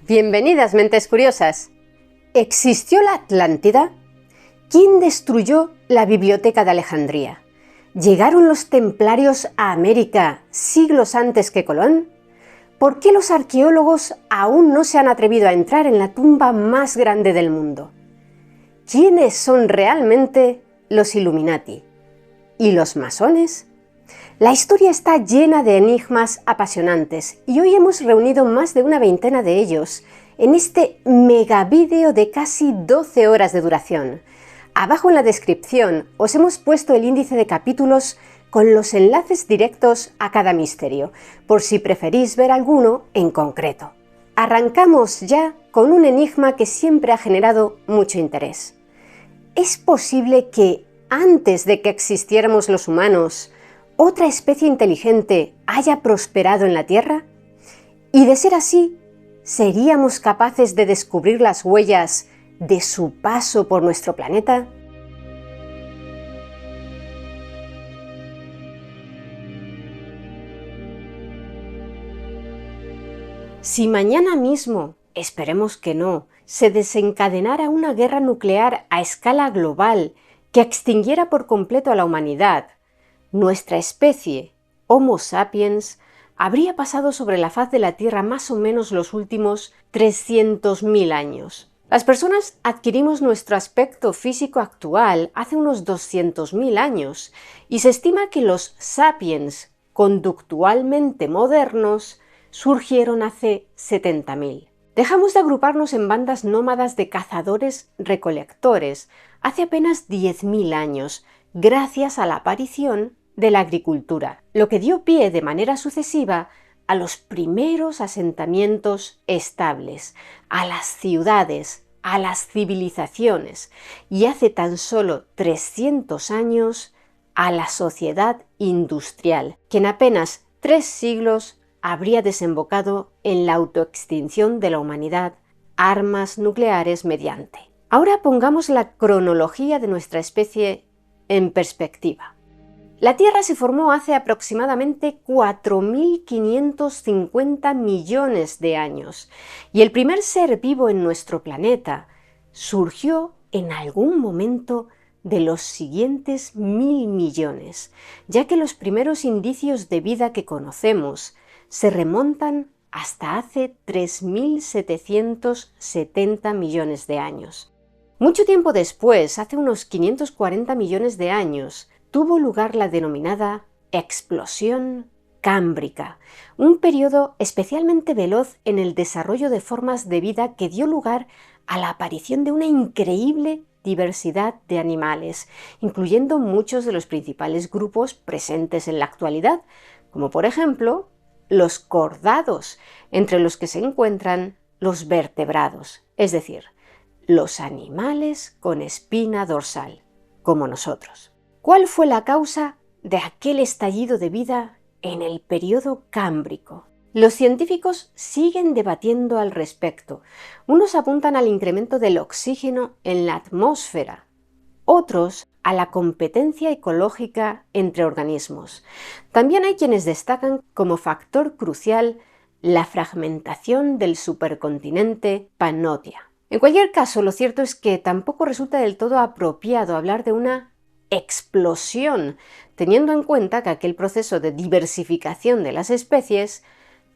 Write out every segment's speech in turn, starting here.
Bienvenidas, mentes curiosas. ¿Existió la Atlántida? ¿Quién destruyó la Biblioteca de Alejandría? ¿Llegaron los templarios a América siglos antes que Colón? ¿Por qué los arqueólogos aún no se han atrevido a entrar en la tumba más grande del mundo? ¿Quiénes son realmente los Illuminati? ¿Y los masones? La historia está llena de enigmas apasionantes y hoy hemos reunido más de una veintena de ellos en este megavídeo de casi 12 horas de duración. Abajo en la descripción os hemos puesto el índice de capítulos con los enlaces directos a cada misterio, por si preferís ver alguno en concreto. Arrancamos ya con un enigma que siempre ha generado mucho interés. ¿Es posible que, antes de que existiéramos los humanos, otra especie inteligente haya prosperado en la Tierra? Y de ser así, ¿seríamos capaces de descubrir las huellas de su paso por nuestro planeta? Si mañana mismo, esperemos que no, se desencadenara una guerra nuclear a escala global que extinguiera por completo a la humanidad, nuestra especie, Homo sapiens, habría pasado sobre la faz de la Tierra más o menos los últimos 300.000 años. Las personas adquirimos nuestro aspecto físico actual hace unos 200.000 años y se estima que los sapiens conductualmente modernos surgieron hace 70.000. Dejamos de agruparnos en bandas nómadas de cazadores-recolectores hace apenas 10.000 años, gracias a la aparición de la agricultura, lo que dio pie de manera sucesiva a los primeros asentamientos estables, a las ciudades, a las civilizaciones y hace tan solo 300 años a la sociedad industrial, que en apenas 3 siglos habría desembocado en la autoextinción de la humanidad, armas nucleares mediante. Ahora pongamos la cronología de nuestra especie en perspectiva. La Tierra se formó hace aproximadamente 4.550 millones de años y el primer ser vivo en nuestro planeta surgió en algún momento de los siguientes 1.000 millones, ya que los primeros indicios de vida que conocemos se remontan hasta hace 3.770 millones de años. Mucho tiempo después, hace unos 540 millones de años, tuvo lugar la denominada explosión cámbrica, un periodo especialmente veloz en el desarrollo de formas de vida que dio lugar a la aparición de una increíble diversidad de animales, incluyendo muchos de los principales grupos presentes en la actualidad, como por ejemplo los cordados, entre los que se encuentran los vertebrados, es decir, los animales con espina dorsal, como nosotros. ¿Cuál fue la causa de aquel estallido de vida en el periodo cámbrico? Los científicos siguen debatiendo al respecto. Unos apuntan al incremento del oxígeno en la atmósfera, otros a la competencia ecológica entre organismos. También hay quienes destacan como factor crucial la fragmentación del supercontinente Pannotia. En cualquier caso, lo cierto es que tampoco resulta del todo apropiado hablar de una explosión, teniendo en cuenta que aquel proceso de diversificación de las especies,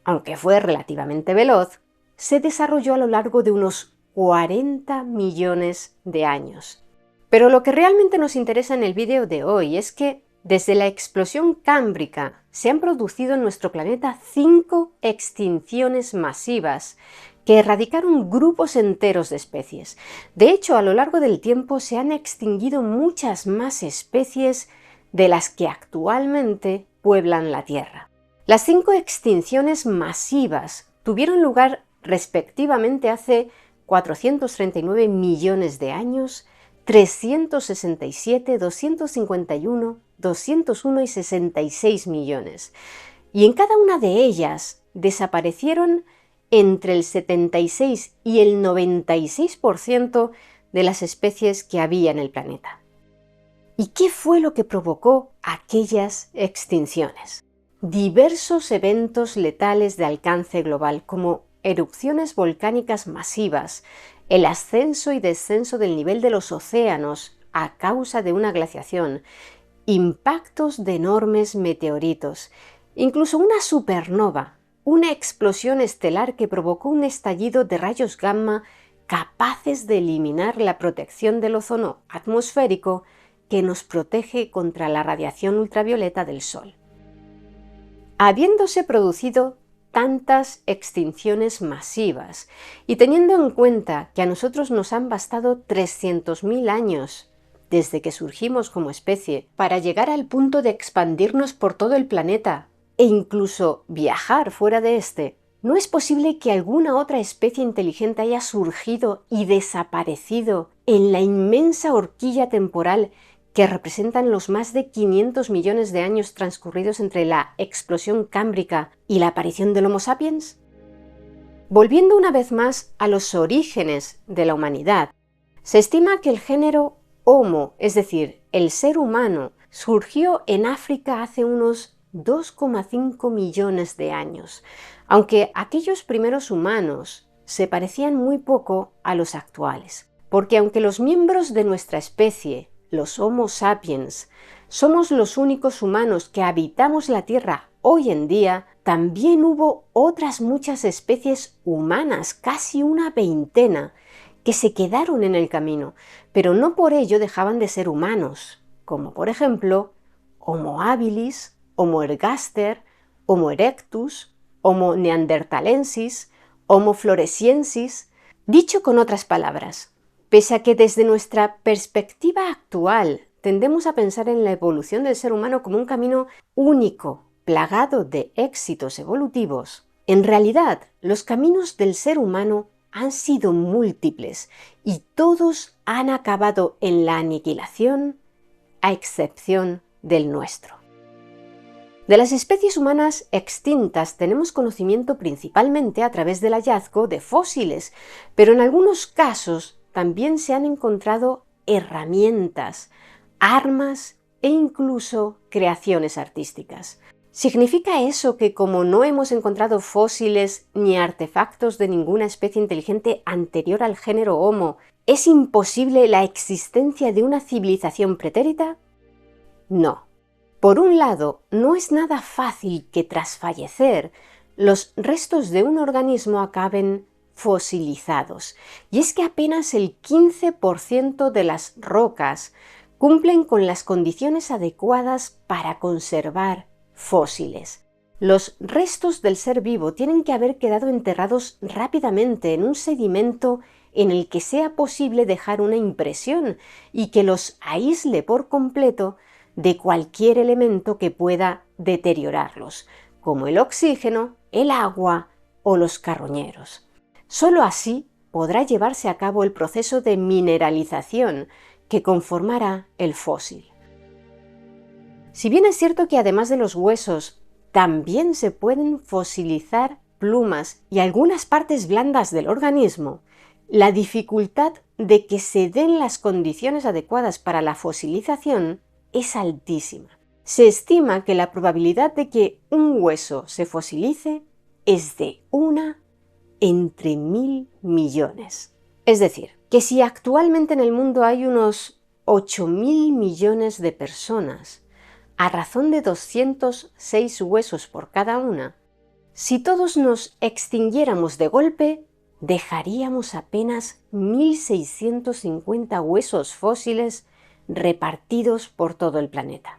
aunque fue relativamente veloz, se desarrolló a lo largo de unos 40 millones de años. Pero lo que realmente nos interesa en el vídeo de hoy es que desde la explosión cámbrica se han producido en nuestro planeta 5 extinciones masivas que erradicaron grupos enteros de especies. De hecho, a lo largo del tiempo se han extinguido muchas más especies de las que actualmente pueblan la Tierra. Las 5 extinciones masivas tuvieron lugar respectivamente hace 439 millones de años, 367, 251, 201 y 66 millones. Y en cada una de ellas desaparecieron entre el 76 y el 96% de las especies que había en el planeta. ¿Y qué fue lo que provocó aquellas extinciones? Diversos eventos letales de alcance global, como erupciones volcánicas masivas, el ascenso y descenso del nivel de los océanos a causa de una glaciación, impactos de enormes meteoritos, incluso una supernova, una explosión estelar que provocó un estallido de rayos gamma capaces de eliminar la protección del ozono atmosférico que nos protege contra la radiación ultravioleta del Sol. Habiéndose producido tantas extinciones masivas y teniendo en cuenta que a nosotros nos han bastado 300.000 años desde que surgimos como especie para llegar al punto de expandirnos por todo el planeta e incluso viajar fuera de este, ¿no es posible que alguna otra especie inteligente haya surgido y desaparecido en la inmensa horquilla temporal que representan los más de 500 millones de años transcurridos entre la explosión cámbrica y la aparición del Homo sapiens? Volviendo una vez más a los orígenes de la humanidad, se estima que el género Homo, es decir, el ser humano, surgió en África hace unos 2,5 millones de años, aunque aquellos primeros humanos se parecían muy poco a los actuales, porque aunque los miembros de nuestra especie, los Homo sapiens, somos los únicos humanos que habitamos la Tierra hoy en día, también hubo otras muchas especies humanas, casi una veintena, que se quedaron en el camino, pero no por ello dejaban de ser humanos, como por ejemplo Homo habilis, Homo ergaster, Homo erectus, Homo neanderthalensis, Homo floresiensis. Dicho con otras palabras, pese a que desde nuestra perspectiva actual tendemos a pensar en la evolución del ser humano como un camino único, plagado de éxitos evolutivos, en realidad los caminos del ser humano han sido múltiples y todos han acabado en la aniquilación, a excepción del nuestro. De las especies humanas extintas tenemos conocimiento principalmente a través del hallazgo de fósiles, pero en algunos casos también se han encontrado herramientas, armas e incluso creaciones artísticas. ¿Significa eso que como no hemos encontrado fósiles ni artefactos de ninguna especie inteligente anterior al género Homo, es imposible la existencia de una civilización pretérita? No. Por un lado, no es nada fácil que tras fallecer los restos de un organismo acaben fosilizados, y es que apenas el 15% de las rocas cumplen con las condiciones adecuadas para conservar fósiles. Los restos del ser vivo tienen que haber quedado enterrados rápidamente en un sedimento en el que sea posible dejar una impresión y que los aísle por completo de cualquier elemento que pueda deteriorarlos, como el oxígeno, el agua o los carroñeros. Solo así podrá llevarse a cabo el proceso de mineralización que conformará el fósil. Si bien es cierto que además de los huesos, también se pueden fosilizar plumas y algunas partes blandas del organismo, la dificultad de que se den las condiciones adecuadas para la fosilización es altísima. Se estima que la probabilidad de que un hueso se fosilice es de 1 entre 1000 millones. Es decir, que si actualmente en el mundo hay unos 8.000 millones de personas, a razón de 206 huesos por cada una, si todos nos extinguiéramos de golpe, dejaríamos apenas 1.650 huesos fósiles repartidos por todo el planeta.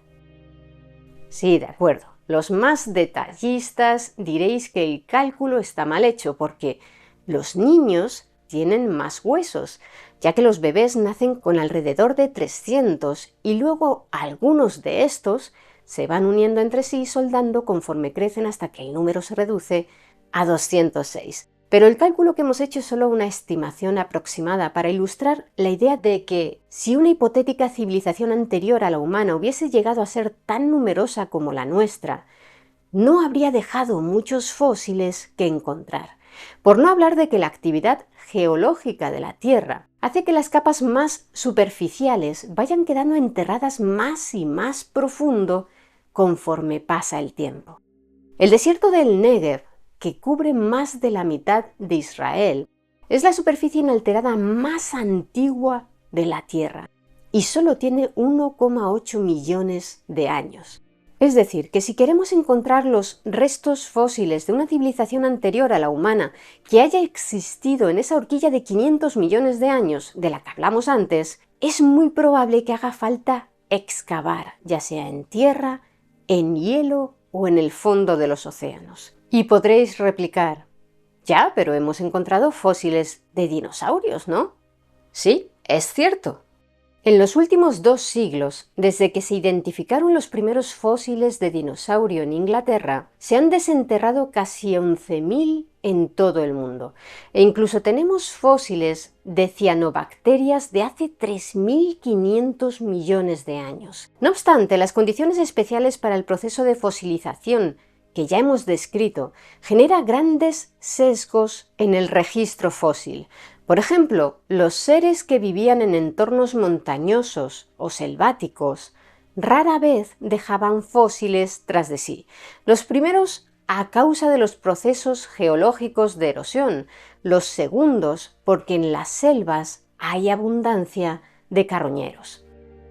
Sí, de acuerdo. Los más detallistas diréis que el cálculo está mal hecho porque los niños tienen más huesos, ya que los bebés nacen con alrededor de 300 y luego algunos de estos se van uniendo entre sí soldando conforme crecen hasta que el número se reduce a 206. Pero el cálculo que hemos hecho es solo una estimación aproximada para ilustrar la idea de que si una hipotética civilización anterior a la humana hubiese llegado a ser tan numerosa como la nuestra, no habría dejado muchos fósiles que encontrar. Por no hablar de que la actividad geológica de la Tierra hace que las capas más superficiales vayan quedando enterradas más y más profundo conforme pasa el tiempo. El desierto del Negev que cubre más de la mitad de Israel. Es la superficie inalterada más antigua de la Tierra y solo tiene 1,8 millones de años. Es decir, que si queremos encontrar los restos fósiles de una civilización anterior a la humana que haya existido en esa horquilla de 500 millones de años de la que hablamos antes, es muy probable que haga falta excavar, ya sea en tierra, en hielo o en el fondo de los océanos. Y podréis replicar, ya, pero hemos encontrado fósiles de dinosaurios, ¿no? Sí, es cierto. En los últimos 2 siglos, desde que se identificaron los primeros fósiles de dinosaurio en Inglaterra, se han desenterrado casi 11.000 en todo el mundo. E incluso tenemos fósiles de cianobacterias de hace 3.500 millones de años. No obstante, las condiciones especiales para el proceso de fosilización que ya hemos descrito genera grandes sesgos en el registro fósil. Por ejemplo, los seres que vivían en entornos montañosos o selváticos rara vez dejaban fósiles tras de sí. Los primeros a causa de los procesos geológicos de erosión, los segundos porque en las selvas hay abundancia de carroñeros.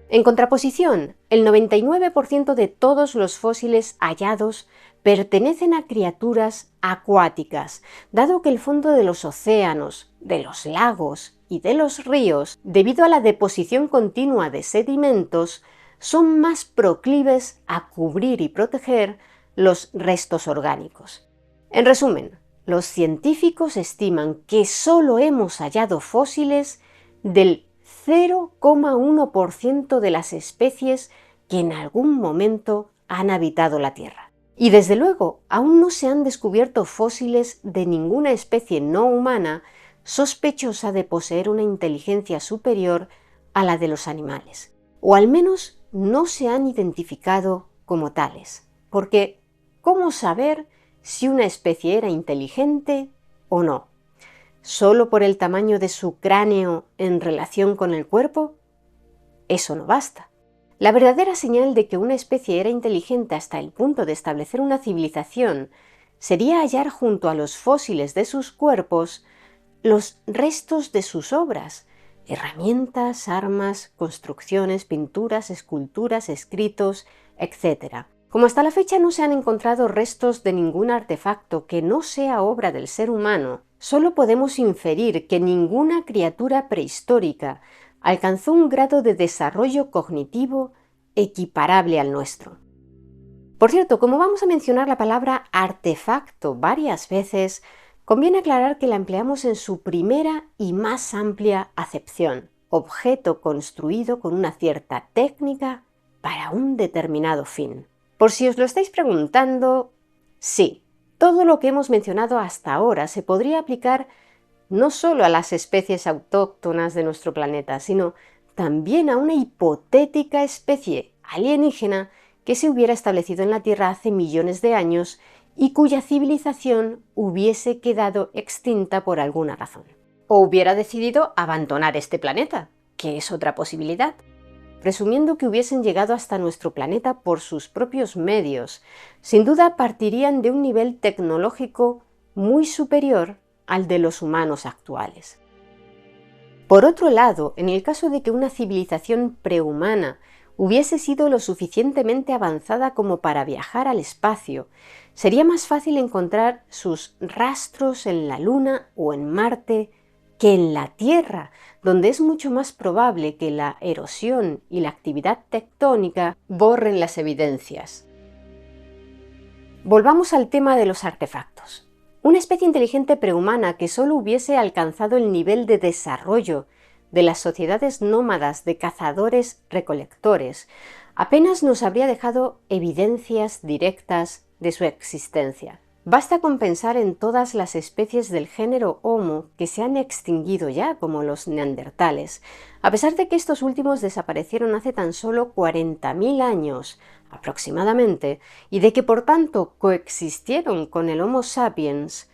En contraposición, el 99% de todos los fósiles hallados pertenecen a criaturas acuáticas, dado que el fondo de los océanos, de los lagos y de los ríos, debido a la deposición continua de sedimentos, son más proclives a cubrir y proteger los restos orgánicos. En resumen, los científicos estiman que solo hemos hallado fósiles del 0,1% de las especies que en algún momento han habitado la Tierra. Y desde luego, aún no se han descubierto fósiles de ninguna especie no humana sospechosa de poseer una inteligencia superior a la de los animales. O al menos no se han identificado como tales. Porque, ¿cómo saber si una especie era inteligente o no? ¿Solo por el tamaño de su cráneo en relación con el cuerpo? Eso no basta. La verdadera señal de que una especie era inteligente hasta el punto de establecer una civilización sería hallar junto a los fósiles de sus cuerpos los restos de sus obras, herramientas, armas, construcciones, pinturas, esculturas, escritos, etc. Como hasta la fecha no se han encontrado restos de ningún artefacto que no sea obra del ser humano, solo podemos inferir que ninguna criatura prehistórica alcanzó un grado de desarrollo cognitivo equiparable al nuestro. Por cierto, como vamos a mencionar la palabra artefacto varias veces, conviene aclarar que la empleamos en su primera y más amplia acepción, objeto construido con una cierta técnica para un determinado fin. Por si os lo estáis preguntando, sí, todo lo que hemos mencionado hasta ahora se podría aplicar no solo a las especies autóctonas de nuestro planeta, sino también a una hipotética especie alienígena que se hubiera establecido en la Tierra hace millones de años y cuya civilización hubiese quedado extinta por alguna razón. O hubiera decidido abandonar este planeta, que es otra posibilidad. Presumiendo que hubiesen llegado hasta nuestro planeta por sus propios medios, sin duda partirían de un nivel tecnológico muy superior al de los humanos actuales. Por otro lado, en el caso de que una civilización prehumana hubiese sido lo suficientemente avanzada como para viajar al espacio, sería más fácil encontrar sus rastros en la Luna o en Marte que en la Tierra, donde es mucho más probable que la erosión y la actividad tectónica borren las evidencias. Volvamos al tema de los artefactos. Una especie inteligente prehumana que solo hubiese alcanzado el nivel de desarrollo de las sociedades nómadas de cazadores-recolectores apenas nos habría dejado evidencias directas de su existencia. Basta con pensar en todas las especies del género Homo que se han extinguido ya, como los neandertales, a pesar de que estos últimos desaparecieron hace tan solo 40.000 años aproximadamente, y de que por tanto coexistieron con el Homo sapiens.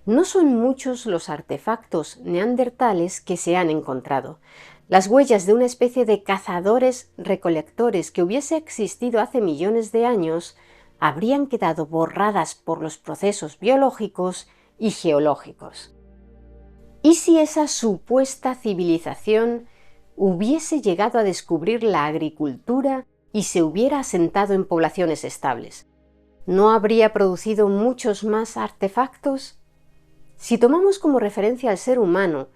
No son muchos los artefactos neandertales que se han encontrado. Las huellas de una especie de cazadores-recolectores que hubiese existido hace millones de años habrían quedado borradas por los procesos biológicos y geológicos. ¿Y si esa supuesta civilización hubiese llegado a descubrir la agricultura y se hubiera asentado en poblaciones estables? ¿No habría producido muchos más artefactos? Si tomamos como referencia al ser humano,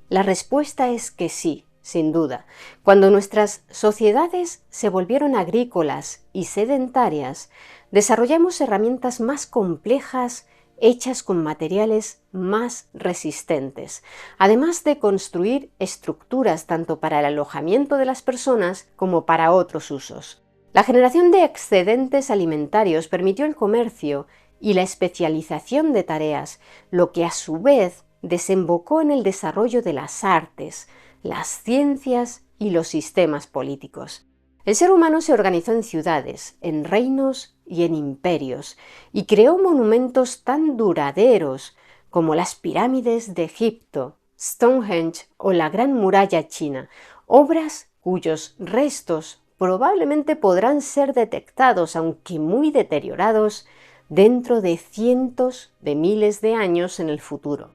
la respuesta es que sí, sin duda. Cuando nuestras sociedades se volvieron agrícolas y sedentarias, desarrollamos herramientas más complejas hechas con materiales más resistentes, además de construir estructuras tanto para el alojamiento de las personas como para otros usos. La generación de excedentes alimentarios permitió el comercio y la especialización de tareas, lo que a su vez desembocó en el desarrollo de las artes, las ciencias y los sistemas políticos. El ser humano se organizó en ciudades, en reinos y en imperios, y creó monumentos tan duraderos como las pirámides de Egipto, Stonehenge o la Gran Muralla China, obras cuyos restos probablemente podrán ser detectados, aunque muy deteriorados, dentro de cientos de miles de años en el futuro.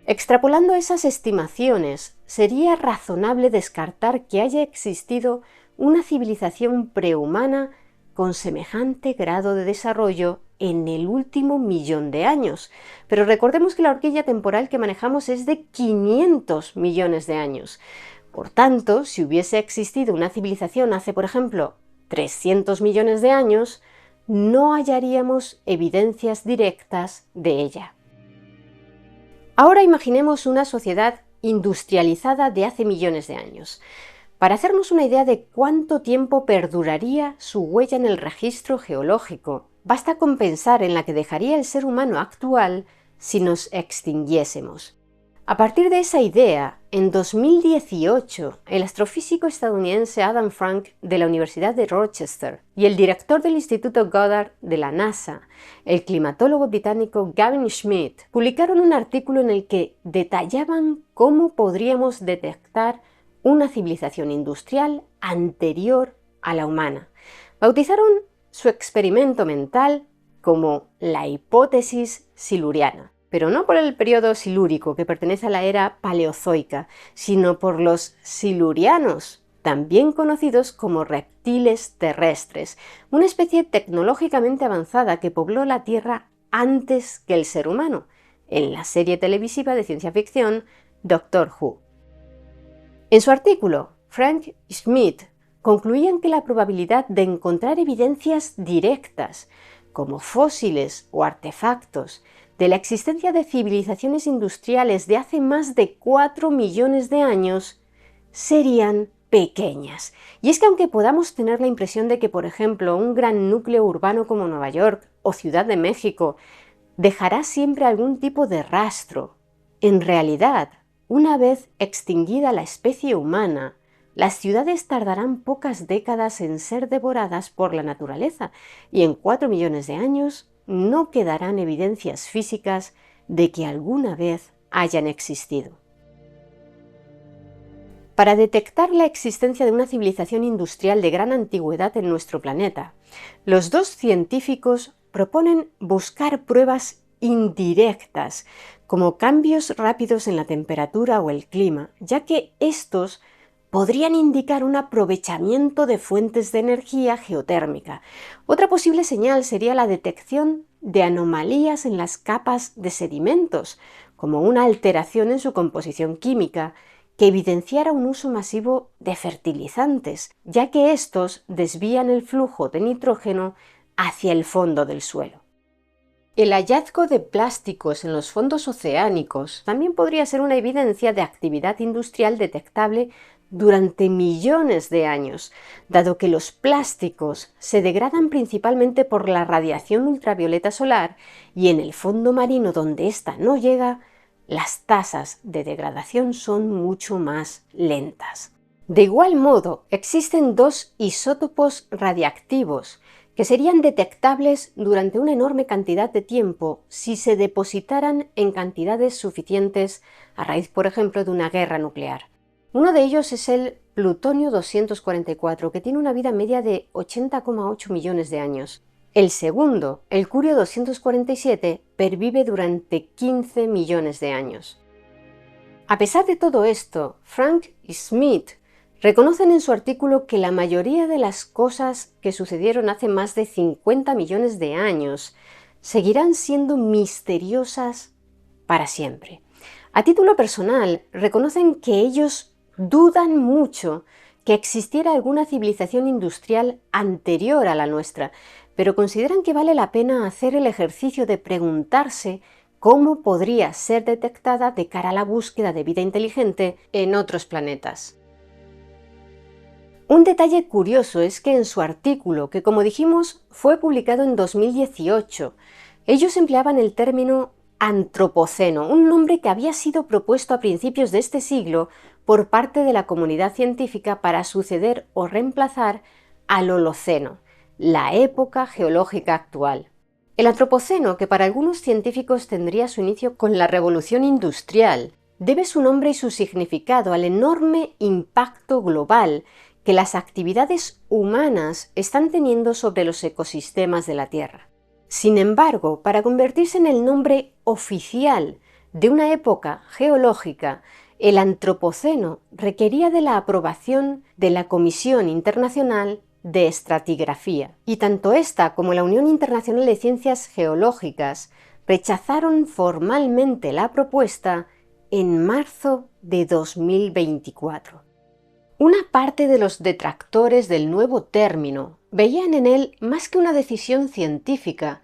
Extrapolando esas estimaciones, sería razonable descartar que haya existido una civilización prehumana con semejante grado de desarrollo en el último millón de años. Pero recordemos que la horquilla temporal que manejamos es de 500 millones de años. Por tanto, si hubiese existido una civilización hace, por ejemplo, 300 millones de años, no hallaríamos evidencias directas de ella. Ahora imaginemos una sociedad industrializada de hace millones de años. Para hacernos una idea de cuánto tiempo perduraría su huella en el registro geológico, basta con pensar en la que dejaría el ser humano actual si nos extinguiésemos. A partir de esa idea, en 2018, el astrofísico estadounidense Adam Frank de la Universidad de Rochester y el director del Instituto Goddard de la NASA, el climatólogo británico Gavin Schmidt, publicaron un artículo en el que detallaban cómo podríamos detectar una civilización industrial anterior a la humana. Bautizaron su experimento mental como la hipótesis siluriana, pero no por el periodo silúrico, que pertenece a la era paleozoica, sino por los silurianos, también conocidos como reptiles terrestres, una especie tecnológicamente avanzada que pobló la Tierra antes que el ser humano, en la serie televisiva de ciencia ficción Doctor Who. En su artículo, Frank y Schmidt concluían que la probabilidad de encontrar evidencias directas, como fósiles o artefactos, de la existencia de civilizaciones industriales de hace más de 4 millones de años serían pequeñas. Y es que aunque podamos tener la impresión de que, por ejemplo, un gran núcleo urbano como Nueva York o Ciudad de México dejará siempre algún tipo de rastro, en realidad, una vez extinguida la especie humana, las ciudades tardarán pocas décadas en ser devoradas por la naturaleza y en 4 millones de años no quedarán evidencias físicas de que alguna vez hayan existido. Para detectar la existencia de una civilización industrial de gran antigüedad en nuestro planeta, los dos científicos proponen buscar pruebas indirectas, como cambios rápidos en la temperatura o el clima, ya que estos podrían indicar un aprovechamiento de fuentes de energía geotérmica. Otra posible señal sería la detección de anomalías en las capas de sedimentos, como una alteración en su composición química, que evidenciara un uso masivo de fertilizantes, ya que estos desvían el flujo de nitrógeno hacia el fondo del suelo. El hallazgo de plásticos en los fondos oceánicos también podría ser una evidencia de actividad industrial detectable durante millones de años, dado que los plásticos se degradan principalmente por la radiación ultravioleta solar y en el fondo marino donde ésta no llega, las tasas de degradación son mucho más lentas. De igual modo, existen dos isótopos radiactivos que serían detectables durante una enorme cantidad de tiempo si se depositaran en cantidades suficientes a raíz, por ejemplo, de una guerra nuclear. Uno de ellos es el plutonio 244, que tiene una vida media de 80,8 millones de años. El segundo, el Curio 247, pervive durante 15 millones de años. A pesar de todo esto, Frank y Smith reconocen en su artículo que la mayoría de las cosas que sucedieron hace más de 50 millones de años seguirán siendo misteriosas para siempre. A título personal, reconocen que ellos dudan mucho que existiera alguna civilización industrial anterior a la nuestra, pero consideran que vale la pena hacer el ejercicio de preguntarse cómo podría ser detectada de cara a la búsqueda de vida inteligente en otros planetas. Un detalle curioso es que en su artículo, que como dijimos fue publicado en 2018, ellos empleaban el término antropoceno, un nombre que había sido propuesto a principios de este siglo por parte de la comunidad científica para suceder o reemplazar al Holoceno, la época geológica actual. El antropoceno, que para algunos científicos tendría su inicio con la revolución industrial, debe su nombre y su significado al enorme impacto global que las actividades humanas están teniendo sobre los ecosistemas de la Tierra. Sin embargo, para convertirse en el nombre oficial de una época geológica, el antropoceno requería de la aprobación de la Comisión Internacional de Estratigrafía, y tanto esta como la Unión Internacional de Ciencias Geológicas rechazaron formalmente la propuesta en marzo de 2024. Una parte de los detractores del nuevo término veían en él, más que una decisión científica,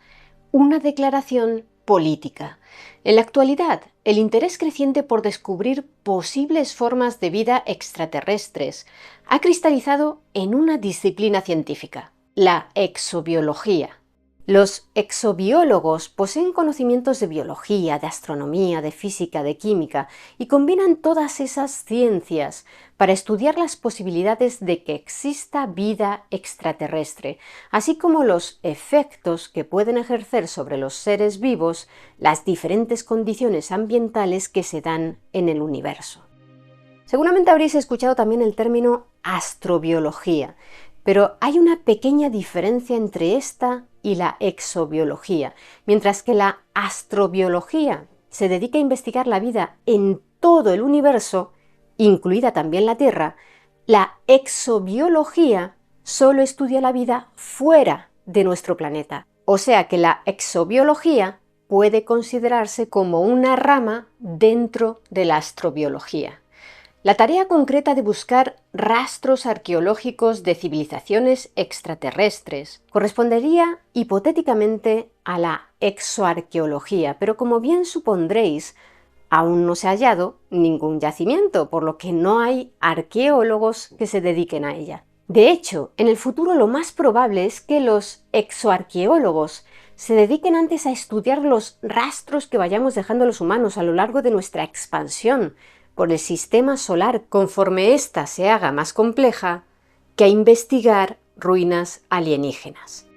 una declaración política. En la actualidad, el interés creciente por descubrir posibles formas de vida extraterrestres ha cristalizado en una disciplina científica, la exobiología. Los exobiólogos poseen conocimientos de biología, de astronomía, de física, de química y combinan todas esas ciencias para estudiar las posibilidades de que exista vida extraterrestre, así como los efectos que pueden ejercer sobre los seres vivos las diferentes condiciones ambientales que se dan en el universo. Seguramente habréis escuchado también el término astrobiología, pero hay una pequeña diferencia entre esta y la exobiología. Mientras que la astrobiología se dedica a investigar la vida en todo el universo, incluida también la Tierra, la exobiología solo estudia la vida fuera de nuestro planeta. O sea que la exobiología puede considerarse como una rama dentro de la astrobiología. La tarea concreta de buscar rastros arqueológicos de civilizaciones extraterrestres correspondería hipotéticamente a la exoarqueología, pero como bien supondréis, aún no se ha hallado ningún yacimiento, por lo que no hay arqueólogos que se dediquen a ella. De hecho, en el futuro lo más probable es que los exoarqueólogos se dediquen antes a estudiar los rastros que vayamos dejando los humanos a lo largo de nuestra expansión por el sistema solar conforme ésta se haga más compleja, que a investigar ruinas alienígenas.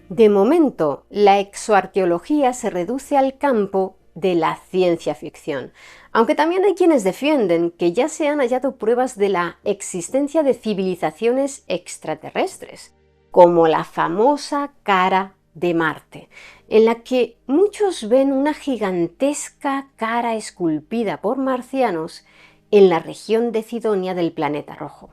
De momento, la exoarqueología se reduce al campo de la ciencia ficción, aunque también hay quienes defienden que ya se han hallado pruebas de la existencia de civilizaciones extraterrestres, como la famosa cara de Marte, en la que muchos ven una gigantesca cara esculpida por marcianos en la región de Cidonia del planeta rojo.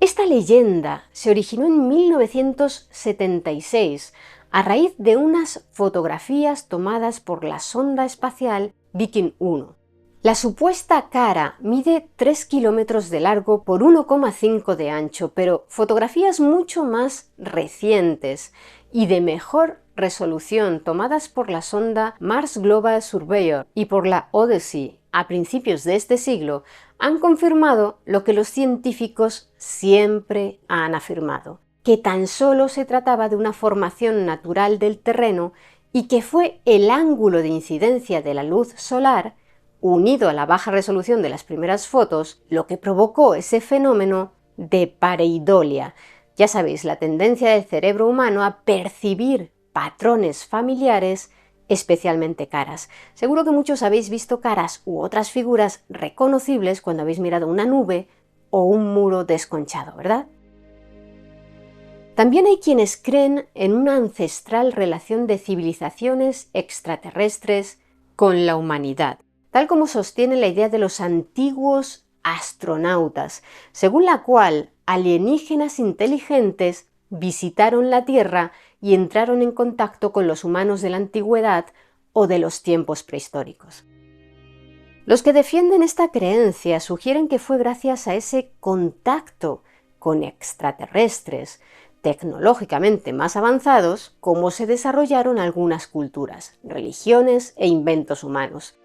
Esta leyenda se originó en 1976 a raíz de unas fotografías tomadas por la sonda espacial Viking 1. La supuesta cara mide 3 kilómetros de largo por 1,5 de ancho, pero fotografías mucho más recientes y de mejor resolución tomadas por la sonda Mars Global Surveyor y por la Odyssey a principios de este siglo han confirmado lo que los científicos siempre han afirmado, que tan solo se trataba de una formación natural del terreno y que fue el ángulo de incidencia de la luz solar, unido a la baja resolución de las primeras fotos, lo que provocó ese fenómeno de pareidolia. Ya sabéis, la tendencia del cerebro humano a percibir patrones familiares, especialmente caras. Seguro que muchos habéis visto caras u otras figuras reconocibles cuando habéis mirado una nube o un muro desconchado, ¿verdad? También hay quienes creen en una ancestral relación de civilizaciones extraterrestres con la humanidad, tal como sostiene la idea de los antiguos astronautas, según la cual alienígenas inteligentes visitaron la Tierra y entraron en contacto con los humanos de la antigüedad o de los tiempos prehistóricos. Los que defienden esta creencia sugieren que fue gracias a ese contacto con extraterrestres tecnológicamente más avanzados como se desarrollaron algunas culturas, religiones e inventos humanos.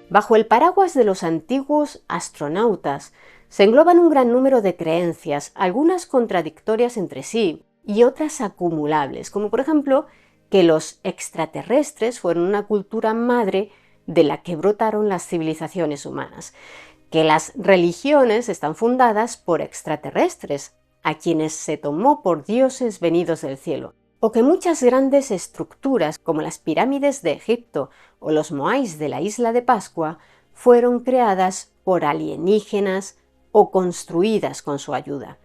Bajo el paraguas de los antiguos astronautas se engloban un gran número de creencias, algunas contradictorias entre sí y otras acumulables, como por ejemplo que los extraterrestres fueron una cultura madre de la que brotaron las civilizaciones humanas, que las religiones están fundadas por extraterrestres, a quienes se tomó por dioses venidos del cielo, o que muchas grandes estructuras, como las pirámides de Egipto o los moais de la isla de Pascua, fueron creadas por alienígenas o construidas con su ayuda.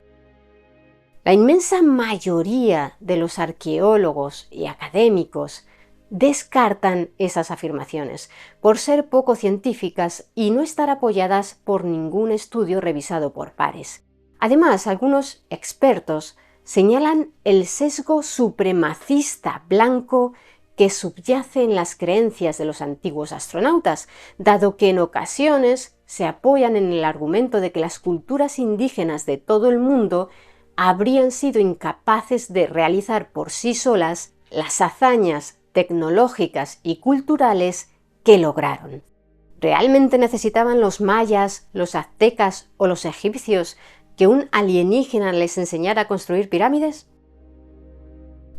La inmensa mayoría de los arqueólogos y académicos descartan esas afirmaciones por ser poco científicas y no estar apoyadas por ningún estudio revisado por pares. Además, algunos expertos señalan el sesgo supremacista blanco que subyace en las creencias de los antiguos astronautas, dado que en ocasiones se apoyan en el argumento de que las culturas indígenas de todo el mundo habrían sido incapaces de realizar por sí solas las hazañas tecnológicas y culturales que lograron. ¿Realmente necesitaban los mayas, los aztecas o los egipcios que un alienígena les enseñara a construir pirámides?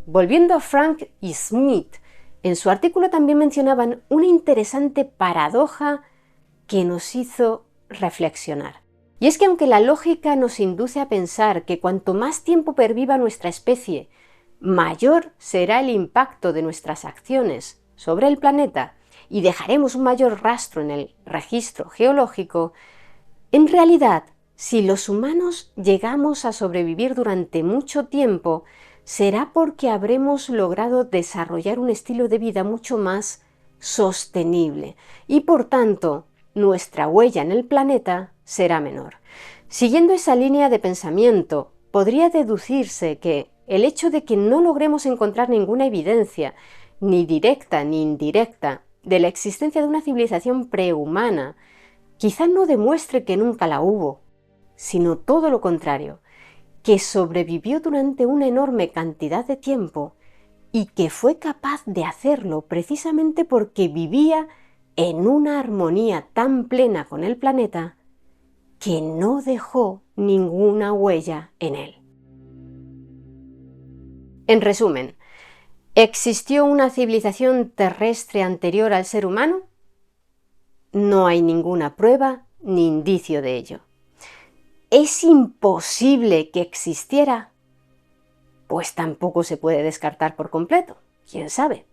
Volviendo a Frank y Smith, en su artículo también mencionaban una interesante paradoja que nos hizo reflexionar. Y es que aunque la lógica nos induce a pensar que cuanto más tiempo perviva nuestra especie, mayor será el impacto de nuestras acciones sobre el planeta y dejaremos un mayor rastro en el registro geológico, en realidad, si los humanos llegamos a sobrevivir durante mucho tiempo, será porque habremos logrado desarrollar un estilo de vida mucho más sostenible y, por tanto, nuestra huella en el planeta será menor. Siguiendo esa línea de pensamiento, podría deducirse que el hecho de que no logremos encontrar ninguna evidencia, ni directa ni indirecta, de la existencia de una civilización prehumana, quizá no demuestre que nunca la hubo, sino todo lo contrario, que sobrevivió durante una enorme cantidad de tiempo y que fue capaz de hacerlo precisamente porque vivía en una armonía tan plena con el planeta que no dejó ninguna huella en él. En resumen, ¿existió una civilización terrestre anterior al ser humano? No hay ninguna prueba ni indicio de ello. ¿Es imposible que existiera? Pues tampoco se puede descartar por completo. ¿Quién sabe?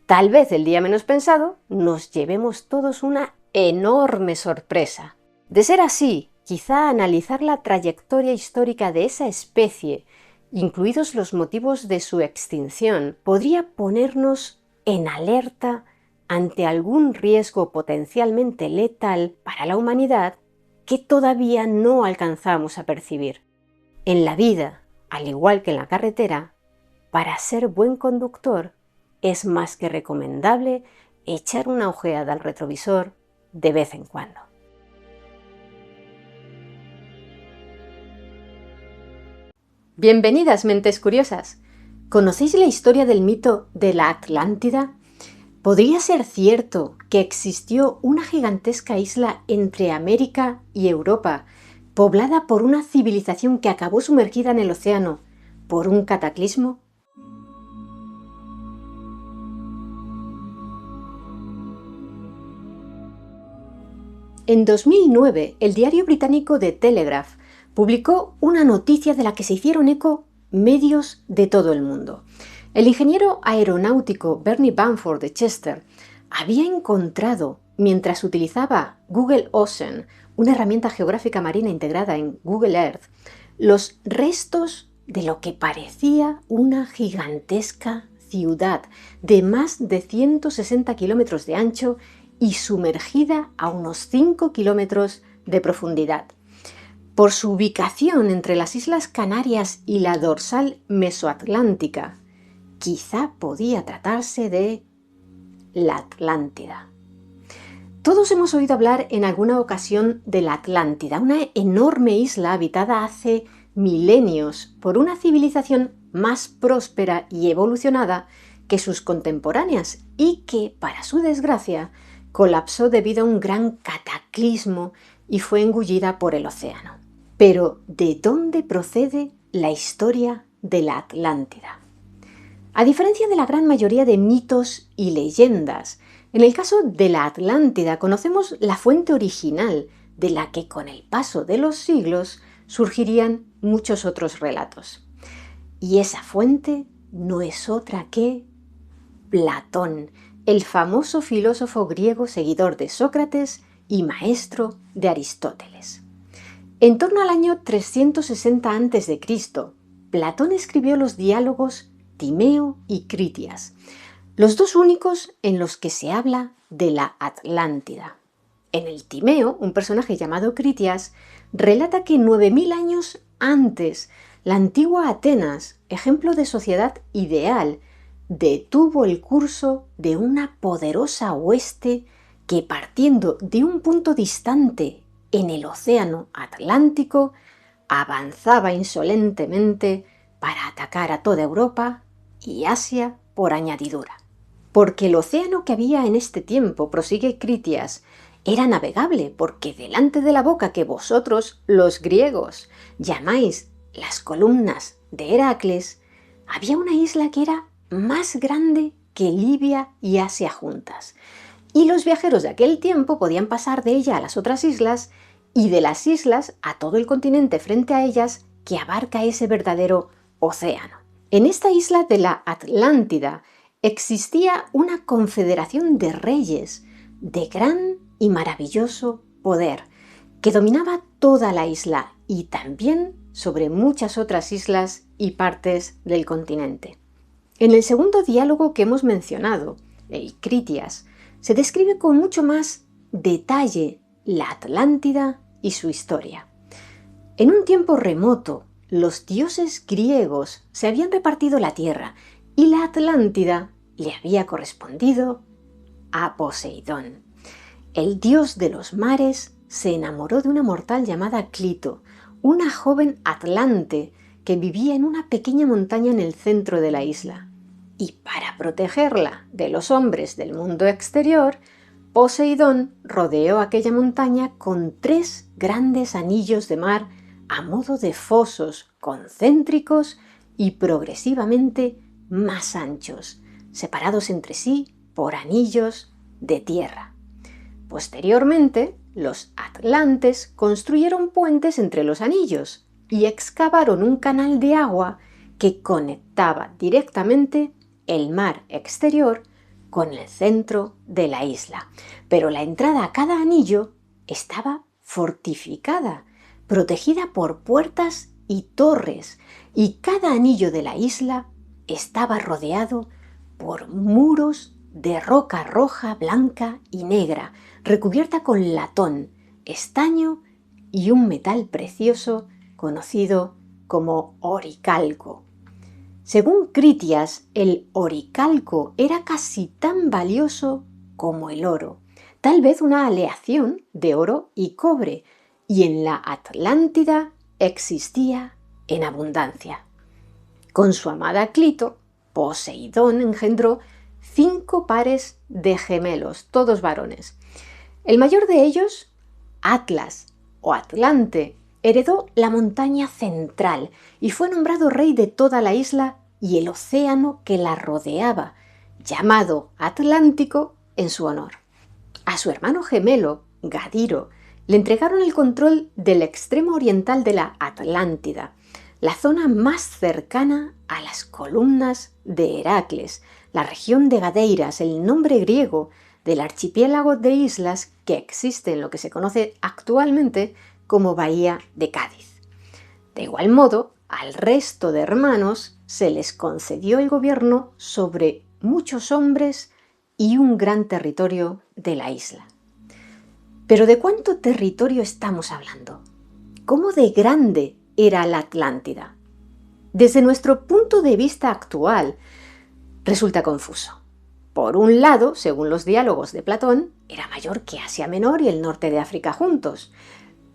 Tal vez el día menos pensado nos llevemos todos una enorme sorpresa. De ser así, quizá analizar la trayectoria histórica de esa especie, incluidos los motivos de su extinción, podría ponernos en alerta ante algún riesgo potencialmente letal para la humanidad que todavía no alcanzamos a percibir. En la vida, al igual que en la carretera, para ser buen conductor es más que recomendable echar una ojeada al retrovisor de vez en cuando. Bienvenidas, mentes curiosas. ¿Conocéis la historia del mito de la Atlántida? ¿Podría ser cierto que existió una gigantesca isla entre América y Europa, poblada por una civilización que acabó sumergida en el océano por un cataclismo? En 2009, el diario británico The Telegraph publicó una noticia de la que se hicieron eco medios de todo el mundo. El ingeniero aeronáutico Bernie Bamford de Chester había encontrado, mientras utilizaba Google Ocean, una herramienta geográfica marina integrada en Google Earth, los restos de lo que parecía una gigantesca ciudad de más de 160 kilómetros de ancho y sumergida a unos 5 kilómetros de profundidad. Por su ubicación entre las Islas Canarias y la dorsal mesoatlántica, quizá podía tratarse de la Atlántida. Todos hemos oído hablar en alguna ocasión de la Atlántida, una enorme isla habitada hace milenios por una civilización más próspera y evolucionada que sus contemporáneas y que, para su desgracia, colapsó debido a un gran cataclismo y fue engullida por el océano. Pero, ¿de dónde procede la historia de la Atlántida? A diferencia de la gran mayoría de mitos y leyendas, en el caso de la Atlántida conocemos la fuente original de la que con el paso de los siglos surgirían muchos otros relatos. Y esa fuente no es otra que Platón, el famoso filósofo griego seguidor de Sócrates y maestro de Aristóteles. En torno al año 360 a.C., Platón escribió los diálogos Timeo y Critias, los dos únicos en los que se habla de la Atlántida. En el Timeo, un personaje llamado Critias relata que 9000 años antes, la antigua Atenas, ejemplo de sociedad ideal, detuvo el curso de una poderosa hueste que, partiendo de un punto distante en el océano Atlántico, avanzaba insolentemente para atacar a toda Europa y Asia por añadidura. Porque el océano que había en este tiempo, prosigue Critias, era navegable, porque delante de la boca que vosotros, los griegos, llamáis las columnas de Heracles, había una isla que era más grande que Libia y Asia juntas. Y los viajeros de aquel tiempo podían pasar de ella a las otras islas y de las islas a todo el continente frente a ellas que abarca ese verdadero océano. En esta isla de la Atlántida existía una confederación de reyes de gran y maravilloso poder que dominaba toda la isla y también sobre muchas otras islas y partes del continente. En el segundo diálogo que hemos mencionado, el Critias, se describe con mucho más detalle la Atlántida y su historia. En un tiempo remoto, los dioses griegos se habían repartido la tierra y la Atlántida le había correspondido a Poseidón. El dios de los mares se enamoró de una mortal llamada Clito, una joven atlante que vivía en una pequeña montaña en el centro de la isla. Y para protegerla de los hombres del mundo exterior, Poseidón rodeó aquella montaña con 3 grandes anillos de mar a modo de fosos concéntricos y progresivamente más anchos, separados entre sí por anillos de tierra. Posteriormente, los atlantes construyeron puentes entre los anillos y excavaron un canal de agua que conectaba directamente el mar exterior con el centro de la isla. Pero la entrada a cada anillo estaba fortificada, protegida por puertas y torres, y cada anillo de la isla estaba rodeado por muros de roca roja, blanca y negra, recubierta con latón, estaño y un metal precioso conocido como oricalco. Según Critias, el oricalco era casi tan valioso como el oro, tal vez una aleación de oro y cobre, y en la Atlántida existía en abundancia. Con su amada Clito, Poseidón engendró 5 pares de gemelos, todos varones. El mayor de ellos, Atlas o Atlante, heredó la montaña central y fue nombrado rey de toda la isla y el océano que la rodeaba, llamado Atlántico en su honor. A su hermano gemelo, Gadiro, le entregaron el control del extremo oriental de la Atlántida, la zona más cercana a las columnas de Heracles, la región de Gadeiras, el nombre griego del archipiélago de islas que existe en lo que se conoce actualmente como Bahía de Cádiz. De igual modo, al resto de hermanos se les concedió el gobierno sobre muchos hombres y un gran territorio de la isla. Pero ¿de cuánto territorio estamos hablando? ¿Cómo de grande era la Atlántida? Desde nuestro punto de vista actual, resulta confuso. Por un lado, según los diálogos de Platón, era mayor que Asia Menor y el norte de África juntos.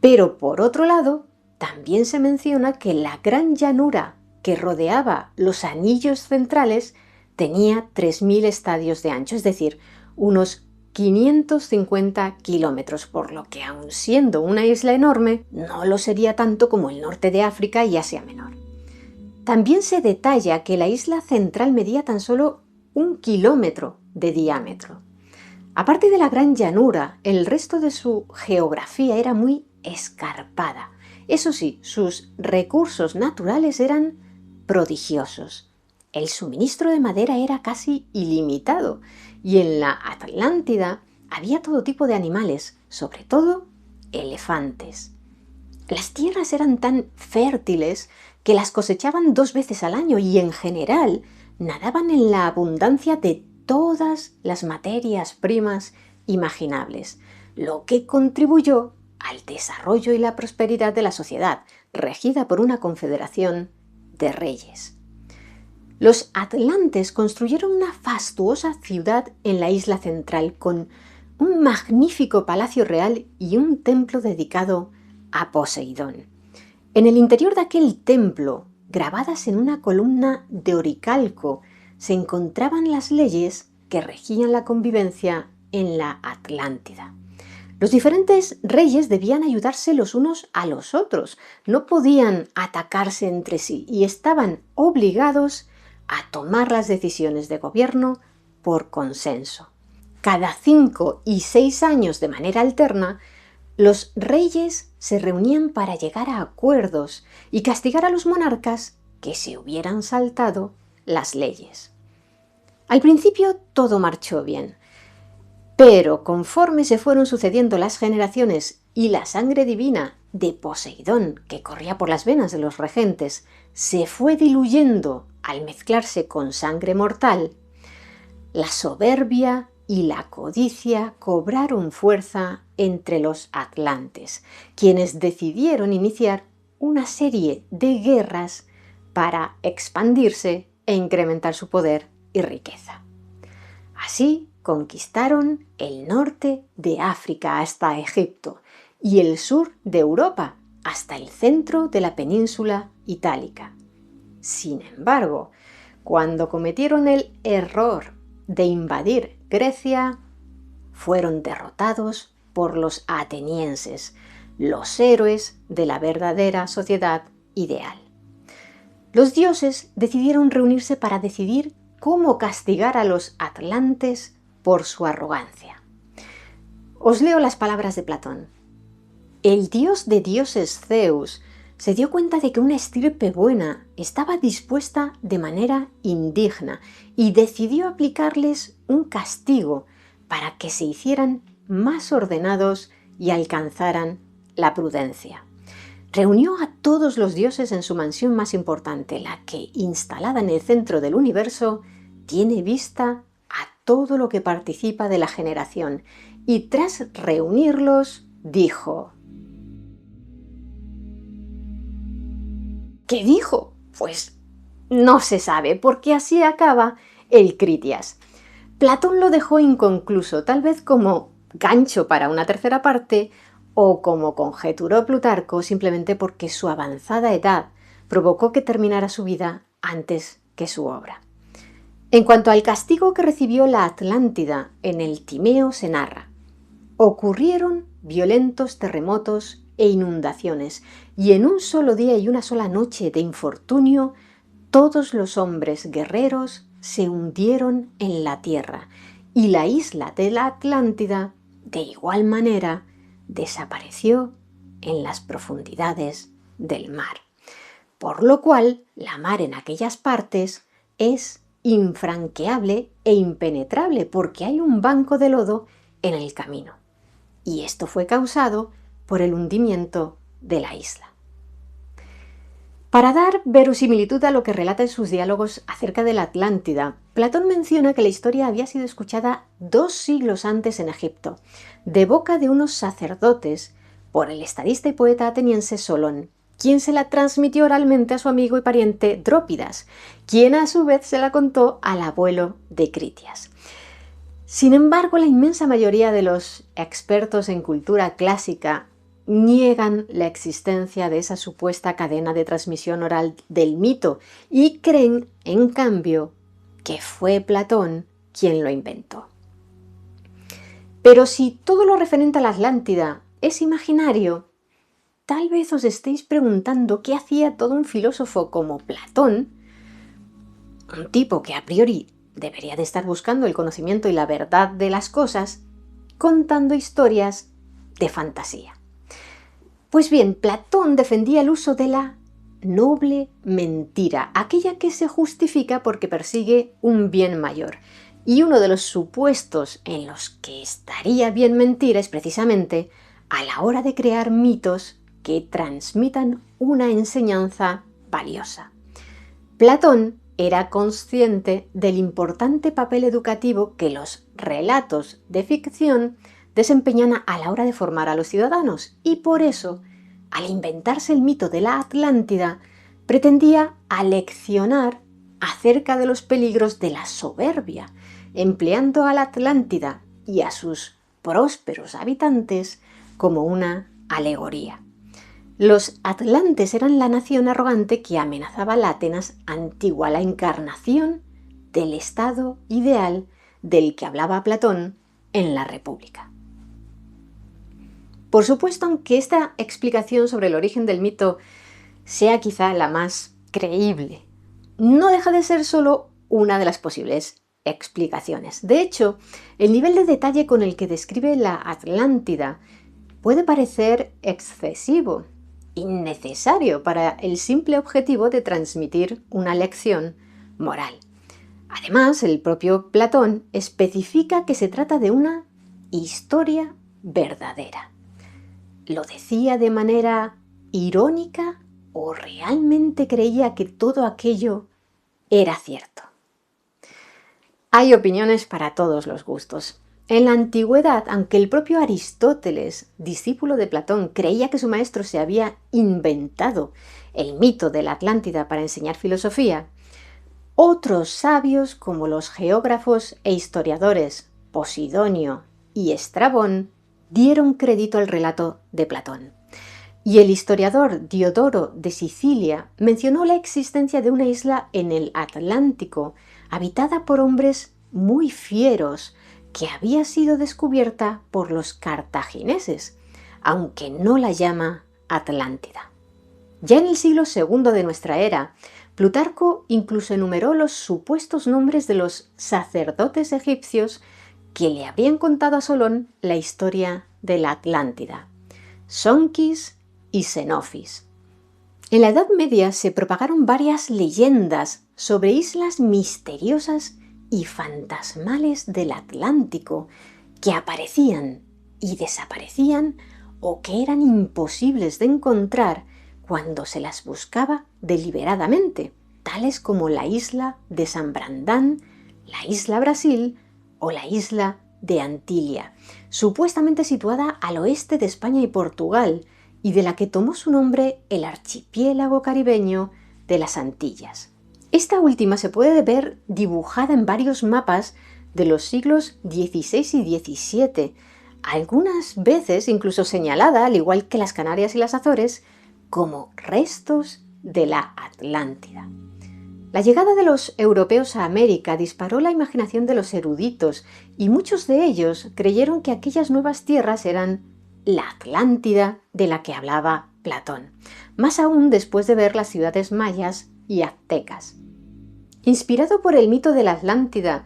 Pero por otro lado, también se menciona que la gran llanura que rodeaba los anillos centrales tenía 3.000 estadios de ancho, es decir, unos 550 kilómetros, por lo que aun siendo una isla enorme, no lo sería tanto como el norte de África y Asia Menor. También se detalla que la isla central medía tan solo 1 kilómetro de diámetro. Aparte de la gran llanura, el resto de su geografía era muy escarpada. Eso sí, sus recursos naturales eran prodigiosos. El suministro de madera era casi ilimitado y en la Atlántida había todo tipo de animales, sobre todo elefantes. Las tierras eran tan fértiles que las cosechaban 2 veces al año y en general nadaban en la abundancia de todas las materias primas imaginables, lo que contribuyó al desarrollo y la prosperidad de la sociedad, regida por una confederación de reyes. Los atlantes construyeron una fastuosa ciudad en la isla central con un magnífico palacio real y un templo dedicado a Poseidón. En el interior de aquel templo, grabadas en una columna de oricalco, se encontraban las leyes que regían la convivencia en la Atlántida. Los diferentes reyes debían ayudarse los unos a los otros, no podían atacarse entre sí y estaban obligados a tomar las decisiones de gobierno por consenso. Cada 5 y 6 años de manera alterna, los reyes se reunían para llegar a acuerdos y castigar a los monarcas que se hubieran saltado las leyes. Al principio todo marchó bien, pero conforme se fueron sucediendo las generaciones y la sangre divina de Poseidón que corría por las venas de los regentes se fue diluyendo al mezclarse con sangre mortal, la soberbia y la codicia cobraron fuerza entre los atlantes, quienes decidieron iniciar una serie de guerras para expandirse e incrementar su poder y riqueza. Así conquistaron el norte de África hasta Egipto y el sur de Europa hasta el centro de la península itálica. Sin embargo, cuando cometieron el error de invadir Grecia, fueron derrotados por los atenienses, los héroes de la verdadera sociedad ideal. Los dioses decidieron reunirse para decidir cómo castigar a los atlantes por su arrogancia. Os leo las palabras de Platón. El dios de dioses Zeus se dio cuenta de que una estirpe buena estaba dispuesta de manera indigna y decidió aplicarles un castigo para que se hicieran más ordenados y alcanzaran la prudencia. Reunió a todos los dioses en su mansión más importante, la que, instalada en el centro del universo, tiene vista a todo lo que participa de la generación, y tras reunirlos, dijo: ¿Qué dijo? Pues no se sabe, porque así acaba el Critias. Platón lo dejó inconcluso, tal vez como gancho para una tercera parte, o como conjeturó Plutarco, simplemente porque su avanzada edad provocó que terminara su vida antes que su obra. En cuanto al castigo que recibió la Atlántida, en el Timeo se narra: ocurrieron violentos terremotos e inundaciones, y en un solo día y una sola noche de infortunio, todos los hombres guerreros se hundieron en la tierra, y la isla de la Atlántida, de igual manera, desapareció en las profundidades del mar. Por lo cual, la mar en aquellas partes es infranqueable e impenetrable, porque hay un banco de lodo en el camino. Y esto fue causado por el hundimiento de la isla. Para dar verosimilitud a lo que relata en sus diálogos acerca de la Atlántida, Platón menciona que la historia había sido escuchada 2 siglos antes en Egipto, de boca de unos sacerdotes, por el estadista y poeta ateniense Solón, quien se la transmitió oralmente a su amigo y pariente Drópidas, quien a su vez se la contó al abuelo de Critias. Sin embargo, la inmensa mayoría de los expertos en cultura clásica niegan la existencia de esa supuesta cadena de transmisión oral del mito y creen, en cambio, que fue Platón quien lo inventó. Pero si todo lo referente a la Atlántida es imaginario, tal vez os estéis preguntando qué hacía todo un filósofo como Platón, un tipo que a priori debería de estar buscando el conocimiento y la verdad de las cosas, contando historias de fantasía. Pues bien, Platón defendía el uso de la noble mentira, aquella que se justifica porque persigue un bien mayor. Y uno de los supuestos en los que estaría bien mentir es precisamente a la hora de crear mitos que transmitan una enseñanza valiosa. Platón era consciente del importante papel educativo que los relatos de ficción desempeñan a la hora de formar a los ciudadanos y por eso, al inventarse el mito de la Atlántida, pretendía aleccionar acerca de los peligros de la soberbia, empleando a la Atlántida y a sus prósperos habitantes como una alegoría. Los atlantes eran la nación arrogante que amenazaba la Atenas antigua, la encarnación del estado ideal del que hablaba Platón en la República. Por supuesto, aunque esta explicación sobre el origen del mito sea quizá la más creíble, no deja de ser solo una de las posibles explicaciones. De hecho, el nivel de detalle con el que describe la Atlántida puede parecer excesivo, innecesario para el simple objetivo de transmitir una lección moral. Además, el propio Platón especifica que se trata de una historia verdadera. ¿Lo decía de manera irónica o realmente creía que todo aquello era cierto? Hay opiniones para todos los gustos. En la antigüedad, aunque el propio Aristóteles, discípulo de Platón, creía que su maestro se había inventado el mito de la Atlántida para enseñar filosofía, otros sabios como los geógrafos e historiadores Posidonio y Estrabón dieron crédito al relato de Platón. Y el historiador Diodoro de Sicilia mencionó la existencia de una isla en el Atlántico, habitada por hombres muy fieros, que había sido descubierta por los cartagineses, aunque no la llama Atlántida. Ya en el siglo II de nuestra era, Plutarco incluso enumeró los supuestos nombres de los sacerdotes egipcios que le habrían contado a Solón la historia de la Atlántida: Sonquis y Xenofis. En la Edad Media se propagaron varias leyendas sobre islas misteriosas y fantasmales del Atlántico que aparecían y desaparecían o que eran imposibles de encontrar cuando se las buscaba deliberadamente, tales como la isla de San Brandán, la isla Brasil o la isla de Antilia, supuestamente situada al oeste de España y Portugal, y de la que tomó su nombre el archipiélago caribeño de las Antillas. Esta última se puede ver dibujada en varios mapas de los siglos XVI y XVII, algunas veces incluso señalada, al igual que las Canarias y las Azores, como restos de la Atlántida. La llegada de los europeos a América disparó la imaginación de los eruditos y muchos de ellos creyeron que aquellas nuevas tierras eran la Atlántida de la que hablaba Platón, más aún después de ver las ciudades mayas y aztecas. Inspirado por el mito de la Atlántida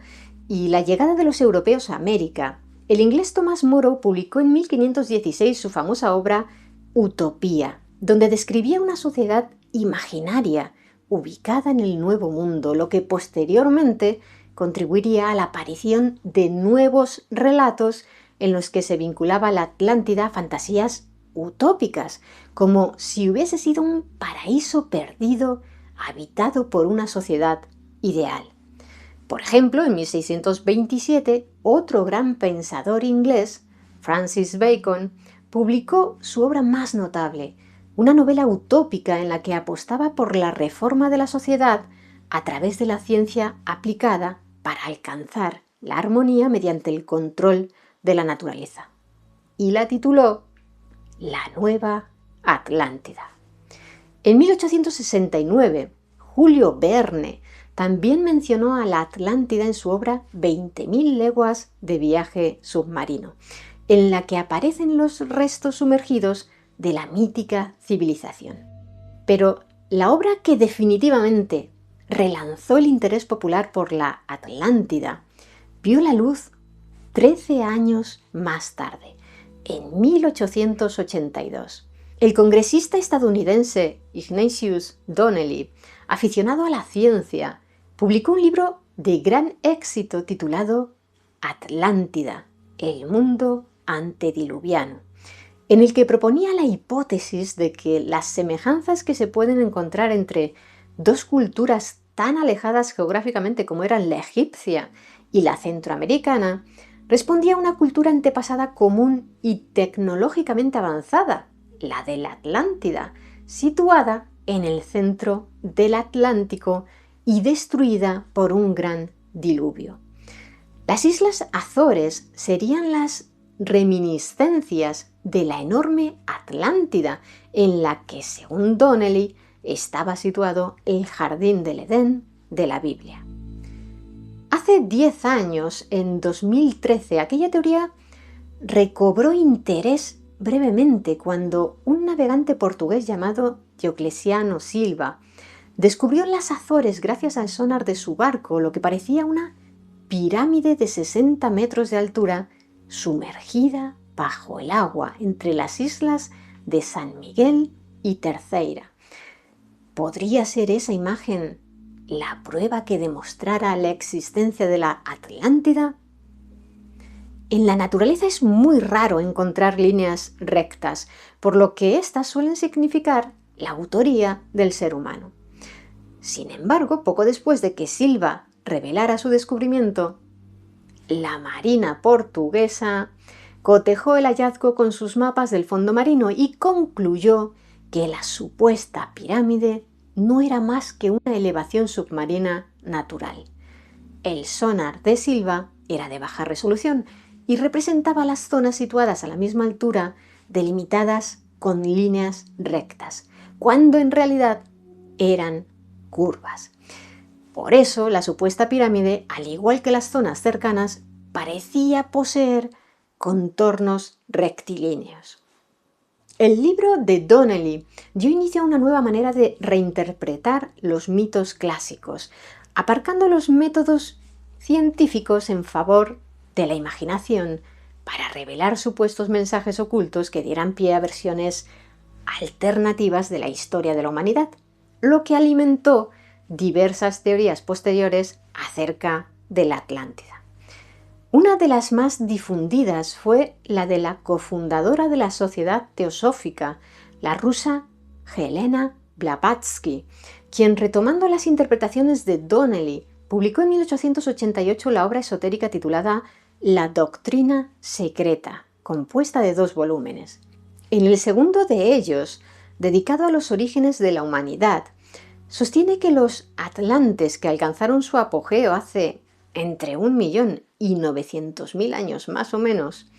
y la llegada de los europeos a América, el inglés Thomas More publicó en 1516 su famosa obra Utopía, donde describía una sociedad imaginaria ubicada en el Nuevo Mundo, lo que posteriormente contribuiría a la aparición de nuevos relatos en los que se vinculaba la Atlántida a fantasías utópicas, como si hubiese sido un paraíso perdido habitado por una sociedad ideal. Por ejemplo, en 1627, otro gran pensador inglés, Francis Bacon, publicó su obra más notable, una novela utópica en la que apostaba por la reforma de la sociedad a través de la ciencia aplicada para alcanzar la armonía mediante el control de la naturaleza. Y la tituló La Nueva Atlántida. En 1869, Julio Verne también mencionó a la Atlántida en su obra 20.000 leguas de viaje submarino, en la que aparecen los restos sumergidos de la mítica civilización. Pero la obra que definitivamente relanzó el interés popular por la Atlántida vio la luz 13 años más tarde, en 1882. El congresista estadounidense Ignatius Donnelly, aficionado a la ciencia, publicó un libro de gran éxito titulado Atlántida, el mundo antediluviano, en el que proponía la hipótesis de que las semejanzas que se pueden encontrar entre dos culturas tan alejadas geográficamente como eran la egipcia y la centroamericana, respondía a una cultura antepasada común y tecnológicamente avanzada, la de la Atlántida, situada en el centro del Atlántico y destruida por un gran diluvio. Las Islas Azores serían las reminiscencias de la enorme Atlántida, en la que, según Donnelly, estaba situado el Jardín del Edén de la Biblia. Hace 10 años, en 2013, aquella teoría recobró interés brevemente cuando un navegante portugués llamado Diocleciano Silva descubrió en las Azores, gracias al sonar de su barco, lo que parecía una pirámide de 60 metros de altura sumergida bajo el agua entre las islas de San Miguel y Terceira. ¿Podría ser esa imagen la prueba que demostrara la existencia de la Atlántida? En la naturaleza es muy raro encontrar líneas rectas, por lo que éstas suelen significar la autoría del ser humano. Sin embargo, poco después de que Silva revelara su descubrimiento, la Marina portuguesa cotejó el hallazgo con sus mapas del fondo marino y concluyó que la supuesta pirámide no era más que una elevación submarina natural. El sonar de Silva era de baja resolución y representaba las zonas situadas a la misma altura, delimitadas con líneas rectas, cuando en realidad eran curvas. Por eso, la supuesta pirámide, al igual que las zonas cercanas, parecía poseer contornos rectilíneos. El libro de Donnelly dio inicio a una nueva manera de reinterpretar los mitos clásicos, aparcando los métodos científicos en favor de la imaginación para revelar supuestos mensajes ocultos que dieran pie a versiones alternativas de la historia de la humanidad, lo que alimentó diversas teorías posteriores acerca de la Atlántida. Una de las más difundidas fue la de la cofundadora de la Sociedad Teosófica, la rusa Helena Blavatsky, quien, retomando las interpretaciones de Donnelly, publicó en 1888 la obra esotérica titulada La Doctrina Secreta, compuesta de 2 volúmenes. En el segundo de ellos, dedicado a los orígenes de la humanidad, sostiene que los atlantes, que alcanzaron su apogeo hace entre 1.000.000 y 900.000 años más o menos,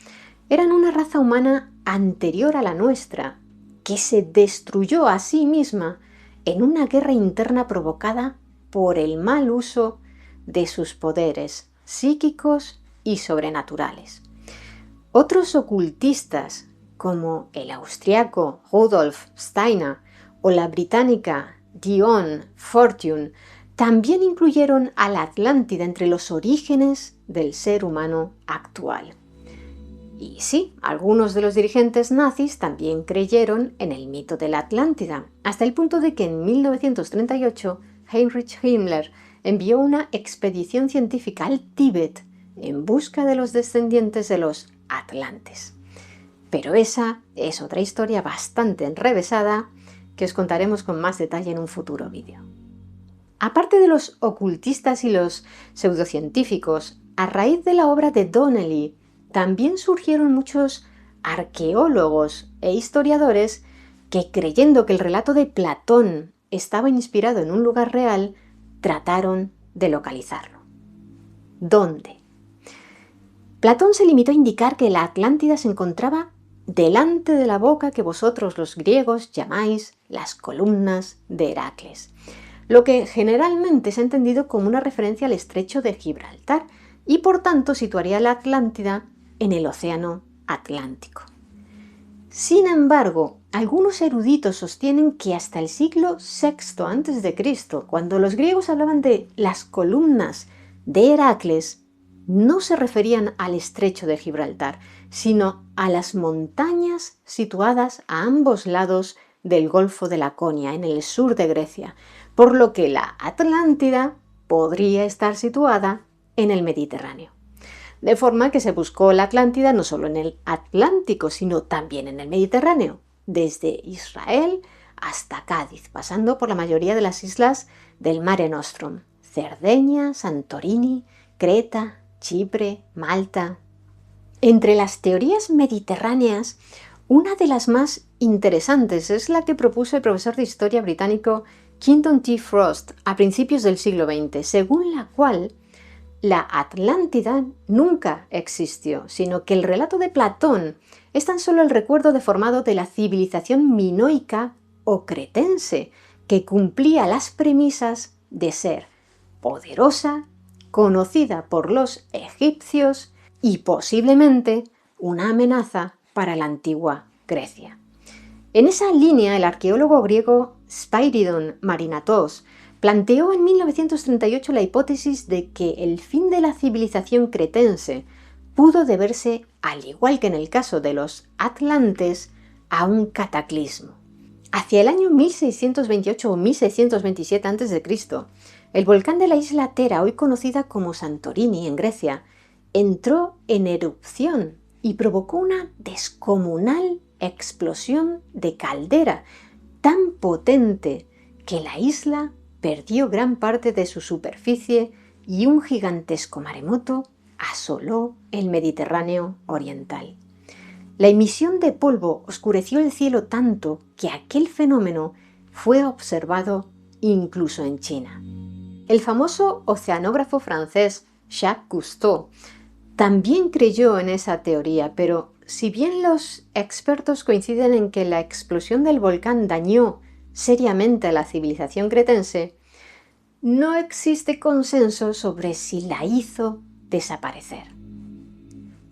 eran una raza humana anterior a la nuestra, que se destruyó a sí misma en una guerra interna provocada por el mal uso de sus poderes psíquicos y sobrenaturales. Otros ocultistas, como el austriaco Rudolf Steiner o la británica Dion Fortune, también incluyeron a la Atlántida entre los orígenes del ser humano actual. Y sí, algunos de los dirigentes nazis también creyeron en el mito de la Atlántida, hasta el punto de que en 1938 Heinrich Himmler envió una expedición científica al Tíbet en busca de los descendientes de los atlantes. Pero esa es otra historia bastante enrevesada que os contaremos con más detalle en un futuro vídeo. Aparte de los ocultistas y los pseudocientíficos, a raíz de la obra de Donnelly, también surgieron muchos arqueólogos e historiadores que, creyendo que el relato de Platón estaba inspirado en un lugar real, trataron de localizarlo. ¿Dónde? Platón se limitó a indicar que la Atlántida se encontraba delante de la boca que vosotros los griegos llamáis las columnas de Heracles, lo que generalmente se ha entendido como una referencia al estrecho de Gibraltar y por tanto situaría la Atlántida en el océano Atlántico. Sin embargo, algunos eruditos sostienen que hasta el siglo VI a.C., cuando los griegos hablaban de las columnas de Heracles, no se referían al estrecho de Gibraltar, sino a las montañas situadas a ambos lados del Golfo de Laconia, en el sur de Grecia, por lo que la Atlántida podría estar situada en el Mediterráneo. De forma que se buscó la Atlántida no solo en el Atlántico, sino también en el Mediterráneo, desde Israel hasta Cádiz, pasando por la mayoría de las islas del Mare Nostrum: Cerdeña, Santorini, Creta, Chipre, Malta. Entre las teorías mediterráneas, una de las más interesantes es la que propuso el profesor de historia británico Quinton T. Frost a principios del siglo XX, según la cual la Atlántida nunca existió, sino que el relato de Platón es tan solo el recuerdo deformado de la civilización minoica o cretense, que cumplía las premisas de ser poderosa, conocida por los egipcios y posiblemente una amenaza para la antigua Grecia. En esa línea, el arqueólogo griego Spyridon Marinatos planteó en 1938 la hipótesis de que el fin de la civilización cretense pudo deberse, al igual que en el caso de los atlantes, a un cataclismo. Hacia el año 1628 o 1627 a.C., el volcán de la isla Tera, hoy conocida como Santorini en Grecia, entró en erupción y provocó una descomunal explosión de caldera tan potente que la isla perdió gran parte de su superficie y un gigantesco maremoto asoló el Mediterráneo oriental. La emisión de polvo oscureció el cielo tanto que aquel fenómeno fue observado incluso en China. El famoso oceanógrafo francés Jacques Cousteau también creyó en esa teoría, pero si bien los expertos coinciden en que la explosión del volcán dañó seriamente a la civilización cretense, no existe consenso sobre si la hizo desaparecer.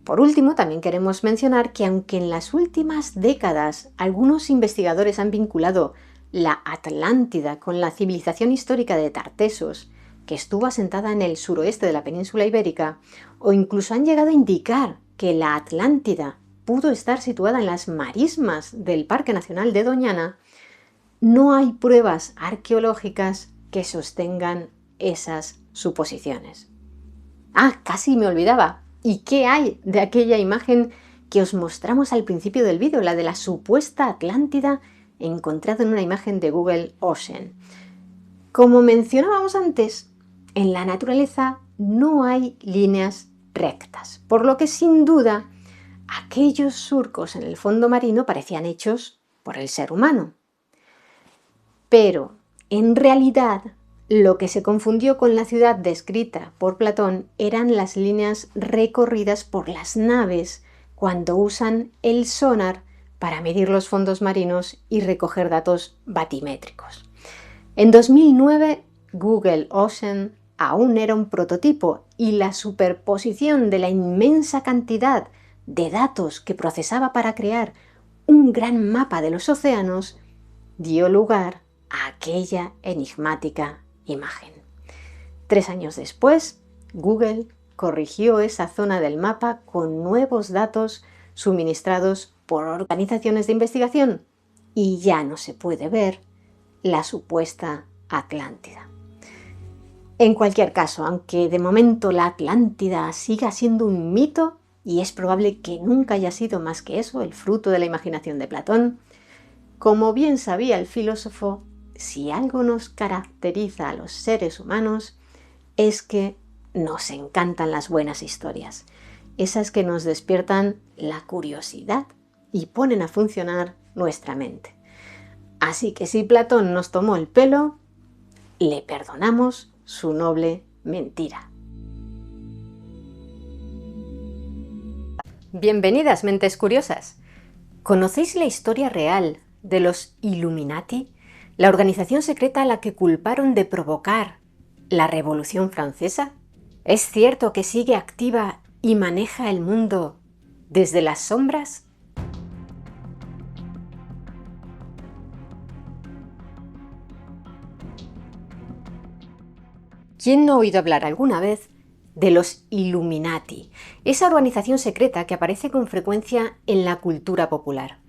Por último, también queremos mencionar que aunque en las últimas décadas algunos investigadores han vinculado la Atlántida con la civilización histórica de Tartesos, que estuvo asentada en el suroeste de la península ibérica, o incluso han llegado a indicar que la Atlántida pudo estar situada en las marismas del Parque Nacional de Doñana, no hay pruebas arqueológicas que sostengan esas suposiciones. ¡Ah, casi me olvidaba! ¿Y qué hay de aquella imagen que os mostramos al principio del vídeo, la de la supuesta Atlántida encontrada en una imagen de Google Ocean? Como mencionábamos antes, en la naturaleza no hay líneas rectas, por lo que sin duda aquellos surcos en el fondo marino parecían hechos por el ser humano. Pero, en realidad, lo que se confundió con la ciudad descrita por Platón eran las líneas recorridas por las naves cuando usan el sonar para medir los fondos marinos y recoger datos batimétricos. En 2009, Google Ocean aún era un prototipo y la superposición de la inmensa cantidad de datos que procesaba para crear un gran mapa de los océanos dio lugar a aquella enigmática imagen. 3 años después, Google corrigió esa zona del mapa con nuevos datos suministrados por organizaciones de investigación y ya no se puede ver la supuesta Atlántida. En cualquier caso, aunque de momento la Atlántida siga siendo un mito, y es probable que nunca haya sido más que eso, el fruto de la imaginación de Platón. Como bien sabía el filósofo, si algo nos caracteriza a los seres humanos es que nos encantan las buenas historias, esas que nos despiertan la curiosidad y ponen a funcionar nuestra mente. Así que si Platón nos tomó el pelo, le perdonamos su noble mentira. Bienvenidas, mentes curiosas. ¿Conocéis la historia real de los Illuminati, la organización secreta a la que culparon de provocar la Revolución Francesa? ¿Es cierto que sigue activa y maneja el mundo desde las sombras? ¿Quién no ha oído hablar alguna vez de los Illuminati, esa organización secreta que aparece con frecuencia en la cultura popular?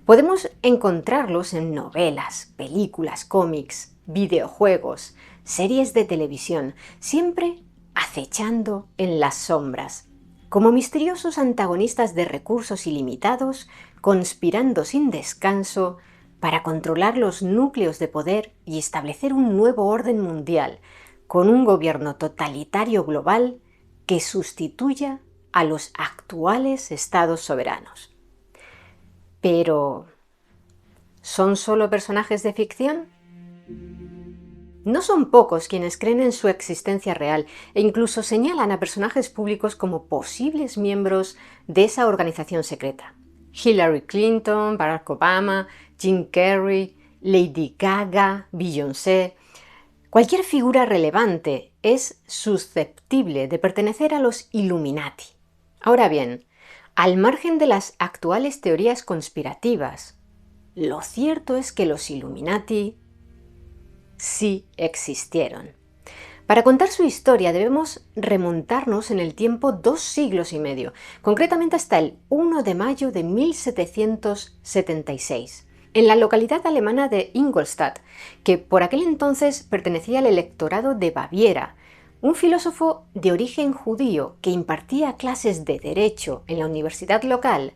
Podemos encontrarlos en novelas, películas, cómics, videojuegos, series de televisión, siempre acechando en las sombras, como misteriosos antagonistas de recursos ilimitados, conspirando sin descanso para controlar los núcleos de poder y establecer un nuevo orden mundial, con un gobierno totalitario global que sustituya a los actuales estados soberanos. Pero, ¿son solo personajes de ficción? No son pocos quienes creen en su existencia real e incluso señalan a personajes públicos como posibles miembros de esa organización secreta. Hillary Clinton, Barack Obama, Jim Carrey, Lady Gaga, Beyoncé. Cualquier figura relevante es susceptible de pertenecer a los Illuminati. Ahora bien, al margen de las actuales teorías conspirativas, lo cierto es que los Illuminati sí existieron. Para contar su historia debemos remontarnos en el tiempo 2 siglos y medio, concretamente hasta el 1 de mayo de 1776. En la localidad alemana de Ingolstadt, que por aquel entonces pertenecía al electorado de Baviera, un filósofo de origen judío que impartía clases de derecho en la universidad local,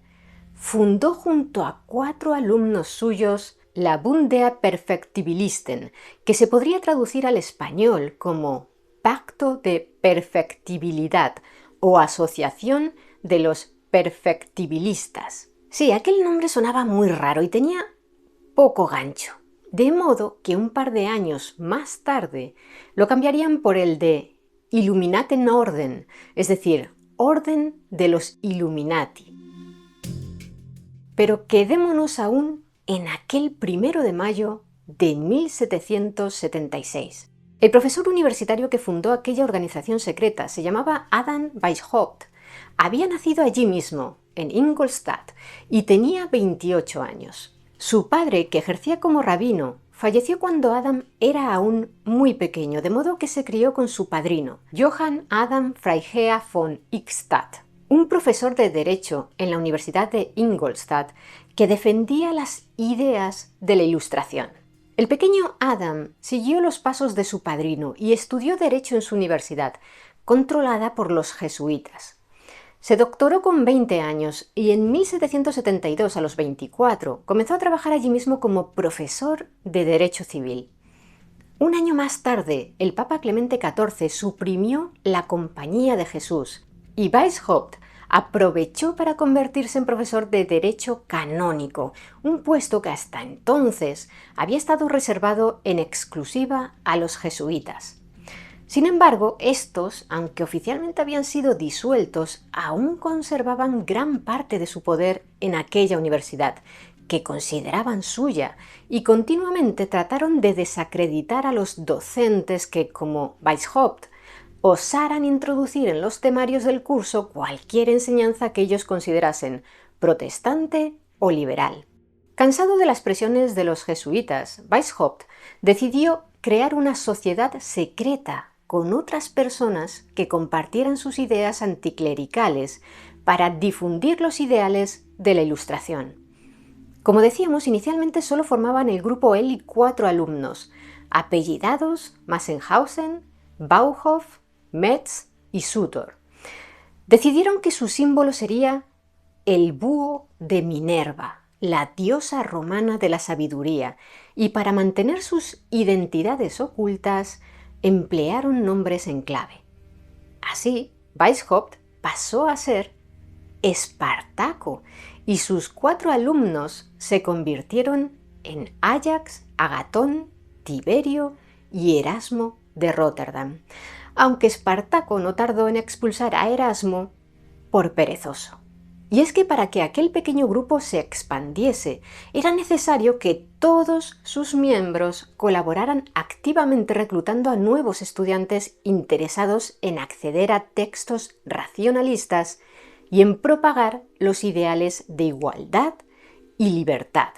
fundó junto a 4 alumnos suyos la Bund der Perfektibilisten, que se podría traducir al español como Pacto de Perfectibilidad o Asociación de los Perfectibilistas. Sí, aquel nombre sonaba muy raro y tenía poco gancho, de modo que un par de años más tarde lo cambiarían por el de Illuminatenorden, es decir, Orden de los Illuminati. Pero quedémonos aún en aquel 1 de mayo de 1776. El profesor universitario que fundó aquella organización secreta se llamaba Adam Weishaupt. Había nacido allí mismo, en Ingolstadt, y tenía 28 años. Su padre, que ejercía como rabino, falleció cuando Adam era aún muy pequeño, de modo que se crió con su padrino, Johann Adam Freiherr von Eichstätt, un profesor de Derecho en la Universidad de Ingolstadt que defendía las ideas de la Ilustración. El pequeño Adam siguió los pasos de su padrino y estudió Derecho en su universidad, controlada por los jesuitas. Se doctoró con 20 años y en 1772, a los 24, comenzó a trabajar allí mismo como profesor de Derecho Civil. Un año más tarde, el Papa Clemente XIV suprimió la Compañía de Jesús y Weishaupt aprovechó para convertirse en profesor de Derecho Canónico, un puesto que hasta entonces había estado reservado en exclusiva a los jesuitas. Sin embargo, estos, aunque oficialmente habían sido disueltos, aún conservaban gran parte de su poder en aquella universidad, que consideraban suya, y continuamente trataron de desacreditar a los docentes que, como Weishaupt, osaran introducir en los temarios del curso cualquier enseñanza que ellos considerasen protestante o liberal. Cansado de las presiones de los jesuitas, Weishaupt decidió crear una sociedad secreta con otras personas que compartieran sus ideas anticlericales para difundir los ideales de la Ilustración. Como decíamos, inicialmente solo formaban el grupo él y 4 alumnos, apellidados Massenhausen, Bauhoff, Metz y Sutor. Decidieron que su símbolo sería el búho de Minerva, la diosa romana de la sabiduría, y para mantener sus identidades ocultas, emplearon nombres en clave. Así, Weishaupt pasó a ser Espartaco y sus 4 alumnos se convirtieron en Áyax, Agatón, Tiberio y Erasmo de Róterdam, aunque Espartaco no tardó en expulsar a Erasmo por perezoso. Y es que para que aquel pequeño grupo se expandiese, era necesario que todos sus miembros colaboraran activamente reclutando a nuevos estudiantes interesados en acceder a textos racionalistas y en propagar los ideales de igualdad y libertad.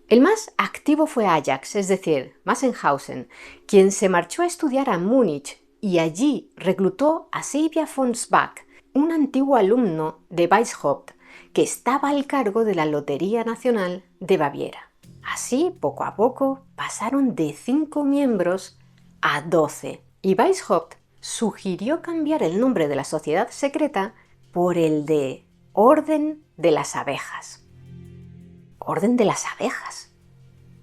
El más activo fue Ajax, es decir, Massenhausen, quien se marchó a estudiar a Múnich y allí reclutó a Xavier von Schwab, un antiguo alumno de Weishaupt que estaba al cargo de la Lotería Nacional de Baviera. Así, poco a poco, pasaron de 5 miembros a 12 y Weishaupt sugirió cambiar el nombre de la sociedad secreta por el de Orden de las Abejas. ¿Orden de las Abejas?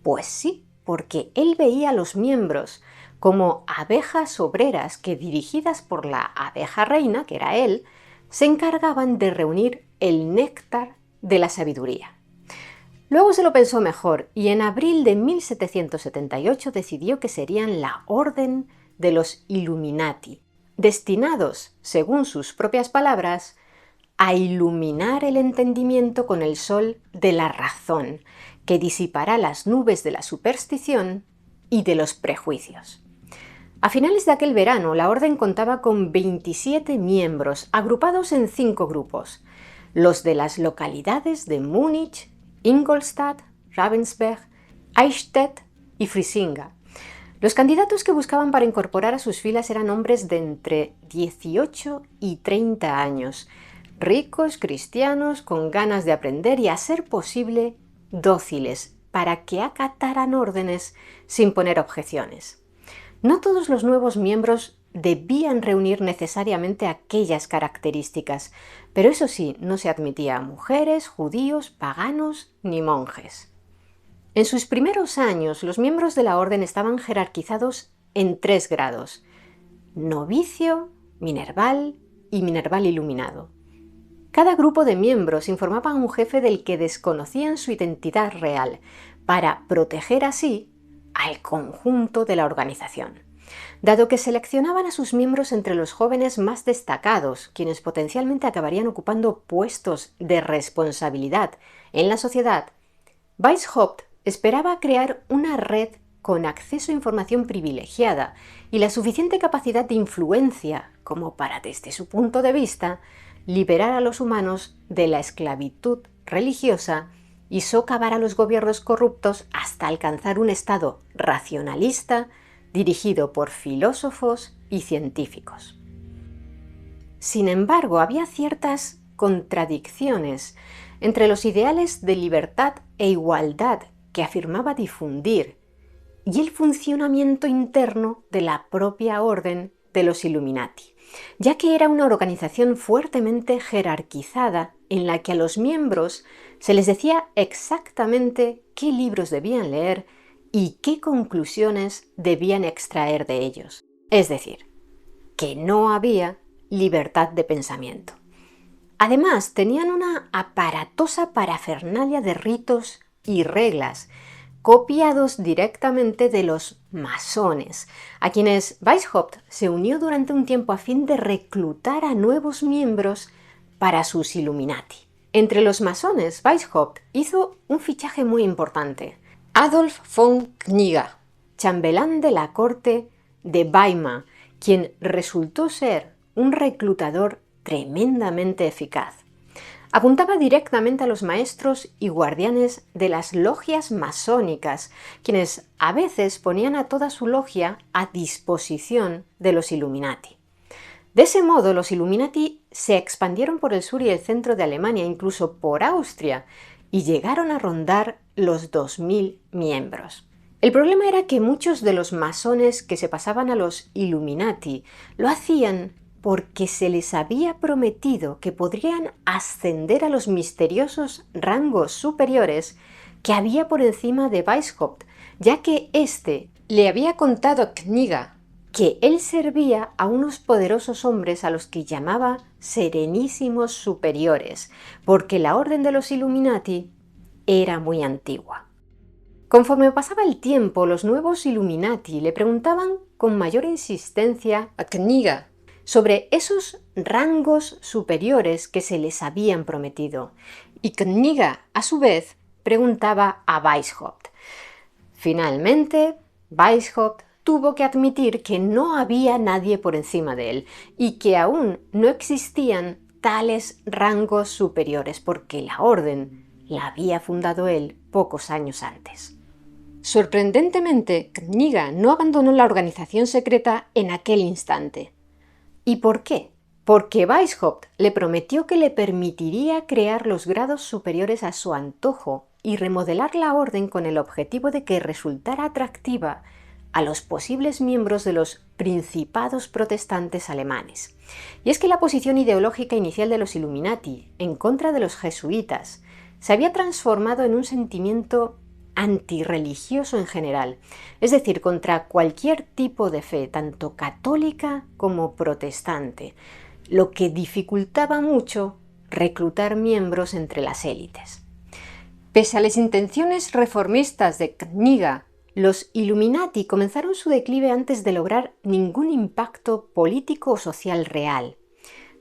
Pues sí, porque él veía a los miembros como abejas obreras que, dirigidas por la abeja reina, que era él, se encargaban de reunir el néctar de la sabiduría. Luego se lo pensó mejor y en abril de 1778 decidió que serían la Orden de los Illuminati, destinados, según sus propias palabras, a iluminar el entendimiento con el sol de la razón, que disipará las nubes de la superstición y de los prejuicios. A finales de aquel verano, la orden contaba con 27 miembros, agrupados en 5 grupos: los de las localidades de Múnich, Ingolstadt, Ravensberg, Eichstätt y Frisinga. Los candidatos que buscaban para incorporar a sus filas eran hombres de entre 18 y 30 años, ricos, cristianos, con ganas de aprender y, a ser posible, dóciles, para que acataran órdenes sin poner objeciones. No todos los nuevos miembros debían reunir necesariamente aquellas características, pero eso sí, no se admitía a mujeres, judíos, paganos ni monjes. En sus primeros años, los miembros de la orden estaban jerarquizados en 3 grados: novicio, minerval y minerval iluminado. Cada grupo de miembros informaba a un jefe del que desconocían su identidad real, para proteger así al conjunto de la organización. Dado que seleccionaban a sus miembros entre los jóvenes más destacados, quienes potencialmente acabarían ocupando puestos de responsabilidad en la sociedad, Weishaupt esperaba crear una red con acceso a información privilegiada y la suficiente capacidad de influencia como para, desde su punto de vista, liberar a los humanos de la esclavitud religiosa y socavar a los gobiernos corruptos hasta alcanzar un estado racionalista dirigido por filósofos y científicos. Sin embargo, había ciertas contradicciones entre los ideales de libertad e igualdad que afirmaba difundir y el funcionamiento interno de la propia orden de los Illuminati, ya que era una organización fuertemente jerarquizada en la que a los miembros se les decía exactamente qué libros debían leer y qué conclusiones debían extraer de ellos. Es decir, que no había libertad de pensamiento. Además, tenían una aparatosa parafernalia de ritos y reglas, copiados directamente de los masones, a quienes Weishaupt se unió durante un tiempo a fin de reclutar a nuevos miembros para sus Illuminati. Entre los masones, Weishaupt hizo un fichaje muy importante: Adolf von Knigge, chambelán de la corte de Weimar, quien resultó ser un reclutador tremendamente eficaz. Apuntaba directamente a los maestros y guardianes de las logias masónicas, quienes a veces ponían a toda su logia a disposición de los Illuminati. De ese modo, los Illuminati se expandieron por el sur y el centro de Alemania, incluso por Austria, y llegaron a rondar los 2000 miembros. El problema era que muchos de los masones que se pasaban a los Illuminati lo hacían porque se les había prometido que podrían ascender a los misteriosos rangos superiores que había por encima de Weishaupt, ya que éste le había contado a Kniga que él servía a unos poderosos hombres a los que llamaba Serenísimos Superiores, porque la orden de los Illuminati era muy antigua. Conforme pasaba el tiempo, los nuevos Illuminati le preguntaban con mayor insistencia a Kniga sobre esos rangos superiores que se les habían prometido, y Kniga, a su vez, preguntaba a Weishaupt. Finalmente, Weishaupt tuvo que admitir que no había nadie por encima de él y que aún no existían tales rangos superiores porque la orden la había fundado él pocos años antes. Sorprendentemente, Kniga no abandonó la organización secreta en aquel instante. ¿Y por qué? Porque Weishaupt le prometió que le permitiría crear los grados superiores a su antojo y remodelar la orden con el objetivo de que resultara atractiva a los posibles miembros de los principados protestantes alemanes. Y es que la posición ideológica inicial de los Illuminati en contra de los jesuitas se había transformado en un sentimiento antirreligioso en general, es decir, contra cualquier tipo de fe, tanto católica como protestante, lo que dificultaba mucho reclutar miembros entre las élites. Pese a las intenciones reformistas de Kniga, los Illuminati comenzaron su declive antes de lograr ningún impacto político o social real.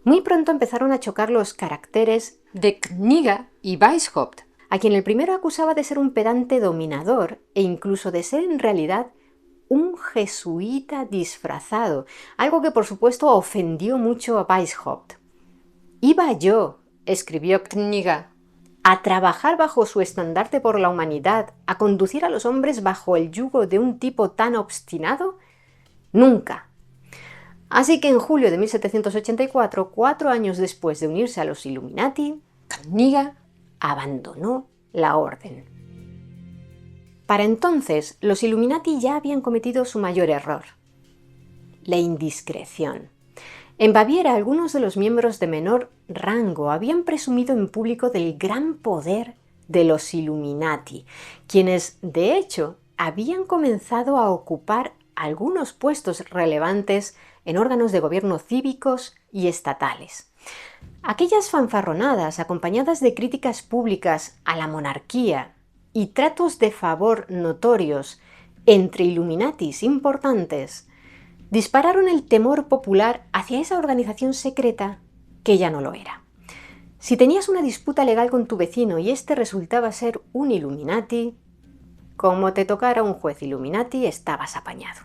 Muy pronto empezaron a chocar los caracteres de Kniga y Weishaupt, a quien el primero acusaba de ser un pedante dominador e incluso de ser en realidad un jesuita disfrazado, algo que por supuesto ofendió mucho a Weishaupt. «Iba yo», escribió Kniga, «a trabajar bajo su estandarte por la humanidad, a conducir a los hombres bajo el yugo de un tipo tan obstinado? Nunca». Así que en julio de 1784, 4 años después de unirse a los Illuminati, Kniga abandonó la orden. Para entonces, los Illuminati ya habían cometido su mayor error: la indiscreción. En Baviera, algunos de los miembros de menor rango habían presumido en público del gran poder de los Illuminati, quienes, de hecho, habían comenzado a ocupar algunos puestos relevantes en órganos de gobierno cívicos y estatales. Aquellas fanfarronadas, acompañadas de críticas públicas a la monarquía y tratos de favor notorios entre Illuminatis importantes, dispararon el temor popular hacia esa organización secreta que ya no lo era. Si tenías una disputa legal con tu vecino y este resultaba ser un Illuminati, como te tocara un juez Illuminati, estabas apañado.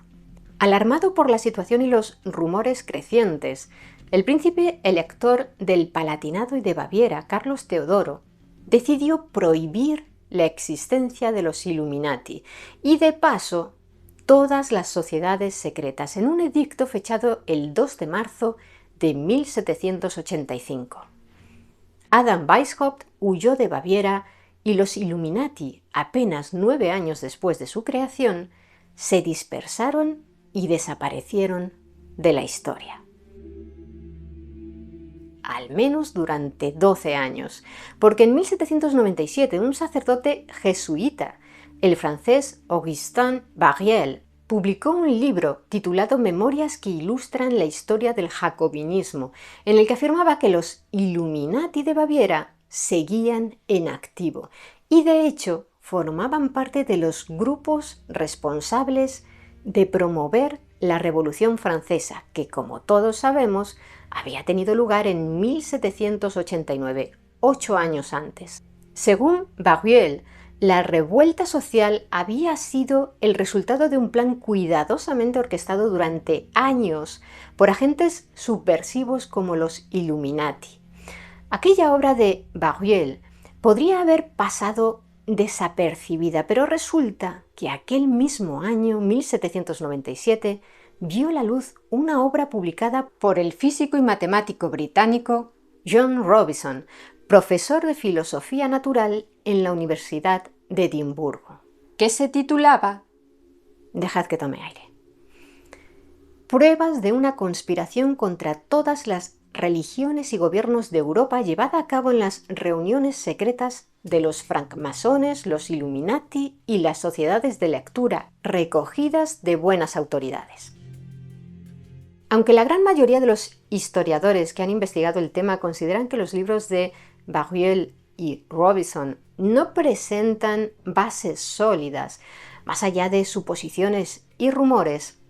Alarmado por la situación y los rumores crecientes, el príncipe elector del Palatinado y de Baviera, Carlos Teodoro, decidió prohibir la existencia de los Illuminati y, de paso, todas las sociedades secretas, en un edicto fechado el 2 de marzo de 1785. Adam Weishaupt huyó de Baviera y los Illuminati, apenas 9 años después de su creación, se dispersaron y desaparecieron de la historia. Al menos durante 12 años, porque en 1797 un sacerdote jesuita, el francés Augustin Barriel, publicó un libro titulado Memorias que ilustran la historia del jacobinismo, en el que afirmaba que los Illuminati de Baviera seguían en activo y, de hecho, formaban parte de los grupos responsables de promover la Revolución Francesa, que, como todos sabemos, había tenido lugar en 1789, 8 años antes. Según Barriel, la revuelta social había sido el resultado de un plan cuidadosamente orquestado durante años por agentes subversivos como los Illuminati. Aquella obra de Barriel podría haber pasado desapercibida, pero resulta que aquel mismo año, 1797, vio la luz una obra publicada por el físico y matemático británico John Robison, profesor de filosofía natural en la Universidad de Edimburgo, que se titulaba... Dejad que tome aire. pruebas de una conspiración contra todas las religiones y gobiernos de Europa llevada a cabo en las reuniones secretas de los francmasones, los Illuminati y las sociedades de lectura, recogidas de buenas autoridades. Aunque la gran mayoría de los historiadores que han investigado el tema consideran que los libros de Barruel y Robison no presentan bases sólidas, más allá de suposiciones y rumores,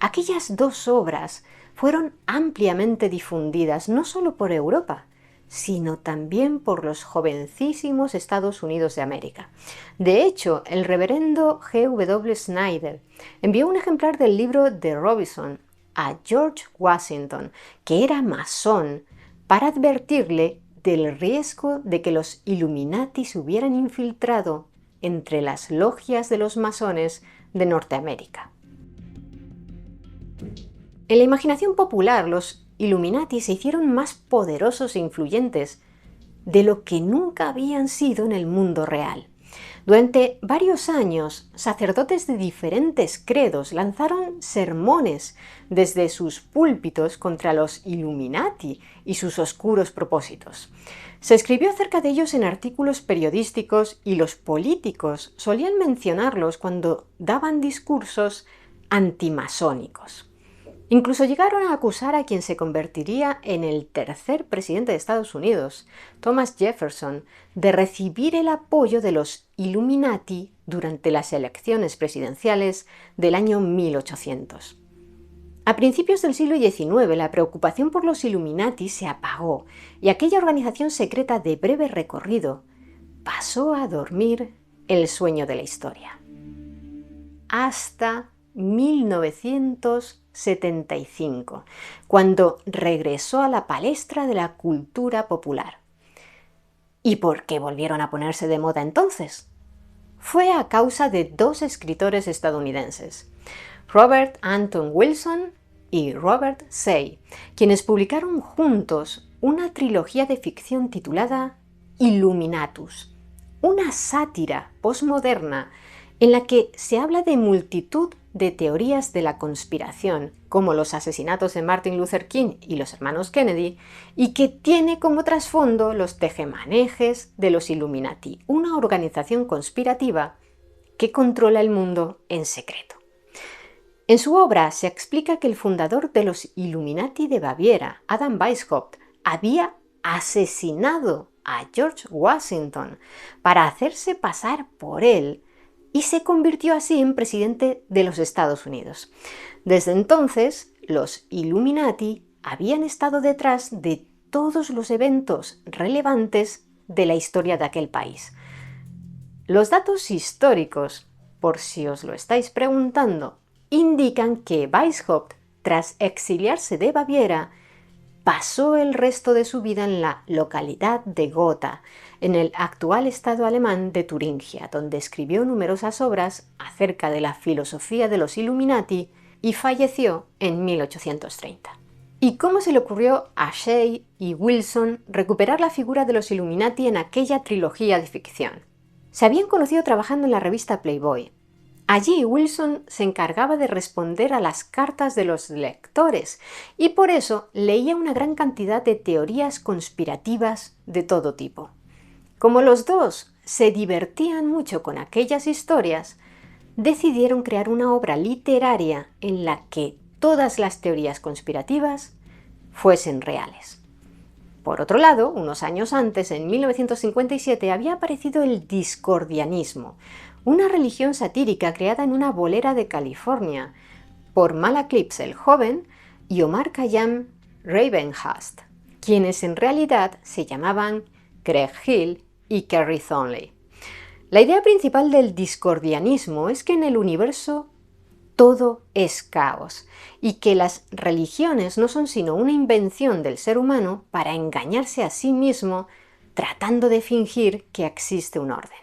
aquellas dos obras fueron ampliamente difundidas no solo por Europa, sino también por los jovencísimos Estados Unidos de América. De hecho, el reverendo G.W. Snyder envió un ejemplar del libro de Robison a George Washington, que era masón, para advertirle del riesgo de que los Illuminati se hubieran infiltrado entre las logias de los masones de Norteamérica. En la imaginación popular, los Illuminati se hicieron más poderosos e influyentes de lo que nunca habían sido en el mundo real. Durante varios años, sacerdotes de diferentes credos lanzaron sermones desde sus púlpitos contra los Illuminati y sus oscuros propósitos. Se escribió acerca de ellos en artículos periodísticos y los políticos solían mencionarlos cuando daban discursos antimasónicos. Incluso llegaron a acusar a quien se convertiría en el tercer presidente de Estados Unidos, Thomas Jefferson, de recibir el apoyo de los Illuminati durante las elecciones presidenciales del año 1800. A principios del siglo XIX, la preocupación por los Illuminati se apagó y aquella organización secreta de breve recorrido pasó a dormir el sueño de la historia. Hasta 1975, cuando regresó a la palestra de la cultura popular. ¿Y por qué volvieron a ponerse de moda entonces? Fue a causa de dos escritores estadounidenses, Robert Anton Wilson y Robert Say, quienes publicaron juntos una trilogía de ficción titulada Illuminatus, una sátira posmoderna en la que se habla de multitud de teorías de la conspiración, como los asesinatos de Martin Luther King y los hermanos Kennedy, y que tiene como trasfondo los tejemanejes de los Illuminati, una organización conspirativa que controla el mundo en secreto. En su obra se explica que el fundador de los Illuminati de Baviera, Adam Weishaupt, había asesinado a George Washington para hacerse pasar por él y se convirtió así en presidente de los Estados Unidos. Desde entonces, los Illuminati habían estado detrás de todos los eventos relevantes de la historia de aquel país. Los datos históricos, por si os lo estáis preguntando, indican que Weishaupt, tras exiliarse de Baviera, pasó el resto de su vida en la localidad de Gotha, en el actual estado alemán de Turingia, donde escribió numerosas obras acerca de la filosofía de los Illuminati y falleció en 1830. ¿Y cómo se le ocurrió a Say y Wilson recuperar la figura de los Illuminati en aquella trilogía de ficción? Se habían conocido trabajando en la revista Playboy. Allí Wilson se encargaba de responder a las cartas de los lectores y por eso leía una gran cantidad de teorías conspirativas de todo tipo. Como los dos se divertían mucho con aquellas historias, decidieron crear una obra literaria en la que todas las teorías conspirativas fuesen reales. Por otro lado, unos años antes, en 1957, había aparecido el discordianismo, una religión satírica creada en una bolera de California por Mala Eclipse el Joven y Omar Khayyam Ravenhurst, quienes en realidad se llamaban Craig Hill y Kerry Thornley. La idea principal del discordianismo es que en el universo todo es caos y que las religiones no son sino una invención del ser humano para engañarse a sí mismo tratando de fingir que existe un orden.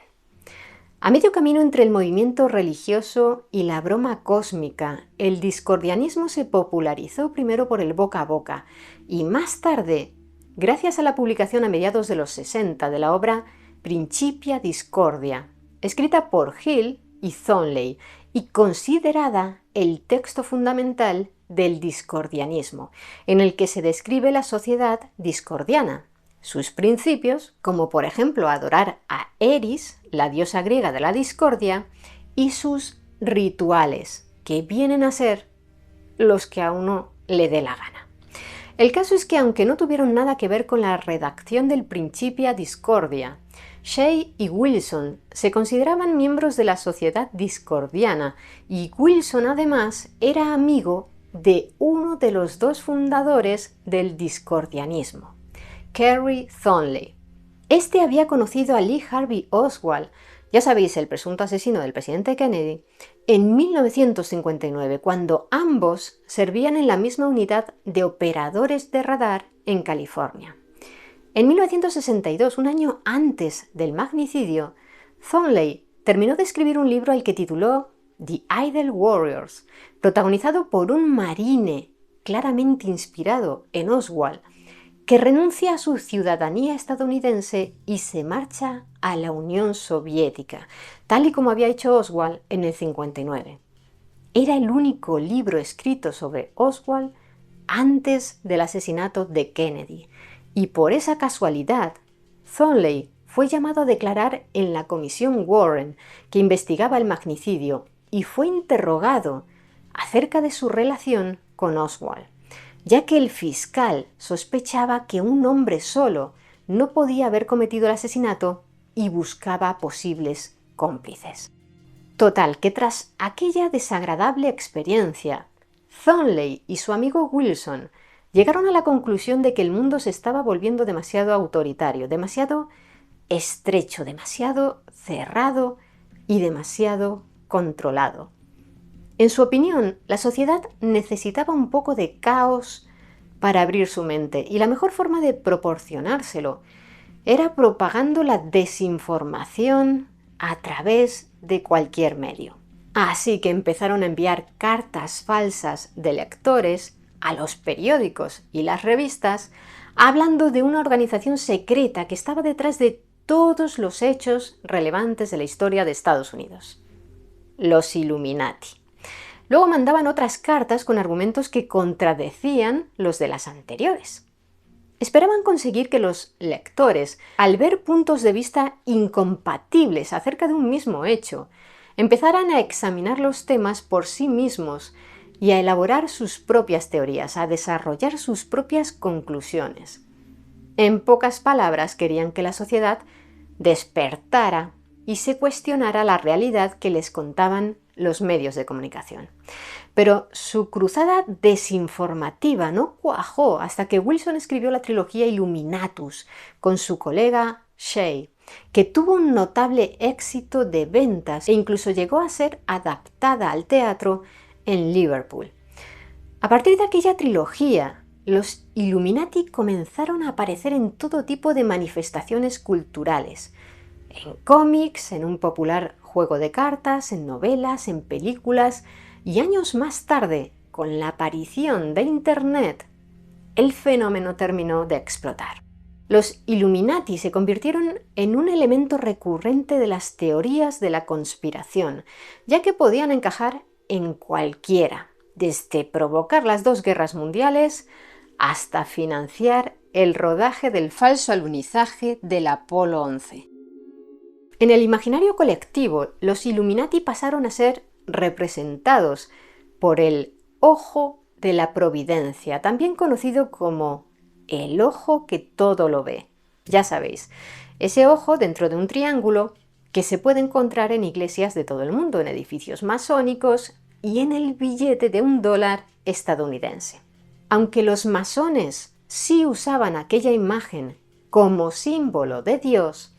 A medio camino entre el movimiento religioso y la broma cósmica, el discordianismo se popularizó primero por el boca a boca y más tarde, gracias a la publicación a mediados de los 60 de la obra Principia Discordia, escrita por Hill y Thornley y considerada el texto fundamental del discordianismo, en el que se describe la sociedad discordiana, sus principios, como por ejemplo adorar a Eris, la diosa griega de la discordia, y sus rituales, que vienen a ser los que a uno le dé la gana. El caso es que aunque no tuvieron nada que ver con la redacción del Principia Discordia, Shea y Wilson se consideraban miembros de la sociedad discordiana y Wilson además era amigo de uno de los dos fundadores del discordianismo, Kerry Thornley. Este había conocido a Lee Harvey Oswald, ya sabéis, el presunto asesino del presidente Kennedy, en 1959, cuando ambos servían en la misma unidad de operadores de radar en California. En 1962, un año antes del magnicidio, Thornley terminó de escribir un libro al que tituló The Idle Warriors, protagonizado por un marine claramente inspirado en Oswald, que renuncia a su ciudadanía estadounidense y se marcha a la Unión Soviética, tal y como había hecho Oswald en el 59. Era el único libro escrito sobre Oswald antes del asesinato de Kennedy, y por esa casualidad, Thornley fue llamado a declarar en la Comisión Warren, que investigaba el magnicidio, y fue interrogado acerca de su relación con Oswald, ya que el fiscal sospechaba que un hombre solo no podía haber cometido el asesinato y buscaba posibles cómplices. Total, que tras aquella desagradable experiencia, Thornley y su amigo Wilson llegaron a la conclusión de que el mundo se estaba volviendo demasiado autoritario, demasiado estrecho, demasiado cerrado y demasiado controlado. En su opinión, la sociedad necesitaba un poco de caos para abrir su mente, y la mejor forma de proporcionárselo era propagando la desinformación a través de cualquier medio. Así que empezaron a enviar cartas falsas de lectores a los periódicos y las revistas, hablando de una organización secreta que estaba detrás de todos los hechos relevantes de la historia de Estados Unidos: los Illuminati. Luego mandaban otras cartas con argumentos que contradecían los de las anteriores. Esperaban conseguir que los lectores, al ver puntos de vista incompatibles acerca de un mismo hecho, empezaran a examinar los temas por sí mismos y a elaborar sus propias teorías, a desarrollar sus propias conclusiones. En pocas palabras, querían que la sociedad despertara y se cuestionara la realidad que les contaban los medios de comunicación. Pero su cruzada desinformativa no cuajó hasta que Wilson escribió la trilogía Illuminatus con su colega Shea, que tuvo un notable éxito de ventas e incluso llegó a ser adaptada al teatro en Liverpool. A partir de aquella trilogía, los Illuminati comenzaron a aparecer en todo tipo de manifestaciones culturales, en cómics, en un popular juego de cartas, en novelas, en películas, y años más tarde, con la aparición de Internet, el fenómeno terminó de explotar. Los Illuminati se convirtieron en un elemento recurrente de las teorías de la conspiración, ya que podían encajar en cualquiera, desde provocar las dos guerras mundiales hasta financiar el rodaje del falso alunizaje del Apolo 11. En el imaginario colectivo, los Illuminati pasaron a ser representados por el Ojo de la Providencia, también conocido como el ojo que todo lo ve. Ya sabéis, ese ojo dentro de un triángulo que se puede encontrar en iglesias de todo el mundo, en edificios masónicos y en el billete de $1 estadounidense. Aunque los masones sí usaban aquella imagen como símbolo de Dios,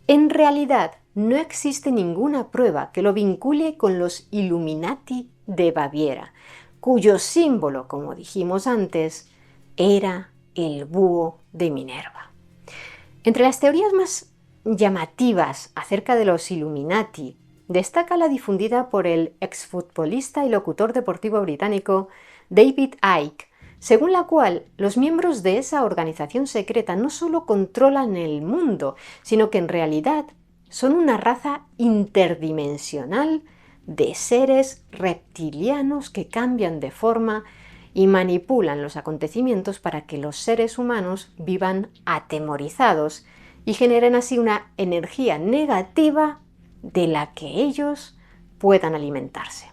en realidad no existe ninguna prueba que lo vincule con los Illuminati de Baviera, cuyo símbolo, como dijimos antes, era el búho de Minerva. Entre las teorías más llamativas acerca de los Illuminati, destaca la difundida por el exfutbolista y locutor deportivo británico David Icke, según la cual los miembros de esa organización secreta no solo controlan el mundo, sino que en realidad son una raza interdimensional de seres reptilianos que cambian de forma y manipulan los acontecimientos para que los seres humanos vivan atemorizados y generen así una energía negativa de la que ellos puedan alimentarse.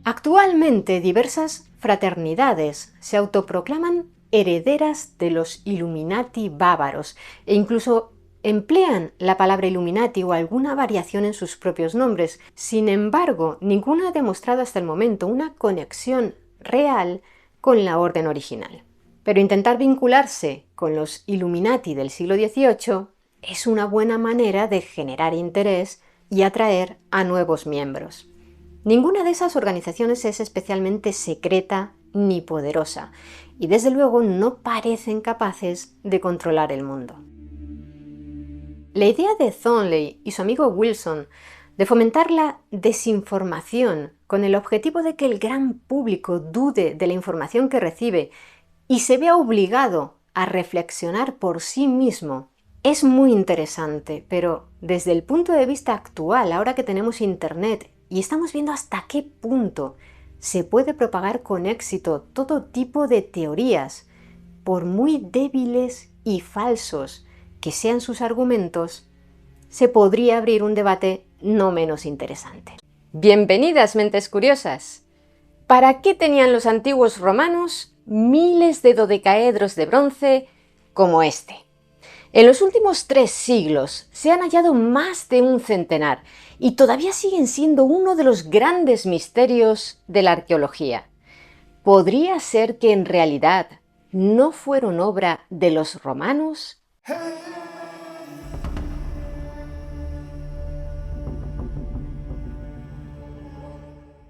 Actualmente diversas fraternidades se autoproclaman herederas de los Illuminati bávaros e incluso emplean la palabra Illuminati o alguna variación en sus propios nombres. Sin embargo, ninguna ha demostrado hasta el momento una conexión real con la orden original. Pero intentar vincularse con los Illuminati del siglo XVIII es una buena manera de generar interés y atraer a nuevos miembros. Ninguna de esas organizaciones es especialmente secreta ni poderosa y desde luego no parecen capaces de controlar el mundo. La idea de Thornley y su amigo Wilson de fomentar la desinformación con el objetivo de que el gran público dude de la información que recibe y se vea obligado a reflexionar por sí mismo es muy interesante, pero desde el punto de vista actual, ahora que tenemos Internet y estamos viendo hasta qué punto se puede propagar con éxito todo tipo de teorías, por muy débiles y falsos que sean sus argumentos, se podría abrir un debate no menos interesante. Bienvenidas, mentes curiosas. ¿Para qué tenían los antiguos romanos miles de dodecaedros de bronce como este? En los últimos 3 siglos se han hallado más de un centenar y todavía siguen siendo uno de los grandes misterios de la arqueología. ¿Podría ser que en realidad no fueron obra de los romanos?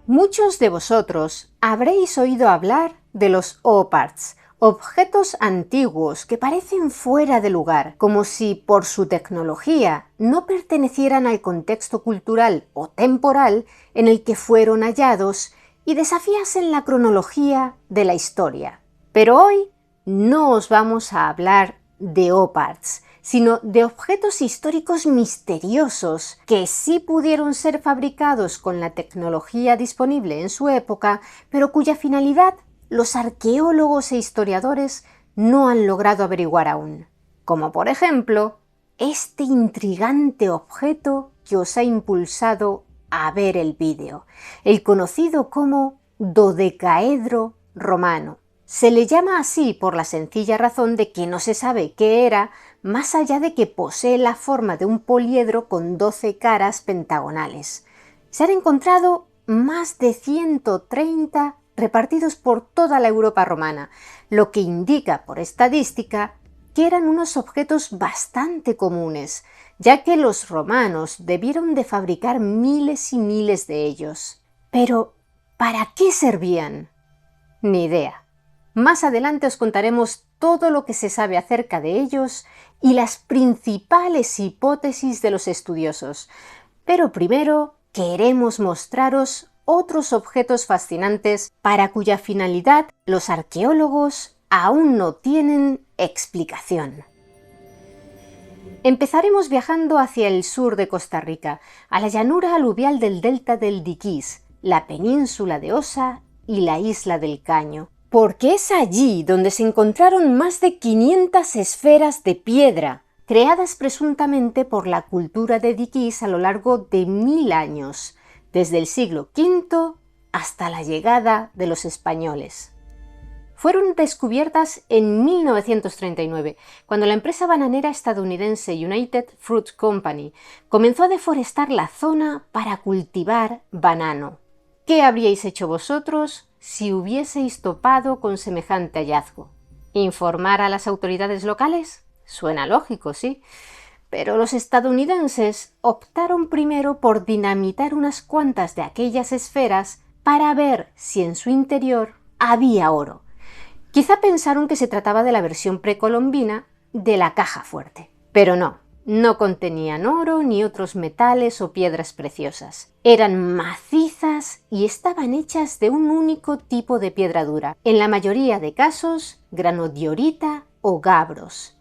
Muchos de vosotros habréis oído hablar de los OPARTs, objetos antiguos que parecen fuera de lugar, como si por su tecnología no pertenecieran al contexto cultural o temporal en el que fueron hallados y desafiasen la cronología de la historia. Pero hoy no os vamos a hablar de OPARTs, sino de objetos históricos misteriosos que sí pudieron ser fabricados con la tecnología disponible en su época, pero cuya finalidad los arqueólogos e historiadores no han logrado averiguar aún. Como por ejemplo, este intrigante objeto que os ha impulsado a ver el vídeo, el conocido como dodecaedro romano. Se le llama así por la sencilla razón de que no se sabe qué era, más allá de que posee la forma de un poliedro con 12 caras pentagonales. Se han encontrado más de 130 repartidos por toda la Europa romana, lo que indica por estadística que eran unos objetos bastante comunes, ya que los romanos debieron de fabricar miles y miles de ellos. Pero, ¿para qué servían? Ni idea. Más adelante os contaremos todo lo que se sabe acerca de ellos y las principales hipótesis de los estudiosos. Pero primero queremos mostraros otros objetos fascinantes para cuya finalidad los arqueólogos aún no tienen explicación. Empezaremos viajando hacia el sur de Costa Rica, a la llanura aluvial del delta del Diquís, la península de Osa y la isla del Caño, porque es allí donde se encontraron más de 500 esferas de piedra, creadas presuntamente por la cultura de Diquís a lo largo de 1000 años, desde el siglo V hasta la llegada de los españoles. Fueron descubiertas en 1939, cuando la empresa bananera estadounidense United Fruit Company comenzó a deforestar la zona para cultivar banano. ¿Qué habríais hecho vosotros si hubieseis topado con semejante hallazgo? ¿Informar a las autoridades locales? Suena lógico, sí. Pero los estadounidenses optaron primero por dinamitar unas cuantas de aquellas esferas para ver si en su interior había oro. Quizá pensaron que se trataba de la versión precolombina de la caja fuerte. Pero no contenían oro ni otros metales o piedras preciosas. Eran macizas y estaban hechas de un único tipo de piedra dura, en la mayoría de casos granodiorita o gabros.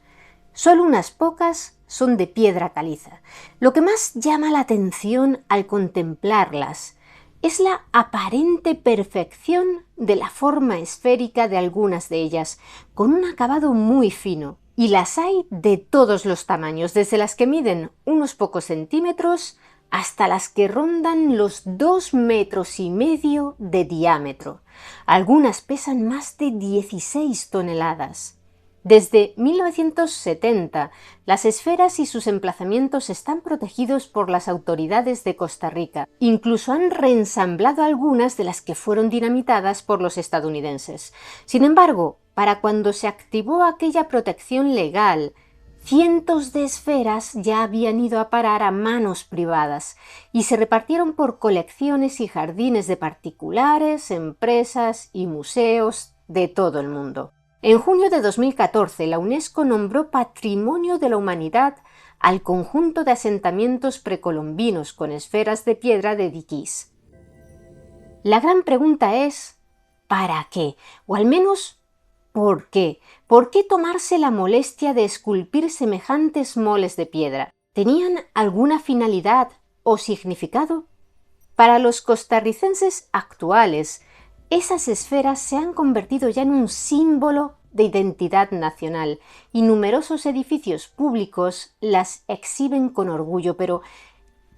Solo unas pocas son de piedra caliza. Lo que más llama la atención al contemplarlas es la aparente perfección de la forma esférica de algunas de ellas, con un acabado muy fino. Y las hay de todos los tamaños, desde las que miden unos pocos centímetros hasta las que rondan los 2,5 metros de diámetro. Algunas pesan más de 16 toneladas. Desde 1970, las esferas y sus emplazamientos están protegidos por las autoridades de Costa Rica. Incluso han reensamblado algunas de las que fueron dinamitadas por los estadounidenses. Sin embargo, para cuando se activó aquella protección legal, cientos de esferas ya habían ido a parar a manos privadas y se repartieron por colecciones y jardines de particulares, empresas y museos de todo el mundo. En junio de 2014, la UNESCO nombró Patrimonio de la Humanidad al conjunto de asentamientos precolombinos con esferas de piedra de Diquís. La gran pregunta es, ¿para qué? O al menos, ¿por qué? ¿Por qué tomarse la molestia de esculpir semejantes moles de piedra? ¿Tenían alguna finalidad o significado? Para los costarricenses actuales, esas esferas se han convertido ya en un símbolo de identidad nacional y numerosos edificios públicos las exhiben con orgullo, pero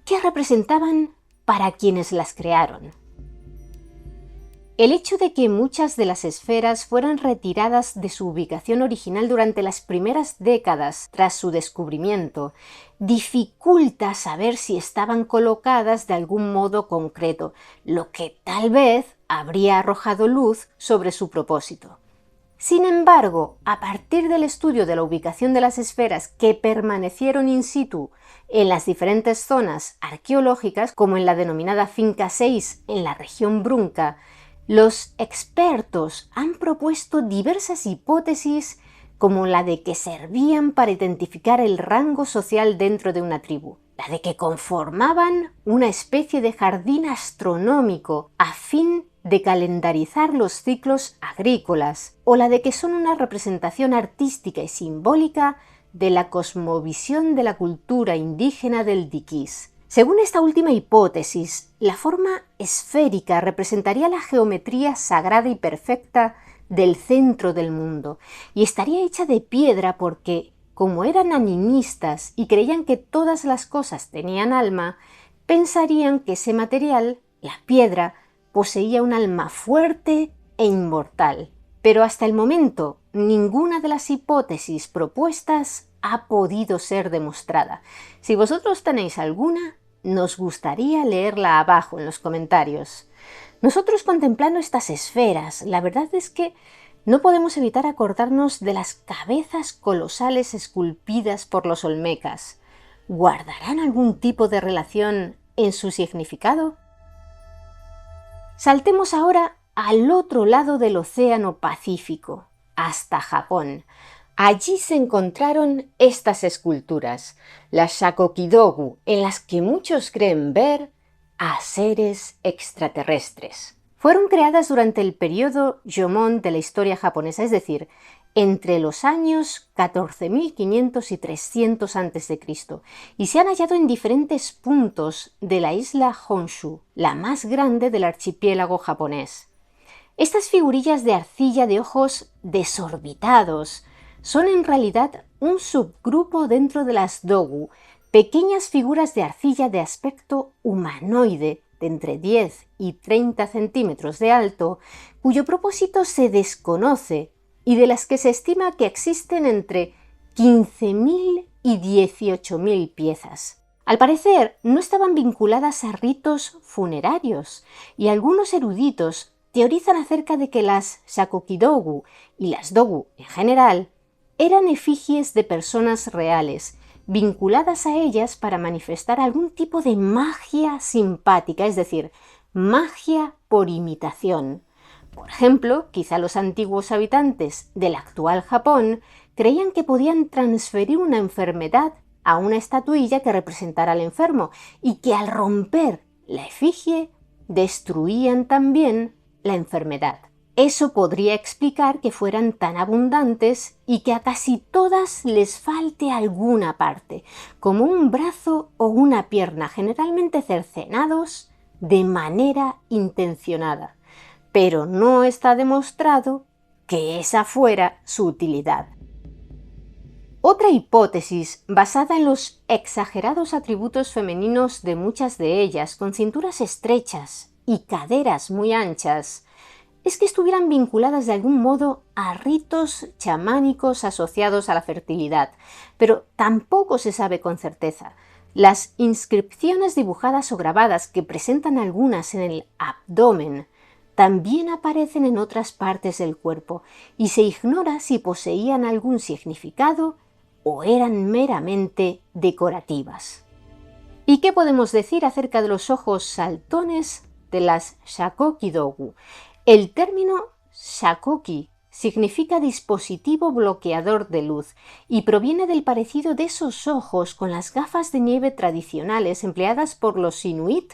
¿qué representaban para quienes las crearon? El hecho de que muchas de las esferas fueran retiradas de su ubicación original durante las primeras décadas tras su descubrimiento dificulta saber si estaban colocadas de algún modo concreto, lo que tal vez habría arrojado luz sobre su propósito. Sin embargo, a partir del estudio de la ubicación de las esferas que permanecieron in situ en las diferentes zonas arqueológicas, como en la denominada Finca 6 en la región Brunca, los expertos han propuesto diversas hipótesis como la de que servían para identificar el rango social dentro de una tribu, la de que conformaban una especie de jardín astronómico a fin de calendarizar los ciclos agrícolas, o la de que son una representación artística y simbólica de la cosmovisión de la cultura indígena del Diquís. Según esta última hipótesis, la forma esférica representaría la geometría sagrada y perfecta del centro del mundo y estaría hecha de piedra porque, como eran animistas y creían que todas las cosas tenían alma, pensarían que ese material, la piedra, poseía un alma fuerte e inmortal. Pero hasta el momento, ninguna de las hipótesis propuestas ha podido ser demostrada. Si vosotros tenéis alguna, nos gustaría leerla abajo en los comentarios. Nosotros contemplando estas esferas, la verdad es que no podemos evitar acordarnos de las cabezas colosales esculpidas por los olmecas. ¿Guardarán algún tipo de relación en su significado? Saltemos ahora al otro lado del Océano Pacífico, hasta Japón. Allí se encontraron estas esculturas, las Shakokidogu, en las que muchos creen ver a seres extraterrestres. Fueron creadas durante el periodo Jomon de la historia japonesa, es decir, entre los años 14.500 y 300 a.C., y se han hallado en diferentes puntos de la isla Honshu, la más grande del archipiélago japonés. Estas figurillas de arcilla de ojos desorbitados son en realidad un subgrupo dentro de las dogu, pequeñas figuras de arcilla de aspecto humanoide de entre 10 y 30 centímetros de alto, cuyo propósito se desconoce y de las que se estima que existen entre 15.000 y 18.000 piezas. Al parecer, no estaban vinculadas a ritos funerarios y algunos eruditos teorizan acerca de que las Shakokidogu y las dogu en general eran efigies de personas reales, vinculadas a ellas para manifestar algún tipo de magia simpática, es decir, magia por imitación. Por ejemplo, quizá los antiguos habitantes del actual Japón creían que podían transferir una enfermedad a una estatuilla que representara al enfermo y que al romper la efigie destruían también la enfermedad. Eso podría explicar que fueran tan abundantes y que a casi todas les falte alguna parte, como un brazo o una pierna, generalmente cercenados de manera intencionada. Pero no está demostrado que esa fuera su utilidad. Otra hipótesis, basada en los exagerados atributos femeninos de muchas de ellas, con cinturas estrechas y caderas muy anchas, es que estuvieran vinculadas de algún modo a ritos chamánicos asociados a la fertilidad, pero tampoco se sabe con certeza. Las inscripciones dibujadas o grabadas que presentan algunas en el abdomen también aparecen en otras partes del cuerpo y se ignora si poseían algún significado o eran meramente decorativas. ¿Y qué podemos decir acerca de los ojos saltones de las Shakoki-dogu? El término shakoki significa dispositivo bloqueador de luz y proviene del parecido de esos ojos con las gafas de nieve tradicionales empleadas por los inuit,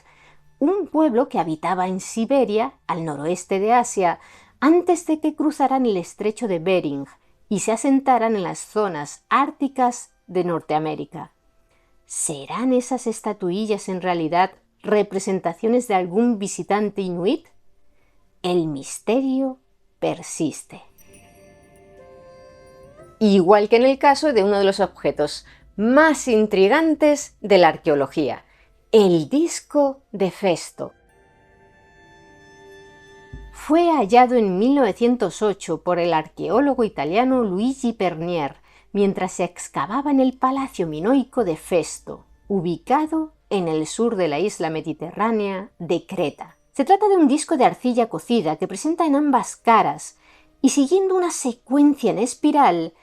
un pueblo que habitaba en Siberia, al noroeste de Asia, antes de que cruzaran el estrecho de Bering y se asentaran en las zonas árticas de Norteamérica. ¿Serán esas estatuillas en realidad representaciones de algún visitante inuit? El misterio persiste. Igual que en el caso de uno de los objetos más intrigantes de la arqueología, el disco de Festo. Fue hallado en 1908 por el arqueólogo italiano Luigi Pernier mientras se excavaba en el Palacio Minoico de Festo, ubicado en el sur de la isla mediterránea de Creta. Se trata de un disco de arcilla cocida que presenta en ambas caras y, siguiendo una secuencia en espiral,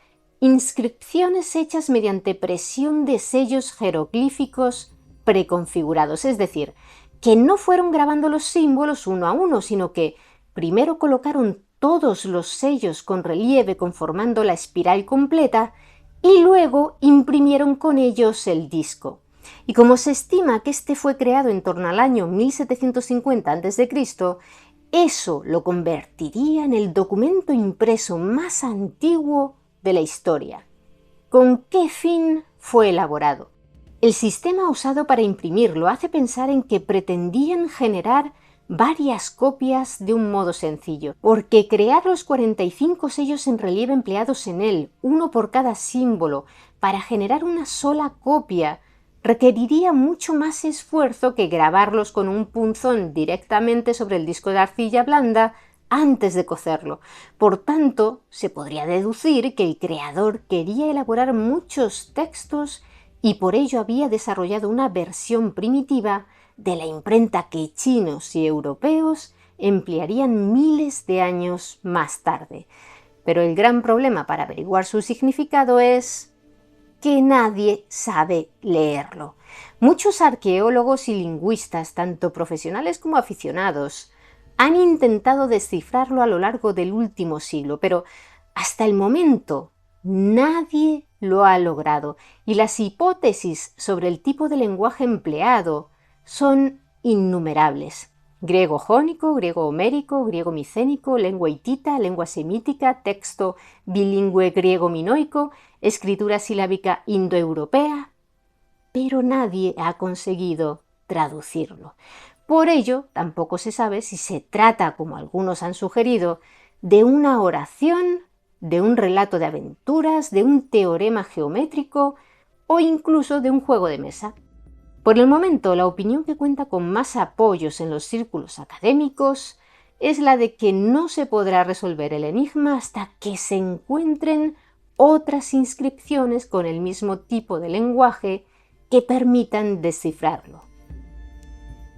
inscripciones hechas mediante presión de sellos jeroglíficos preconfigurados, es decir, que no fueron grabando los símbolos uno a uno, sino que primero colocaron todos los sellos con relieve conformando la espiral completa y luego imprimieron con ellos el disco. Y como se estima que este fue creado en torno al año 1750 a.C., eso lo convertiría en el documento impreso más antiguo de la historia. ¿Con qué fin fue elaborado? El sistema usado para imprimirlo hace pensar en que pretendían generar varias copias de un modo sencillo, porque crear los 45 sellos en relieve empleados en él, uno por cada símbolo, para generar una sola copia, requeriría mucho más esfuerzo que grabarlos con un punzón directamente sobre el disco de arcilla blanda antes de cocerlo. Por tanto, se podría deducir que el creador quería elaborar muchos textos y por ello había desarrollado una versión primitiva de la imprenta que chinos y europeos emplearían miles de años más tarde. Pero el gran problema para averiguar su significado es que nadie sabe leerlo. Muchos arqueólogos y lingüistas, tanto profesionales como aficionados, han intentado descifrarlo a lo largo del último siglo, pero hasta el momento nadie lo ha logrado y las hipótesis sobre el tipo de lenguaje empleado son innumerables. Griego jónico, griego homérico, griego micénico, lengua hitita, lengua semítica, texto bilingüe griego-minoico, escritura silábica indoeuropea, pero nadie ha conseguido traducirlo. Por ello, tampoco se sabe si se trata, como algunos han sugerido, de una oración, de un relato de aventuras, de un teorema geométrico o incluso de un juego de mesa. Por el momento, la opinión que cuenta con más apoyos en los círculos académicos es la de que no se podrá resolver el enigma hasta que se encuentren otras inscripciones con el mismo tipo de lenguaje que permitan descifrarlo.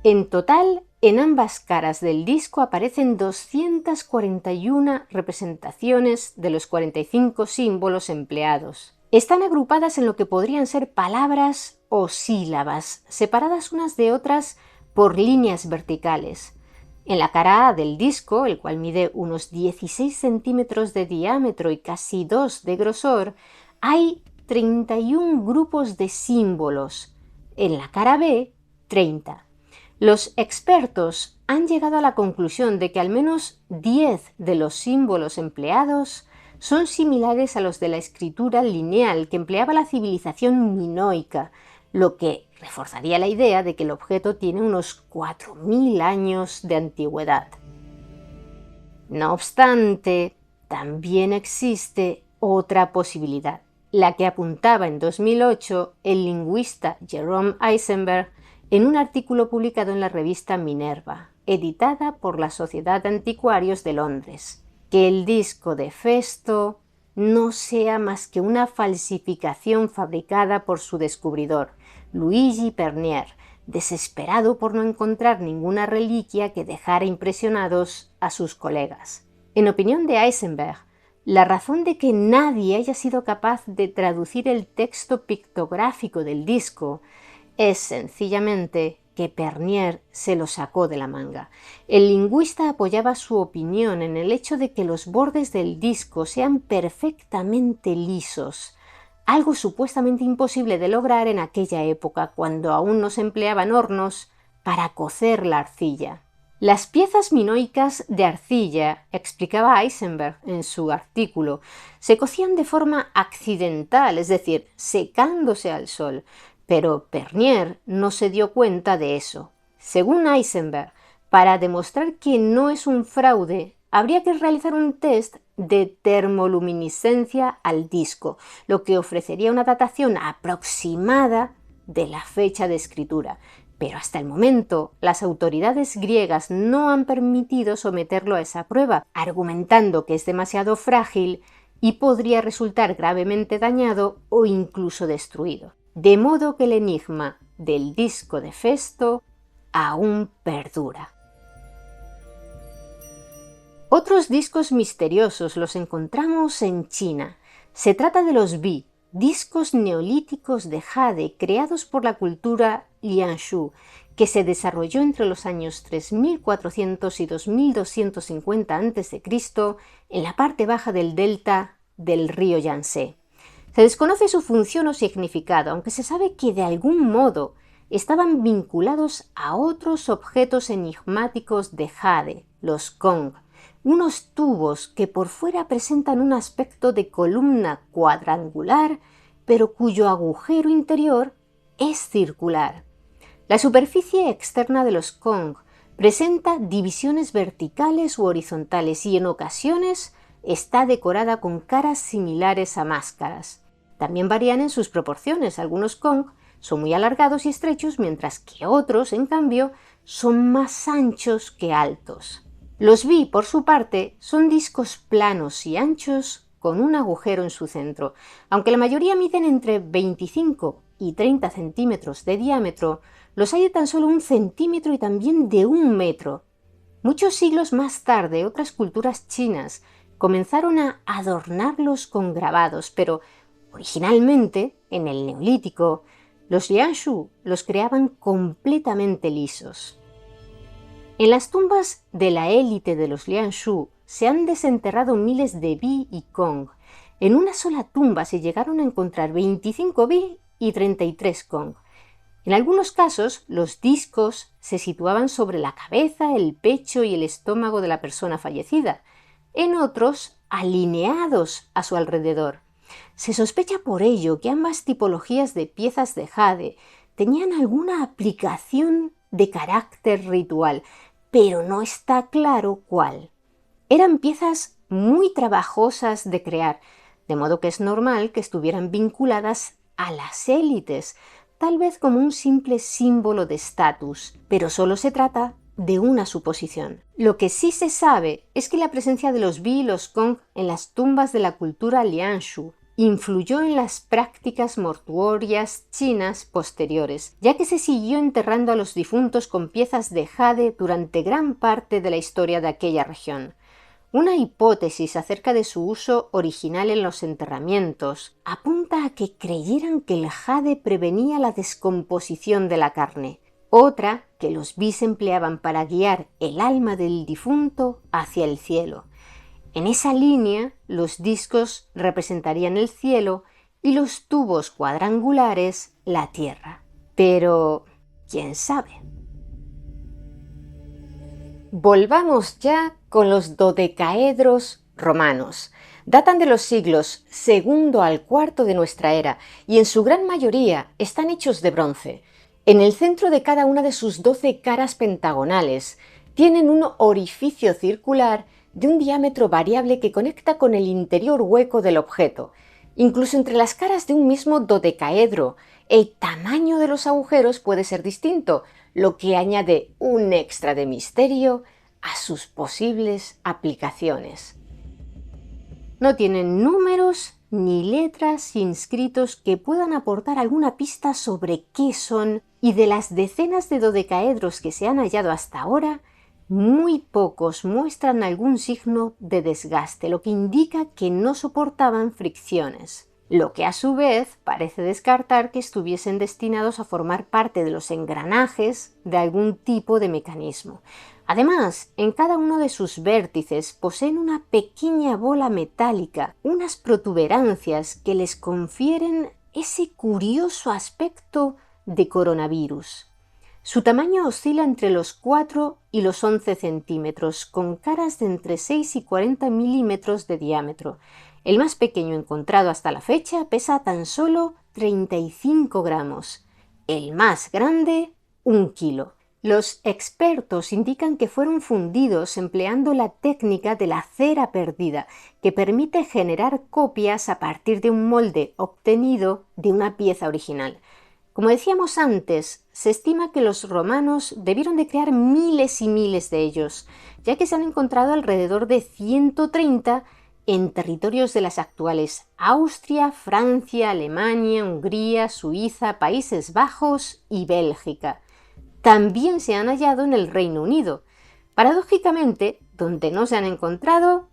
En total, en ambas caras del disco aparecen 241 representaciones de los 45 símbolos empleados. Están agrupadas en lo que podrían ser palabras o sílabas, separadas unas de otras por líneas verticales. En la cara A del disco, el cual mide unos 16 centímetros de diámetro y casi 2 de grosor, hay 31 grupos de símbolos. En la cara B, 30. Los expertos han llegado a la conclusión de que al menos 10 de los símbolos empleados son similares a los de la escritura lineal que empleaba la civilización minoica, lo que reforzaría la idea de que el objeto tiene unos 4000 años de antigüedad. No obstante, también existe otra posibilidad, la que apuntaba en 2008 el lingüista Jerome Eisenberg en un artículo publicado en la revista Minerva, editada por la Sociedad de Anticuarios de Londres, que el disco de Festo no sea más que una falsificación fabricada por su descubridor, Luigi Pernier, desesperado por no encontrar ninguna reliquia que dejara impresionados a sus colegas. En opinión de Eisenberg, la razón de que nadie haya sido capaz de traducir el texto pictográfico del disco es sencillamente que Pernier se lo sacó de la manga. El lingüista apoyaba su opinión en el hecho de que los bordes del disco sean perfectamente lisos, algo supuestamente imposible de lograr en aquella época, cuando aún no se empleaban hornos para cocer la arcilla. Las piezas minoicas de arcilla, explicaba Eisenberg en su artículo, se cocían de forma accidental, es decir, secándose al sol, pero Pernier no se dio cuenta de eso. Según Eisenberg, para demostrar que no es un fraude, habría que realizar un test de termoluminiscencia al disco, lo que ofrecería una datación aproximada de la fecha de escritura. Pero hasta el momento, las autoridades griegas no han permitido someterlo a esa prueba, argumentando que es demasiado frágil y podría resultar gravemente dañado o incluso destruido. De modo que el enigma del disco de Festo aún perdura. Otros discos misteriosos los encontramos en China. Se trata de los Bi, discos neolíticos de jade creados por la cultura Liangshu, que se desarrolló entre los años 3400 y 2250 a.C. en la parte baja del delta del río Yangtze. Se desconoce su función o significado, aunque se sabe que de algún modo estaban vinculados a otros objetos enigmáticos de jade, los Gong, unos tubos que por fuera presentan un aspecto de columna cuadrangular, pero cuyo agujero interior es circular. La superficie externa de los Gong presenta divisiones verticales u horizontales y en ocasiones está decorada con caras similares a máscaras. También varían en sus proporciones. Algunos Gong son muy alargados y estrechos, mientras que otros, en cambio, son más anchos que altos. Los Bi, por su parte, son discos planos y anchos con un agujero en su centro. Aunque la mayoría miden entre 25 y 30 centímetros de diámetro, los hay de tan solo 1 centímetro y también de 1 metro. Muchos siglos más tarde, otras culturas chinas comenzaron a adornarlos con grabados, pero originalmente, en el Neolítico, los Liangshu los creaban completamente lisos. En las tumbas de la élite de los Liangshu se han desenterrado miles de Bi y Gong. En una sola tumba se llegaron a encontrar 25 Bi y 33 Gong. En algunos casos, los discos se situaban sobre la cabeza, el pecho y el estómago de la persona fallecida. En otros, alineados a su alrededor. Se sospecha por ello que ambas tipologías de piezas de jade tenían alguna aplicación de carácter ritual, pero no está claro cuál. Eran piezas muy trabajosas de crear, de modo que es normal que estuvieran vinculadas a las élites, tal vez como un simple símbolo de estatus, pero solo se trata de una suposición. Lo que sí se sabe es que la presencia de los Bi y los Gong en las tumbas de la cultura Liangshu influyó en las prácticas mortuorias chinas posteriores, ya que se siguió enterrando a los difuntos con piezas de jade durante gran parte de la historia de aquella región. Una hipótesis acerca de su uso original en los enterramientos apunta a que creyeran que el jade prevenía la descomposición de la carne. Otra, que los Bi se empleaban para guiar el alma del difunto hacia el cielo. En esa línea, los discos representarían el cielo y los tubos cuadrangulares la tierra. Pero, ¿quién sabe? Volvamos ya con los dodecaedros romanos. Datan de los siglos II al IV de nuestra era y en su gran mayoría están hechos de bronce. En el centro de cada una de sus 12 caras pentagonales tienen un orificio circular de un diámetro variable que conecta con el interior hueco del objeto. Incluso entre las caras de un mismo dodecaedro, el tamaño de los agujeros puede ser distinto, lo que añade un extra de misterio a sus posibles aplicaciones. No tienen números ni letras inscritos que puedan aportar alguna pista sobre qué son, y de las decenas de dodecaedros que se han hallado hasta ahora, muy pocos muestran algún signo de desgaste, lo que indica que no soportaban fricciones, lo que a su vez parece descartar que estuviesen destinados a formar parte de los engranajes de algún tipo de mecanismo. Además, en cada uno de sus vértices poseen una pequeña bola metálica, unas protuberancias que les confieren ese curioso aspecto de coronavirus. Su tamaño oscila entre los 4 y los 11 centímetros, con caras de entre 6 y 40 milímetros de diámetro. El más pequeño encontrado hasta la fecha pesa tan solo 35 gramos. El más grande, 1 kilo. Los expertos indican que fueron fundidos empleando la técnica de la cera perdida, que permite generar copias a partir de un molde obtenido de una pieza original. Como decíamos antes, se estima que los romanos debieron de crear miles y miles de ellos, ya que se han encontrado alrededor de 130 en territorios de las actuales Austria, Francia, Alemania, Hungría, Suiza, Países Bajos y Bélgica. También se han hallado en el Reino Unido. Paradójicamente, donde no se han encontrado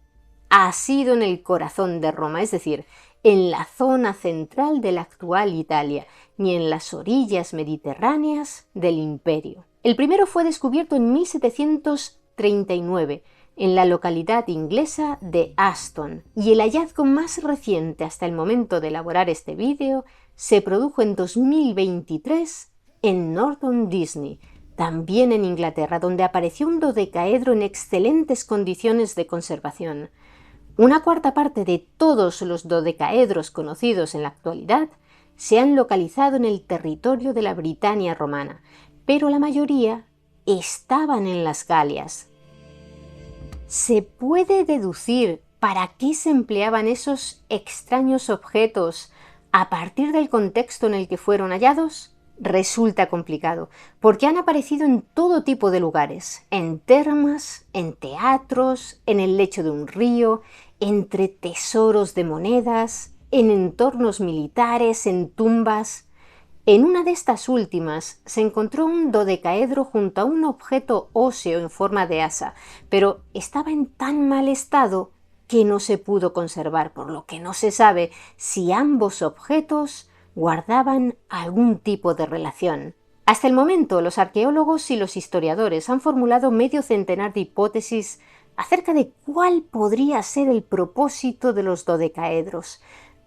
ha sido en el corazón de Roma, es decir, en la zona central de la actual Italia, ni en las orillas mediterráneas del imperio. El primero fue descubierto en 1739 en la localidad inglesa de Aston, y el hallazgo más reciente hasta el momento de elaborar este vídeo se produjo en 2023 en Norton Disney, también en Inglaterra, donde apareció un dodecaedro en excelentes condiciones de conservación. Una cuarta parte de todos los dodecaedros conocidos en la actualidad se han localizado en el territorio de la Britania romana, pero la mayoría estaban en las Galias. ¿Se puede deducir para qué se empleaban esos extraños objetos a partir del contexto en el que fueron hallados? Resulta complicado, porque han aparecido en todo tipo de lugares, en termas, en teatros, en el lecho de un río, entre tesoros de monedas, en entornos militares, en tumbas. En una de estas últimas se encontró un dodecaedro junto a un objeto óseo en forma de asa, pero estaba en tan mal estado que no se pudo conservar, por lo que no se sabe si ambos objetos guardaban algún tipo de relación. Hasta el momento, los arqueólogos y los historiadores han formulado medio centenar de hipótesis acerca de cuál podría ser el propósito de los dodecaedros,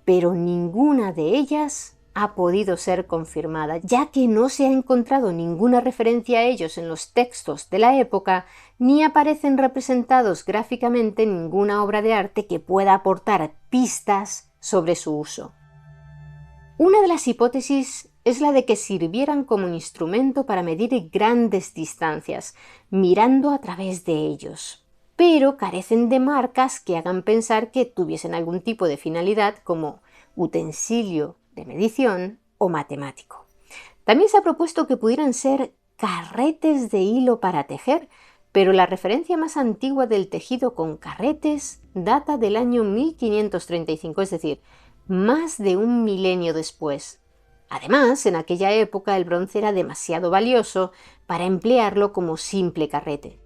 pero ninguna de ellas ha podido ser confirmada, ya que no se ha encontrado ninguna referencia a ellos en los textos de la época, ni aparecen representados gráficamente en ninguna obra de arte que pueda aportar pistas sobre su uso. Una de las hipótesis es la de que sirvieran como instrumento para medir grandes distancias, mirando a través de ellos, pero carecen de marcas que hagan pensar que tuviesen algún tipo de finalidad como utensilio de medición o matemático. También se ha propuesto que pudieran ser carretes de hilo para tejer, pero la referencia más antigua del tejido con carretes data del año 1535, es decir, más de un milenio después. Además, en aquella época el bronce era demasiado valioso para emplearlo como simple carrete.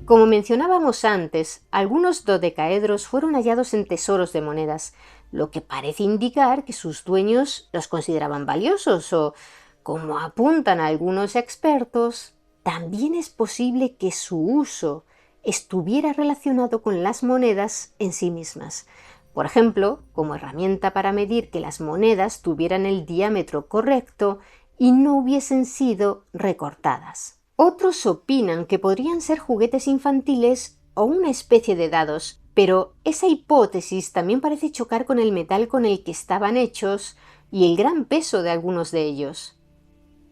Como mencionábamos antes, algunos dodecaedros fueron hallados en tesoros de monedas, lo que parece indicar que sus dueños los consideraban valiosos o, como apuntan algunos expertos, también es posible que su uso estuviera relacionado con las monedas en sí mismas. Por ejemplo, como herramienta para medir que las monedas tuvieran el diámetro correcto y no hubiesen sido recortadas. Otros opinan que podrían ser juguetes infantiles o una especie de dados, pero esa hipótesis también parece chocar con el metal con el que estaban hechos y el gran peso de algunos de ellos.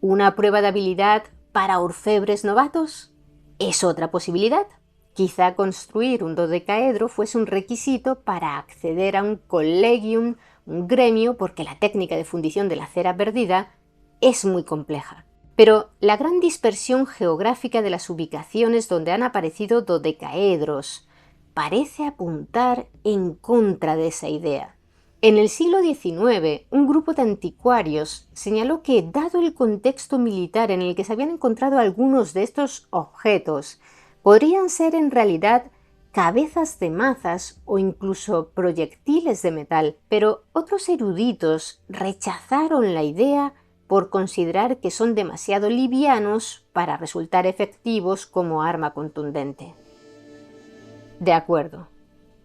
¿Una prueba de habilidad para orfebres novatos? Es otra posibilidad. Quizá construir un dodecaedro fuese un requisito para acceder a un collegium, un gremio, porque la técnica de fundición de la cera perdida es muy compleja. Pero la gran dispersión geográfica de las ubicaciones donde han aparecido dodecaedros parece apuntar en contra de esa idea. En el siglo XIX, un grupo de anticuarios señaló que, dado el contexto militar en el que se habían encontrado algunos de estos objetos, podrían ser en realidad cabezas de mazas o incluso proyectiles de metal, pero otros eruditos rechazaron la idea por considerar que son demasiado livianos para resultar efectivos como arma contundente. De acuerdo.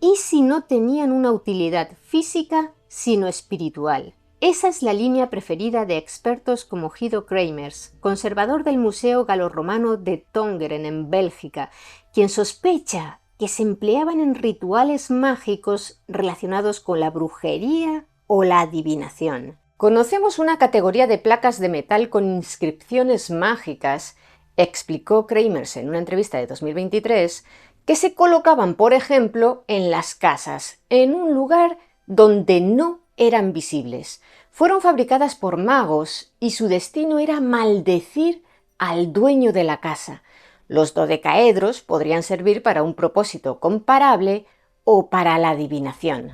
¿Y si no tenían una utilidad física, sino espiritual? Esa es la línea preferida de expertos como Guido Creemers, conservador del Museo Galorromano de Tongeren en Bélgica, quien sospecha que se empleaban en rituales mágicos relacionados con la brujería o la adivinación. Conocemos una categoría de placas de metal con inscripciones mágicas, explicó Creemers en una entrevista de 2023, que se colocaban, por ejemplo, en las casas, en un lugar donde no eran visibles. Fueron fabricadas por magos y su destino era maldecir al dueño de la casa. Los dodecaedros podrían servir para un propósito comparable o para la adivinación.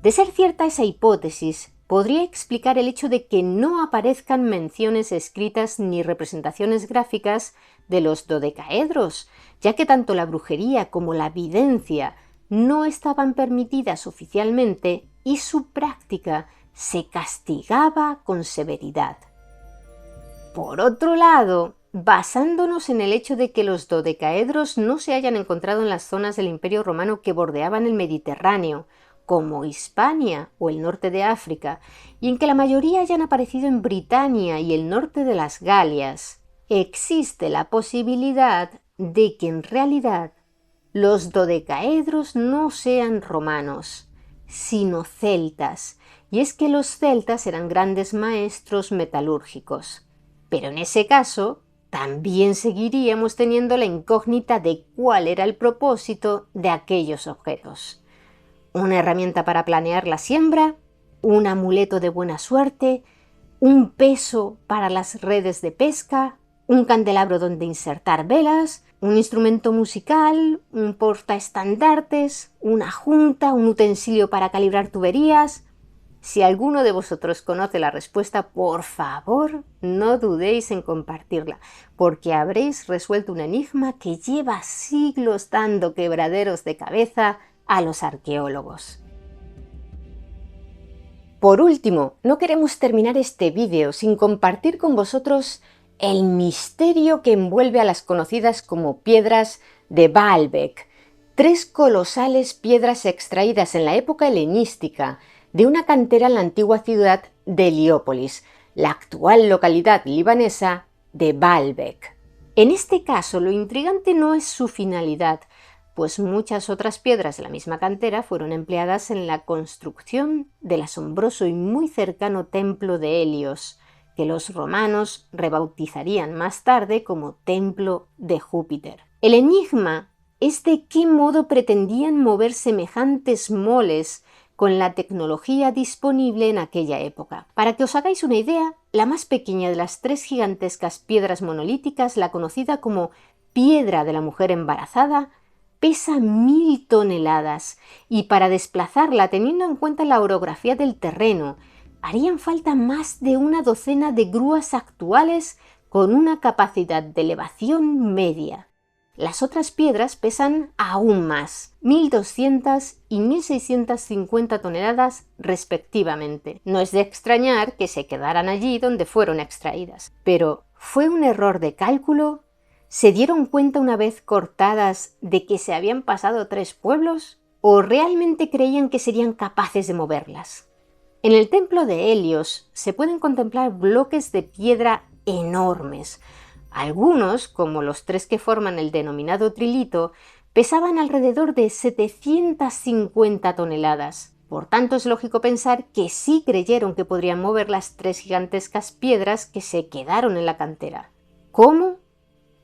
De ser cierta esa hipótesis, podría explicar el hecho de que no aparezcan menciones escritas ni representaciones gráficas de los dodecaedros, ya que tanto la brujería como la videncia no estaban permitidas oficialmente y su práctica se castigaba con severidad. Por otro lado, basándonos en el hecho de que los dodecaedros no se hayan encontrado en las zonas del Imperio Romano que bordeaban el Mediterráneo, como Hispania o el norte de África, y en que la mayoría hayan aparecido en Britania y el norte de las Galias, existe la posibilidad de que en realidad los dodecaedros no sean romanos, sino celtas, y es que los celtas eran grandes maestros metalúrgicos. Pero en ese caso, también seguiríamos teniendo la incógnita de cuál era el propósito de aquellos objetos. ¿Una herramienta para planear la siembra? ¿Un amuleto de buena suerte? ¿Un peso para las redes de pesca? ¿Un candelabro donde insertar velas? ¿Un instrumento musical? ¿Un portaestandartes? ¿Una junta? ¿Un utensilio para calibrar tuberías? Si alguno de vosotros conoce la respuesta, por favor, no dudéis en compartirla, porque habréis resuelto un enigma que lleva siglos dando quebraderos de cabeza a los arqueólogos. Por último, no queremos terminar este vídeo sin compartir con vosotros el misterio que envuelve a las conocidas como piedras de Baalbek, 3 colosales piedras extraídas en la época helenística de una cantera en la antigua ciudad de Heliópolis, la actual localidad libanesa de Baalbek. En este caso, lo intrigante no es su finalidad, pues muchas otras piedras de la misma cantera fueron empleadas en la construcción del asombroso y muy cercano templo de Helios, que los romanos rebautizarían más tarde como Templo de Júpiter. El enigma es de qué modo pretendían mover semejantes moles con la tecnología disponible en aquella época. Para que os hagáis una idea, la más pequeña de las 3 gigantescas piedras monolíticas, la conocida como Piedra de la Mujer Embarazada, pesa 1000 toneladas y para desplazarla, teniendo en cuenta la orografía del terreno, harían falta más de una docena de grúas actuales con una capacidad de elevación media. Las otras piedras pesan aún más, 1200 y 1650 toneladas respectivamente. No es de extrañar que se quedaran allí donde fueron extraídas. Pero, ¿fue un error de cálculo? ¿Se dieron cuenta una vez cortadas de que se habían pasado 3 pueblos? ¿O realmente creían que serían capaces de moverlas? En el templo de Helios se pueden contemplar bloques de piedra enormes, Algunos, como los 3 que forman el denominado trilito, pesaban alrededor de 750 toneladas. Por tanto, es lógico pensar que sí creyeron que podrían mover las 3 gigantescas piedras que se quedaron en la cantera. ¿Cómo?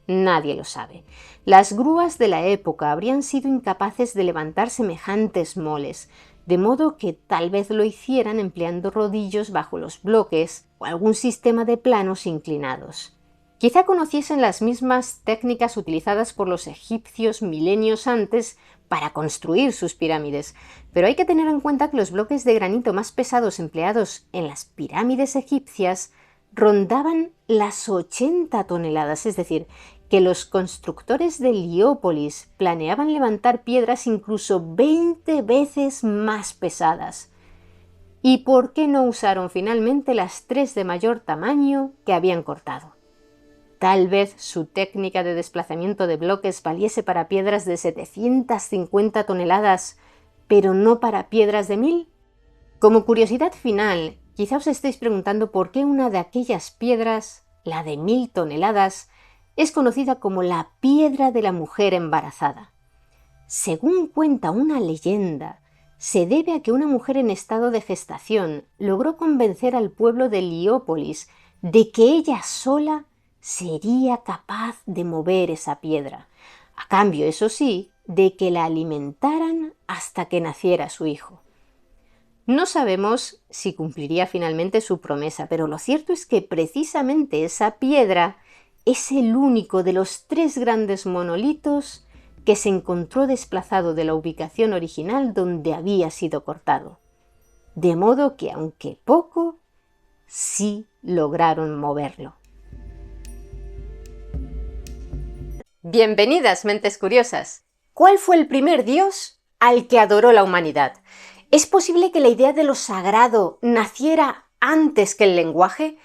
Nadie lo sabe. Las grúas de la época habrían sido incapaces de levantar semejantes moles, de modo que tal vez lo hicieran empleando rodillos bajo los bloques o algún sistema de planos inclinados. Quizá conociesen las mismas técnicas utilizadas por los egipcios milenios antes para construir sus pirámides, pero hay que tener en cuenta que los bloques de granito más pesados empleados en las pirámides egipcias rondaban las 80 toneladas, es decir, que los constructores de Heliópolis planeaban levantar piedras incluso 20 veces más pesadas. ¿Y por qué no usaron finalmente las 3 de mayor tamaño que habían cortado? Tal vez su técnica de desplazamiento de bloques valiese para piedras de 750 toneladas, pero no para piedras de 1000. Como curiosidad final, quizá os estéis preguntando por qué una de aquellas piedras, la de 1000 toneladas, es conocida como la piedra de la mujer embarazada. Según cuenta una leyenda, se debe a que una mujer en estado de gestación logró convencer al pueblo de Heliópolis de que ella sola sería capaz de mover esa piedra, a cambio, eso sí, de que la alimentaran hasta que naciera su hijo. No sabemos si cumpliría finalmente su promesa, pero lo cierto es que precisamente esa piedra es el único de los 3 grandes monolitos que se encontró desplazado de la ubicación original donde había sido cortado. De modo que, aunque poco, sí lograron moverlo. Bienvenidas, mentes curiosas. ¿Cuál fue el primer dios al que adoró la humanidad? ¿Es posible que la idea de lo sagrado naciera antes que el lenguaje?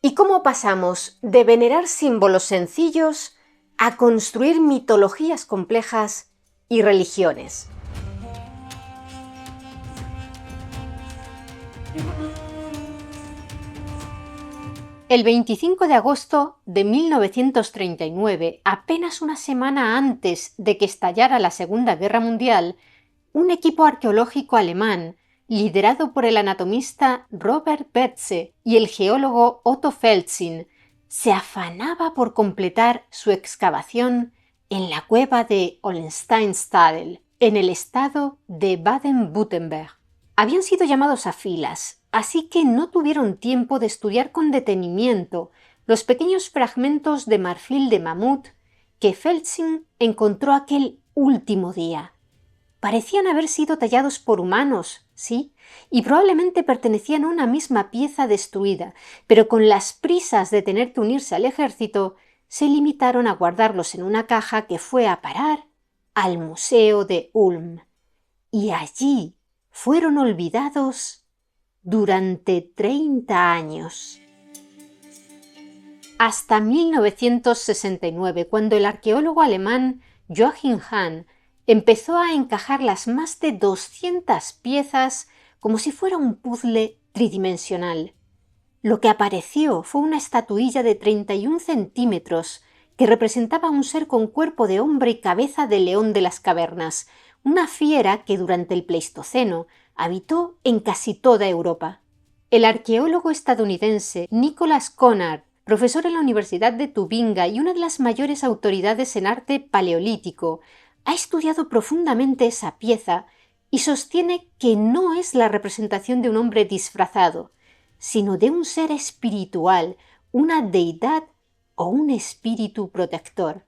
¿Y cómo pasamos de venerar símbolos sencillos a construir mitologías complejas y religiones? El 25 de agosto de 1939, apenas una semana antes de que estallara la Segunda Guerra Mundial, un equipo arqueológico alemán, liderado por el anatomista Robert Betze y el geólogo Otto Feldzin, se afanaba por completar su excavación en la cueva de Ollensteinstadel, en el estado de Baden-Württemberg. Habían sido llamados a filas, así que no tuvieron tiempo de estudiar con detenimiento los pequeños fragmentos de marfil de mamut que Feldzin encontró aquel último día. Parecían haber sido tallados por humanos, sí, y probablemente pertenecían a una misma pieza destruida, pero con las prisas de tener que unirse al ejército, se limitaron a guardarlos en una caja que fue a parar al Museo de Ulm. Y allí fueron olvidados durante 30 años. Hasta 1969, cuando el arqueólogo alemán Joachim Hahn empezó a encajar las más de 200 piezas como si fuera un puzzle tridimensional. Lo que apareció fue una estatuilla de 31 centímetros que representaba a un ser con cuerpo de hombre y cabeza de león de las cavernas, una fiera que durante el Pleistoceno habitó en casi toda Europa. El arqueólogo estadounidense Nicholas Conard, profesor en la Universidad de Tubinga y una de las mayores autoridades en arte paleolítico, ha estudiado profundamente esa pieza y sostiene que no es la representación de un hombre disfrazado, sino de un ser espiritual, una deidad o un espíritu protector.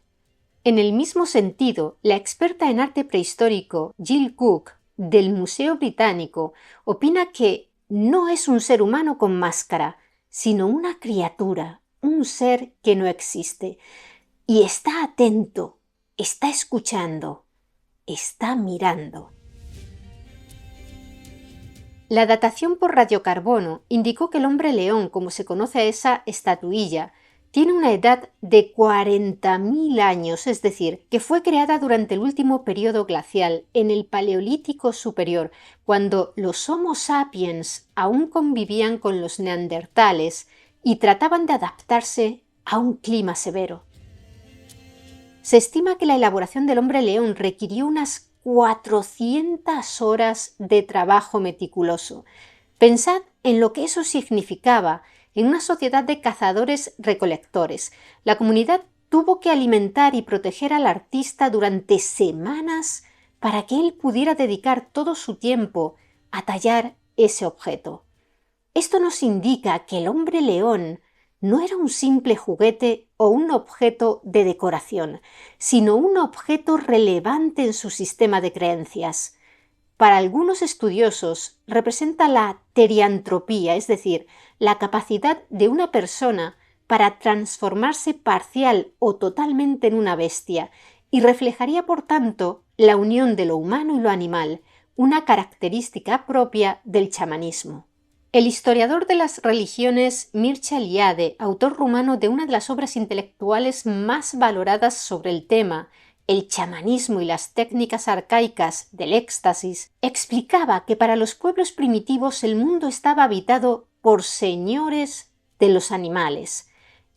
En el mismo sentido, la experta en arte prehistórico Jill Cook, del Museo Británico, opina que no es un ser humano con máscara, sino una criatura, un ser que no existe. Y está atento, está escuchando, está mirando. La datación por radiocarbono indicó que el hombre león, como se conoce a esa estatuilla, tiene una edad de 40.000 años, es decir, que fue creada durante el último periodo glacial, en el Paleolítico Superior, cuando los Homo sapiens aún convivían con los neandertales y trataban de adaptarse a un clima severo. Se estima que la elaboración del hombre león requirió unas 400 horas de trabajo meticuloso. Pensad en lo que eso significaba en una sociedad de cazadores-recolectores. La comunidad tuvo que alimentar y proteger al artista durante semanas para que él pudiera dedicar todo su tiempo a tallar ese objeto. Esto nos indica que el hombre león no era un simple juguete o un objeto de decoración, sino un objeto relevante en su sistema de creencias. Para algunos estudiosos representa la teriantropía, es decir, la capacidad de una persona para transformarse parcial o totalmente en una bestia, y reflejaría por tanto la unión de lo humano y lo animal, una característica propia del chamanismo. El historiador de las religiones Mircea Eliade, autor rumano de una de las obras intelectuales más valoradas sobre el tema, el chamanismo y las técnicas arcaicas del éxtasis, explicaba que para los pueblos primitivos el mundo estaba habitado por señores de los animales.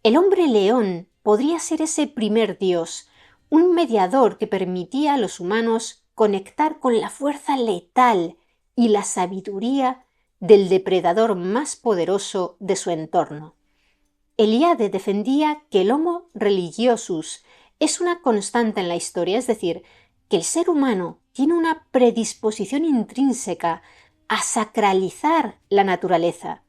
El hombre león podría ser ese primer dios, un mediador que permitía a los humanos conectar con la fuerza letal y la sabiduría del depredador más poderoso de su entorno. Eliade defendía que el Homo religiosus es una constante en la historia, es decir, que el ser humano tiene una predisposición intrínseca a sacralizar la naturaleza.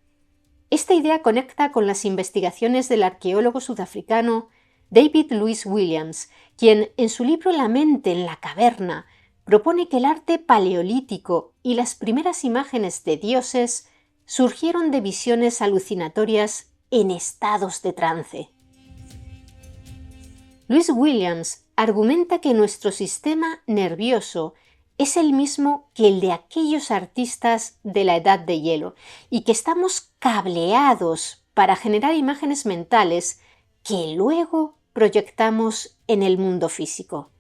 Esta idea conecta con las investigaciones del arqueólogo sudafricano David Louis Williams, quien en su libro La mente en la caverna propone que el arte paleolítico y las primeras imágenes de dioses surgieron de visiones alucinatorias en estados de trance. Louis Williams argumenta que nuestro sistema nervioso es el mismo que el de aquellos artistas de la Edad de Hielo y que estamos cableados para generar imágenes mentales que luego proyectamos en el mundo físico.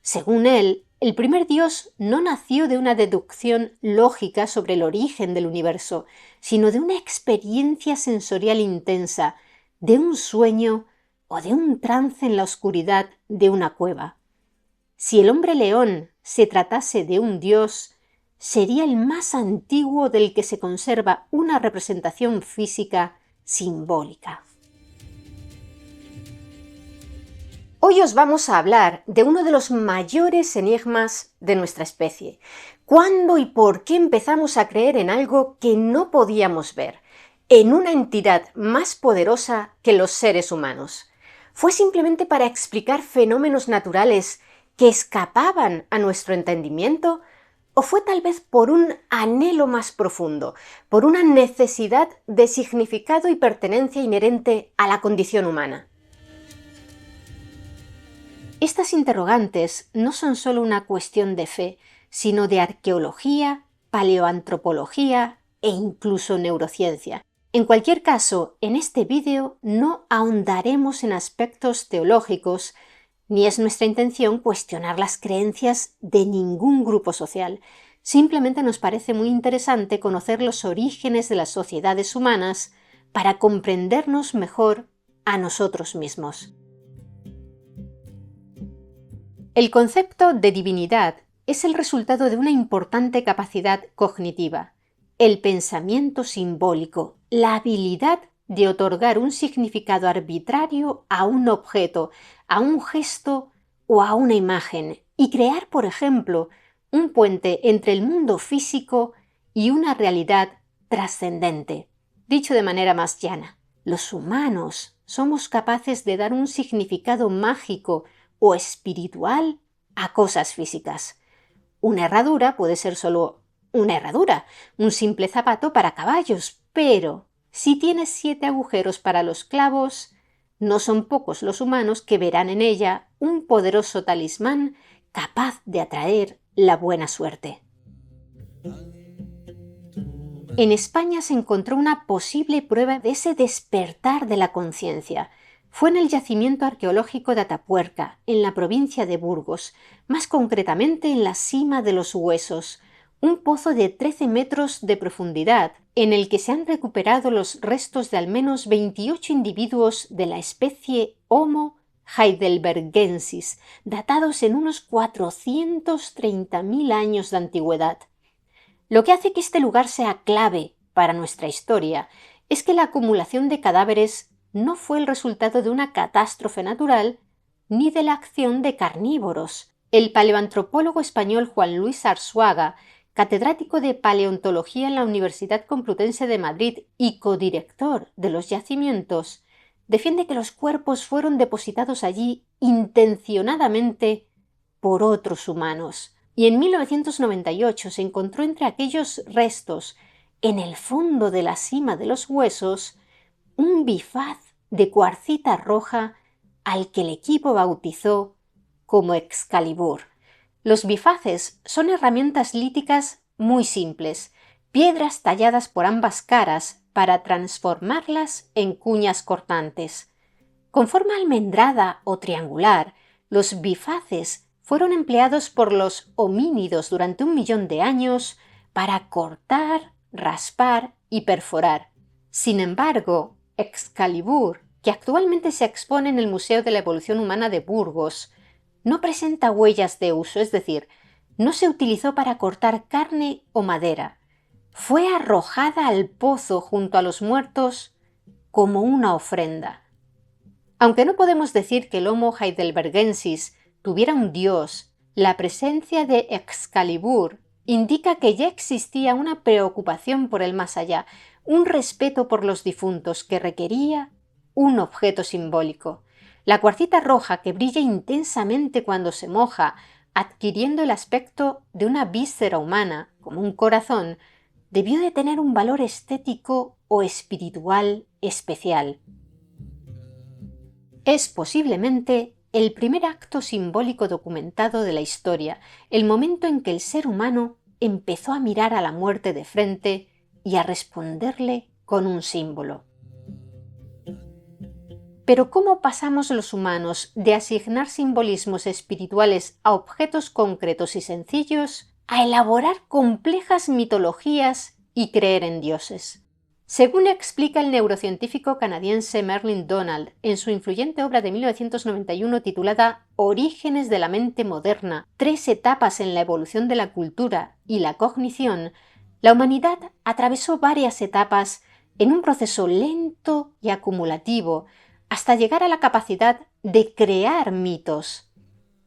Según él, el primer dios no nació de una deducción lógica sobre el origen del universo, sino de una experiencia sensorial intensa, de un sueño o de un trance en la oscuridad de una cueva. Si el hombre león se tratase de un dios, sería el más antiguo del que se conserva una representación física simbólica. Hoy os vamos a hablar de uno de los mayores enigmas de nuestra especie. ¿Cuándo y por qué empezamos a creer en algo que no podíamos ver, en una entidad más poderosa que los seres humanos? ¿Fue simplemente para explicar fenómenos naturales que escapaban a nuestro entendimiento? ¿O fue tal vez por un anhelo más profundo, por una necesidad de significado y pertenencia inherente a la condición humana? Estas interrogantes no son solo una cuestión de fe, sino de arqueología, paleoantropología e incluso neurociencia. En cualquier caso, en este vídeo no ahondaremos en aspectos teológicos, ni es nuestra intención cuestionar las creencias de ningún grupo social. Simplemente nos parece muy interesante conocer los orígenes de las sociedades humanas para comprendernos mejor a nosotros mismos. El concepto de divinidad es el resultado de una importante capacidad cognitiva, el pensamiento simbólico, la habilidad de otorgar un significado arbitrario a un objeto, a un gesto o a una imagen, y crear, por ejemplo, un puente entre el mundo físico y una realidad trascendente. Dicho de manera más llana, los humanos somos capaces de dar un significado mágico o espiritual a cosas físicas. Una herradura puede ser solo una herradura, un simple zapato para caballos, pero si tiene 7 agujeros para los clavos, no son pocos los humanos que verán en ella un poderoso talismán capaz de atraer la buena suerte. En España se encontró una posible prueba de ese despertar de la conciencia. Fue en el yacimiento arqueológico de Atapuerca, en la provincia de Burgos, más concretamente en la Sima de los Huesos, un pozo de 13 metros de profundidad en el que se han recuperado los restos de al menos 28 individuos de la especie Homo heidelbergensis, datados en unos 430.000 años de antigüedad. Lo que hace que este lugar sea clave para nuestra historia es que la acumulación de cadáveres no fue el resultado de una catástrofe natural ni de la acción de carnívoros. El paleoantropólogo español Juan Luis Arzuaga, catedrático de paleontología en la Universidad Complutense de Madrid y codirector de los yacimientos, defiende que los cuerpos fueron depositados allí intencionadamente por otros humanos. Y en 1998 se encontró entre aquellos restos, en el fondo de la cima de los huesos, un bifaz de cuarcita roja al que el equipo bautizó como Excalibur. Los bifaces son herramientas líticas muy simples, piedras talladas por ambas caras para transformarlas en cuñas cortantes. Con forma almendrada o triangular, los bifaces fueron empleados por los homínidos durante 1 millón de años para cortar, raspar y perforar. Sin embargo, Excalibur, que actualmente se expone en el Museo de la Evolución Humana de Burgos, no presenta huellas de uso, es decir, no se utilizó para cortar carne o madera. Fue arrojada al pozo junto a los muertos como una ofrenda. Aunque no podemos decir que el Homo heidelbergensis tuviera un dios, la presencia de Excalibur indica que ya existía una preocupación por el más allá, un respeto por los difuntos que requería un objeto simbólico. La cuarcita roja, que brilla intensamente cuando se moja, adquiriendo el aspecto de una víscera humana, como un corazón, debió de tener un valor estético o espiritual especial. Es posiblemente el primer acto simbólico documentado de la historia, el momento en que el ser humano empezó a mirar a la muerte de frente y a responderle con un símbolo. Pero ¿cómo pasamos los humanos de asignar simbolismos espirituales a objetos concretos y sencillos a elaborar complejas mitologías y creer en dioses? Según explica el neurocientífico canadiense Merlin Donald en su influyente obra de 1991 titulada Orígenes de la mente moderna, 3 etapas en la evolución de la cultura y la cognición, la humanidad atravesó varias etapas en un proceso lento y acumulativo hasta llegar a la capacidad de crear mitos.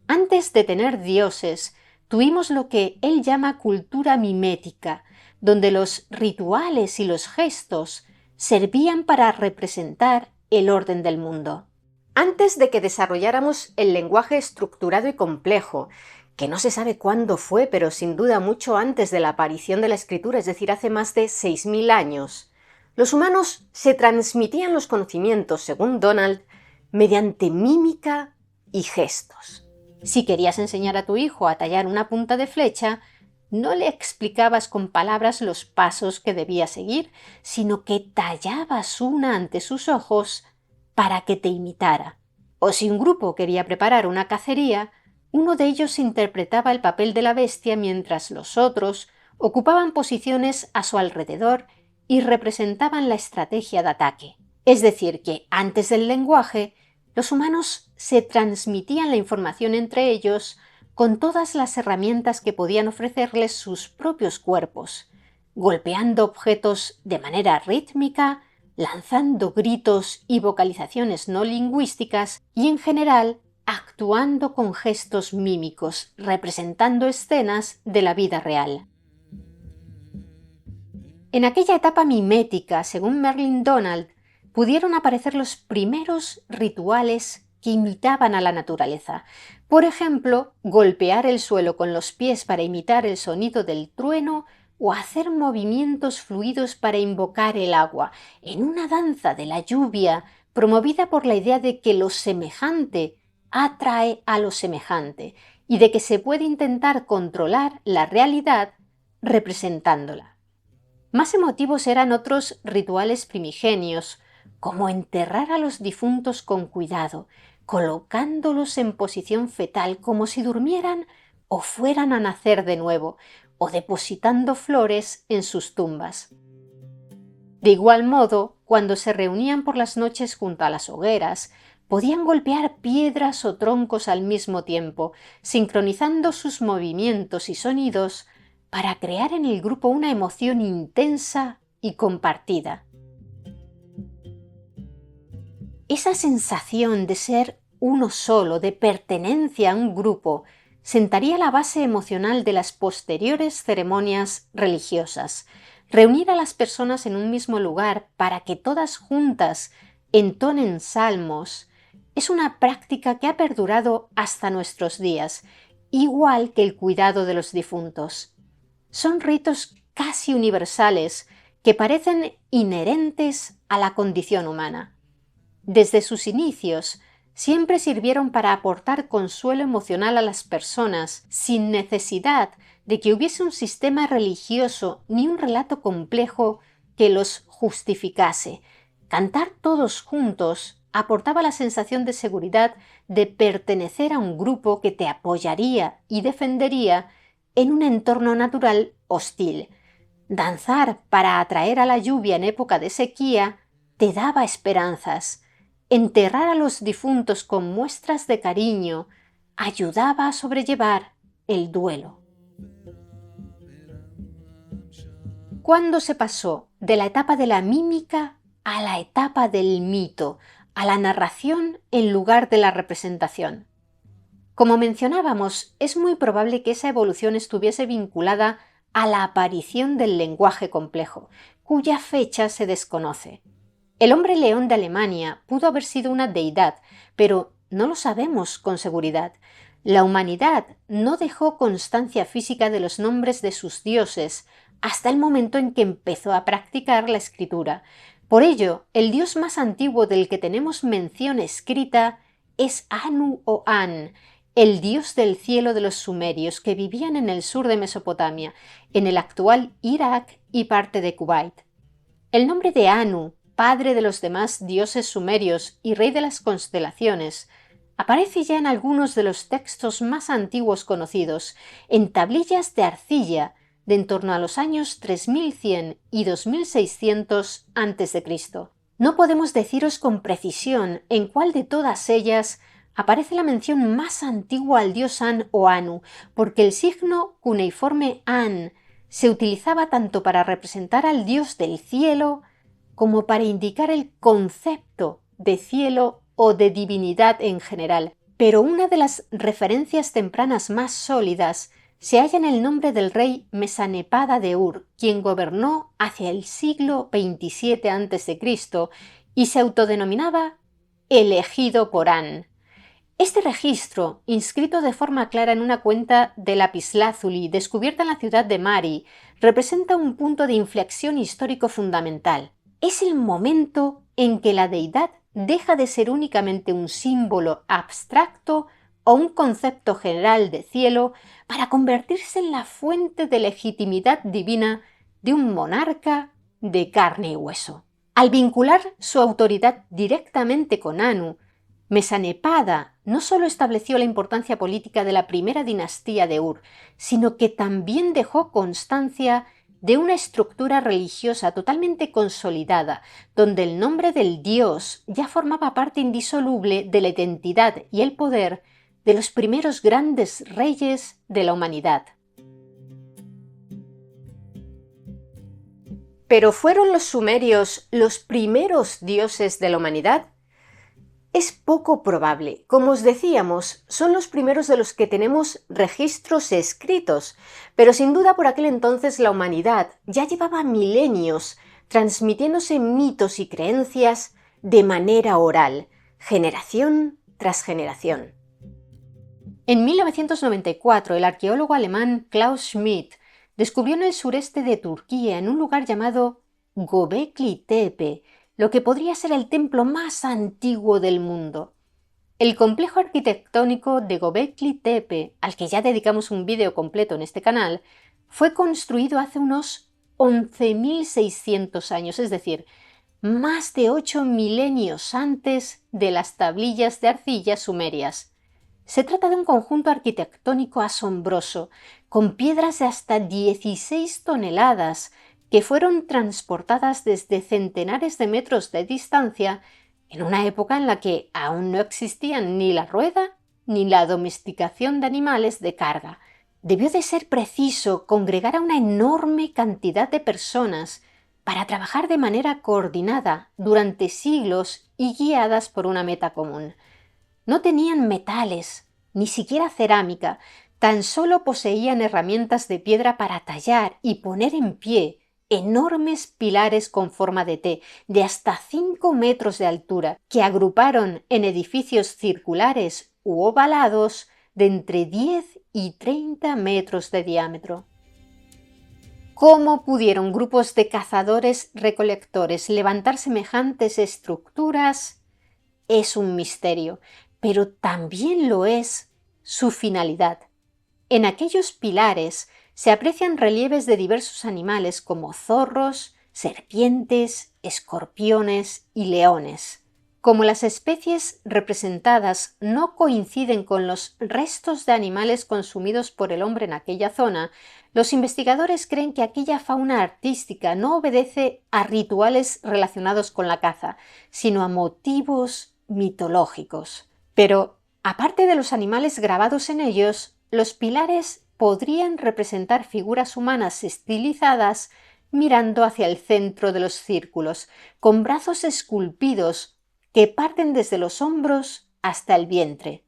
Antes de tener dioses, tuvimos lo que él llama cultura mimética, donde los rituales y los gestos servían para representar el orden del mundo. Antes de que desarrolláramos el lenguaje estructurado y complejo, que no se sabe cuándo fue, pero sin duda mucho antes de la aparición de la escritura, es decir, hace más de 6.000 años, los humanos se transmitían los conocimientos, según Donald, mediante mímica y gestos. Si querías enseñar a tu hijo a tallar una punta de flecha, no le explicabas con palabras los pasos que debía seguir, sino que tallabas una ante sus ojos para que te imitara. O si un grupo quería preparar una cacería, uno de ellos interpretaba el papel de la bestia mientras los otros ocupaban posiciones a su alrededor y representaban la estrategia de ataque. Es decir, que antes del lenguaje, los humanos se transmitían la información entre ellos con todas las herramientas que podían ofrecerles sus propios cuerpos, golpeando objetos de manera rítmica, lanzando gritos y vocalizaciones no lingüísticas y, en general, actuando con gestos mímicos, representando escenas de la vida real. En aquella etapa mimética, según Merlin Donald, pudieron aparecer los primeros rituales que imitaban a la naturaleza. Por ejemplo, golpear el suelo con los pies para imitar el sonido del trueno o hacer movimientos fluidos para invocar el agua, en una danza de la lluvia promovida por la idea de que lo semejante atrae a lo semejante y de que se puede intentar controlar la realidad representándola. Más emotivos eran otros rituales primigenios, como enterrar a los difuntos con cuidado, colocándolos en posición fetal como si durmieran o fueran a nacer de nuevo, o depositando flores en sus tumbas. De igual modo, cuando se reunían por las noches junto a las hogueras, podían golpear piedras o troncos al mismo tiempo, sincronizando sus movimientos y sonidos para crear en el grupo una emoción intensa y compartida. Esa sensación de ser uno solo, de pertenencia a un grupo, sentaría la base emocional de las posteriores ceremonias religiosas. Reunir a las personas en un mismo lugar para que todas juntas entonen salmos es una práctica que ha perdurado hasta nuestros días, igual que el cuidado de los difuntos. Son ritos casi universales que parecen inherentes a la condición humana. Desde sus inicios, siempre sirvieron para aportar consuelo emocional a las personas, sin necesidad de que hubiese un sistema religioso ni un relato complejo que los justificase. Cantar todos juntos aportaba la sensación de seguridad de pertenecer a un grupo que te apoyaría y defendería en un entorno natural hostil. Danzar para atraer a la lluvia en época de sequía te daba esperanzas. Enterrar a los difuntos con muestras de cariño ayudaba a sobrellevar el duelo. ¿Cuándo se pasó de la etapa de la mímica a la etapa del mito, a la narración en lugar de la representación? Como mencionábamos, es muy probable que esa evolución estuviese vinculada a la aparición del lenguaje complejo, cuya fecha se desconoce. El hombre león de Alemania pudo haber sido una deidad, pero no lo sabemos con seguridad. La humanidad no dejó constancia física de los nombres de sus dioses hasta el momento en que empezó a practicar la escritura. Por ello, el dios más antiguo del que tenemos mención escrita es Anu o An, el dios del cielo de los sumerios que vivían en el sur de Mesopotamia, en el actual Irak y parte de Kuwait. El nombre de Anu, padre de los demás dioses sumerios y rey de las constelaciones, aparece ya en algunos de los textos más antiguos conocidos, en tablillas de arcilla de en torno a los años 3100 y 2600 a.C. No podemos deciros con precisión en cuál de todas ellas aparece la mención más antigua al dios An o Anu, porque el signo cuneiforme An se utilizaba tanto para representar al dios del cielo como para indicar el concepto de cielo o de divinidad en general. Pero una de las referencias tempranas más sólidas se halla en el nombre del rey Mesanepada de Ur, quien gobernó hacia el siglo XXVII a.C. y se autodenominaba elegido por An. Este registro, inscrito de forma clara en una cuenta de lapislázuli descubierta en la ciudad de Mari, representa un punto de inflexión histórico fundamental. Es el momento en que la deidad deja de ser únicamente un símbolo abstracto o un concepto general de cielo para convertirse en la fuente de legitimidad divina de un monarca de carne y hueso. Al vincular su autoridad directamente con Anu, Mesanepada no solo estableció la importancia política de la primera dinastía de Ur, sino que también dejó constancia de una estructura religiosa totalmente consolidada, donde el nombre del dios ya formaba parte indisoluble de la identidad y el poder de los primeros grandes reyes de la humanidad. ¿Pero fueron los sumerios los primeros dioses de la humanidad? Es poco probable. Como os decíamos, son los primeros de los que tenemos registros escritos, pero sin duda por aquel entonces la humanidad ya llevaba milenios transmitiéndose mitos y creencias de manera oral, generación tras generación. En 1994, el arqueólogo alemán Klaus Schmidt descubrió en el sureste de Turquía, en un lugar llamado Göbekli Tepe, lo que podría ser el templo más antiguo del mundo. El complejo arquitectónico de Göbekli Tepe, al que ya dedicamos un vídeo completo en este canal, fue construido hace unos 11.600 años, es decir, más de 8 milenios antes de las tablillas de arcilla sumerias. Se trata de un conjunto arquitectónico asombroso, con piedras de hasta 16 toneladas que fueron transportadas desde centenares de metros de distancia en una época en la que aún no existían ni la rueda ni la domesticación de animales de carga. Debió de ser preciso congregar a una enorme cantidad de personas para trabajar de manera coordinada durante siglos y guiadas por una meta común. No tenían metales, ni siquiera cerámica, tan solo poseían herramientas de piedra para tallar y poner en pie enormes pilares con forma de T, de hasta 5 metros de altura, que agruparon en edificios circulares u ovalados de entre 10 y 30 metros de diámetro. ¿Cómo pudieron grupos de cazadores-recolectores levantar semejantes estructuras? Es un misterio, pero también lo es su finalidad. En aquellos pilares se aprecian relieves de diversos animales como zorros, serpientes, escorpiones y leones. Como las especies representadas no coinciden con los restos de animales consumidos por el hombre en aquella zona, los investigadores creen que aquella fauna artística no obedece a rituales relacionados con la caza, sino a motivos mitológicos. Pero, aparte de los animales grabados en ellos, los pilares podrían representar figuras humanas estilizadas mirando hacia el centro de los círculos, con brazos esculpidos que parten desde los hombros hasta el vientre.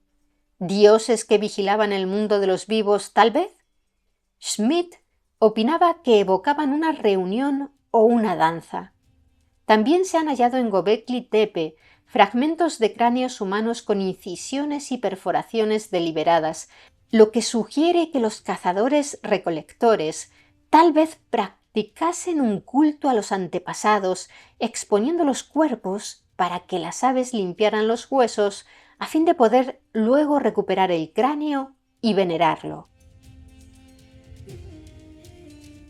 ¿Dioses que vigilaban el mundo de los vivos, tal vez? Schmidt opinaba que evocaban una reunión o una danza. También se han hallado en Göbekli Tepe fragmentos de cráneos humanos con incisiones y perforaciones deliberadas, lo que sugiere que los cazadores-recolectores tal vez practicasen un culto a los antepasados, exponiendo los cuerpos para que las aves limpiaran los huesos a fin de poder luego recuperar el cráneo y venerarlo.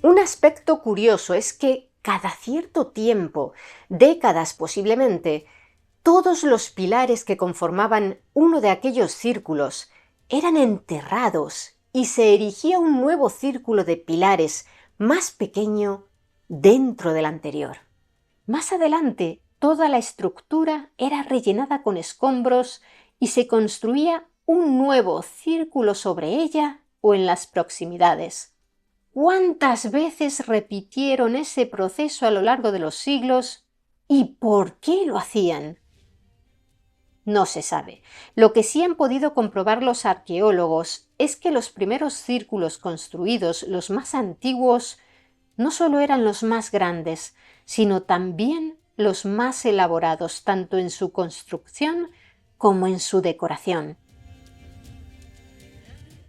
Un aspecto curioso es que cada cierto tiempo, décadas posiblemente, todos los pilares que conformaban uno de aquellos círculos eran enterrados y se erigía un nuevo círculo de pilares más pequeño dentro del anterior. Más adelante, toda la estructura era rellenada con escombros y se construía un nuevo círculo sobre ella o en las proximidades. ¿Cuántas veces repitieron ese proceso a lo largo de los siglos y por qué lo hacían? No se sabe. Lo que sí han podido comprobar los arqueólogos es que los primeros círculos construidos, los más antiguos, no solo eran los más grandes, sino también los más elaborados, tanto en su construcción como en su decoración.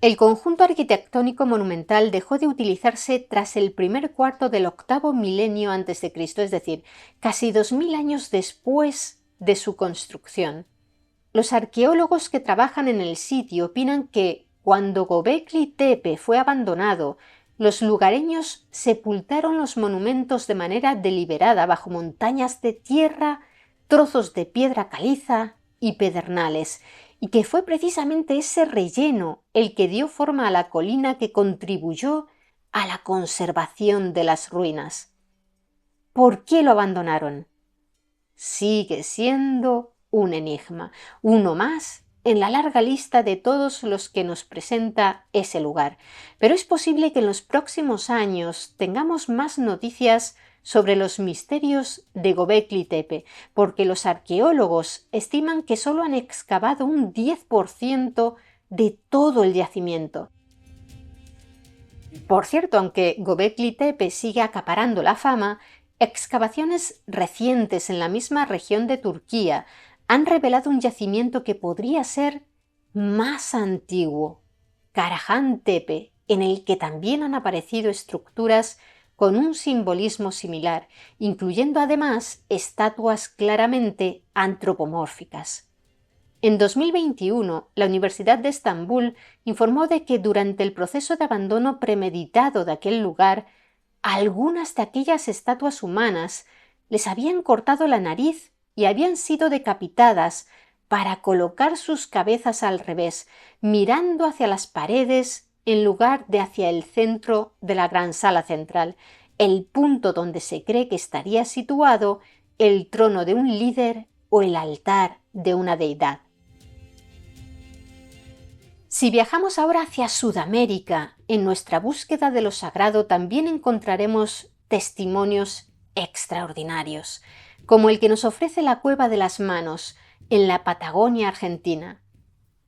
El conjunto arquitectónico monumental dejó de utilizarse tras el primer cuarto del octavo milenio a.C., es decir, casi 2000 años después de su construcción. Los arqueólogos que trabajan en el sitio opinan que, cuando Göbekli Tepe fue abandonado, los lugareños sepultaron los monumentos de manera deliberada bajo montañas de tierra, trozos de piedra caliza y pedernales, y que fue precisamente ese relleno el que dio forma a la colina que contribuyó a la conservación de las ruinas. ¿Por qué lo abandonaron? Sigue siendo un enigma, uno más en la larga lista de todos los que nos presenta ese lugar. Pero es posible que en los próximos años tengamos más noticias sobre los misterios de Göbekli Tepe, porque los arqueólogos estiman que solo han excavado un 10% de todo el yacimiento. Por cierto, aunque Göbekli Tepe sigue acaparando la fama, excavaciones recientes en la misma región de Turquía han revelado un yacimiento que podría ser más antiguo, Karahan Tepe, en el que también han aparecido estructuras con un simbolismo similar, incluyendo además estatuas claramente antropomórficas. En 2021, la Universidad de Estambul informó de que durante el proceso de abandono premeditado de aquel lugar, algunas de aquellas estatuas humanas les habían cortado la nariz y habían sido decapitadas para colocar sus cabezas al revés, mirando hacia las paredes en lugar de hacia el centro de la gran sala central, el punto donde se cree que estaría situado el trono de un líder o el altar de una deidad. Si viajamos ahora hacia Sudamérica, en nuestra búsqueda de lo sagrado también encontraremos testimonios extraordinarios, como el que nos ofrece la Cueva de las Manos, en la Patagonia argentina.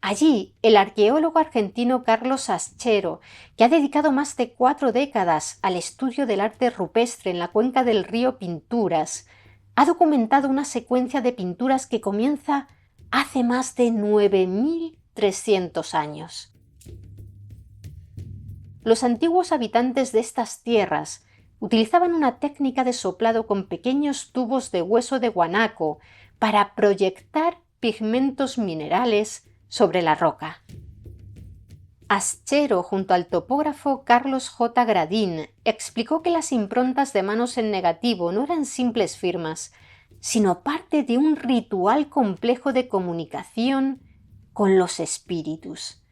Allí, el arqueólogo argentino Carlos Aschero, que ha dedicado más de 4 décadas al estudio del arte rupestre en la cuenca del río Pinturas, ha documentado una secuencia de pinturas que comienza hace más de 9.300 años. Los antiguos habitantes de estas tierras utilizaban una técnica de soplado con pequeños tubos de hueso de guanaco para proyectar pigmentos minerales sobre la roca. Aschero, junto al topógrafo Carlos J. Gradín, explicó que las improntas de manos en negativo no eran simples firmas, sino parte de un ritual complejo de comunicación con los espíritus.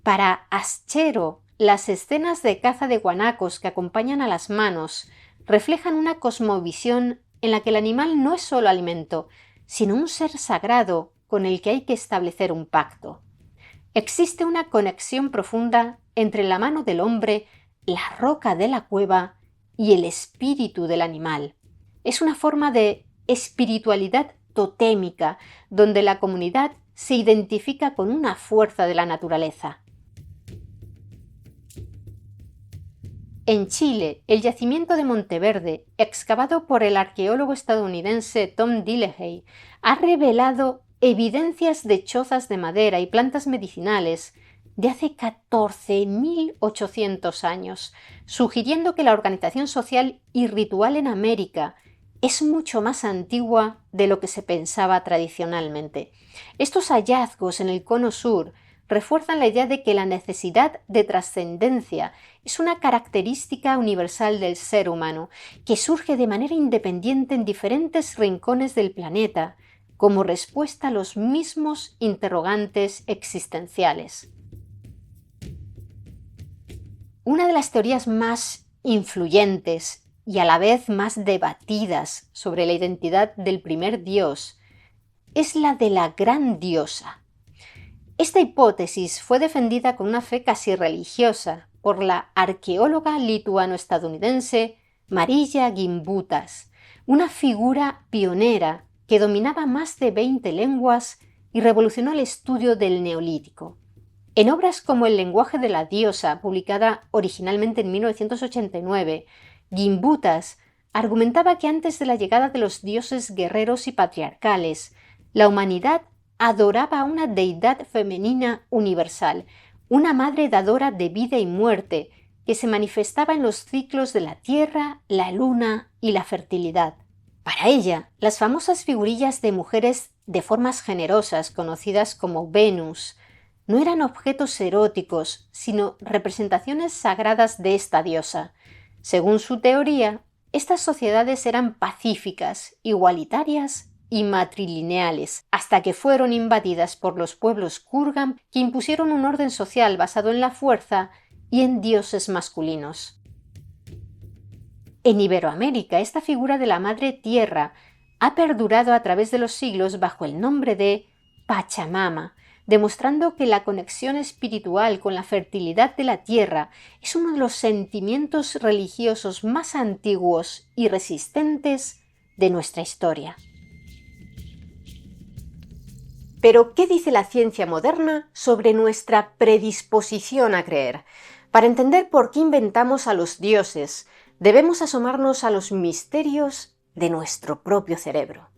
Para Aschero, las escenas de caza de guanacos que acompañan a las manos reflejan una cosmovisión en la que el animal no es solo alimento, sino un ser sagrado con el que hay que establecer un pacto. Existe una conexión profunda entre la mano del hombre, la roca de la cueva y el espíritu del animal. Es una forma de espiritualidad totémica, donde la comunidad se identifica con una fuerza de la naturaleza. En Chile, el yacimiento de Monteverde, excavado por el arqueólogo estadounidense Tom Dillehay, ha revelado evidencias de chozas de madera y plantas medicinales de hace 14.800 años, sugiriendo que la organización social y ritual en América es mucho más antigua de lo que se pensaba tradicionalmente. Estos hallazgos en el Cono Sur refuerzan la idea de que la necesidad de trascendencia es una característica universal del ser humano, que surge de manera independiente en diferentes rincones del planeta, como respuesta a los mismos interrogantes existenciales. Una de las teorías más influyentes y a la vez más debatidas sobre la identidad del primer dios es la de la gran diosa. Esta hipótesis fue defendida con una fe casi religiosa por la arqueóloga lituano-estadounidense Marija Gimbutas, una figura pionera que dominaba más de 20 lenguas y revolucionó el estudio del Neolítico. En obras como El lenguaje de la diosa, publicada originalmente en 1989, Gimbutas argumentaba que antes de la llegada de los dioses guerreros y patriarcales, la humanidad adoraba a una deidad femenina universal, una madre dadora de vida y muerte, que se manifestaba en los ciclos de la tierra, la luna y la fertilidad. Para ella, las famosas figurillas de mujeres de formas generosas, conocidas como Venus, no eran objetos eróticos, sino representaciones sagradas de esta diosa. Según su teoría, estas sociedades eran pacíficas, igualitarias y matrilineales, hasta que fueron invadidas por los pueblos Kurgan, que impusieron un orden social basado en la fuerza y en dioses masculinos. En Iberoamérica, esta figura de la Madre Tierra ha perdurado a través de los siglos bajo el nombre de Pachamama, demostrando que la conexión espiritual con la fertilidad de la tierra es uno de los sentimientos religiosos más antiguos y resistentes de nuestra historia. Pero, ¿qué dice la ciencia moderna sobre nuestra predisposición a creer? Para entender por qué inventamos a los dioses, debemos asomarnos a los misterios de nuestro propio cerebro.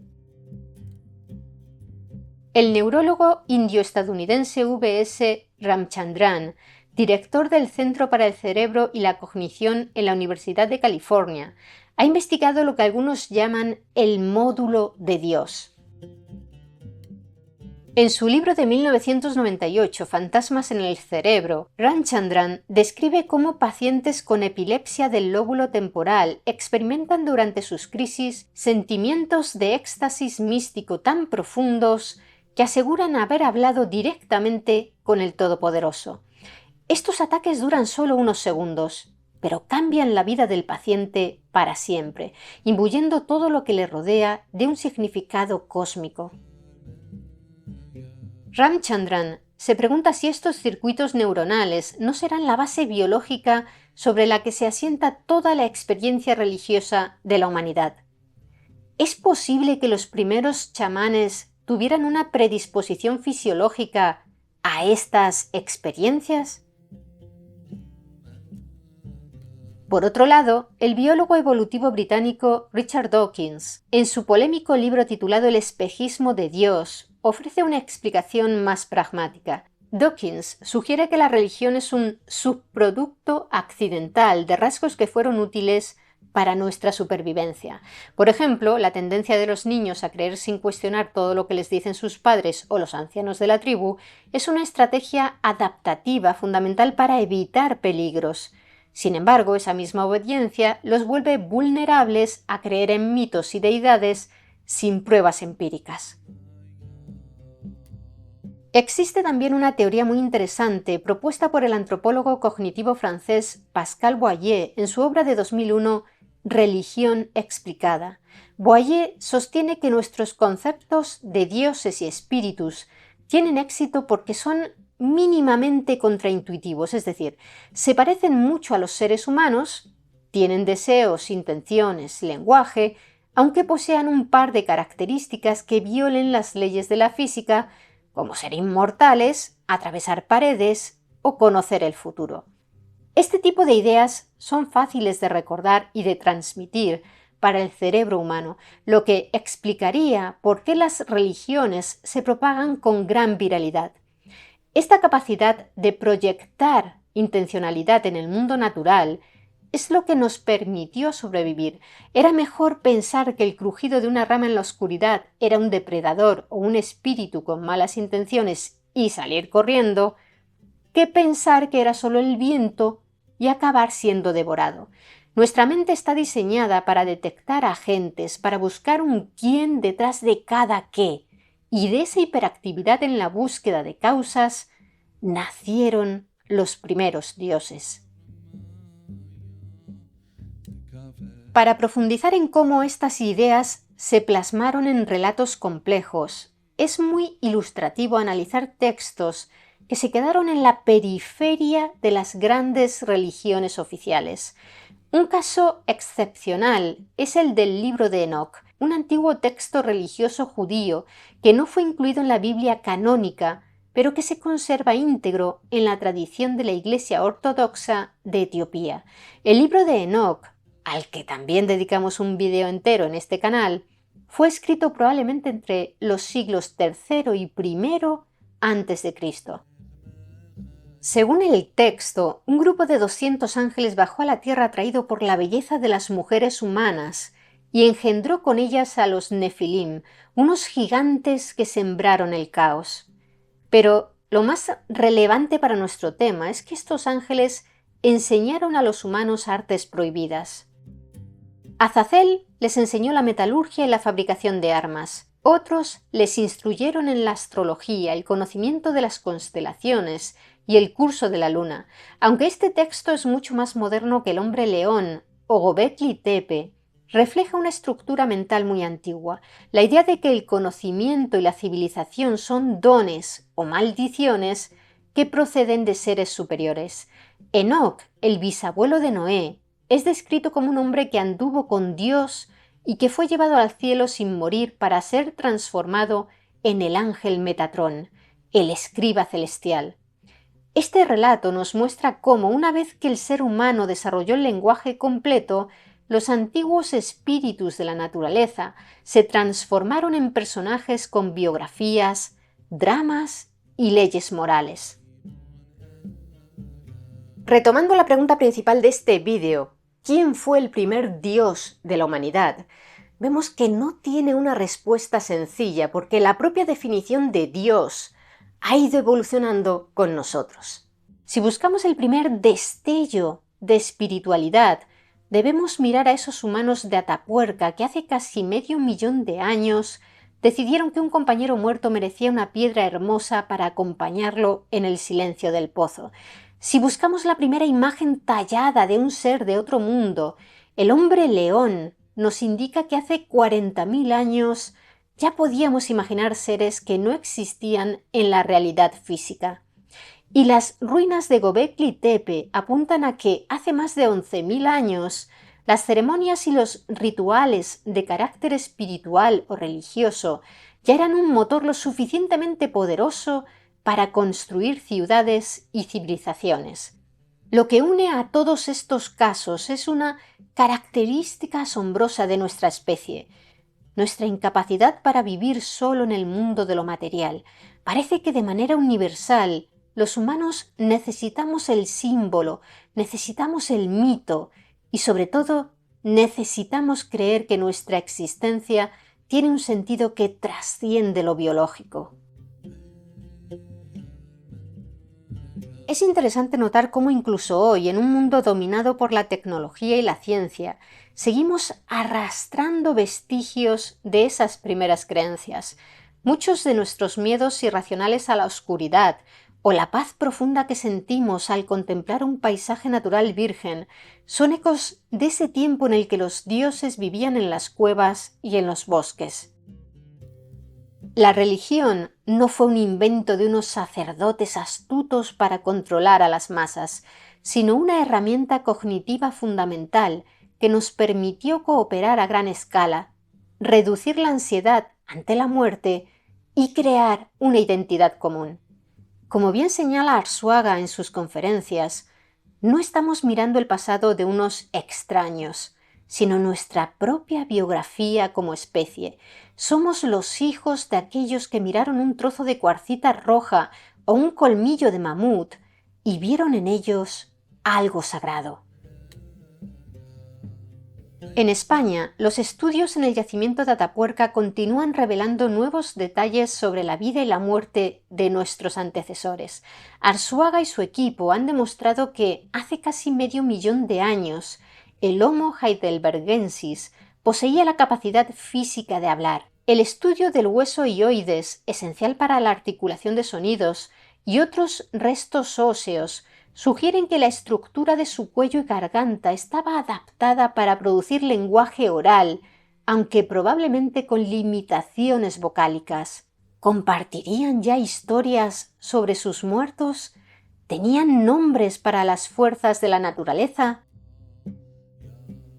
El neurólogo indio-estadounidense V.S. Ramchandran, director del Centro para el Cerebro y la Cognición en la Universidad de California, ha investigado lo que algunos llaman el módulo de Dios. En su libro de 1998, Fantasmas en el cerebro, Ramchandran describe cómo pacientes con epilepsia del lóbulo temporal experimentan durante sus crisis sentimientos de éxtasis místico tan profundos que aseguran haber hablado directamente con el Todopoderoso. Estos ataques duran solo unos segundos, pero cambian la vida del paciente para siempre, imbuyendo todo lo que le rodea de un significado cósmico. Ramchandran se pregunta si estos circuitos neuronales no serán la base biológica sobre la que se asienta toda la experiencia religiosa de la humanidad. ¿Es posible que los primeros chamanes tuvieran una predisposición fisiológica a estas experiencias? Por otro lado, el biólogo evolutivo británico Richard Dawkins, en su polémico libro titulado El espejismo de Dios, ofrece una explicación más pragmática. Dawkins sugiere que la religión es un subproducto accidental de rasgos que fueron útiles para nuestra supervivencia. Por ejemplo, la tendencia de los niños a creer sin cuestionar todo lo que les dicen sus padres o los ancianos de la tribu es una estrategia adaptativa fundamental para evitar peligros. Sin embargo, esa misma obediencia los vuelve vulnerables a creer en mitos y deidades sin pruebas empíricas. Existe también una teoría muy interesante propuesta por el antropólogo cognitivo francés Pascal Boyer en su obra de 2001 Religión explicada. Boyer sostiene que nuestros conceptos de dioses y espíritus tienen éxito porque son mínimamente contraintuitivos, es decir, se parecen mucho a los seres humanos, tienen deseos, intenciones, lenguaje, aunque posean un par de características que violen las leyes de la física, como ser inmortales, atravesar paredes o conocer el futuro. Este tipo de ideas son fáciles de recordar y de transmitir para el cerebro humano, lo que explicaría por qué las religiones se propagan con gran viralidad. Esta capacidad de proyectar intencionalidad en el mundo natural es lo que nos permitió sobrevivir. Era mejor pensar que el crujido de una rama en la oscuridad era un depredador o un espíritu con malas intenciones y salir corriendo, que pensar que era solo el viento y acabar siendo devorado. Nuestra mente está diseñada para detectar agentes, para buscar un quién detrás de cada qué. Y de esa hiperactividad en la búsqueda de causas nacieron los primeros dioses. Para profundizar en cómo estas ideas se plasmaron en relatos complejos, es muy ilustrativo analizar textos que se quedaron en la periferia de las grandes religiones oficiales. Un caso excepcional es el del libro de Enoc, un antiguo texto religioso judío que no fue incluido en la Biblia canónica, pero que se conserva íntegro en la tradición de la Iglesia Ortodoxa de Etiopía. El libro de Enoc, al que también dedicamos un video entero en este canal, fue escrito probablemente entre los siglos III y I a.C. Según el texto, un grupo de 200 ángeles bajó a la tierra atraído por la belleza de las mujeres humanas y engendró con ellas a los Nefilim, unos gigantes que sembraron el caos. Pero lo más relevante para nuestro tema es que estos ángeles enseñaron a los humanos artes prohibidas. Azazel les enseñó la metalurgia y la fabricación de armas. Otros les instruyeron en la astrología, el conocimiento de las constelaciones y el curso de la luna. Aunque este texto es mucho más moderno que el hombre león o Gobekli Tepe, refleja una estructura mental muy antigua, la idea de que el conocimiento y la civilización son dones o maldiciones que proceden de seres superiores. Enoc, el bisabuelo de Noé, es descrito como un hombre que anduvo con Dios y que fue llevado al cielo sin morir para ser transformado en el ángel Metatrón, el escriba celestial. Este relato nos muestra cómo, una vez que el ser humano desarrolló el lenguaje completo, los antiguos espíritus de la naturaleza se transformaron en personajes con biografías, dramas y leyes morales. Retomando la pregunta principal de este vídeo, ¿quién fue el primer dios de la humanidad? Vemos que no tiene una respuesta sencilla porque la propia definición de Dios ha ido evolucionando con nosotros. Si buscamos el primer destello de espiritualidad, debemos mirar a esos humanos de Atapuerca que hace casi medio millón de años decidieron que un compañero muerto merecía una piedra hermosa para acompañarlo en el silencio del pozo. Si buscamos la primera imagen tallada de un ser de otro mundo, el hombre león nos indica que hace 40.000 años ya podíamos imaginar seres que no existían en la realidad física. Y las ruinas de Göbekli Tepe apuntan a que hace más de 11.000 años las ceremonias y los rituales de carácter espiritual o religioso ya eran un motor lo suficientemente poderoso para construir ciudades y civilizaciones. Lo que une a todos estos casos es una característica asombrosa de nuestra especie, nuestra incapacidad para vivir solo en el mundo de lo material. Parece que de manera universal los humanos necesitamos el símbolo, necesitamos el mito y sobre todo necesitamos creer que nuestra existencia tiene un sentido que trasciende lo biológico. Es interesante notar cómo incluso hoy, en un mundo dominado por la tecnología y la ciencia, seguimos arrastrando vestigios de esas primeras creencias. Muchos de nuestros miedos irracionales a la oscuridad o la paz profunda que sentimos al contemplar un paisaje natural virgen son ecos de ese tiempo en el que los dioses vivían en las cuevas y en los bosques. La religión no fue un invento de unos sacerdotes astutos para controlar a las masas, sino una herramienta cognitiva fundamental que nos permitió cooperar a gran escala, reducir la ansiedad ante la muerte y crear una identidad común. Como bien señala Arzuaga en sus conferencias, no estamos mirando el pasado de unos extraños, sino nuestra propia biografía como especie. Somos los hijos de aquellos que miraron un trozo de cuarcita roja o un colmillo de mamut y vieron en ellos algo sagrado. En España, los estudios en el yacimiento de Atapuerca continúan revelando nuevos detalles sobre la vida y la muerte de nuestros antecesores. Arzuaga y su equipo han demostrado que hace casi medio millón de años el Homo heidelbergensis poseía la capacidad física de hablar. El estudio del hueso hioides, esencial para la articulación de sonidos, y otros restos óseos sugieren que la estructura de su cuello y garganta estaba adaptada para producir lenguaje oral, aunque probablemente con limitaciones vocálicas. ¿Compartirían ya historias sobre sus muertos? ¿Tenían nombres para las fuerzas de la naturaleza?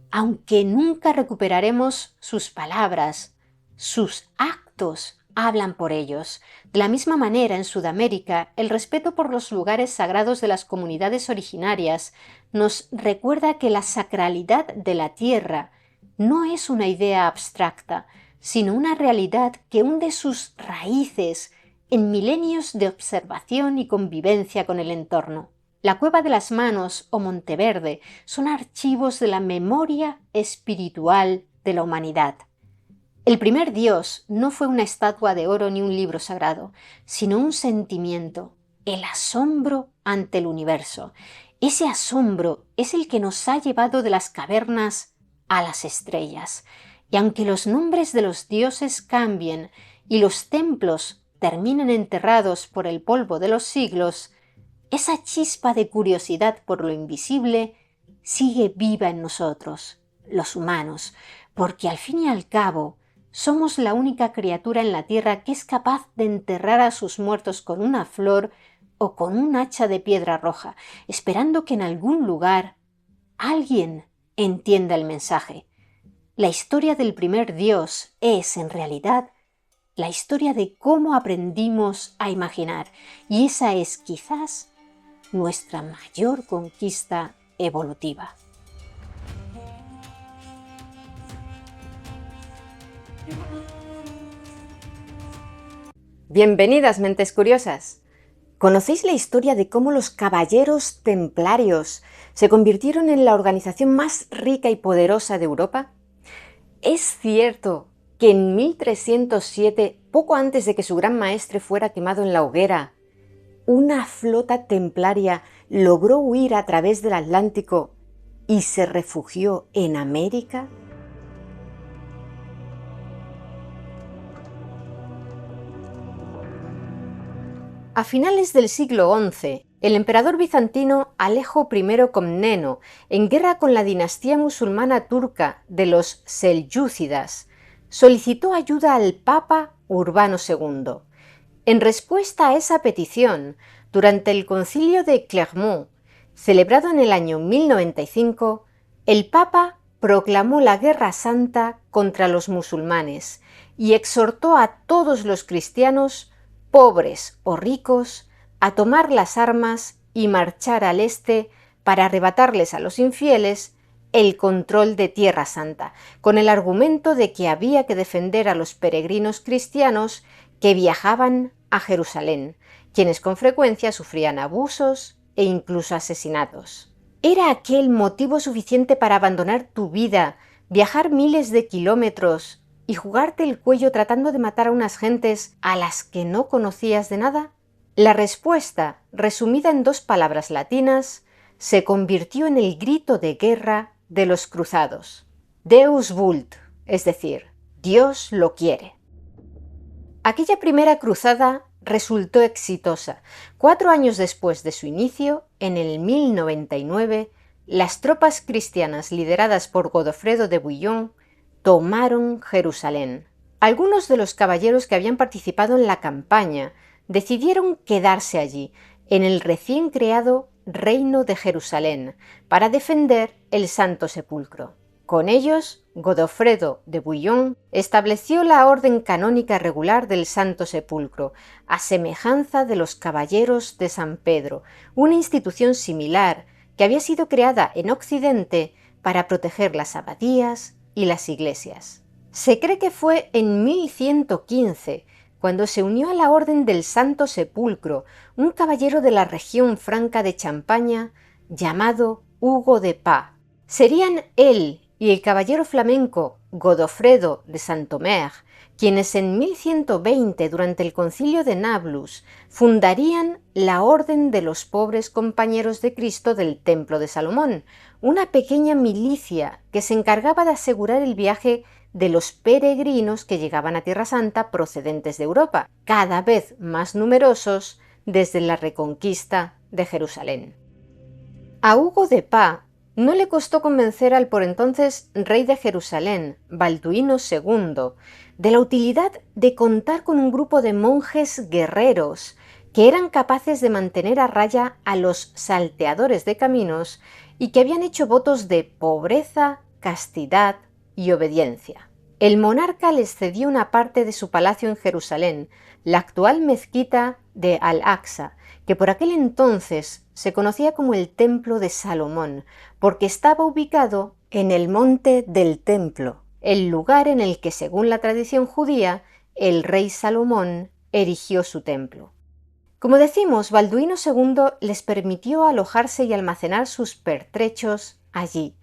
Aunque nunca recuperaremos sus palabras, sus actos hablan por ellos. De la misma manera, en Sudamérica, el respeto por los lugares sagrados de las comunidades originarias nos recuerda que la sacralidad de la tierra no es una idea abstracta, sino una realidad que hunde sus raíces en milenios de observación y convivencia con el entorno. La Cueva de las Manos o Monteverde son archivos de la memoria espiritual de la humanidad. El primer Dios no fue una estatua de oro ni un libro sagrado, sino un sentimiento, el asombro ante el universo. Ese asombro es el que nos ha llevado de las cavernas a las estrellas. Y aunque los nombres de los dioses cambien y los templos terminen enterrados por el polvo de los siglos, esa chispa de curiosidad por lo invisible sigue viva en nosotros, los humanos, porque al fin y al cabo somos la única criatura en la Tierra que es capaz de enterrar a sus muertos con una flor o con un hacha de piedra roja, esperando que en algún lugar alguien entienda el mensaje. La historia del primer Dios es, en realidad, la historia de cómo aprendimos a imaginar, y esa es quizás nuestra mayor conquista evolutiva. Bienvenidas, mentes curiosas. ¿Conocéis la historia de cómo los caballeros templarios se convirtieron en la organización más rica y poderosa de Europa? Es cierto que en 1307, poco antes de que su gran maestre fuera quemado en la hoguera, una flota templaria logró huir a través del Atlántico y se refugió en América. A finales del siglo XI, El emperador bizantino Alejo I Comneno, en guerra con la dinastía musulmana turca de los selyúcidas, solicitó ayuda al Papa Urbano II. En respuesta a esa petición, durante el Concilio de Clermont, celebrado en el año 1095, el Papa proclamó la Guerra Santa contra los musulmanes y exhortó a todos los cristianos, pobres o ricos, a tomar las armas y marchar al este para arrebatarles a los infieles el control de Tierra Santa, con el argumento de que había que defender a los peregrinos cristianos que viajaban a Jerusalén, quienes con frecuencia sufrían abusos e incluso asesinatos. ¿Era aquel motivo suficiente para abandonar tu vida, viajar miles de kilómetros y jugarte el cuello tratando de matar a unas gentes a las que no conocías de nada? La respuesta, resumida en 2 palabras latinas, se convirtió en el grito de guerra de los cruzados. Deus vult, es decir, Dios lo quiere. Aquella primera cruzada resultó exitosa. 4 años después de su inicio, en el 1099, las tropas cristianas lideradas por Godofredo de Bouillon tomaron Jerusalén. Algunos de los caballeros que habían participado en la campaña decidieron quedarse allí, en el recién creado Reino de Jerusalén, para defender el Santo Sepulcro. Con ellos, Godofredo de Bouillon estableció la orden canónica regular del Santo Sepulcro, a semejanza de los Caballeros de San Pedro, una institución similar que había sido creada en Occidente para proteger las abadías y las iglesias. Se cree que fue en 1115 cuando se unió a la Orden del Santo Sepulcro un caballero de la región franca de Champaña llamado Hugo de Pas. Serían él y el caballero flamenco Godofredo de Saint-Omer quienes en 1120, durante el Concilio de Nablus, fundarían la Orden de los Pobres Compañeros de Cristo del Templo de Salomón, una pequeña milicia que se encargaba de asegurar el viaje de los peregrinos que llegaban a Tierra Santa procedentes de Europa, cada vez más numerosos desde la reconquista de Jerusalén. A Hugo de Pas no le costó convencer al por entonces rey de Jerusalén, Balduino II, de la utilidad de contar con un grupo de monjes guerreros que eran capaces de mantener a raya a los salteadores de caminos y que habían hecho votos de pobreza, castidad y obediencia. El monarca les cedió una parte de su palacio en Jerusalén, la actual mezquita de Al-Aqsa, que por aquel entonces se conocía como el Templo de Salomón, porque estaba ubicado en el Monte del Templo, el lugar en el que, según la tradición judía, el rey Salomón erigió su templo. Como decimos, Balduino II les permitió alojarse y almacenar sus pertrechos allí.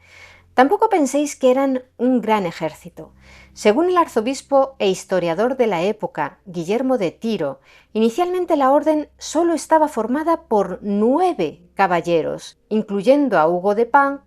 Tampoco penséis que eran un gran ejército. Según el arzobispo e historiador de la época, Guillermo de Tiro, inicialmente la orden solo estaba formada por 9 caballeros, incluyendo a Hugo de Pas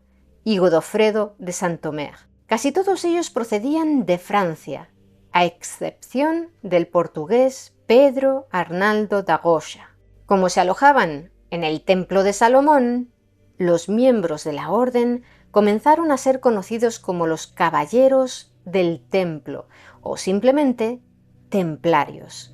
y Godofredo de Saint-Omer. Casi todos ellos procedían de Francia, a excepción del portugués Pedro Arnaldo da Rocha. Como se alojaban en el Templo de Salomón, los miembros de la orden comenzaron a ser conocidos como los Caballeros del Templo o simplemente Templarios.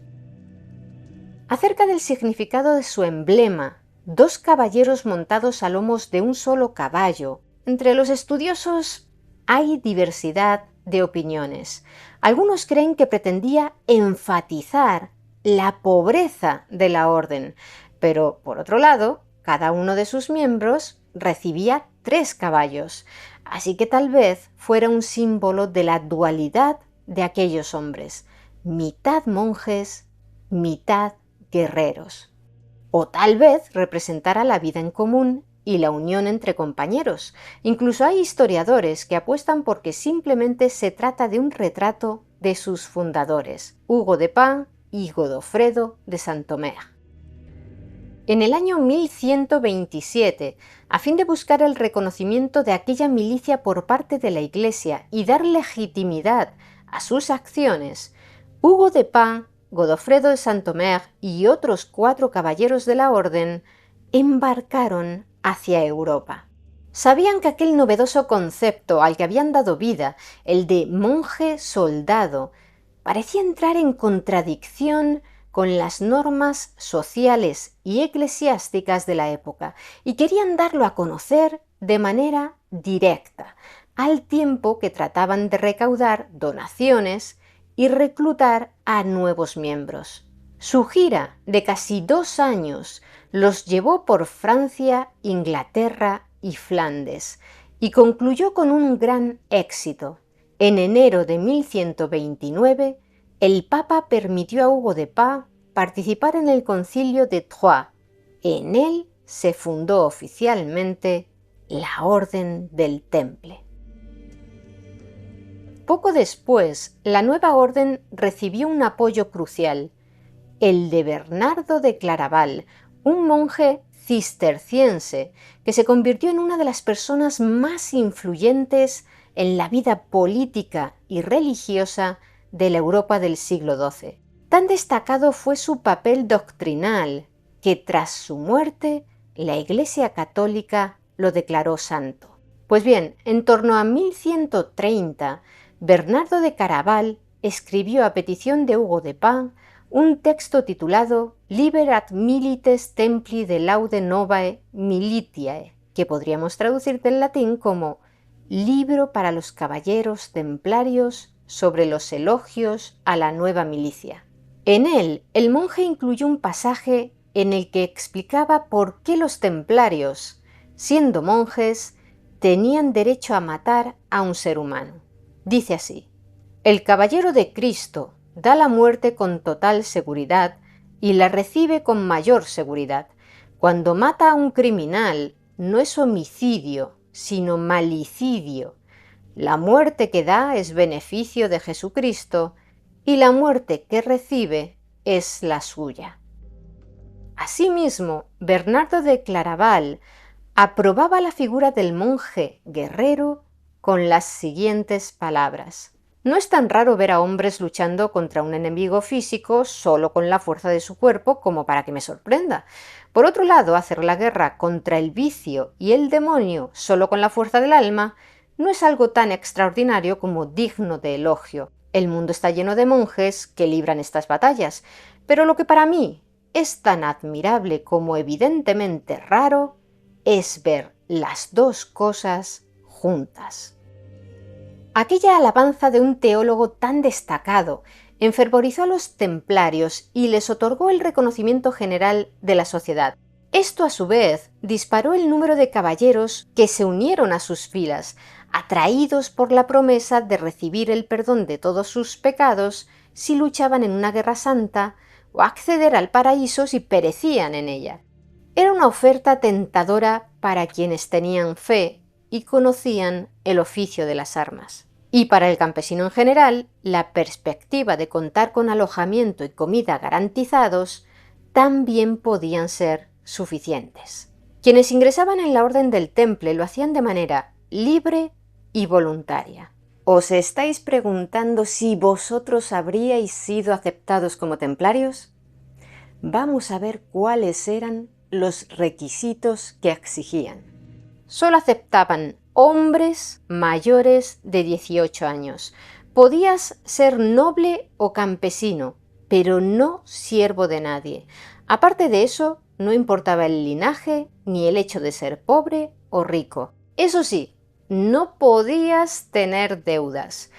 Acerca del significado de su emblema, 2 caballeros montados a lomos de un solo caballo, entre los estudiosos hay diversidad de opiniones. Algunos creen que pretendía enfatizar la pobreza de la orden, pero por otro lado, cada uno de sus miembros recibía 3 caballos, así que tal vez fuera un símbolo de la dualidad de aquellos hombres, mitad monjes, mitad guerreros. O tal vez representara la vida en común y la unión entre compañeros. Incluso hay historiadores que apuestan porque simplemente se trata de un retrato de sus fundadores, Hugo de Pas y Godofredo de Saint-Omer. En el año 1127, a fin de buscar el reconocimiento de aquella milicia por parte de la Iglesia y dar legitimidad a sus acciones, Hugo de Pas, Godofredo de Saint-Omer y otros 4 caballeros de la orden embarcaron hacia Europa. Sabían que aquel novedoso concepto al que habían dado vida, el de monje soldado, parecía entrar en contradicción con las normas sociales y eclesiásticas de la época, y querían darlo a conocer de manera directa, al tiempo que trataban de recaudar donaciones y reclutar a nuevos miembros. Su gira de casi 2 años los llevó por Francia, Inglaterra y Flandes, y concluyó con un gran éxito. En enero de 1129, el Papa permitió a Hugo de Pá participar en el Concilio de Troyes. En él se fundó oficialmente la Orden del Temple. Poco después, la nueva orden recibió un apoyo crucial, el de Bernardo de Claraval, un monje cisterciense que se convirtió en una de las personas más influyentes en la vida política y religiosa de la Europa del siglo XII. Tan destacado fue su papel doctrinal que tras su muerte la Iglesia Católica lo declaró santo. Pues bien, en torno a 1130, Bernardo de Claraval escribió a petición de Hugo de Pá un texto titulado Liber ad milites templi de laude novae militiae, que podríamos traducir del latín como Libro para los caballeros templarios sobre los elogios a la nueva milicia. En él, el monje incluyó un pasaje en el que explicaba por qué los templarios, siendo monjes, tenían derecho a matar a un ser humano. Dice así: el caballero de Cristo da la muerte con total seguridad y la recibe con mayor seguridad. Cuando mata a un criminal, no es homicidio, sino malicidio. La muerte que da es beneficio de Jesucristo y la muerte que recibe es la suya. Asimismo, Bernardo de Claraval aprobaba la figura del monje guerrero con las siguientes palabras: no es tan raro ver a hombres luchando contra un enemigo físico solo con la fuerza de su cuerpo como para que me sorprenda. Por otro lado, hacer la guerra contra el vicio y el demonio solo con la fuerza del alma no es algo tan extraordinario como digno de elogio. El mundo está lleno de monjes que libran estas batallas, pero lo que para mí es tan admirable como evidentemente raro es ver las dos cosas juntas. Aquella alabanza de un teólogo tan destacado enfervorizó a los templarios y les otorgó el reconocimiento general de la sociedad. Esto, a su vez, disparó el número de caballeros que se unieron a sus filas, atraídos por la promesa de recibir el perdón de todos sus pecados si luchaban en una guerra santa o acceder al paraíso si perecían en ella. Era una oferta tentadora para quienes tenían fe y conocían el oficio de las armas. Y para el campesino en general, la perspectiva de contar con alojamiento y comida garantizados también podían ser suficientes. Quienes ingresaban en la Orden del Temple lo hacían de manera libre y voluntaria. ¿Os estáis preguntando si vosotros habríais sido aceptados como templarios? Vamos a ver cuáles eran los requisitos que exigían. Solo aceptaban hombres mayores de 18 años. Podías ser noble o campesino, pero no siervo de nadie. Aparte de eso, no importaba el linaje ni el hecho de ser pobre o rico. Eso sí, no podías tener deudas.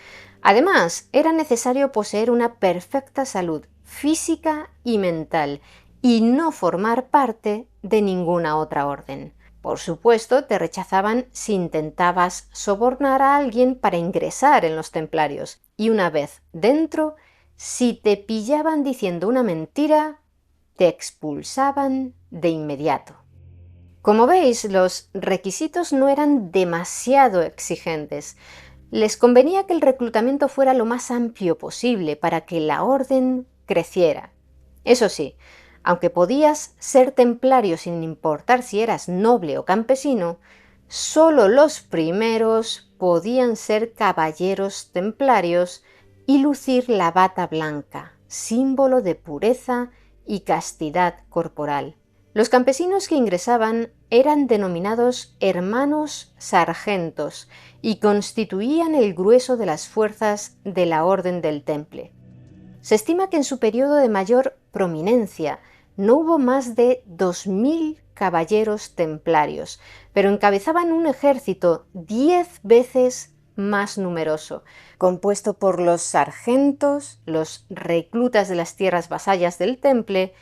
Además, era necesario poseer una perfecta salud física y mental y no formar parte de ninguna otra orden. Por supuesto, te rechazaban si intentabas sobornar a alguien para ingresar en los templarios. Y una vez dentro, si te pillaban diciendo una mentira, te expulsaban de inmediato. Como veis, los requisitos no eran demasiado exigentes. Les convenía que el reclutamiento fuera lo más amplio posible para que la orden creciera. Eso sí, aunque podías ser templario sin importar si eras noble o campesino, solo los primeros podían ser caballeros templarios y lucir la bata blanca, símbolo de pureza y castidad corporal. Los campesinos que ingresaban eran denominados hermanos sargentos y constituían el grueso de las fuerzas de la Orden del Temple. Se estima que en su periodo de mayor prominencia no hubo más de 2000 caballeros templarios, pero encabezaban un ejército 10 veces más numeroso, compuesto por los sargentos, los reclutas de las tierras vasallas del Temple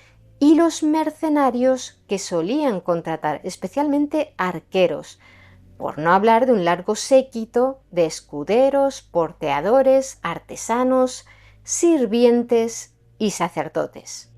y los mercenarios que solían contratar, especialmente arqueros, por no hablar de un largo séquito de escuderos, porteadores, artesanos, sirvientes y sacerdotes.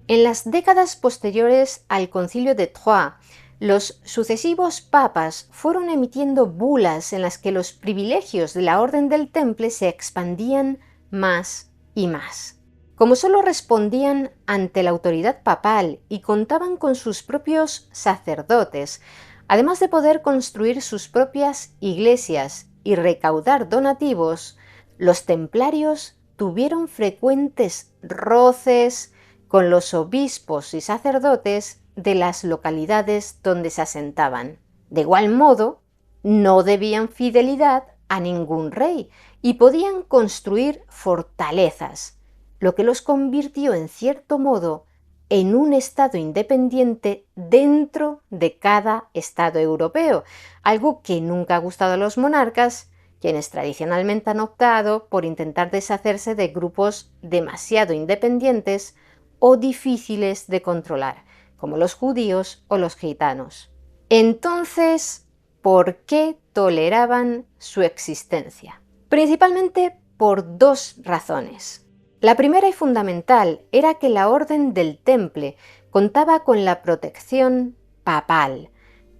En las décadas posteriores al Concilio de Troyes, los sucesivos papas fueron emitiendo bulas en las que los privilegios de la Orden del Temple se expandían más y más. Como solo respondían ante la autoridad papal y contaban con sus propios sacerdotes, además de poder construir sus propias iglesias y recaudar donativos, los templarios tuvieron frecuentes roces con los obispos y sacerdotes de las localidades donde se asentaban. De igual modo, no debían fidelidad a ningún rey y podían construir fortalezas, lo que los convirtió en cierto modo en un estado independiente dentro de cada estado europeo, algo que nunca ha gustado a los monarcas, quienes tradicionalmente han optado por intentar deshacerse de grupos demasiado independientes o difíciles de controlar, como los judíos o los gitanos. Entonces, ¿por qué toleraban su existencia? Principalmente por dos razones. La primera y fundamental era que la Orden del Temple contaba con la protección papal,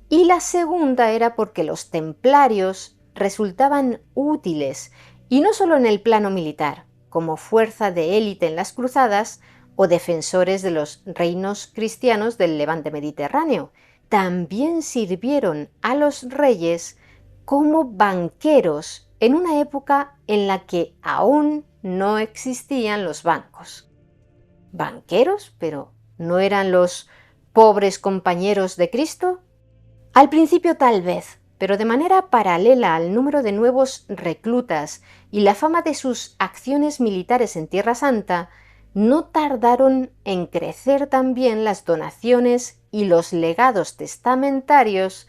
y la segunda era porque los templarios resultaban útiles, y no solo en el plano militar, como fuerza de élite en las cruzadas o defensores de los reinos cristianos del Levante mediterráneo, también sirvieron a los reyes como banqueros en una época en la que aún no existían los bancos. ¿Banqueros? ¿Pero no eran los pobres compañeros de Cristo? Al principio tal vez, pero de manera paralela al número de nuevos reclutas y la fama de sus acciones militares en Tierra Santa, no tardaron en crecer también las donaciones y los legados testamentarios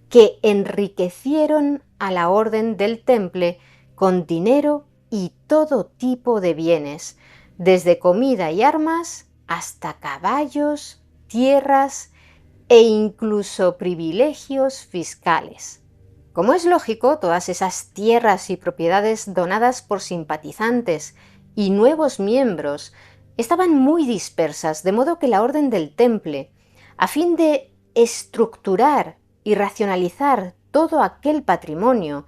que enriquecieron a la Orden del Temple con dinero y todo tipo de bienes, desde comida y armas hasta caballos, tierras e incluso privilegios fiscales. Como es lógico, todas esas tierras y propiedades donadas por simpatizantes y nuevos miembros estaban muy dispersas, de modo que la Orden del Temple, a fin de estructurar y racionalizar todo aquel patrimonio,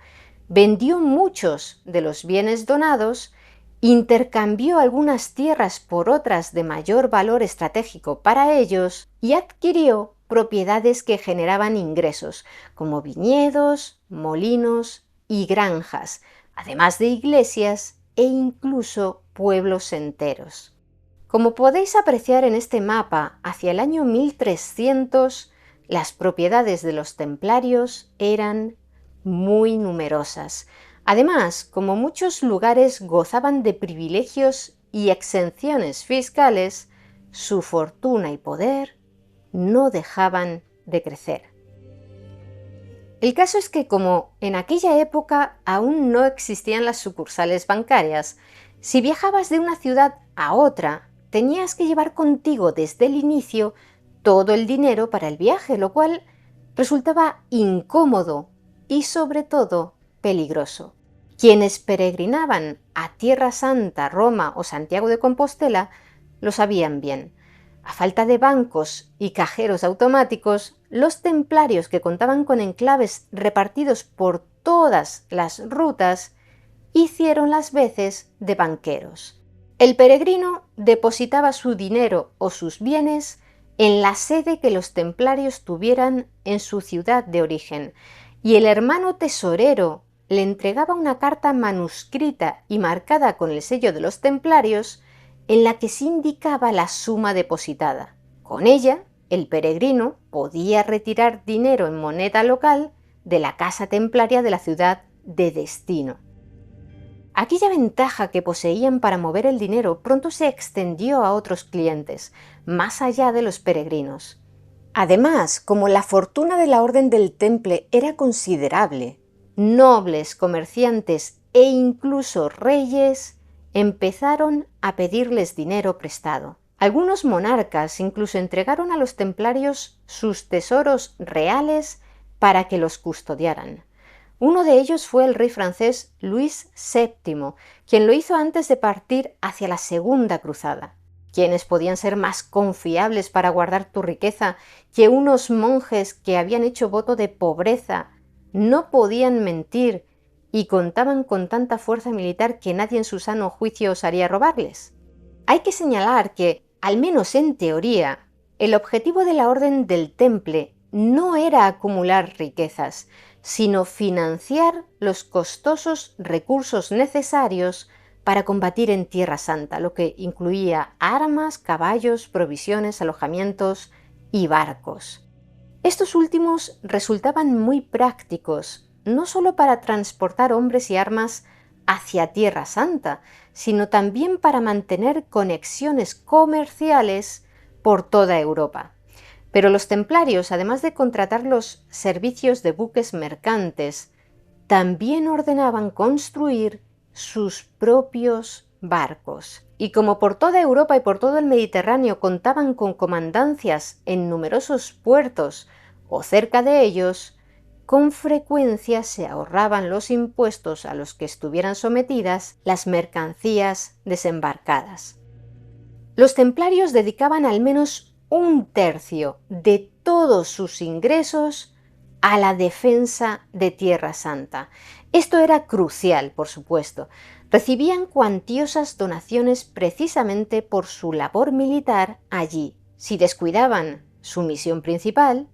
vendió muchos de los bienes donados, intercambió algunas tierras por otras de mayor valor estratégico para ellos y adquirió propiedades que generaban ingresos, como viñedos, molinos y granjas, además de iglesias e incluso pueblos enteros. Como podéis apreciar en este mapa, hacia el año 1300, las propiedades de los templarios eran muy numerosas. Además, como muchos lugares gozaban de privilegios y exenciones fiscales, su fortuna y poder no dejaban de crecer. El caso es que como en aquella época aún no existían las sucursales bancarias, si viajabas de una ciudad a otra, tenías que llevar contigo desde el inicio todo el dinero para el viaje, lo cual resultaba incómodo y sobre todo peligroso. Quienes peregrinaban a Tierra Santa, Roma o Santiago de Compostela lo sabían bien. A falta de bancos y cajeros automáticos, los templarios que contaban con enclaves repartidos por todas las rutas hicieron las veces de banqueros. El peregrino depositaba su dinero o sus bienes en la sede que los templarios tuvieran en su ciudad de origen, y el hermano tesorero le entregaba una carta manuscrita y marcada con el sello de los templarios en la que se indicaba la suma depositada. Con ella, el peregrino podía retirar dinero en moneda local de la casa templaria de la ciudad de destino. Aquella ventaja que poseían para mover el dinero pronto se extendió a otros clientes, más allá de los peregrinos. Además, como la fortuna de la Orden del Temple era considerable, nobles, comerciantes e incluso reyes empezaron a pedirles dinero prestado. Algunos monarcas incluso entregaron a los templarios sus tesoros reales para que los custodiaran. Uno de ellos fue el rey francés Luis VII, quien lo hizo antes de partir hacia la Segunda Cruzada. ¿Quiénes podían ser más confiables para guardar tu riqueza que unos monjes que habían hecho voto de pobreza, no podían mentir y contaban con tanta fuerza militar que nadie en su sano juicio osaría robarles? Hay que señalar que, al menos en teoría, el objetivo de la Orden del Temple no era acumular riquezas, sino financiar los costosos recursos necesarios para combatir en Tierra Santa, lo que incluía armas, caballos, provisiones, alojamientos y barcos. Estos últimos resultaban muy prácticos, no solo para transportar hombres y armas hacia Tierra Santa, sino también para mantener conexiones comerciales por toda Europa. Pero los templarios, además de contratar los servicios de buques mercantes, también ordenaban construir sus propios barcos. Y como por toda Europa y por todo el Mediterráneo contaban con comandancias en numerosos puertos o cerca de ellos, con frecuencia se ahorraban los impuestos a los que estuvieran sometidas las mercancías desembarcadas. Los templarios dedicaban al menos un tercio de todos sus ingresos a la defensa de Tierra Santa. Esto era crucial, por supuesto. Recibían cuantiosas donaciones precisamente por su labor militar allí. Si descuidaban su misión principal,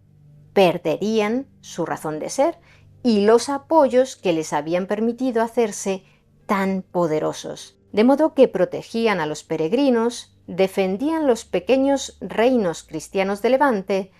perderían su razón de ser y los apoyos que les habían permitido hacerse tan poderosos. De modo que protegían a los peregrinos, defendían los pequeños reinos cristianos de Levante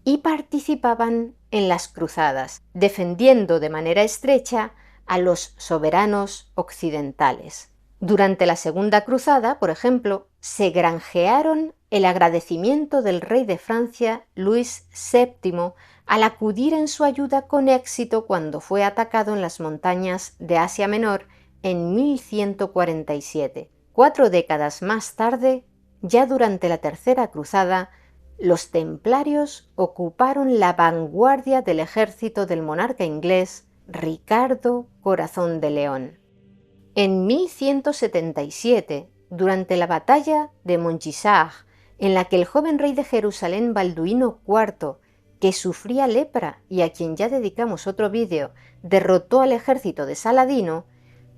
y participaban en las cruzadas, defendiendo de manera estrecha a los soberanos occidentales. Durante la Segunda Cruzada, por ejemplo, se granjearon el agradecimiento del rey de Francia, Luis VII, al acudir en su ayuda con éxito cuando fue atacado en las montañas de Asia Menor en 1147. 4 décadas más tarde, ya durante la Tercera Cruzada, los templarios ocuparon la vanguardia del ejército del monarca inglés Ricardo Corazón de León. En 1177, durante la batalla de Montgisard, en la que el joven rey de Jerusalén Balduino IV, que sufría lepra y a quien ya dedicamos otro vídeo, derrotó al ejército de Saladino,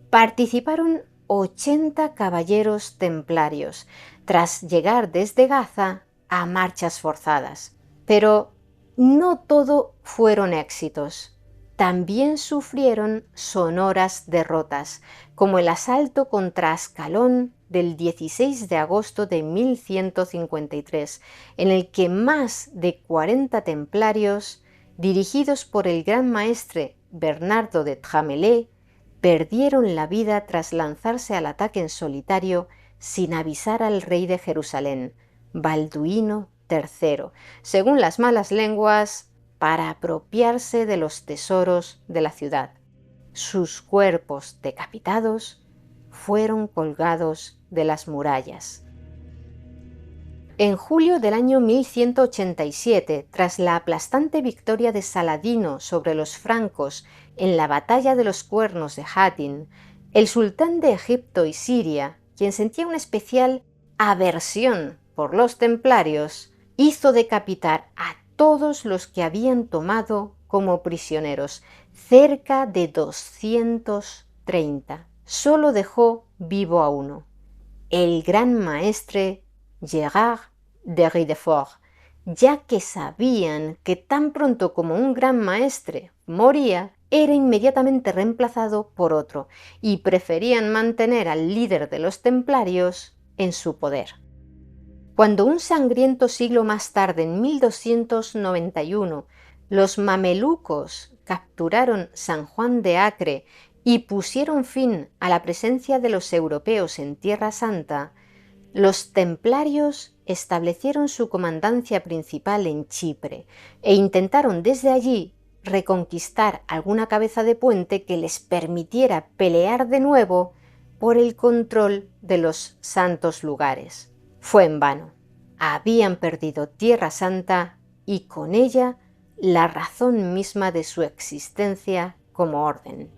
participaron 80 caballeros templarios, tras llegar desde Gaza a marchas forzadas. Pero no todo fueron éxitos. También sufrieron sonoras derrotas, como el asalto contra Ascalón del 16 de agosto de 1153, en el que más de 40 templarios, dirigidos por el gran maestre Bernardo de Tramelé, perdieron la vida tras lanzarse al ataque en solitario sin avisar al rey de Jerusalén, Balduino III, según las malas lenguas, para apropiarse de los tesoros de la ciudad. Sus cuerpos decapitados fueron colgados de las murallas. En julio del año 1187, tras la aplastante victoria de Saladino sobre los francos en la batalla de los Cuernos de Hattin, el sultán de Egipto y Siria, quien sentía una especial aversión por los templarios, hizo decapitar a todos los que habían tomado como prisioneros, cerca de 230. Solo dejó vivo a uno, el gran maestre Gérard de Ridefort, ya que sabían que tan pronto como un gran maestre moría, era inmediatamente reemplazado por otro, y preferían mantener al líder de los templarios en su poder. Cuando un sangriento siglo más tarde, en 1291, los mamelucos capturaron San Juan de Acre y pusieron fin a la presencia de los europeos en Tierra Santa, los templarios establecieron su comandancia principal en Chipre e intentaron desde allí reconquistar alguna cabeza de puente que les permitiera pelear de nuevo por el control de los santos lugares. Fue en vano. Habían perdido Tierra Santa y con ella la razón misma de su existencia como orden.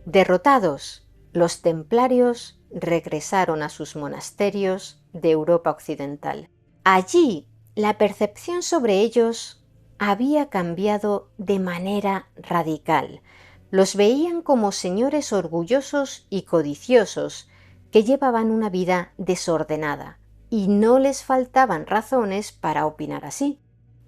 Derrotados, los templarios regresaron a sus monasterios de Europa Occidental. Allí, la percepción sobre ellos había cambiado de manera radical. Los veían como señores orgullosos y codiciosos que llevaban una vida desordenada, y no les faltaban razones para opinar así.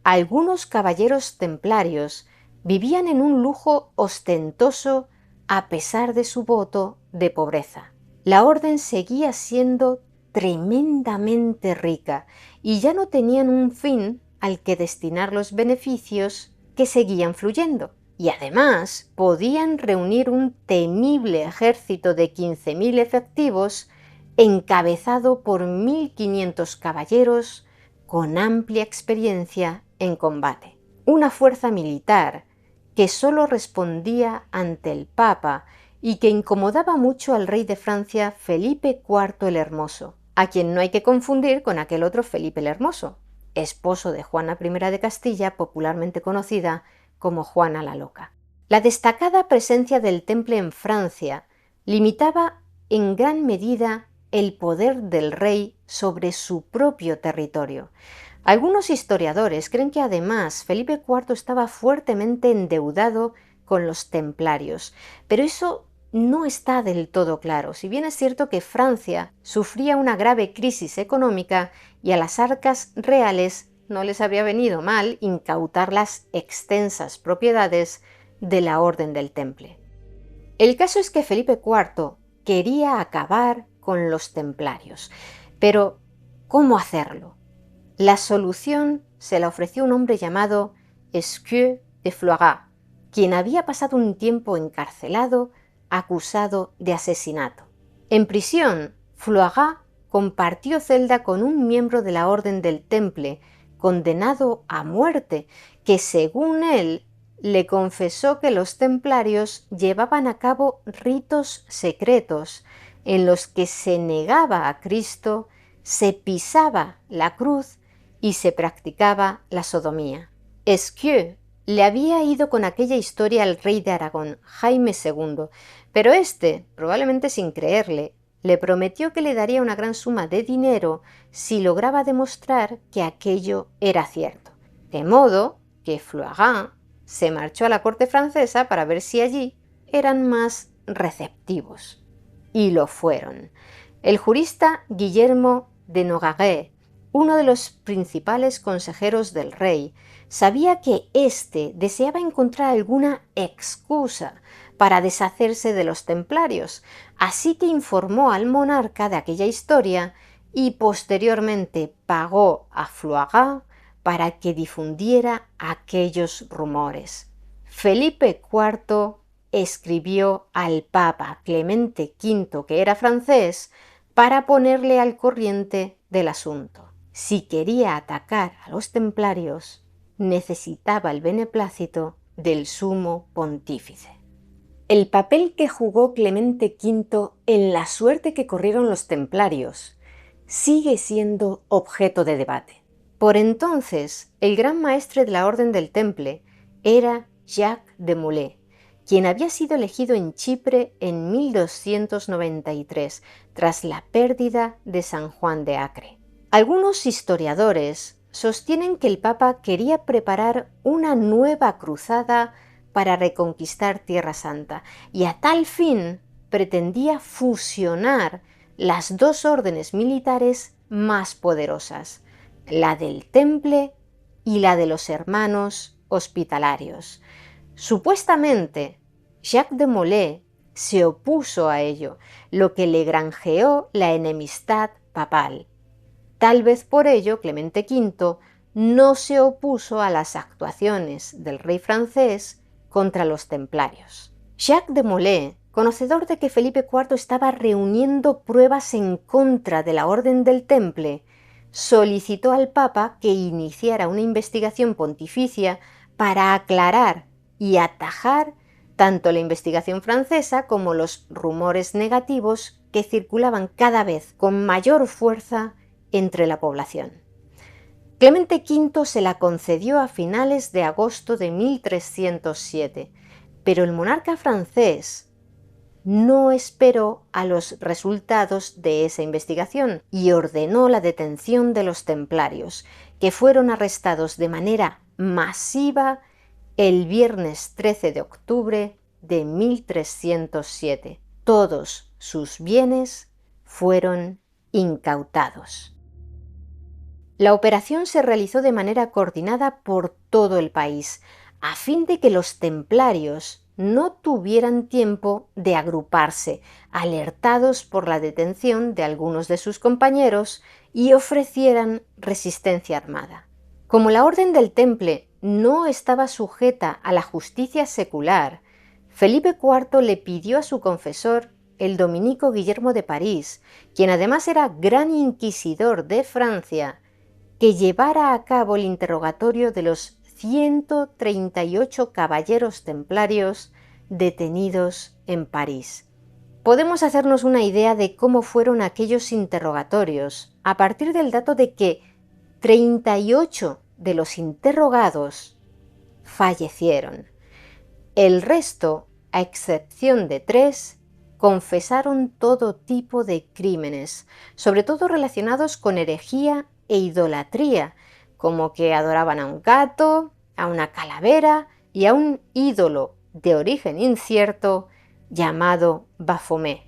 Algunos caballeros templarios vivían en un lujo ostentoso a pesar de su voto de pobreza. La orden seguía siendo tremendamente rica y ya no tenían un fin al que destinar los beneficios que seguían fluyendo. Y además podían reunir un temible ejército de 15.000 efectivos encabezado por 1.500 caballeros con amplia experiencia en combate. Una fuerza militar que solo respondía ante el Papa y que incomodaba mucho al rey de Francia Felipe IV el Hermoso, a quien no hay que confundir con aquel otro Felipe el Hermoso, esposo de Juana I de Castilla, popularmente conocida como Juana la Loca. La destacada presencia del Temple en Francia limitaba en gran medida el poder del rey sobre su propio territorio. Algunos historiadores creen que además Felipe IV estaba fuertemente endeudado con los templarios, pero eso no está del todo claro, si bien es cierto que Francia sufría una grave crisis económica y a las arcas reales no les había venido mal incautar las extensas propiedades de la Orden del Temple. El caso es que Felipe IV quería acabar con los templarios, pero ¿cómo hacerlo? La solución se la ofreció un hombre llamado Esquieu de Floirat, quien había pasado un tiempo encarcelado acusado de asesinato. En prisión, Floirat compartió celda con un miembro de la Orden del Temple, condenado a muerte, que según él le confesó que los templarios llevaban a cabo ritos secretos en los que se negaba a Cristo, se pisaba la cruz y se practicaba la sodomía. Esquieu le había ido con aquella historia al rey de Aragón, Jaime II, pero éste, probablemente sin creerle, le prometió que le daría una gran suma de dinero si lograba demostrar que aquello era cierto. De modo que Floirat se marchó a la corte francesa para ver si allí eran más receptivos. Y lo fueron. El jurista Guillermo de Nogaret, uno de los principales consejeros del rey, sabía que éste deseaba encontrar alguna excusa para deshacerse de los templarios, así que informó al monarca de aquella historia y posteriormente pagó a Floirat para que difundiera aquellos rumores. Felipe IV escribió al Papa Clemente V, que era francés, para ponerle al corriente del asunto. Si quería atacar a los templarios, necesitaba el beneplácito del sumo pontífice. El papel que jugó Clemente V en la suerte que corrieron los templarios sigue siendo objeto de debate. Por entonces, el gran maestre de la Orden del Temple era Jacques de Molay, quien había sido elegido en Chipre en 1293, tras la pérdida de San Juan de Acre. Algunos historiadores sostienen que el Papa quería preparar una nueva cruzada para reconquistar Tierra Santa y a tal fin pretendía fusionar las dos órdenes militares más poderosas, la del Temple y la de los Hermanos Hospitalarios. Supuestamente, Jacques de Molay se opuso a ello, lo que le granjeó la enemistad papal. Tal vez por ello Clemente V no se opuso a las actuaciones del rey francés contra los templarios. Jacques de Molay, conocedor de que Felipe IV estaba reuniendo pruebas en contra de la Orden del Temple, solicitó al Papa que iniciara una investigación pontificia para aclarar y atajar tanto la investigación francesa como los rumores negativos que circulaban cada vez con mayor fuerza entre la población. Clemente V se la concedió a finales de agosto de 1307, pero el monarca francés no esperó a los resultados de esa investigación y ordenó la detención de los templarios, que fueron arrestados de manera masiva el viernes 13 de octubre de 1307. Todos sus bienes fueron incautados. La operación se realizó de manera coordinada por todo el país, a fin de que los templarios no tuvieran tiempo de agruparse, alertados por la detención de algunos de sus compañeros, y ofrecieran resistencia armada. Como la Orden del Temple no estaba sujeta a la justicia secular, Felipe IV le pidió a su confesor, el dominico Guillermo de París, quien además era gran inquisidor de Francia, que llevara a cabo el interrogatorio de los 138 caballeros templarios detenidos en París. Podemos hacernos una idea de cómo fueron aquellos interrogatorios a partir del dato de que 38 de los interrogados fallecieron. El resto, a excepción de 3, confesaron todo tipo de crímenes, sobre todo relacionados con herejía e idolatría, como que adoraban a un gato, a una calavera y a un ídolo de origen incierto llamado Baphomet.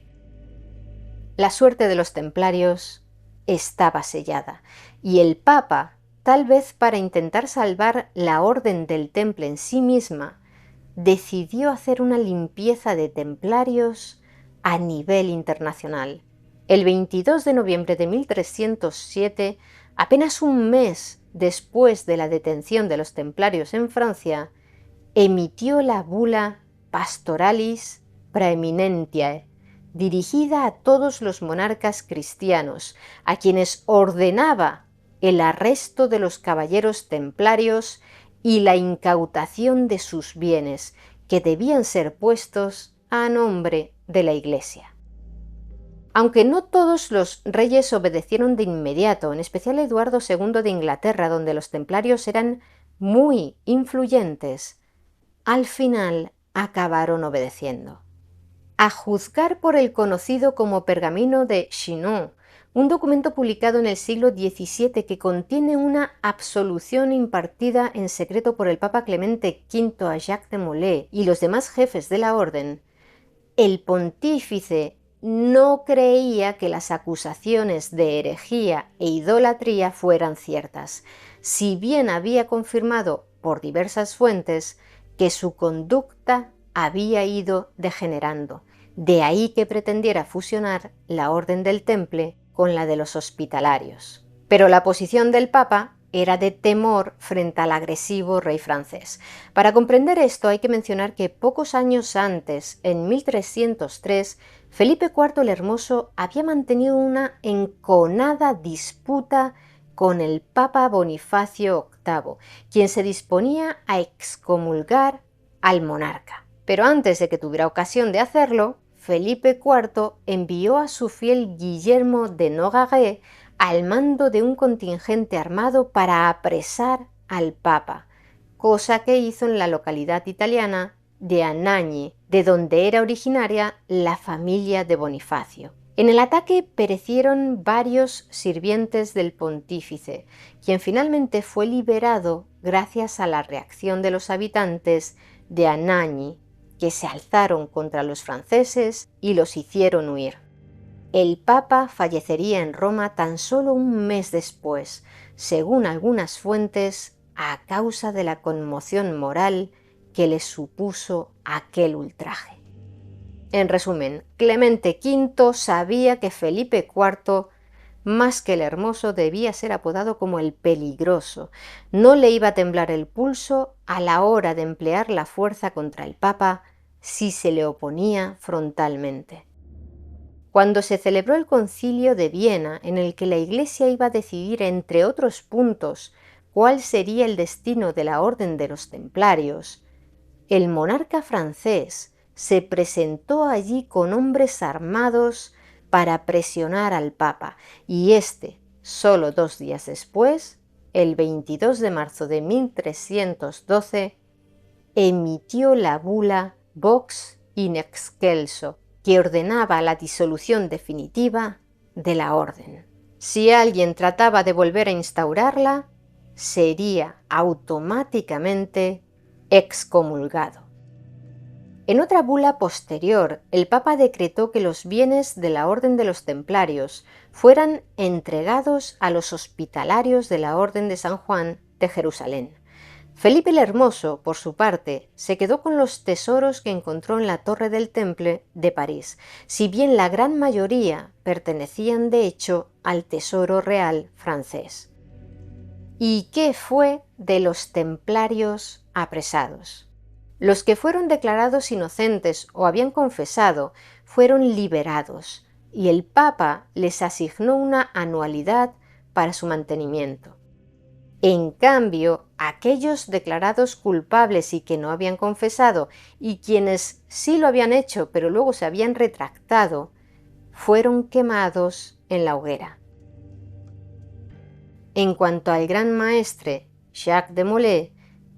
La suerte de los templarios estaba sellada, y el Papa, tal vez para intentar salvar la Orden del Temple en sí misma, decidió hacer una limpieza de templarios a nivel internacional. El 22 de noviembre de 1307, apenas un mes después de la detención de los templarios en Francia, emitió la bula Pastoralis Praeminentiae, dirigida a todos los monarcas cristianos, a quienes ordenaba el arresto de los caballeros templarios y la incautación de sus bienes, que debían ser puestos a nombre de la Iglesia. Aunque no todos los reyes obedecieron de inmediato, en especial Eduardo II de Inglaterra, donde los templarios eran muy influyentes, al final acabaron obedeciendo. A juzgar por el conocido como Pergamino de Chinon, un documento publicado en el siglo XVII que contiene una absolución impartida en secreto por el Papa Clemente V a Jacques de Molay y los demás jefes de la orden, el pontífice no creía que las acusaciones de herejía e idolatría fueran ciertas, si bien había confirmado por diversas fuentes que su conducta había ido degenerando. De ahí que pretendiera fusionar la Orden del Temple con la de los Hospitalarios. Pero la posición del Papa era de temor frente al agresivo rey francés. Para comprender esto hay que mencionar que pocos años antes, en 1303, Felipe IV el Hermoso había mantenido una enconada disputa con el Papa Bonifacio VIII, quien se disponía a excomulgar al monarca. Pero antes de que tuviera ocasión de hacerlo, Felipe IV envió a su fiel Guillermo de Nogaret al mando de un contingente armado para apresar al Papa, cosa que hizo en la localidad italiana de Anagni, de donde era originaria la familia de Bonifacio. En el ataque perecieron varios sirvientes del pontífice, quien finalmente fue liberado gracias a la reacción de los habitantes de Anagni, que se alzaron contra los franceses y los hicieron huir. El Papa fallecería en Roma tan solo un mes después, según algunas fuentes, a causa de la conmoción moral que le supuso aquel ultraje. En resumen, Clemente V sabía que Felipe IV más que el Hermoso debía ser apodado como el Peligroso. No le iba a temblar el pulso a la hora de emplear la fuerza contra el Papa si se le oponía frontalmente. Cuando se celebró el Concilio de Viena, en el que la Iglesia iba a decidir, entre otros puntos, cuál sería el destino de la Orden de los Templarios, el monarca francés se presentó allí con hombres armados para presionar al Papa, y éste, solo 2 días después, el 22 de marzo de 1312, emitió la bula Vox in excelso, que ordenaba la disolución definitiva de la orden. Si alguien trataba de volver a instaurarla, sería automáticamente excomulgado. En otra bula posterior, el Papa decretó que los bienes de la Orden de los Templarios fueran entregados a los hospitalarios de la Orden de San Juan de Jerusalén. Felipe el Hermoso, por su parte, se quedó con los tesoros que encontró en la Torre del Temple de París, si bien la gran mayoría pertenecían de hecho al Tesoro Real francés. ¿Y qué fue de los templarios apresados? Los que fueron declarados inocentes o habían confesado fueron liberados, y el Papa les asignó una anualidad para su mantenimiento. En cambio, aquellos declarados culpables y que no habían confesado, y quienes sí lo habían hecho pero luego se habían retractado, fueron quemados en la hoguera. En cuanto al gran maestre Jacques de Molay,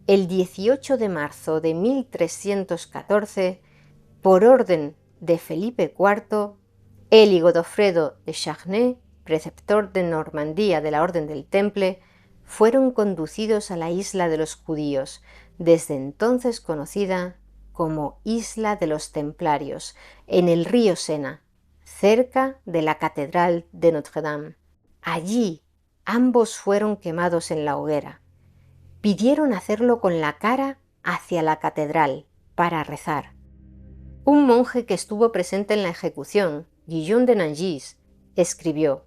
el 18 de marzo de 1314, por orden de Felipe IV, él y Godofredo de Charnay, preceptor de Normandía de la Orden del Temple, fueron conducidos a la isla de los judíos, desde entonces conocida como Isla de los Templarios, en el río Sena, cerca de la Catedral de Notre-Dame. Allí ambos fueron quemados en la hoguera. Pidieron hacerlo con la cara hacia la catedral para rezar. Un monje que estuvo presente en la ejecución, Guillaume de Nangis, escribió: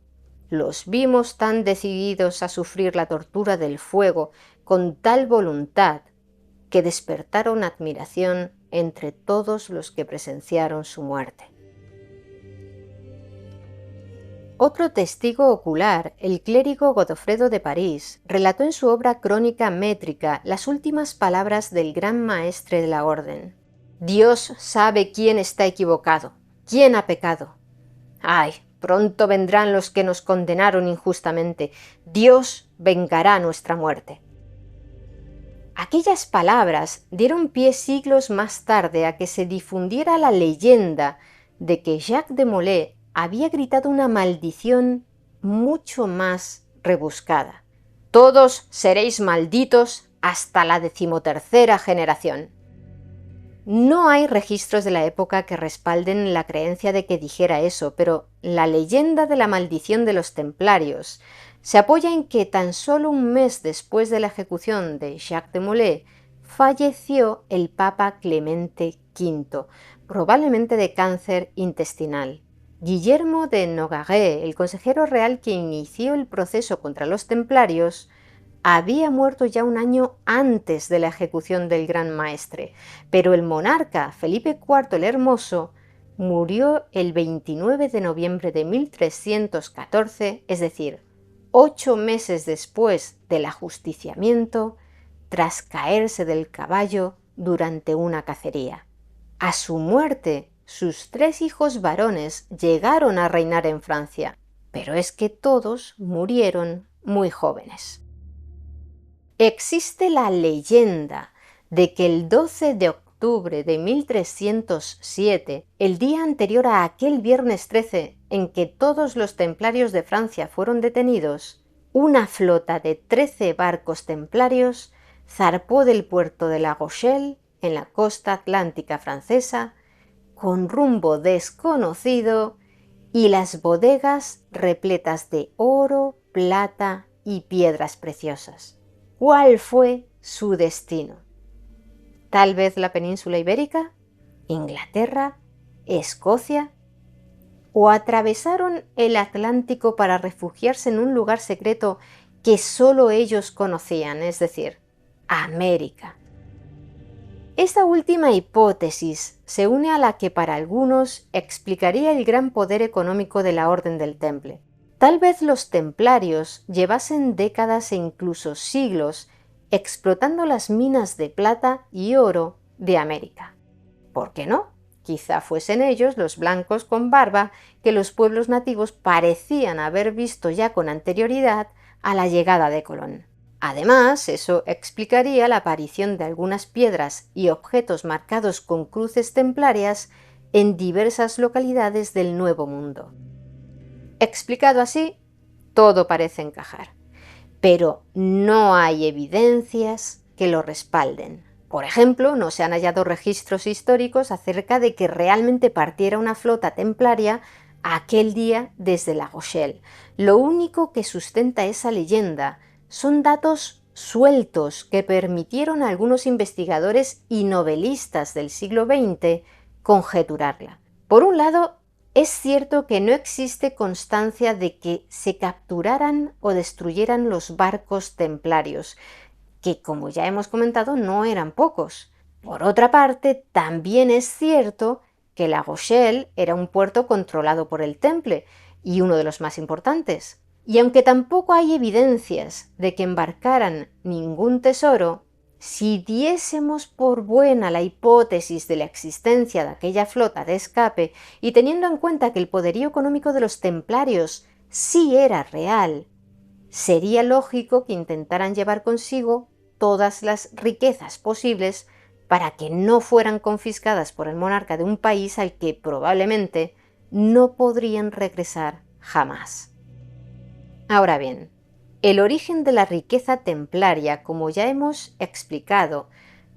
«Los vimos tan decididos a sufrir la tortura del fuego con tal voluntad que despertaron admiración entre todos los que presenciaron su muerte». Otro testigo ocular, el clérigo Godofredo de París, relató en su obra Crónica Métrica las últimas palabras del gran maestre de la orden. «Dios sabe quién está equivocado, quién ha pecado. ¡Ay! Pronto vendrán los que nos condenaron injustamente. Dios vengará nuestra muerte». Aquellas palabras dieron pie siglos más tarde a que se difundiera la leyenda de que Jacques de Molay había gritado una maldición mucho más rebuscada. «Todos seréis malditos hasta la 13ª generación». No hay registros de la época que respalden la creencia de que dijera eso, pero la leyenda de la maldición de los templarios se apoya en que tan solo un mes después de la ejecución de Jacques de Molay falleció el Papa Clemente V, probablemente de cáncer intestinal. Guillermo de Nogaret, el consejero real que inició el proceso contra los templarios, había muerto ya un año antes de la ejecución del gran maestre, pero el monarca Felipe IV el Hermoso murió el 29 de noviembre de 1314, es decir, 8 meses después del ajusticiamiento, tras caerse del caballo durante una cacería. A su muerte, sus 3 hijos varones llegaron a reinar en Francia, pero es que todos murieron muy jóvenes. Existe la leyenda de que el 12 de octubre de 1307, el día anterior a aquel viernes 13 en que todos los templarios de Francia fueron detenidos, una flota de 13 barcos templarios zarpó del puerto de La Rochelle, en la costa atlántica francesa, con rumbo desconocido y las bodegas repletas de oro, plata y piedras preciosas. ¿Cuál fue su destino? ¿Tal vez la península ibérica? ¿Inglaterra? ¿Escocia? ¿O atravesaron el Atlántico para refugiarse en un lugar secreto que solo ellos conocían, es decir, América? Esta última hipótesis se une a la que para algunos explicaría el gran poder económico de la Orden del Temple. Tal vez los templarios llevasen décadas e incluso siglos explotando las minas de plata y oro de América. ¿Por qué no? Quizá fuesen ellos, los blancos con barba, que los pueblos nativos parecían haber visto ya con anterioridad a la llegada de Colón. Además, eso explicaría la aparición de algunas piedras y objetos marcados con cruces templarias en diversas localidades del Nuevo Mundo. Explicado así, todo parece encajar, pero no hay evidencias que lo respalden. Por ejemplo, no se han hallado registros históricos acerca de que realmente partiera una flota templaria aquel día desde La Rochelle. Lo único que sustenta esa leyenda son datos sueltos que permitieron a algunos investigadores y novelistas del siglo XX conjeturarla. Por un lado, es cierto que no existe constancia de que se capturaran o destruyeran los barcos templarios, que como ya hemos comentado no eran pocos. Por otra parte, también es cierto que La Rochelle era un puerto controlado por el Temple y uno de los más importantes. Y aunque tampoco hay evidencias de que embarcaran ningún tesoro, si diésemos por buena la hipótesis de la existencia de aquella flota de escape y teniendo en cuenta que el poderío económico de los templarios sí era real, sería lógico que intentaran llevar consigo todas las riquezas posibles para que no fueran confiscadas por el monarca de un país al que probablemente no podrían regresar jamás. Ahora bien, el origen de la riqueza templaria, como ya hemos explicado,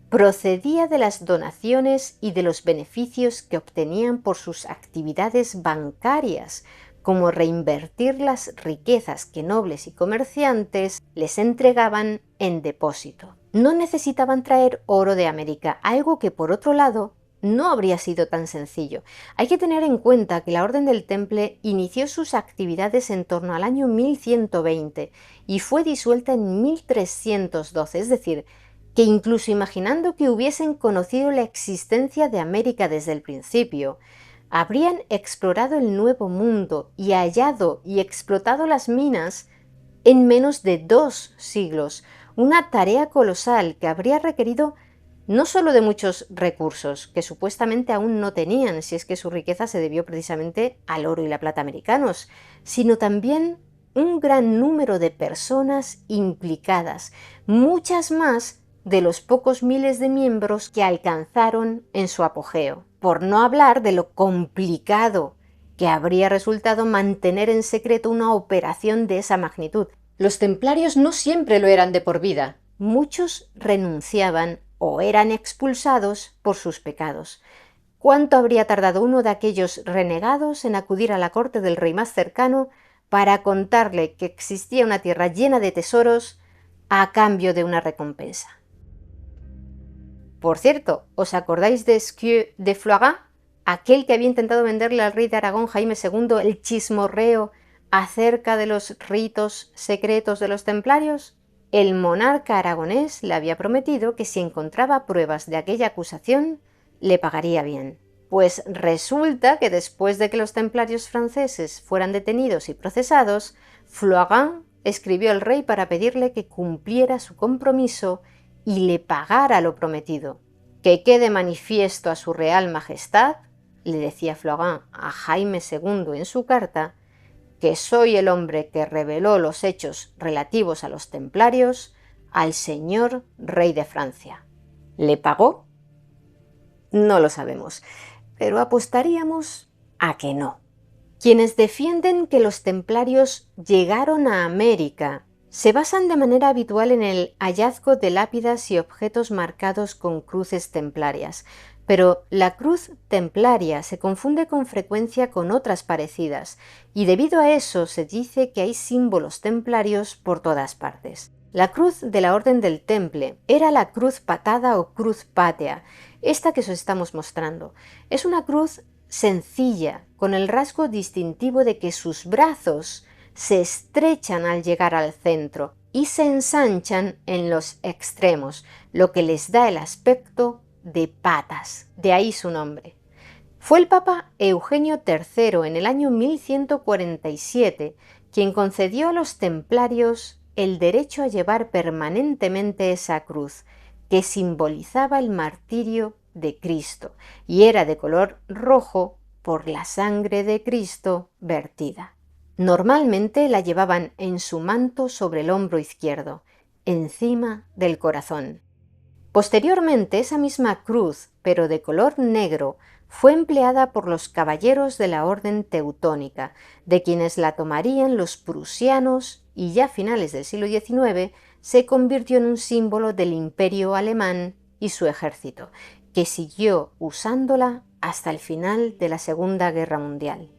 procedía de las donaciones y de los beneficios que obtenían por sus actividades bancarias, como reinvertir las riquezas que nobles y comerciantes les entregaban en depósito. No necesitaban traer oro de América, algo que por otro lado no habría sido tan sencillo. Hay que tener en cuenta que la Orden del Temple inició sus actividades en torno al año 1120 y fue disuelta en 1312, es decir, que incluso imaginando que hubiesen conocido la existencia de América desde el principio, habrían explorado el Nuevo Mundo y hallado y explotado las minas en menos de 2 siglos, una tarea colosal que habría requerido no solo de muchos recursos, que supuestamente aún no tenían, si es que su riqueza se debió precisamente al oro y la plata americanos, sino también un gran número de personas implicadas, muchas más de los pocos miles de miembros que alcanzaron en su apogeo, por no hablar de lo complicado que habría resultado mantener en secreto una operación de esa magnitud. Los templarios no siempre lo eran de por vida. Muchos renunciaban o eran expulsados por sus pecados. ¿Cuánto habría tardado uno de aquellos renegados en acudir a la corte del rey más cercano para contarle que existía una tierra llena de tesoros a cambio de una recompensa? Por cierto, ¿os acordáis de Esquieu de Floirat? Aquel que había intentado venderle al rey de Aragón, Jaime II, el chismorreo acerca de los ritos secretos de los templarios. El monarca aragonés le había prometido que si encontraba pruebas de aquella acusación, le pagaría bien. Pues resulta que después de que los templarios franceses fueran detenidos y procesados, Floirat escribió al rey para pedirle que cumpliera su compromiso y le pagara lo prometido. Que quede manifiesto a su real majestad, le decía Floirat a Jaime II en su carta, que soy el hombre que reveló los hechos relativos a los templarios al señor rey de Francia. ¿Le pagó? No lo sabemos, pero apostaríamos a que no. Quienes defienden que los templarios llegaron a América se basan de manera habitual en el hallazgo de lápidas y objetos marcados con cruces templarias, pero la cruz templaria se confunde con frecuencia con otras parecidas, y debido a eso se dice que hay símbolos templarios por todas partes. La cruz de la Orden del Temple era la cruz patada o cruz pátea, esta que os estamos mostrando. Es una cruz sencilla, con el rasgo distintivo de que sus brazos se estrechan al llegar al centro y se ensanchan en los extremos, lo que les da el aspecto de patas, de ahí su nombre. Fue el Papa Eugenio III en el año 1147 quien concedió a los templarios el derecho a llevar permanentemente esa cruz, que simbolizaba el martirio de Cristo y era de color rojo por la sangre de Cristo vertida. Normalmente la llevaban en su manto sobre el hombro izquierdo, encima del corazón. Posteriormente, esa misma cruz, pero de color negro, fue empleada por los caballeros de la Orden Teutónica, de quienes la tomarían los prusianos y ya a finales del siglo XIX se convirtió en un símbolo del Imperio alemán y su ejército, que siguió usándola hasta el final de la Segunda Guerra Mundial.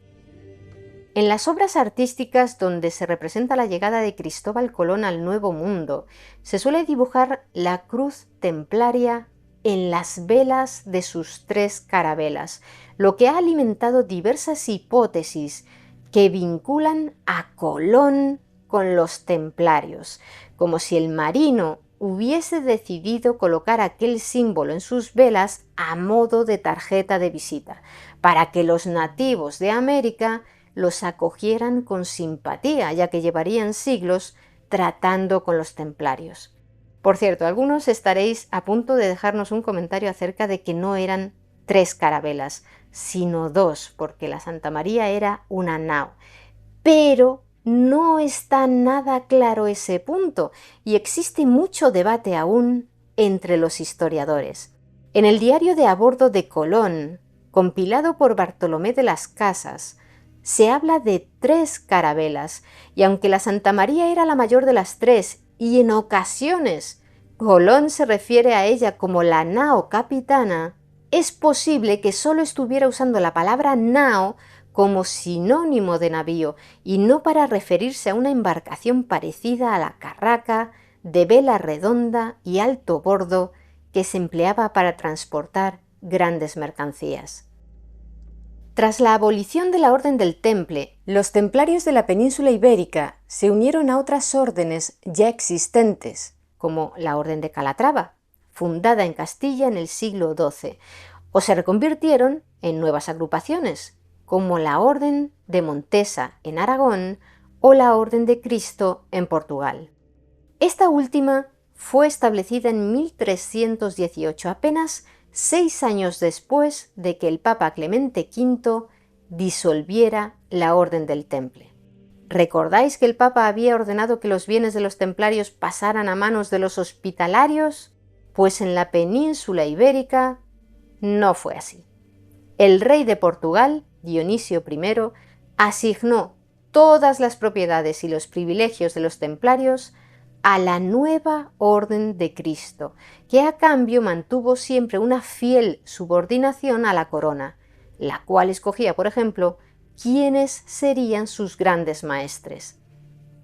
En las obras artísticas donde se representa la llegada de Cristóbal Colón al Nuevo Mundo, se suele dibujar la cruz templaria en las velas de sus 3 carabelas, lo que ha alimentado diversas hipótesis que vinculan a Colón con los templarios, como si el marino hubiese decidido colocar aquel símbolo en sus velas a modo de tarjeta de visita, para que los nativos de América los acogieran con simpatía, ya que llevarían siglos tratando con los templarios. Por cierto, algunos estaréis a punto de dejarnos un comentario acerca de que no eran 3 carabelas, sino 2, porque la Santa María era una nao. Pero no está nada claro ese punto y existe mucho debate aún entre los historiadores. En el diario de a bordo de Colón, compilado por Bartolomé de las Casas, se habla de 3 carabelas, y aunque la Santa María era la mayor de las 3, y en ocasiones Colón se refiere a ella como la nao capitana, es posible que solo estuviera usando la palabra nao como sinónimo de navío y no para referirse a una embarcación parecida a la carraca, de vela redonda y alto bordo que se empleaba para transportar grandes mercancías. Tras la abolición de la Orden del Temple, los templarios de la península ibérica se unieron a otras órdenes ya existentes, como la Orden de Calatrava, fundada en Castilla en el siglo XII, o se reconvirtieron en nuevas agrupaciones, como la Orden de Montesa en Aragón o la Orden de Cristo en Portugal. Esta última fue establecida en 1318, apenas 6 años después de que el Papa Clemente V disolviera la Orden del Temple. ¿Recordáis que el Papa había ordenado que los bienes de los templarios pasaran a manos de los hospitalarios? Pues en la península ibérica no fue así. El rey de Portugal, Dionisio I, asignó todas las propiedades y los privilegios de los templarios a la nueva Orden de Cristo, que a cambio mantuvo siempre una fiel subordinación a la corona, la cual escogía, por ejemplo, quiénes serían sus grandes maestres.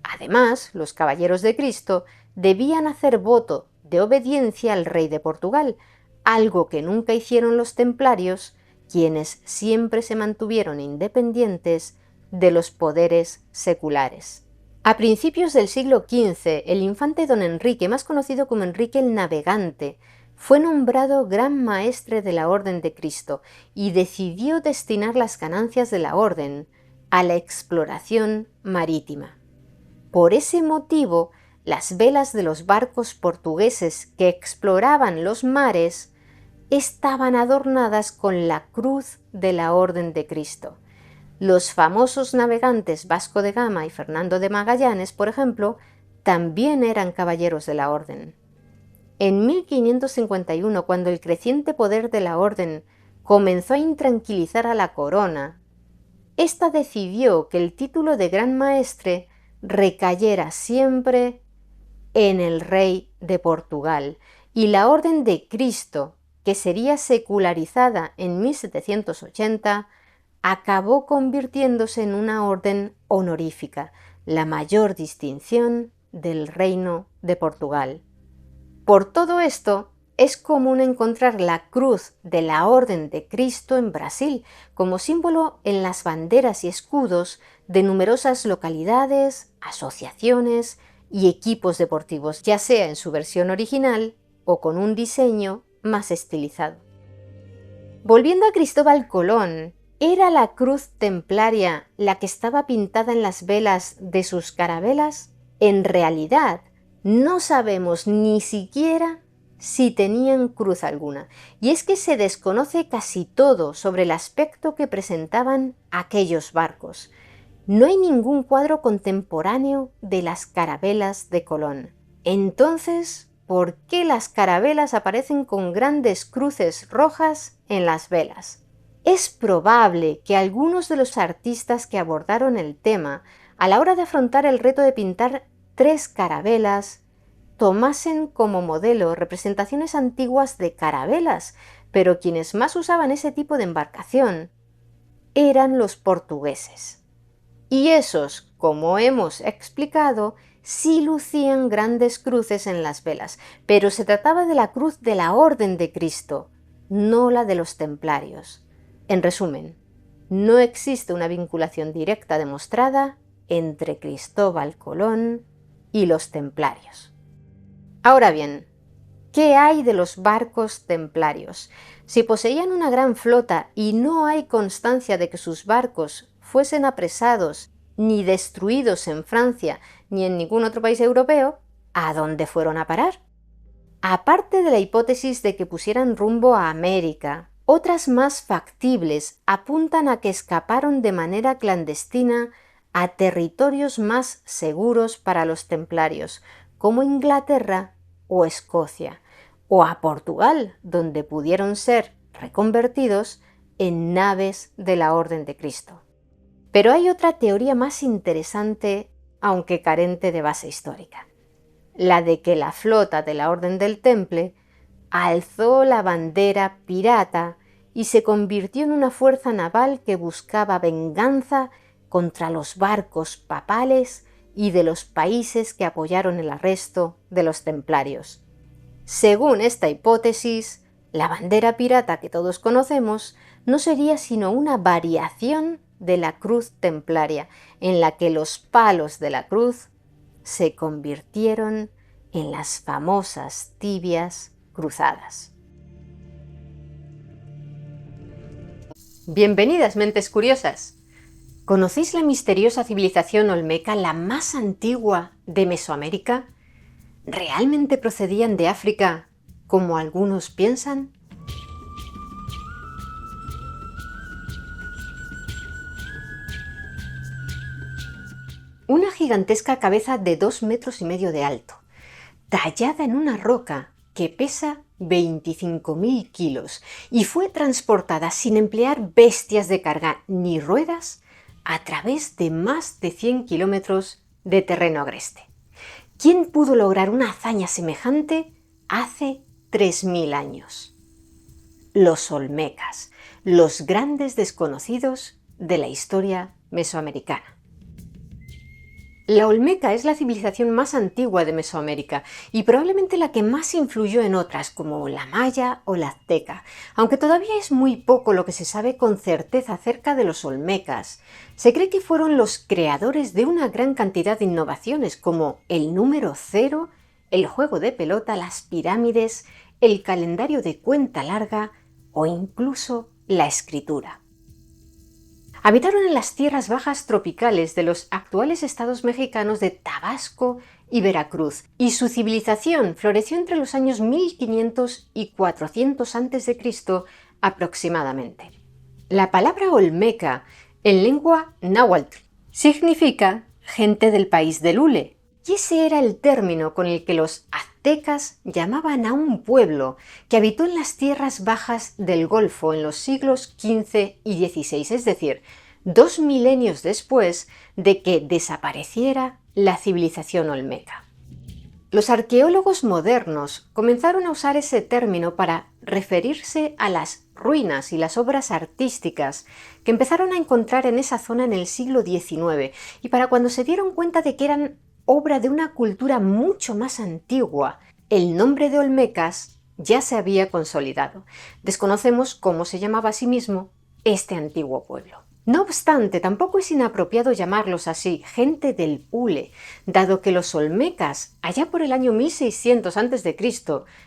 Además, los caballeros de Cristo debían hacer voto de obediencia al rey de Portugal, algo que nunca hicieron los templarios, quienes siempre se mantuvieron independientes de los poderes seculares. A principios del siglo XV, el infante don Enrique, más conocido como Enrique el Navegante, fue nombrado Gran Maestre de la Orden de Cristo y decidió destinar las ganancias de la Orden a la exploración marítima. Por ese motivo, las velas de los barcos portugueses que exploraban los mares estaban adornadas con la cruz de la Orden de Cristo. Los famosos navegantes Vasco de Gama y Fernando de Magallanes, por ejemplo, también eran caballeros de la Orden. En 1551, cuando el creciente poder de la Orden comenzó a intranquilizar a la corona, ésta decidió que el título de Gran Maestre recayera siempre en el rey de Portugal, y la Orden de Cristo, que sería secularizada en 1780, acabó convirtiéndose en una orden honorífica, la mayor distinción del Reino de Portugal. Por todo esto, es común encontrar la cruz de la Orden de Cristo en Brasil como símbolo en las banderas y escudos de numerosas localidades, asociaciones y equipos deportivos, ya sea en su versión original o con un diseño más estilizado. Volviendo a Cristóbal Colón, ¿era la cruz templaria la que estaba pintada en las velas de sus carabelas? En realidad, no sabemos ni siquiera si tenían cruz alguna, y es que se desconoce casi todo sobre el aspecto que presentaban aquellos barcos. No hay ningún cuadro contemporáneo de las carabelas de Colón. Entonces, ¿por qué las carabelas aparecen con grandes cruces rojas en las velas? Es probable que algunos de los artistas que abordaron el tema, a la hora de afrontar el reto de pintar 3 carabelas, tomasen como modelo representaciones antiguas de carabelas, pero quienes más usaban ese tipo de embarcación eran los portugueses. Y esos, como hemos explicado, sí lucían grandes cruces en las velas, pero se trataba de la cruz de la Orden de Cristo, no la de los templarios. En resumen, no existe una vinculación directa demostrada entre Cristóbal Colón y los templarios. Ahora bien, ¿qué hay de los barcos templarios? Si poseían una gran flota y no hay constancia de que sus barcos fuesen apresados ni destruidos en Francia ni en ningún otro país europeo, ¿a dónde fueron a parar? Aparte de la hipótesis de que pusieran rumbo a América, otras más factibles apuntan a que escaparon de manera clandestina a territorios más seguros para los templarios, como Inglaterra o Escocia, o a Portugal, donde pudieron ser reconvertidos en naves de la Orden de Cristo. Pero hay otra teoría más interesante, aunque carente de base histórica, la de que la flota de la Orden del Temple alzó la bandera pirata y se convirtió en una fuerza naval que buscaba venganza contra los barcos papales y de los países que apoyaron el arresto de los templarios. Según esta hipótesis, la bandera pirata que todos conocemos no sería sino una variación de la cruz templaria, en la que los palos de la cruz se convirtieron en las famosas tibias cruzadas. Bienvenidas, mentes curiosas. ¿Conocéis la misteriosa civilización olmeca, la más antigua de Mesoamérica? ¿Realmente procedían de África, como algunos piensan? Una gigantesca cabeza de 2,5 metros de alto, tallada en una roca que pesa 25.000 kilos y fue transportada sin emplear bestias de carga ni ruedas a través de más de 100 kilómetros de terreno agreste. ¿Quién pudo lograr una hazaña semejante hace 3.000 años? Los olmecas, los grandes desconocidos de la historia mesoamericana. La olmeca es la civilización más antigua de Mesoamérica y probablemente la que más influyó en otras, como la maya o la azteca, aunque todavía es muy poco lo que se sabe con certeza acerca de los olmecas. Se cree que fueron los creadores de una gran cantidad de innovaciones, como el número 0, el juego de pelota, las pirámides, el calendario de cuenta larga o incluso la escritura. Habitaron en las tierras bajas tropicales de los actuales estados mexicanos de Tabasco y Veracruz, y su civilización floreció entre los años 1500 y 400 a.C. aproximadamente. La palabra olmeca, en lengua náhuatl, significa gente del país del hule, y ese era el término con el que los aztecas llamaban a un pueblo que habitó en las tierras bajas del Golfo en los siglos XV y XVI, es decir, 2 milenios después de que desapareciera la civilización olmeca. Los arqueólogos modernos comenzaron a usar ese término para referirse a las ruinas y las obras artísticas que empezaron a encontrar en esa zona en el siglo XIX, y para cuando se dieron cuenta de que eran obra de una cultura mucho más antigua, el nombre de olmecas ya se había consolidado. Desconocemos cómo se llamaba a sí mismo este antiguo pueblo. No obstante, tampoco es inapropiado llamarlos así, gente del hule, dado que los olmecas, allá por el año 1600 a.C.,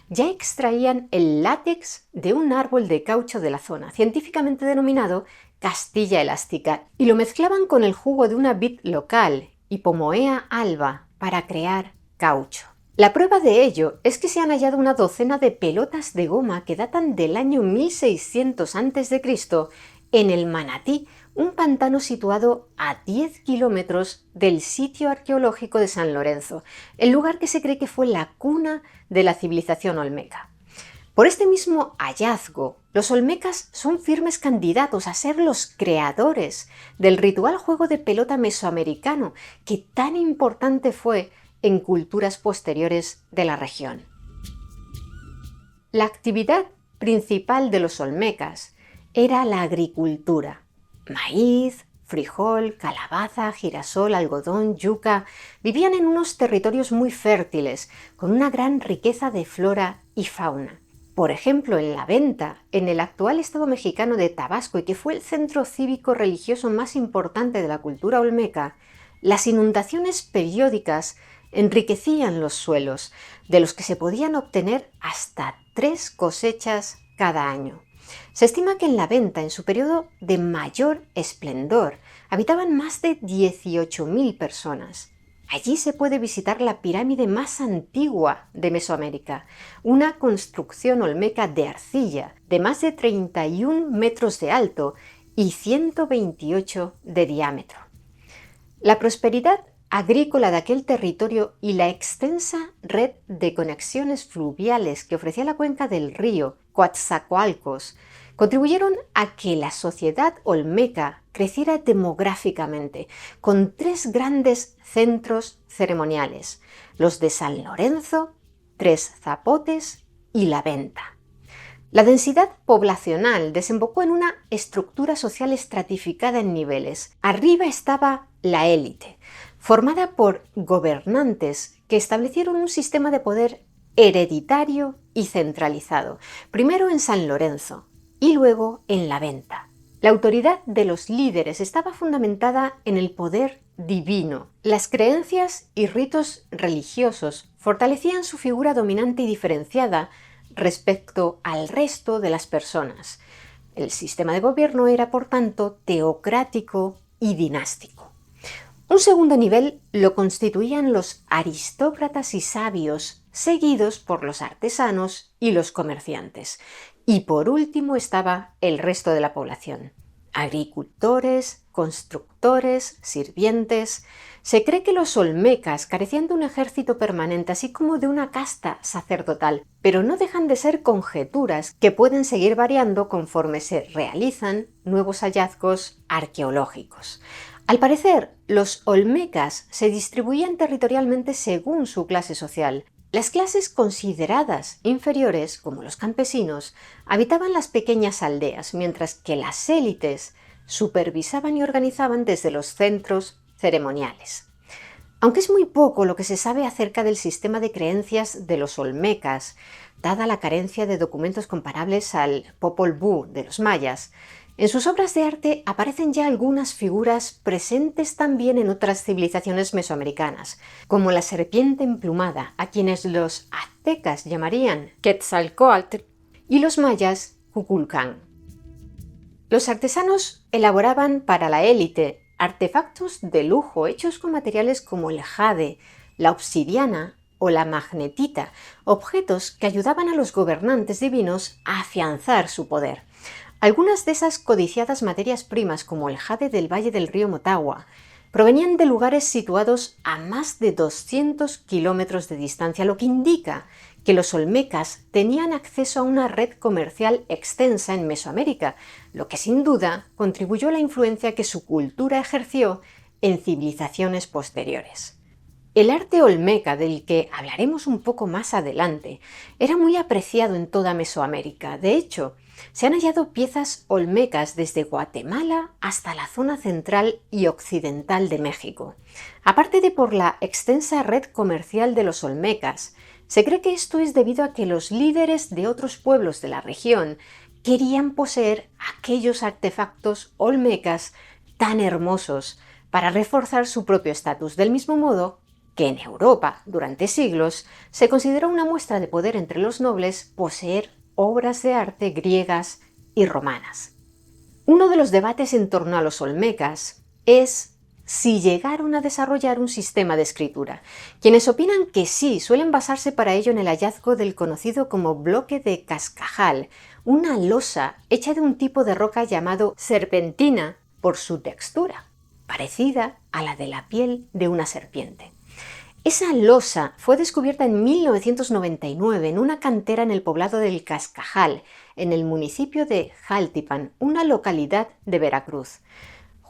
ya extraían el látex de un árbol de caucho de la zona, científicamente denominado Castilla elástica, y lo mezclaban con el jugo de una vid local, Hipomoea alba, para crear caucho. La prueba de ello es que se han hallado una docena de pelotas de goma que datan del año 1600 a.C. en el Manatí, un pantano situado a 10 kilómetros del sitio arqueológico de San Lorenzo, el lugar que se cree que fue la cuna de la civilización olmeca. Por este mismo hallazgo, los olmecas son firmes candidatos a ser los creadores del ritual juego de pelota mesoamericano, que tan importante fue en culturas posteriores de la región. La actividad principal de los olmecas era la agricultura. Maíz, frijol, calabaza, girasol, algodón, yuca. Vivían en unos territorios muy fértiles, con una gran riqueza de flora y fauna. Por ejemplo, en La Venta, en el actual estado mexicano de Tabasco, y que fue el centro cívico-religioso más importante de la cultura olmeca, las inundaciones periódicas enriquecían los suelos, de los que se podían obtener hasta 3 cosechas cada año. Se estima que en La Venta, en su periodo de mayor esplendor, habitaban más de 18.000 personas. Allí se puede visitar la pirámide más antigua de Mesoamérica, una construcción olmeca de arcilla de más de 31 metros de alto y 128 de diámetro. La prosperidad agrícola de aquel territorio y la extensa red de conexiones fluviales que ofrecía la cuenca del río Coatzacoalcos contribuyeron a que la sociedad olmeca creciera demográficamente, con 3 grandes centros ceremoniales, los de San Lorenzo, Tres Zapotes y La Venta. La densidad poblacional desembocó en una estructura social estratificada en niveles. Arriba estaba la élite, formada por gobernantes que establecieron un sistema de poder hereditario y centralizado, primero en San Lorenzo y luego en La Venta. La autoridad de los líderes estaba fundamentada en el poder divino. Las creencias y ritos religiosos fortalecían su figura dominante y diferenciada respecto al resto de las personas. El sistema de gobierno era, por tanto, teocrático y dinástico. Un segundo nivel lo constituían los aristócratas y sabios, seguidos por los artesanos y los comerciantes. Y por último estaba el resto de la población: agricultores, constructores, sirvientes. Se cree que los olmecas carecían de un ejército permanente, así como de una casta sacerdotal, pero no dejan de ser conjeturas que pueden seguir variando conforme se realizan nuevos hallazgos arqueológicos. Al parecer, los olmecas se distribuían territorialmente según su clase social. Las clases consideradas inferiores, como los campesinos, habitaban las pequeñas aldeas, mientras que las élites supervisaban y organizaban desde los centros ceremoniales. Aunque es muy poco lo que se sabe acerca del sistema de creencias de los olmecas, dada la carencia de documentos comparables al Popol Vuh de los mayas, en sus obras de arte aparecen ya algunas figuras presentes también en otras civilizaciones mesoamericanas, como la serpiente emplumada, a quienes los aztecas llamarían Quetzalcóatl y los mayas Kukulcán. Los artesanos elaboraban para la élite artefactos de lujo hechos con materiales como el jade, la obsidiana o la magnetita, objetos que ayudaban a los gobernantes divinos a afianzar su poder. Algunas de esas codiciadas materias primas, como el jade del valle del río Motagua, provenían de lugares situados a más de 200 kilómetros de distancia, lo que indica que los olmecas tenían acceso a una red comercial extensa en Mesoamérica, lo que sin duda contribuyó a la influencia que su cultura ejerció en civilizaciones posteriores. El arte olmeca, del que hablaremos un poco más adelante, era muy apreciado en toda Mesoamérica. De hecho, se han hallado piezas olmecas desde Guatemala hasta la zona central y occidental de México. Aparte de por la extensa red comercial de los olmecas, Se cree que esto es debido a que los líderes de otros pueblos de la región querían poseer aquellos artefactos olmecas tan hermosos para reforzar su propio estatus, del mismo modo que en Europa, durante siglos, se consideró una muestra de poder entre los nobles poseer obras de arte griegas y romanas. Uno de los debates en torno a los olmecas es si llegaron a desarrollar un sistema de escritura. Quienes opinan que sí, suelen basarse para ello en el hallazgo del conocido como bloque de cascajal, una losa hecha de un tipo de roca llamado serpentina por su textura, parecida a la de la piel de una serpiente. Esa losa fue descubierta en 1999 en una cantera en el poblado del Cascajal, en el municipio de Jaltipan, una localidad de Veracruz.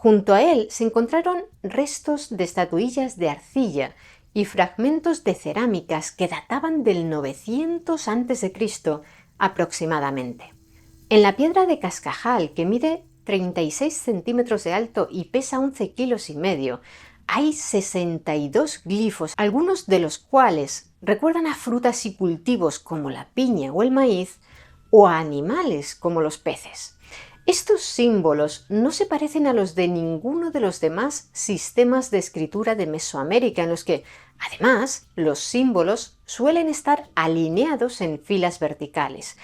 Junto a él se encontraron restos de estatuillas de arcilla y fragmentos de cerámicas que databan del 900 a.C. aproximadamente. En la piedra de Cascajal, que mide 36 centímetros de alto y pesa 11 kilos y medio, hay 62 glifos, algunos de los cuales recuerdan a frutas y cultivos como la piña o el maíz, o a animales como los peces. Estos símbolos no se parecen a los de ninguno de los demás sistemas de escritura de Mesoamérica, en los que, además, los símbolos suelen estar alineados en filas verticales.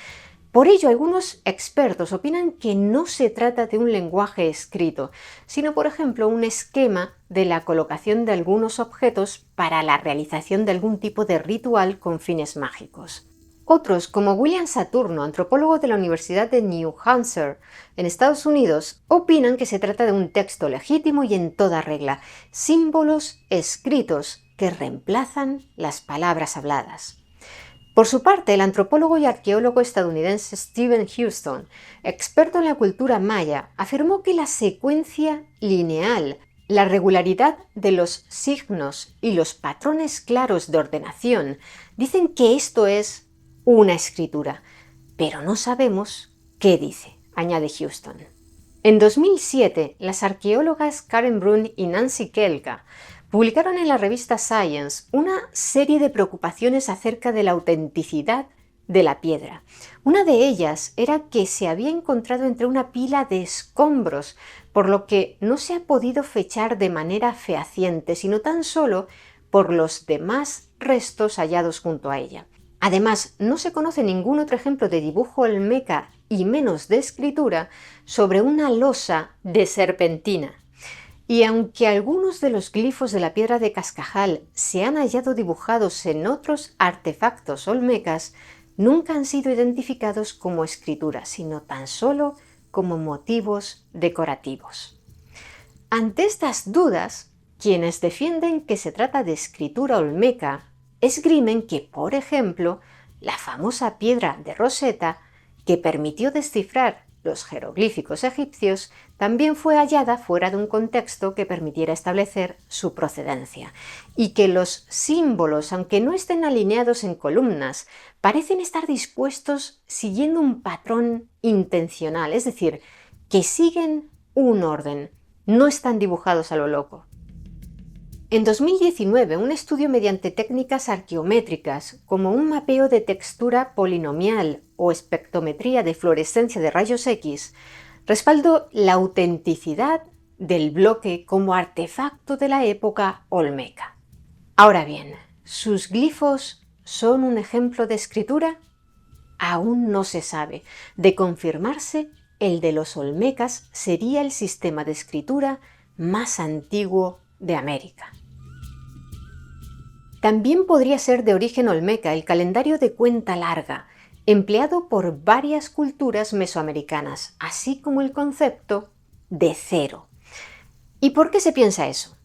Por ello, algunos expertos opinan que no se trata de un lenguaje escrito, sino, por ejemplo, un esquema de la colocación de algunos objetos para la realización de algún tipo de ritual con fines mágicos. Otros, como William Saturno, antropólogo de la Universidad de New Hampshire, en Estados Unidos, opinan que se trata de un texto legítimo y en toda regla, símbolos escritos que reemplazan las palabras habladas. Por su parte, el antropólogo y arqueólogo estadounidense Stephen Houston, experto en la cultura maya, afirmó que la secuencia lineal, la regularidad de los signos y los patrones claros de ordenación dicen que esto es una escritura, pero no sabemos qué dice, añade Houston. En 2007, las arqueólogas Karen Brun y Nancy Kelka publicaron en la revista Science una serie de preocupaciones acerca de la autenticidad de la piedra. Una de ellas era que se había encontrado entre una pila de escombros, por lo que no se ha podido fechar de manera fehaciente, sino tan solo por los demás restos hallados junto a ella. Además, no se conoce ningún otro ejemplo de dibujo olmeca y menos de escritura sobre una losa de serpentina. Y aunque algunos de los glifos de la piedra de Cascajal se han hallado dibujados en otros artefactos olmecas, nunca han sido identificados como escritura, sino tan solo como motivos decorativos. Ante estas dudas, quienes defienden que se trata de escritura olmeca esgrimen que, por ejemplo, la famosa piedra de Rosetta, que permitió descifrar los jeroglíficos egipcios, también fue hallada fuera de un contexto que permitiera establecer su procedencia, y que los símbolos, aunque no estén alineados en columnas, parecen estar dispuestos siguiendo un patrón intencional, es decir, que siguen un orden, no están dibujados a lo loco. En 2019, un estudio mediante técnicas arqueométricas, como un mapeo de textura polinomial o espectrometría de fluorescencia de rayos X, respaldó la autenticidad del bloque como artefacto de la época olmeca. Ahora bien, ¿sus glifos son un ejemplo de escritura? Aún no se sabe. De confirmarse, el de los olmecas sería el sistema de escritura más antiguo de América. También podría ser de origen olmeca el calendario de cuenta larga, empleado por varias culturas mesoamericanas, así como el concepto de cero. ¿Y por qué se piensa eso?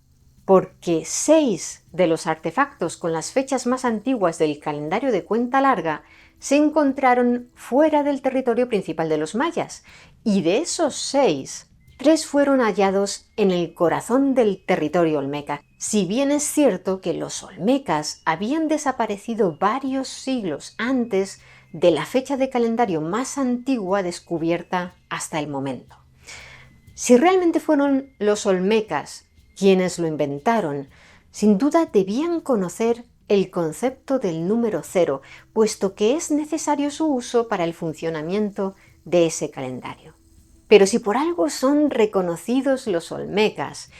Porque 6 de los artefactos con las fechas más antiguas del calendario de cuenta larga se encontraron fuera del territorio principal de los mayas, y de esos 6, 3 fueron hallados en el corazón del territorio olmeca, si bien es cierto que los olmecas habían desaparecido varios siglos antes de la fecha de calendario más antigua descubierta hasta el momento. Si realmente fueron los olmecas quienes lo inventaron, sin duda debían conocer el concepto del número 0, puesto que es necesario su uso para el funcionamiento de ese calendario. Pero si por algo son reconocidos los olmecas,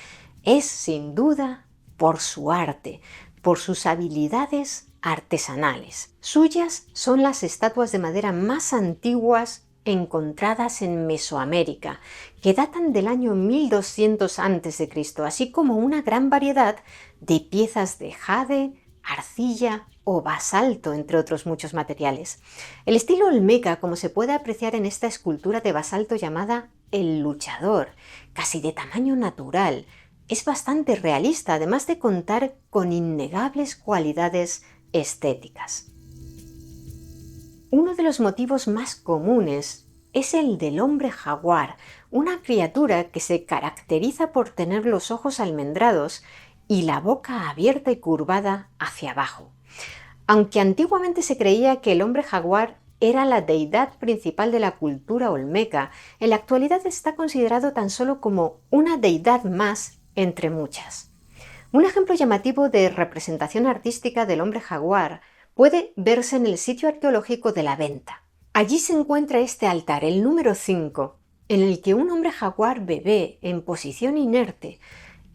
es sin duda por su arte, por sus habilidades artesanales. Suyas son las estatuas de madera más antiguas encontradas en Mesoamérica, que datan del año 1200 a.C., así como una gran variedad de piezas de jade, arcilla o basalto, entre otros muchos materiales. El estilo olmeca, como se puede apreciar en esta escultura de basalto llamada El Luchador, casi de tamaño natural, es bastante realista, además de contar con innegables cualidades estéticas. Uno de los motivos más comunes es el del hombre jaguar, una criatura que se caracteriza por tener los ojos almendrados y la boca abierta y curvada hacia abajo. Aunque antiguamente se creía que el hombre jaguar era la deidad principal de la cultura olmeca, en la actualidad está considerado tan solo como una deidad más entre muchas. Un ejemplo llamativo de representación artística del hombre jaguar puede verse en el sitio arqueológico de La Venta. Allí se encuentra este altar, el número 5, en el que un hombre jaguar bebé en posición inerte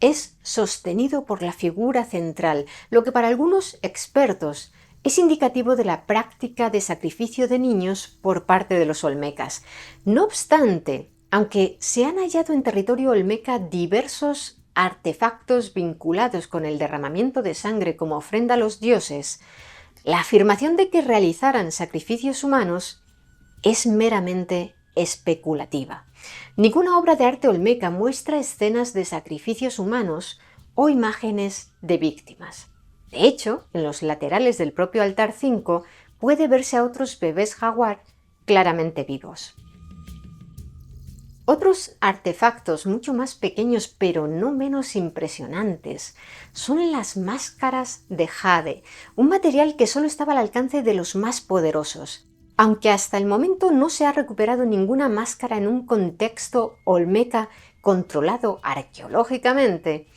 es sostenido por la figura central, lo que para algunos expertos es indicativo de la práctica de sacrificio de niños por parte de los olmecas. No obstante, aunque se han hallado en territorio olmeca diversos artefactos vinculados con el derramamiento de sangre como ofrenda a los dioses, la afirmación de que realizaran sacrificios humanos es meramente especulativa. Ninguna obra de arte olmeca muestra escenas de sacrificios humanos o imágenes de víctimas. De hecho, en los laterales del propio altar 5 puede verse a otros bebés jaguar claramente vivos. Otros artefactos mucho más pequeños pero no menos impresionantes son las máscaras de jade, un material que solo estaba al alcance de los más poderosos. Aunque hasta el momento no se ha recuperado ninguna máscara en un contexto olmeca controlado arqueológicamente,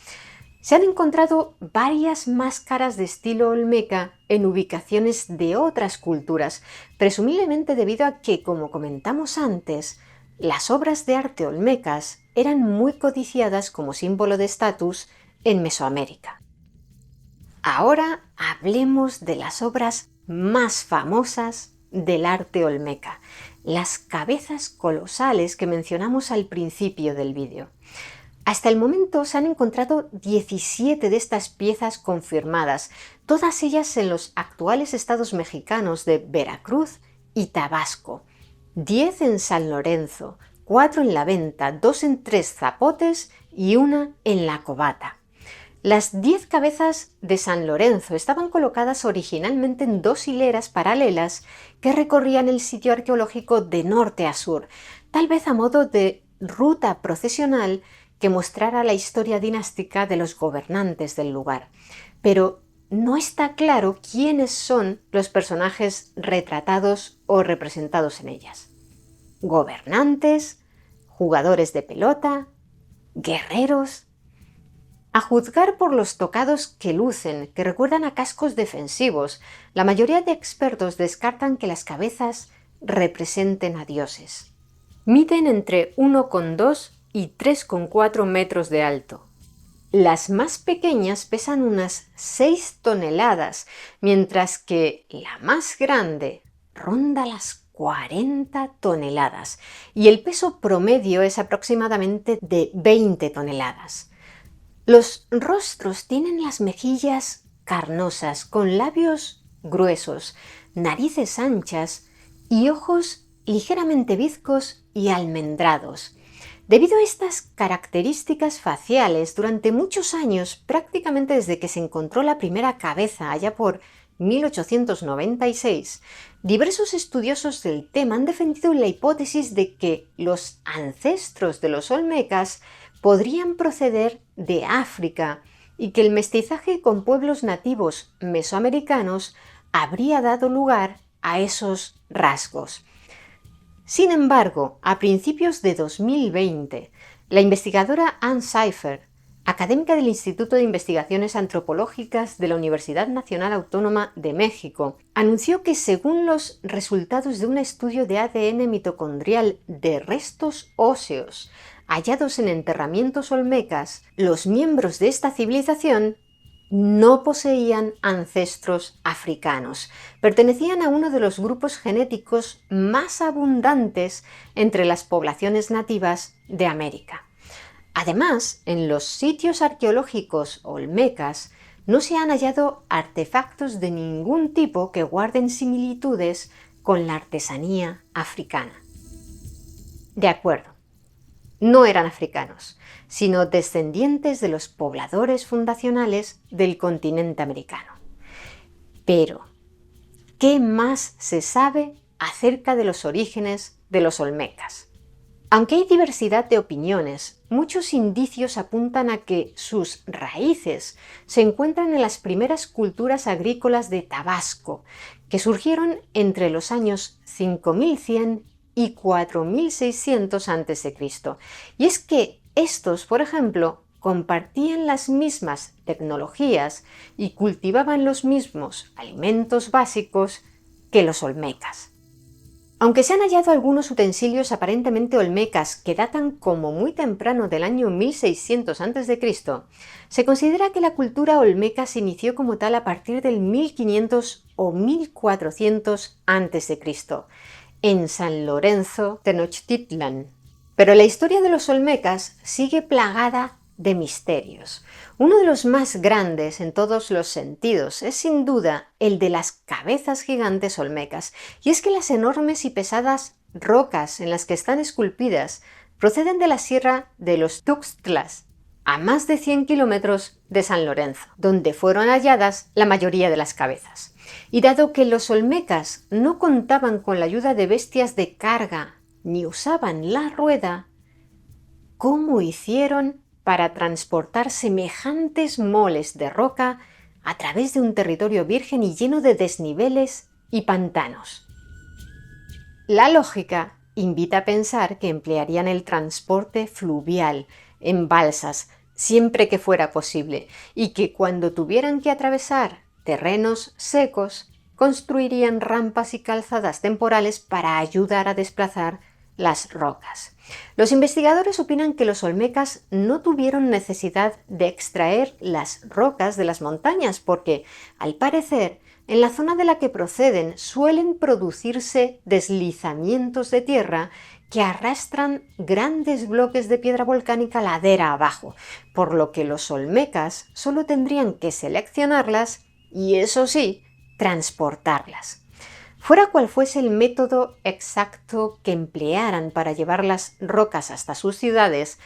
se han encontrado varias máscaras de estilo olmeca en ubicaciones de otras culturas, presumiblemente debido a que, como comentamos antes, las obras de arte olmecas eran muy codiciadas como símbolo de estatus en Mesoamérica. Ahora hablemos de las obras más famosas del arte olmeca, las cabezas colosales que mencionamos al principio del vídeo. Hasta el momento se han encontrado 17 de estas piezas confirmadas, todas ellas en los actuales estados mexicanos de Veracruz y Tabasco. 10 en San Lorenzo, 4 en La Venta, 2 en Tres Zapotes y 1 en La Cobata. Las 10 cabezas de San Lorenzo estaban colocadas originalmente en 2 hileras paralelas que recorrían el sitio arqueológico de norte a sur, tal vez a modo de ruta procesional que mostrara la historia dinástica de los gobernantes del lugar. Pero no está claro quiénes son los personajes retratados o representados en ellas. Gobernantes, jugadores de pelota, guerreros. A juzgar por los tocados que lucen, que recuerdan a cascos defensivos, la mayoría de expertos descartan que las cabezas representen a dioses. Miden entre 1,2 y 3,4 metros de alto. Las más pequeñas pesan unas 6 toneladas, mientras que la más grande ronda las 40 toneladas y el peso promedio es aproximadamente de 20 toneladas. Los rostros tienen las mejillas carnosas, con labios gruesos, narices anchas y ojos ligeramente bizcos y almendrados. Debido a estas características faciales, durante muchos años, prácticamente desde que se encontró la primera cabeza allá por 1896, diversos estudiosos del tema han defendido la hipótesis de que los ancestros de los olmecas podrían proceder de África y que el mestizaje con pueblos nativos mesoamericanos habría dado lugar a esos rasgos. Sin embargo, a principios de 2020, la investigadora Anne Seifer académica del Instituto de Investigaciones Antropológicas de la Universidad Nacional Autónoma de México, anunció que según los resultados de un estudio de ADN mitocondrial de restos óseos hallados en enterramientos olmecas, los miembros de esta civilización no poseían ancestros africanos. Pertenecían a uno de los grupos genéticos más abundantes entre las poblaciones nativas de América. Además, en los sitios arqueológicos olmecas no se han hallado artefactos de ningún tipo que guarden similitudes con la artesanía africana. De acuerdo, no eran africanos, sino descendientes de los pobladores fundacionales del continente americano. Pero, ¿qué más se sabe acerca de los orígenes de los olmecas? Aunque hay diversidad de opiniones, muchos indicios apuntan a que sus raíces se encuentran en las primeras culturas agrícolas de Tabasco, que surgieron entre los años 5100 y 4600 a.C. Y es que estos, por ejemplo, compartían las mismas tecnologías y cultivaban los mismos alimentos básicos que los olmecas. Aunque se han hallado algunos utensilios aparentemente olmecas que datan como muy temprano del año 1600 a.C., se considera que la cultura olmeca se inició como tal a partir del 1500 o 1400 a.C., en San Lorenzo, Tenochtitlan. Pero la historia de los olmecas sigue plagada de misterios. Uno de los más grandes en todos los sentidos es sin duda el de las cabezas gigantes olmecas, y es que las enormes y pesadas rocas en las que están esculpidas proceden de la sierra de los Tuxtlas, a más de 100 kilómetros de San Lorenzo, donde fueron halladas la mayoría de las cabezas. Y dado que los olmecas no contaban con la ayuda de bestias de carga ni usaban la rueda, ¿cómo hicieron para transportar semejantes moles de roca a través de un territorio virgen y lleno de desniveles y pantanos? La lógica invita a pensar que emplearían el transporte fluvial en balsas siempre que fuera posible y que cuando tuvieran que atravesar terrenos secos construirían rampas y calzadas temporales para ayudar a desplazar las rocas. Los investigadores opinan que los olmecas no tuvieron necesidad de extraer las rocas de las montañas porque, al parecer, en la zona de la que proceden suelen producirse deslizamientos de tierra que arrastran grandes bloques de piedra volcánica ladera abajo, por lo que los olmecas solo tendrían que seleccionarlas y, eso sí, transportarlas. Fuera cual fuese el método exacto que emplearan para llevar las rocas hasta sus ciudades,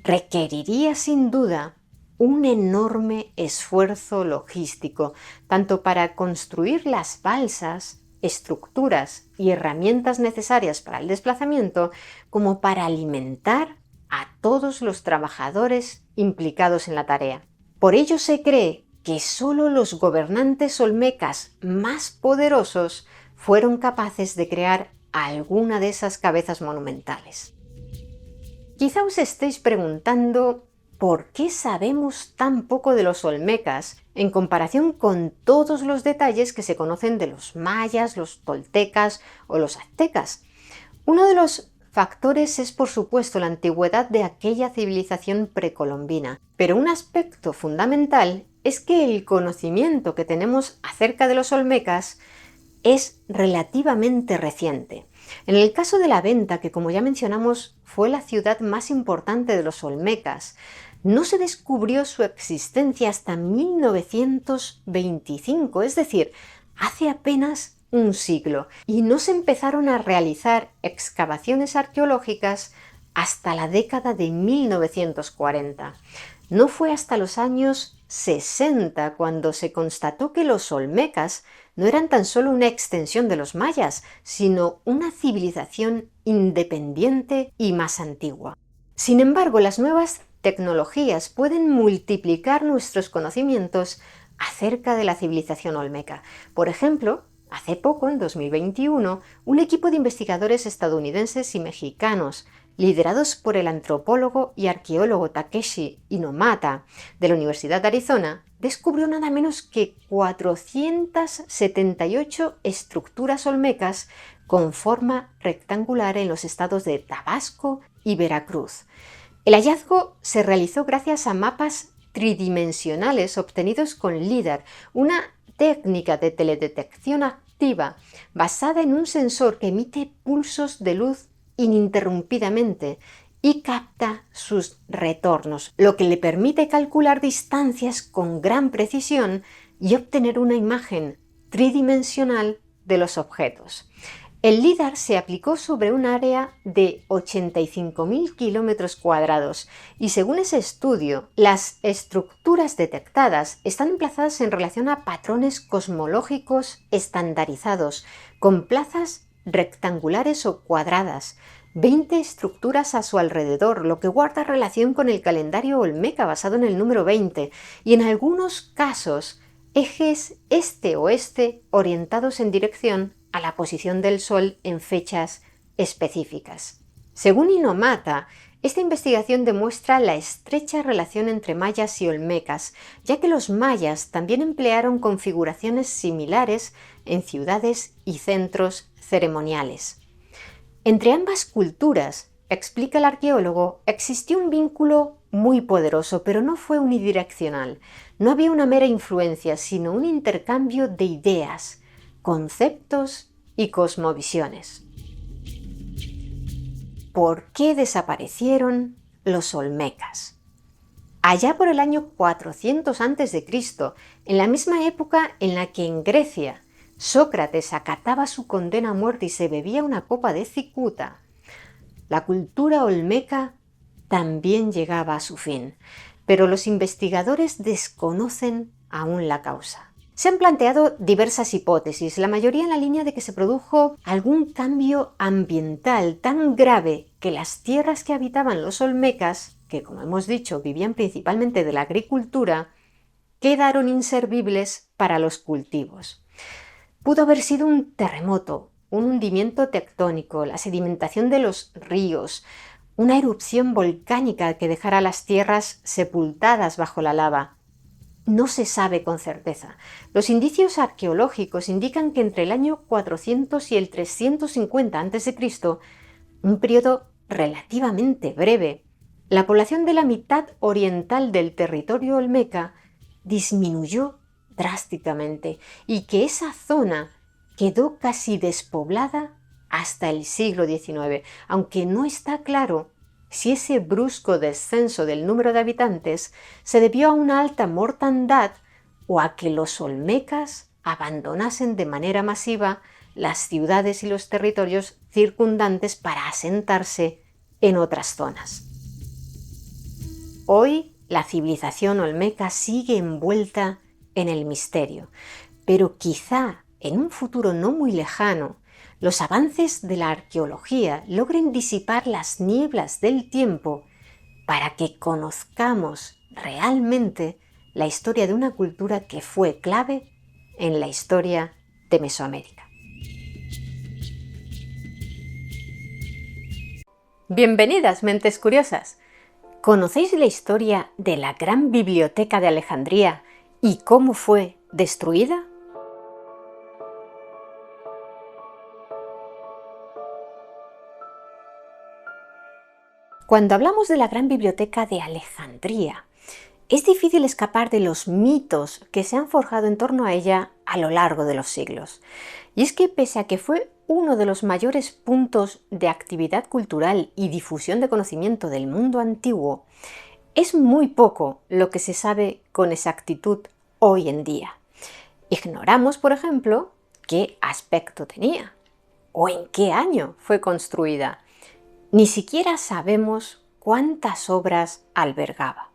requeriría sin duda un enorme esfuerzo logístico, tanto para construir las balsas, estructuras y herramientas necesarias para el desplazamiento, como para alimentar a todos los trabajadores implicados en la tarea. Por ello se cree que solo los gobernantes olmecas más poderosos fueron capaces de crear alguna de esas cabezas monumentales. Quizá os estéis preguntando ¿por qué sabemos tan poco de los olmecas en comparación con todos los detalles que se conocen de los mayas, los toltecas o los aztecas? Uno de los factores es, por supuesto, la antigüedad de aquella civilización precolombina, pero un aspecto fundamental es que el conocimiento que tenemos acerca de los olmecas es relativamente reciente. En el caso de La Venta, que como ya mencionamos fue la ciudad más importante de los olmecas, no se descubrió su existencia hasta 1925, es decir, hace apenas un siglo, y no se empezaron a realizar excavaciones arqueológicas hasta la década de 1940. No fue hasta los años 60 cuando se constató que los olmecas no eran tan solo una extensión de los mayas, sino una civilización independiente y más antigua. Sin embargo, las nuevas tecnologías pueden multiplicar nuestros conocimientos acerca de la civilización olmeca. Por ejemplo, hace poco, en 2021, un equipo de investigadores estadounidenses y mexicanos liderados por el antropólogo y arqueólogo Takeshi Inomata de la Universidad de Arizona, descubrió nada menos que 478 estructuras olmecas con forma rectangular en los estados de Tabasco y Veracruz. El hallazgo se realizó gracias a mapas tridimensionales obtenidos con LIDAR, una técnica de teledetección activa basada en un sensor que emite pulsos de luz ininterrumpidamente y capta sus retornos, lo que le permite calcular distancias con gran precisión y obtener una imagen tridimensional de los objetos. El LIDAR se aplicó sobre un área de 85.000 kilómetros cuadrados y según ese estudio, las estructuras detectadas están emplazadas en relación a patrones cosmológicos estandarizados, con plazas rectangulares o cuadradas, 20 estructuras a su alrededor, lo que guarda relación con el calendario olmeca basado en el número 20, y en algunos casos ejes este-oeste orientados en dirección a la posición del Sol en fechas específicas. Según Inomata, esta investigación demuestra la estrecha relación entre mayas y olmecas, ya que los mayas también emplearon configuraciones similares en ciudades y centros ceremoniales. Entre ambas culturas, explica el arqueólogo, existió un vínculo muy poderoso, pero no fue unidireccional. No había una mera influencia, sino un intercambio de ideas, conceptos y cosmovisiones. ¿Por qué desaparecieron los olmecas? Allá por el año 400 a.C., en la misma época en la que en Grecia Sócrates acataba su condena a muerte y se bebía una copa de cicuta, la cultura olmeca también llegaba a su fin, pero los investigadores desconocen aún la causa. Se han planteado diversas hipótesis, la mayoría en la línea de que se produjo algún cambio ambiental tan grave que las tierras que habitaban los olmecas, que como hemos dicho vivían principalmente de la agricultura, quedaron inservibles para los cultivos. Pudo haber sido un terremoto, un hundimiento tectónico, la sedimentación de los ríos, una erupción volcánica que dejara las tierras sepultadas bajo la lava. No se sabe con certeza. Los indicios arqueológicos indican que entre el año 400 y el 350 a.C., un periodo relativamente breve, la población de la mitad oriental del territorio olmeca disminuyó drásticamente y que esa zona quedó casi despoblada hasta el siglo XIX, aunque no está claro si ese brusco descenso del número de habitantes se debió a una alta mortandad o a que los olmecas abandonasen de manera masiva las ciudades y los territorios circundantes para asentarse en otras zonas. Hoy la civilización olmeca sigue envuelta en el misterio, pero quizá en un futuro no muy lejano los avances de la arqueología logren disipar las nieblas del tiempo para que conozcamos realmente la historia de una cultura que fue clave en la historia de Mesoamérica. Bienvenidas, mentes curiosas. ¿Conocéis la historia de la gran biblioteca de Alejandría y cómo fue destruida? Cuando hablamos de la gran biblioteca de Alejandría, es difícil escapar de los mitos que se han forjado en torno a ella a lo largo de los siglos. Y es que pese a que fue uno de los mayores puntos de actividad cultural y difusión de conocimiento del mundo antiguo, es muy poco lo que se sabe con exactitud hoy en día. Ignoramos, por ejemplo, qué aspecto tenía o en qué año fue construida. Ni siquiera sabemos cuántas obras albergaba.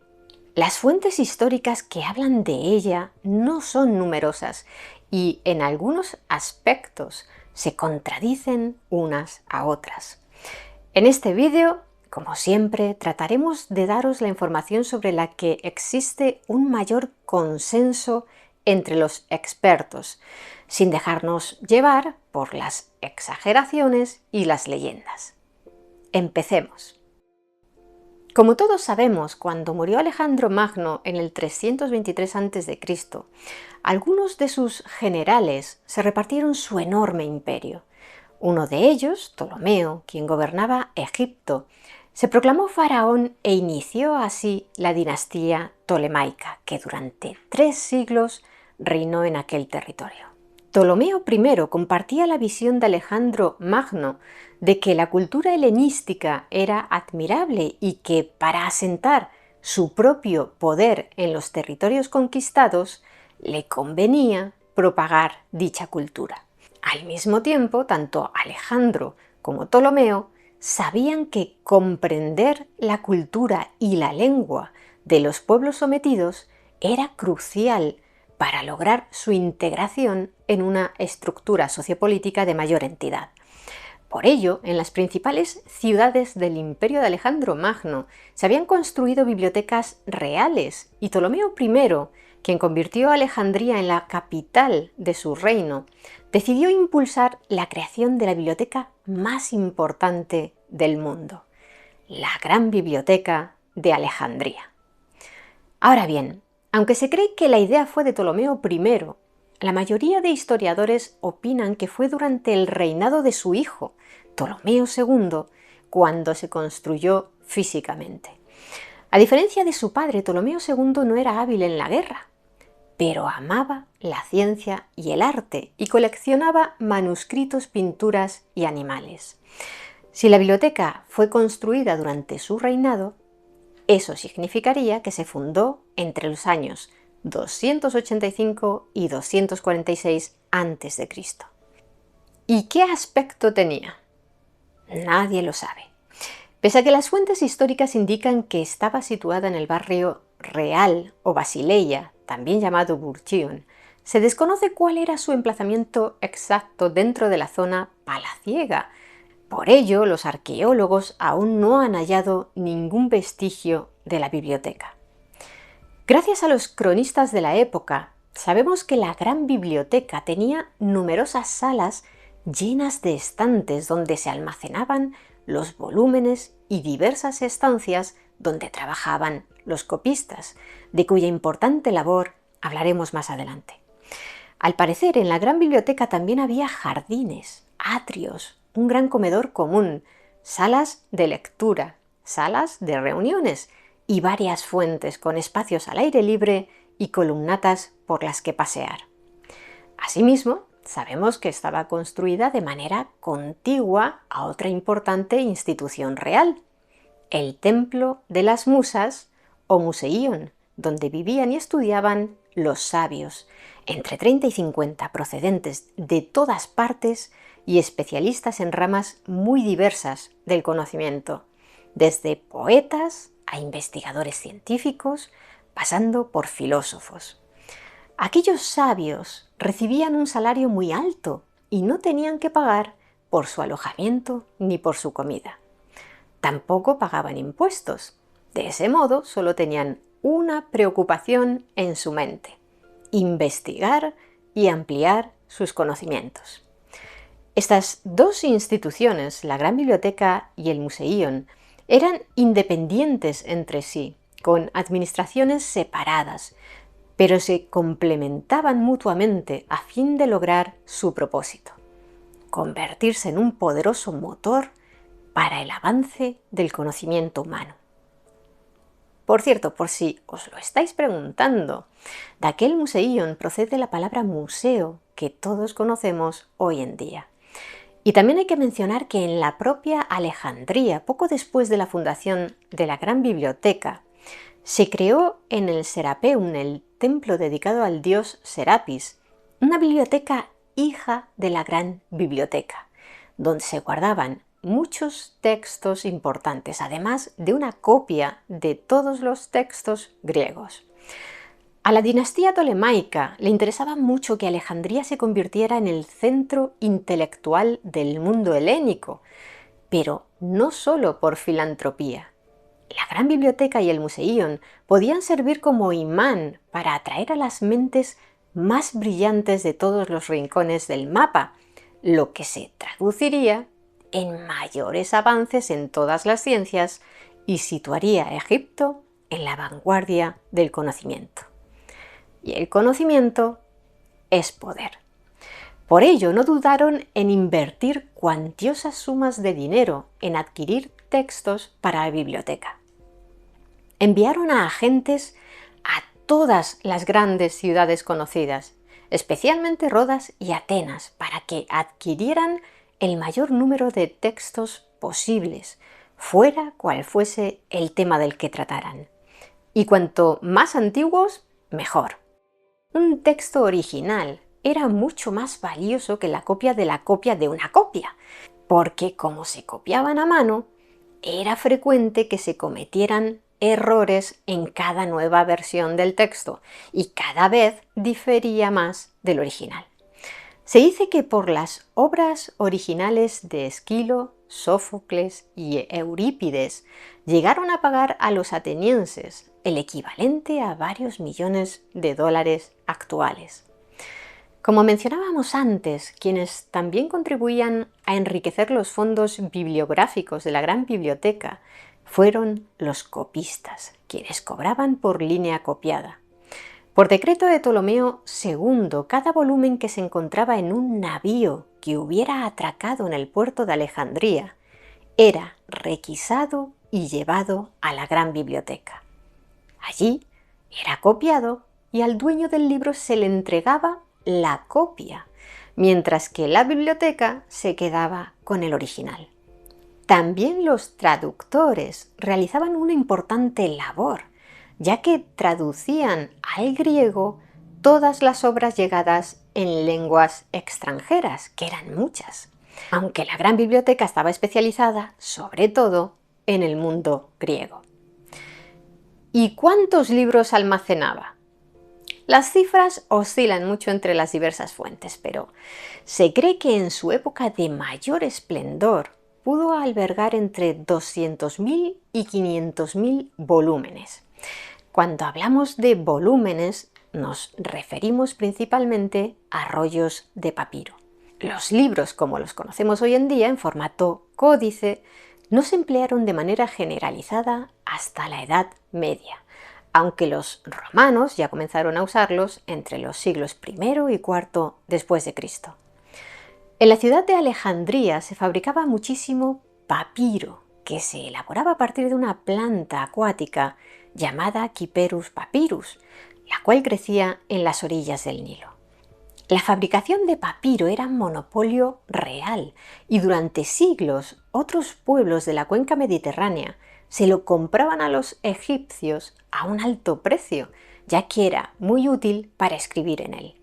Las fuentes históricas que hablan de ella no son numerosas y en algunos aspectos se contradicen unas a otras. En este vídeo, como siempre, trataremos de daros la información sobre la que existe un mayor consenso entre los expertos, sin dejarnos llevar por las exageraciones y las leyendas. Empecemos. Como todos sabemos, cuando murió Alejandro Magno en el 323 a.C., algunos de sus generales se repartieron su enorme imperio. Uno de ellos, Ptolomeo, quien gobernaba Egipto, se proclamó faraón e inició así la dinastía tolemaica, que durante 3 siglos reinó en aquel territorio. Ptolomeo I compartía la visión de Alejandro Magno de que la cultura helenística era admirable y que para asentar su propio poder en los territorios conquistados le convenía propagar dicha cultura. Al mismo tiempo, tanto Alejandro como Ptolomeo sabían que comprender la cultura y la lengua de los pueblos sometidos era crucial para lograr su integración en una estructura sociopolítica de mayor entidad. Por ello, en las principales ciudades del imperio de Alejandro Magno se habían construido bibliotecas reales y Ptolomeo I, quien convirtió a Alejandría en la capital de su reino, decidió impulsar la creación de la biblioteca más importante del mundo, la Gran Biblioteca de Alejandría. Ahora bien, aunque se cree que la idea fue de Ptolomeo I, la mayoría de historiadores opinan que fue durante el reinado de su hijo, Ptolomeo II, cuando se construyó físicamente. A diferencia de su padre, Ptolomeo II no era hábil en la guerra, pero amaba la ciencia y el arte y coleccionaba manuscritos, pinturas y animales. Si la biblioteca fue construida durante su reinado, eso significaría que se fundó entre los años 285 y 246 a.C. ¿Y qué aspecto tenía? Nadie lo sabe. Pese a que las fuentes históricas indican que estaba situada en el barrio Real o Basileia, también llamado Burchion, se desconoce cuál era su emplazamiento exacto dentro de la zona palaciega. Por ello, los arqueólogos aún no han hallado ningún vestigio de la biblioteca. Gracias a los cronistas de la época, sabemos que la Gran Biblioteca tenía numerosas salas llenas de estantes donde se almacenaban los volúmenes y diversas estancias donde trabajaban los copistas, de cuya importante labor hablaremos más adelante. Al parecer, en la Gran Biblioteca también había jardines, atrios, un gran comedor común, salas de lectura, salas de reuniones y varias fuentes con espacios al aire libre y columnatas por las que pasear. Asimismo, sabemos que estaba construida de manera contigua a otra importante institución real, el Templo de las Musas o Museion, donde vivían y estudiaban los sabios, entre 30 y 50 procedentes de todas partes y especialistas en ramas muy diversas del conocimiento, desde poetas a investigadores científicos, pasando por filósofos. Aquellos sabios recibían un salario muy alto y no tenían que pagar por su alojamiento ni por su comida. Tampoco pagaban impuestos. De ese modo, solo tenían una preocupación en su mente: investigar y ampliar sus conocimientos. Estas dos instituciones, la Gran Biblioteca y el Museion, eran independientes entre sí, con administraciones separadas, pero se complementaban mutuamente a fin de lograr su propósito: convertirse en un poderoso motor para el avance del conocimiento humano. Por cierto, por si os lo estáis preguntando, de aquel Museion procede la palabra museo que todos conocemos hoy en día. Y también hay que mencionar que en la propia Alejandría, poco después de la fundación de la Gran Biblioteca, se creó en el Serapeum, el templo dedicado al dios Serapis, una biblioteca hija de la Gran Biblioteca, donde se guardaban muchos textos importantes, además de una copia de todos los textos griegos. A la dinastía tolemaica le interesaba mucho que Alejandría se convirtiera en el centro intelectual del mundo helénico, pero no solo por filantropía. La Gran Biblioteca y el Museion podían servir como imán para atraer a las mentes más brillantes de todos los rincones del mapa, lo que se traduciría en mayores avances en todas las ciencias y situaría a Egipto en la vanguardia del conocimiento. Y el conocimiento es poder. Por ello, no dudaron en invertir cuantiosas sumas de dinero en adquirir textos para la biblioteca. Enviaron a agentes a todas las grandes ciudades conocidas, especialmente Rodas y Atenas, para que adquirieran el mayor número de textos posibles, fuera cual fuese el tema del que trataran. Y cuanto más antiguos, mejor. Un texto original era mucho más valioso que la copia de una copia, porque como se copiaban a mano, era frecuente que se cometieran errores en cada nueva versión del texto y cada vez difería más del original. Se dice que por las obras originales de Esquilo, Sófocles y Eurípides llegaron a pagar a los atenienses el equivalente a varios millones de dólares actuales. Como mencionábamos antes, quienes también contribuían a enriquecer los fondos bibliográficos de la gran biblioteca fueron los copistas, quienes cobraban por línea copiada. Por decreto de Ptolomeo II, cada volumen que se encontraba en un navío que hubiera atracado en el puerto de Alejandría era requisado y llevado a la gran biblioteca. Allí era copiado y al dueño del libro se le entregaba la copia, mientras que la biblioteca se quedaba con el original. También los traductores realizaban una importante labor, ya que traducían al griego todas las obras llegadas en lenguas extranjeras, que eran muchas, aunque la gran biblioteca estaba especializada sobre todo en el mundo griego. ¿Y cuántos libros almacenaba? Las cifras oscilan mucho entre las diversas fuentes, pero se cree que en su época de mayor esplendor pudo albergar entre 200.000 y 500.000 volúmenes. Cuando hablamos de volúmenes, nos referimos principalmente a rollos de papiro. Los libros, como los conocemos hoy en día, en formato códice, no se emplearon de manera generalizada hasta la Edad Media, aunque los romanos ya comenzaron a usarlos entre los siglos I y IV después de Cristo. En la ciudad de Alejandría se fabricaba muchísimo papiro, que se elaboraba a partir de una planta acuática llamada Cyperus papyrus, la cual crecía en las orillas del Nilo. La fabricación de papiro era un monopolio real y durante siglos otros pueblos de la cuenca mediterránea se lo compraban a los egipcios a un alto precio, ya que era muy útil para escribir en él.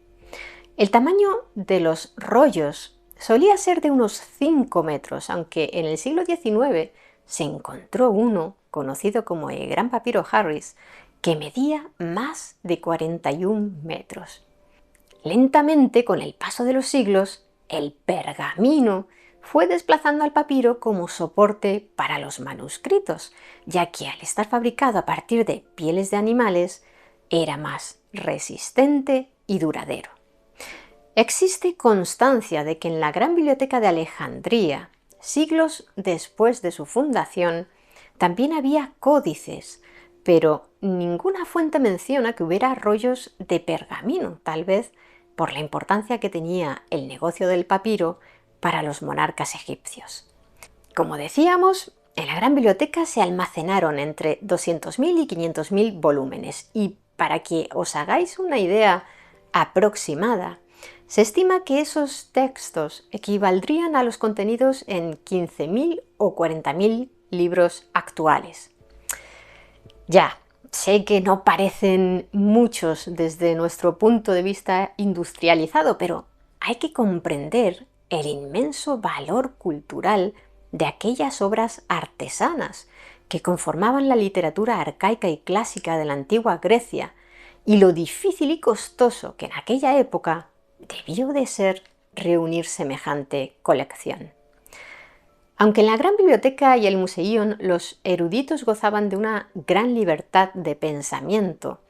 El tamaño de los rollos solía ser de unos 5 metros, aunque en el siglo XIX se encontró uno, conocido como el Gran Papiro Harris, que medía más de 41 metros. Lentamente, con el paso de los siglos, el pergamino fue desplazando al papiro como soporte para los manuscritos, ya que al estar fabricado a partir de pieles de animales, era más resistente y duradero. Existe constancia de que en la Gran Biblioteca de Alejandría, siglos después de su fundación, también había códices, pero ninguna fuente menciona que hubiera rollos de pergamino, tal vez por la importancia que tenía el negocio del papiro para los monarcas egipcios. Como decíamos, en la Gran Biblioteca se almacenaron entre 200.000 y 500.000 volúmenes y para que os hagáis una idea aproximada, se estima que esos textos equivaldrían a los contenidos en 15.000 o 40.000 libros actuales. Ya, sé que no parecen muchos desde nuestro punto de vista industrializado, pero hay que comprender el inmenso valor cultural de aquellas obras artesanas que conformaban la literatura arcaica y clásica de la antigua Grecia y lo difícil y costoso que en aquella época debió de ser reunir semejante colección. Aunque en la Gran Biblioteca y el Museion los eruditos gozaban de una gran libertad de pensamiento,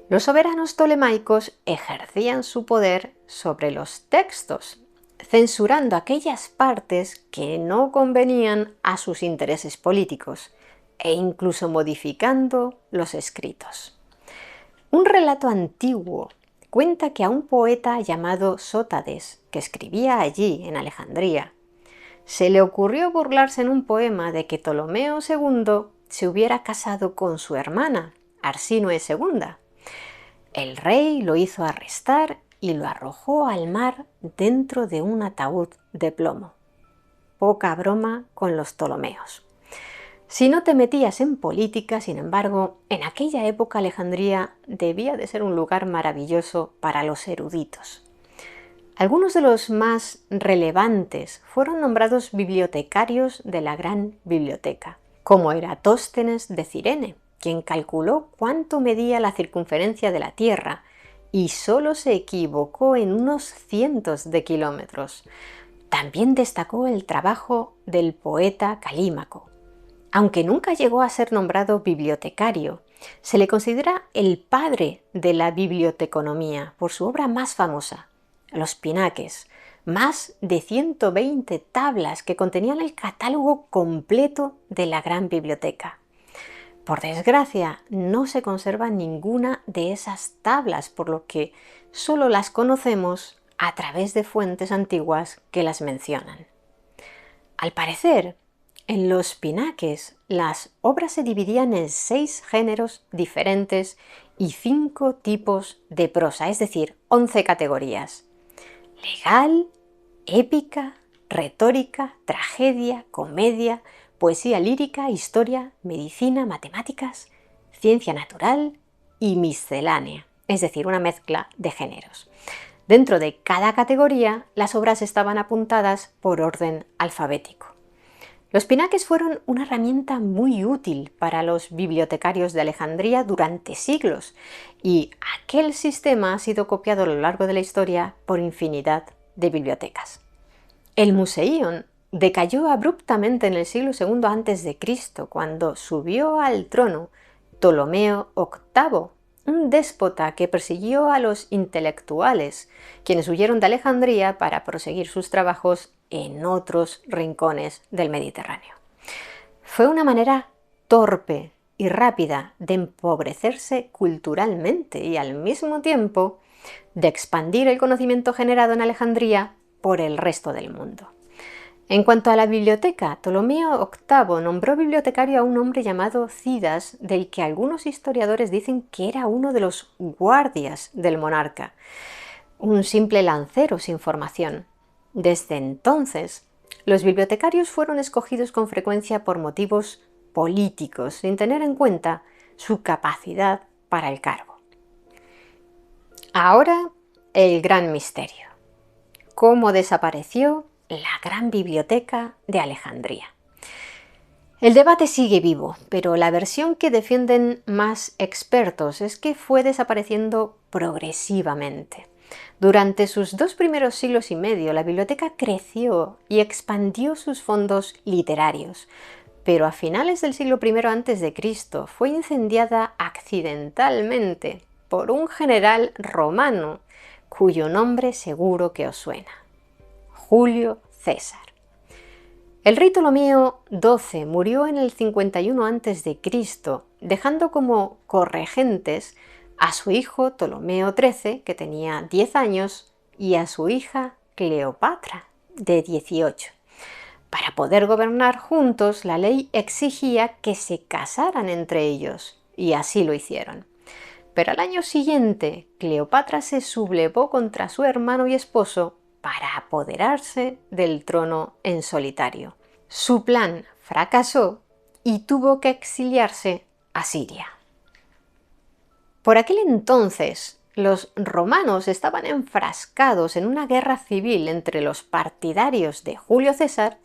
los soberanos ptolemaicos ejercían su poder sobre los textos censurando aquellas partes que no convenían a sus intereses políticos e incluso modificando los escritos. Un relato antiguo cuenta que a un poeta llamado Sótades, que escribía allí en Alejandría, se le ocurrió burlarse en un poema de que Ptolomeo II se hubiera casado con su hermana, Arsínoe II. El rey lo hizo arrestar y lo arrojó al mar dentro de un ataúd de plomo. Poca broma con los Ptolomeos. Si no te metías en política, sin embargo, en aquella época Alejandría debía de ser un lugar maravilloso para los eruditos. Algunos de los más relevantes fueron nombrados bibliotecarios de la gran biblioteca, como Eratóstenes de Cirene, quien calculó cuánto medía la circunferencia de la Tierra y solo se equivocó en unos cientos de kilómetros. También destacó el trabajo del poeta Calímaco. Aunque nunca llegó a ser nombrado bibliotecario, se le considera el padre de la biblioteconomía por su obra más famosa, Los Pinaques, más de 120 tablas que contenían el catálogo completo de la gran biblioteca. Por desgracia, no se conserva ninguna de esas tablas, por lo que solo las conocemos a través de fuentes antiguas que las mencionan. Al parecer, en Los Pinaques, las obras se dividían en 6 géneros diferentes y 5 tipos de prosa, es decir, 11 categorías: legal, épica, retórica, tragedia, comedia, poesía lírica, historia, medicina, matemáticas, ciencia natural y miscelánea, es decir, una mezcla de géneros. Dentro de cada categoría, las obras estaban apuntadas por orden alfabético. Los pinaques fueron una herramienta muy útil para los bibliotecarios de Alejandría durante siglos, y aquel sistema ha sido copiado a lo largo de la historia por infinidad de bibliotecas. El Museion decayó abruptamente en el siglo II a.C., cuando subió al trono Ptolomeo VIII, un déspota que persiguió a los intelectuales, quienes huyeron de Alejandría para proseguir sus trabajos en otros rincones del Mediterráneo. Fue una manera torpe y rápida de empobrecerse culturalmente y al mismo tiempo de expandir el conocimiento generado en Alejandría por el resto del mundo. En cuanto a la biblioteca, Ptolomeo VIII nombró bibliotecario a un hombre llamado Cidas, del que algunos historiadores dicen que era uno de los guardias del monarca, un simple lancero sin formación. Desde entonces, los bibliotecarios fueron escogidos con frecuencia por motivos políticos, sin tener en cuenta su capacidad para el cargo. Ahora, el gran misterio. ¿Cómo desapareció la gran biblioteca de Alejandría? El debate sigue vivo, pero la versión que defienden más expertos es que fue desapareciendo progresivamente. Durante sus 2 primeros siglos y medio, la biblioteca creció y expandió sus fondos literarios, pero a finales del siglo I a.C. fue incendiada accidentalmente por un general romano, cuyo nombre seguro que os suena: Julio César. El rey Ptolomeo XII murió en el 51 a.C., dejando como corregentes a su hijo Ptolomeo XIII, que tenía 10 años, y a su hija Cleopatra, de 18. Para poder gobernar juntos, la ley exigía que se casaran entre ellos, y así lo hicieron. Pero al año siguiente, Cleopatra se sublevó contra su hermano y esposo para apoderarse del trono en solitario. Su plan fracasó y tuvo que exiliarse a Siria. Por aquel entonces, los romanos estaban enfrascados en una guerra civil entre los partidarios de Julio César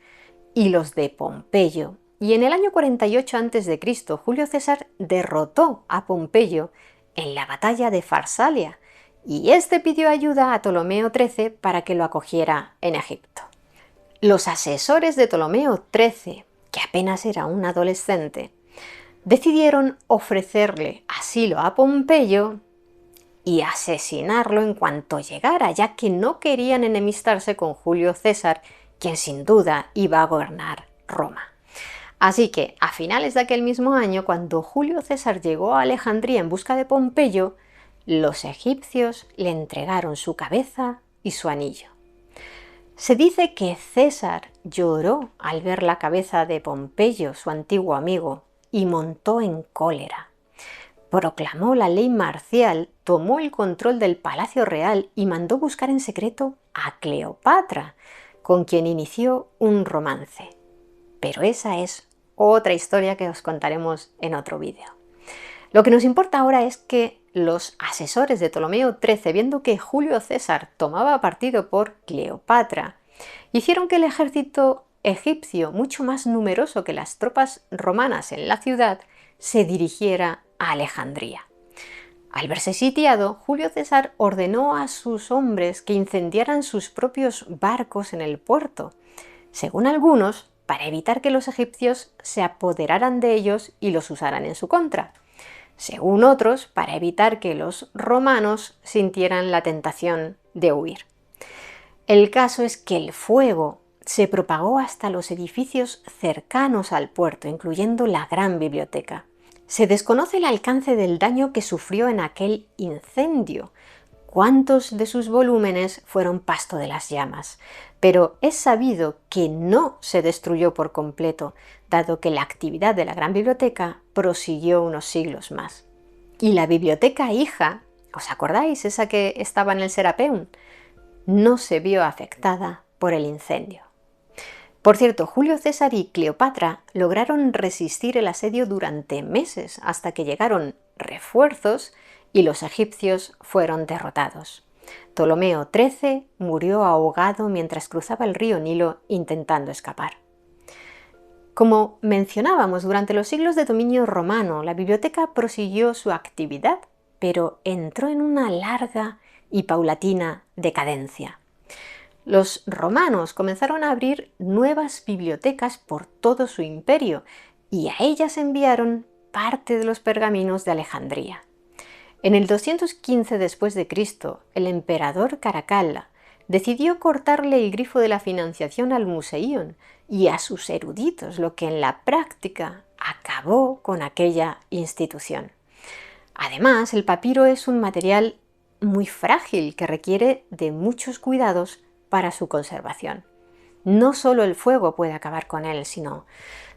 y los de Pompeyo, y en el año 48 a.C. Julio César derrotó a Pompeyo en la batalla de Farsalia, y este pidió ayuda a Ptolomeo XIII para que lo acogiera en Egipto. Los asesores de Ptolomeo XIII, que apenas era un adolescente, decidieron ofrecerle asilo a Pompeyo y asesinarlo en cuanto llegara, ya que no querían enemistarse con Julio César, quien sin duda iba a gobernar Roma. Así que, a finales de aquel mismo año, cuando Julio César llegó a Alejandría en busca de Pompeyo, los egipcios le entregaron su cabeza y su anillo. Se dice que César lloró al ver la cabeza de Pompeyo, su antiguo amigo, y montó en cólera. Proclamó la ley marcial, tomó el control del palacio real y mandó buscar en secreto a Cleopatra, con quien inició un romance. Pero esa es otra historia que os contaremos en otro vídeo. Lo que nos importa ahora es que los asesores de Ptolomeo XIII, viendo que Julio César tomaba partido por Cleopatra, hicieron que el ejército egipcio, mucho más numeroso que las tropas romanas en la ciudad, se dirigiera a Alejandría. Al verse sitiado, Julio César ordenó a sus hombres que incendiaran sus propios barcos en el puerto, según algunos, para evitar que los egipcios se apoderaran de ellos y los usaran en su contra, según otros, para evitar que los romanos sintieran la tentación de huir. El caso es que el fuego se propagó hasta los edificios cercanos al puerto, incluyendo la gran biblioteca. Se desconoce el alcance del daño que sufrió en aquel incendio, cuántos de sus volúmenes fueron pasto de las llamas, pero es sabido que no se destruyó por completo, dado que la actividad de la gran biblioteca prosiguió unos siglos más. Y la biblioteca hija, ¿os acordáis? Esa que estaba en el Serapeum, no se vio afectada por el incendio. Por cierto, Julio César y Cleopatra lograron resistir el asedio durante meses hasta que llegaron refuerzos y los egipcios fueron derrotados. Ptolomeo XIII murió ahogado mientras cruzaba el río Nilo intentando escapar. Como mencionábamos, durante los siglos de dominio romano, la biblioteca prosiguió su actividad, pero entró en una larga y paulatina decadencia. Los romanos comenzaron a abrir nuevas bibliotecas por todo su imperio y a ellas enviaron parte de los pergaminos de Alejandría. En el 215 después de Cristo, el emperador Caracalla decidió cortarle el grifo de la financiación al Museion y a sus eruditos, lo que en la práctica acabó con aquella institución. Además, el papiro es un material muy frágil que requiere de muchos cuidados para su conservación. No solo el fuego puede acabar con él, sino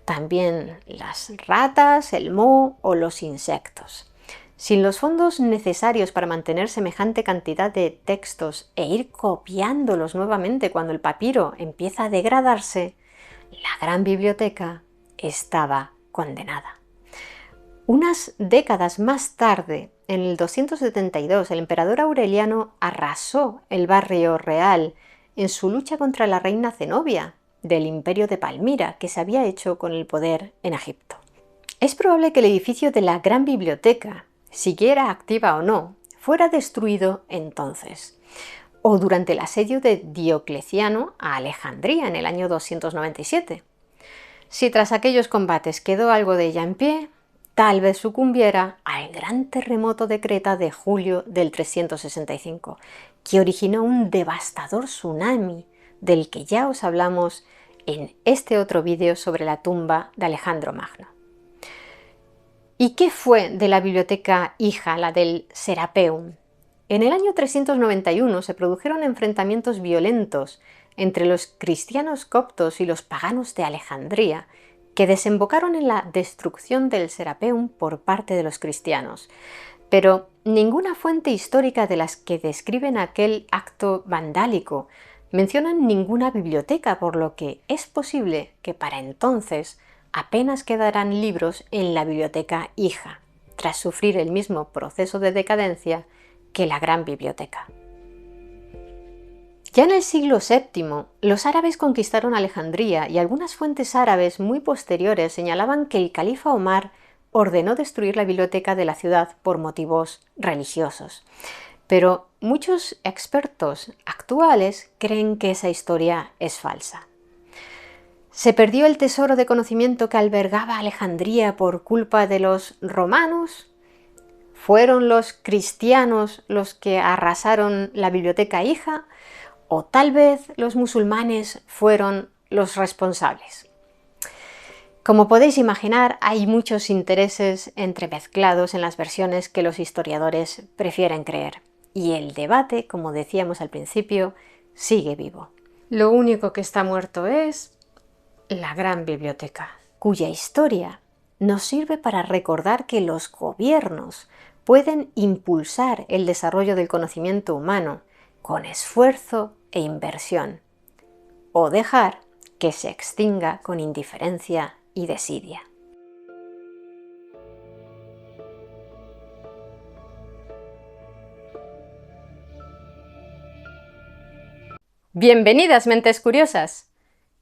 también las ratas, el moho o los insectos. Sin los fondos necesarios para mantener semejante cantidad de textos e ir copiándolos nuevamente cuando el papiro empieza a degradarse, la gran biblioteca estaba condenada. Unas décadas más tarde, en el 272, el emperador Aureliano arrasó el barrio real en su lucha contra la reina Zenobia del imperio de Palmira, que se había hecho con el poder en Egipto. Es probable que el edificio de la gran biblioteca, siguiera activa o no, fuera destruido entonces, o durante el asedio de Diocleciano a Alejandría en el año 297. Si tras aquellos combates quedó algo de ella en pie, tal vez sucumbiera al gran terremoto de Creta de julio del 365, que originó un devastador tsunami del que ya os hablamos en este otro vídeo sobre la tumba de Alejandro Magno. ¿Y qué fue de la biblioteca hija, la del Serapeum? En el año 391 se produjeron enfrentamientos violentos entre los cristianos coptos y los paganos de Alejandría, que desembocaron en la destrucción del Serapeum por parte de los cristianos. Pero ninguna fuente histórica de las que describen aquel acto vandálico mencionan ninguna biblioteca, por lo que es posible que para entonces apenas quedarán libros en la biblioteca hija, tras sufrir el mismo proceso de decadencia que la gran biblioteca. Ya en el siglo VII, los árabes conquistaron Alejandría y algunas fuentes árabes muy posteriores señalaban que el califa Omar ordenó destruir la biblioteca de la ciudad por motivos religiosos. Pero muchos expertos actuales creen que esa historia es falsa. ¿Se perdió el tesoro de conocimiento que albergaba Alejandría por culpa de los romanos? ¿Fueron los cristianos los que arrasaron la biblioteca hija? ¿O tal vez los musulmanes fueron los responsables? Como podéis imaginar, hay muchos intereses entremezclados en las versiones que los historiadores prefieren creer. Y el debate, como decíamos al principio, sigue vivo. Lo único que está muerto es la gran biblioteca, cuya historia nos sirve para recordar que los gobiernos pueden impulsar el desarrollo del conocimiento humano con esfuerzo e inversión, o dejar que se extinga con indiferencia y desidia. Bienvenidas, mentes curiosas.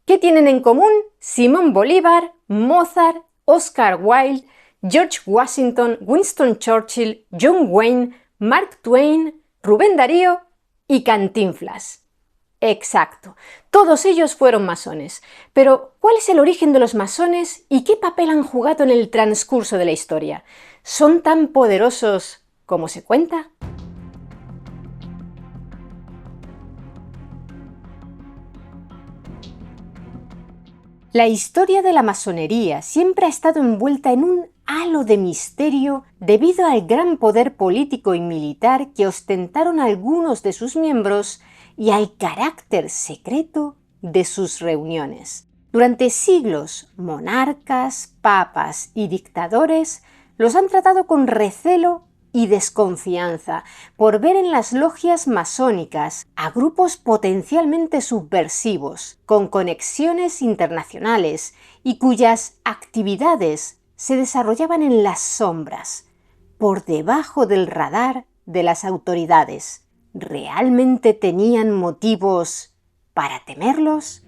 ¿Qué tienen en común Simón Bolívar, Mozart, Oscar Wilde, George Washington, Winston Churchill, John Wayne, Mark Twain, Rubén Darío y Cantinflas? Exacto, todos ellos fueron masones. Pero, ¿cuál es el origen de los masones y qué papel han jugado en el transcurso de la historia? ¿Son tan poderosos como se cuenta? La historia de la masonería siempre ha estado envuelta en un halo de misterio debido al gran poder político y militar que ostentaron algunos de sus miembros y al carácter secreto de sus reuniones. Durante siglos, monarcas, papas y dictadores los han tratado con recelo y desconfianza por ver en las logias masónicas a grupos potencialmente subversivos, con conexiones internacionales y cuyas actividades se desarrollaban en las sombras, por debajo del radar de las autoridades. ¿Realmente tenían motivos para temerlos?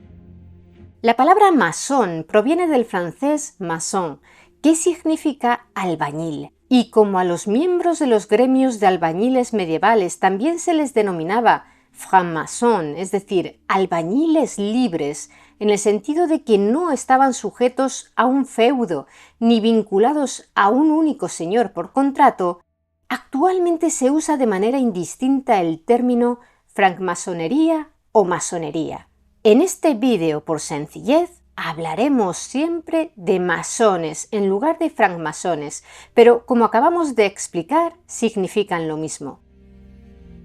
La palabra masón proviene del francés maçon, que significa albañil. Y como a los miembros de los gremios de albañiles medievales también se les denominaba franc-maçons, es decir, albañiles libres, en el sentido de que no estaban sujetos a un feudo ni vinculados a un único señor por contrato, actualmente se usa de manera indistinta el término francmasonería o masonería. En este vídeo, por sencillez, hablaremos siempre de masones en lugar de francmasones, pero como acabamos de explicar, significan lo mismo.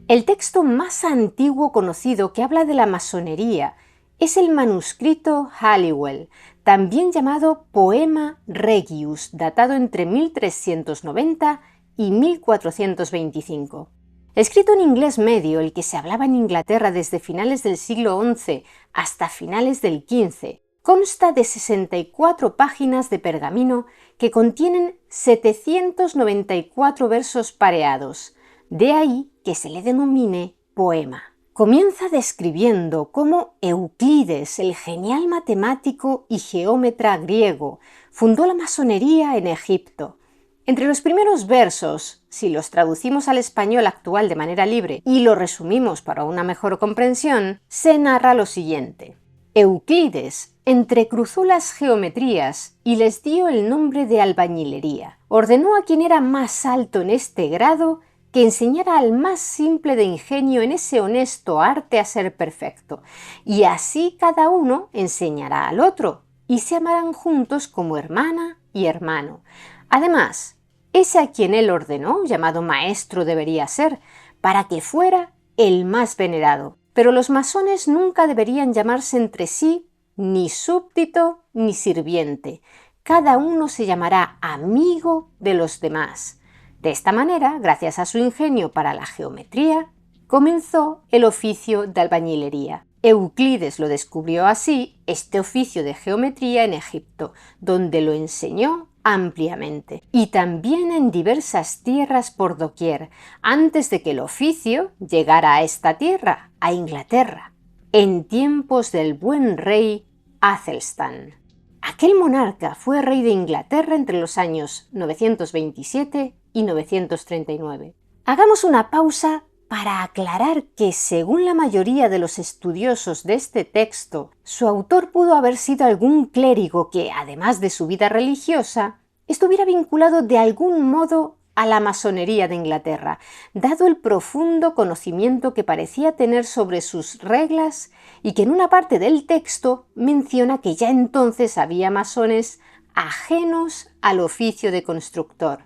El texto más antiguo conocido que habla de la masonería es el manuscrito Halliwell, también llamado Poema Regius, datado entre 1390 y 1425. Escrito en inglés medio, el que se hablaba en Inglaterra desde finales del siglo XI hasta finales del XV, consta de 64 páginas de pergamino que contienen 794 versos pareados, de ahí que se le denomine poema. Comienza describiendo cómo Euclides, el genial matemático y geómetra griego, fundó la masonería en Egipto. Entre los primeros versos, si los traducimos al español actual de manera libre y lo resumimos para una mejor comprensión, se narra lo siguiente. Euclides entrecruzó las geometrías y les dio el nombre de albañilería. Ordenó a quien era más alto en este grado que enseñara al más simple de ingenio en ese honesto arte a ser perfecto, y así cada uno enseñará al otro, y se amarán juntos como hermana y hermano. Además, ese a quien él ordenó, llamado maestro debería ser, para que fuera el más venerado. Pero los masones nunca deberían llamarse entre sí ni súbdito ni sirviente. Cada uno se llamará amigo de los demás. De esta manera, gracias a su ingenio para la geometría, comenzó el oficio de albañilería. Euclides lo descubrió así, este oficio de geometría en Egipto, donde lo enseñó ampliamente, y también en diversas tierras por doquier, antes de que el oficio llegara a esta tierra, a Inglaterra, en tiempos del buen rey Athelstan. Aquel monarca fue rey de Inglaterra entre los años 927 y 939. Hagamos una pausa para aclarar que, según la mayoría de los estudiosos de este texto, su autor pudo haber sido algún clérigo que, además de su vida religiosa, estuviera vinculado de algún modo a la masonería de Inglaterra, dado el profundo conocimiento que parecía tener sobre sus reglas y que en una parte del texto menciona que ya entonces había masones ajenos al oficio de constructor.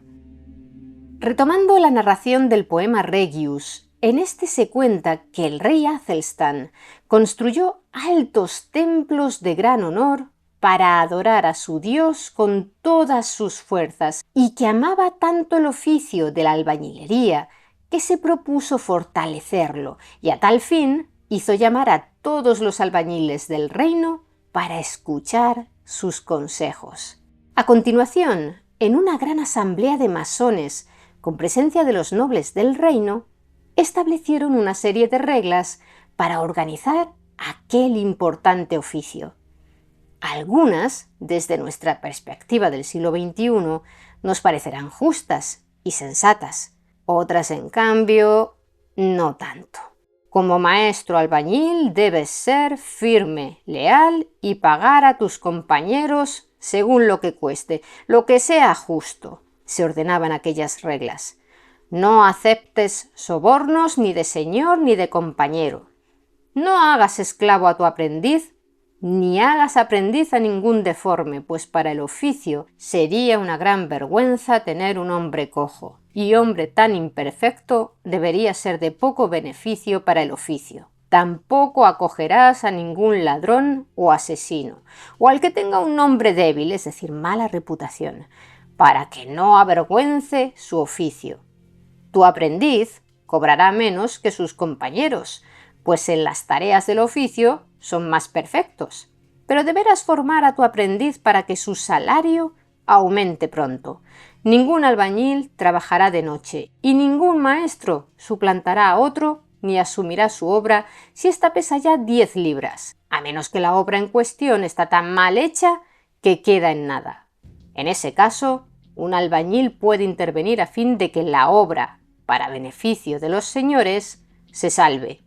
Retomando la narración del poema Regius, en este se cuenta que el rey Athelstan construyó altos templos de gran honor para adorar a su Dios con todas sus fuerzas y que amaba tanto el oficio de la albañilería que se propuso fortalecerlo y a tal fin hizo llamar a todos los albañiles del reino para escuchar sus consejos. A continuación, en una gran asamblea de masones con presencia de los nobles del reino, establecieron una serie de reglas para organizar aquel importante oficio. Algunas, desde nuestra perspectiva del siglo XXI, nos parecerán justas y sensatas. Otras, en cambio, no tanto. Como maestro albañil debes ser firme, leal y pagar a tus compañeros según lo que cueste, lo que sea justo, se ordenaban aquellas reglas. No aceptes sobornos ni de señor ni de compañero. No hagas esclavo a tu aprendiz, ni hagas aprendiz a ningún deforme, pues para el oficio sería una gran vergüenza tener un hombre cojo, y hombre tan imperfecto debería ser de poco beneficio para el oficio. Tampoco acogerás a ningún ladrón o asesino, o al que tenga un nombre débil, es decir, mala reputación, para que no avergüence su oficio. Tu aprendiz cobrará menos que sus compañeros, pues en las tareas del oficio son más perfectos, pero deberás formar a tu aprendiz para que su salario aumente pronto. Ningún albañil trabajará de noche y ningún maestro suplantará a otro ni asumirá su obra si ésta pesa ya 10 libras, a menos que la obra en cuestión está tan mal hecha que queda en nada. En ese caso, un albañil puede intervenir a fin de que la obra, para beneficio de los señores, se salve.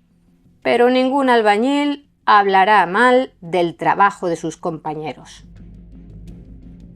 Pero ningún albañil hablará mal del trabajo de sus compañeros.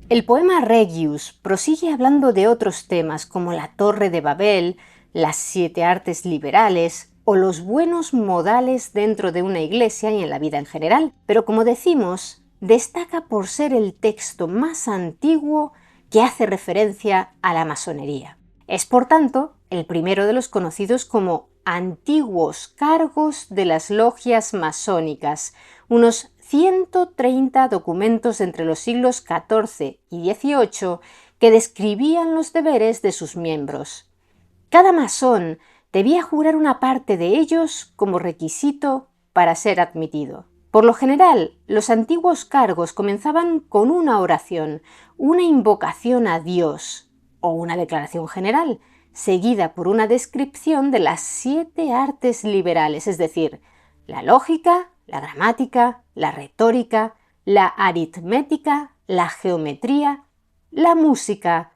El poema Regius prosigue hablando de otros temas como la Torre de Babel, las 7 artes liberales o los buenos modales dentro de una iglesia y en la vida en general, pero como decimos, destaca por ser el texto más antiguo que hace referencia a la masonería. Es, por tanto, el primero de los conocidos como antiguos cargos de las logias masónicas, unos 130 documentos entre los siglos XIV y XVIII que describían los deberes de sus miembros. Cada masón debía jurar una parte de ellos como requisito para ser admitido. Por lo general, los antiguos cargos comenzaban con una oración, una invocación a Dios o una declaración general, seguida por una descripción de las 7 artes liberales, es decir, la lógica, la gramática, la retórica, la aritmética, la geometría, la música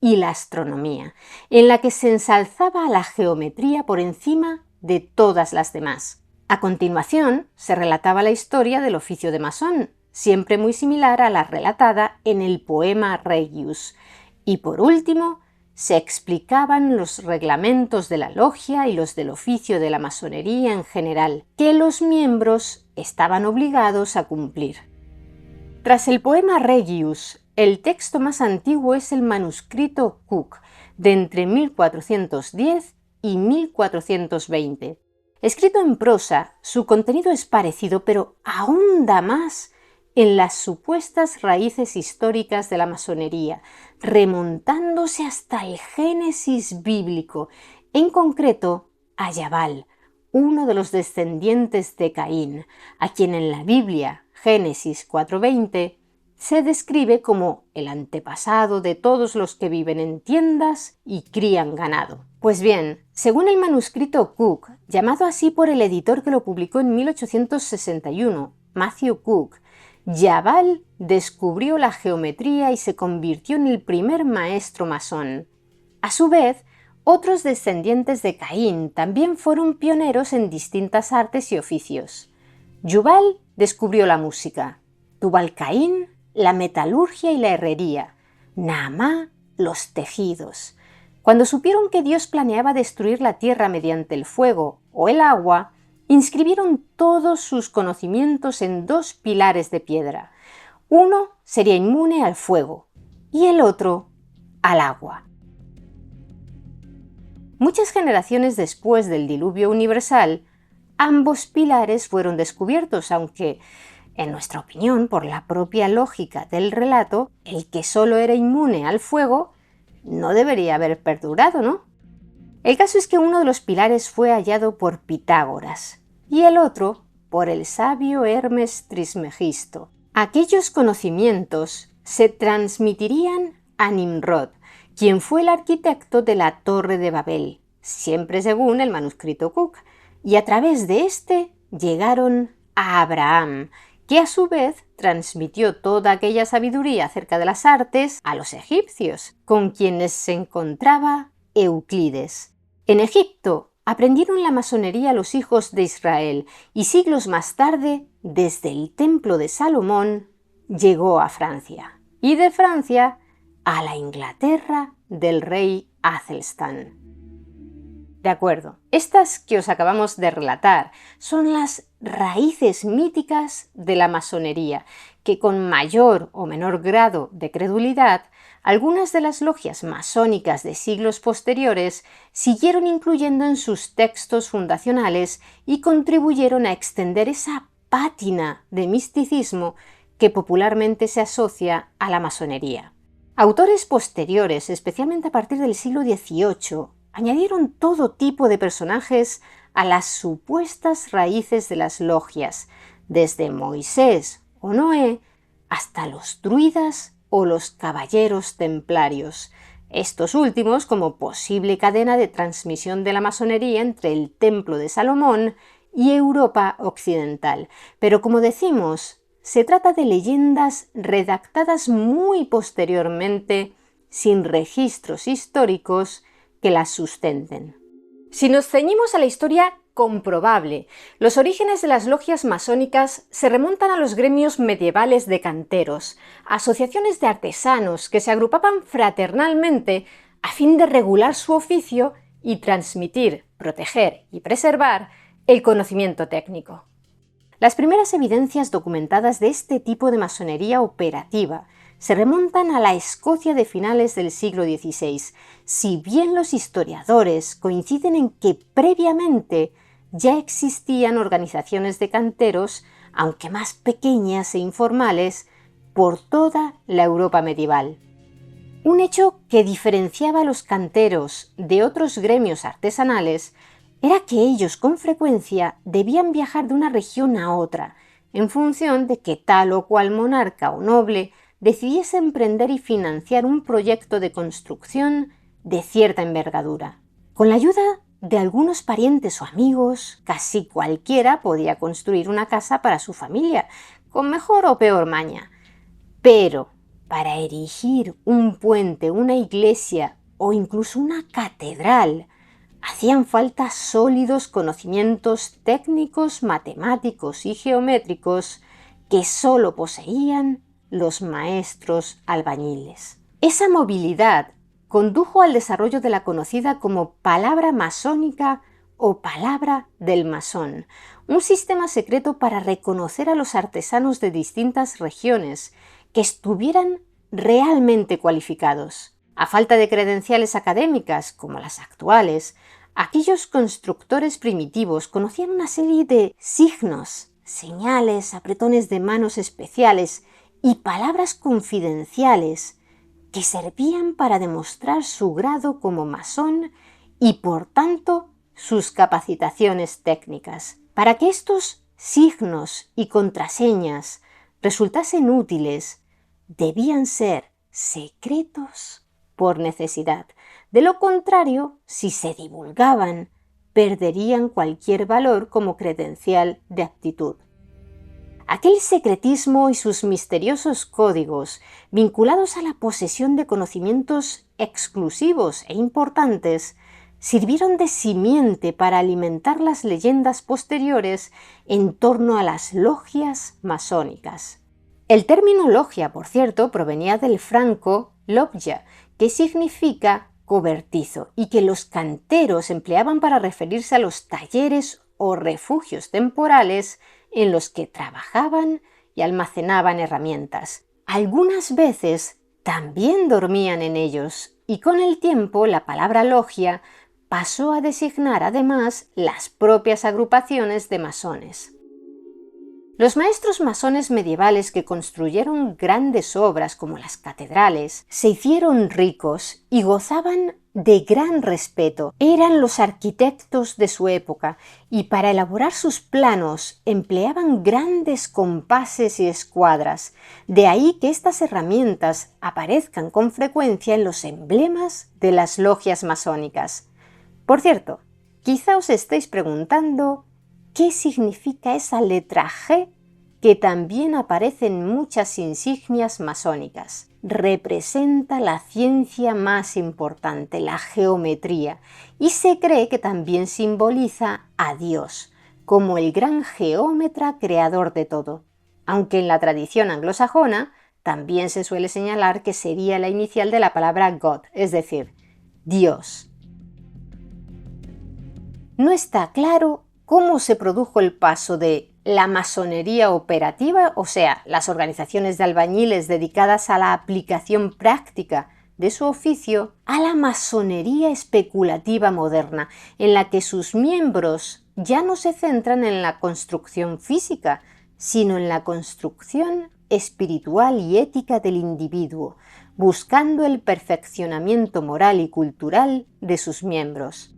y la astronomía, en la que se ensalzaba a la geometría por encima de todas las demás. A continuación, se relataba la historia del oficio de masón, siempre muy similar a la relatada en el poema Regius, y por último, se explicaban los reglamentos de la logia y los del oficio de la masonería en general, que los miembros estaban obligados a cumplir. Tras el poema Regius, el texto más antiguo es el manuscrito Cook, de entre 1410 y 1420. Escrito en prosa, su contenido es parecido, pero ahonda más en las supuestas raíces históricas de la masonería, remontándose hasta el Génesis bíblico, en concreto a Jabal, uno de los descendientes de Caín, a quien en la Biblia, Génesis 4:20, se describe como el antepasado de todos los que viven en tiendas y crían ganado. Pues bien, según el manuscrito Cook, llamado así por el editor que lo publicó en 1861, Matthew Cook, Jabal descubrió la geometría y se convirtió en el primer maestro masón. A su vez, otros descendientes de Caín también fueron pioneros en distintas artes y oficios. Jubal descubrió la música, Tubal-Caín la metalurgia y la herrería, Naamá los tejidos, Cuando supieron que Dios planeaba destruir la tierra mediante el fuego o el agua, inscribieron todos sus conocimientos en 2 pilares de piedra. Uno sería inmune al fuego y el otro al agua. Muchas generaciones después del diluvio universal, ambos pilares fueron descubiertos, aunque, en nuestra opinión, por la propia lógica del relato, el que solo era inmune al fuego no debería haber perdurado, ¿no? El caso es que uno de los pilares fue hallado por Pitágoras y el otro por el sabio Hermes Trismegisto. Aquellos conocimientos se transmitirían a Nimrod, quien fue el arquitecto de la Torre de Babel, siempre según el manuscrito Cook, y a través de este llegaron a Abraham, que a su vez transmitió toda aquella sabiduría acerca de las artes a los egipcios, con quienes se encontraba Euclides. En Egipto aprendieron la masonería los hijos de Israel y siglos más tarde, desde el Templo de Salomón, llegó a Francia. Y de Francia a la Inglaterra del rey Athelstan. De acuerdo, estas que os acabamos de relatar son las raíces míticas de la masonería, que con mayor o menor grado de credulidad, algunas de las logias masónicas de siglos posteriores siguieron incluyendo en sus textos fundacionales y contribuyeron a extender esa pátina de misticismo que popularmente se asocia a la masonería. Autores posteriores, especialmente a partir del siglo XVIII, añadieron todo tipo de personajes a las supuestas raíces de las logias, desde Moisés o Noé hasta los druidas o los caballeros templarios, estos últimos como posible cadena de transmisión de la masonería entre el Templo de Salomón y Europa occidental. Pero como decimos, se trata de leyendas redactadas muy posteriormente, sin registros históricos que las sustenten. Si nos ceñimos a la historia comprobable, los orígenes de las logias masónicas se remontan a los gremios medievales de canteros, asociaciones de artesanos que se agrupaban fraternalmente a fin de regular su oficio y transmitir, proteger y preservar el conocimiento técnico. Las primeras evidencias documentadas de este tipo de masonería operativa se remontan a la Escocia de finales del siglo XVI, si bien los historiadores coinciden en que previamente ya existían organizaciones de canteros, aunque más pequeñas e informales, por toda la Europa medieval. Un hecho que diferenciaba a los canteros de otros gremios artesanales era que ellos con frecuencia debían viajar de una región a otra, en función de que tal o cual monarca o noble decidiese emprender y financiar un proyecto de construcción de cierta envergadura. Con la ayuda de algunos parientes o amigos, casi cualquiera podía construir una casa para su familia, con mejor o peor maña. Pero para erigir un puente, una iglesia o incluso una catedral, hacían falta sólidos conocimientos técnicos, matemáticos y geométricos que solo poseían los maestros albañiles. Esa movilidad condujo al desarrollo de la conocida como palabra masónica o palabra del masón, un sistema secreto para reconocer a los artesanos de distintas regiones que estuvieran realmente cualificados. A falta de credenciales académicas como las actuales, aquellos constructores primitivos conocían una serie de signos, señales, apretones de manos especiales y palabras confidenciales que servían para demostrar su grado como masón y, por tanto, sus capacitaciones técnicas. Para que estos signos y contraseñas resultasen útiles, debían ser secretos por necesidad. De lo contrario, si se divulgaban, perderían cualquier valor como credencial de aptitud. Aquel secretismo y sus misteriosos códigos, vinculados a la posesión de conocimientos exclusivos e importantes, sirvieron de simiente para alimentar las leyendas posteriores en torno a las logias masónicas. El término logia, por cierto, provenía del franco loggia, que significa cobertizo y que los canteros empleaban para referirse a los talleres o refugios temporales en los que trabajaban y almacenaban herramientas. Algunas veces también dormían en ellos y con el tiempo la palabra logia pasó a designar además las propias agrupaciones de masones. Los maestros masones medievales que construyeron grandes obras como las catedrales se hicieron ricos y gozaban de gran respeto. Eran los arquitectos de su época y para elaborar sus planos empleaban grandes compases y escuadras. De ahí que estas herramientas aparezcan con frecuencia en los emblemas de las logias masónicas. Por cierto, quizá os estéis preguntando ¿qué significa esa letra G que también aparece en muchas insignias masónicas? Representa la ciencia más importante, la geometría, y se cree que también simboliza a Dios, como el gran geómetra creador de todo, aunque en la tradición anglosajona también se suele señalar que sería la inicial de la palabra God, es decir, Dios. No está claro cómo se produjo el paso de la masonería operativa, o sea, las organizaciones de albañiles dedicadas a la aplicación práctica de su oficio, a la masonería especulativa moderna, en la que sus miembros ya no se centran en la construcción física, sino en la construcción espiritual y ética del individuo, buscando el perfeccionamiento moral y cultural de sus miembros.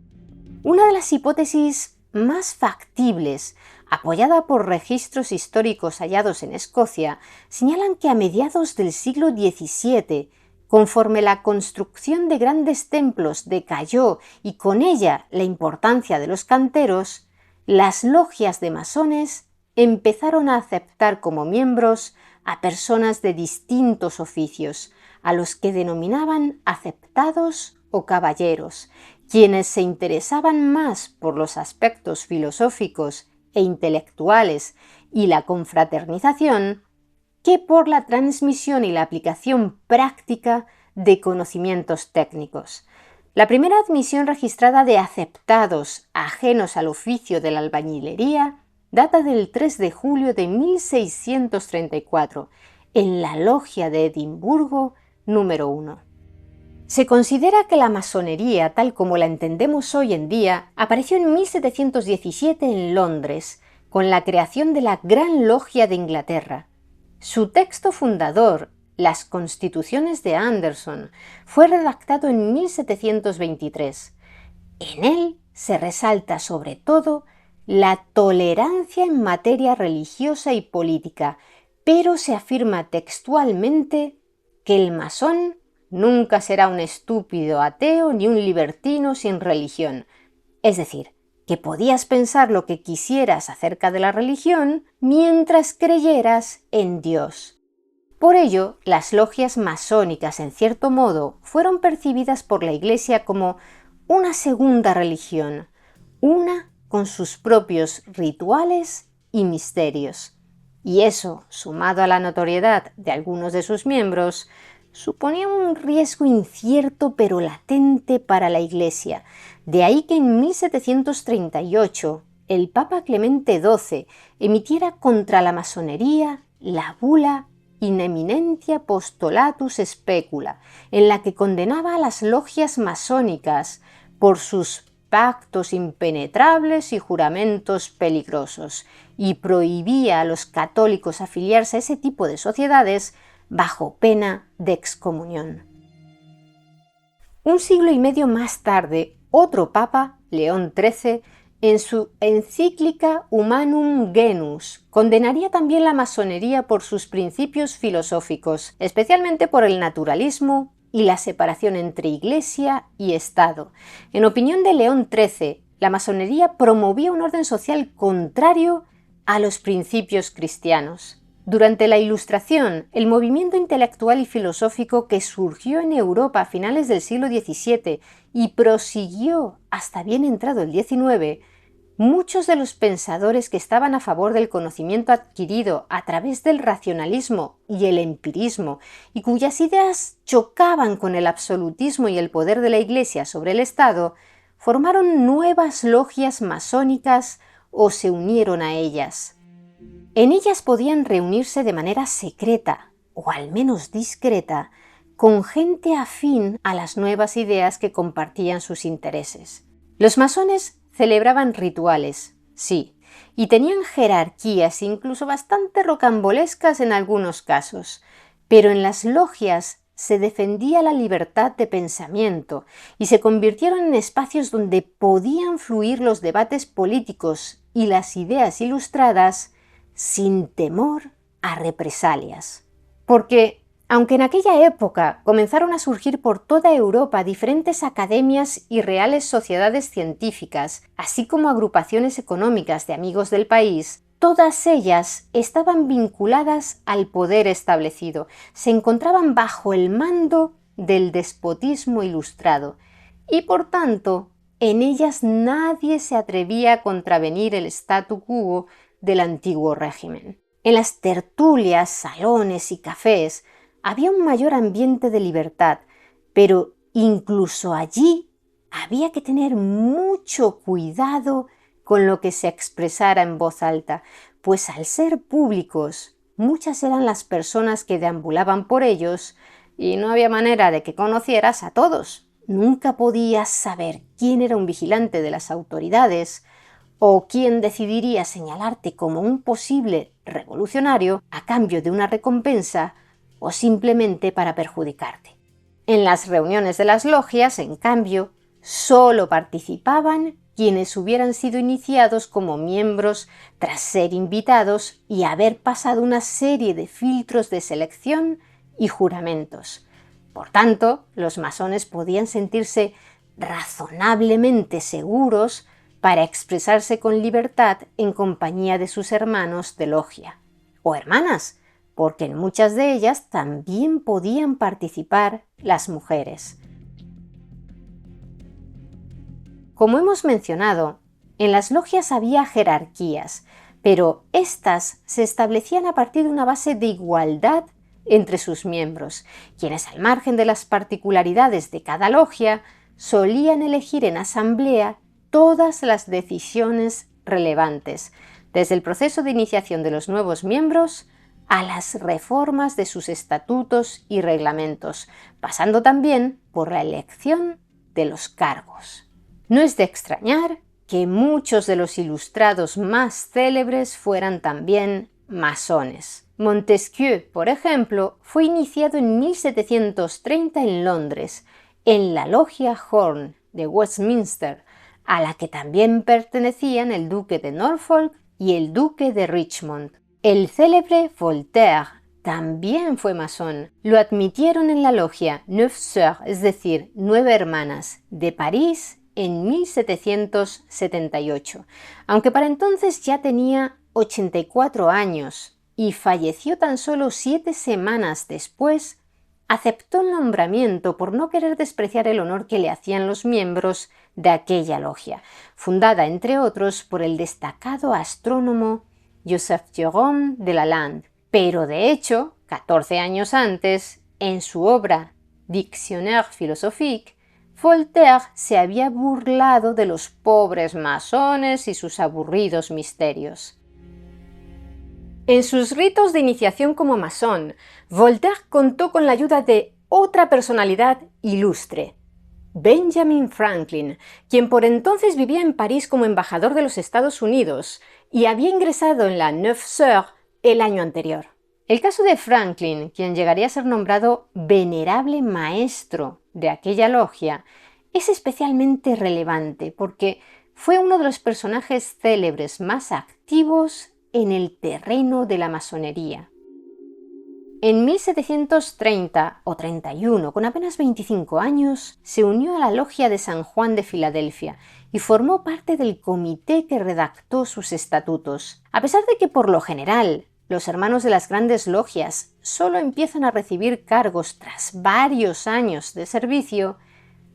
Una de las hipótesis más factibles, apoyada por registros históricos hallados en Escocia, señalan que a mediados del siglo XVII, conforme la construcción de grandes templos decayó y con ella la importancia de los canteros, las logias de masones empezaron a aceptar como miembros a personas de distintos oficios, a los que denominaban aceptados o caballeros, quienes se interesaban más por los aspectos filosóficos e intelectuales y la confraternización que por la transmisión y la aplicación práctica de conocimientos técnicos. La primera admisión registrada de aceptados ajenos al oficio de la albañilería data del 3 de julio de 1634, en la Logia de Edimburgo número 1. Se considera que la masonería, tal como la entendemos hoy en día, apareció en 1717 en Londres, con la creación de la Gran Logia de Inglaterra. Su texto fundador, Las Constituciones de Anderson, fue redactado en 1723. En él se resalta sobre todo la tolerancia en materia religiosa y política, pero se afirma textualmente que el masón nunca será un estúpido ateo ni un libertino sin religión. Es decir, que podías pensar lo que quisieras acerca de la religión mientras creyeras en Dios. Por ello, las logias masónicas, en cierto modo, fueron percibidas por la Iglesia como una segunda religión, una con sus propios rituales y misterios. Y eso, sumado a la notoriedad de algunos de sus miembros, suponía un riesgo incierto pero latente para la Iglesia. De ahí que en 1738 el Papa Clemente XII emitiera contra la masonería la bula In eminentia postulatus specula, en la que condenaba a las logias masónicas por sus pactos impenetrables y juramentos peligrosos, y prohibía a los católicos afiliarse a ese tipo de sociedades bajo pena de excomunión. Un siglo y medio más tarde, otro papa, León XIII, en su encíclica Humanum Genus, condenaría también la masonería por sus principios filosóficos, especialmente por el naturalismo y la separación entre Iglesia y Estado. En opinión de León XIII, la masonería promovía un orden social contrario a los principios cristianos. Durante la Ilustración, el movimiento intelectual y filosófico que surgió en Europa a finales del siglo XVII y prosiguió hasta bien entrado el XIX, Muchos de los pensadores que estaban a favor del conocimiento adquirido a través del racionalismo y el empirismo, y cuyas ideas chocaban con el absolutismo y el poder de la Iglesia sobre el Estado, formaron nuevas logias masónicas o se unieron a ellas. En ellas podían reunirse de manera secreta, o al menos discreta, con gente afín a las nuevas ideas que compartían sus intereses. Los masones celebraban rituales, sí, y tenían jerarquías incluso bastante rocambolescas en algunos casos, pero en las logias se defendía la libertad de pensamiento y se convirtieron en espacios donde podían fluir los debates políticos y las ideas ilustradas sin temor a represalias. Porque aunque en aquella época comenzaron a surgir por toda Europa diferentes academias y reales sociedades científicas, así como agrupaciones económicas de amigos del país, todas ellas estaban vinculadas al poder establecido, se encontraban bajo el mando del despotismo ilustrado, y por tanto, en ellas nadie se atrevía a contravenir el statu quo del antiguo régimen. En las tertulias, salones y cafés, había un mayor ambiente de libertad, pero incluso allí había que tener mucho cuidado con lo que se expresara en voz alta, pues al ser públicos, muchas eran las personas que deambulaban por ellos y no había manera de que conocieras a todos. Nunca podías saber quién era un vigilante de las autoridades o quién decidiría señalarte como un posible revolucionario a cambio de una recompensa o simplemente para perjudicarte. En las reuniones de las logias, en cambio, solo participaban quienes hubieran sido iniciados como miembros tras ser invitados y haber pasado una serie de filtros de selección y juramentos. Por tanto, los masones podían sentirse razonablemente seguros para expresarse con libertad en compañía de sus hermanos de logia o hermanas, porque en muchas de ellas también podían participar las mujeres. Como hemos mencionado, en las logias había jerarquías, pero éstas se establecían a partir de una base de igualdad entre sus miembros, quienes al margen de las particularidades de cada logia solían elegir en asamblea todas las decisiones relevantes, desde el proceso de iniciación de los nuevos miembros a las reformas de sus estatutos y reglamentos, pasando también por la elección de los cargos. No es de extrañar que muchos de los ilustrados más célebres fueran también masones. Montesquieu, por ejemplo, fue iniciado en 1730 en Londres, en la Logia Horn de Westminster, a la que también pertenecían el duque de Norfolk y el duque de Richmond. El célebre Voltaire también fue masón. Lo admitieron en la logia Neuf Sœurs, es decir, 9 hermanas, de París en 1778, aunque para entonces ya tenía 84 años y falleció tan solo 7 semanas después. Aceptó el nombramiento por no querer despreciar el honor que le hacían los miembros de aquella logia, fundada entre otros por el destacado astrónomo Joseph Jérôme de Lalande. Pero de hecho, 14 años antes, en su obra Dictionnaire philosophique, Voltaire se había burlado de los pobres masones y sus aburridos misterios. En sus ritos de iniciación como masón, Voltaire contó con la ayuda de otra personalidad ilustre, Benjamin Franklin, quien por entonces vivía en París como embajador de los Estados Unidos y había ingresado en la Neuf Sœurs el año anterior. El caso de Franklin, quien llegaría a ser nombrado venerable maestro de aquella logia, es especialmente relevante porque fue uno de los personajes célebres más activos en el terreno de la masonería. En 1730 o 31, con apenas 25 años, se unió a la Logia de San Juan de Filadelfia y formó parte del comité que redactó sus estatutos. A pesar de que por lo general los hermanos de las grandes logias solo empiezan a recibir cargos tras varios años de servicio,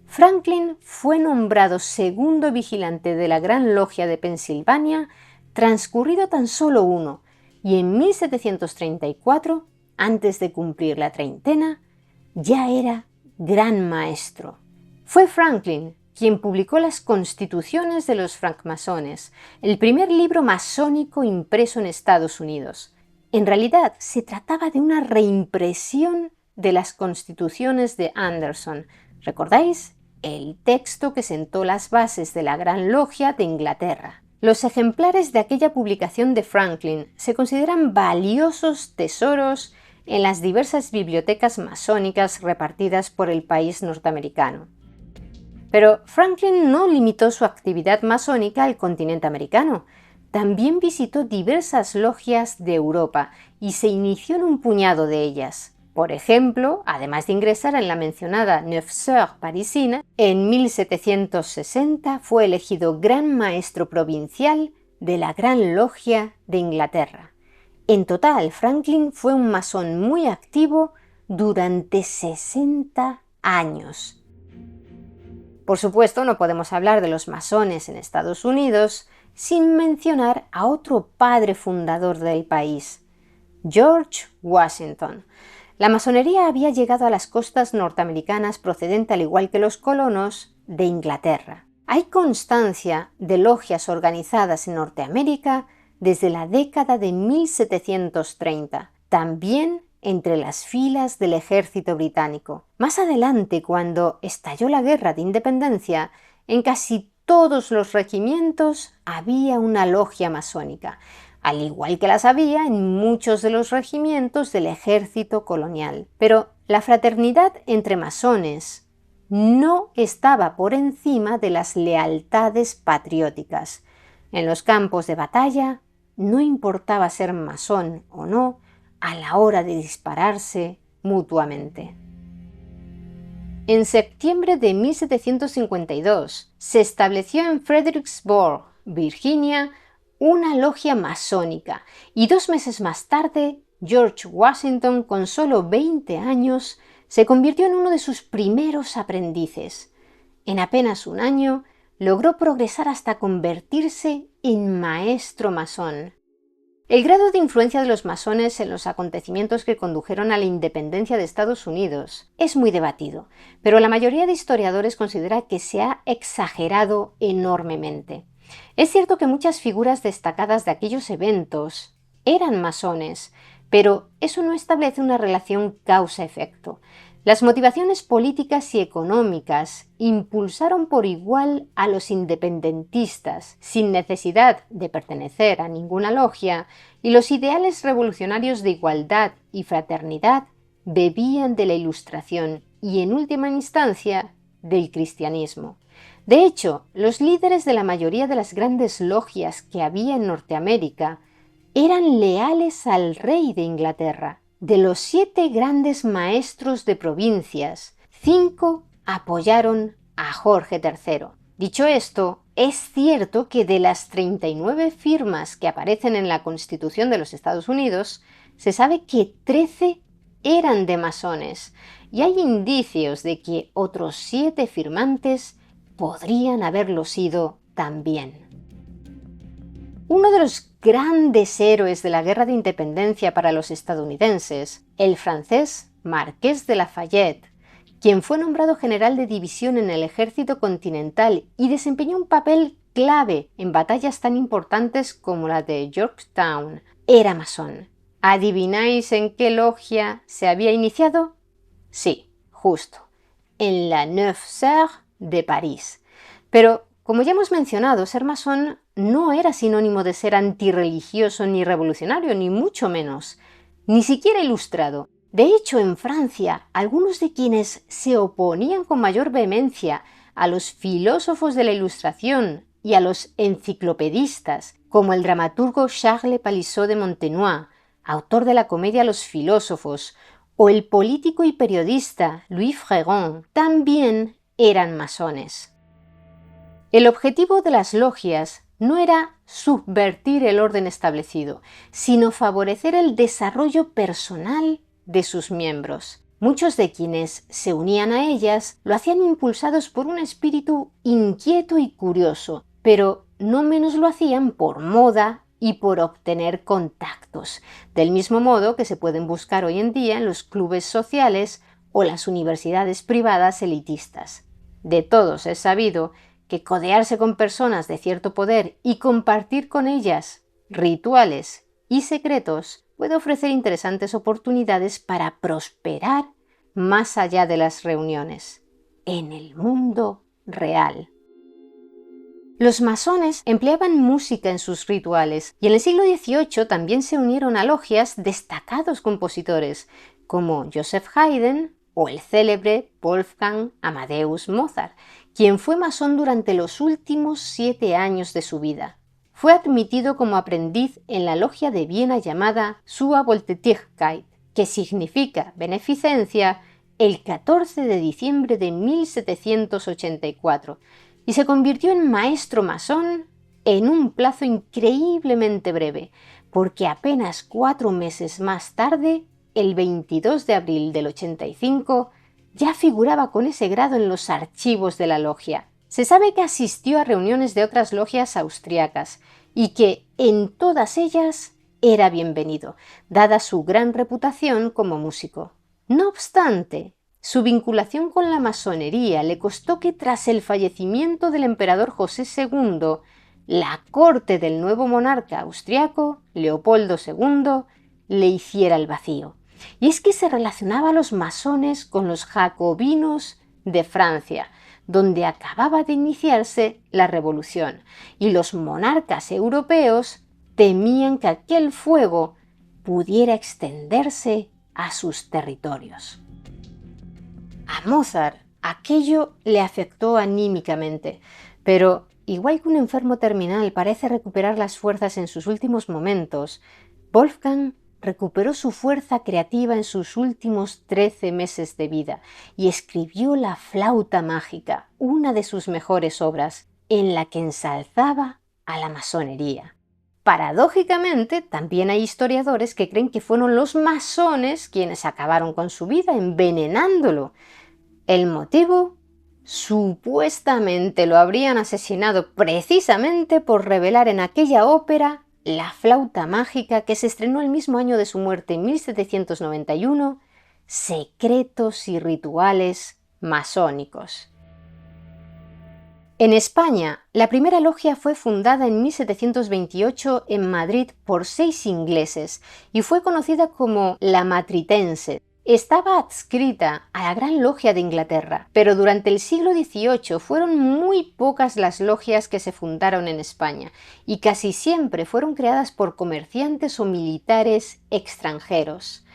Franklin fue nombrado segundo vigilante de la Gran Logia de Pensilvania, transcurrido tan solo uno, y en 1734, antes de cumplir la treintena, ya era gran maestro. Fue Franklin quien publicó las Constituciones de los francmasones, el primer libro masónico impreso en Estados Unidos. En realidad, se trataba de una reimpresión de las Constituciones de Anderson. ¿Recordáis? El texto que sentó las bases de la Gran Logia de Inglaterra. Los ejemplares de aquella publicación de Franklin se consideran valiosos tesoros en las diversas bibliotecas masónicas repartidas por el país norteamericano. Pero Franklin no limitó su actividad masónica al continente americano. También visitó diversas logias de Europa y se inició en un puñado de ellas. Por ejemplo, además de ingresar en la mencionada Neuf Sœurs parisina, en 1760 fue elegido Gran Maestro Provincial de la Gran Logia de Inglaterra. En total, Franklin fue un masón muy activo durante 60 años. Por supuesto, no podemos hablar de los masones en Estados Unidos sin mencionar a otro padre fundador del país, George Washington. La masonería había llegado a las costas norteamericanas procedente, al igual que los colonos, de Inglaterra. Hay constancia de logias organizadas en Norteamérica desde la década de 1730, también entre las filas del ejército británico. Más adelante, cuando estalló la Guerra de Independencia, en casi todos los regimientos había una logia masónica, al igual que las había en muchos de los regimientos del ejército colonial. Pero la fraternidad entre masones no estaba por encima de las lealtades patrióticas. En los campos de batalla no importaba ser masón o no a la hora de dispararse mutuamente. En septiembre de 1752 se estableció en Fredericksburg, Virginia, una logia masónica y 2 meses más tarde George Washington, con solo 20 años, se convirtió en uno de sus primeros aprendices. En apenas un año logró progresar hasta convertirse en maestro masón. El grado de influencia de los masones en los acontecimientos que condujeron a la independencia de Estados Unidos es muy debatido, pero la mayoría de historiadores considera que se ha exagerado enormemente. Es cierto que muchas figuras destacadas de aquellos eventos eran masones, pero eso no establece una relación causa-efecto. Las motivaciones políticas y económicas impulsaron por igual a los independentistas, sin necesidad de pertenecer a ninguna logia, y los ideales revolucionarios de igualdad y fraternidad bebían de la Ilustración y, en última instancia, del cristianismo. De hecho, los líderes de la mayoría de las grandes logias que había en Norteamérica eran leales al rey de Inglaterra. De los 7 grandes maestros de provincias, 5 apoyaron a Jorge III. Dicho esto, es cierto que de las 39 firmas que aparecen en la Constitución de los Estados Unidos, se sabe que 13 eran de masones, y hay indicios de que otros 7 firmantes podrían haberlo sido también. Uno de los grandes héroes de la Guerra de Independencia para los estadounidenses, el francés Marqués de Lafayette, quien fue nombrado general de división en el ejército continental y desempeñó un papel clave en batallas tan importantes como la de Yorktown, era masón. ¿Adivináis en qué logia se había iniciado? Sí, justo, en la Neuf Sœurs de París. Pero, como ya hemos mencionado, ser masón no era sinónimo de ser antirreligioso ni revolucionario, ni mucho menos, ni siquiera ilustrado. De hecho, en Francia, algunos de quienes se oponían con mayor vehemencia a los filósofos de la Ilustración y a los enciclopedistas, como el dramaturgo Charles Palissot de Montenoy, autor de la comedia Los filósofos, o el político y periodista Louis Fréron, también eran masones. El objetivo de las logias no era subvertir el orden establecido, sino favorecer el desarrollo personal de sus miembros. Muchos de quienes se unían a ellas lo hacían impulsados por un espíritu inquieto y curioso, pero no menos lo hacían por moda y por obtener contactos, del mismo modo que se pueden buscar hoy en día en los clubes sociales o las universidades privadas elitistas. De todos es sabido que codearse con personas de cierto poder y compartir con ellas rituales y secretos puede ofrecer interesantes oportunidades para prosperar más allá de las reuniones, en el mundo real. Los masones empleaban música en sus rituales y en el siglo XVIII también se unieron a logias destacados compositores como Joseph Haydn o el célebre Wolfgang Amadeus Mozart, quien fue masón durante los últimos 7 años de su vida. Fue admitido como aprendiz en la logia de Viena llamada Sua Wohltätigkeit, que significa beneficencia, el 14 de diciembre de 1784, y se convirtió en maestro masón en un plazo increíblemente breve, porque apenas 4 meses más tarde, el 22 de abril del 85, ya figuraba con ese grado en los archivos de la logia. Se sabe que asistió a reuniones de otras logias austriacas y que en todas ellas era bienvenido, dada su gran reputación como músico. No obstante, su vinculación con la masonería le costó que tras el fallecimiento del emperador José II, la corte del nuevo monarca austriaco, Leopoldo II, le hiciera el vacío. Y es que se relacionaba a los masones con los jacobinos de Francia, donde acababa de iniciarse la revolución, y los monarcas europeos temían que aquel fuego pudiera extenderse a sus territorios. A Mozart aquello le afectó anímicamente, pero igual que un enfermo terminal parece recuperar las fuerzas en sus últimos momentos, Wolfgang recuperó su fuerza creativa en sus últimos 13 meses de vida y escribió La flauta mágica, una de sus mejores obras, en la que ensalzaba a la masonería. Paradójicamente, también hay historiadores que creen que fueron los masones quienes acabaron con su vida envenenándolo. ¿El motivo? Supuestamente lo habrían asesinado precisamente por revelar en aquella ópera La flauta mágica, que se estrenó el mismo año de su muerte en 1791, secretos y rituales masónicos. En España, la primera logia fue fundada en 1728 en Madrid por 6 ingleses y fue conocida como la Matritense. Estaba adscrita a la Gran Logia de Inglaterra, pero durante el siglo XVIII fueron muy pocas las logias que se fundaron en España y casi siempre fueron creadas por comerciantes o militares extranjeros.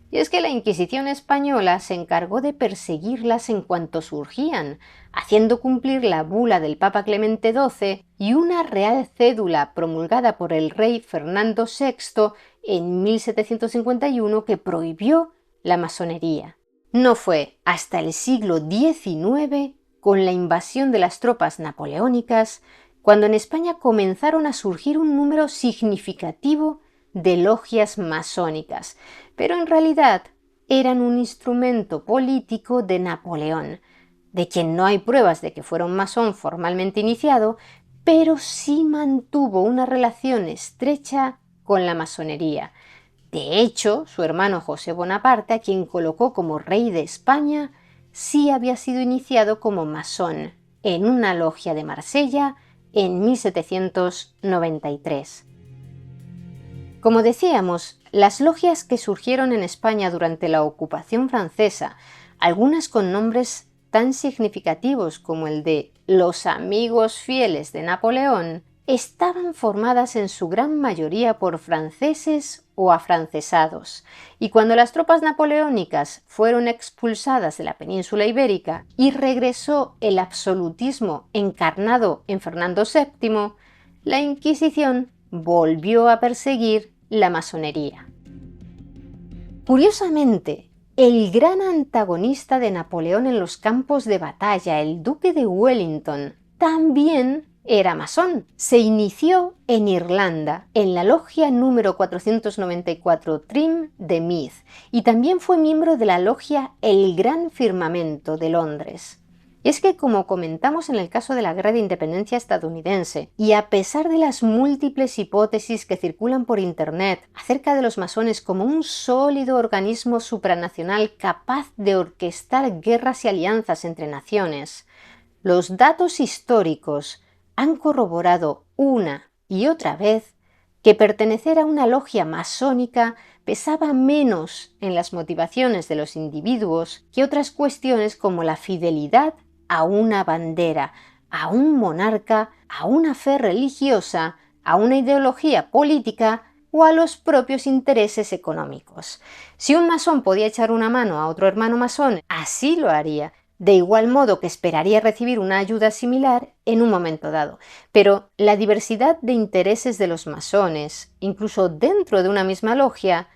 Y es que la Inquisición española se encargó de perseguirlas en cuanto surgían, haciendo cumplir la bula del Papa Clemente XII y una real cédula promulgada por el rey Fernando VI en 1751 que prohibió la masonería. No fue hasta el siglo XIX, con la invasión de las tropas napoleónicas, cuando en España comenzaron a surgir un número significativo de logias masónicas, pero en realidad eran un instrumento político de Napoleón, de quien no hay pruebas de que fuera un masón formalmente iniciado, pero sí mantuvo una relación estrecha con la masonería. De hecho, su hermano José Bonaparte, a quien colocó como rey de España, sí había sido iniciado como masón en una logia de Marsella en 1793. Como decíamos, las logias que surgieron en España durante la ocupación francesa, algunas con nombres tan significativos como el de los Amigos Fieles de Napoleón, estaban formadas en su gran mayoría por franceses o afrancesados, y cuando las tropas napoleónicas fueron expulsadas de la península ibérica y regresó el absolutismo encarnado en Fernando VII, la Inquisición volvió a perseguir la masonería. Curiosamente, el gran antagonista de Napoleón en los campos de batalla, el duque de Wellington, también era masón. Se inició en Irlanda, en la logia número 494 Trim de Meath, y también fue miembro de la logia El Gran Firmamento de Londres. Y es que, como comentamos en el caso de la Guerra de Independencia estadounidense, y a pesar de las múltiples hipótesis que circulan por Internet acerca de los masones como un sólido organismo supranacional capaz de orquestar guerras y alianzas entre naciones, los datos históricos han corroborado una y otra vez que pertenecer a una logia masónica pesaba menos en las motivaciones de los individuos que otras cuestiones como la fidelidad a una bandera, a un monarca, a una fe religiosa, a una ideología política o a los propios intereses económicos. Si un masón podía echar una mano a otro hermano masón, así lo haría, de igual modo que esperaría recibir una ayuda similar en un momento dado. Pero la diversidad de intereses de los masones, incluso dentro de una misma logia,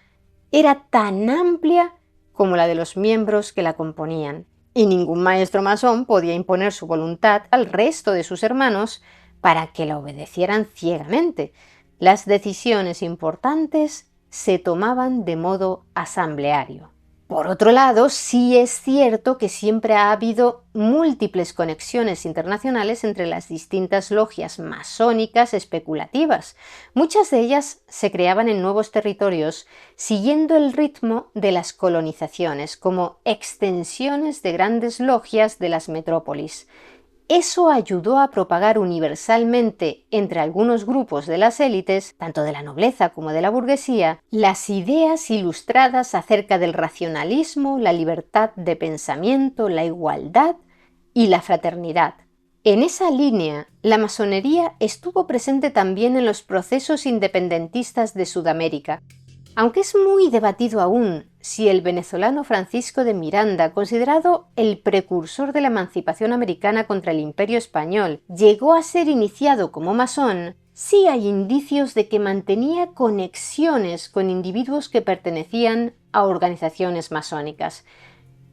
era tan amplia como la de los miembros que la componían. Y ningún maestro masón podía imponer su voluntad al resto de sus hermanos para que la obedecieran ciegamente. Las decisiones importantes se tomaban de modo asambleario. Por otro lado, sí es cierto que siempre ha habido múltiples conexiones internacionales entre las distintas logias masónicas especulativas. Muchas de ellas se creaban en nuevos territorios siguiendo el ritmo de las colonizaciones, como extensiones de grandes logias de las metrópolis. Eso ayudó a propagar universalmente entre algunos grupos de las élites, tanto de la nobleza como de la burguesía, las ideas ilustradas acerca del racionalismo, la libertad de pensamiento, la igualdad y la fraternidad. En esa línea, la masonería estuvo presente también en los procesos independentistas de Sudamérica. Aunque es muy debatido aún si el venezolano Francisco de Miranda, considerado el precursor de la emancipación americana contra el Imperio Español, llegó a ser iniciado como masón, sí hay indicios de que mantenía conexiones con individuos que pertenecían a organizaciones masónicas.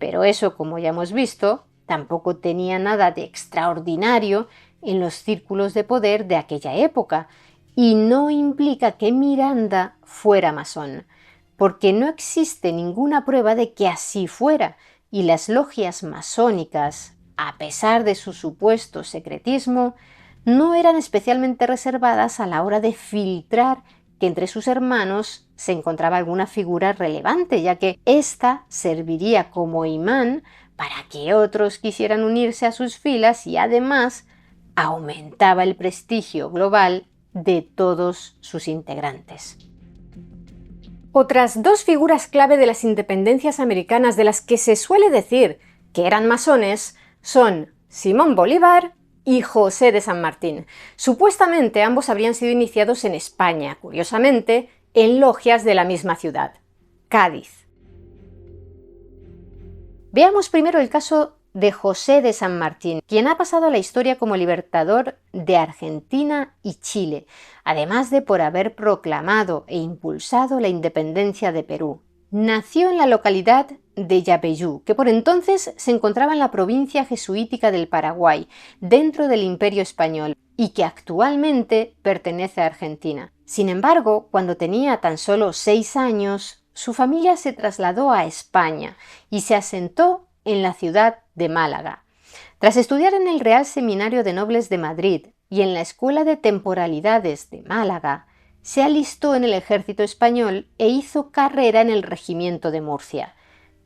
Pero eso, como ya hemos visto, tampoco tenía nada de extraordinario en los círculos de poder de aquella época, y no implica que Miranda fuera masón, porque no existe ninguna prueba de que así fuera, y las logias masónicas, a pesar de su supuesto secretismo, no eran especialmente reservadas a la hora de filtrar que entre sus hermanos se encontraba alguna figura relevante, ya que ésta serviría como imán para que otros quisieran unirse a sus filas y además aumentaba el prestigio global de todos sus integrantes. Otras dos figuras clave de las independencias americanas de las que se suele decir que eran masones son Simón Bolívar y José de San Martín. Supuestamente ambos habrían sido iniciados en España, curiosamente, en logias de la misma ciudad, Cádiz. Veamos primero el caso de José de San Martín, quien ha pasado a la historia como libertador de Argentina y Chile, además de por haber proclamado e impulsado la independencia de Perú. Nació en la localidad de Yapeyú, que por entonces se encontraba en la provincia jesuítica del Paraguay, dentro del Imperio Español, y que actualmente pertenece a Argentina. Sin embargo, cuando tenía tan solo 6 años, su familia se trasladó a España y se asentó en la ciudad de Málaga. Tras estudiar en el Real Seminario de Nobles de Madrid y en la Escuela de Temporalidades de Málaga, se alistó en el ejército español e hizo carrera en el regimiento de Murcia.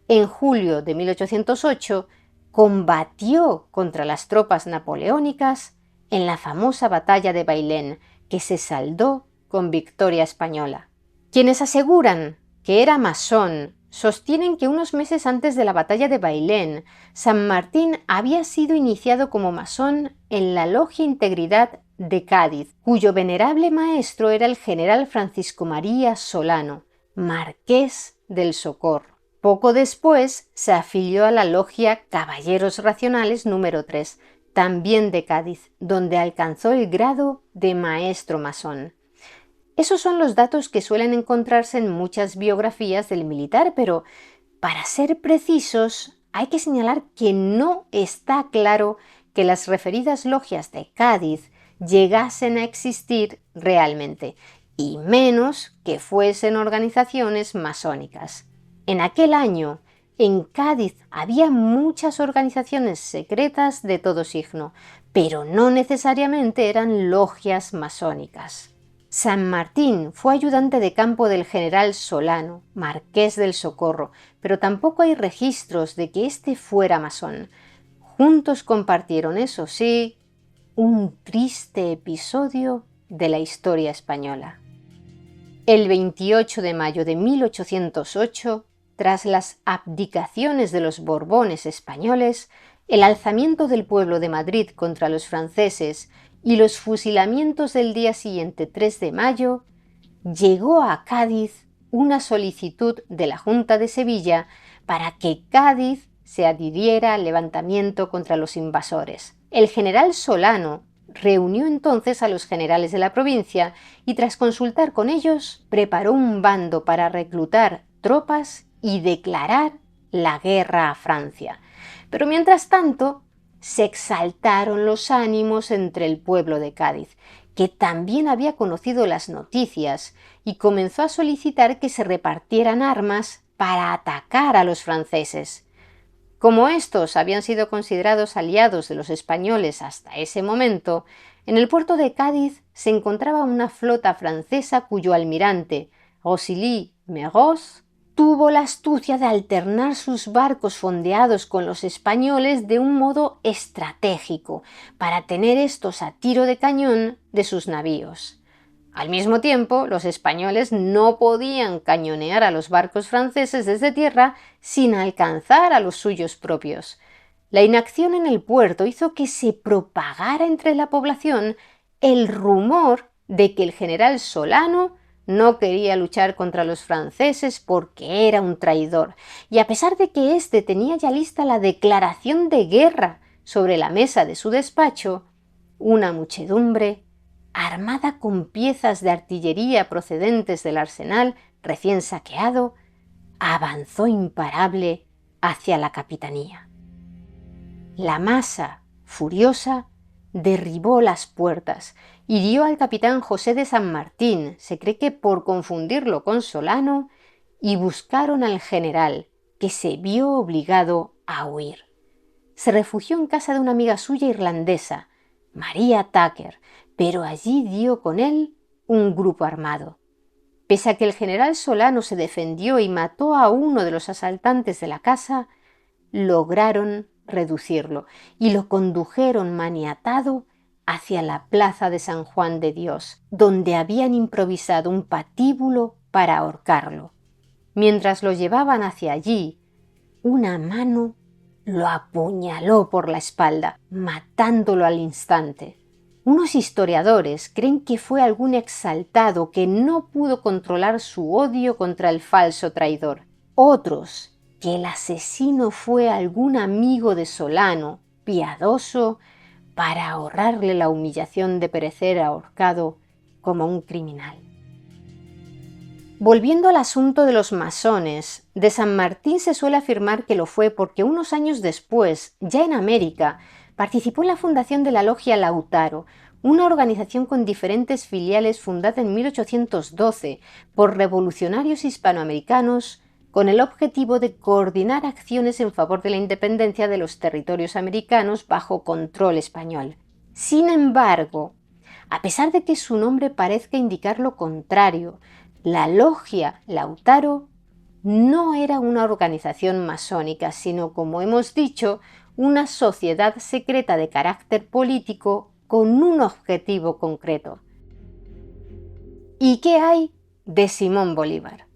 En julio de 1808 combatió contra las tropas napoleónicas en la famosa batalla de Bailén, que se saldó con victoria española. Quienes aseguran que era masón sostienen que unos meses antes de la batalla de Bailén, San Martín había sido iniciado como masón en la Logia Integridad de Cádiz, cuyo venerable maestro era el general Francisco María Solano, marqués del Socorro. Poco después se afilió a la Logia Caballeros Racionales número 3, también de Cádiz, donde alcanzó el grado de maestro masón. Esos son los datos que suelen encontrarse en muchas biografías del militar, pero para ser precisos hay que señalar que no está claro que las referidas logias de Cádiz llegasen a existir realmente, y menos que fuesen organizaciones masónicas. En aquel año, en Cádiz había muchas organizaciones secretas de todo signo, pero no necesariamente eran logias masónicas. San Martín fue ayudante de campo del general Solano, marqués del Socorro, pero tampoco hay registros de que éste fuera masón. Juntos compartieron, eso sí, un triste episodio de la historia española. El 28 de mayo de 1808, tras las abdicaciones de los Borbones españoles, el alzamiento del pueblo de Madrid contra los franceses y los fusilamientos del día siguiente, 3 de mayo, llegó a Cádiz una solicitud de la Junta de Sevilla para que Cádiz se adhiriera al levantamiento contra los invasores. El general Solano reunió entonces a los generales de la provincia y tras consultar con ellos preparó un bando para reclutar tropas y declarar la guerra a Francia. Pero mientras tanto se exaltaron los ánimos entre el pueblo de Cádiz, que también había conocido las noticias y comenzó a solicitar que se repartieran armas para atacar a los franceses. Como estos habían sido considerados aliados de los españoles hasta ese momento, en el puerto de Cádiz se encontraba una flota francesa cuyo almirante, Rosilly Meroz, tuvo la astucia de alternar sus barcos fondeados con los españoles de un modo estratégico, para tener estos a tiro de cañón de sus navíos. Al mismo tiempo, los españoles no podían cañonear a los barcos franceses desde tierra sin alcanzar a los suyos propios. La inacción en el puerto hizo que se propagara entre la población el rumor de que el general Solano no quería luchar contra los franceses porque era un traidor, y a pesar de que éste tenía ya lista la declaración de guerra sobre la mesa de su despacho, una muchedumbre, armada con piezas de artillería procedentes del arsenal recién saqueado, avanzó imparable hacia la capitanía. La masa, furiosa, derribó las puertas, hirió al capitán José de San Martín, se cree que por confundirlo con Solano, y buscaron al general, que se vio obligado a huir. Se refugió en casa de una amiga suya irlandesa, María Tucker, pero allí dio con él un grupo armado. Pese a que el general Solano se defendió y mató a uno de los asaltantes de la casa, lograron reducirlo y lo condujeron maniatado hacia la plaza de San Juan de Dios, donde habían improvisado un patíbulo para ahorcarlo. Mientras lo llevaban hacia allí, una mano lo apuñaló por la espalda, matándolo al instante. Unos historiadores creen que fue algún exaltado que no pudo controlar su odio contra el falso traidor. Otros, que el asesino fue algún amigo de Solano, piadoso, para ahorrarle la humillación de perecer ahorcado como un criminal. Volviendo al asunto de los masones, de San Martín se suele afirmar que lo fue porque unos años después, ya en América, participó en la fundación de la Logia Lautaro, una organización con diferentes filiales fundada en 1812 por revolucionarios hispanoamericanos con el objetivo de coordinar acciones en favor de la independencia de los territorios americanos bajo control español. Sin embargo, a pesar de que su nombre parezca indicar lo contrario, la Logia Lautaro no era una organización masónica, sino, como hemos dicho, una sociedad secreta de carácter político con un objetivo concreto. ¿Y qué hay de Simón Bolívar?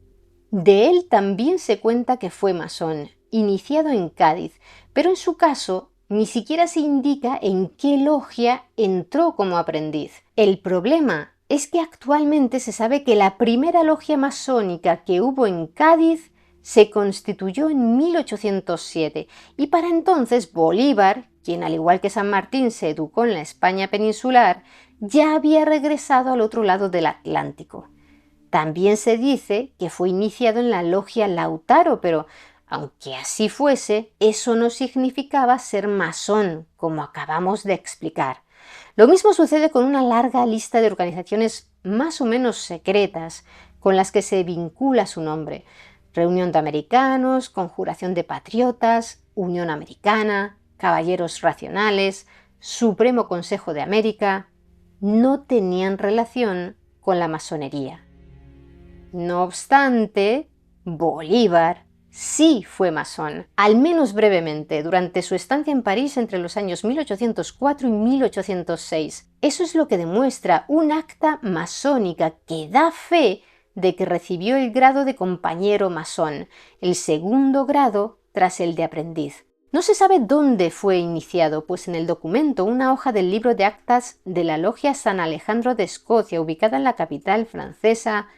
De él también se cuenta que fue masón, iniciado en Cádiz, pero en su caso ni siquiera se indica en qué logia entró como aprendiz. El problema es que actualmente se sabe que la primera logia masónica que hubo en Cádiz se constituyó en 1807 y para entonces Bolívar, quien al igual que San Martín se educó en la España peninsular, ya había regresado al otro lado del Atlántico. También se dice que fue iniciado en la Logia Lautaro, pero aunque así fuese, eso no significaba ser masón, como acabamos de explicar. Lo mismo sucede con una larga lista de organizaciones más o menos secretas con las que se vincula su nombre. Reunión de Americanos, Conjuración de Patriotas, Unión Americana, Caballeros Racionales, Supremo Consejo de América, no tenían relación con la masonería. No obstante, Bolívar sí fue masón, al menos brevemente, durante su estancia en París entre los años 1804 y 1806. Eso es lo que demuestra un acta masónica que da fe de que recibió el grado de compañero masón, el segundo grado tras el de aprendiz. No se sabe dónde fue iniciado, pues en el documento, una hoja del libro de actas de la Logia San Alejandro de Escocia, ubicada en la capital francesa,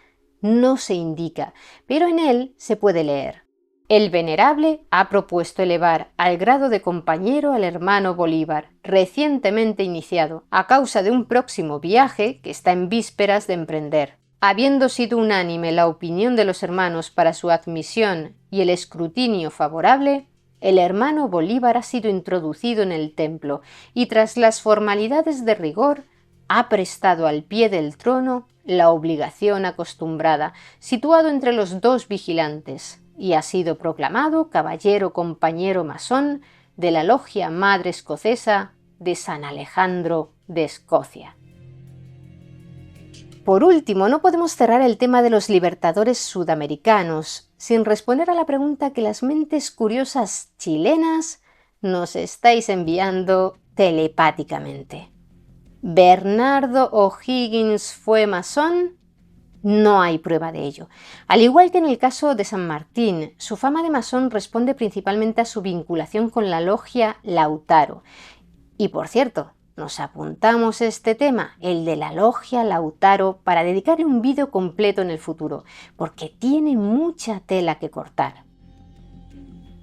no se indica, pero en él se puede leer: el venerable ha propuesto elevar al grado de compañero al hermano Bolívar, recientemente iniciado, a causa de un próximo viaje que está en vísperas de emprender. Habiendo sido unánime la opinión de los hermanos para su admisión y el escrutinio favorable, el hermano Bolívar ha sido introducido en el templo y, tras las formalidades de rigor, ha prestado al pie del trono la obligación acostumbrada, situado entre los dos vigilantes, y ha sido proclamado caballero compañero masón de la Logia Madre Escocesa de San Alejandro de Escocia. Por último, no podemos cerrar el tema de los libertadores sudamericanos sin responder a la pregunta que las mentes curiosas chilenas nos estáis enviando telepáticamente. ¿Bernardo O'Higgins fue masón? No hay prueba de ello. Al igual que en el caso de San Martín, su fama de masón responde principalmente a su vinculación con la logia Lautaro. Y por cierto, nos apuntamos este tema, el de la logia Lautaro, para dedicarle un vídeo completo en el futuro, porque tiene mucha tela que cortar.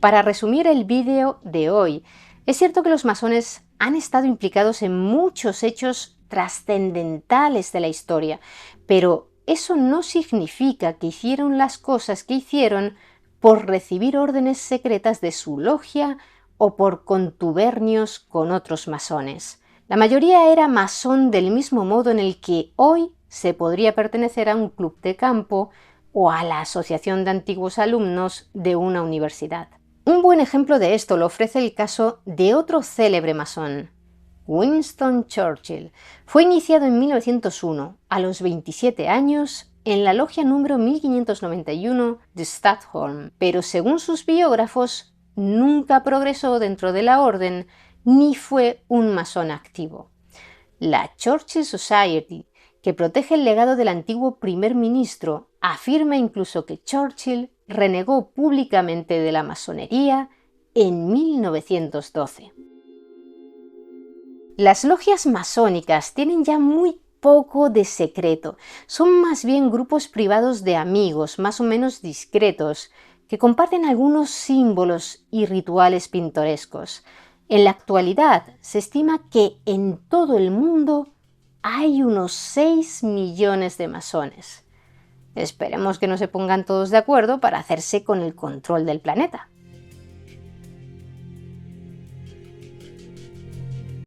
Para resumir el vídeo de hoy, es cierto que los masones han estado implicados en muchos hechos trascendentales de la historia, pero eso no significa que hicieron las cosas que hicieron por recibir órdenes secretas de su logia o por contubernios con otros masones. La mayoría era masón del mismo modo en el que hoy se podría pertenecer a un club de campo o a la asociación de antiguos alumnos de una universidad. Un buen ejemplo de esto lo ofrece el caso de otro célebre masón, Winston Churchill. Fue iniciado en 1901, a los 27 años, en la logia número 1591 de Stadtholm, pero según sus biógrafos, nunca progresó dentro de la orden ni fue un masón activo. La Churchill Society, que protege el legado del antiguo primer ministro, afirma incluso que Churchill renegó públicamente de la masonería en 1912. Las logias masónicas tienen ya muy poco de secreto, son más bien grupos privados de amigos, más o menos discretos, que comparten algunos símbolos y rituales pintorescos. En la actualidad se estima que en todo el mundo hay unos 6 millones de masones. Esperemos que no se pongan todos de acuerdo para hacerse con el control del planeta.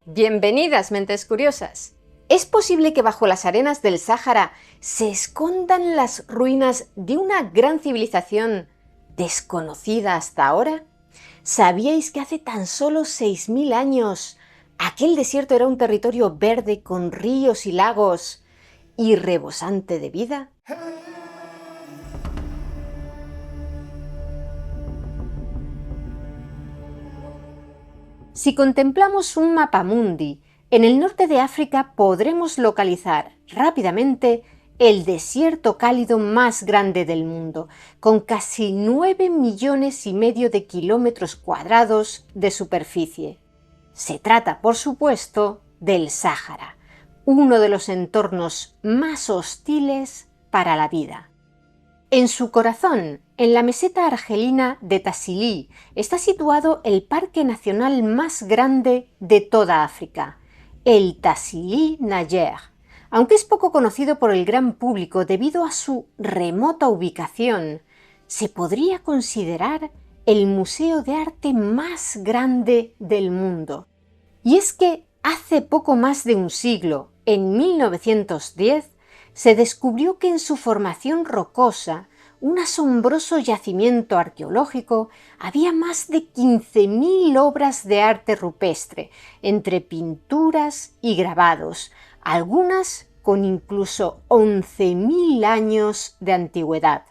Bienvenidas, mentes curiosas. ¿Es posible que bajo las arenas del Sáhara se escondan las ruinas de una gran civilización desconocida hasta ahora? ¿Sabíais que hace tan solo 6.000 años aquel desierto era un territorio verde con ríos y lagos y rebosante de vida? Si contemplamos un mapamundi, en el norte de África podremos localizar rápidamente el desierto cálido más grande del mundo, con casi 9,5 millones de kilómetros cuadrados de superficie. Se trata, por supuesto, del Sáhara, uno de los entornos más hostiles para la vida. En su corazón, en la meseta argelina de Tassili, está situado el parque nacional más grande de toda África, el Tassili Nager. Aunque es poco conocido por el gran público debido a su remota ubicación, se podría considerar el museo de arte más grande del mundo. Y es que Hace poco más de un siglo, en 1910, se descubrió que en su formación rocosa, un asombroso yacimiento arqueológico, había más de 15.000 obras de arte rupestre, entre pinturas y grabados, algunas con incluso 11.000 años de antigüedad.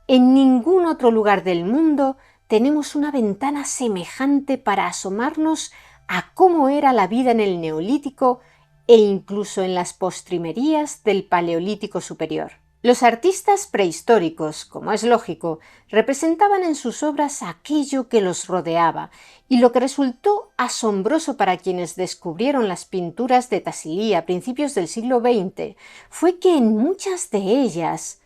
En ningún otro lugar del mundo tenemos una ventana semejante para asomarnos a cómo era la vida en el Neolítico e incluso en las postrimerías del Paleolítico superior. Los artistas prehistóricos, como es lógico, representaban en sus obras aquello que los rodeaba, y lo que resultó asombroso para quienes descubrieron las pinturas de Tassili a principios del siglo XX fue que en muchas de ellas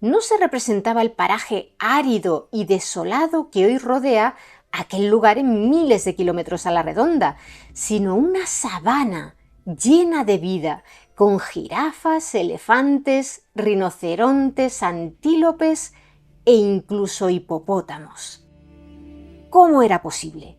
no se representaba el paraje árido y desolado que hoy rodea aquel lugar en miles de kilómetros a la redonda, sino una sabana llena de vida, con jirafas, elefantes, rinocerontes, antílopes e incluso hipopótamos. ¿Cómo era posible?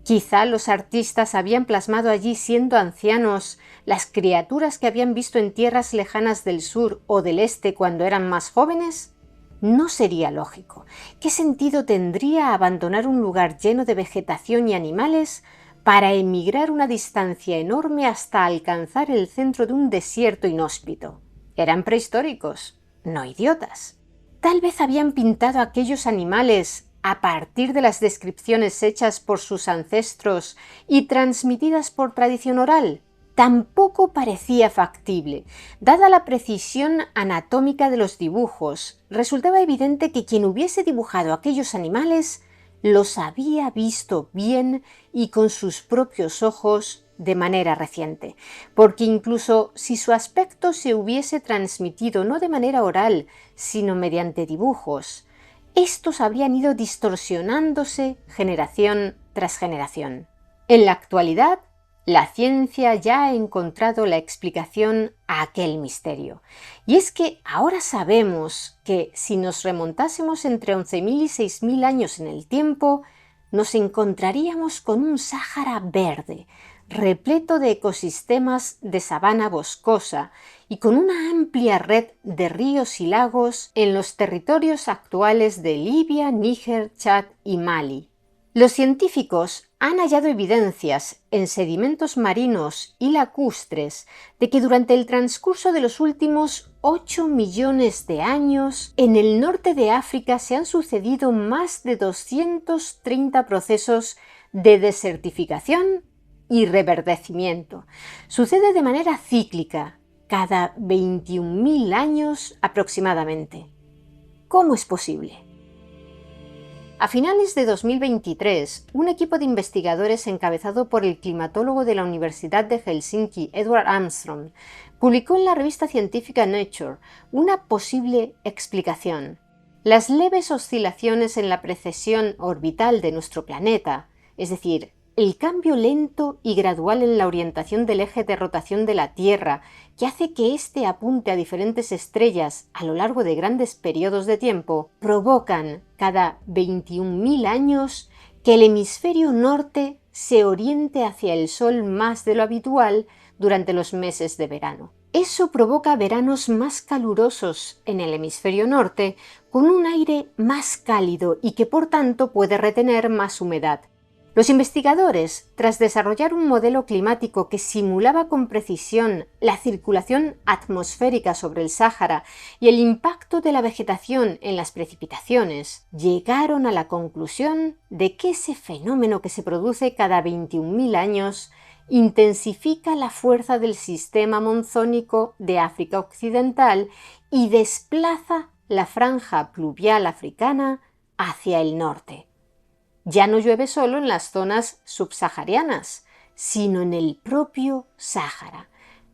Quizá los artistas habían plasmado allí, siendo ancianos, las criaturas que habían visto en tierras lejanas del sur o del este cuando eran más jóvenes. No sería lógico. ¿Qué sentido tendría abandonar un lugar lleno de vegetación y animales para emigrar una distancia enorme hasta alcanzar el centro de un desierto inhóspito? Eran prehistóricos, no idiotas. Tal vez habían pintado aquellos animales a partir de las descripciones hechas por sus ancestros y transmitidas por tradición oral. Tampoco parecía factible. Dada la precisión anatómica de los dibujos, resultaba evidente que quien hubiese dibujado aquellos animales los había visto bien y con sus propios ojos de manera reciente, porque incluso si su aspecto se hubiese transmitido no de manera oral, sino mediante dibujos, estos habrían ido distorsionándose generación tras generación. En la actualidad, la ciencia ya ha encontrado la explicación a aquel misterio. Y es que ahora sabemos que si nos remontásemos entre 11.000 y 6.000 años en el tiempo, nos encontraríamos con un Sáhara verde, repleto de ecosistemas de sabana boscosa y con una amplia red de ríos y lagos en los territorios actuales de Libia, Níger, Chad y Mali. Los científicos han hallado evidencias en sedimentos marinos y lacustres de que durante el transcurso de los últimos 8 millones de años, en el norte de África se han sucedido más de 230 procesos de desertificación y reverdecimiento. Sucede de manera cíclica, cada 21.000 años aproximadamente. ¿Cómo es posible? A finales de 2023, un equipo de investigadores encabezado por el climatólogo de la Universidad de Helsinki, Edward Armstrong, publicó en la revista científica Nature una posible explicación. Las leves oscilaciones en la precesión orbital de nuestro planeta, es decir, el cambio lento y gradual en la orientación del eje de rotación de la Tierra, que hace que éste apunte a diferentes estrellas a lo largo de grandes periodos de tiempo, provocan cada 21.000 años que el hemisferio norte se oriente hacia el Sol más de lo habitual durante los meses de verano. Eso provoca veranos más calurosos en el hemisferio norte, con un aire más cálido y que por tanto puede retener más humedad. Los investigadores, tras desarrollar un modelo climático que simulaba con precisión la circulación atmosférica sobre el Sáhara y el impacto de la vegetación en las precipitaciones, llegaron a la conclusión de que ese fenómeno que se produce cada 21.000 años intensifica la fuerza del sistema monzónico de África Occidental y desplaza la franja pluvial africana hacia el norte. Ya no llueve solo en las zonas subsaharianas, sino en el propio Sáhara.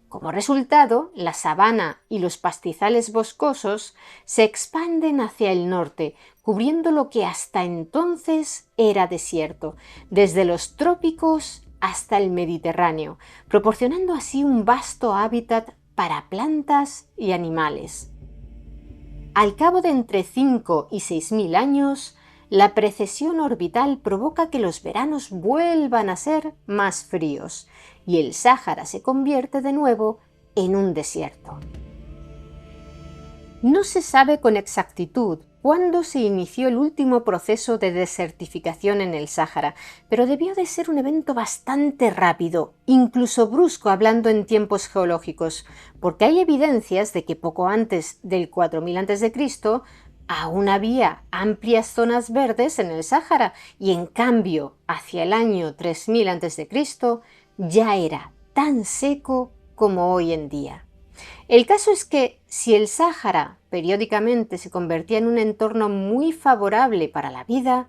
Como resultado, la sabana y los pastizales boscosos se expanden hacia el norte, cubriendo lo que hasta entonces era desierto, desde los trópicos hasta el Mediterráneo, proporcionando así un vasto hábitat para plantas y animales. Al cabo de entre 5 y 6.000 años, la precesión orbital provoca que los veranos vuelvan a ser más fríos y el Sáhara se convierte de nuevo en un desierto. No se sabe con exactitud cuándo se inició el último proceso de desertificación en el Sáhara, pero debió de ser un evento bastante rápido, incluso brusco hablando en tiempos geológicos, porque hay evidencias de que poco antes del 4000 a.C. aún había amplias zonas verdes en el Sáhara y en cambio hacia el año 3000 a.C. ya era tan seco como hoy en día. El caso es que si el Sáhara periódicamente se convertía en un entorno muy favorable para la vida,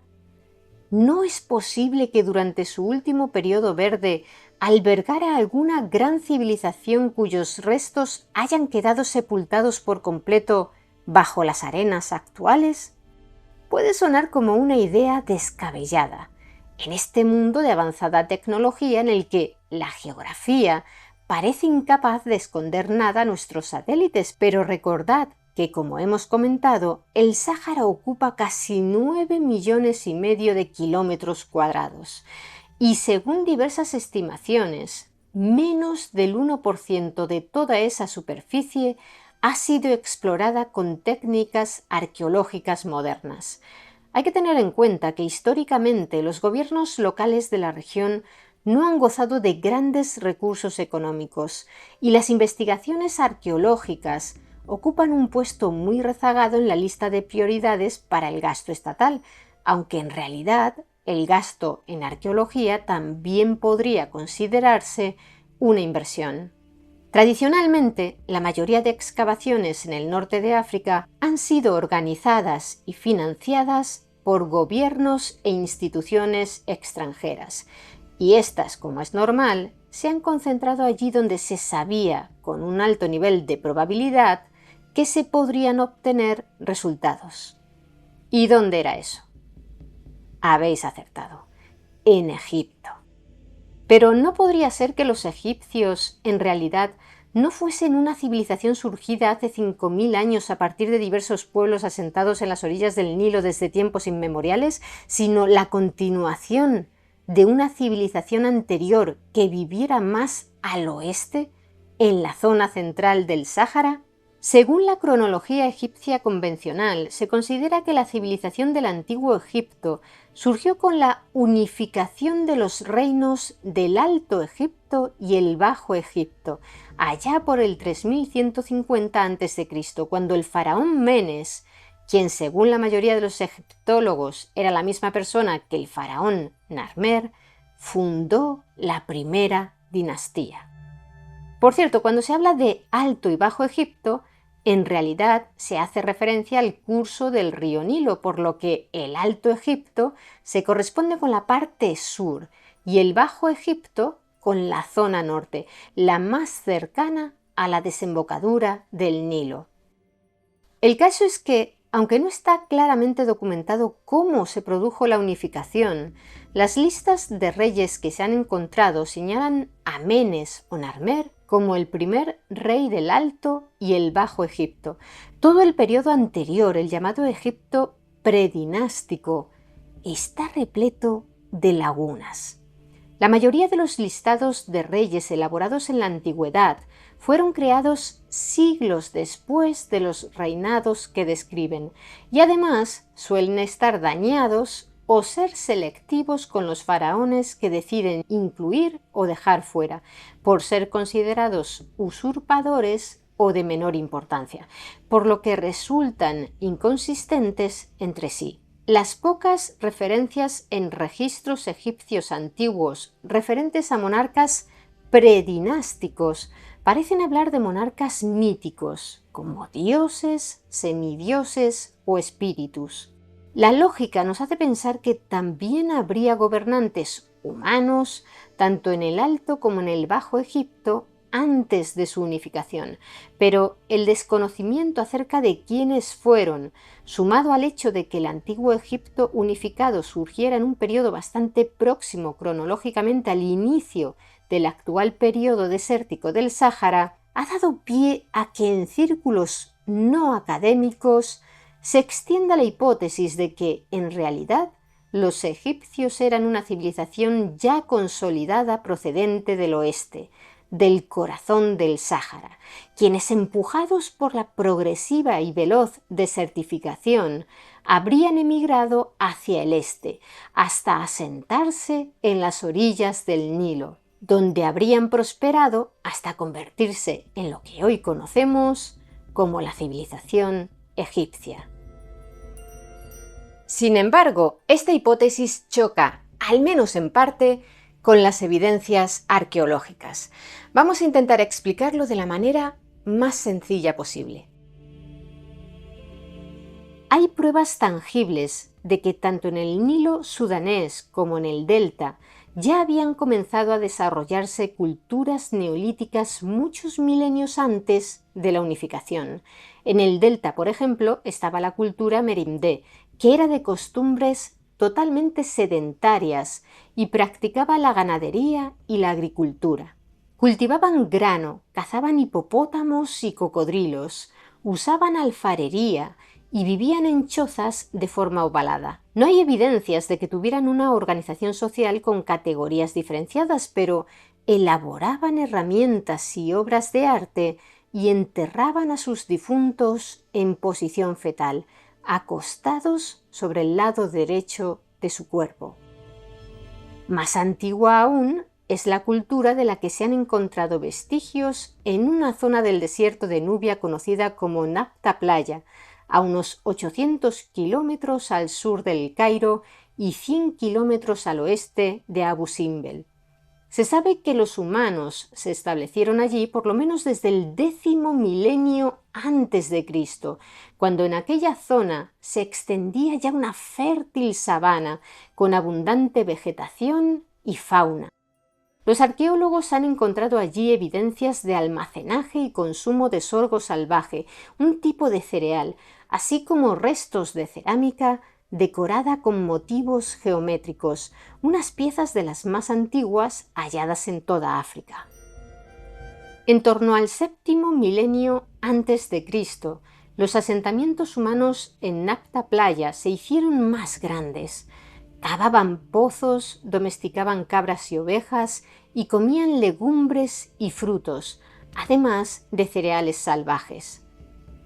¿no es posible que durante su último periodo verde albergara alguna gran civilización cuyos restos hayan quedado sepultados por completo bajo las arenas actuales? Puede sonar como una idea descabellada, en este mundo de avanzada tecnología en el que la geografía parece incapaz de esconder nada a nuestros satélites, pero recordad que, como hemos comentado, el Sáhara ocupa casi 9,5 millones de kilómetros cuadrados y, según diversas estimaciones, menos del 1% de toda esa superficie ha sido explorada con técnicas arqueológicas modernas. Hay que tener en cuenta que históricamente los gobiernos locales de la región no han gozado de grandes recursos económicos y las investigaciones arqueológicas ocupan un puesto muy rezagado en la lista de prioridades para el gasto estatal, aunque en realidad el gasto en arqueología también podría considerarse una inversión. Tradicionalmente, la mayoría de excavaciones en el norte de África han sido organizadas y financiadas por gobiernos e instituciones extranjeras, y estas, como es normal, se han concentrado allí donde se sabía, con un alto nivel de probabilidad, que se podrían obtener resultados. ¿Y dónde era eso? Habéis acertado, en Egipto. Pero ¿no podría ser que los egipcios, en realidad, no fuesen una civilización surgida hace 5000 años a partir de diversos pueblos asentados en las orillas del Nilo desde tiempos inmemoriales, sino la continuación de una civilización anterior que viviera más al oeste, en la zona central del Sáhara? Según la cronología egipcia convencional, se considera que la civilización del Antiguo Egipto surgió con la unificación de los reinos del Alto Egipto y el Bajo Egipto, allá por el 3150 a.C., cuando el faraón Menes, quien según la mayoría de los egiptólogos era la misma persona que el faraón Narmer, fundó la primera dinastía. Por cierto, cuando se habla de Alto y Bajo Egipto, en realidad se hace referencia al curso del río Nilo, por lo que el Alto Egipto se corresponde con la parte sur y el Bajo Egipto con la zona norte, la más cercana a la desembocadura del Nilo. El caso es que, aunque no está claramente documentado cómo se produjo la unificación, las listas de reyes que se han encontrado señalan a Menes o Narmer como el primer rey del Alto y el Bajo Egipto. Todo el periodo anterior, el llamado Egipto predinástico, está repleto de lagunas. La mayoría de los listados de reyes elaborados en la antigüedad fueron creados siglos después de los reinados que describen, y además suelen estar dañados o ser selectivos con los faraones que deciden incluir o dejar fuera, por ser considerados usurpadores o de menor importancia, por lo que resultan inconsistentes entre sí. Las pocas referencias en registros egipcios antiguos referentes a monarcas predinásticos parecen hablar de monarcas míticos, como dioses, semidioses o espíritus. La lógica nos hace pensar que también habría gobernantes humanos, tanto en el Alto como en el Bajo Egipto, antes de su unificación, pero el desconocimiento acerca de quiénes fueron, sumado al hecho de que el Antiguo Egipto unificado surgiera en un periodo bastante próximo cronológicamente al inicio del actual periodo desértico del Sáhara, ha dado pie a que en círculos no académicos se extienda la hipótesis de que, en realidad, los egipcios eran una civilización ya consolidada procedente del oeste, del corazón del Sáhara, quienes, empujados por la progresiva y veloz desertificación, habrían emigrado hacia el este, hasta asentarse en las orillas del Nilo, donde habrían prosperado hasta convertirse en lo que hoy conocemos como la civilización egipcia. Sin embargo, esta hipótesis choca, al menos en parte, con las evidencias arqueológicas. Vamos a intentar explicarlo de la manera más sencilla posible. Hay pruebas tangibles de que tanto en el Nilo sudanés como en el delta ya habían comenzado a desarrollarse culturas neolíticas muchos milenios antes de la unificación. En el delta, por ejemplo, estaba la cultura merindé, que era de costumbres totalmente sedentarias y practicaba la ganadería y la agricultura. Cultivaban grano, cazaban hipopótamos y cocodrilos, usaban alfarería y vivían en chozas de forma ovalada. No hay evidencias de que tuvieran una organización social con categorías diferenciadas, pero elaboraban herramientas y obras de arte y enterraban a sus difuntos en posición fetal, acostados sobre el lado derecho de su cuerpo. Más antigua aún es la cultura de la que se han encontrado vestigios en una zona del desierto de Nubia conocida como Nabta Playa, a unos 800 kilómetros al sur del Cairo y 100 kilómetros al oeste de Abu Simbel. Se sabe que los humanos se establecieron allí por lo menos desde el 10º milenio antes de Cristo, cuando en aquella zona se extendía ya una fértil sabana con abundante vegetación y fauna. Los arqueólogos han encontrado allí evidencias de almacenaje y consumo de sorgo salvaje, un tipo de cereal, así como restos de cerámica decorada con motivos geométricos, unas piezas de las más antiguas halladas en toda África. En torno al 7º milenio antes de Cristo, los asentamientos humanos en Nabta Playa se hicieron más grandes. Cavaban pozos, domesticaban cabras y ovejas y comían legumbres y frutos, además de cereales salvajes.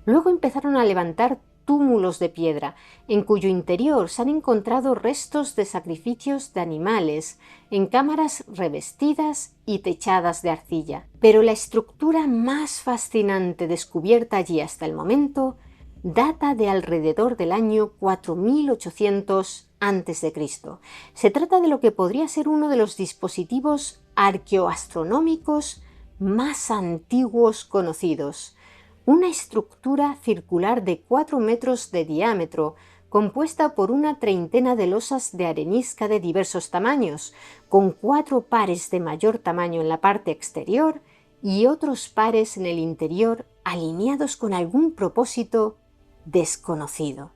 Luego empezaron a levantar túmulos de piedra, en cuyo interior se han encontrado restos de sacrificios de animales, en cámaras revestidas y techadas de arcilla. Pero la estructura más fascinante descubierta allí hasta el momento data de alrededor del año 4800 a.C. Se trata de lo que podría ser uno de los dispositivos arqueoastronómicos más antiguos conocidos. Una estructura circular de 4 metros de diámetro, compuesta por una treintena de losas de arenisca de diversos tamaños, con 4 pares de mayor tamaño en la parte exterior y otros pares en el interior alineados con algún propósito desconocido.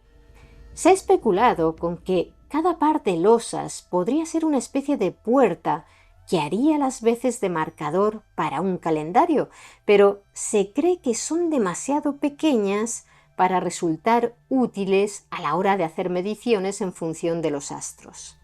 Se ha especulado con que cada par de losas podría ser una especie de puerta que haría las veces de marcador para un calendario, pero se cree que son demasiado pequeñas para resultar útiles a la hora de hacer mediciones en función de los astros.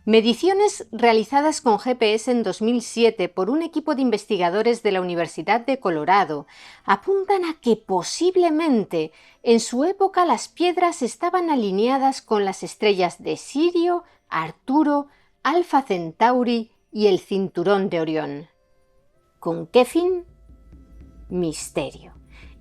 Mediciones realizadas con GPS en 2007 por un equipo de investigadores de la Universidad de Colorado apuntan a que posiblemente en su época las piedras estaban alineadas con las estrellas de Sirio, Arturo, Alfa Centauri y el cinturón de Orión. ¿Con qué fin? Misterio.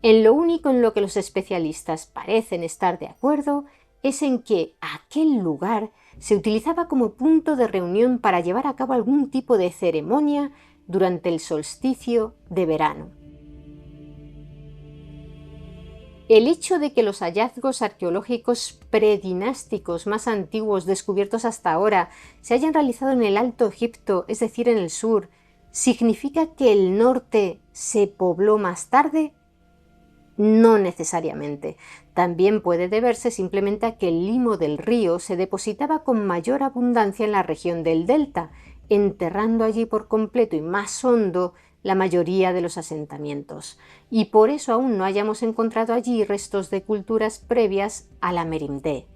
Lo único en lo que los especialistas parecen estar de acuerdo es en que aquel lugar se utilizaba como punto de reunión para llevar a cabo algún tipo de ceremonia durante el solsticio de verano. El hecho de que los hallazgos arqueológicos predinásticos más antiguos descubiertos hasta ahora se hayan realizado en el Alto Egipto, es decir, en el sur, ¿significa que el norte se pobló más tarde? No necesariamente. También puede deberse simplemente a que el limo del río se depositaba con mayor abundancia en la región del delta, enterrando allí por completo y más hondo la mayoría de los asentamientos, y por eso aún no hayamos encontrado allí restos de culturas previas a la Merimdé.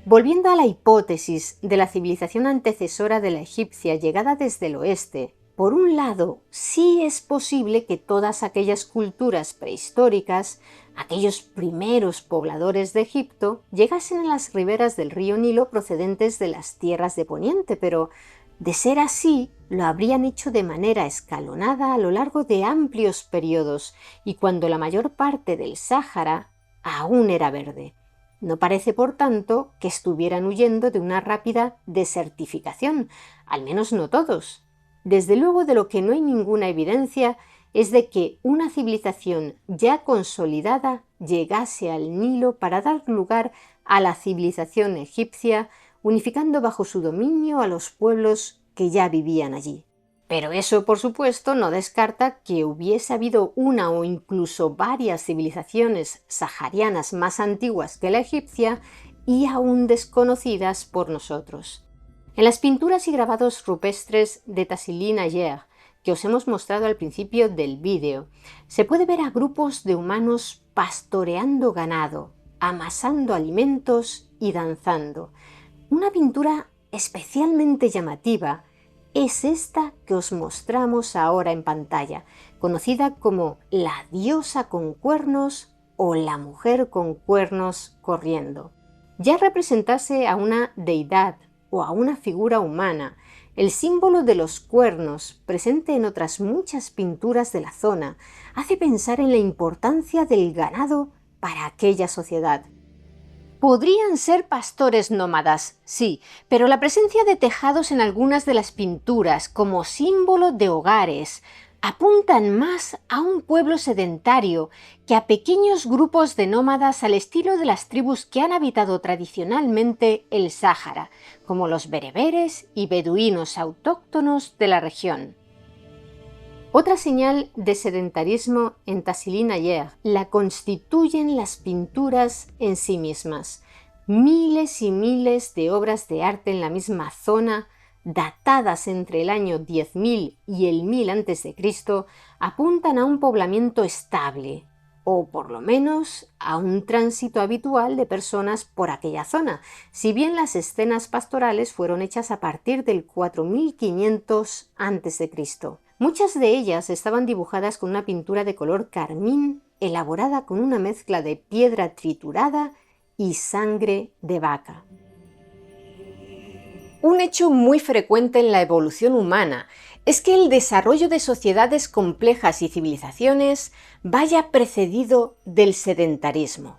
Volviendo a la hipótesis de la civilización antecesora de la egipcia llegada desde el oeste, por un lado, sí es posible que todas aquellas culturas prehistóricas, aquellos primeros pobladores de Egipto, llegasen a las riberas del río Nilo procedentes de las tierras de Poniente, pero de ser así, lo habrían hecho de manera escalonada a lo largo de amplios periodos y cuando la mayor parte del Sáhara aún era verde. No parece, por tanto, que estuvieran huyendo de una rápida desertificación, al menos no todos. Desde luego, de lo que no hay ninguna evidencia es de que una civilización ya consolidada llegase al Nilo para dar lugar a la civilización egipcia, unificando bajo su dominio a los pueblos que ya vivían allí. Pero eso, por supuesto, no descarta que hubiese habido una o incluso varias civilizaciones saharianas más antiguas que la egipcia y aún desconocidas por nosotros. En las pinturas y grabados rupestres de Tassili N'Ajjer, que os hemos mostrado al principio del vídeo, se puede ver a grupos de humanos pastoreando ganado, amasando alimentos y danzando. Una pintura especialmente llamativa es esta que os mostramos ahora en pantalla, conocida como la diosa con cuernos o la mujer con cuernos corriendo. Ya representase a una deidad o a una figura humana, el símbolo de los cuernos, presente en otras muchas pinturas de la zona, hace pensar en la importancia del ganado para aquella sociedad. Podrían ser pastores nómadas, sí, pero la presencia de tejados en algunas de las pinturas como símbolo de hogares apuntan más a un pueblo sedentario que a pequeños grupos de nómadas al estilo de las tribus que han habitado tradicionalmente el Sáhara, como los bereberes y beduinos autóctonos de la región. Otra señal de sedentarismo en Tassili N'Ajjer la constituyen las pinturas en sí mismas. Miles y miles de obras de arte en la misma zona, datadas entre el año 10.000 y el 1000 a.C., apuntan a un poblamiento estable, o por lo menos a un tránsito habitual de personas por aquella zona, si bien las escenas pastorales fueron hechas a partir del 4500 a.C. Muchas de ellas estaban dibujadas con una pintura de color carmín elaborada con una mezcla de piedra triturada y sangre de vaca. Un hecho muy frecuente en la evolución humana es que el desarrollo de sociedades complejas y civilizaciones vaya precedido del sedentarismo.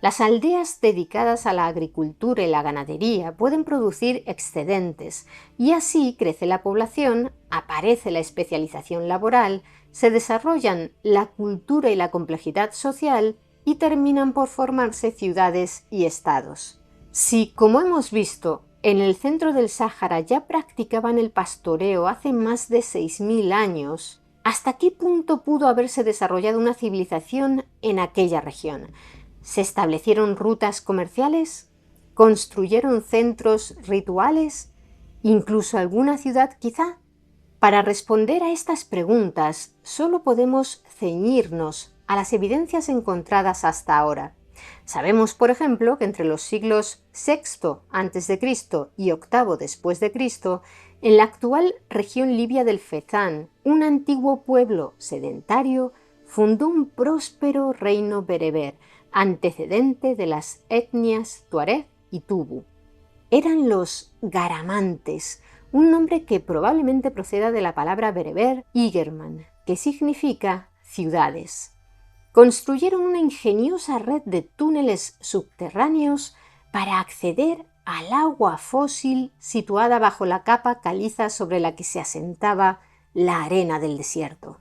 Las aldeas dedicadas a la agricultura y la ganadería pueden producir excedentes y así crece la población, aparece la especialización laboral, se desarrollan la cultura y la complejidad social y terminan por formarse ciudades y estados. Si, como hemos visto, en el centro del Sáhara ya practicaban el pastoreo hace más de 6000 años, ¿hasta qué punto pudo haberse desarrollado una civilización en aquella región? ¿Se establecieron rutas comerciales? ¿Construyeron centros rituales? ¿Incluso alguna ciudad quizá? Para responder a estas preguntas solo podemos ceñirnos a las evidencias encontradas hasta ahora. Sabemos, por ejemplo, que entre los siglos VI a.C. y VIII después de Cristo, en la actual región libia del Fezzan, un antiguo pueblo sedentario fundó un próspero reino bereber, antecedente de las etnias Tuareg y Tubu. Eran los Garamantes, un nombre que probablemente proceda de la palabra bereber Igerman, que significa ciudades. Construyeron una ingeniosa red de túneles subterráneos para acceder al agua fósil situada bajo la capa caliza sobre la que se asentaba la arena del desierto.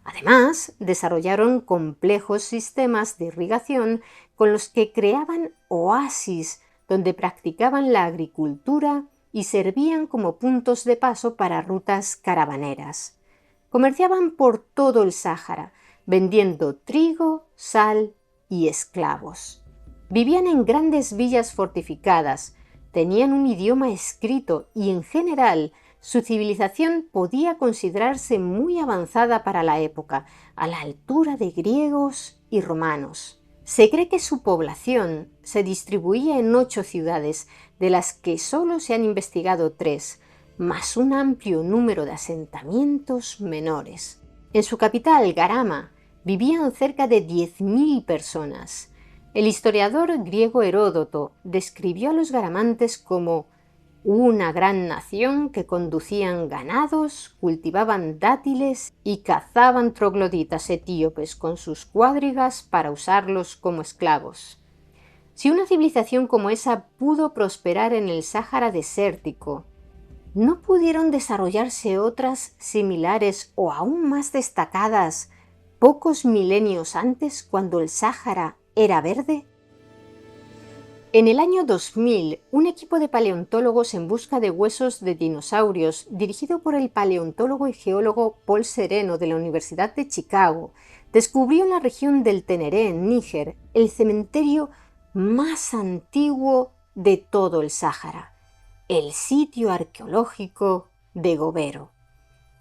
Además, desarrollaron complejos sistemas de irrigación con los que creaban oasis donde practicaban la agricultura y servían como puntos de paso para rutas caravaneras. Comerciaban por todo el Sáhara, vendiendo trigo, sal y esclavos. Vivían en grandes villas fortificadas, tenían un idioma escrito y en general su civilización podía considerarse muy avanzada para la época, a la altura de griegos y romanos. Se cree que su población se distribuía en 8 ciudades, de las que solo se han investigado 3, más un amplio número de asentamientos menores. En su capital, Garama, vivían cerca de 10.000 personas. El historiador griego Heródoto describió a los garamantes como una gran nación que conducían ganados, cultivaban dátiles y cazaban trogloditas etíopes con sus cuadrigas para usarlos como esclavos. Si una civilización como esa pudo prosperar en el Sáhara desértico, ¿no pudieron desarrollarse otras similares o aún más destacadas pocos milenios antes, cuando el Sáhara era verde? En el año 2000, un equipo de paleontólogos en busca de huesos de dinosaurios, dirigido por el paleontólogo y geólogo Paul Sereno de la Universidad de Chicago, descubrió en la región del Teneré, en Níger, el cementerio más antiguo de todo el Sáhara, el sitio arqueológico de Gobero.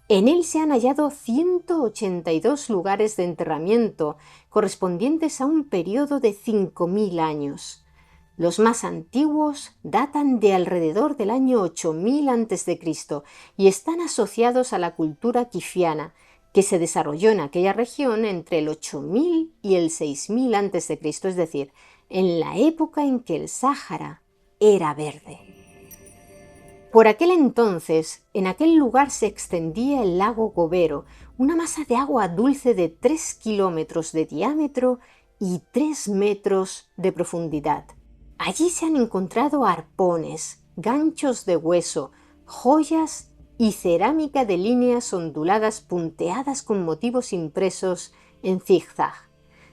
En él se han hallado 182 lugares de enterramiento correspondientes a un periodo de 5.000 años. Los más antiguos datan de alrededor del año 8000 a.C. y están asociados a la cultura quifiana, que se desarrolló en aquella región entre el 8000 y el 6000 a.C., es decir, en la época en que el Sáhara era verde. Por aquel entonces, en aquel lugar se extendía el lago Gobero, una masa de agua dulce de 3 kilómetros de diámetro y 3 metros de profundidad. Allí se han encontrado arpones, ganchos de hueso, joyas y cerámica de líneas onduladas punteadas con motivos impresos en zigzag.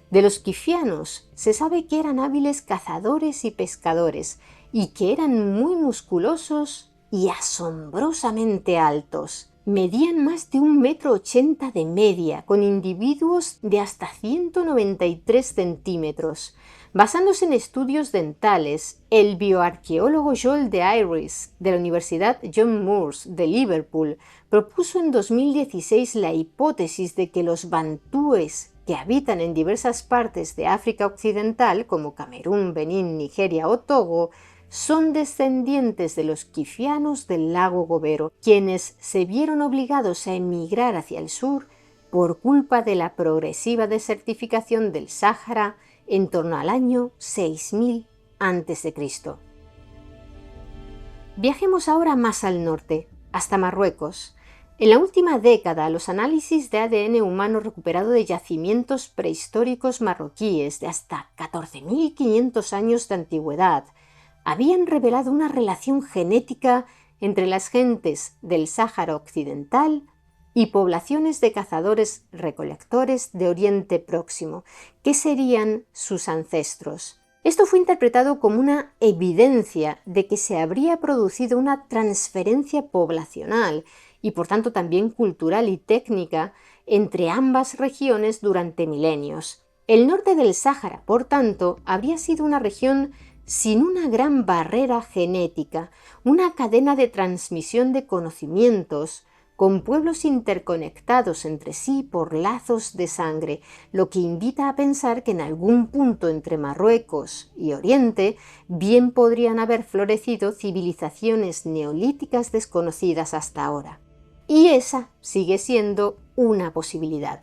De los quifianos se sabe que eran hábiles cazadores y pescadores y que eran muy musculosos y asombrosamente altos. Medían más de 1,80 m de media, con individuos de hasta 193 centímetros. Basándose en estudios dentales, el bioarqueólogo Joel de Iris, de la Universidad John Moores de Liverpool, propuso en 2016 la hipótesis de que los bantúes que habitan en diversas partes de África Occidental, como Camerún, Benín, Nigeria o Togo, son descendientes de los quifianos del lago Gobero, quienes se vieron obligados a emigrar hacia el sur por culpa de la progresiva desertificación del Sáhara en torno al año 6000 a.C. Viajemos ahora más al norte, hasta Marruecos. En la última década, los análisis de ADN humano recuperado de yacimientos prehistóricos marroquíes de hasta 14.500 años de antigüedad habían revelado una relación genética entre las gentes del Sáhara Occidental y poblaciones de cazadores-recolectores de Oriente Próximo, que serían sus ancestros. Esto fue interpretado como una evidencia de que se habría producido una transferencia poblacional y por tanto también cultural y técnica entre ambas regiones durante milenios. El norte del Sáhara, por tanto, habría sido una región sin una gran barrera genética, una cadena de transmisión de conocimientos, con pueblos interconectados entre sí por lazos de sangre, lo que invita a pensar que en algún punto entre Marruecos y Oriente bien podrían haber florecido civilizaciones neolíticas desconocidas hasta ahora. Y esa sigue siendo una posibilidad.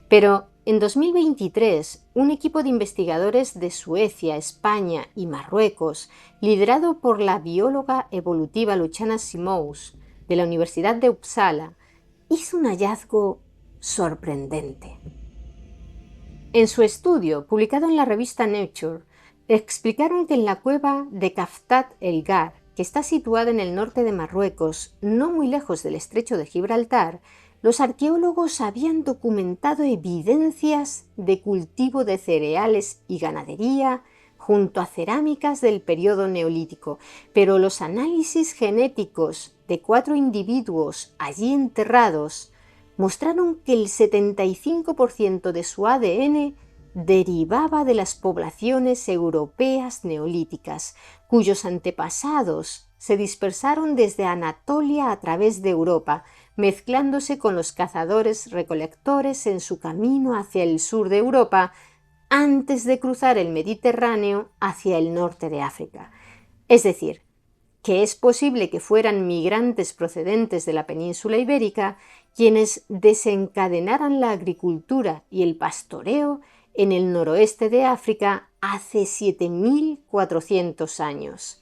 Pero en 2023, un equipo de investigadores de Suecia, España y Marruecos, liderado por la bióloga evolutiva Luciana Simous, de la Universidad de Uppsala, hizo un hallazgo sorprendente. En su estudio, publicado en la revista Nature, explicaron que en la cueva de Kaftat el Gar, que está situada en el norte de Marruecos, no muy lejos del estrecho de Gibraltar, los arqueólogos habían documentado evidencias de cultivo de cereales y ganadería junto a cerámicas del periodo neolítico, pero los análisis genéticos de 4 individuos allí enterrados mostraron que el 75% de su ADN derivaba de las poblaciones europeas neolíticas, cuyos antepasados se dispersaron desde Anatolia a través de Europa, mezclándose con los cazadores-recolectores en su camino hacia el sur de Europa, antes de cruzar el Mediterráneo hacia el norte de África. Es decir, que es posible que fueran migrantes procedentes de la península ibérica quienes desencadenaran la agricultura y el pastoreo en el noroeste de África hace 7.400 años.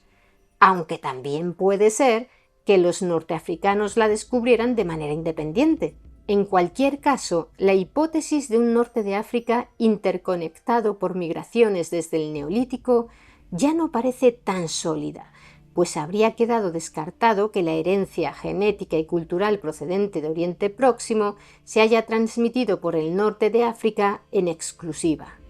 Aunque también puede ser que los norteafricanos la descubrieran de manera independiente. En cualquier caso, la hipótesis de un norte de África interconectado por migraciones desde el Neolítico ya no parece tan sólida, pues habría quedado descartado que la herencia genética y cultural procedente de Oriente Próximo se haya transmitido por el norte de África en exclusiva.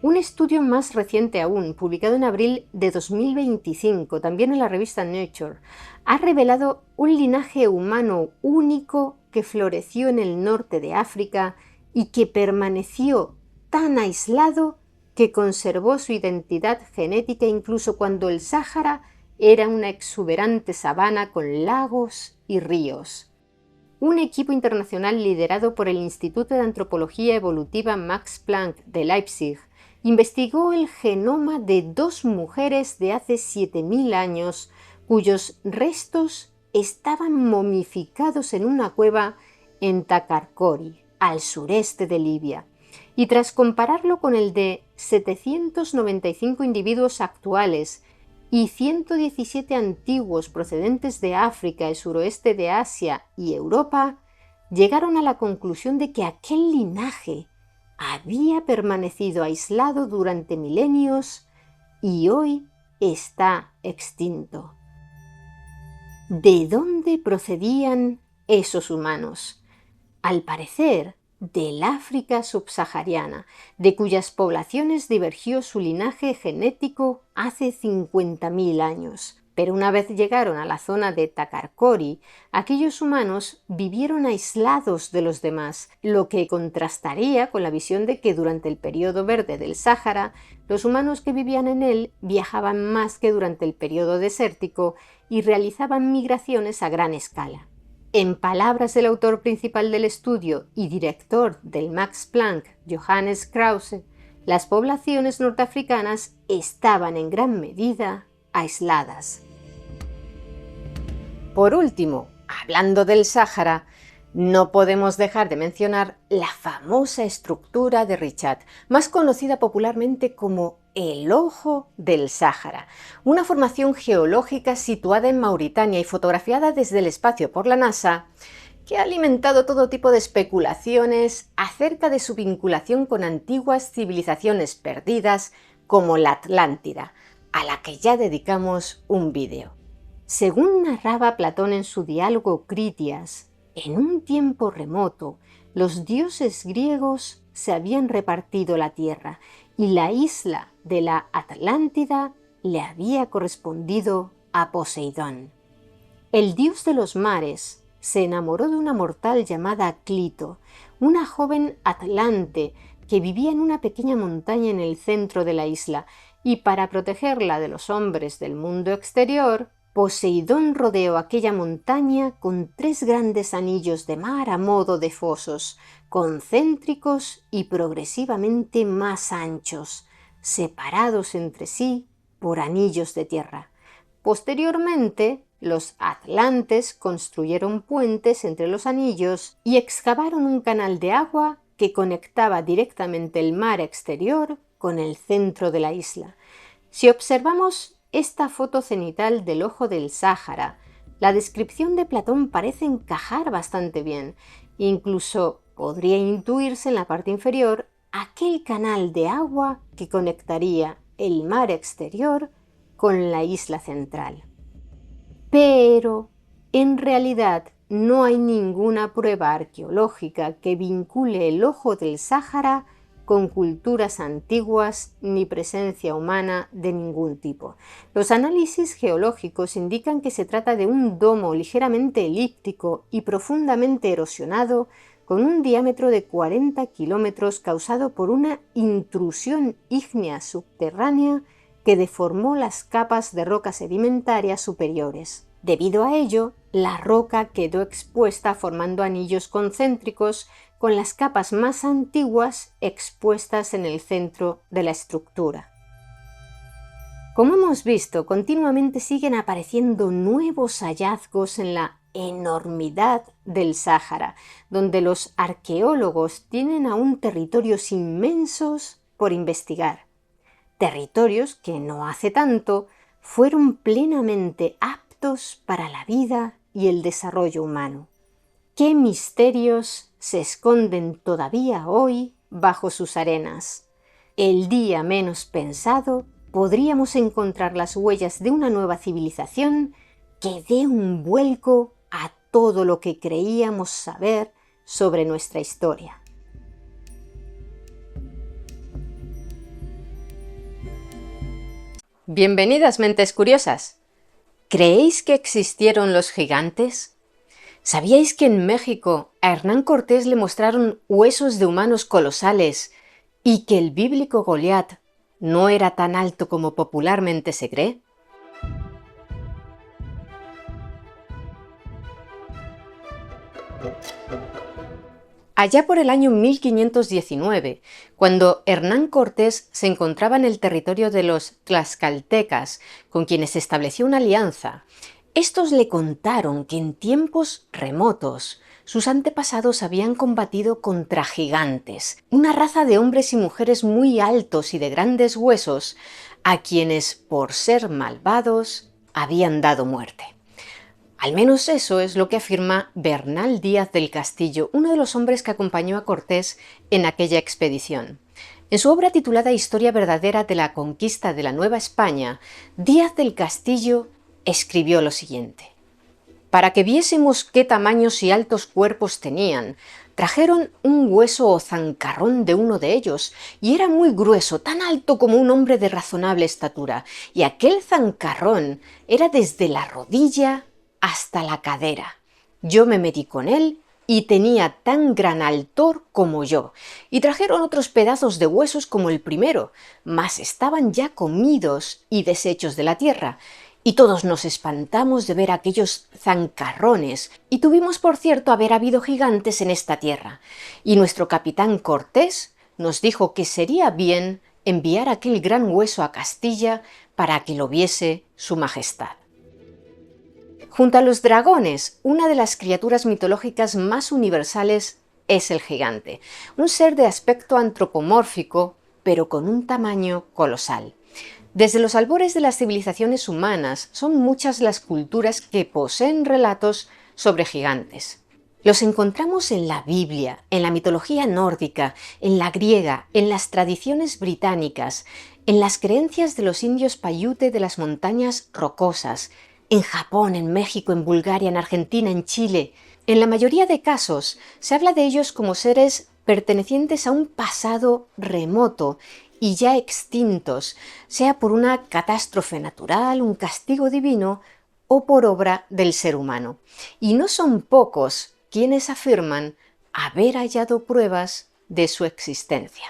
Un estudio más reciente aún, publicado en abril de 2025, también en la revista Nature, ha revelado un linaje humano único que floreció en el norte de África y que permaneció tan aislado que conservó su identidad genética incluso cuando el Sáhara era una exuberante sabana con lagos y ríos. Un equipo internacional liderado por el Instituto de Antropología Evolutiva Max Planck de Leipzig investigó el genoma de 2 mujeres de hace 7.000 años cuyos restos estaban momificados en una cueva en Takarkori, al sureste de Libia, y tras compararlo con el de 795 individuos actuales y 117 antiguos procedentes de África, el suroeste de Asia y Europa, llegaron a la conclusión de que aquel linaje había permanecido aislado durante milenios y hoy está extinto. ¿De dónde procedían esos humanos? Al parecer, del África subsahariana, de cuyas poblaciones divergió su linaje genético hace 50.000 años. Pero una vez llegaron a la zona de Takarkori, aquellos humanos vivieron aislados de los demás, lo que contrastaría con la visión de que durante el periodo verde del Sáhara, los humanos que vivían en él viajaban más que durante el periodo desértico y realizaban migraciones a gran escala. En palabras del autor principal del estudio y director del Max Planck, Johannes Krause, las poblaciones norteafricanas estaban en gran medida aisladas. Por último, hablando del Sáhara, no podemos dejar de mencionar la famosa estructura de Richat, más conocida popularmente como el Ojo del Sáhara, una formación geológica situada en Mauritania y fotografiada desde el espacio por la NASA, que ha alimentado todo tipo de especulaciones acerca de su vinculación con antiguas civilizaciones perdidas como la Atlántida, a la que ya dedicamos un vídeo. Según narraba Platón en su diálogo Critias, en un tiempo remoto, los dioses griegos se habían repartido la tierra y la isla de la Atlántida le había correspondido a Poseidón. El dios de los mares se enamoró de una mortal llamada Clito, una joven atlante que vivía en una pequeña montaña en el centro de la isla, y para protegerla de los hombres del mundo exterior, Poseidón rodeó aquella montaña con 3 grandes anillos de mar a modo de fosos, concéntricos y progresivamente más anchos, separados entre sí por anillos de tierra. Posteriormente, los atlantes construyeron puentes entre los anillos y excavaron un canal de agua que conectaba directamente el mar exterior con el centro de la isla. Si observamos esta foto cenital del Ojo del Sáhara, la descripción de Platón parece encajar bastante bien. Incluso podría intuirse en la parte inferior aquel canal de agua que conectaría el mar exterior con la isla central. Pero, en realidad, no hay ninguna prueba arqueológica que vincule el Ojo del Sáhara con culturas antiguas ni presencia humana de ningún tipo. Los análisis geológicos indican que se trata de un domo ligeramente elíptico y profundamente erosionado con un diámetro de 40 kilómetros causado por una intrusión ígnea subterránea que deformó las capas de roca sedimentarias superiores. Debido a ello, la roca quedó expuesta formando anillos concéntricos con las capas más antiguas expuestas en el centro de la estructura. Como hemos visto, continuamente siguen apareciendo nuevos hallazgos en la enormidad del Sáhara, donde los arqueólogos tienen aún territorios inmensos por investigar. Territorios que no hace tanto fueron plenamente aptos para la vida y el desarrollo humano. ¿Qué misterios se esconden todavía hoy bajo sus arenas? El día menos pensado podríamos encontrar las huellas de una nueva civilización que dé un vuelco a todo lo que creíamos saber sobre nuestra historia. Bienvenidas, mentes curiosas. ¿Creéis que existieron los gigantes? ¿Sabíais que en México a Hernán Cortés le mostraron huesos de humanos colosales y que el bíblico Goliat no era tan alto como popularmente se cree? Allá por el año 1519, cuando Hernán Cortés se encontraba en el territorio de los tlaxcaltecas, con quienes estableció una alianza, estos le contaron que en tiempos remotos sus antepasados habían combatido contra gigantes, una raza de hombres y mujeres muy altos y de grandes huesos, a quienes, por ser malvados, habían dado muerte. Al menos eso es lo que afirma Bernal Díaz del Castillo, uno de los hombres que acompañó a Cortés en aquella expedición. En su obra titulada Historia verdadera de la conquista de la Nueva España, Díaz del Castillo escribió lo siguiente: para que viésemos qué tamaños y altos cuerpos tenían, trajeron un hueso o zancarrón de uno de ellos, y era muy grueso, tan alto como un hombre de razonable estatura, y aquel zancarrón era desde la rodilla hasta la cadera. Yo me medí con él y tenía tan gran altor como yo, y trajeron otros pedazos de huesos como el primero, mas estaban ya comidos y deshechos de la tierra, y todos nos espantamos de ver aquellos zancarrones, y tuvimos por cierto haber habido gigantes en esta tierra, y nuestro capitán Cortés nos dijo que sería bien enviar aquel gran hueso a Castilla para que lo viese su majestad. Junto a los dragones, una de las criaturas mitológicas más universales es el gigante, un ser de aspecto antropomórfico, pero con un tamaño colosal. Desde los albores de las civilizaciones humanas, son muchas las culturas que poseen relatos sobre gigantes. Los encontramos en la Biblia, en la mitología nórdica, en la griega, en las tradiciones británicas, en las creencias de los indios Paiute de las montañas rocosas, en Japón, en México, en Bulgaria, en Argentina, en Chile. En la mayoría de casos se habla de ellos como seres pertenecientes a un pasado remoto y ya extintos, sea por una catástrofe natural, un castigo divino o por obra del ser humano. Y no son pocos quienes afirman haber hallado pruebas de su existencia.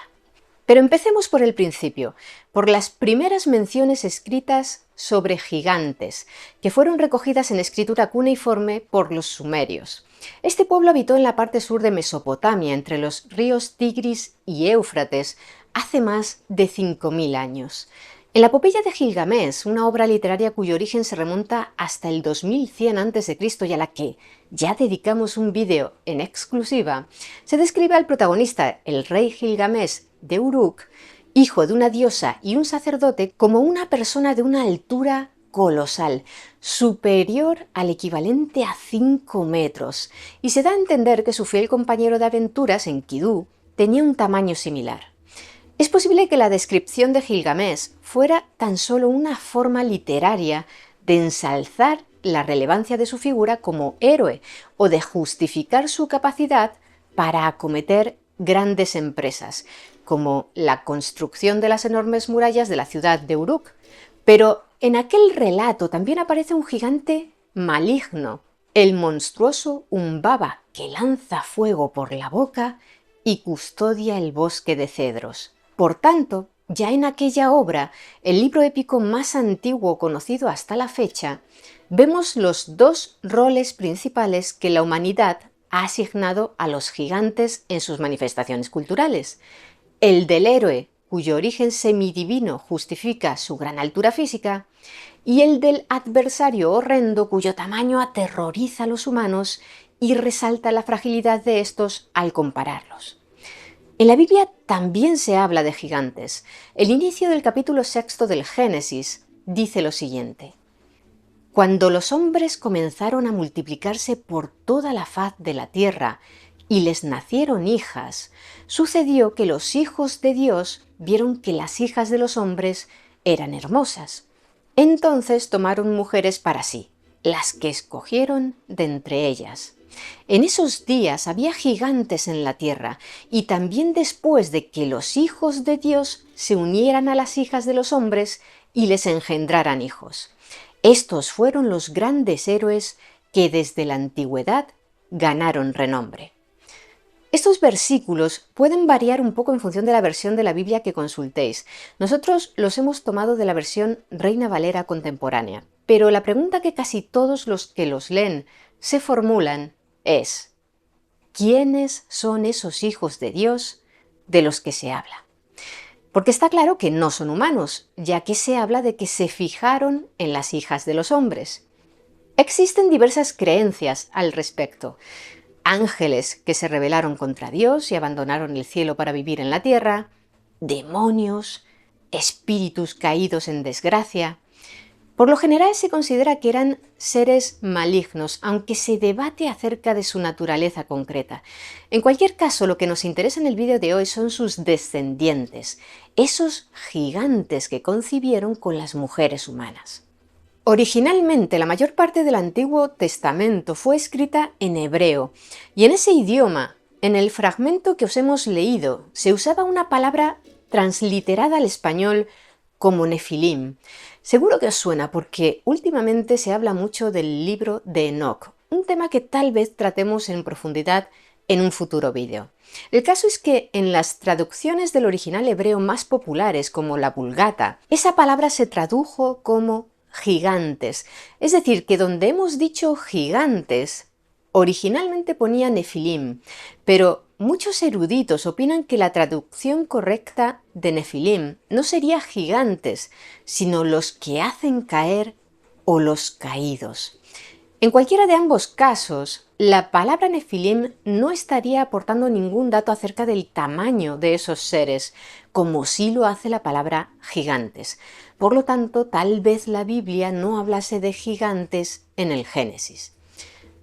Pero empecemos por el principio, por las primeras menciones escritas sobre gigantes, que fueron recogidas en escritura cuneiforme por los sumerios. Este pueblo habitó en la parte sur de Mesopotamia, entre los ríos Tigris y Éufrates, hace más de 5000 años. En la Epopeya de Gilgamés, una obra literaria cuyo origen se remonta hasta el 2100 a.C. y a la que ya dedicamos un vídeo en exclusiva, se describe al protagonista, el rey Gilgamés de Uruk, hijo de una diosa y un sacerdote, como una persona de una altura colosal, superior al equivalente a 5 metros, y se da a entender que su fiel compañero de aventuras, Enkidu, tenía un tamaño similar. Es posible que la descripción de Gilgamés fuera tan solo una forma literaria de ensalzar la relevancia de su figura como héroe o de justificar su capacidad para acometer grandes empresas, como la construcción de las enormes murallas de la ciudad de Uruk. Pero en aquel relato también aparece un gigante maligno, el monstruoso Humbaba que lanza fuego por la boca y custodia el bosque de cedros. Por tanto, ya en aquella obra, el libro épico más antiguo conocido hasta la fecha, vemos los dos roles principales que la humanidad ha asignado a los gigantes en sus manifestaciones culturales. El del héroe, cuyo origen semidivino justifica su gran altura física, y el del adversario horrendo, cuyo tamaño aterroriza a los humanos y resalta la fragilidad de estos al compararlos. En la Biblia también se habla de gigantes. El inicio del capítulo 6 del Génesis dice lo siguiente: Cuando los hombres comenzaron a multiplicarse por toda la faz de la tierra y les nacieron hijas, sucedió que los hijos de Dios vieron que las hijas de los hombres eran hermosas. Entonces tomaron mujeres para sí, las que escogieron de entre ellas. En esos días había gigantes en la tierra, y también después de que los hijos de Dios se unieran a las hijas de los hombres y les engendraran hijos. Estos fueron los grandes héroes que desde la antigüedad ganaron renombre. Estos versículos pueden variar un poco en función de la versión de la Biblia que consultéis. Nosotros los hemos tomado de la versión Reina Valera contemporánea, pero la pregunta que casi todos los que los leen se formulan es: ¿quiénes son esos hijos de Dios de los que se habla? Porque está claro que no son humanos, ya que se habla de que se fijaron en las hijas de los hombres. Existen diversas creencias al respecto. Ángeles que se rebelaron contra Dios y abandonaron el cielo para vivir en la tierra, demonios, espíritus caídos en desgracia. Por lo general se considera que eran seres malignos, aunque se debate acerca de su naturaleza concreta. En cualquier caso, lo que nos interesa en el vídeo de hoy son sus descendientes, esos gigantes que concibieron con las mujeres humanas. Originalmente, la mayor parte del Antiguo Testamento fue escrita en hebreo, y en ese idioma, en el fragmento que os hemos leído, se usaba una palabra transliterada al español como Nefilim. Seguro que os suena porque últimamente se habla mucho del libro de Enoc, un tema que tal vez tratemos en profundidad en un futuro vídeo. El caso es que en las traducciones del original hebreo más populares, como la Vulgata, esa palabra se tradujo como gigantes, es decir, que donde hemos dicho gigantes, originalmente ponía Nefilim, pero muchos eruditos opinan que la traducción correcta de Nefilim no sería gigantes, sino los que hacen caer o los caídos. En cualquiera de ambos casos, la palabra Nefilim no estaría aportando ningún dato acerca del tamaño de esos seres, como sí lo hace la palabra gigantes. Por lo tanto, tal vez la Biblia no hablase de gigantes en el Génesis.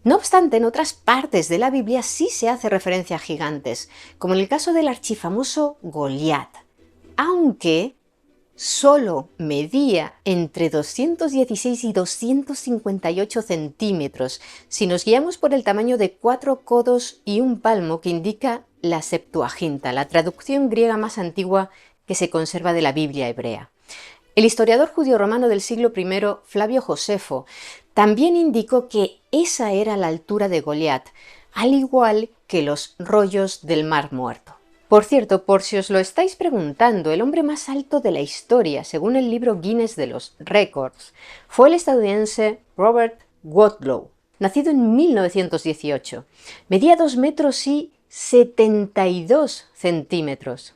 No obstante, en otras partes de la Biblia sí se hace referencia a gigantes, como en el caso del archifamoso Goliat, aunque solo medía entre 216 y 258 centímetros, si nos guiamos por el tamaño de 4 codos y un palmo que indica la Septuaginta, la traducción griega más antigua que se conserva de la Biblia hebrea. El historiador judío-romano del siglo I, Flavio Josefo, también indicó que esa era la altura de Goliat, al igual que los rollos del Mar Muerto. Por cierto, por si os lo estáis preguntando, el hombre más alto de la historia, según el libro Guinness de los Récords, fue el estadounidense Robert Wadlow, nacido en 1918. Medía 2 metros y 72 centímetros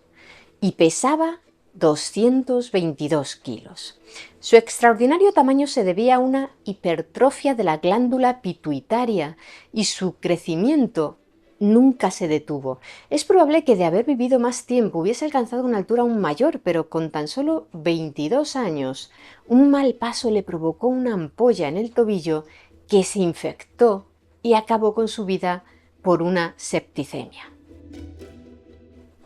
y pesaba 222 kilos. Su extraordinario tamaño se debía a una hipertrofia de la glándula pituitaria y su crecimiento nunca se detuvo. Es probable que de haber vivido más tiempo hubiese alcanzado una altura aún mayor, pero con tan solo 22 años, un mal paso le provocó una ampolla en el tobillo que se infectó y acabó con su vida por una septicemia.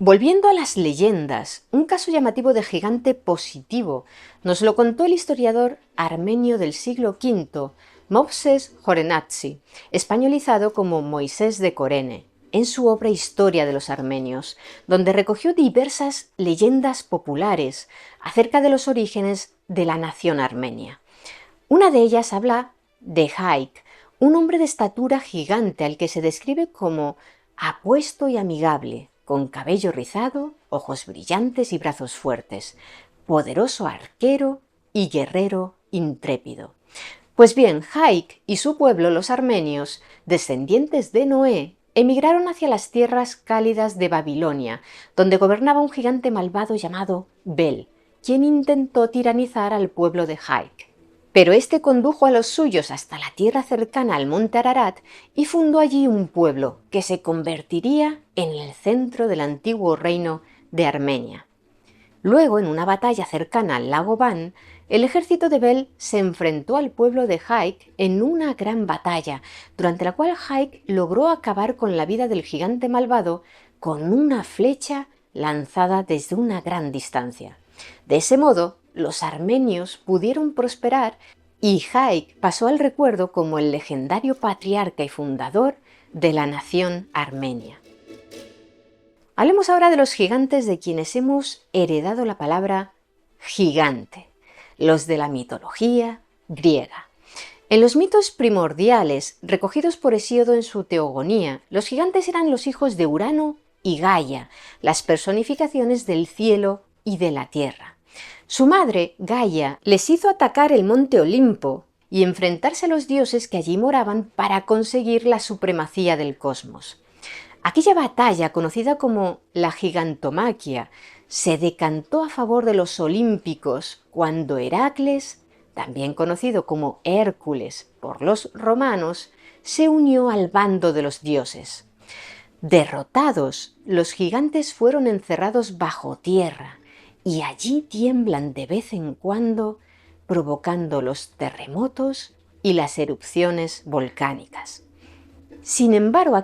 Volviendo a las leyendas, un caso llamativo de gigante positivo nos lo contó el historiador armenio del siglo V, Movses Horenatsi, españolizado como Moisés de Corene, en su obra Historia de los Armenios, donde recogió diversas leyendas populares acerca de los orígenes de la nación armenia. Una de ellas habla de Haik, un hombre de estatura gigante al que se describe como apuesto y amigable, con cabello rizado, ojos brillantes y brazos fuertes, poderoso arquero y guerrero intrépido. Pues bien, Haik y su pueblo, los armenios, descendientes de Noé, emigraron hacia las tierras cálidas de Babilonia, donde gobernaba un gigante malvado llamado Bel, quien intentó tiranizar al pueblo de Haik. Pero este condujo a los suyos hasta la tierra cercana al monte Ararat y fundó allí un pueblo que se convertiría en el centro del antiguo reino de Armenia. Luego, en una batalla cercana al lago Van, el ejército de Bel se enfrentó al pueblo de Haik en una gran batalla, durante la cual Haik logró acabar con la vida del gigante malvado con una flecha lanzada desde una gran distancia. De ese modo, los armenios pudieron prosperar y Haik pasó al recuerdo como el legendario patriarca y fundador de la nación armenia. Hablemos ahora de los gigantes de quienes hemos heredado la palabra gigante, los de la mitología griega. En los mitos primordiales, recogidos por Hesíodo en su Teogonía, los gigantes eran los hijos de Urano y Gaia, las personificaciones del cielo y de la tierra. Su madre, Gaia, les hizo atacar el monte Olimpo y enfrentarse a los dioses que allí moraban para conseguir la supremacía del cosmos. Aquella batalla, conocida como la Gigantomaquia, se decantó a favor de los olímpicos cuando Heracles, también conocido como Hércules por los romanos, se unió al bando de los dioses. Derrotados, los gigantes fueron encerrados bajo tierra y allí tiemblan de vez en cuando, provocando los terremotos y las erupciones volcánicas. Sin embargo,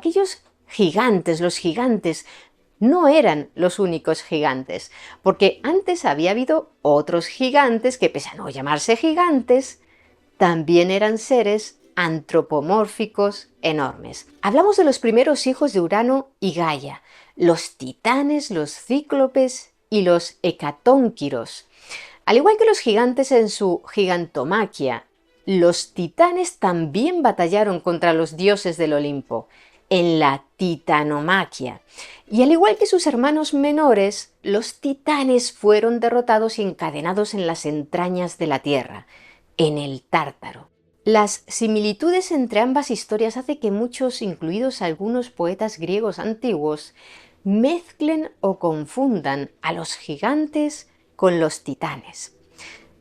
los gigantes, no eran los únicos gigantes, porque antes había habido otros gigantes que, pese a no llamarse gigantes, también eran seres antropomórficos enormes. Hablamos de los primeros hijos de Urano y Gaia, los titanes, los cíclopes y los hecatónquiros. Al igual que los gigantes en su gigantomaquia, los titanes también batallaron contra los dioses del Olimpo, en la titanomaquia. Y al igual que sus hermanos menores, los titanes fueron derrotados y encadenados en las entrañas de la tierra, en el Tártaro. Las similitudes entre ambas historias hace que muchos, incluidos algunos poetas griegos antiguos, mezclen o confundan a los gigantes con los titanes.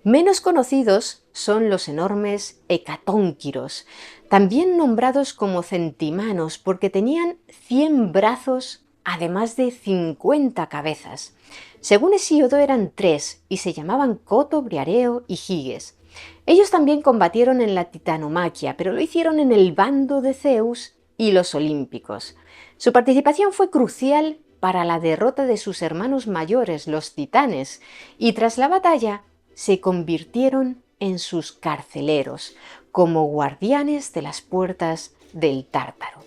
Menos conocidos son los enormes hecatónquiros, también nombrados como centimanos porque tenían 100 brazos además de 50 cabezas. Según Hesíodo eran 3 y se llamaban Coto, Briareo y Giges. Ellos también combatieron en la titanomaquia, pero lo hicieron en el bando de Zeus y los olímpicos. Su participación fue crucial para la derrota de sus hermanos mayores, los titanes, y tras la batalla se convirtieron en sus carceleros, como guardianes de las puertas del Tártaro.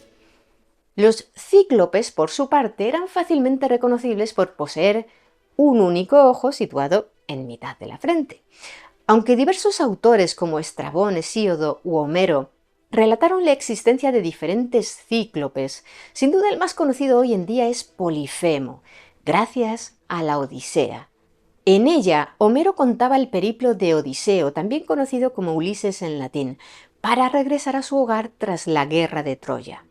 Los cíclopes, por su parte, eran fácilmente reconocibles por poseer un único ojo situado en mitad de la frente. Aunque diversos autores como Estrabón, Hesíodo u Homero relataron la existencia de diferentes cíclopes, sin duda el más conocido hoy en día es Polifemo, gracias a la Odisea. En ella, Homero contaba el periplo de Odiseo, también conocido como Ulises en latín, para regresar a su hogar tras la guerra de Troya.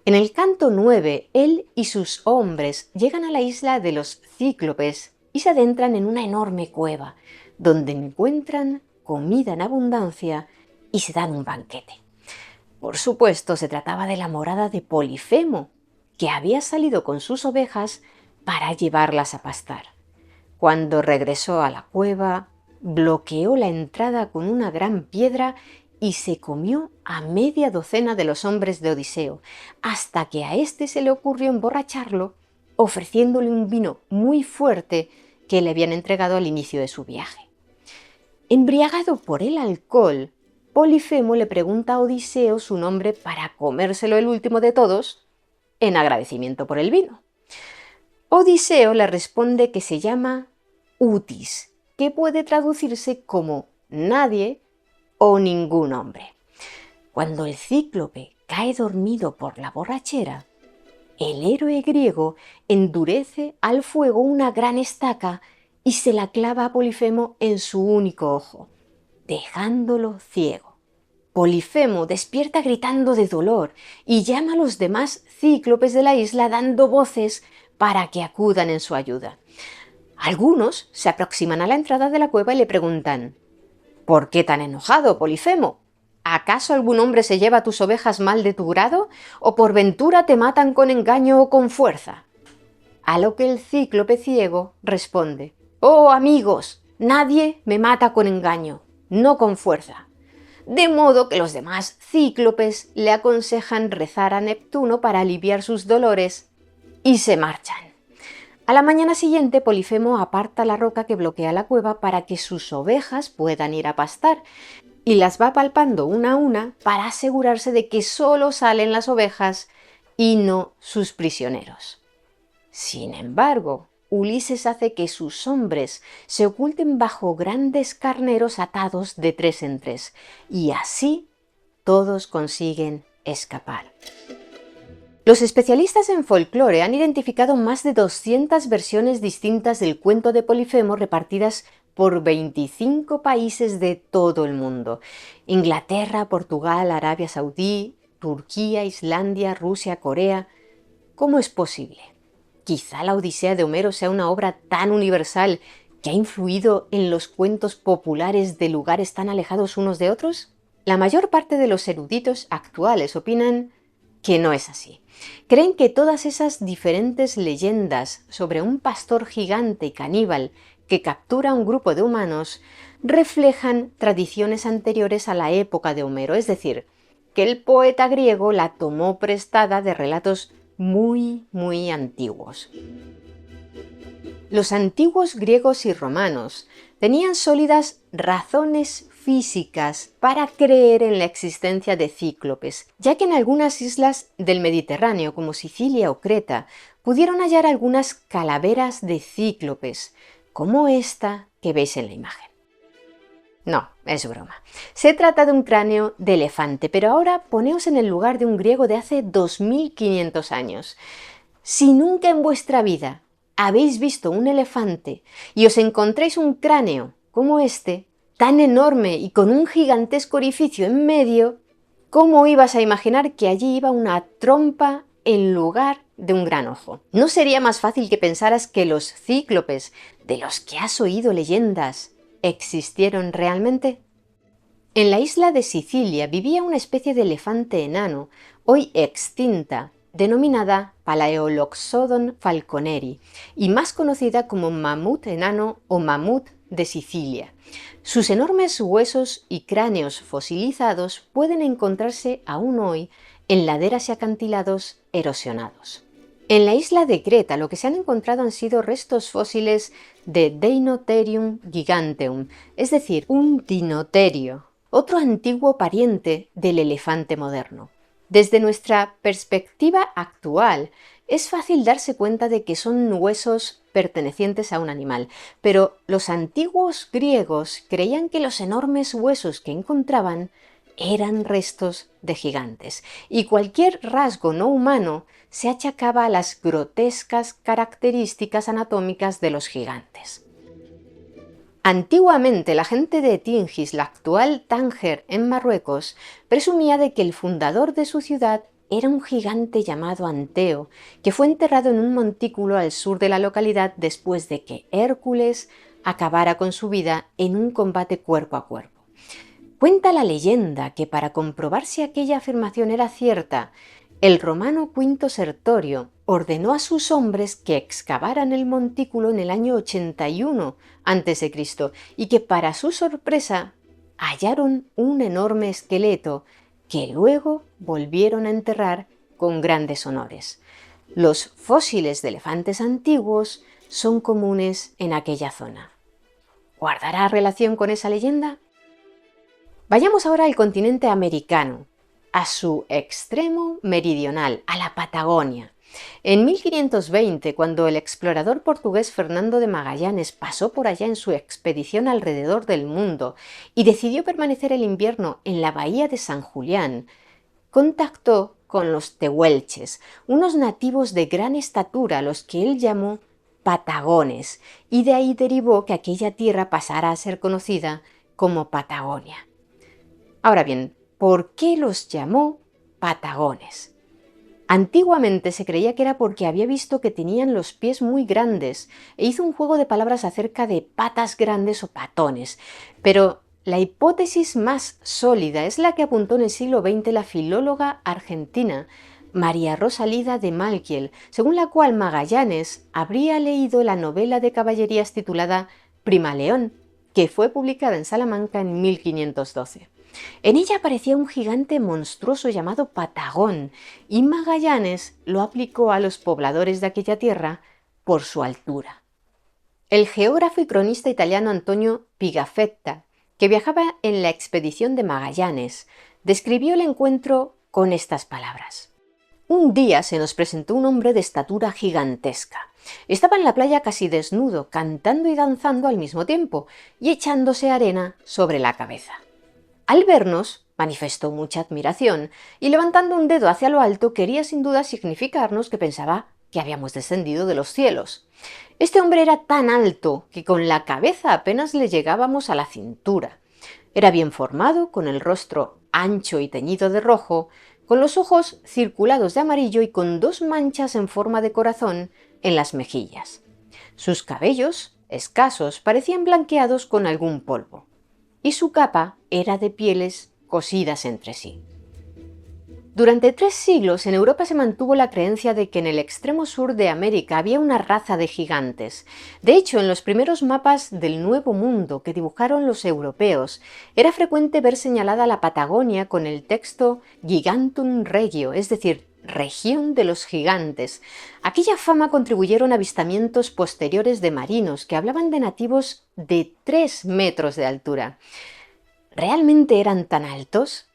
En el canto 9, él y sus hombres llegan a la isla de los cíclopes y se adentran en una enorme cueva, donde encuentran comida en abundancia y se dan un banquete. Por supuesto, se trataba de la morada de Polifemo, que había salido con sus ovejas para llevarlas a pastar. Cuando regresó a la cueva, bloqueó la entrada con una gran piedra y se comió a media docena de los hombres de Odiseo, hasta que a éste se le ocurrió emborracharlo, ofreciéndole un vino muy fuerte que le habían entregado al inicio de su viaje. Embriagado por el alcohol, Polifemo le pregunta a Odiseo su nombre para comérselo el último de todos, en agradecimiento por el vino. Odiseo le responde que se llama Utis, que puede traducirse como nadie o ningún hombre. Cuando el cíclope cae dormido por la borrachera, el héroe griego endurece al fuego una gran estaca y se la clava a Polifemo en su único ojo, dejándolo ciego. Polifemo despierta gritando de dolor y llama a los demás cíclopes de la isla dando voces para que acudan en su ayuda. Algunos se aproximan a la entrada de la cueva y le preguntan: ¿por qué tan enojado, Polifemo? ¿Acaso algún hombre se lleva tus ovejas mal de tu grado? ¿O por ventura te matan con engaño o con fuerza? A lo que el cíclope ciego responde: ¡oh, amigos! Nadie me mata con engaño, no con fuerza. De modo que los demás cíclopes le aconsejan rezar a Neptuno para aliviar sus dolores y se marchan. A la mañana siguiente, Polifemo aparta la roca que bloquea la cueva para que sus ovejas puedan ir a pastar y las va palpando una a una para asegurarse de que solo salen las ovejas y no sus prisioneros. Sin embargo, Ulises hace que sus hombres se oculten bajo grandes carneros atados de 3 en 3 y así todos consiguen escapar. Los especialistas en folclore han identificado más de 200 versiones distintas del cuento de Polifemo repartidas por 25 países de todo el mundo: Inglaterra, Portugal, Arabia Saudí, Turquía, Islandia, Rusia, Corea. ¿Cómo es posible? Quizá la Odisea de Homero sea una obra tan universal que ha influido en los cuentos populares de lugares tan alejados unos de otros. La mayor parte de los eruditos actuales opinan que no es así. Creen que todas esas diferentes leyendas sobre un pastor gigante y caníbal que captura a un grupo de humanos reflejan tradiciones anteriores a la época de Homero, es decir, que el poeta griego la tomó prestada de relatos muy antiguos. Los antiguos griegos y romanos tenían sólidas razones físicas para creer en la existencia de cíclopes, ya que en algunas islas del Mediterráneo, como Sicilia o Creta, pudieron hallar algunas calaveras de cíclopes, como esta que veis en la imagen. No, es broma. Se trata de un cráneo de elefante, pero ahora poneos en el lugar de un griego de hace 2500 años. Si nunca en vuestra vida habéis visto un elefante y os encontráis un cráneo como este, tan enorme y con un gigantesco orificio en medio, ¿cómo ibas a imaginar que allí iba una trompa en lugar de un gran ojo? ¿No sería más fácil que pensaras que los cíclopes, de los que has oído leyendas, existieron realmente? En la isla de Sicilia vivía una especie de elefante enano, hoy extinta, denominada Palaeoloxodon falconeri y más conocida como mamut enano o mamut de Sicilia. Sus enormes huesos y cráneos fosilizados pueden encontrarse aún hoy en laderas y acantilados erosionados. En la isla de Creta lo que se han encontrado han sido restos fósiles de Deinotherium giganteum, es decir, un dinoterio, otro antiguo pariente del elefante moderno. Desde nuestra perspectiva actual, es fácil darse cuenta de que son huesos pertenecientes a un animal, pero los antiguos griegos creían que los enormes huesos que encontraban eran restos de gigantes, y cualquier rasgo no humano se achacaba a las grotescas características anatómicas de los gigantes. Antiguamente la gente de Tingis, la actual Tánger en Marruecos, presumía de que el fundador de su ciudad era un gigante llamado Anteo, que fue enterrado en un montículo al sur de la localidad después de que Hércules acabara con su vida en un combate cuerpo a cuerpo. Cuenta la leyenda que para comprobar si aquella afirmación era cierta, el romano Quinto Sertorio ordenó a sus hombres que excavaran el montículo en el año 81 a.C. y que para su sorpresa hallaron un enorme esqueleto que luego volvieron a enterrar con grandes honores. Los fósiles de elefantes antiguos son comunes en aquella zona. ¿Guardará relación con esa leyenda? Vayamos ahora al continente americano, a su extremo meridional, a la Patagonia. En 1520, cuando el explorador portugués Fernando de Magallanes pasó por allá en su expedición alrededor del mundo y decidió permanecer el invierno en la bahía de San Julián, contactó con los tehuelches, unos nativos de gran estatura, a los que él llamó patagones, y de ahí derivó que aquella tierra pasara a ser conocida como Patagonia. Ahora bien, ¿por qué los llamó patagones? Antiguamente se creía que era porque había visto que tenían los pies muy grandes e hizo un juego de palabras acerca de patas grandes o patones, pero la hipótesis más sólida es la que apuntó en el siglo XX la filóloga argentina María Rosalida de Malkiel, según la cual Magallanes habría leído la novela de caballerías titulada Prima León, que fue publicada en Salamanca en 1512. En ella aparecía un gigante monstruoso llamado Patagón, y Magallanes lo aplicó a los pobladores de aquella tierra por su altura. El geógrafo y cronista italiano Antonio Pigafetta, que viajaba en la expedición de Magallanes, describió el encuentro con estas palabras. Un día se nos presentó un hombre de estatura gigantesca. Estaba en la playa casi desnudo, cantando y danzando al mismo tiempo, y echándose arena sobre la cabeza. Al vernos, manifestó mucha admiración y levantando un dedo hacia lo alto quería sin duda significarnos que pensaba que habíamos descendido de los cielos. Este hombre era tan alto que con la cabeza apenas le llegábamos a la cintura. Era bien formado, con el rostro ancho y teñido de rojo, con los ojos circulados de amarillo y con 2 manchas en forma de corazón en las mejillas. Sus cabellos, escasos, parecían blanqueados con algún polvo, y su capa era de pieles cosidas entre sí. Durante 3 siglos en Europa se mantuvo la creencia de que en el extremo sur de América había una raza de gigantes. De hecho, en los primeros mapas del Nuevo Mundo que dibujaron los europeos, era frecuente ver señalada la Patagonia con el texto Gigantum Regio, es decir, región de los gigantes. Aquella fama contribuyeron avistamientos posteriores de marinos que hablaban de nativos de 3 metros de altura. ¿Realmente eran tan altos?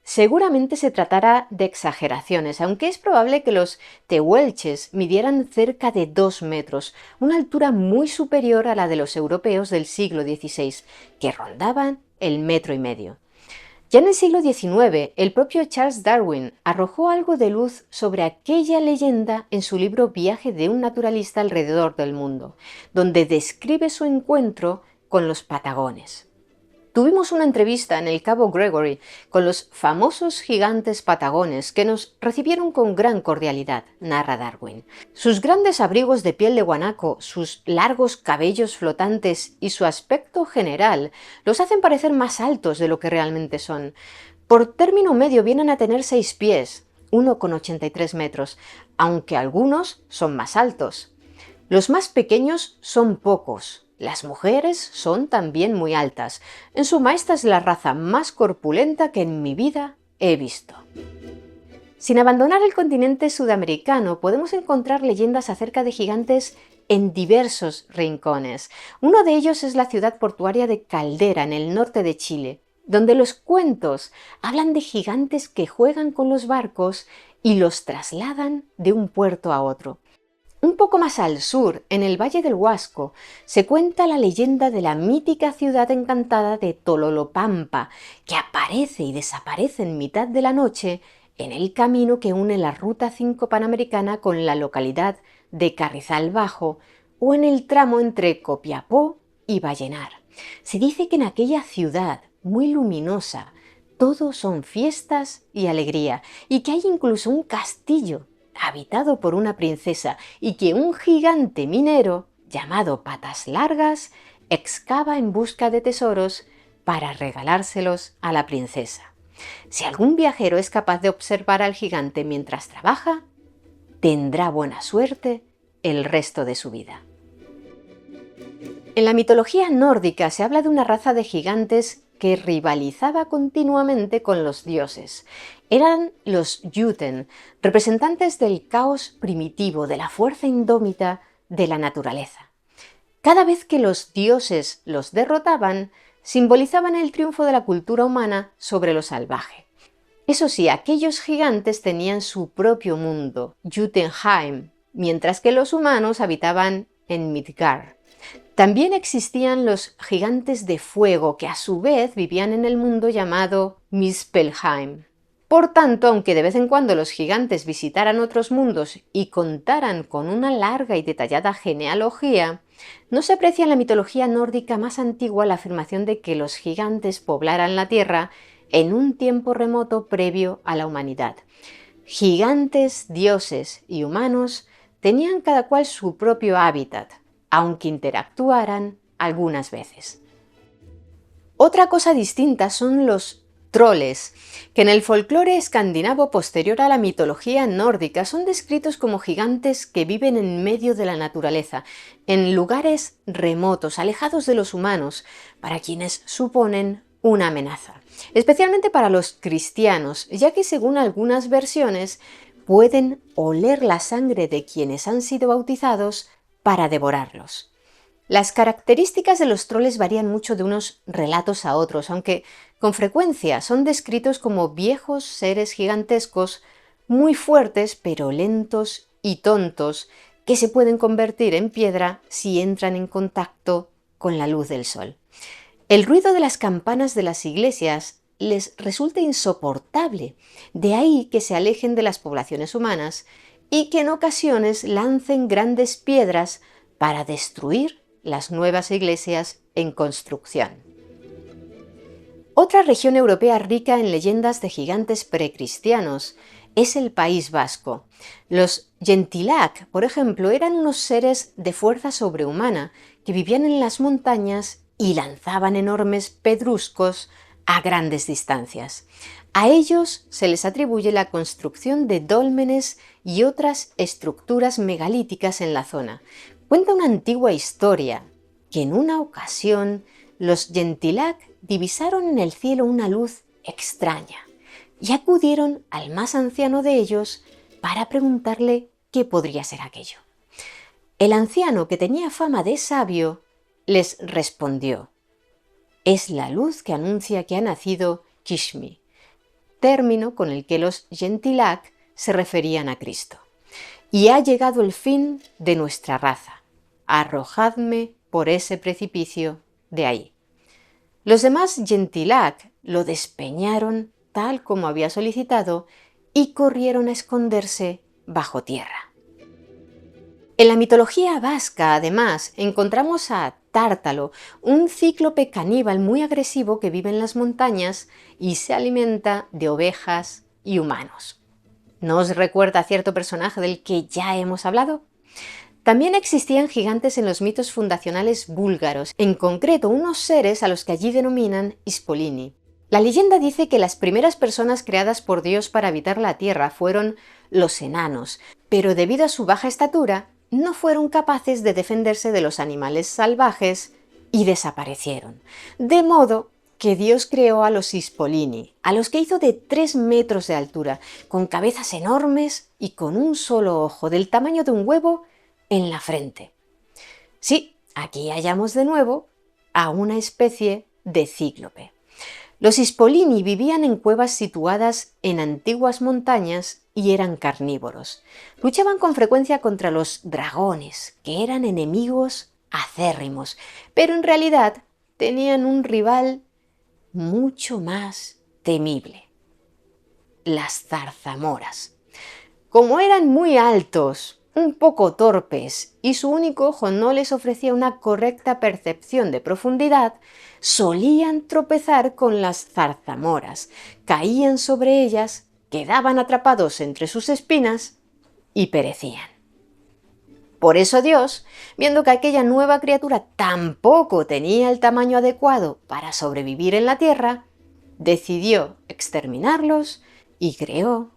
Seguramente se tratará de exageraciones, aunque es probable que los tehuelches midieran cerca de 2 metros, una altura muy superior a la de los europeos del siglo XVI, que rondaban el 1,5 metros. Ya en el siglo XIX, el propio Charles Darwin arrojó algo de luz sobre aquella leyenda en su libro Viaje de un naturalista alrededor del mundo, donde describe su encuentro con los patagones. Tuvimos una entrevista en el Cabo Gregory con los famosos gigantes patagones que nos recibieron con gran cordialidad, narra Darwin. Sus grandes abrigos de piel de guanaco, sus largos cabellos flotantes y su aspecto general los hacen parecer más altos de lo que realmente son. Por término medio vienen a tener 6 pies, 1,83 metros, aunque algunos son más altos. Los más pequeños son pocos. Las mujeres son también muy altas. En suma, esta es la raza más corpulenta que en mi vida he visto. Sin abandonar el continente sudamericano, podemos encontrar leyendas acerca de gigantes en diversos rincones. Uno de ellos es la ciudad portuaria de Caldera, en el norte de Chile, donde los cuentos hablan de gigantes que juegan con los barcos y los trasladan de un puerto a otro. Un poco más al sur, en el Valle del Huasco, se cuenta la leyenda de la mítica ciudad encantada de Tololopampa, que aparece y desaparece en mitad de la noche en el camino que une la Ruta 5 Panamericana con la localidad de Carrizal Bajo o en el tramo entre Copiapó y Vallenar. Se dice que en aquella ciudad, muy luminosa, todo son fiestas y alegría, y que hay incluso un castillo habitado por una princesa y que un gigante minero llamado Patas Largas excava en busca de tesoros para regalárselos a la princesa. Si algún viajero es capaz de observar al gigante mientras trabaja, tendrá buena suerte el resto de su vida. En la mitología nórdica se habla de una raza de gigantes que rivalizaba continuamente con los dioses. Eran los Jotun, representantes del caos primitivo, de la fuerza indómita de la naturaleza. Cada vez que los dioses los derrotaban, simbolizaban el triunfo de la cultura humana sobre lo salvaje. Eso sí, aquellos gigantes tenían su propio mundo, Jotunheim, mientras que los humanos habitaban en Midgard. También existían los gigantes de fuego, que a su vez vivían en el mundo llamado Muspelheim. Por tanto, aunque de vez en cuando los gigantes visitaran otros mundos y contaran con una larga y detallada genealogía, no se aprecia en la mitología nórdica más antigua la afirmación de que los gigantes poblaran la Tierra en un tiempo remoto previo a la humanidad. Gigantes, dioses y humanos tenían cada cual su propio hábitat, aunque interactuaran algunas veces. Otra cosa distinta son los troles, que en el folclore escandinavo posterior a la mitología nórdica son descritos como gigantes que viven en medio de la naturaleza, en lugares remotos, alejados de los humanos, para quienes suponen una amenaza. Especialmente para los cristianos, ya que según algunas versiones pueden oler la sangre de quienes han sido bautizados para devorarlos. Las características de los troles varían mucho de unos relatos a otros, aunque con frecuencia son descritos como viejos seres gigantescos, muy fuertes pero lentos y tontos, que se pueden convertir en piedra si entran en contacto con la luz del sol. El ruido de las campanas de las iglesias les resulta insoportable, de ahí que se alejen de las poblaciones humanas y que en ocasiones lancen grandes piedras para destruir las nuevas iglesias en construcción. Otra región europea rica en leyendas de gigantes precristianos es el País Vasco. Los Gentilhac, por ejemplo, eran unos seres de fuerza sobrehumana que vivían en las montañas y lanzaban enormes pedruscos a grandes distancias. A ellos se les atribuye la construcción de dólmenes y otras estructuras megalíticas en la zona. Cuenta una antigua historia que en una ocasión los Gentilhac divisaron en el cielo una luz extraña y acudieron al más anciano de ellos para preguntarle qué podría ser aquello. El anciano, que tenía fama de sabio, les respondió: «Es la luz que anuncia que ha nacido Kishmi», término con el que los Gentilhac se referían a Cristo. «Y ha llegado el fin de nuestra raza. Arrojadme por ese precipicio de ahí». Los demás Gentilhac lo despeñaron tal como había solicitado y corrieron a esconderse bajo tierra. En la mitología vasca, además, encontramos a Tártalo, un cíclope caníbal muy agresivo que vive en las montañas y se alimenta de ovejas y humanos. ¿No os recuerda a cierto personaje del que ya hemos hablado? También existían gigantes en los mitos fundacionales búlgaros, en concreto unos seres a los que allí denominan Ispolini. La leyenda dice que las primeras personas creadas por Dios para habitar la tierra fueron los enanos, pero debido a su baja estatura, no fueron capaces de defenderse de los animales salvajes y desaparecieron. De modo que Dios creó a los Ispolini, a los que hizo de 3 metros de altura, con cabezas enormes y con un solo ojo del tamaño de un huevo en la frente. Sí, aquí hallamos de nuevo a una especie de cíclope. Los Ispolini vivían en cuevas situadas en antiguas montañas y eran carnívoros. Luchaban con frecuencia contra los dragones, que eran enemigos acérrimos, pero en realidad tenían un rival mucho más temible: las zarzamoras. Como eran muy altos, un poco torpes y su único ojo no les ofrecía una correcta percepción de profundidad, solían tropezar con las zarzamoras, caían sobre ellas, quedaban atrapados entre sus espinas y perecían. Por eso Dios, viendo que aquella nueva criatura tampoco tenía el tamaño adecuado para sobrevivir en la tierra, decidió exterminarlos y creó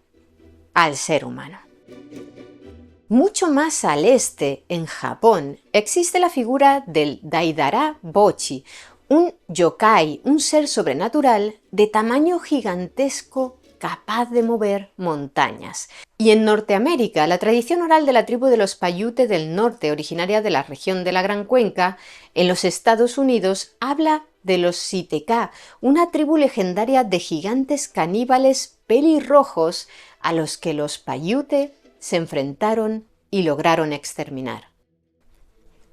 al ser humano. Mucho más al este, en Japón, existe la figura del Daidara Bochi, un yokai, un ser sobrenatural de tamaño gigantesco capaz de mover montañas. Y en Norteamérica, la tradición oral de la tribu de los Paiute del norte, originaria de la región de la Gran Cuenca, en los Estados Unidos, habla de los Siteká, una tribu legendaria de gigantes caníbales pelirrojos a los que los Paiute se enfrentaron y lograron exterminar.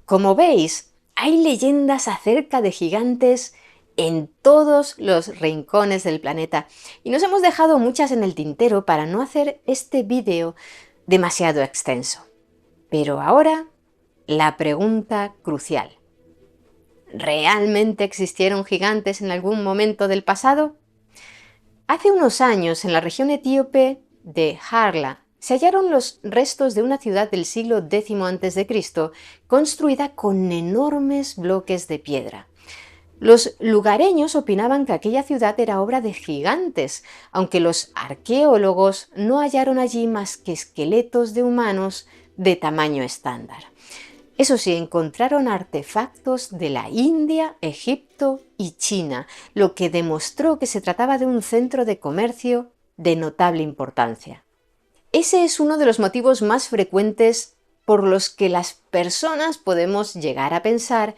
Como veis, hay leyendas acerca de gigantes en todos los rincones del planeta y nos hemos dejado muchas en el tintero para no hacer este vídeo demasiado extenso. Pero ahora, la pregunta crucial. ¿Realmente existieron gigantes en algún momento del pasado? Hace unos años, en la región etíope de Harla, se hallaron los restos de una ciudad del siglo X a.C., construida con enormes bloques de piedra. Los lugareños opinaban que aquella ciudad era obra de gigantes, aunque los arqueólogos no hallaron allí más que esqueletos de humanos de tamaño estándar. Eso sí, encontraron artefactos de la India, Egipto y China, lo que demostró que se trataba de un centro de comercio de notable importancia. Ese es uno de los motivos más frecuentes por los que las personas podemos llegar a pensar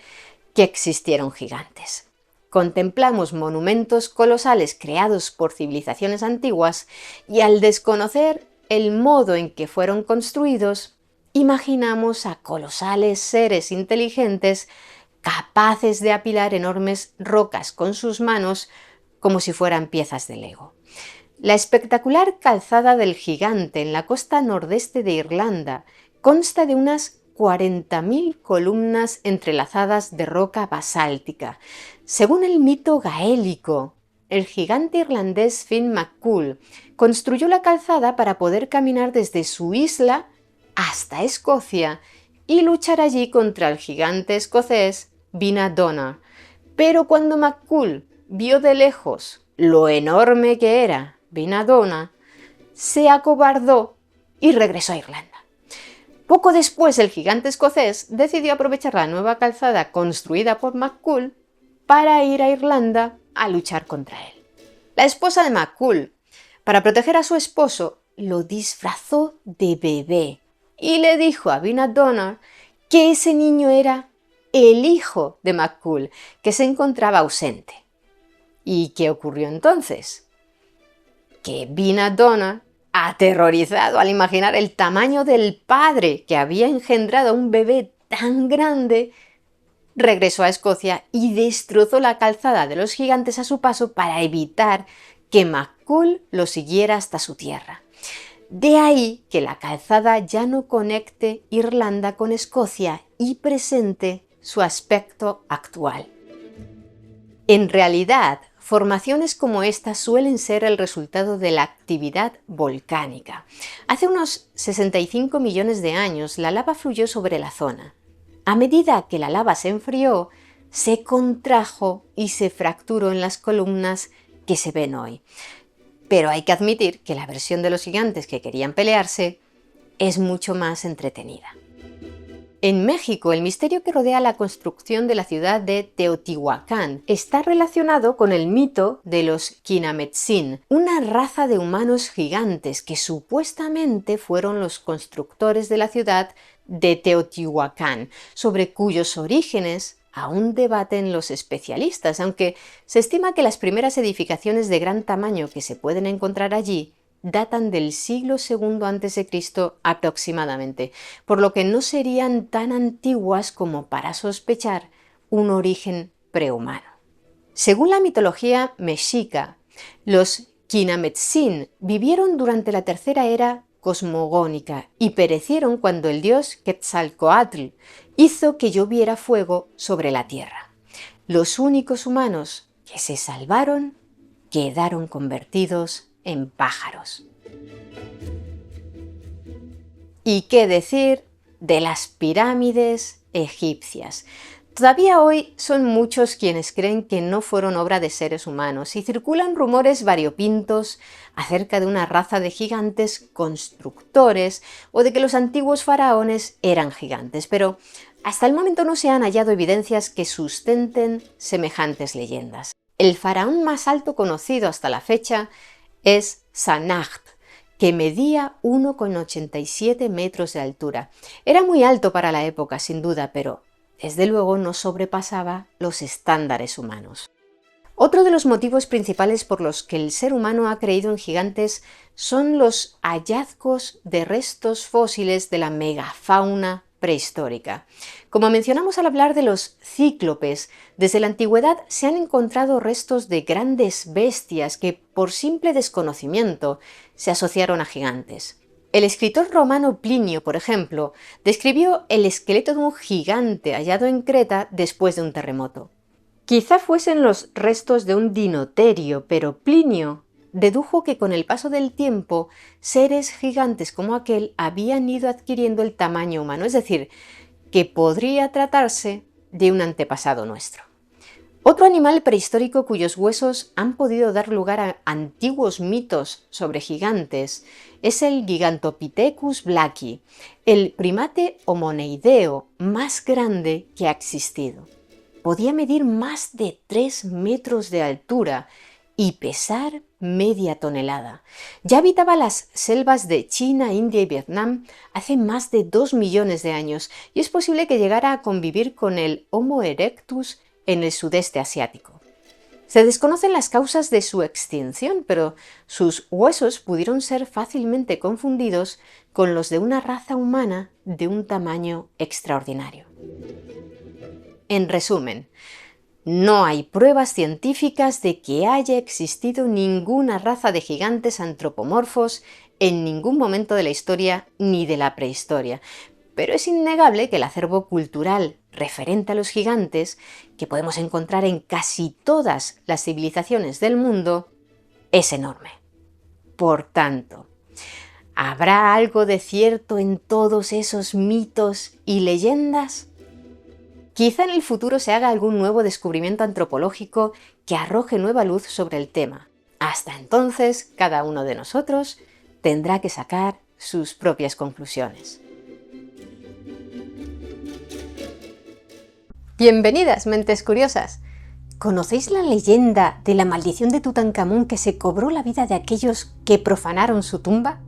que existieron gigantes. Contemplamos monumentos colosales creados por civilizaciones antiguas y al desconocer el modo en que fueron construidos, imaginamos a colosales seres inteligentes capaces de apilar enormes rocas con sus manos como si fueran piezas de Lego. La espectacular calzada del gigante en la costa nordeste de Irlanda consta de unas 40.000 columnas entrelazadas de roca basáltica. Según el mito gaélico, el gigante irlandés Finn McCool construyó la calzada para poder caminar desde su isla hasta Escocia y luchar allí contra el gigante escocés Binadona. Pero cuando McCool vio de lejos lo enorme que era Binadona, se acobardó y regresó a Irlanda. Poco después, el gigante escocés decidió aprovechar la nueva calzada construida por McCool para ir a Irlanda a luchar contra él. La esposa de McCool, para proteger a su esposo, lo disfrazó de bebé y le dijo a Binadona que ese niño era el hijo de McCool, que se encontraba ausente. ¿Y qué ocurrió entonces? Que Binadona, aterrorizado al imaginar el tamaño del padre que había engendrado a un bebé tan grande, regresó a Escocia y destrozó la calzada de los gigantes a su paso para evitar que McCool lo siguiera hasta su tierra. De ahí que la calzada ya no conecte Irlanda con Escocia y presente su aspecto actual. En realidad, formaciones como esta suelen ser el resultado de la actividad volcánica. Hace unos 65 millones de años la lava fluyó sobre la zona. A medida que la lava se enfrió, se contrajo y se fracturó en las columnas que se ven hoy. Pero hay que admitir que la versión de los gigantes que querían pelearse es mucho más entretenida. En México, el misterio que rodea la construcción de la ciudad de Teotihuacán está relacionado con el mito de los Quinametzin, una raza de humanos gigantes que supuestamente fueron los constructores de la ciudad de Teotihuacán, sobre cuyos orígenes aún debaten los especialistas, aunque se estima que las primeras edificaciones de gran tamaño que se pueden encontrar allí datan del siglo II a.C. aproximadamente, por lo que no serían tan antiguas como para sospechar un origen prehumano. Según la mitología mexica, los Quinametzin vivieron durante la tercera era cosmogónica y perecieron cuando el dios Quetzalcóatl hizo que lloviera fuego sobre la tierra. Los únicos humanos que se salvaron quedaron convertidos en pájaros. ¿Y qué decir de las pirámides egipcias? Todavía hoy son muchos quienes creen que no fueron obra de seres humanos y circulan rumores variopintos acerca de una raza de gigantes constructores o de que los antiguos faraones eran gigantes, pero hasta el momento no se han hallado evidencias que sustenten semejantes leyendas. El faraón más alto conocido hasta la fecha es Sanacht, que medía 1,87 metros de altura. Era muy alto para la época, sin duda, pero desde luego no sobrepasaba los estándares humanos. Otro de los motivos principales por los que el ser humano ha creído en gigantes son los hallazgos de restos fósiles de la megafauna prehistórica. Como mencionamos al hablar de los cíclopes, desde la antigüedad se han encontrado restos de grandes bestias que, por simple desconocimiento, se asociaron a gigantes. El escritor romano Plinio, por ejemplo, describió el esqueleto de un gigante hallado en Creta después de un terremoto. Quizá fuesen los restos de un dinoterio, pero Plinio dedujo que con el paso del tiempo seres gigantes como aquel habían ido adquiriendo el tamaño humano, es decir, que podría tratarse de un antepasado nuestro. Otro animal prehistórico cuyos huesos han podido dar lugar a antiguos mitos sobre gigantes es el Gigantopithecus blacki, el primate homoneideo más grande que ha existido. Podía medir más de 3 metros de altura y pesar media tonelada. Ya habitaba las selvas de China, India y Vietnam hace más de 2 millones de años y es posible que llegara a convivir con el Homo erectus en el sudeste asiático. Se desconocen las causas de su extinción, pero sus huesos pudieron ser fácilmente confundidos con los de una raza humana de un tamaño extraordinario. En resumen, no hay pruebas científicas de que haya existido ninguna raza de gigantes antropomorfos en ningún momento de la historia ni de la prehistoria, pero es innegable que el acervo cultural referente a los gigantes, que podemos encontrar en casi todas las civilizaciones del mundo, es enorme. Por tanto, ¿habrá algo de cierto en todos esos mitos y leyendas? Quizá en el futuro se haga algún nuevo descubrimiento antropológico que arroje nueva luz sobre el tema. Hasta entonces, cada uno de nosotros tendrá que sacar sus propias conclusiones. Bienvenidas, mentes curiosas. ¿Conocéis la leyenda de la maldición de Tutankamón que se cobró la vida de aquellos que profanaron su tumba?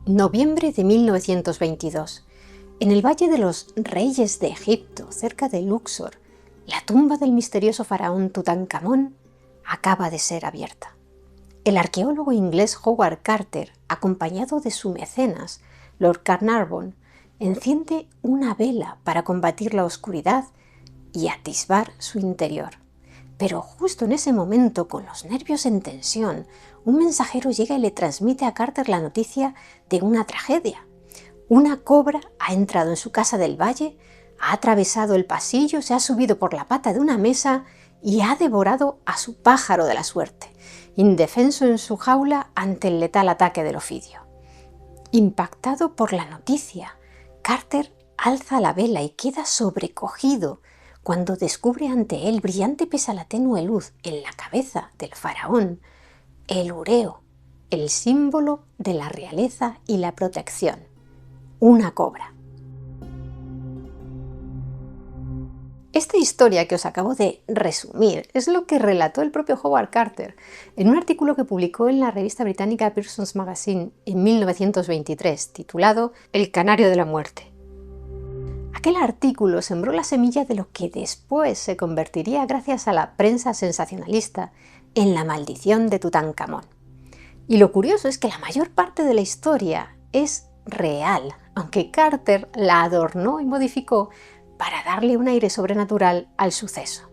Noviembre de 1922. En el Valle de los Reyes de Egipto, cerca de Luxor, la tumba del misterioso faraón Tutankamón acaba de ser abierta. El arqueólogo inglés Howard Carter, acompañado de su mecenas, Lord Carnarvon, enciende una vela para combatir la oscuridad y atisbar su interior. Pero justo en ese momento, con los nervios en tensión, un mensajero llega y le transmite a Carter la noticia de una tragedia. Una cobra ha entrado en su casa del valle, ha atravesado el pasillo, se ha subido por la pata de una mesa y ha devorado a su pájaro de la suerte, indefenso en su jaula ante el letal ataque del ofidio. Impactado por la noticia, Carter alza la vela y queda sobrecogido cuando descubre ante él, brillante pese a la tenue luz, en la cabeza del faraón, el ureo, el símbolo de la realeza y la protección, una cobra. Esta historia que os acabo de resumir es lo que relató el propio Howard Carter en un artículo que publicó en la revista británica Pearson's Magazine en 1923, titulado El canario de la muerte. Aquel artículo sembró la semilla de lo que después se convertiría, gracias a la prensa sensacionalista, en la maldición de Tutankamón. Y lo curioso es que la mayor parte de la historia es real, aunque Carter la adornó y modificó para darle un aire sobrenatural al suceso.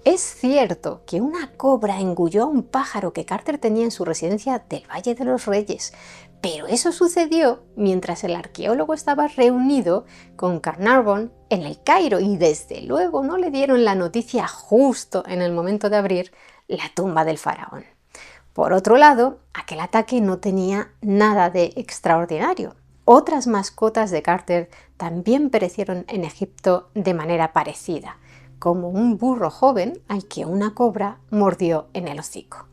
Es cierto que una cobra engulló a un pájaro que Carter tenía en su residencia del Valle de los Reyes, pero eso sucedió mientras el arqueólogo estaba reunido con Carnarvon en el Cairo y desde luego no le dieron la noticia justo en el momento de abrir la tumba del faraón. Por otro lado, aquel ataque no tenía nada de extraordinario. Otras mascotas de Carter también perecieron en Egipto de manera parecida, como un burro joven al que una cobra mordió en el hocico.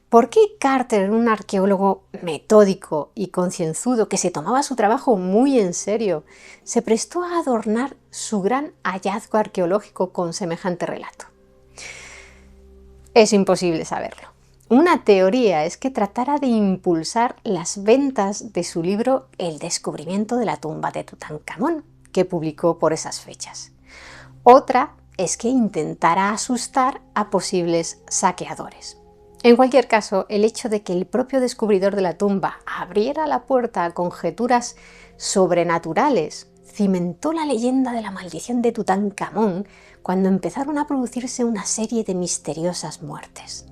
¿Por qué Carter, un arqueólogo metódico y concienzudo que se tomaba su trabajo muy en serio, se prestó a adornar su gran hallazgo arqueológico con semejante relato? Es imposible saberlo. Una teoría es que tratara de impulsar las ventas de su libro El descubrimiento de la tumba de Tutankamón, que publicó por esas fechas. Otra es que intentara asustar a posibles saqueadores. En cualquier caso, el hecho de que el propio descubridor de la tumba abriera la puerta a conjeturas sobrenaturales cimentó la leyenda de la maldición de Tutankamón cuando empezaron a producirse una serie de misteriosas muertes.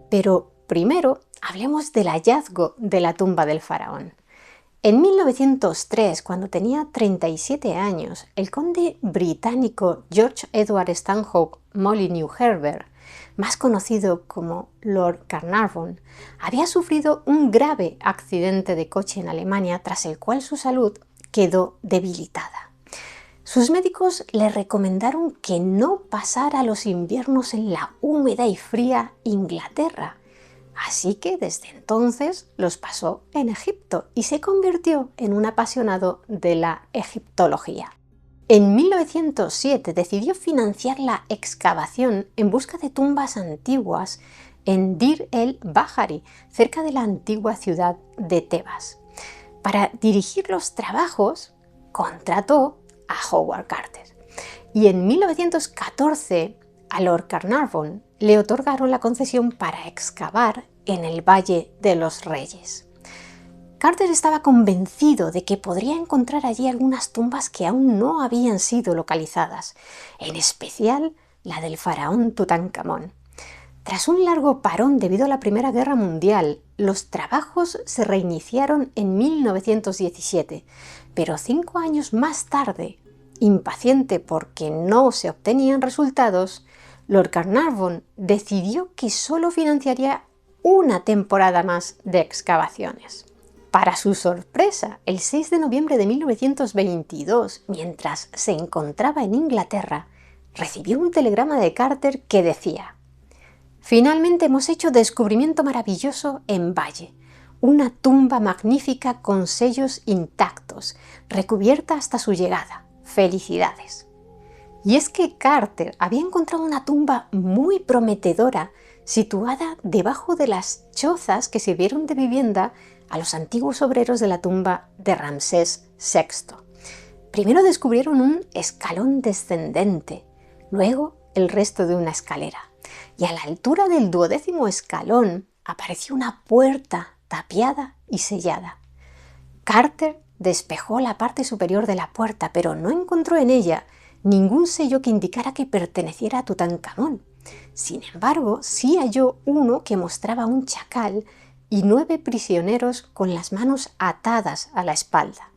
Pero primero hablemos del hallazgo de la tumba del faraón. En 1903, cuando tenía 37 años, el conde británico George Edward Stanhope Molyneux Herbert, más conocido como Lord Carnarvon, había sufrido un grave accidente de coche en Alemania, tras el cual su salud quedó debilitada. Sus médicos le recomendaron que no pasara los inviernos en la húmeda y fría Inglaterra, así que desde entonces los pasó en Egipto y se convirtió en un apasionado de la egiptología. En 1907 decidió financiar la excavación en busca de tumbas antiguas en Dir el-Bahari, cerca de la antigua ciudad de Tebas. Para dirigir los trabajos, contrató a Howard Carter. Y en 1914 a Lord Carnarvon le otorgaron la concesión para excavar en el Valle de los Reyes. Carter estaba convencido de que podría encontrar allí algunas tumbas que aún no habían sido localizadas, en especial la del faraón Tutankamón. Tras un largo parón debido a la Primera Guerra Mundial, los trabajos se reiniciaron en 1917, pero 5 años más tarde, impaciente porque no se obtenían resultados, Lord Carnarvon decidió que solo financiaría una temporada más de excavaciones. Para su sorpresa, el 6 de noviembre de 1922, mientras se encontraba en Inglaterra, recibió un telegrama de Carter que decía: «Finalmente hemos hecho descubrimiento maravilloso en Valle, una tumba magnífica con sellos intactos, recubierta hasta su llegada. Felicidades». Y es que Carter había encontrado una tumba muy prometedora situada debajo de las chozas que sirvieron de vivienda a los antiguos obreros de la tumba de Ramsés VI. Primero descubrieron un escalón descendente, luego el resto de una escalera, y a la altura del 12º escalón apareció una puerta tapiada y sellada. Carter despejó la parte superior de la puerta, pero no encontró en ella ningún sello que indicara que perteneciera a Tutankamón. Sin embargo, sí halló uno que mostraba un chacal y 9 prisioneros con las manos atadas a la espalda.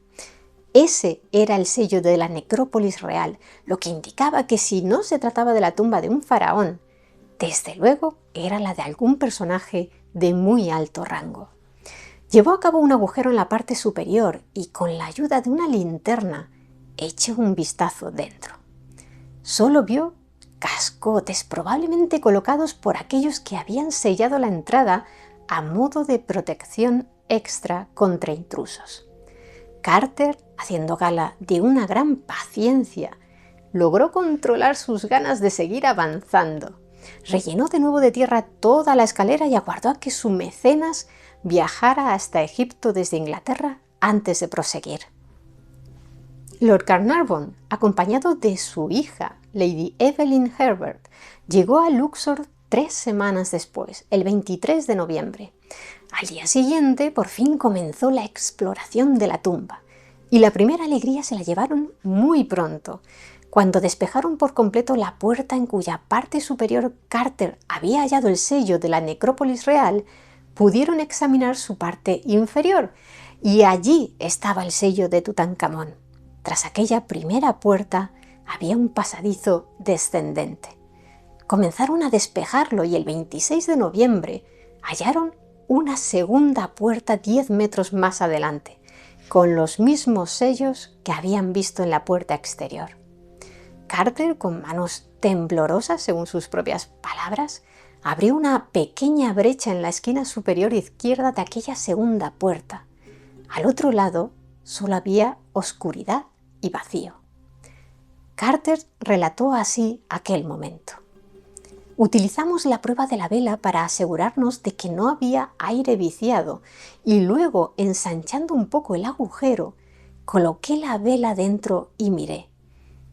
Ese era el sello de la necrópolis real, lo que indicaba que si no se trataba de la tumba de un faraón, desde luego era la de algún personaje de muy alto rango. Llevó a cabo un agujero en la parte superior y con la ayuda de una linterna echó un vistazo dentro. Solo vio cascotes probablemente colocados por aquellos que habían sellado la entrada a modo de protección extra contra intrusos. Carter, haciendo gala de una gran paciencia, logró controlar sus ganas de seguir avanzando. Rellenó de nuevo de tierra toda la escalera y aguardó a que su mecenas viajara hasta Egipto desde Inglaterra antes de proseguir. Lord Carnarvon, acompañado de su hija, Lady Evelyn Herbert, llegó a Luxor 3 semanas después, el 23 de noviembre. Al día siguiente, por fin comenzó la exploración de la tumba, y la primera alegría se la llevaron muy pronto. Cuando despejaron por completo la puerta en cuya parte superior Carter había hallado el sello de la necrópolis real, pudieron examinar su parte inferior, y allí estaba el sello de Tutankamón. Tras aquella primera puerta había un pasadizo descendente. Comenzaron a despejarlo y el 26 de noviembre hallaron una segunda puerta 10 metros más adelante, con los mismos sellos que habían visto en la puerta exterior. Carter, con manos temblorosas según sus propias palabras, abrió una pequeña brecha en la esquina superior izquierda de aquella segunda puerta. Al otro lado solo había oscuridad y vacío. Carter relató así aquel momento. Utilizamos la prueba de la vela para asegurarnos de que no había aire viciado y luego, ensanchando un poco el agujero, coloqué la vela dentro y miré.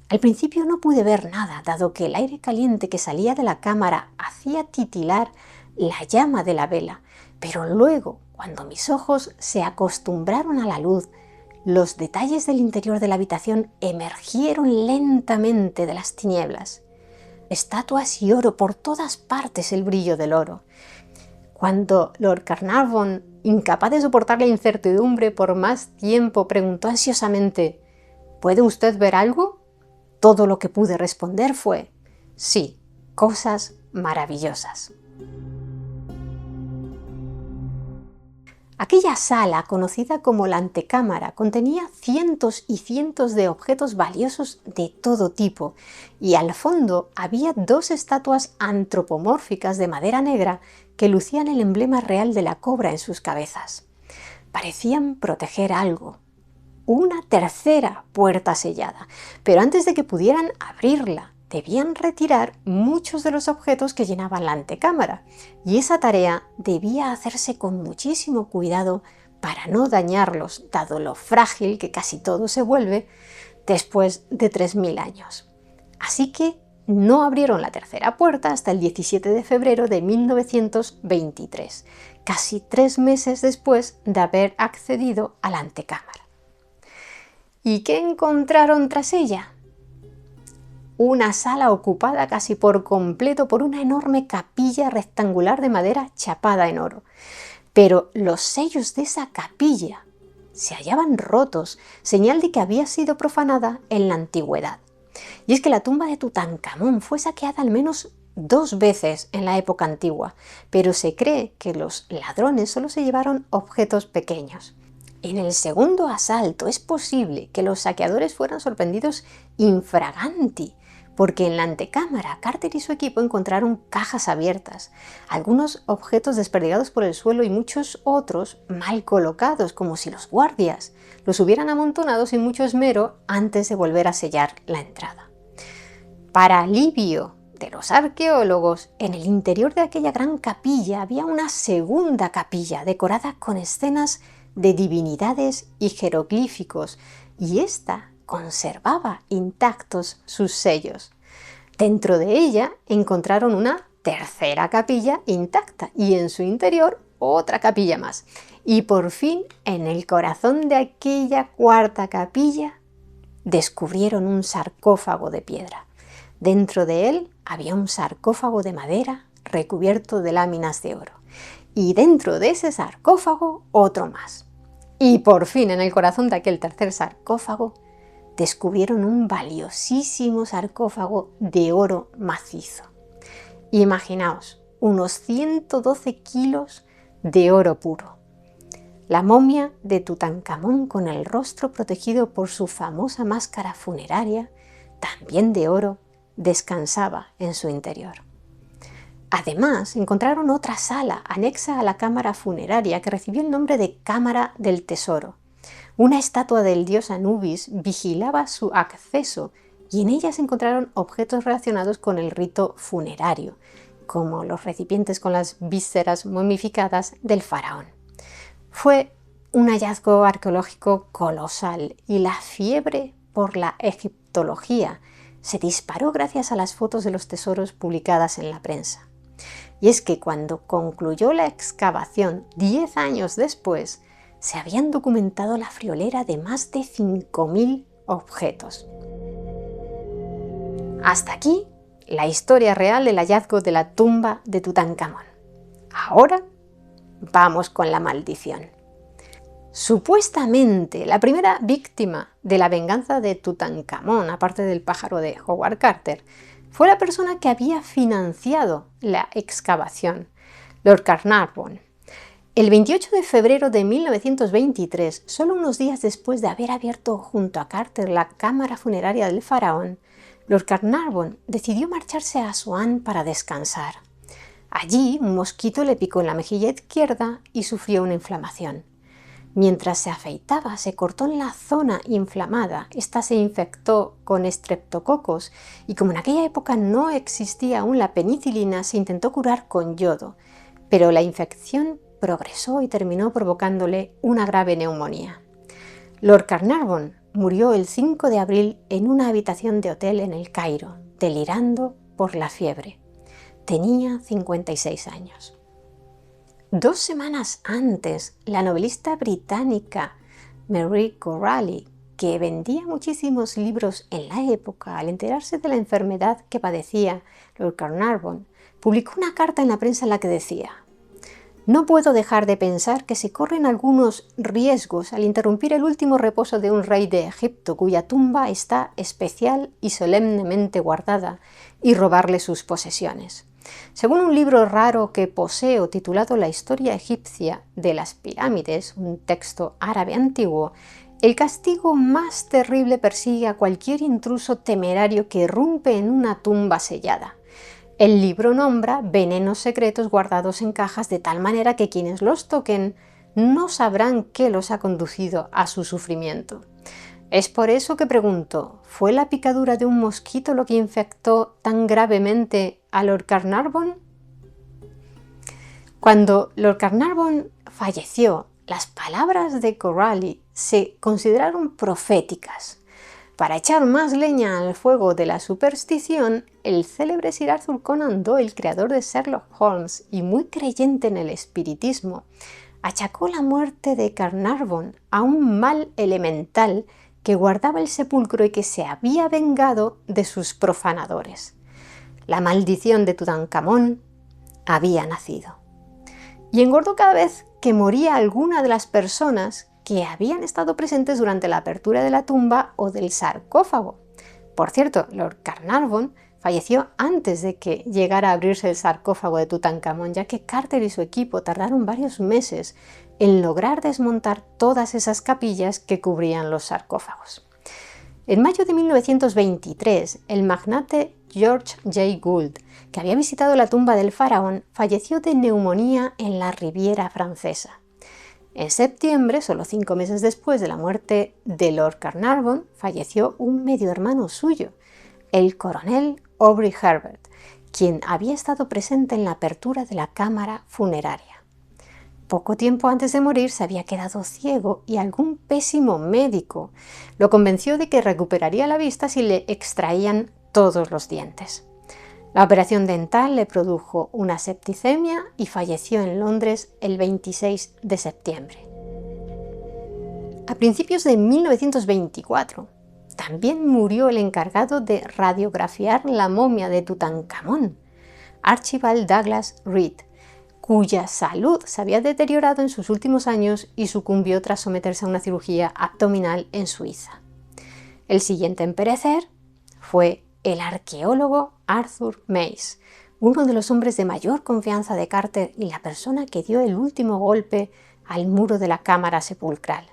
Al principio no pude ver nada, dado que el aire caliente que salía de la cámara hacía titilar la llama de la vela, pero luego, cuando mis ojos se acostumbraron a la luz, los detalles del interior de la habitación emergieron lentamente de las tinieblas. Estatuas y oro, por todas partes el brillo del oro. Cuando Lord Carnarvon, incapaz de soportar la incertidumbre por más tiempo, preguntó ansiosamente: ¿puede usted ver algo? Todo lo que pude responder fue: sí, cosas maravillosas. Aquella sala, conocida como la antecámara, contenía cientos y cientos de objetos valiosos de todo tipo, y al fondo había 2 estatuas antropomórficas de madera negra que lucían el emblema real de la cobra en sus cabezas. Parecían proteger algo. Una tercera puerta sellada, pero antes de que pudieran abrirla, debían retirar muchos de los objetos que llenaban la antecámara, y esa tarea debía hacerse con muchísimo cuidado para no dañarlos, dado lo frágil que casi todo se vuelve después de 3000 años. Así que no abrieron la tercera puerta hasta el 17 de febrero de 1923, casi 3 meses después de haber accedido a la antecámara. ¿Y qué encontraron tras ella? Una sala ocupada casi por completo por una enorme capilla rectangular de madera chapada en oro. Pero los sellos de esa capilla se hallaban rotos, señal de que había sido profanada en la antigüedad. Y es que la tumba de Tutankamón fue saqueada al menos 2 veces en la época antigua, pero se cree que los ladrones solo se llevaron objetos pequeños. En el segundo asalto es posible que los saqueadores fueran sorprendidos infraganti, porque en la antecámara Carter y su equipo encontraron cajas abiertas, algunos objetos desperdigados por el suelo y muchos otros mal colocados, como si los guardias los hubieran amontonado sin mucho esmero antes de volver a sellar la entrada. Para alivio de los arqueólogos, en el interior de aquella gran capilla había una segunda capilla decorada con escenas de divinidades y jeroglíficos, y ésta conservaba intactos sus sellos. Dentro de ella encontraron una tercera capilla intacta y en su interior otra capilla más. Y por fin, en el corazón de aquella cuarta capilla, descubrieron un sarcófago de piedra. Dentro de él había un sarcófago de madera recubierto de láminas de oro. Y dentro de ese sarcófago otro más. Y por fin, en el corazón de aquel tercer sarcófago, descubrieron un valiosísimo sarcófago de oro macizo. Imaginaos, unos 112 kilos de oro puro. La momia de Tutankamón, con el rostro protegido por su famosa máscara funeraria, también de oro, descansaba en su interior. Además, encontraron otra sala anexa a la cámara funeraria que recibió el nombre de Cámara del Tesoro. Una estatua del dios Anubis vigilaba su acceso y en ella se encontraron objetos relacionados con el rito funerario, como los recipientes con las vísceras momificadas del faraón. Fue un hallazgo arqueológico colosal y la fiebre por la egiptología se disparó gracias a las fotos de los tesoros publicadas en la prensa. Y es que cuando concluyó la excavación, 10 años después, se habían documentado la friolera de más de 5000 objetos. Hasta aquí la historia real del hallazgo de la tumba de Tutankamón. Ahora vamos con la maldición. Supuestamente, la primera víctima de la venganza de Tutankamón, aparte del pájaro de Howard Carter, fue la persona que había financiado la excavación, Lord Carnarvon. El 28 de febrero de 1923, solo unos días después de haber abierto junto a Carter la cámara funeraria del faraón, Lord Carnarvon decidió marcharse a Asuán para descansar. Allí, un mosquito le picó en la mejilla izquierda y sufrió una inflamación. Mientras se afeitaba, se cortó en la zona inflamada. Esta se infectó con estreptococos y como en aquella época no existía aún la penicilina, se intentó curar con yodo, pero la infección progresó y terminó provocándole una grave neumonía. Lord Carnarvon murió el 5 de abril en una habitación de hotel en El Cairo, delirando por la fiebre. Tenía 56 años. 2 semanas antes, la novelista británica Mary Corrally, que vendía muchísimos libros en la época, al enterarse de la enfermedad que padecía Lord Carnarvon, publicó una carta en la prensa en la que decía: «No puedo dejar de pensar que se corren algunos riesgos al interrumpir el último reposo de un rey de Egipto cuya tumba está especial y solemnemente guardada y robarle sus posesiones. Según un libro raro que poseo titulado La historia egipcia de las pirámides, un texto árabe antiguo, el castigo más terrible persigue a cualquier intruso temerario que irrumpe en una tumba sellada. El libro nombra venenos secretos guardados en cajas de tal manera que quienes los toquen no sabrán qué los ha conducido a su sufrimiento. Es por eso que pregunto, ¿fue la picadura de un mosquito lo que infectó tan gravemente a Lord Carnarvon?» Cuando Lord Carnarvon falleció, las palabras de Corrally se consideraron proféticas. Para echar más leña al fuego de la superstición, el célebre Sir Arthur Conan Doyle, creador de Sherlock Holmes y muy creyente en el espiritismo, achacó la muerte de Carnarvon a un mal elemental que guardaba el sepulcro y que se había vengado de sus profanadores. La maldición de Tutankamón había nacido. Y engordó cada vez que moría alguna de las personas que habían estado presentes durante la apertura de la tumba o del sarcófago. Por cierto, Lord Carnarvon falleció antes de que llegara a abrirse el sarcófago de Tutankamón, ya que Carter y su equipo tardaron varios meses en lograr desmontar todas esas capillas que cubrían los sarcófagos. En mayo de 1923, el magnate George J. Gould, que había visitado la tumba del faraón, falleció de neumonía en la Riviera francesa. En septiembre, solo 5 meses después de la muerte de Lord Carnarvon, falleció un medio hermano suyo, el coronel Aubrey Herbert, quien había estado presente en la apertura de la cámara funeraria. Poco tiempo antes de morir se había quedado ciego y algún pésimo médico lo convenció de que recuperaría la vista si le extraían todos los dientes. La operación dental le produjo una septicemia y falleció en Londres el 26 de septiembre. A principios de 1924, también murió el encargado de radiografiar la momia de Tutankamón, Archibald Douglas Reed, cuya salud se había deteriorado en sus últimos años y sucumbió tras someterse a una cirugía abdominal en Suiza. El siguiente en perecer fue el arqueólogo Arthur Mace, uno de los hombres de mayor confianza de Carter y la persona que dio el último golpe al muro de la cámara sepulcral.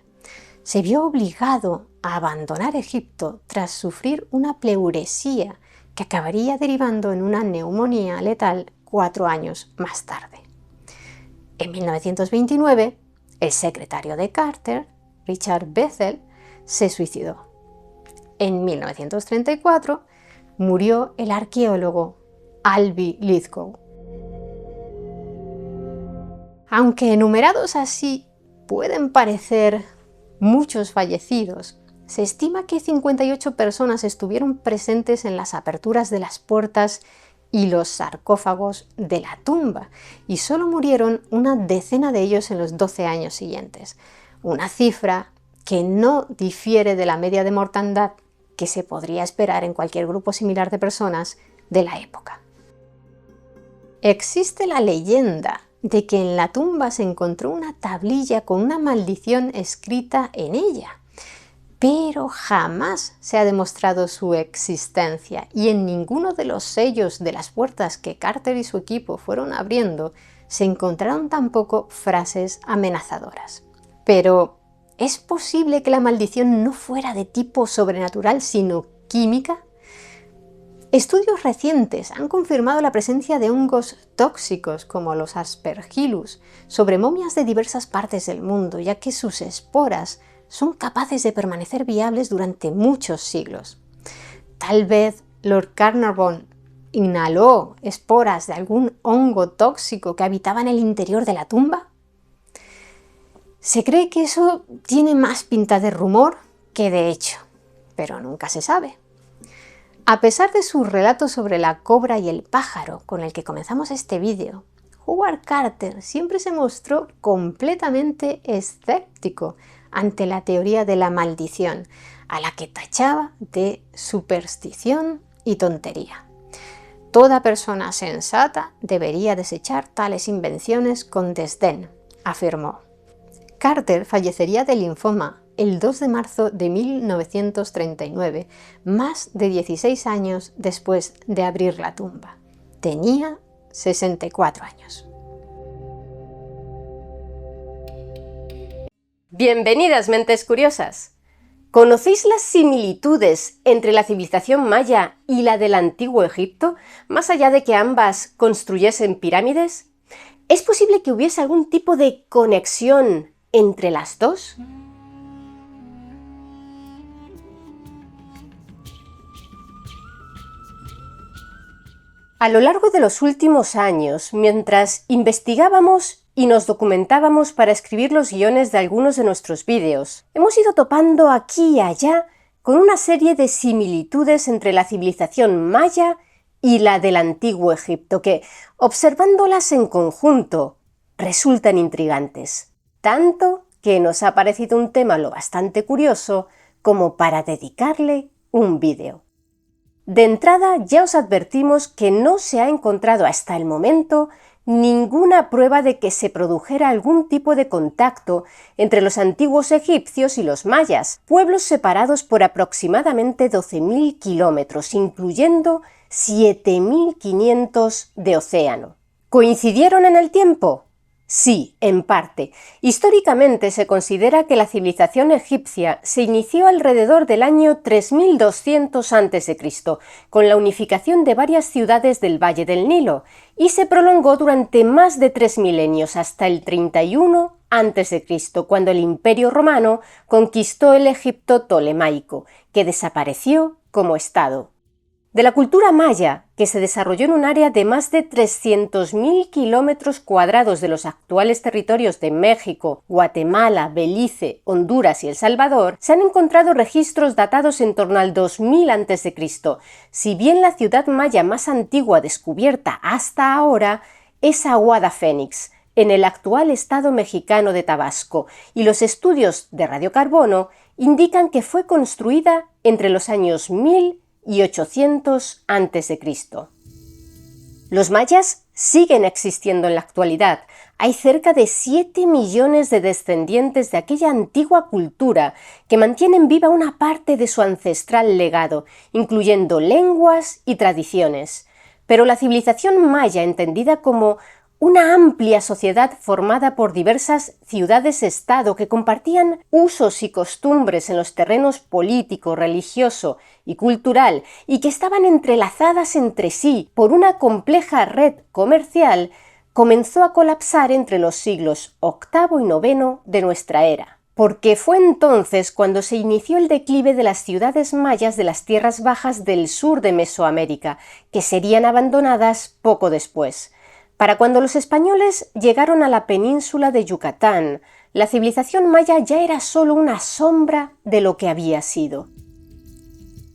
Se vio obligado a abandonar Egipto tras sufrir una pleuresía que acabaría derivando en una neumonía letal 4 años más tarde. En 1929, el secretario de Carter, Richard Bethel, se suicidó. En 1934, murió el arqueólogo Alby Lithgow. Aunque enumerados así pueden parecer muchos fallecidos, se estima que 58 personas estuvieron presentes en las aperturas de las puertas y los sarcófagos de la tumba, y solo murieron una decena de ellos en los 12 años siguientes, una cifra que no difiere de la media de mortandad que se podría esperar en cualquier grupo similar de personas de la época. Existe la leyenda de que en la tumba se encontró una tablilla con una maldición escrita en ella, pero jamás se ha demostrado su existencia y en ninguno de los sellos de las puertas que Carter y su equipo fueron abriendo se encontraron tampoco frases amenazadoras. Pero ¿es posible que la maldición no fuera de tipo sobrenatural sino química? Estudios recientes han confirmado la presencia de hongos tóxicos como los Aspergillus sobre momias de diversas partes del mundo, ya que sus esporas son capaces de permanecer viables durante muchos siglos. Tal vez Lord Carnarvon inhaló esporas de algún hongo tóxico que habitaba en el interior de la tumba. Se cree que eso tiene más pinta de rumor que de hecho, pero nunca se sabe. A pesar de sus relatos sobre la cobra y el pájaro con el que comenzamos este vídeo, Howard Carter siempre se mostró completamente escéptico ante la teoría de la maldición, a la que tachaba de superstición y tontería. Toda persona sensata debería desechar tales invenciones con desdén, afirmó. Carter fallecería de linfoma el 2 de marzo de 1939, más de 16 años después de abrir la tumba. Tenía 64 años. Bienvenidas, mentes curiosas. ¿Conocéis las similitudes entre la civilización maya y la del antiguo Egipto, más allá de que ambas construyesen pirámides? ¿Es posible que hubiese algún tipo de conexión entre las dos? A lo largo de los últimos años, mientras investigábamos y nos documentábamos para escribir los guiones de algunos de nuestros vídeos, hemos ido topando aquí y allá con una serie de similitudes entre la civilización maya y la del antiguo Egipto que, observándolas en conjunto, resultan intrigantes, tanto que nos ha parecido un tema lo bastante curioso como para dedicarle un vídeo. De entrada ya os advertimos que no se ha encontrado hasta el momento ninguna prueba de que se produjera algún tipo de contacto entre los antiguos egipcios y los mayas, pueblos separados por aproximadamente 12.000 kilómetros, incluyendo 7.500 de océano. ¿Coincidieron en el tiempo? Sí, en parte. Históricamente se considera que la civilización egipcia se inició alrededor del año 3200 a.C., con la unificación de varias ciudades del Valle del Nilo, y se prolongó durante más de 3 milenios, hasta el 31 a.C., cuando el Imperio Romano conquistó el Egipto tolemaico, que desapareció como estado. De la cultura maya, que se desarrolló en un área de más de 300.000 kilómetros cuadrados de los actuales territorios de México, Guatemala, Belice, Honduras y El Salvador, se han encontrado registros datados en torno al 2000 a.C. Si bien la ciudad maya más antigua descubierta hasta ahora es Aguada Fénix, en el actual estado mexicano de Tabasco, y los estudios de radiocarbono indican que fue construida entre los años 1000 y 800 a.C. Los mayas siguen existiendo en la actualidad. Hay cerca de 7 millones de descendientes de aquella antigua cultura que mantienen viva una parte de su ancestral legado, incluyendo lenguas y tradiciones. Pero la civilización maya, entendida como una amplia sociedad formada por diversas ciudades-estado que compartían usos y costumbres en los terrenos político, religioso y cultural y que estaban entrelazadas entre sí por una compleja red comercial, comenzó a colapsar entre los siglos VIII y IX de nuestra era. Porque fue entonces cuando se inició el declive de las ciudades mayas de las tierras bajas del sur de Mesoamérica, que serían abandonadas poco después. Para cuando los españoles llegaron a la península de Yucatán, la civilización maya ya era solo una sombra de lo que había sido.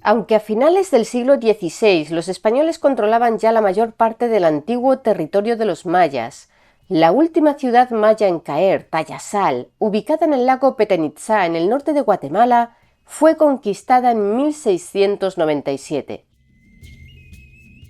Aunque a finales del siglo XVI los españoles controlaban ya la mayor parte del antiguo territorio de los mayas, la última ciudad maya en caer, Tayasal, ubicada en el lago Petén-Itzá en el norte de Guatemala, fue conquistada en 1697.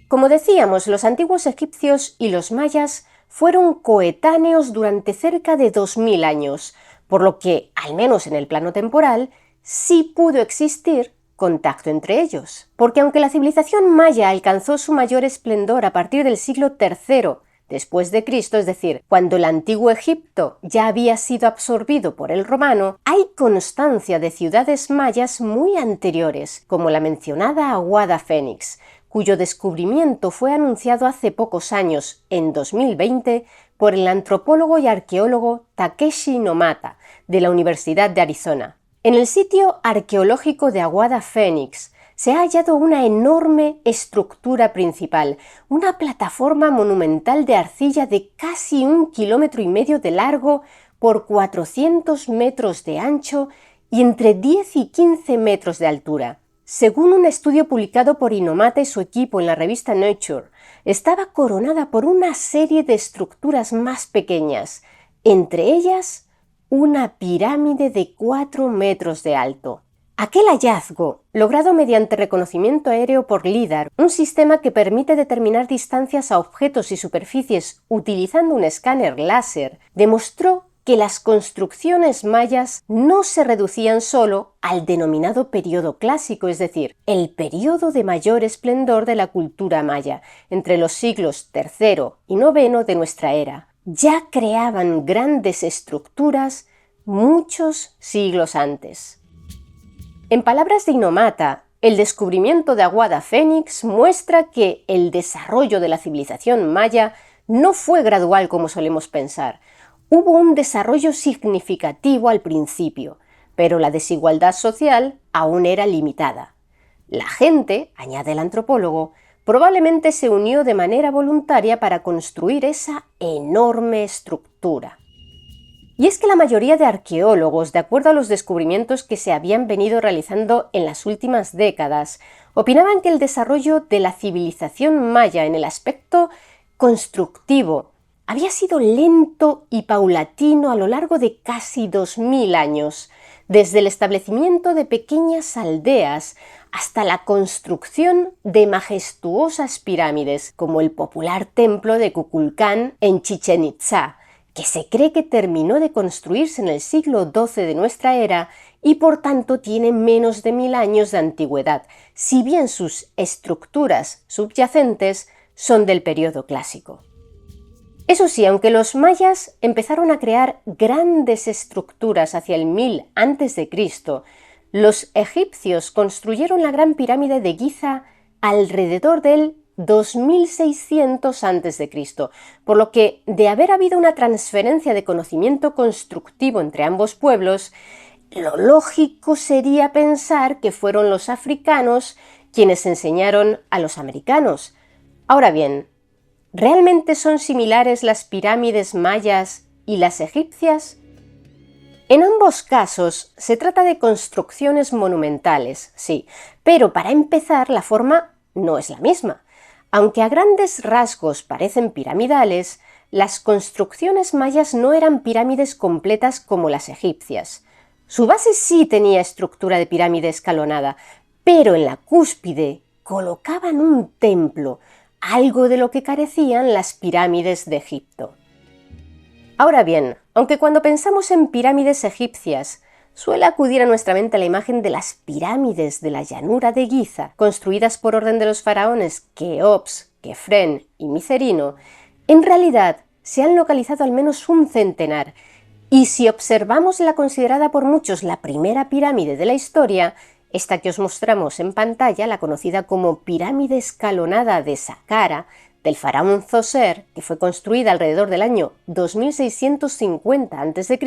Como decíamos, los antiguos egipcios y los mayas fueron coetáneos durante cerca de 2000 años, por lo que, al menos en el plano temporal, sí pudo existir contacto entre ellos. Porque aunque la civilización maya alcanzó su mayor esplendor a partir del siglo III después de Cristo, es decir, cuando el antiguo Egipto ya había sido absorbido por el romano, hay constancia de ciudades mayas muy anteriores, como la mencionada Aguada Fénix, cuyo descubrimiento fue anunciado hace pocos años, en 2020, por el antropólogo y arqueólogo Takeshi Inomata, de la Universidad de Arizona. En el sitio arqueológico de Aguada Phoenix se ha hallado una enorme estructura principal, una plataforma monumental de arcilla de casi 1,5 kilómetros de largo por 400 metros de ancho y entre 10 y 15 metros de altura. Según un estudio publicado por Inomata y su equipo en la revista Nature, estaba coronada por una serie de estructuras más pequeñas, entre ellas una pirámide de 4 metros de alto. Aquel hallazgo, logrado mediante reconocimiento aéreo por LIDAR, un sistema que permite determinar distancias a objetos y superficies utilizando un escáner láser, demostró que las construcciones mayas no se reducían solo al denominado periodo clásico, es decir, el periodo de mayor esplendor de la cultura maya, entre los siglos III y IX de nuestra era. Ya creaban grandes estructuras muchos siglos antes. En palabras de Inomata, el descubrimiento de Aguada Phoenix muestra que el desarrollo de la civilización maya no fue gradual como solemos pensar. Hubo un desarrollo significativo al principio, pero la desigualdad social aún era limitada. La gente, añade el antropólogo, probablemente se unió de manera voluntaria para construir esa enorme estructura. Y es que la mayoría de arqueólogos, de acuerdo a los descubrimientos que se habían venido realizando en las últimas décadas, opinaban que el desarrollo de la civilización maya en el aspecto constructivo había sido lento y paulatino a lo largo de casi 2000 años, desde el establecimiento de pequeñas aldeas hasta la construcción de majestuosas pirámides, como el popular templo de Kukulcán en Chichén Itzá, que se cree que terminó de construirse en el siglo XII de nuestra era y por tanto tiene menos de 1000 años de antigüedad, si bien sus estructuras subyacentes son del periodo clásico. Eso sí, aunque los mayas empezaron a crear grandes estructuras hacia el 1000 a.C., los egipcios construyeron la Gran Pirámide de Giza alrededor del 2600 a.C., por lo que, de haber habido una transferencia de conocimiento constructivo entre ambos pueblos, lo lógico sería pensar que fueron los africanos quienes enseñaron a los americanos. Ahora bien, ¿realmente son similares las pirámides mayas y las egipcias? En ambos casos se trata de construcciones monumentales, sí, pero para empezar la forma no es la misma. Aunque a grandes rasgos parecen piramidales, las construcciones mayas no eran pirámides completas como las egipcias. Su base sí tenía estructura de pirámide escalonada, pero en la cúspide colocaban un templo, algo de lo que carecían las pirámides de Egipto. Ahora bien, aunque cuando pensamos en pirámides egipcias, suele acudir a nuestra mente la imagen de las pirámides de la llanura de Giza, construidas por orden de los faraones Keops, Kefren y Micerino, en realidad se han localizado al menos un centenar, y si observamos la considerada por muchos la primera pirámide de la historia, esta que os mostramos en pantalla, la conocida como pirámide escalonada de Saqqara, del faraón Zoser, que fue construida alrededor del año 2650 a.C.,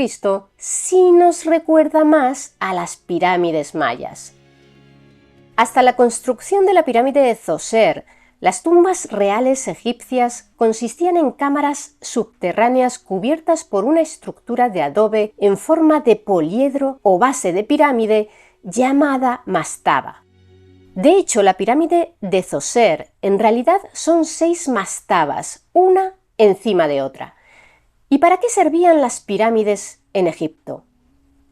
sí nos recuerda más a las pirámides mayas. Hasta la construcción de la pirámide de Zoser, las tumbas reales egipcias consistían en cámaras subterráneas cubiertas por una estructura de adobe en forma de poliedro o base de pirámide llamada mastaba. De hecho, la pirámide de Zoser en realidad son 6 mastabas, una encima de otra. ¿Y para qué servían las pirámides en Egipto?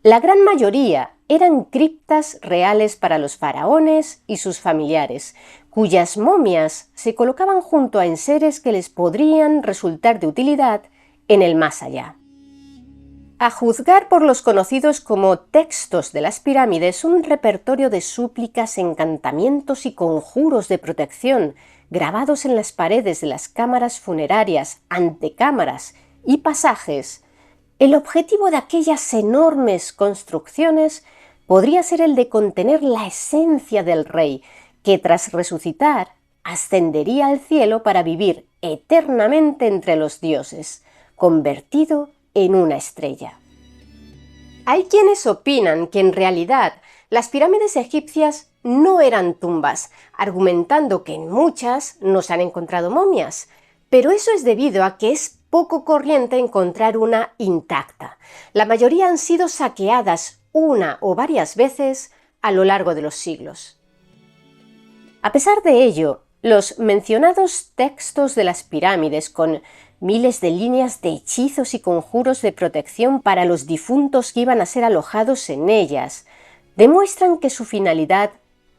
La gran mayoría eran criptas reales para los faraones y sus familiares, cuyas momias se colocaban junto a enseres que les podrían resultar de utilidad en el más allá. A juzgar por los conocidos como textos de las pirámides, un repertorio de súplicas, encantamientos y conjuros de protección grabados en las paredes de las cámaras funerarias, antecámaras y pasajes, el objetivo de aquellas enormes construcciones podría ser el de contener la esencia del rey, que tras resucitar ascendería al cielo para vivir eternamente entre los dioses, convertido en una estrella. Hay quienes opinan que en realidad las pirámides egipcias no eran tumbas, argumentando que en muchas no se han encontrado momias, pero eso es debido a que es poco corriente encontrar una intacta. La mayoría han sido saqueadas una o varias veces a lo largo de los siglos. A pesar de ello, los mencionados textos de las pirámides, con miles de líneas de hechizos y conjuros de protección para los difuntos que iban a ser alojados en ellas, demuestran que su finalidad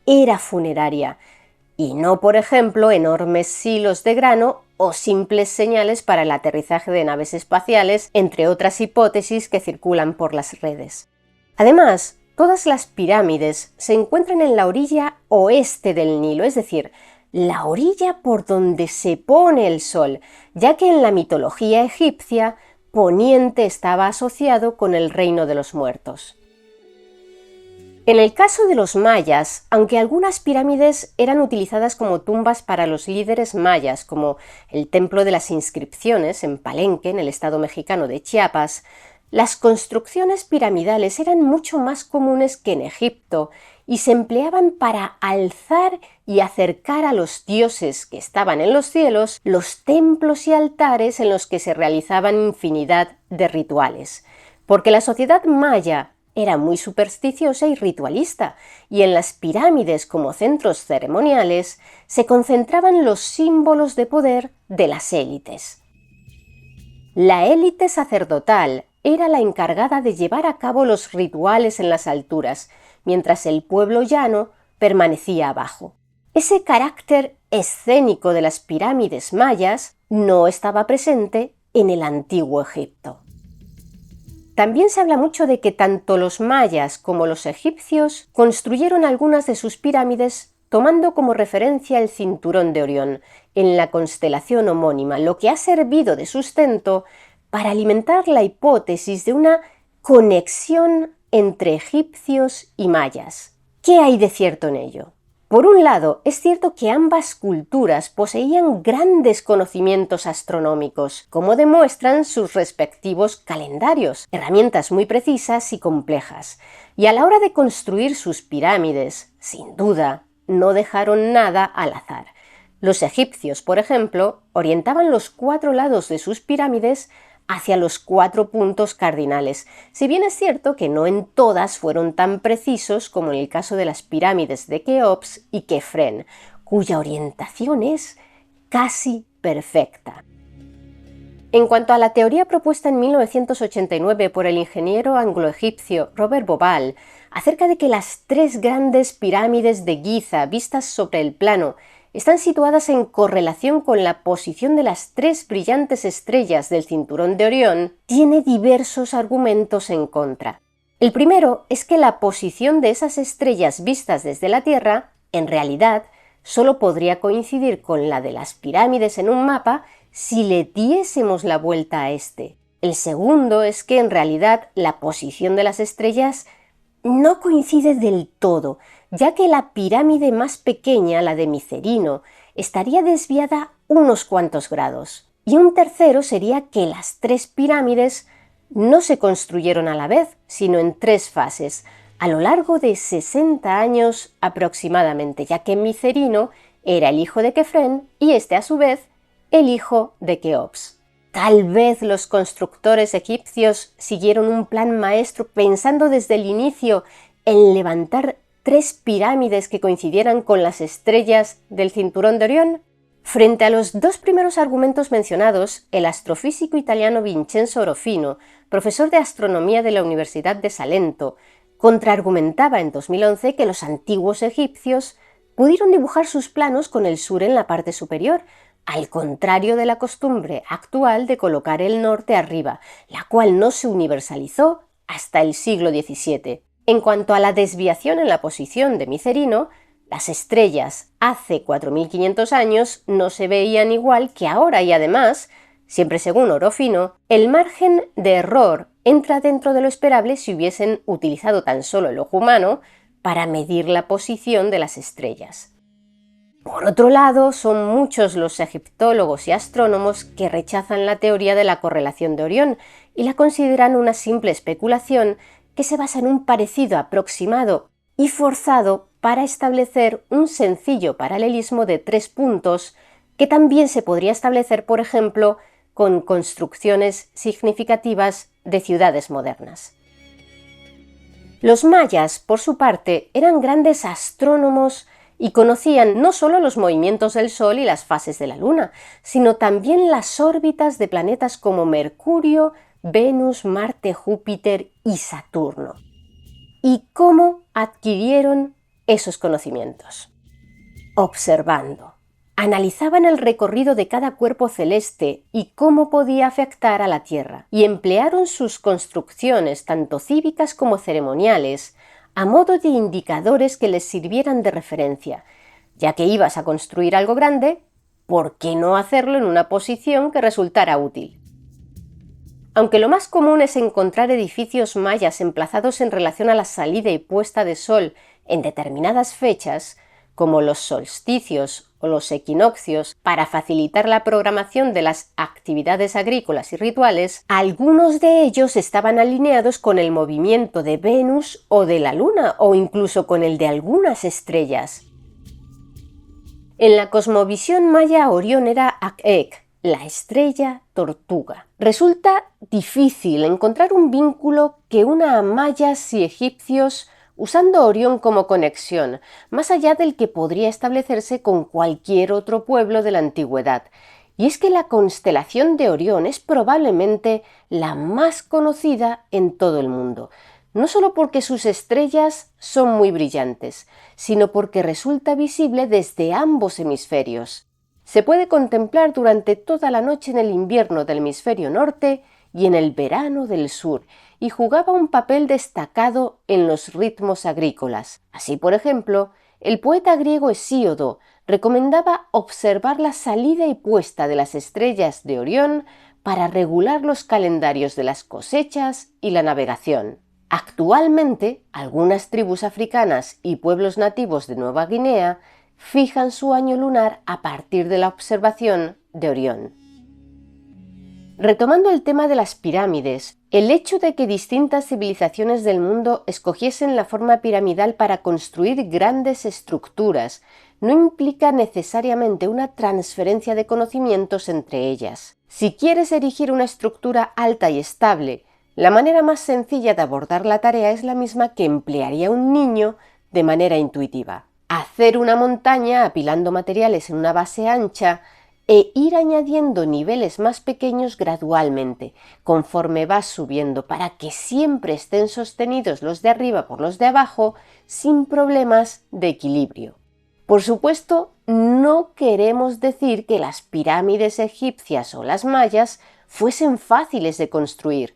era funeraria, y no, por ejemplo, enormes silos de grano o simples señales para el aterrizaje de naves espaciales, entre otras hipótesis que circulan por las redes. Además, todas las pirámides se encuentran en la orilla oeste del Nilo, es decir, la orilla por donde se pone el sol, ya que en la mitología egipcia, Poniente estaba asociado con el reino de los muertos. En el caso de los mayas, aunque algunas pirámides eran utilizadas como tumbas para los líderes mayas, como el Templo de las Inscripciones en Palenque, en el estado mexicano de Chiapas, las construcciones piramidales eran mucho más comunes que en Egipto y se empleaban para alzar y acercar a los dioses que estaban en los cielos los templos y altares en los que se realizaban infinidad de rituales. Porque la sociedad maya era muy supersticiosa y ritualista, y en las pirámides como centros ceremoniales se concentraban los símbolos de poder de las élites. La élite sacerdotal era la encargada de llevar a cabo los rituales en las alturas, mientras el pueblo llano permanecía abajo. Ese carácter escénico de las pirámides mayas no estaba presente en el antiguo Egipto. También se habla mucho de que tanto los mayas como los egipcios construyeron algunas de sus pirámides tomando como referencia el cinturón de Orión, en la constelación homónima, lo que ha servido de sustento para alimentar la hipótesis de una conexión entre egipcios y mayas. ¿Qué hay de cierto en ello? Por un lado, es cierto que ambas culturas poseían grandes conocimientos astronómicos, como demuestran sus respectivos calendarios, herramientas muy precisas y complejas, y a la hora de construir sus pirámides, sin duda, no dejaron nada al azar. Los egipcios, por ejemplo, orientaban los 4 lados de sus pirámides hacia los 4 puntos cardinales, si bien es cierto que no en todas fueron tan precisos como en el caso de las pirámides de Keops y Kefren, cuya orientación es casi perfecta. En cuanto a la teoría propuesta en 1989 por el ingeniero anglo-egipcio Robert Bauval, acerca de que las 3 grandes pirámides de Giza vistas sobre el plano están situadas en correlación con la posición de las 3 brillantes estrellas del cinturón de Orión, tiene diversos argumentos en contra. El primero es que la posición de esas estrellas vistas desde la Tierra, en realidad, solo podría coincidir con la de las pirámides en un mapa si le diésemos la vuelta a este. El segundo es que en realidad la posición de las estrellas no coincide del todo, ya que la pirámide más pequeña, la de Micerino, estaría desviada unos cuantos grados. Y un tercero sería que las 3 pirámides no se construyeron a la vez, sino en 3 fases, a lo largo de 60 años aproximadamente, ya que Micerino era el hijo de Kefren y este a su vez el hijo de Keops. Tal vez los constructores egipcios siguieron un plan maestro pensando desde el inicio en levantar 3 pirámides que coincidieran con las estrellas del cinturón de Orión. Frente a los 2 primeros argumentos mencionados, el astrofísico italiano Vincenzo Orofino, profesor de astronomía de la Universidad de Salento, contraargumentaba en 2011 que los antiguos egipcios pudieron dibujar sus planos con el sur en la parte superior, al contrario de la costumbre actual de colocar el norte arriba, la cual no se universalizó hasta el siglo XVII. En cuanto a la desviación en la posición de Micerino, las estrellas hace 4.500 años no se veían igual que ahora y además, siempre según Orofino, el margen de error entra dentro de lo esperable si hubiesen utilizado tan solo el ojo humano para medir la posición de las estrellas. Por otro lado, son muchos los egiptólogos y astrónomos que rechazan la teoría de la correlación de Orión y la consideran una simple especulación que se basa en un parecido aproximado y forzado para establecer un sencillo paralelismo de 3 puntos que también se podría establecer, por ejemplo, con construcciones significativas de ciudades modernas. Los mayas, por su parte, eran grandes astrónomos y conocían no solo los movimientos del Sol y las fases de la Luna, sino también las órbitas de planetas como Mercurio, Venus, Marte, Júpiter y Saturno. ¿Y cómo adquirieron esos conocimientos? Observando. Analizaban el recorrido de cada cuerpo celeste y cómo podía afectar a la Tierra, y emplearon sus construcciones, tanto cívicas como ceremoniales, a modo de indicadores que les sirvieran de referencia. Ya que ibas a construir algo grande, ¿por qué no hacerlo en una posición que resultara útil? Aunque lo más común es encontrar edificios mayas emplazados en relación a la salida y puesta de sol en determinadas fechas, como los solsticios o los equinoccios, para facilitar la programación de las actividades agrícolas y rituales, algunos de ellos estaban alineados con el movimiento de Venus o de la Luna, o incluso con el de algunas estrellas. En la cosmovisión maya, Orión era Ak-Ek, la estrella tortuga. Resulta difícil encontrar un vínculo que una a mayas y egipcios usando Orión como conexión, más allá del que podría establecerse con cualquier otro pueblo de la antigüedad. Y es que la constelación de Orión es probablemente la más conocida en todo el mundo, no solo porque sus estrellas son muy brillantes, sino porque resulta visible desde ambos hemisferios. Se puede contemplar durante toda la noche en el invierno del hemisferio norte y en el verano del sur, y jugaba un papel destacado en los ritmos agrícolas. Así, por ejemplo, el poeta griego Hesíodo recomendaba observar la salida y puesta de las estrellas de Orión para regular los calendarios de las cosechas y la navegación. Actualmente, algunas tribus africanas y pueblos nativos de Nueva Guinea fijan su año lunar a partir de la observación de Orión. Retomando el tema de las pirámides, el hecho de que distintas civilizaciones del mundo escogiesen la forma piramidal para construir grandes estructuras no implica necesariamente una transferencia de conocimientos entre ellas. Si quieres erigir una estructura alta y estable, la manera más sencilla de abordar la tarea es la misma que emplearía un niño de manera intuitiva. Hacer una montaña apilando materiales en una base ancha e ir añadiendo niveles más pequeños gradualmente, conforme vas subiendo, para que siempre estén sostenidos los de arriba por los de abajo, sin problemas de equilibrio. Por supuesto, no queremos decir que las pirámides egipcias o las mayas fuesen fáciles de construir.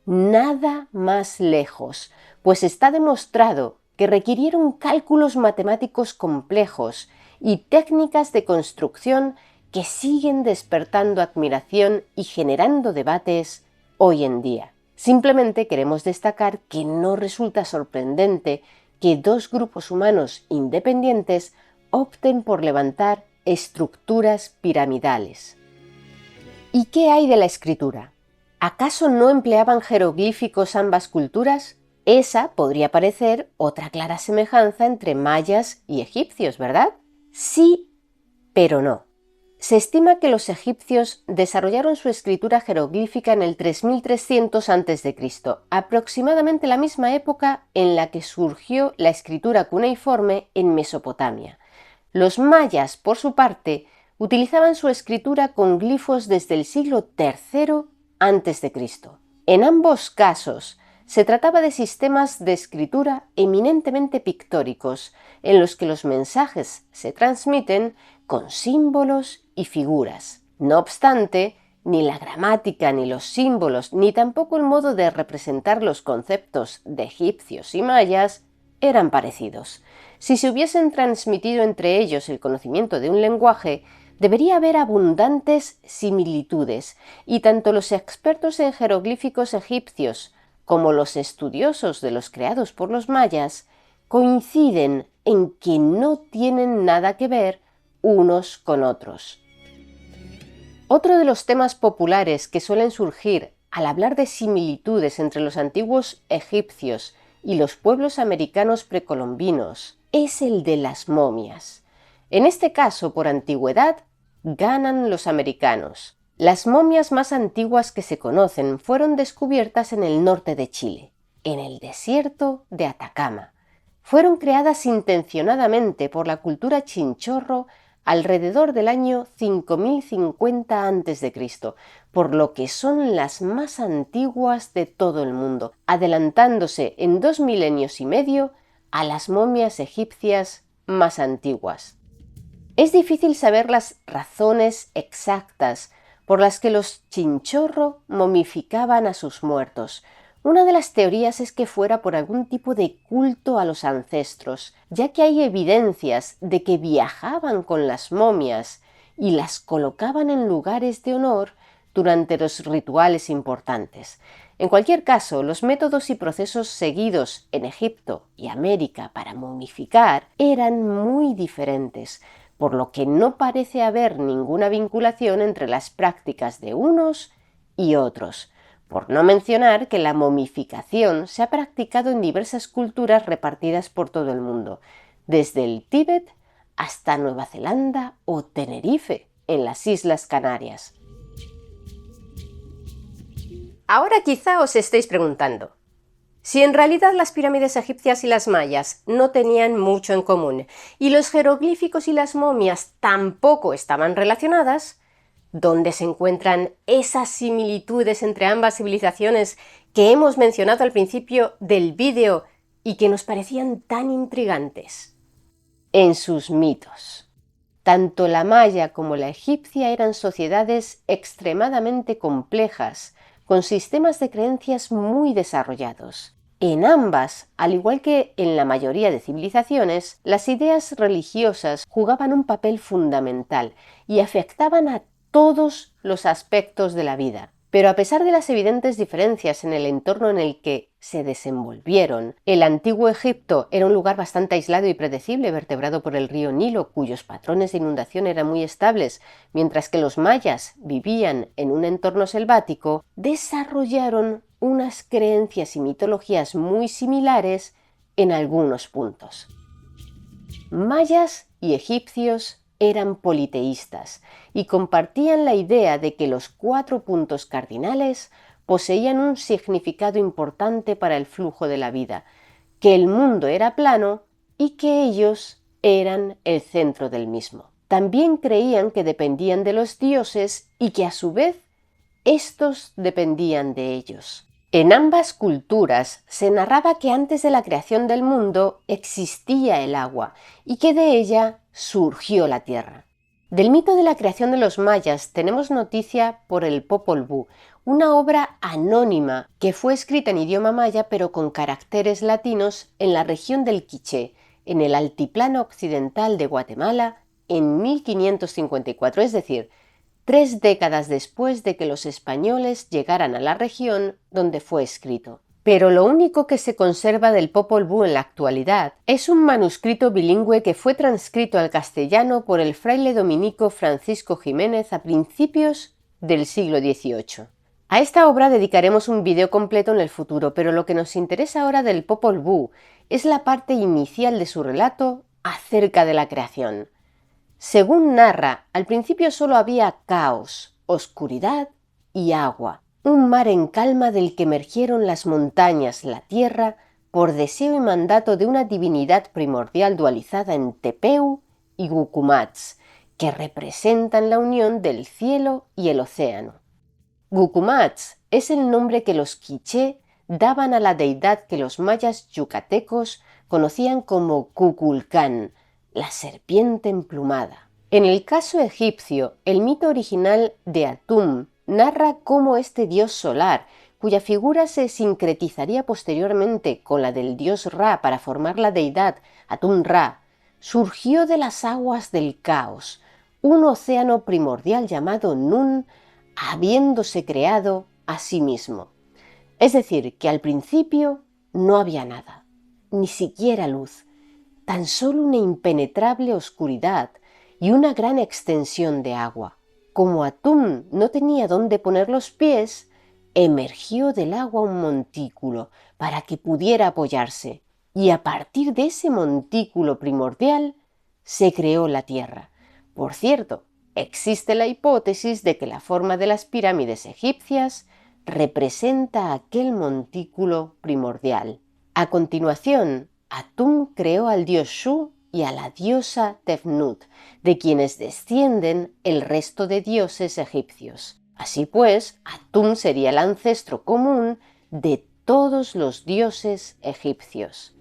Nada más lejos, pues está demostrado que requirieron cálculos matemáticos complejos y técnicas de construcción que siguen despertando admiración y generando debates hoy en día. Simplemente queremos destacar que no resulta sorprendente que dos grupos humanos independientes opten por levantar estructuras piramidales. ¿Y qué hay de la escritura? ¿Acaso no empleaban jeroglíficos ambas culturas? Esa podría parecer otra clara semejanza entre mayas y egipcios, ¿verdad? Sí, pero no. Se estima que los egipcios desarrollaron su escritura jeroglífica en el 3300 a.C., aproximadamente la misma época en la que surgió la escritura cuneiforme en Mesopotamia. Los mayas, por su parte, utilizaban su escritura con glifos desde el siglo III a.C. En ambos casos, se trataba de sistemas de escritura eminentemente pictóricos, en los que los mensajes se transmiten con símbolos y figuras. No obstante, ni la gramática, ni los símbolos, ni tampoco el modo de representar los conceptos de egipcios y mayas eran parecidos. Si se hubiesen transmitido entre ellos el conocimiento de un lenguaje, debería haber abundantes similitudes, y tanto los expertos en jeroglíficos egipcios como los estudiosos de los creados por los mayas coinciden en que no tienen nada que ver unos con otros. Otro de los temas populares que suelen surgir al hablar de similitudes entre los antiguos egipcios y los pueblos americanos precolombinos es el de las momias. En este caso, por antigüedad, ganan los americanos. Las momias más antiguas que se conocen fueron descubiertas en el norte de Chile, en el desierto de Atacama. Fueron creadas intencionadamente por la cultura chinchorro alrededor del año 5050 a.C., por lo que son las más antiguas de todo el mundo, adelantándose en 2 milenios y medio a las momias egipcias más antiguas. Es difícil saber las razones exactas por las que los chinchorro momificaban a sus muertos. Una de las teorías es que fuera por algún tipo de culto a los ancestros, ya que hay evidencias de que viajaban con las momias y las colocaban en lugares de honor durante los rituales importantes. En cualquier caso, los métodos y procesos seguidos en Egipto y América para momificar eran muy diferentes, por lo que no parece haber ninguna vinculación entre las prácticas de unos y otros, por no mencionar que la momificación se ha practicado en diversas culturas repartidas por todo el mundo, desde el Tíbet hasta Nueva Zelanda o Tenerife, en las Islas Canarias. Ahora quizá os estéis preguntando, si en realidad las pirámides egipcias y las mayas no tenían mucho en común y los jeroglíficos y las momias tampoco estaban relacionadas, ¿dónde se encuentran esas similitudes entre ambas civilizaciones que hemos mencionado al principio del vídeo y que nos parecían tan intrigantes? En sus mitos. Tanto la maya como la egipcia eran sociedades extremadamente complejas, con sistemas de creencias muy desarrollados. En ambas, al igual que en la mayoría de civilizaciones, las ideas religiosas jugaban un papel fundamental y afectaban a todos los aspectos de la vida. Pero a pesar de las evidentes diferencias en el entorno en el que se desenvolvieron, el antiguo Egipto era un lugar bastante aislado y predecible, vertebrado por el río Nilo, cuyos patrones de inundación eran muy estables, mientras que los mayas vivían en un entorno selvático, desarrollaron unas creencias y mitologías muy similares en algunos puntos. Mayas y egipcios eran politeístas y compartían la idea de que los 4 puntos cardinales poseían un significado importante para el flujo de la vida, que el mundo era plano y que ellos eran el centro del mismo. También creían que dependían de los dioses y que a su vez estos dependían de ellos. En ambas culturas se narraba que antes de la creación del mundo existía el agua y que de ella surgió la tierra. Del mito de la creación de los mayas tenemos noticia por el Popol Vuh, una obra anónima que fue escrita en idioma maya pero con caracteres latinos en la región del Quiché, en el altiplano occidental de Guatemala, en 1554, es decir, 3 décadas después de que los españoles llegaran a la región donde fue escrito. Pero lo único que se conserva del Popol Vuh en la actualidad es un manuscrito bilingüe que fue transcrito al castellano por el fraile dominico Francisco Jiménez a principios del siglo XVIII. A esta obra dedicaremos un vídeo completo en el futuro, pero lo que nos interesa ahora del Popol Vuh es la parte inicial de su relato acerca de la creación. Según narra, al principio solo había caos, oscuridad y agua, un mar en calma del que emergieron las montañas, la tierra, por deseo y mandato de una divinidad primordial dualizada en Tepeu y Gucumats, que representan la unión del cielo y el océano. Gucumats es el nombre que los quiché daban a la deidad que los mayas yucatecos conocían como Kukulcán, la serpiente emplumada. En el caso egipcio, el mito original de Atum narra cómo este dios solar, cuya figura se sincretizaría posteriormente con la del dios Ra para formar la deidad Atum-Ra, surgió de las aguas del caos, un océano primordial llamado Nun, habiéndose creado a sí mismo. Es decir, que al principio no había nada, ni siquiera luz, tan solo una impenetrable oscuridad y una gran extensión de agua. Como Atum no tenía dónde poner los pies, emergió del agua un montículo para que pudiera apoyarse, y a partir de ese montículo primordial se creó la Tierra. Por cierto, existe la hipótesis de que la forma de las pirámides egipcias representa aquel montículo primordial. A continuación, Atum creó al dios Shu y a la diosa Tefnut, de quienes descienden el resto de dioses egipcios. Así pues, Atum sería el ancestro común de todos los dioses egipcios.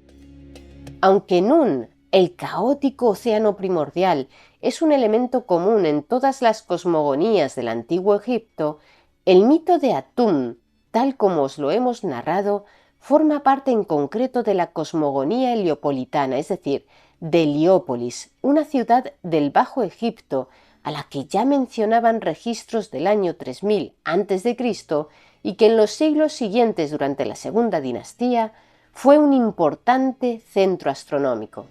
Aunque Nun, el caótico océano primordial, es un elemento común en todas las cosmogonías del antiguo Egipto, el mito de Atum, tal como os lo hemos narrado, forma parte en concreto de la cosmogonía heliopolitana, es decir, de Heliópolis, una ciudad del Bajo Egipto a la que ya mencionaban registros del año 3000 a.C. y que en los siglos siguientes, durante la Segunda Dinastía, fue un importante centro astronómico.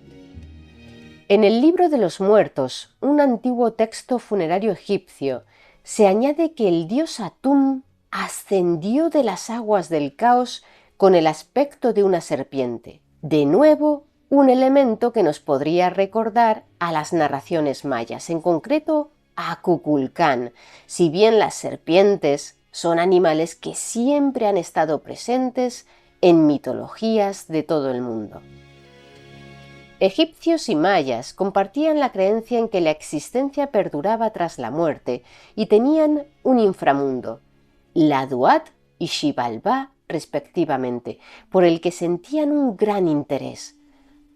En el Libro de los Muertos, un antiguo texto funerario egipcio, se añade que el dios Atum ascendió de las aguas del caos con el aspecto de una serpiente. De nuevo, un elemento que nos podría recordar a las narraciones mayas, en concreto a Kukulcán, si bien las serpientes son animales que siempre han estado presentes en mitologías de todo el mundo. Egipcios y mayas compartían la creencia en que la existencia perduraba tras la muerte y tenían un inframundo, la Duat y Xibalbá respectivamente, por el que sentían un gran interés.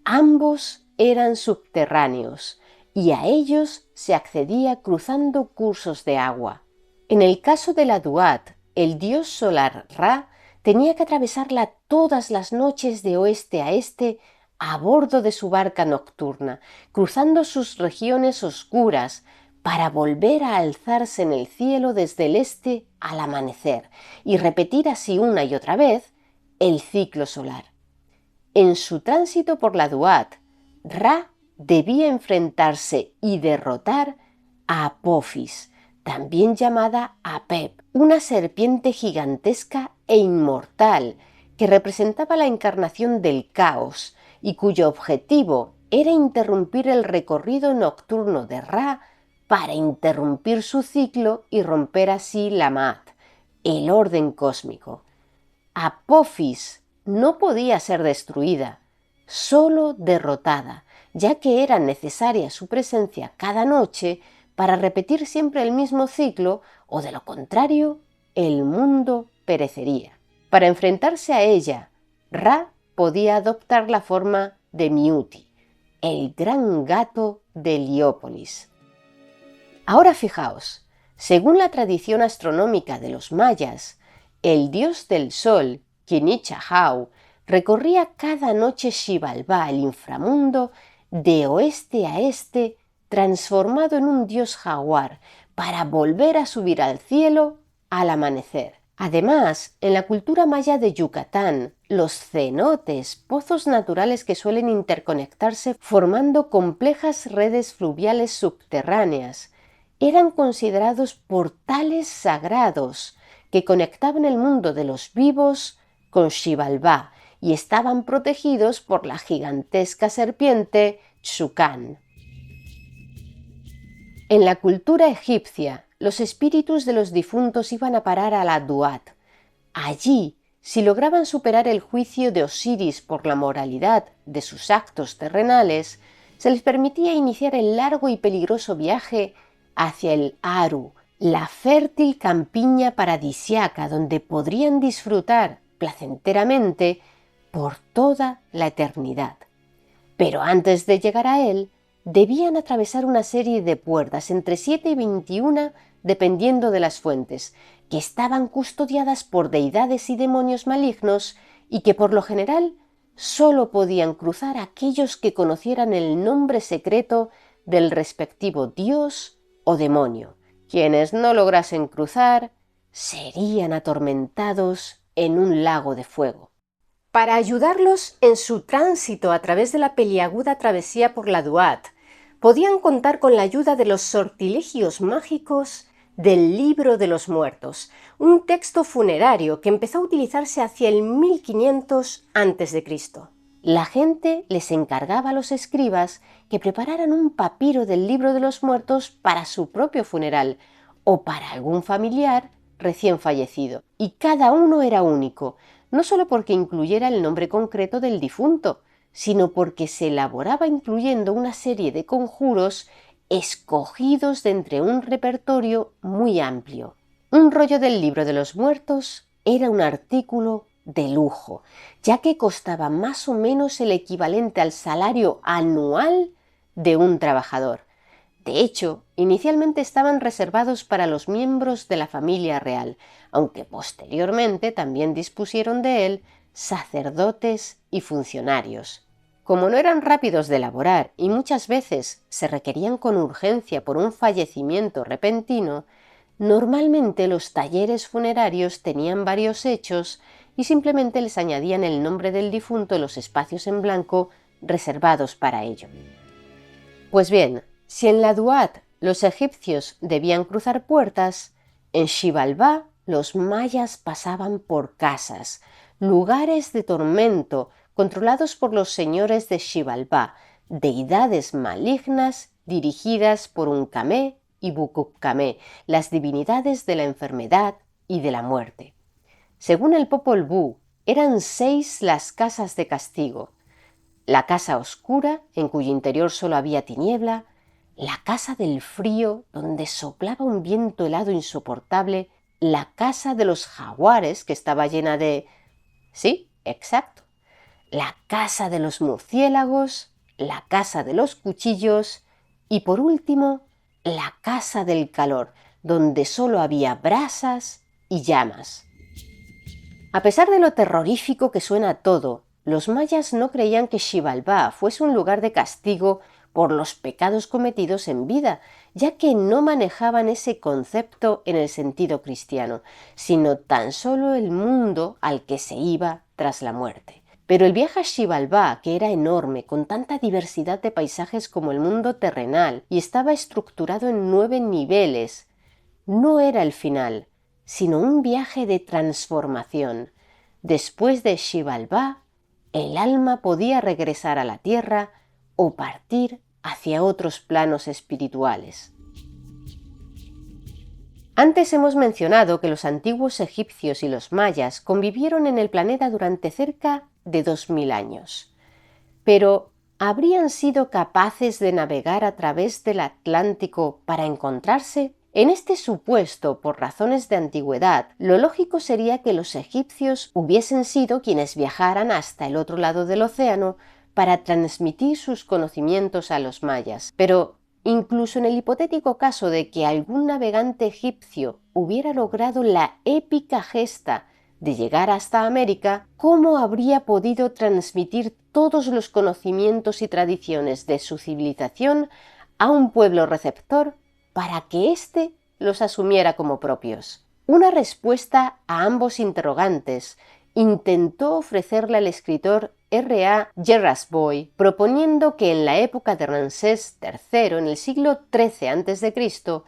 Ambos eran subterráneos y a ellos se accedía cruzando cursos de agua. En el caso de la Duat, el dios solar Ra tenía que atravesarla todas las noches de oeste a este a bordo de su barca nocturna, cruzando sus regiones oscuras para volver a alzarse en el cielo desde el este al amanecer y repetir así una y otra vez el ciclo solar. En su tránsito por la Duat, Ra debía enfrentarse y derrotar a Apophis, también llamada Apep, una serpiente gigantesca e inmortal que representaba la encarnación del caos y cuyo objetivo era interrumpir el recorrido nocturno de Ra para interrumpir su ciclo y romper así la Ma'at, el orden cósmico. Apophis no podía ser destruida, solo derrotada, ya que era necesaria su presencia cada noche para repetir siempre el mismo ciclo, o de lo contrario, el mundo perecería. Para enfrentarse a ella, Ra podía adoptar la forma de Miuti, el gran gato de Heliópolis. Ahora fijaos, según la tradición astronómica de los mayas, el dios del sol, Kinichahau, recorría cada noche Xibalbá, el inframundo, de oeste a este, transformado en un dios jaguar, para volver a subir al cielo al amanecer. Además, en la cultura maya de Yucatán, los cenotes, pozos naturales que suelen interconectarse formando complejas redes fluviales subterráneas, eran considerados portales sagrados que conectaban el mundo de los vivos con Xibalbá y estaban protegidos por la gigantesca serpiente Xukán. En la cultura egipcia, los espíritus de los difuntos iban a parar a la Duat. Allí, si lograban superar el juicio de Osiris por la moralidad de sus actos terrenales, se les permitía iniciar el largo y peligroso viaje hacia el Aru, la fértil campiña paradisiaca donde podrían disfrutar placenteramente por toda la eternidad. Pero antes de llegar a él, debían atravesar una serie de puertas, entre 7 y 21 dependiendo de las fuentes, que estaban custodiadas por deidades y demonios malignos y que por lo general solo podían cruzar aquellos que conocieran el nombre secreto del respectivo dios o demonio. Quienes no lograsen cruzar serían atormentados en un lago de fuego. Para ayudarlos en su tránsito a través de la peliaguda travesía por la Duat, podían contar con la ayuda de los sortilegios mágicos del Libro de los Muertos, un texto funerario que empezó a utilizarse hacia el 1500 a.C. La gente les encargaba a los escribas que prepararan un papiro del Libro de los Muertos para su propio funeral o para algún familiar recién fallecido, y cada uno era único, no solo porque incluyera el nombre concreto del difunto, sino porque se elaboraba incluyendo una serie de conjuros escogidos de entre un repertorio muy amplio. Un rollo del Libro de los Muertos era un artículo de lujo, ya que costaba más o menos el equivalente al salario anual de un trabajador. De hecho, inicialmente estaban reservados para los miembros de la familia real, aunque posteriormente también dispusieron de él sacerdotes y funcionarios. Como no eran rápidos de elaborar y muchas veces se requerían con urgencia por un fallecimiento repentino, normalmente los talleres funerarios tenían varios hechos y simplemente les añadían el nombre del difunto en los espacios en blanco reservados para ello. Pues bien, si en la Duat los egipcios debían cruzar puertas, en Xibalbá los mayas pasaban por casas, lugares de tormento controlados por los señores de Xibalbá, deidades malignas dirigidas por Uncamé y Bukup-Kamé, las divinidades de la enfermedad y de la muerte. Según el Popol Vuh, eran 6 las casas de castigo: la casa oscura, en cuyo interior solo había tiniebla; la casa del frío, donde soplaba un viento helado insoportable; la casa de los jaguares, que estaba llena de... Sí, exacto. La casa de los murciélagos, la casa de los cuchillos y, por último, la casa del calor, donde solo había brasas y llamas. A pesar de lo terrorífico que suena todo, los mayas no creían que Xibalbá fuese un lugar de castigo por los pecados cometidos en vida, ya que no manejaban ese concepto en el sentido cristiano, sino tan solo el mundo al que se iba tras la muerte. Pero el viaje a Xibalbá, que era enorme, con tanta diversidad de paisajes como el mundo terrenal, y estaba estructurado en 9 niveles, no era el final, sino un viaje de transformación. Después de Xibalbá, el alma podía regresar a la tierra o partir hacia otros planos espirituales. Antes hemos mencionado que los antiguos egipcios y los mayas convivieron en el planeta durante cerca de 2000 años. Pero, ¿habrían sido capaces de navegar a través del Atlántico para encontrarse? En este supuesto, por razones de antigüedad, lo lógico sería que los egipcios hubiesen sido quienes viajaran hasta el otro lado del océano para transmitir sus conocimientos a los mayas. Pero, incluso en el hipotético caso de que algún navegante egipcio hubiera logrado la épica gesta de llegar hasta América, ¿cómo habría podido transmitir todos los conocimientos y tradiciones de su civilización a un pueblo receptor para que éste los asumiera como propios? Una respuesta a ambos interrogantes intentó ofrecerle al escritor R.A. Gerasboy, proponiendo que en la época de Ramsés III, en el siglo XIII a.C.,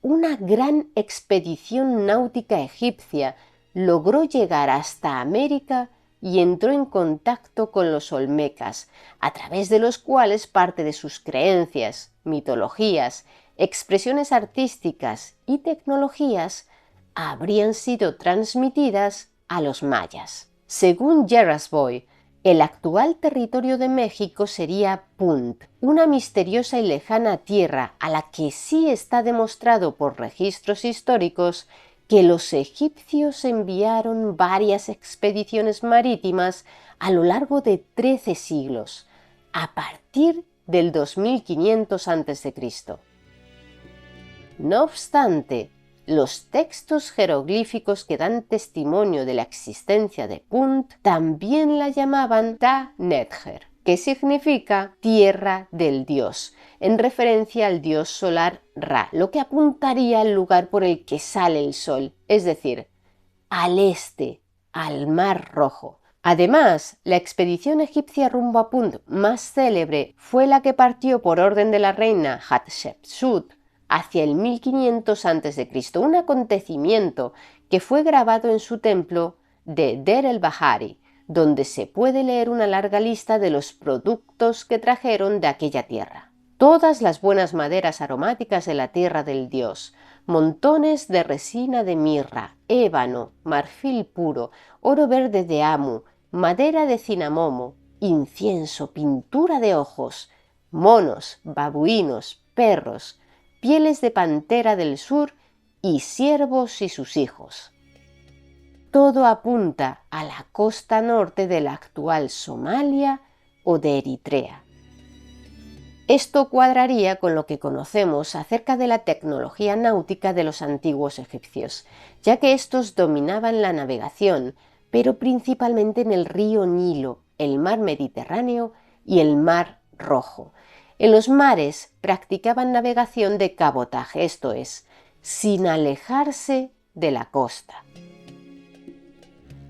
una gran expedición náutica egipcia logró llegar hasta América y entró en contacto con los olmecas, a través de los cuales parte de sus creencias, mitologías, expresiones artísticas y tecnologías habrían sido transmitidas a los mayas. Según Gerasboy, el actual territorio de México sería Punt, una misteriosa y lejana tierra a la que sí está demostrado por registros históricos que los egipcios enviaron varias expediciones marítimas a lo largo de 13 siglos, a partir del 2500 a.C. No obstante, los textos jeroglíficos que dan testimonio de la existencia de Punt también la llamaban Ta-Netjer, que significa tierra del dios, en referencia al dios solar Ra, lo que apuntaría al lugar por el que sale el sol, es decir, al este, al Mar Rojo, Además, la expedición egipcia rumbo a Punt más célebre fue la que partió por orden de la reina Hatshepsut hacia el 1500 a.C., un acontecimiento que fue grabado en su templo de Der el-Bahari, donde se puede leer una larga lista de los productos que trajeron de aquella tierra. Todas las buenas maderas aromáticas de la tierra del dios, montones de resina de mirra, ébano, marfil puro, oro verde de Amu, madera de cinamomo, incienso, pintura de ojos, monos, babuinos, perros, pieles de pantera del sur y ciervos y sus hijos. Todo apunta a la costa norte de la actual Somalia o de Eritrea. Esto cuadraría con lo que conocemos acerca de la tecnología náutica de los antiguos egipcios, ya que estos dominaban la navegación, pero principalmente en el río Nilo, el mar Mediterráneo y el mar Rojo. En los mares practicaban navegación de cabotaje, esto es, sin alejarse de la costa.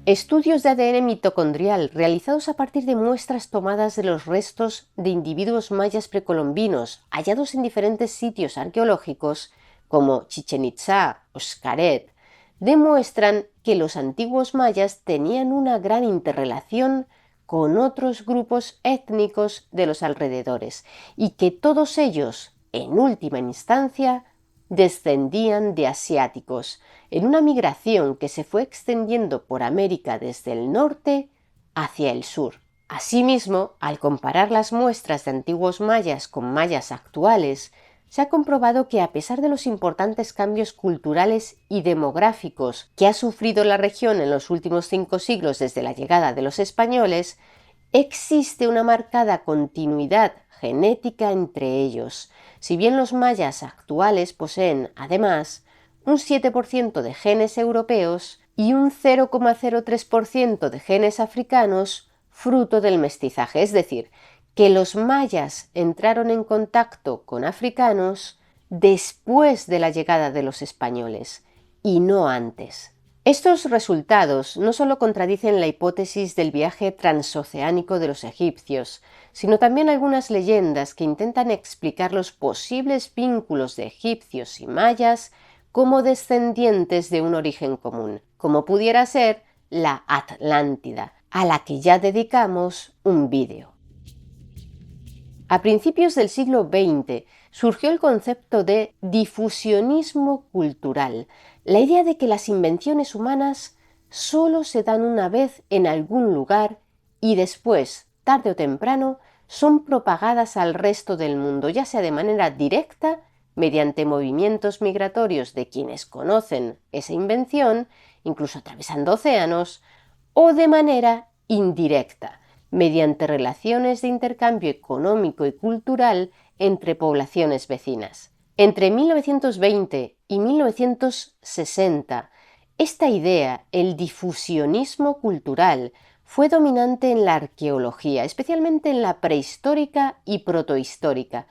Estudios de ADN mitocondrial realizados a partir de muestras tomadas de los restos de individuos mayas precolombinos hallados en diferentes sitios arqueológicos como Chichén Itzá o Xcaret demuestran que los antiguos mayas tenían una gran interrelación con otros grupos étnicos de los alrededores y que todos ellos, en última instancia, descendían de asiáticos, en una migración que se fue extendiendo por América desde el norte hacia el sur. Asimismo, al comparar las muestras de antiguos mayas con mayas actuales, se ha comprobado que a pesar de los importantes cambios culturales y demográficos que ha sufrido la región en los últimos 5 siglos desde la llegada de los españoles, existe una marcada continuidad genética entre ellos. Si bien los mayas actuales poseen, además, un 7% de genes europeos y un 0,03% de genes africanos, fruto del mestizaje, es decir, que los mayas entraron en contacto con africanos después de la llegada de los españoles y no antes. Estos resultados no solo contradicen la hipótesis del viaje transoceánico de los egipcios, sino también algunas leyendas que intentan explicar los posibles vínculos de egipcios y mayas como descendientes de un origen común, como pudiera ser la Atlántida, a la que ya dedicamos un vídeo. A principios del siglo XX surgió el concepto de difusionismo cultural, la idea de que las invenciones humanas solo se dan una vez en algún lugar y después, tarde o temprano, son propagadas al resto del mundo, ya sea de manera directa, mediante movimientos migratorios de quienes conocen esa invención, incluso atravesando océanos, o de manera indirecta, mediante relaciones de intercambio económico y cultural entre poblaciones vecinas. Entre 1920 y 1960, esta idea, el difusionismo cultural, fue dominante en la arqueología, especialmente en la prehistórica y protohistórica,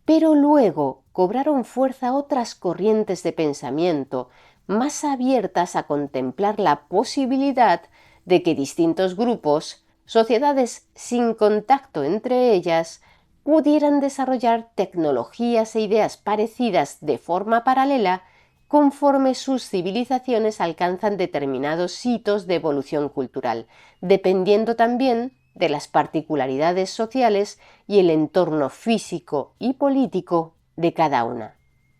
pero luego cobraron fuerza otras corrientes de pensamiento más abiertas a contemplar la posibilidad de que distintos grupos, sociedades sin contacto entre ellas, pudieran desarrollar tecnologías e ideas parecidas de forma paralela conforme sus civilizaciones alcanzan determinados hitos de evolución cultural, dependiendo también de las particularidades sociales y el entorno físico y político de cada una.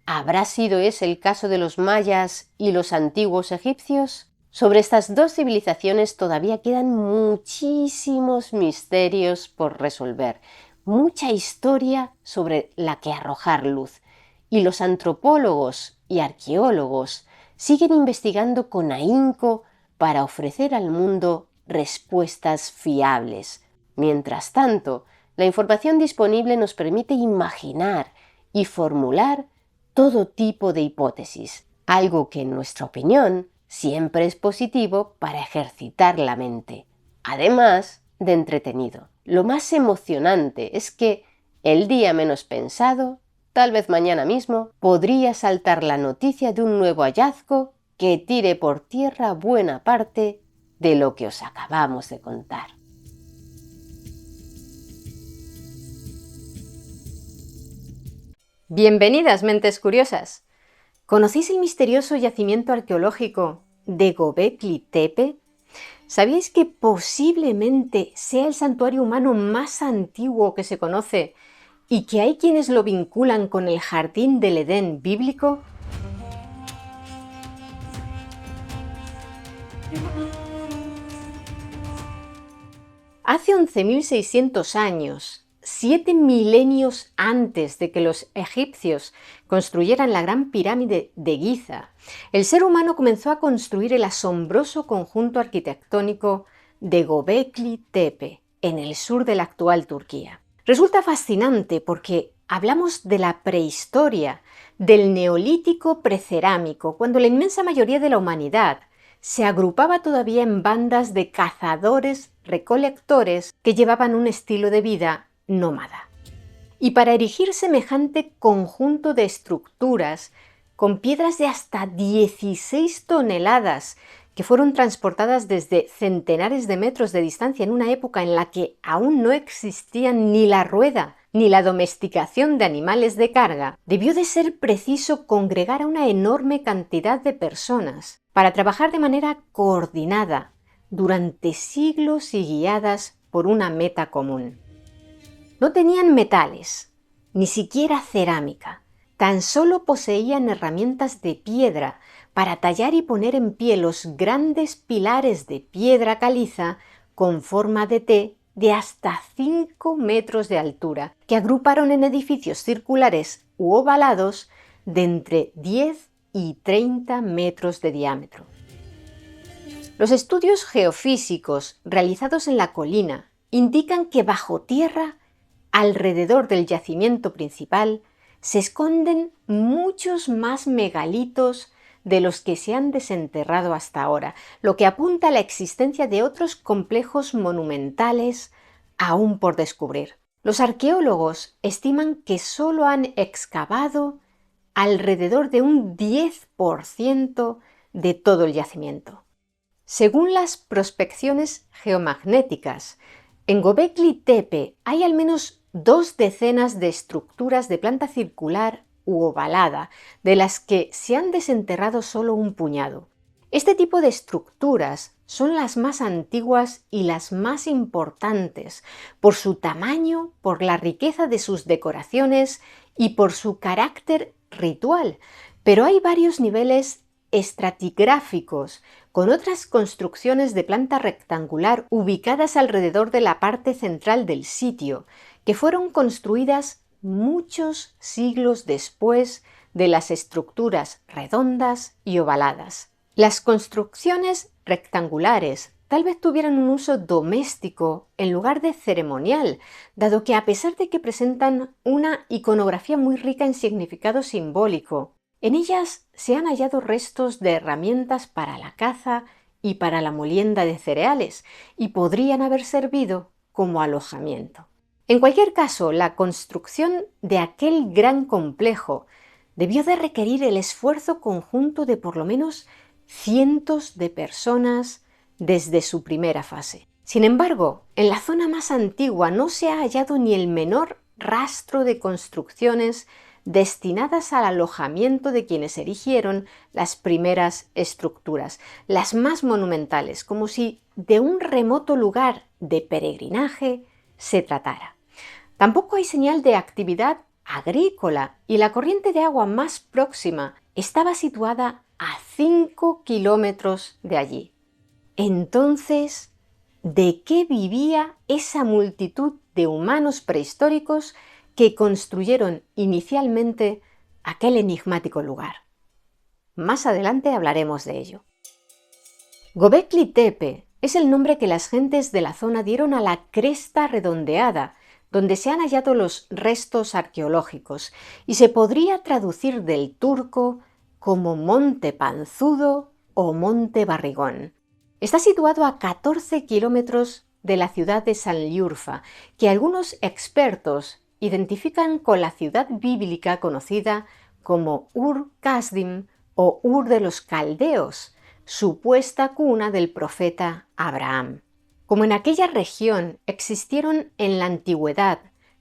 ¿Habrá sido ese el caso de los mayas y los antiguos egipcios? Sobre estas dos civilizaciones todavía quedan muchísimos misterios por resolver, mucha historia sobre la que arrojar luz, y los antropólogos y arqueólogos siguen investigando con ahínco para ofrecer al mundo respuestas fiables. Mientras tanto, la información disponible nos permite imaginar y formular todo tipo de hipótesis, algo que en nuestra opinión siempre es positivo para ejercitar la mente, además de entretenido. Lo más emocionante es que el día menos pensado, tal vez mañana mismo, podría saltar la noticia de un nuevo hallazgo que tire por tierra buena parte de lo que os acabamos de contar. Bienvenidas, mentes curiosas. ¿Conocéis el misterioso yacimiento arqueológico de Göbekli Tepe? ¿Sabíais que posiblemente sea el santuario humano más antiguo que se conoce y que hay quienes lo vinculan con el jardín del Edén bíblico? Hace 11.600 años, 7 milenios antes de que los egipcios construyeran la Gran Pirámide de Giza, el ser humano comenzó a construir el asombroso conjunto arquitectónico de Göbekli Tepe, en el sur de la actual Turquía. Resulta fascinante porque hablamos de la prehistoria, del neolítico precerámico, cuando la inmensa mayoría de la humanidad se agrupaba todavía en bandas de cazadores-recolectores que llevaban un estilo de vida nómada. Y para erigir semejante conjunto de estructuras, con piedras de hasta 16 toneladas, que fueron transportadas desde centenares de metros de distancia en una época en la que aún no existían ni la rueda ni la domesticación de animales de carga, debió de ser preciso congregar a una enorme cantidad de personas para trabajar de manera coordinada durante siglos y guiadas por una meta común. No tenían metales, ni siquiera cerámica, tan solo poseían herramientas de piedra para tallar y poner en pie los grandes pilares de piedra caliza con forma de T de hasta 5 metros de altura, que agruparon en edificios circulares u ovalados de entre 10 y 30 metros de diámetro. Los estudios geofísicos realizados en la colina indican que bajo tierra, alrededor del yacimiento principal, se esconden muchos más megalitos de los que se han desenterrado hasta ahora, lo que apunta a la existencia de otros complejos monumentales aún por descubrir. Los arqueólogos estiman que solo han excavado alrededor de un 10% de todo el yacimiento. Según las prospecciones geomagnéticas, en Göbekli Tepe hay al menos 2 decenas de estructuras de planta circular u ovalada, de las que se han desenterrado solo un puñado. Este tipo de estructuras son las más antiguas y las más importantes por su tamaño, por la riqueza de sus decoraciones y por su carácter ritual, pero hay varios niveles estratigráficos con otras construcciones de planta rectangular ubicadas alrededor de la parte central del sitio, que fueron construidas muchos siglos después de las estructuras redondas y ovaladas. Las construcciones rectangulares tal vez tuvieran un uso doméstico en lugar de ceremonial, dado que a pesar de que presentan una iconografía muy rica en significado simbólico, en ellas se han hallado restos de herramientas para la caza y para la molienda de cereales, y podrían haber servido como alojamiento. En cualquier caso, la construcción de aquel gran complejo debió de requerir el esfuerzo conjunto de por lo menos cientos de personas desde su primera fase. Sin embargo, en la zona más antigua no se ha hallado ni el menor rastro de construcciones destinadas al alojamiento de quienes erigieron las primeras estructuras, las más monumentales, como si de un remoto lugar de peregrinaje se tratara. Tampoco hay señal de actividad agrícola y la corriente de agua más próxima estaba situada a 5 kilómetros de allí. Entonces, ¿de qué vivía esa multitud de humanos prehistóricos que construyeron inicialmente aquel enigmático lugar? Más adelante hablaremos de ello. Göbekli Tepe es el nombre que las gentes de la zona dieron a la cresta redondeada, donde se han hallado los restos arqueológicos, y se podría traducir del turco como Monte Panzudo o Monte Barrigón. Está situado a 14 kilómetros de la ciudad de Sanliurfa, que algunos expertos identifican con la ciudad bíblica conocida como Ur Kasdim o Ur de los Caldeos, supuesta cuna del profeta Abraham. Como en aquella región existieron en la antigüedad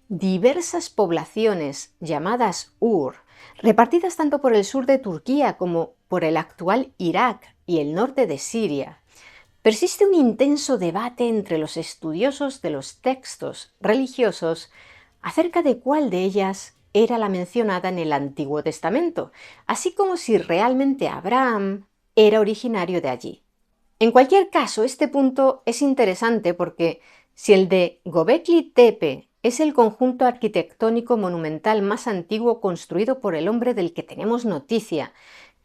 diversas poblaciones llamadas Ur, repartidas tanto por el sur de Turquía como por el actual Irak y el norte de Siria, persiste un intenso debate entre los estudiosos de los textos religiosos acerca de cuál de ellas era la mencionada en el Antiguo Testamento, así como si realmente Abraham era originario de allí. En cualquier caso, este punto es interesante porque si el de Göbekli Tepe es el conjunto arquitectónico monumental más antiguo construido por el hombre del que tenemos noticia,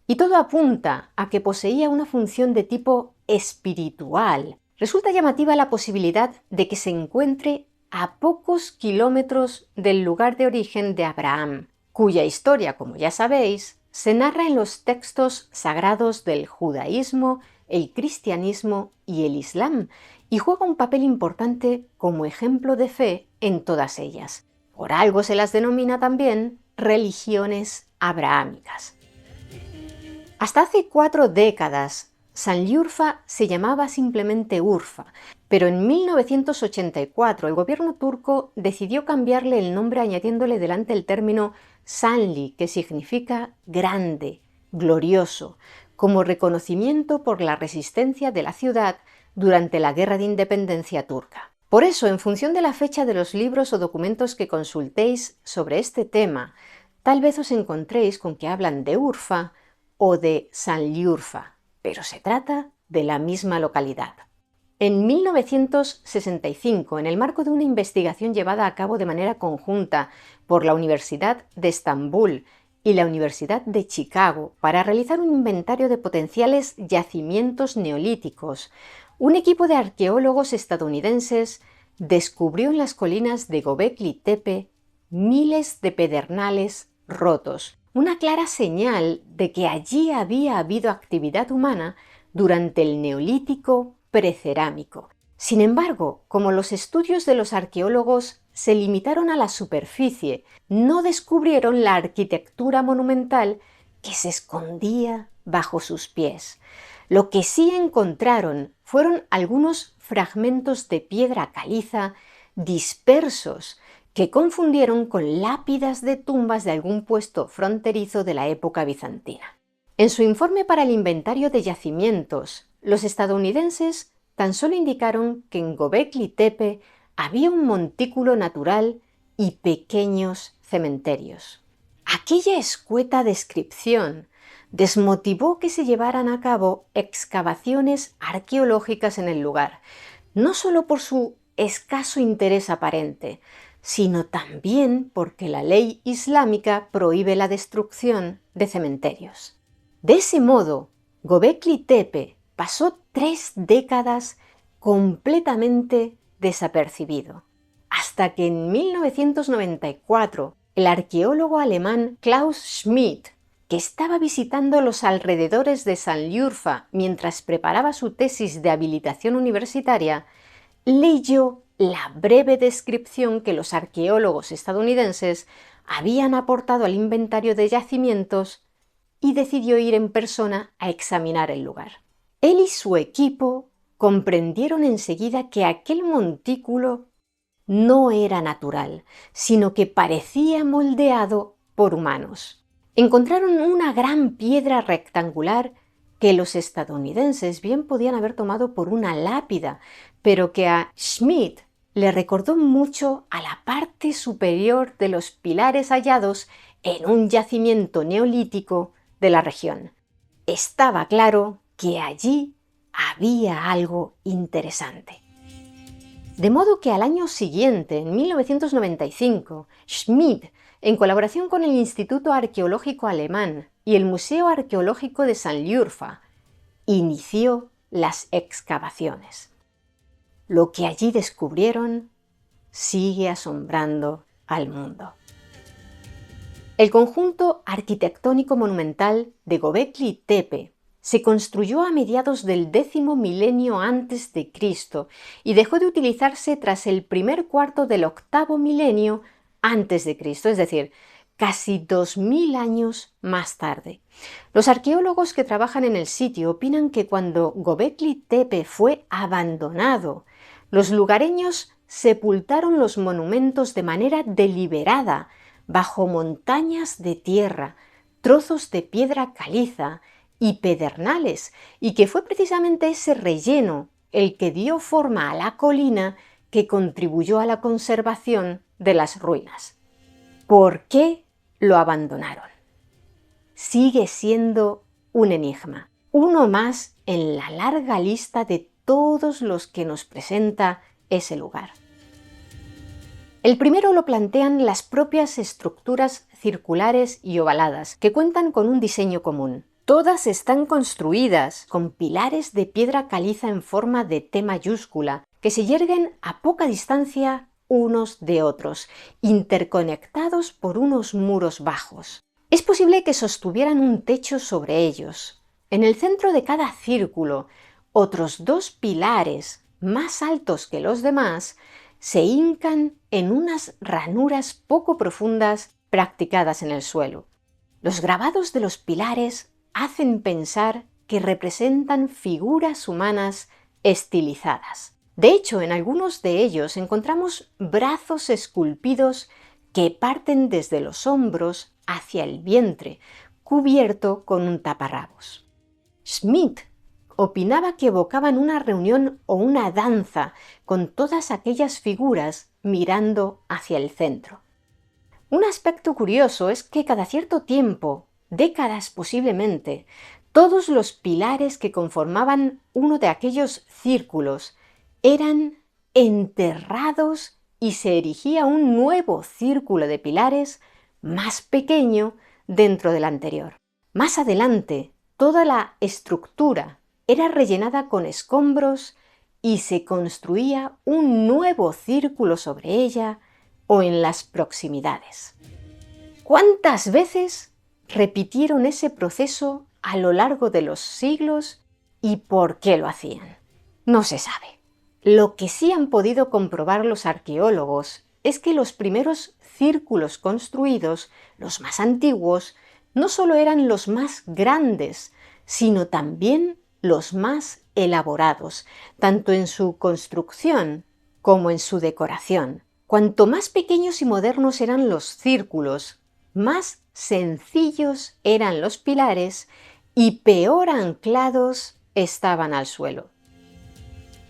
y todo apunta a que poseía una función de tipo espiritual, resulta llamativa la posibilidad de que se encuentre a pocos kilómetros del lugar de origen de Abraham, cuya historia, como ya sabéis, se narra en los textos sagrados del judaísmo, el cristianismo y el islam, y juega un papel importante como ejemplo de fe en todas ellas. Por algo se las denomina también religiones abrahámicas. Hasta hace 4 décadas, Sanliurfa se llamaba simplemente Urfa, pero en 1984 el gobierno turco decidió cambiarle el nombre añadiéndole delante el término Sanli, que significa grande, glorioso, como reconocimiento por la resistencia de la ciudad durante la Guerra de Independencia turca. Por eso, en función de la fecha de los libros o documentos que consultéis sobre este tema, tal vez os encontréis con que hablan de Urfa o de Sanliurfa, pero se trata de la misma localidad. En 1965, en el marco de una investigación llevada a cabo de manera conjunta por la Universidad de Estambul y la Universidad de Chicago para realizar un inventario de potenciales yacimientos neolíticos, un equipo de arqueólogos estadounidenses descubrió en las colinas de Göbekli Tepe miles de pedernales rotos, una clara señal de que allí había habido actividad humana durante el Neolítico precerámico. Sin embargo, como los estudios de los arqueólogos se limitaron a la superficie, no descubrieron la arquitectura monumental que se escondía bajo sus pies. Lo que sí encontraron fueron algunos fragmentos de piedra caliza dispersos que confundieron con lápidas de tumbas de algún puesto fronterizo de la época bizantina. En su informe para el inventario de yacimientos, los estadounidenses tan solo indicaron que en Göbekli Tepe había un montículo natural y pequeños cementerios. Aquella escueta descripción desmotivó que se llevaran a cabo excavaciones arqueológicas en el lugar, no solo por su escaso interés aparente, sino también porque la ley islámica prohíbe la destrucción de cementerios. De ese modo, Göbekli Tepe pasó 3 décadas completamente desapercibido, hasta que en 1994 el arqueólogo alemán Klaus Schmidt, que estaba visitando los alrededores de Sanliurfa mientras preparaba su tesis de habilitación universitaria, leyó la breve descripción que los arqueólogos estadounidenses habían aportado al inventario de yacimientos y decidió ir en persona a examinar el lugar. Él y su equipo comprendieron enseguida que aquel montículo no era natural, sino que parecía moldeado por humanos. Encontraron una gran piedra rectangular que los estadounidenses bien podían haber tomado por una lápida, pero que a Schmidt le recordó mucho a la parte superior de los pilares hallados en un yacimiento neolítico de la región. Estaba claro que allí había algo interesante. De modo que al año siguiente, en 1995, Schmidt, en colaboración con el Instituto Arqueológico Alemán y el Museo Arqueológico de Sanliurfa, inició las excavaciones. Lo que allí descubrieron sigue asombrando al mundo. El conjunto arquitectónico monumental de Göbekli Tepe se construyó a mediados del 10º milenio antes de Cristo y dejó de utilizarse tras el primer cuarto del 8º milenio antes de Cristo, es decir, casi 2000 años más tarde. Los arqueólogos que trabajan en el sitio opinan que cuando Göbekli Tepe fue abandonado, los lugareños sepultaron los monumentos de manera deliberada, bajo montañas de tierra, trozos de piedra caliza y pedernales, y que fue precisamente ese relleno el que dio forma a la colina que contribuyó a la conservación de las ruinas. ¿Por qué lo abandonaron? Sigue siendo un enigma, uno más en la larga lista de todos los que nos presenta ese lugar. El primero lo plantean las propias estructuras circulares y ovaladas, que cuentan con un diseño común. Todas están construidas con pilares de piedra caliza en forma de T mayúscula, que se yerguen a poca distancia unos de otros, interconectados por unos muros bajos. Es posible que sostuvieran un techo sobre ellos. En el centro de cada círculo, otros dos pilares, más altos que los demás, se hincan en unas ranuras poco profundas practicadas en el suelo. Los grabados de los pilares hacen pensar que representan figuras humanas estilizadas. De hecho, en algunos de ellos encontramos brazos esculpidos que parten desde los hombros hacia el vientre, cubierto con un taparrabos. Schmidt opinaba que evocaban una reunión o una danza con todas aquellas figuras mirando hacia el centro. Un aspecto curioso es que cada cierto tiempo, décadas posiblemente, todos los pilares que conformaban uno de aquellos círculos eran enterrados y se erigía un nuevo círculo de pilares más pequeño dentro del anterior. Más adelante, toda la estructura era rellenada con escombros y se construía un nuevo círculo sobre ella o en las proximidades. ¿Cuántas veces repitieron ese proceso a lo largo de los siglos y por qué lo hacían? No se sabe. Lo que sí han podido comprobar los arqueólogos es que los primeros círculos construidos, los más antiguos, no solo eran los más grandes, sino también los más elaborados, tanto en su construcción como en su decoración. Cuanto más pequeños y modernos eran los círculos, más sencillos eran los pilares y peor anclados estaban al suelo.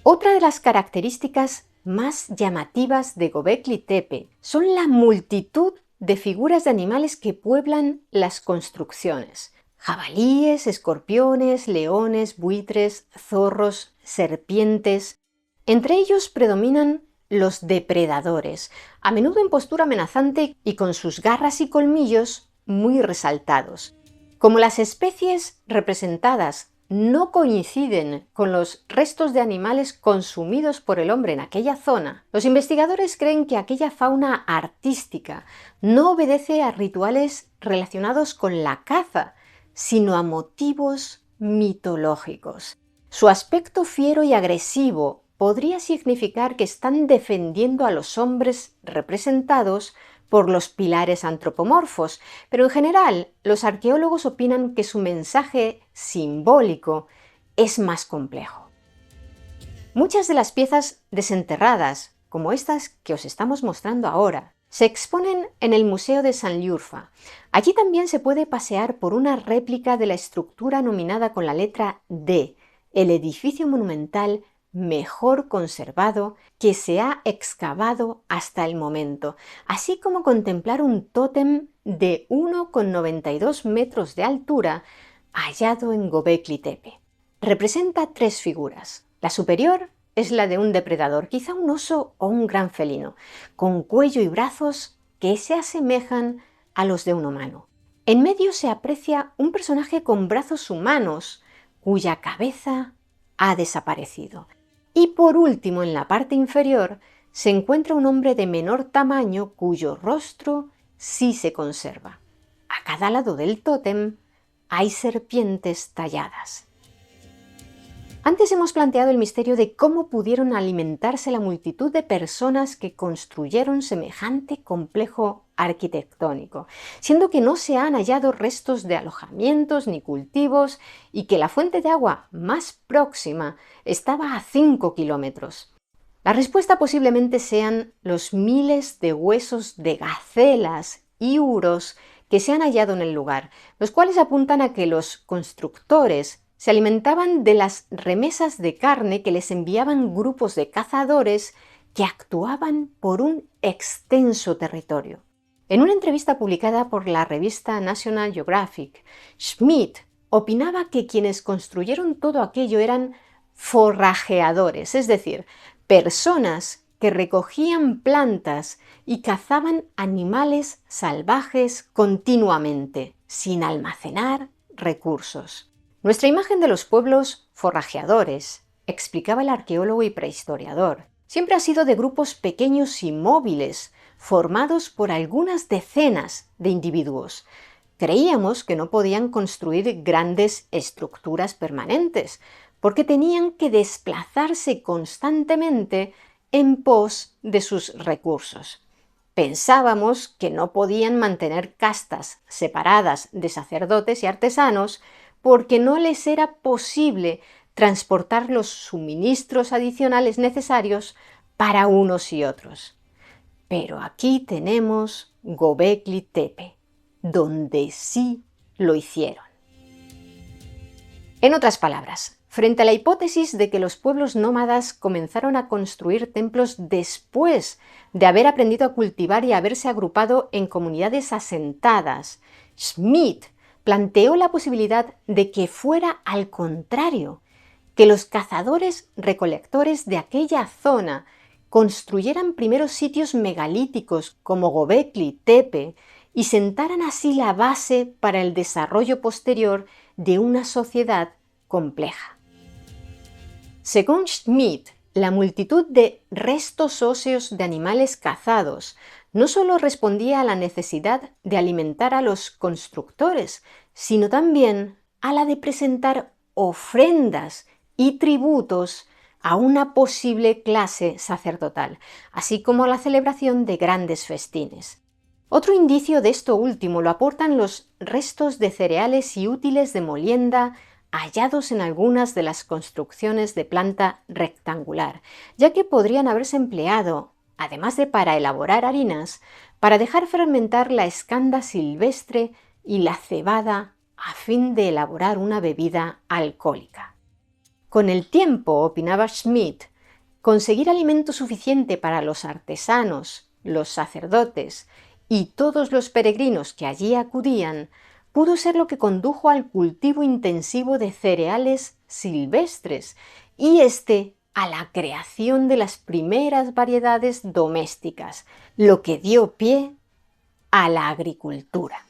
Otra de las características más llamativas de Göbekli Tepe son la multitud de figuras de animales que pueblan las construcciones. Jabalíes, escorpiones, leones, buitres, zorros, serpientes. Entre ellos predominan los depredadores, a menudo en postura amenazante y con sus garras y colmillos muy resaltados. Como las especies representadas no coinciden con los restos de animales consumidos por el hombre en aquella zona, los investigadores creen que aquella fauna artística no obedece a rituales relacionados con la caza, sino a motivos mitológicos. Su aspecto fiero y agresivo podría significar que están defendiendo a los hombres representados por los pilares antropomorfos, pero en general los arqueólogos opinan que su mensaje simbólico es más complejo. Muchas de las piezas desenterradas, como estas que os estamos mostrando ahora, se exponen en el Museo de Sanliurfa. Allí también se puede pasear por una réplica de la estructura nominada con la letra D, el edificio monumental mejor conservado que se ha excavado hasta el momento, así como contemplar un tótem de 1,92 metros de altura hallado en Göbekli Tepe. Representa tres figuras. La superior es la de un depredador, quizá un oso o un gran felino, con cuello y brazos que se asemejan a los de un humano. En medio se aprecia un personaje con brazos humanos, cuya cabeza ha desaparecido. Y por último, en la parte inferior, se encuentra un hombre de menor tamaño cuyo rostro sí se conserva. A cada lado del tótem hay serpientes talladas. Antes hemos planteado el misterio de cómo pudieron alimentarse la multitud de personas que construyeron semejante complejo arquitectónico, siendo que no se han hallado restos de alojamientos ni cultivos y que la fuente de agua más próxima estaba a 5 kilómetros. La respuesta posiblemente sean los miles de huesos de gacelas y uros que se han hallado en el lugar, los cuales apuntan a que los constructores se alimentaban de las remesas de carne que les enviaban grupos de cazadores que actuaban por un extenso territorio. En una entrevista publicada por la revista National Geographic, Schmidt opinaba que quienes construyeron todo aquello eran forrajeadores, es decir, personas que recogían plantas y cazaban animales salvajes continuamente, sin almacenar recursos. Nuestra imagen de los pueblos forrajeadores, explicaba el arqueólogo y prehistoriador, siempre ha sido de grupos pequeños y móviles, formados por algunas decenas de individuos. Creíamos que no podían construir grandes estructuras permanentes, porque tenían que desplazarse constantemente en pos de sus recursos. Pensábamos que no podían mantener castas separadas de sacerdotes y artesanos porque no les era posible transportar los suministros adicionales necesarios para unos y otros. Pero aquí tenemos Göbekli Tepe, donde sí lo hicieron. En otras palabras, frente a la hipótesis de que los pueblos nómadas comenzaron a construir templos después de haber aprendido a cultivar y haberse agrupado en comunidades asentadas, Schmidt planteó la posibilidad de que fuera al contrario, que los cazadores-recolectores de aquella zona construyeran primero sitios megalíticos como Göbekli Tepe y sentaran así la base para el desarrollo posterior de una sociedad compleja. Según Schmidt, la multitud de restos óseos de animales cazados no solo respondía a la necesidad de alimentar a los constructores, sino también a la de presentar ofrendas y tributos a una posible clase sacerdotal, así como a la celebración de grandes festines. Otro indicio de esto último lo aportan los restos de cereales y útiles de molienda hallados en algunas de las construcciones de planta rectangular, ya que podrían haberse empleado, además de para elaborar harinas, para dejar fermentar la escanda silvestre y la cebada a fin de elaborar una bebida alcohólica. Con el tiempo, opinaba Schmidt, conseguir alimento suficiente para los artesanos, los sacerdotes y todos los peregrinos que allí acudían pudo ser lo que condujo al cultivo intensivo de cereales silvestres y a la creación de las primeras variedades domésticas, lo que dio pie a la agricultura.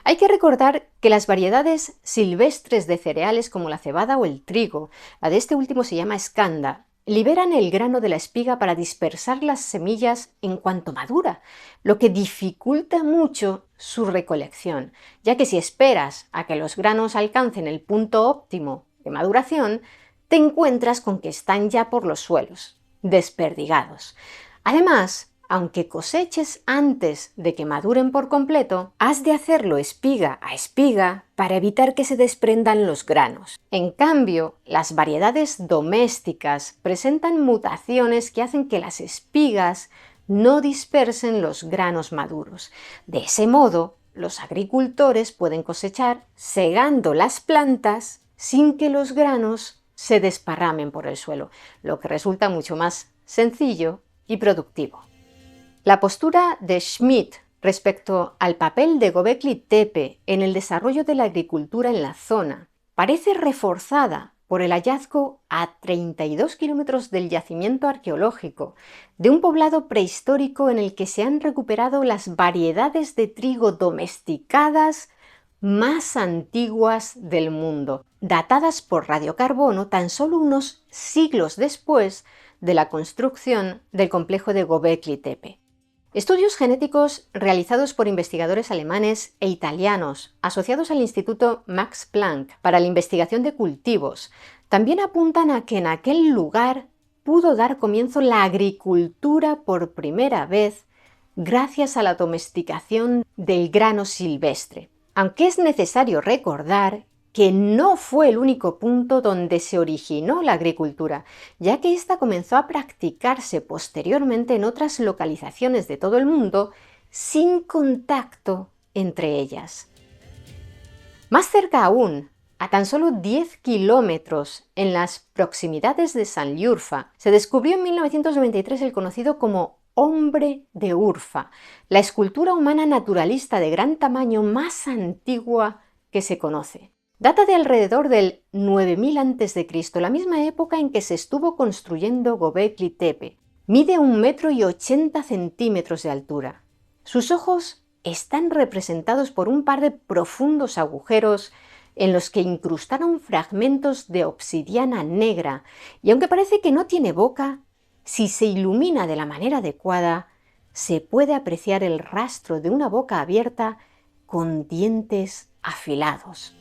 Hay que recordar que las variedades silvestres de cereales como la cebada o el trigo, la de este último se llama escanda, liberan el grano de la espiga para dispersar las semillas en cuanto madura, lo que dificulta mucho su recolección, ya que si esperas a que los granos alcancen el punto óptimo de maduración, te encuentras con que están ya por los suelos, desperdigados. Además, aunque coseches antes de que maduren por completo, has de hacerlo espiga a espiga para evitar que se desprendan los granos. En cambio, las variedades domésticas presentan mutaciones que hacen que las espigas no dispersen los granos maduros. De ese modo, los agricultores pueden cosechar segando las plantas sin que los granos se desparramen por el suelo, lo que resulta mucho más sencillo y productivo. La postura de Schmidt respecto al papel de Göbekli Tepe en el desarrollo de la agricultura en la zona parece reforzada por el hallazgo a 32 kilómetros del yacimiento arqueológico de un poblado prehistórico en el que se han recuperado las variedades de trigo domesticadas más antiguas del mundo, datadas por radiocarbono tan solo unos siglos después de la construcción del complejo de Göbekli Tepe. Estudios genéticos realizados por investigadores alemanes e italianos asociados al Instituto Max Planck para la investigación de cultivos también apuntan a que en aquel lugar pudo dar comienzo la agricultura por primera vez gracias a la domesticación del grano silvestre. Aunque es necesario recordar que no fue el único punto donde se originó la agricultura, ya que ésta comenzó a practicarse posteriormente en otras localizaciones de todo el mundo sin contacto entre ellas. Más cerca aún, a tan solo 10 kilómetros en las proximidades de Sanliurfa, se descubrió en 1993 el conocido como Hombre de Urfa, la escultura humana naturalista de gran tamaño más antigua que se conoce. Data de alrededor del 9000 a.C., la misma época en que se estuvo construyendo Göbekli Tepe. Mide 1,80 m de altura. Sus ojos están representados por un par de profundos agujeros en los que incrustaron fragmentos de obsidiana negra, y aunque parece que no tiene boca, si se ilumina de la manera adecuada, se puede apreciar el rastro de una boca abierta con dientes afilados.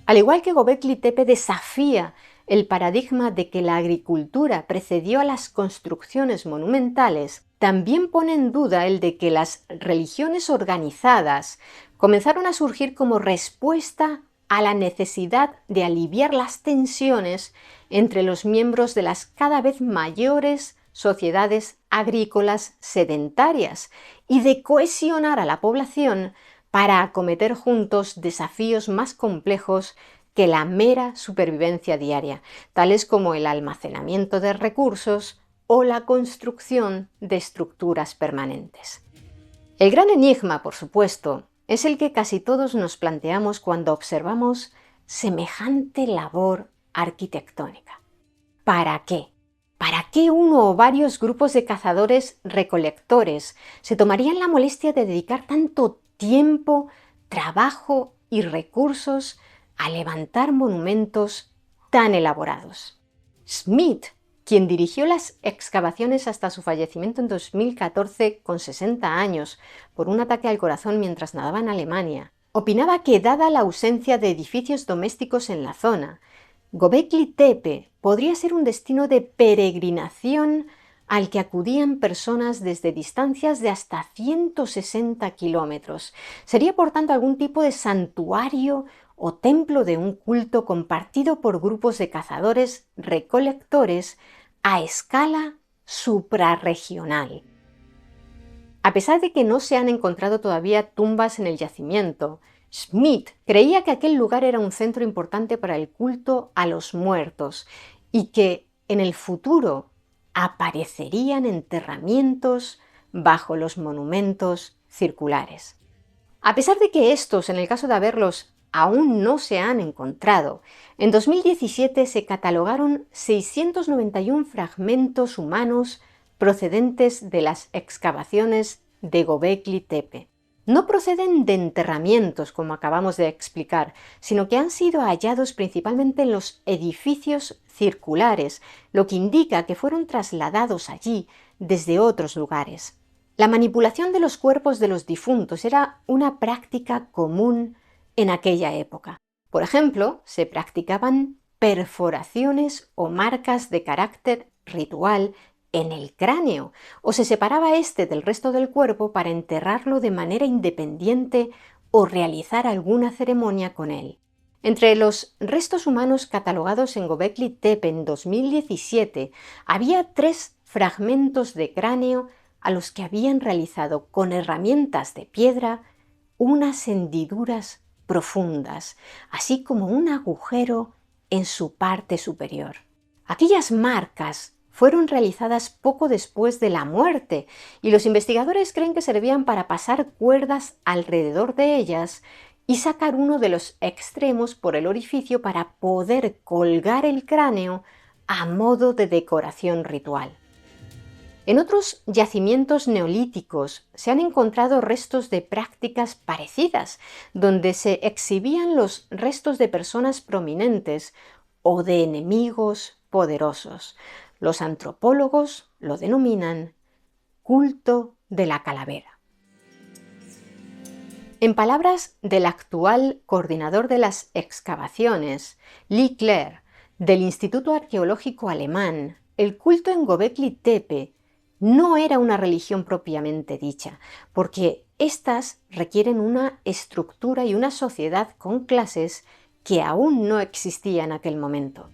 Al igual que Göbekli Tepe desafía el paradigma de que la agricultura precedió a las construcciones monumentales, también pone en duda el de que las religiones organizadas comenzaron a surgir como respuesta a la necesidad de aliviar las tensiones entre los miembros de las cada vez mayores sociedades agrícolas sedentarias y de cohesionar a la población para acometer juntos desafíos más complejos que la mera supervivencia diaria, tales como el almacenamiento de recursos o la construcción de estructuras permanentes. El gran enigma, por supuesto, es el que casi todos nos planteamos cuando observamos semejante labor arquitectónica. ¿Para qué? ¿Para qué uno o varios grupos de cazadores-recolectores se tomarían la molestia de dedicar tanto tiempo, trabajo y recursos a levantar monumentos tan elaborados? Smith, quien dirigió las excavaciones hasta su fallecimiento en 2014 con 60 años por un ataque al corazón mientras nadaba en Alemania, opinaba que dada la ausencia de edificios domésticos en la zona, Göbekli Tepe podría ser un destino de peregrinación al que acudían personas desde distancias de hasta 160 kilómetros. Sería por tanto algún tipo de santuario o templo de un culto compartido por grupos de cazadores-recolectores a escala suprarregional. A pesar de que no se han encontrado todavía tumbas en el yacimiento, Smith creía que aquel lugar era un centro importante para el culto a los muertos y que en el futuro aparecerían enterramientos bajo los monumentos circulares. A pesar de que estos, en el caso de haberlos, aún no se han encontrado, en 2017 se catalogaron 691 fragmentos humanos procedentes de las excavaciones de Göbekli Tepe. No proceden de enterramientos, como acabamos de explicar, sino que han sido hallados principalmente en los edificios circulares, lo que indica que fueron trasladados allí desde otros lugares. La manipulación de los cuerpos de los difuntos era una práctica común en aquella época. Por ejemplo, se practicaban perforaciones o marcas de carácter ritual en el cráneo, o se separaba este del resto del cuerpo para enterrarlo de manera independiente o realizar alguna ceremonia con él. Entre los restos humanos catalogados en Göbekli Tepe en 2017 había 3 fragmentos de cráneo a los que habían realizado con herramientas de piedra unas hendiduras profundas, así como un agujero en su parte superior. Aquellas marcas fueron realizadas poco después de la muerte y los investigadores creen que servían para pasar cuerdas alrededor de ellas y sacar uno de los extremos por el orificio para poder colgar el cráneo a modo de decoración ritual. En otros yacimientos neolíticos se han encontrado restos de prácticas parecidas, donde se exhibían los restos de personas prominentes o de enemigos poderosos. Los antropólogos lo denominan culto de la calavera. En palabras del actual coordinador de las excavaciones, Lee Clare, del Instituto Arqueológico Alemán, el culto en Göbekli Tepe no era una religión propiamente dicha, porque éstas requieren una estructura y una sociedad con clases que aún no existía en aquel momento.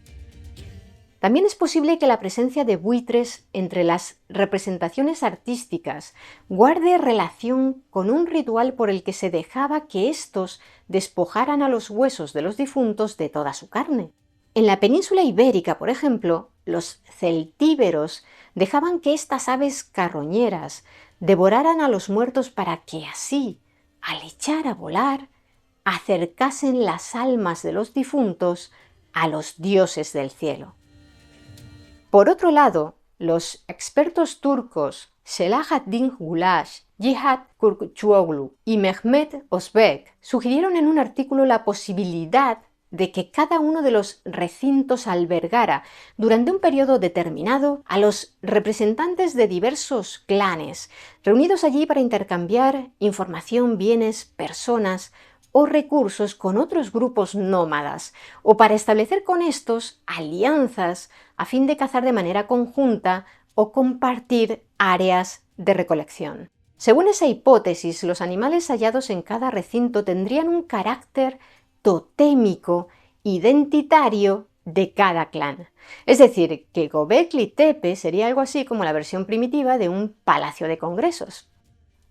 También es posible que la presencia de buitres entre las representaciones artísticas guarde relación con un ritual por el que se dejaba que éstos despojaran a los huesos de los difuntos de toda su carne. En la península ibérica, por ejemplo, los celtíberos dejaban que estas aves carroñeras devoraran a los muertos para que así, al echar a volar, acercasen las almas de los difuntos a los dioses del cielo. Por otro lado, los expertos turcos Selahattin Gulaş, Cihat Kurkçuoğlu y Mehmet Özbek sugirieron en un artículo la posibilidad de que cada uno de los recintos albergara durante un periodo determinado a los representantes de diversos clanes, reunidos allí para intercambiar información, bienes, personas o recursos con otros grupos nómadas, o para establecer con estos alianzas a fin de cazar de manera conjunta o compartir áreas de recolección. Según esa hipótesis, los animales hallados en cada recinto tendrían un carácter totémico, identitario de cada clan. Es decir, que Göbekli Tepe sería algo así como la versión primitiva de un palacio de congresos.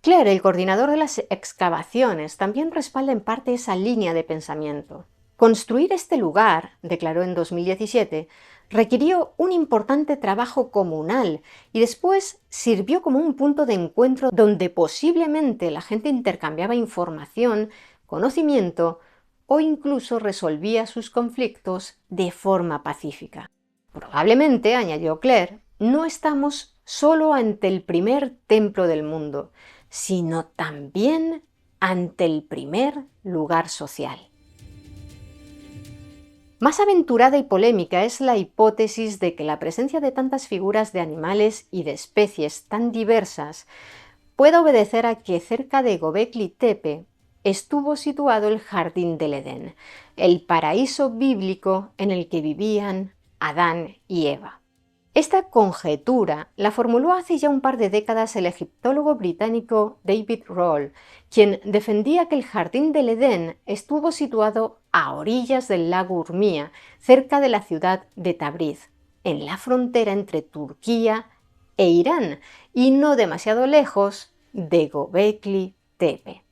Clare, el coordinador de las excavaciones, también respalda en parte esa línea de pensamiento. Construir este lugar, declaró en 2017, requirió un importante trabajo comunal y después sirvió como un punto de encuentro donde posiblemente la gente intercambiaba información, conocimiento o incluso resolvía sus conflictos de forma pacífica. Probablemente, añadió Clare, no estamos solo ante el primer templo del mundo, sino también ante el primer lugar social. Más aventurada y polémica es la hipótesis de que la presencia de tantas figuras de animales y de especies tan diversas pueda obedecer a que cerca de Göbekli Tepe estuvo situado el Jardín del Edén, el paraíso bíblico en el que vivían Adán y Eva. Esta conjetura la formuló hace ya un par de décadas el egiptólogo británico David Rohl, quien defendía que el Jardín del Edén estuvo situado a orillas del lago Urmía, cerca de la ciudad de Tabriz, en la frontera entre Turquía e Irán, y no demasiado lejos de Göbekli Tepe.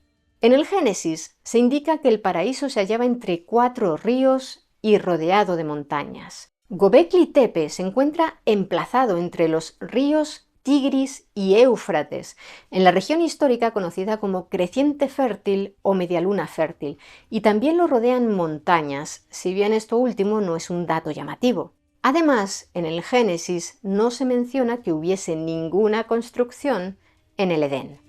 En el Génesis se indica que el paraíso se hallaba entre 4 ríos y rodeado de montañas. Göbekli Tepe se encuentra emplazado entre los ríos Tigris y Éufrates, en la región histórica conocida como Creciente Fértil o Medialuna Fértil, y también lo rodean montañas, si bien esto último no es un dato llamativo. Además, en el Génesis no se menciona que hubiese ninguna construcción en el Edén.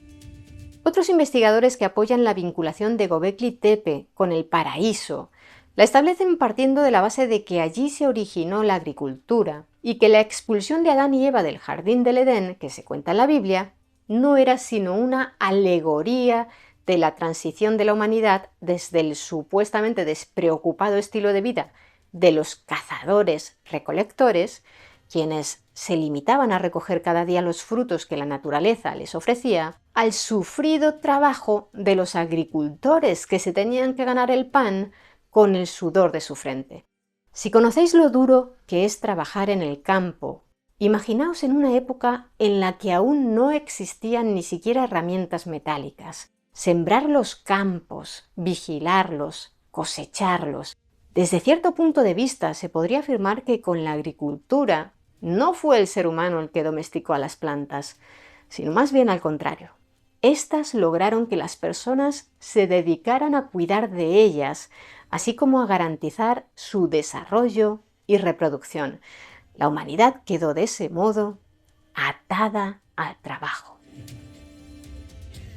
Otros investigadores que apoyan la vinculación de Göbekli Tepe con el paraíso la establecen partiendo de la base de que allí se originó la agricultura y que la expulsión de Adán y Eva del Jardín del Edén, que se cuenta en la Biblia, no era sino una alegoría de la transición de la humanidad desde el supuestamente despreocupado estilo de vida de los cazadores-recolectores, quienes se limitaban a recoger cada día los frutos que la naturaleza les ofrecía, al sufrido trabajo de los agricultores que se tenían que ganar el pan con el sudor de su frente. Si conocéis lo duro que es trabajar en el campo, imaginaos en una época en la que aún no existían ni siquiera herramientas metálicas. Sembrar los campos, vigilarlos, cosecharlos. Desde cierto punto de vista se podría afirmar que con la agricultura no fue el ser humano el que domesticó a las plantas, sino más bien al contrario. Estas lograron que las personas se dedicaran a cuidar de ellas, así como a garantizar su desarrollo y reproducción. La humanidad quedó de ese modo atada al trabajo.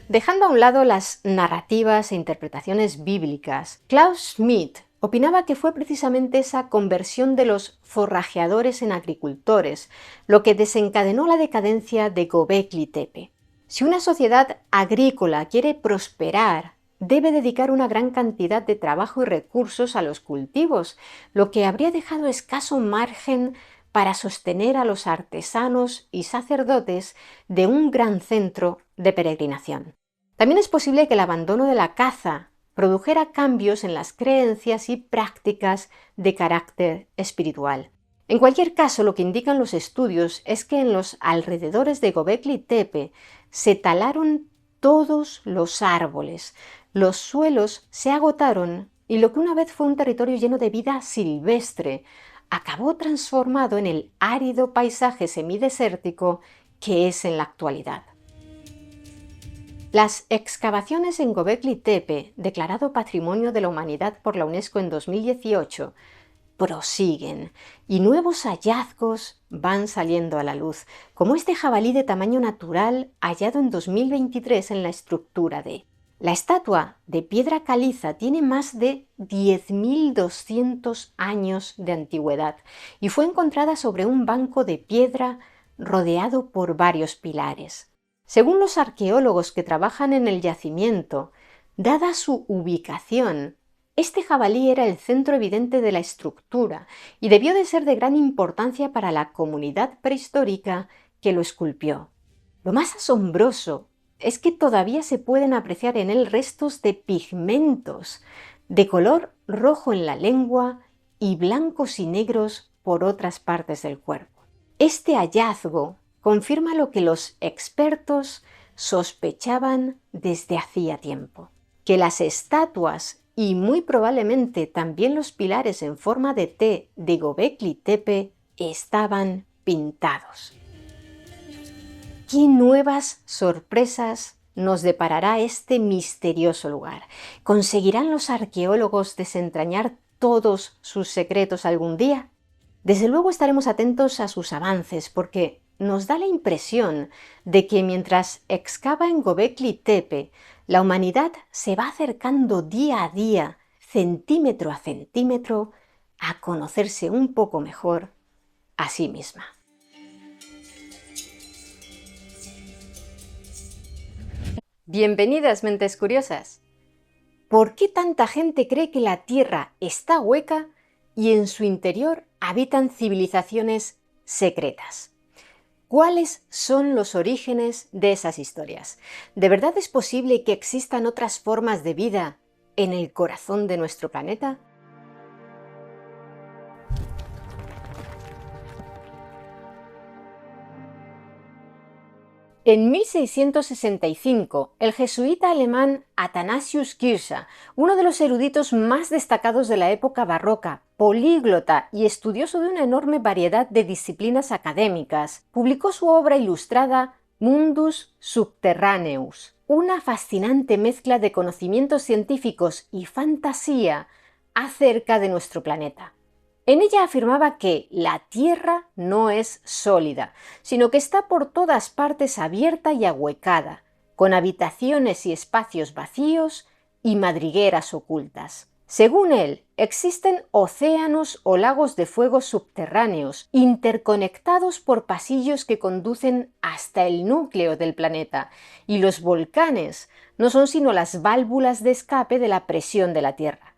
Dejando a un lado las narrativas e interpretaciones bíblicas, Klaus Schmidt opinaba que fue precisamente esa conversión de los forrajeadores en agricultores lo que desencadenó la decadencia de Göbekli Tepe. Si una sociedad agrícola quiere prosperar, debe dedicar una gran cantidad de trabajo y recursos a los cultivos, lo que habría dejado escaso margen para sostener a los artesanos y sacerdotes de un gran centro de peregrinación. También es posible que el abandono de la caza produjera cambios en las creencias y prácticas de carácter espiritual. En cualquier caso, lo que indican los estudios es que en los alrededores de Göbekli Tepe se talaron todos los árboles, los suelos se agotaron y lo que una vez fue un territorio lleno de vida silvestre acabó transformado en el árido paisaje semidesértico que es en la actualidad. Las excavaciones en Göbekli Tepe, declarado Patrimonio de la Humanidad por la UNESCO en 2018, prosiguen y nuevos hallazgos van saliendo a la luz, como este jabalí de tamaño natural hallado en 2023 en la estructura D. La estatua de piedra caliza tiene más de 10.200 años de antigüedad y fue encontrada sobre un banco de piedra rodeado por varios pilares. Según los arqueólogos que trabajan en el yacimiento, dada su ubicación, este jabalí era el centro evidente de la estructura y debió de ser de gran importancia para la comunidad prehistórica que lo esculpió. Lo más asombroso es que todavía se pueden apreciar en él restos de pigmentos, de color rojo en la lengua y blancos y negros por otras partes del cuerpo. Este hallazgo confirma lo que los expertos sospechaban desde hacía tiempo, que las estatuas y muy probablemente también los pilares en forma de T de Göbekli Tepe estaban pintados. ¿Qué nuevas sorpresas nos deparará este misterioso lugar? ¿Conseguirán los arqueólogos desentrañar todos sus secretos algún día? Desde luego estaremos atentos a sus avances porque nos da la impresión de que mientras excava en Göbekli Tepe, la humanidad se va acercando día a día, centímetro a centímetro, a conocerse un poco mejor a sí misma. Bienvenidas, mentes curiosas. ¿Por qué tanta gente cree que la Tierra está hueca y en su interior habitan civilizaciones secretas? ¿Cuáles son los orígenes de esas historias? ¿De verdad es posible que existan otras formas de vida en el corazón de nuestro planeta? En 1665, el jesuita alemán Athanasius Kircher, uno de los eruditos más destacados de la época barroca, políglota y estudioso de una enorme variedad de disciplinas académicas, publicó su obra ilustrada Mundus Subterraneus, una fascinante mezcla de conocimientos científicos y fantasía acerca de nuestro planeta. En ella afirmaba que la Tierra no es sólida, sino que está por todas partes abierta y ahuecada, con habitaciones y espacios vacíos y madrigueras ocultas. Según él, existen océanos o lagos de fuego subterráneos, interconectados por pasillos que conducen hasta el núcleo del planeta, y los volcanes no son sino las válvulas de escape de la presión de la Tierra.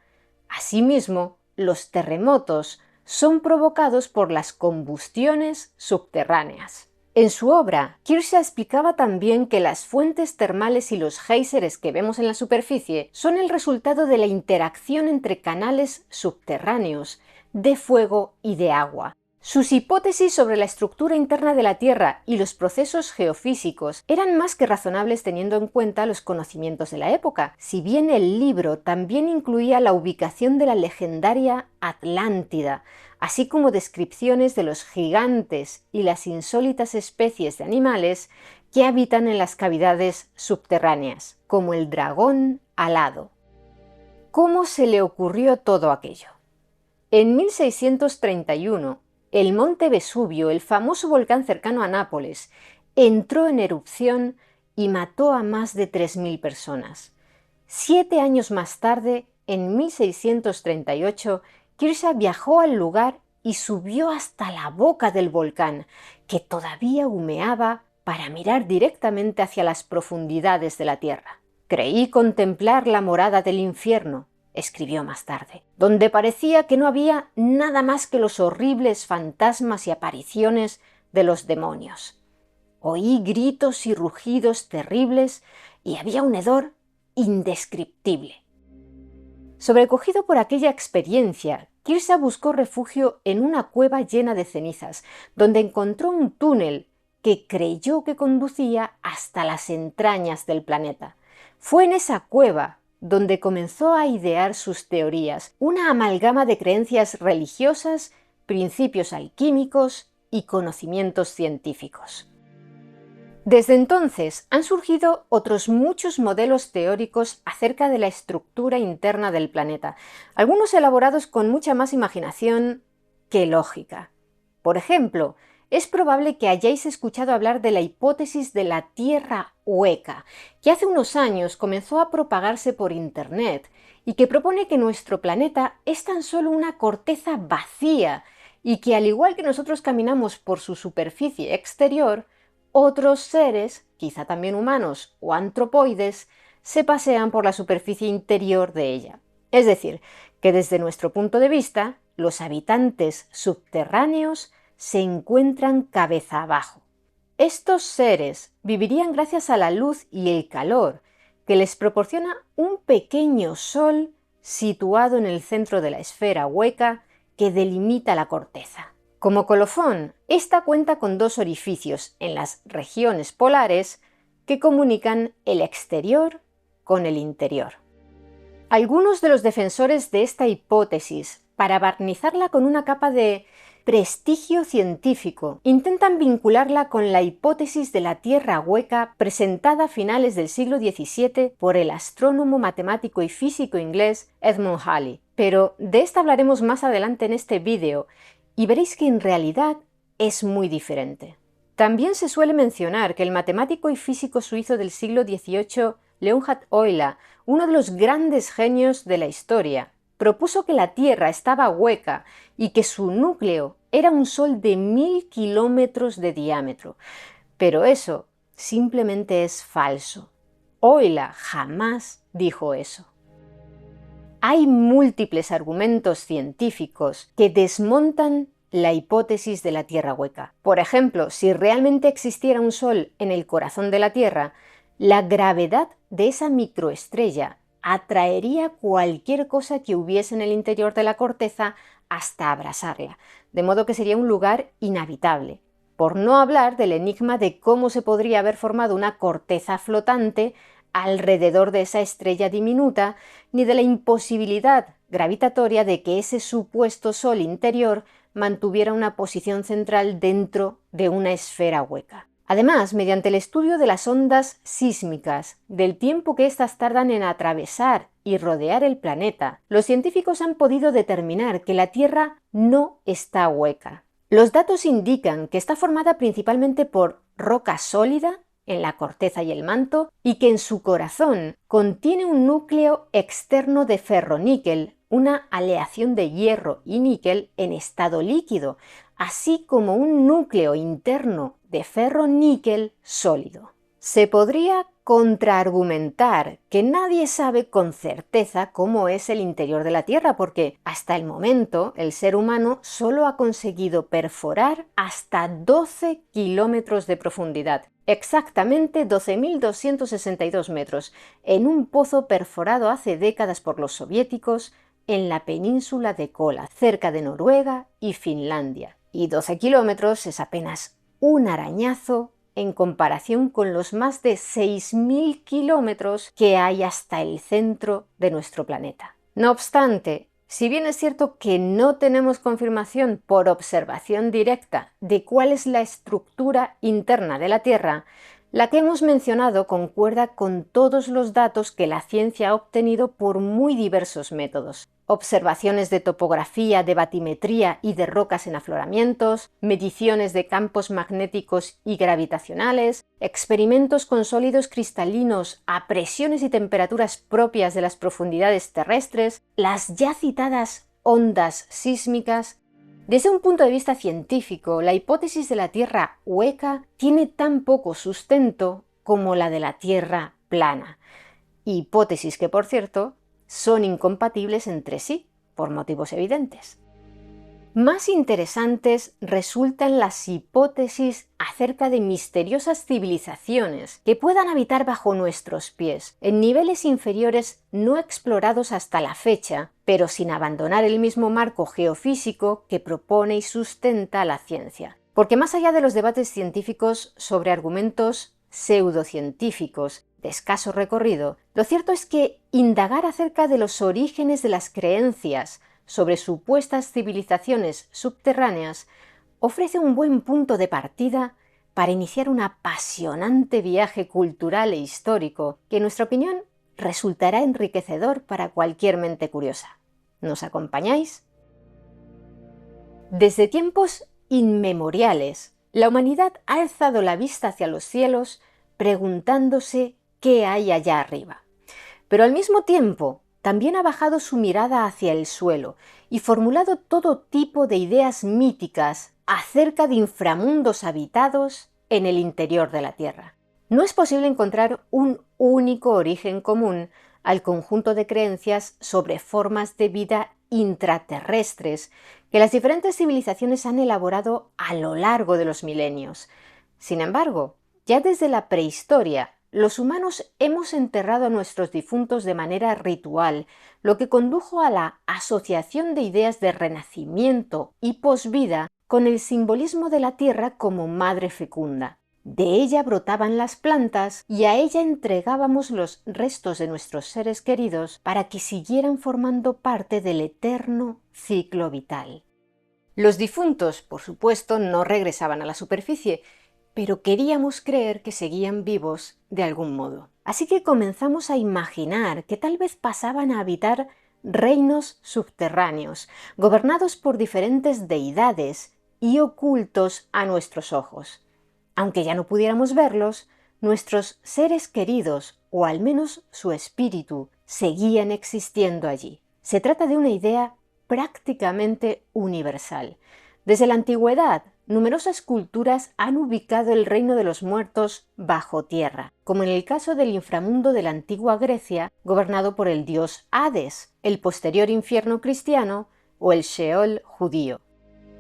Asimismo, los terremotos son provocados por las combustiones subterráneas. En su obra, Kircher explicaba también que las fuentes termales y los géiseres que vemos en la superficie son el resultado de la interacción entre canales subterráneos de fuego y de agua. Sus hipótesis sobre la estructura interna de la Tierra y los procesos geofísicos eran más que razonables teniendo en cuenta los conocimientos de la época, si bien el libro también incluía la ubicación de la legendaria Atlántida, así como descripciones de los gigantes y las insólitas especies de animales que habitan en las cavidades subterráneas, como el dragón alado. ¿Cómo se le ocurrió todo aquello? En 1631, el monte Vesubio, el famoso volcán cercano a Nápoles, entró en erupción y mató a más de 3.000 personas. 7 años más tarde, en 1638, Kircher viajó al lugar y subió hasta la boca del volcán, que todavía humeaba para mirar directamente hacia las profundidades de la Tierra. Creí contemplar la morada del infierno, escribió más tarde, donde parecía que no había nada más que los horribles fantasmas y apariciones de los demonios. Oí gritos y rugidos terribles y había un hedor indescriptible. Sobrecogido por aquella experiencia, Tirsa buscó refugio en una cueva llena de cenizas, donde encontró un túnel que creyó que conducía hasta las entrañas del planeta. Fue en esa cueva donde comenzó a idear sus teorías, una amalgama de creencias religiosas, principios alquímicos y conocimientos científicos. Desde entonces han surgido otros muchos modelos teóricos acerca de la estructura interna del planeta, algunos elaborados con mucha más imaginación que lógica. Por ejemplo, es probable que hayáis escuchado hablar de la hipótesis de la Tierra hueca, que hace unos años comenzó a propagarse por Internet y que propone que nuestro planeta es tan solo una corteza vacía y que, al igual que nosotros caminamos por su superficie exterior, otros seres, quizá también humanos o antropoides, se pasean por la superficie interior de ella. Es decir, que desde nuestro punto de vista, los habitantes subterráneos se encuentran cabeza abajo. Estos seres vivirían gracias a la luz y el calor que les proporciona un pequeño sol situado en el centro de la esfera hueca que delimita la corteza. Como colofón, esta cuenta con dos orificios en las regiones polares que comunican el exterior con el interior. Algunos de los defensores de esta hipótesis, para barnizarla con una capa de prestigio científico, intentan vincularla con la hipótesis de la Tierra hueca presentada a finales del siglo XVII por el astrónomo, matemático y físico inglés Edmund Halley. Pero de esta hablaremos más adelante en este vídeo y veréis que en realidad es muy diferente. También se suele mencionar que el matemático y físico suizo del siglo XVIII, Leonhard Euler, uno de los grandes genios de la historia, propuso que la Tierra estaba hueca y que su núcleo era un sol de 1000 kilómetros de diámetro. Pero eso simplemente es falso. Euler jamás dijo eso. Hay múltiples argumentos científicos que desmontan la hipótesis de la Tierra hueca. Por ejemplo, si realmente existiera un Sol en el corazón de la Tierra, la gravedad de esa microestrella atraería cualquier cosa que hubiese en el interior de la corteza hasta abrasarla, de modo que sería un lugar inhabitable. Por no hablar del enigma de cómo se podría haber formado una corteza flotante alrededor de esa estrella diminuta, ni de la imposibilidad gravitatoria de que ese supuesto Sol interior mantuviera una posición central dentro de una esfera hueca. Además, mediante el estudio de las ondas sísmicas, del tiempo que éstas tardan en atravesar y rodear el planeta, los científicos han podido determinar que la Tierra no está hueca. Los datos indican que está formada principalmente por roca sólida en la corteza y el manto, y que en su corazón contiene un núcleo externo de ferro-níquel, una aleación de hierro y níquel en estado líquido, así como un núcleo interno de ferro-níquel sólido. Se podría contraargumentar que nadie sabe con certeza cómo es el interior de la Tierra, porque hasta el momento el ser humano solo ha conseguido perforar hasta 12 kilómetros de profundidad, exactamente 12.262 metros, en un pozo perforado hace décadas por los soviéticos en la península de Kola, cerca de Noruega y Finlandia. Y 12 kilómetros es apenas un arañazo en comparación con los más de 6.000 kilómetros que hay hasta el centro de nuestro planeta. No obstante, si bien es cierto que no tenemos confirmación por observación directa de cuál es la estructura interna de la Tierra, la que hemos mencionado concuerda con todos los datos que la ciencia ha obtenido por muy diversos métodos. Observaciones de topografía, de batimetría y de rocas en afloramientos, mediciones de campos magnéticos y gravitacionales, experimentos con sólidos cristalinos a presiones y temperaturas propias de las profundidades terrestres, las ya citadas ondas sísmicas. Desde un punto de vista científico, la hipótesis de la Tierra hueca tiene tan poco sustento como la de la Tierra plana. Hipótesis que, por cierto, son incompatibles entre sí, por motivos evidentes. Más interesantes resultan las hipótesis acerca de misteriosas civilizaciones que puedan habitar bajo nuestros pies, en niveles inferiores no explorados hasta la fecha, pero sin abandonar el mismo marco geofísico que propone y sustenta la ciencia. Porque más allá de los debates científicos sobre argumentos pseudocientíficos de escaso recorrido, lo cierto es que indagar acerca de los orígenes de las creencias sobre supuestas civilizaciones subterráneas ofrece un buen punto de partida para iniciar un apasionante viaje cultural e histórico que, en nuestra opinión, resultará enriquecedor para cualquier mente curiosa. ¿Nos acompañáis? Desde tiempos inmemoriales, la humanidad ha alzado la vista hacia los cielos preguntándose qué hay allá arriba. Pero al mismo tiempo, también ha bajado su mirada hacia el suelo y formulado todo tipo de ideas míticas acerca de inframundos habitados en el interior de la Tierra. No es posible encontrar un único origen común al conjunto de creencias sobre formas de vida intraterrestres que las diferentes civilizaciones han elaborado a lo largo de los milenios. Sin embargo, ya desde la prehistoria, los humanos hemos enterrado a nuestros difuntos de manera ritual, lo que condujo a la asociación de ideas de renacimiento y posvida con el simbolismo de la tierra como madre fecunda. De ella brotaban las plantas y a ella entregábamos los restos de nuestros seres queridos para que siguieran formando parte del eterno ciclo vital. Los difuntos, por supuesto, no regresaban a la superficie, pero queríamos creer que seguían vivos de algún modo. Así que comenzamos a imaginar que tal vez pasaban a habitar reinos subterráneos, gobernados por diferentes deidades y ocultos a nuestros ojos. Aunque ya no pudiéramos verlos, nuestros seres queridos, o al menos su espíritu, seguían existiendo allí. Se trata de una idea prácticamente universal. Desde la antigüedad, numerosas culturas han ubicado el reino de los muertos bajo tierra, como en el caso del inframundo de la antigua Grecia, gobernado por el dios Hades, el posterior infierno cristiano o el Sheol judío.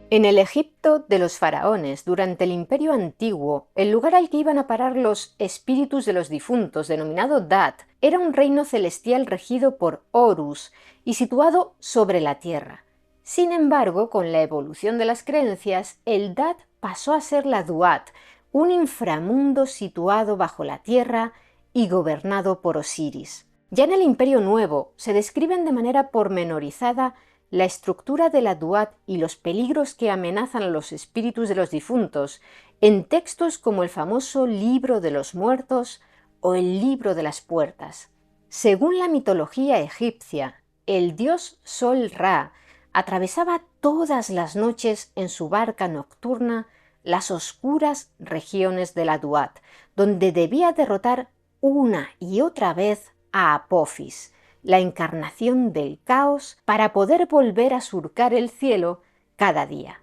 En el Egipto de los faraones, durante el Imperio Antiguo, el lugar al que iban a parar los espíritus de los difuntos, denominado Dat, era un reino celestial regido por Horus y situado sobre la tierra. Sin embargo, con la evolución de las creencias, el Dat pasó a ser la Duat, un inframundo situado bajo la tierra y gobernado por Osiris. Ya en el Imperio Nuevo se describen de manera pormenorizada la estructura de la Duat y los peligros que amenazan a los espíritus de los difuntos en textos como el famoso Libro de los Muertos o el Libro de las Puertas. Según la mitología egipcia, el dios Sol Ra atravesaba todas las noches en su barca nocturna las oscuras regiones de la Duat, donde debía derrotar una y otra vez a Apophis, la encarnación del caos, para poder volver a surcar el cielo cada día.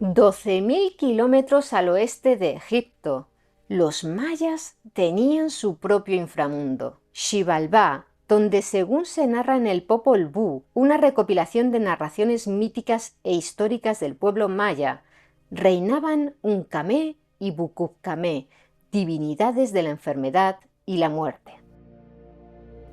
12.000 kilómetros al oeste de Egipto, los mayas tenían su propio inframundo, Xibalbá, donde, según se narra en el Popol Vuh, una recopilación de narraciones míticas e históricas del pueblo maya, reinaban Uncamé y Bucupcamé, divinidades de la enfermedad y la muerte.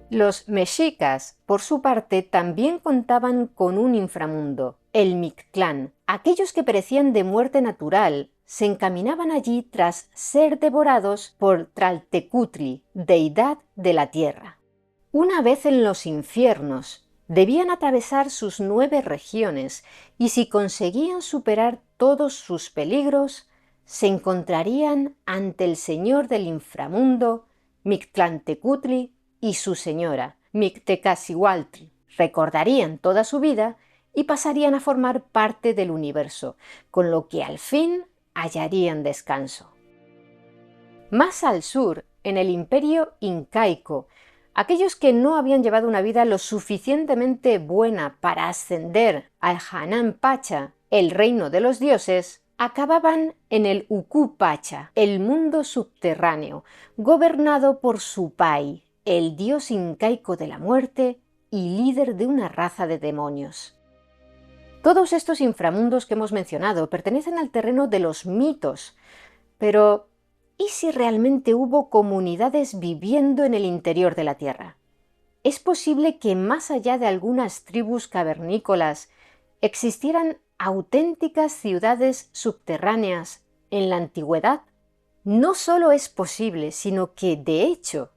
Los mexicas, por su parte, también contaban con un inframundo, el Mictlán. Aquellos que perecían de muerte natural se encaminaban allí tras ser devorados por Tlaltecutli, deidad de la tierra. Una vez en los infiernos, debían atravesar sus 9 regiones y si conseguían superar todos sus peligros, se encontrarían ante el señor del inframundo, Mictlantecutli, y su señora, Mictecacihuatl. Recordarían toda su vida y pasarían a formar parte del universo, con lo que al fin hallarían descanso. Más al sur, en el imperio incaico, aquellos que no habían llevado una vida lo suficientemente buena para ascender al Hanan Pacha el reino de los dioses, acababan en el Ukku-Pacha, el mundo subterráneo, gobernado por Supai, el dios incaico de la muerte y líder de una raza de demonios. Todos estos inframundos que hemos mencionado pertenecen al terreno de los mitos, pero ¿y si realmente hubo comunidades viviendo en el interior de la Tierra? ¿Es posible que más allá de algunas tribus cavernícolas existieran auténticas ciudades subterráneas en la antigüedad? No solo es posible, sino que de hecho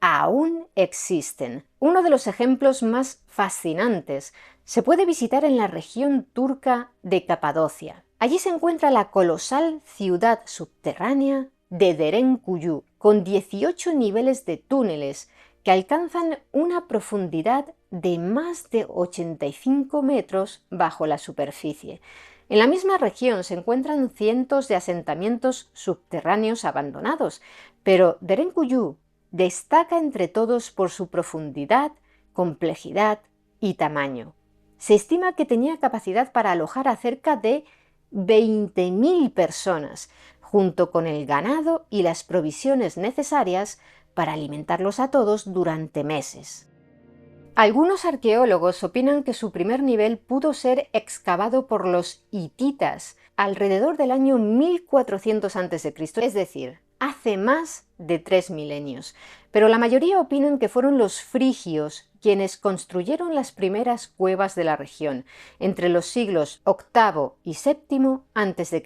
aún existen. Uno de los ejemplos más fascinantes se puede visitar en la región turca de Capadocia. Allí se encuentra la colosal ciudad subterránea de Derinkuyu, con 18 niveles de túneles que alcanzan una profundidad de más de 85 metros bajo la superficie. En la misma región se encuentran cientos de asentamientos subterráneos abandonados, pero Derinkuyu destaca entre todos por su profundidad, complejidad y tamaño. Se estima que tenía capacidad para alojar a cerca de 20.000 personas, junto con el ganado y las provisiones necesarias para alimentarlos a todos durante meses. Algunos arqueólogos opinan que su primer nivel pudo ser excavado por los hititas alrededor del año 1400 a.C., es decir, hace más de 3 milenios, pero la mayoría opinan que fueron los frigios quienes construyeron las primeras cuevas de la región entre los siglos VIII y VII a.C.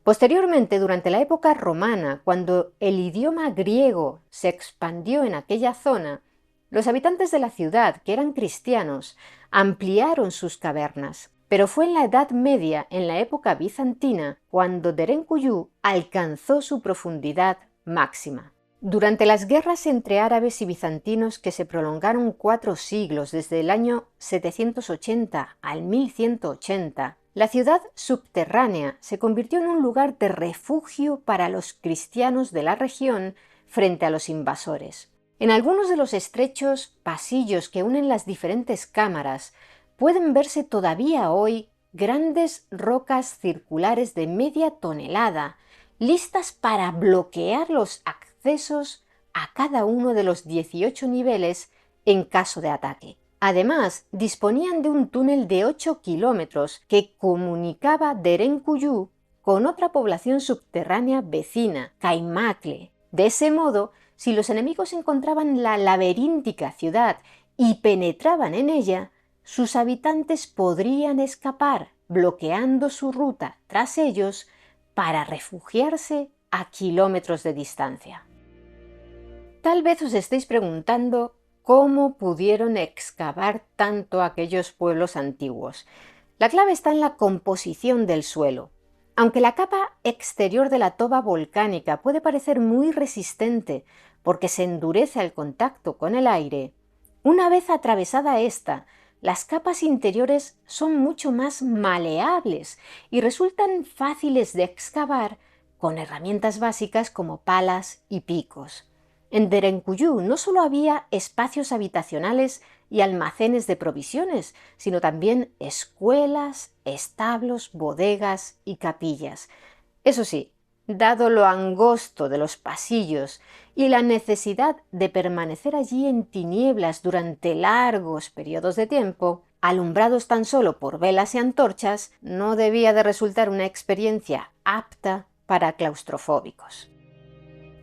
Posteriormente, durante la época romana, cuando el idioma griego se expandió en aquella zona, los habitantes de la ciudad, que eran cristianos, ampliaron sus cavernas. Pero fue en la Edad Media, en la época bizantina, cuando Derinkuyu alcanzó su profundidad máxima. Durante las guerras entre árabes y bizantinos, que se prolongaron 4 siglos, desde el año 780 al 1180, la ciudad subterránea se convirtió en un lugar de refugio para los cristianos de la región frente a los invasores. En algunos de los estrechos pasillos que unen las diferentes cámaras pueden verse todavía hoy grandes rocas circulares de media tonelada, listas para bloquear los accesos a cada uno de los 18 niveles en caso de ataque. Además, disponían de un túnel de 8 kilómetros que comunicaba Derinkuyu con otra población subterránea vecina, Kaimakle. De ese modo, si los enemigos encontraban la laberíntica ciudad y penetraban en ella, sus habitantes podrían escapar, bloqueando su ruta tras ellos para refugiarse a kilómetros de distancia. Tal vez os estéis preguntando cómo pudieron excavar tanto aquellos pueblos antiguos. La clave está en la composición del suelo. Aunque la capa exterior de la toba volcánica puede parecer muy resistente porque se endurece al contacto con el aire, una vez atravesada esta, las capas interiores son mucho más maleables y resultan fáciles de excavar con herramientas básicas como palas y picos. En Derinkuyu no solo había espacios habitacionales y almacenes de provisiones, sino también escuelas, establos, bodegas y capillas. Eso sí, dado lo angosto de los pasillos y la necesidad de permanecer allí en tinieblas durante largos periodos de tiempo, alumbrados tan solo por velas y antorchas, no debía de resultar una experiencia apta para claustrofóbicos.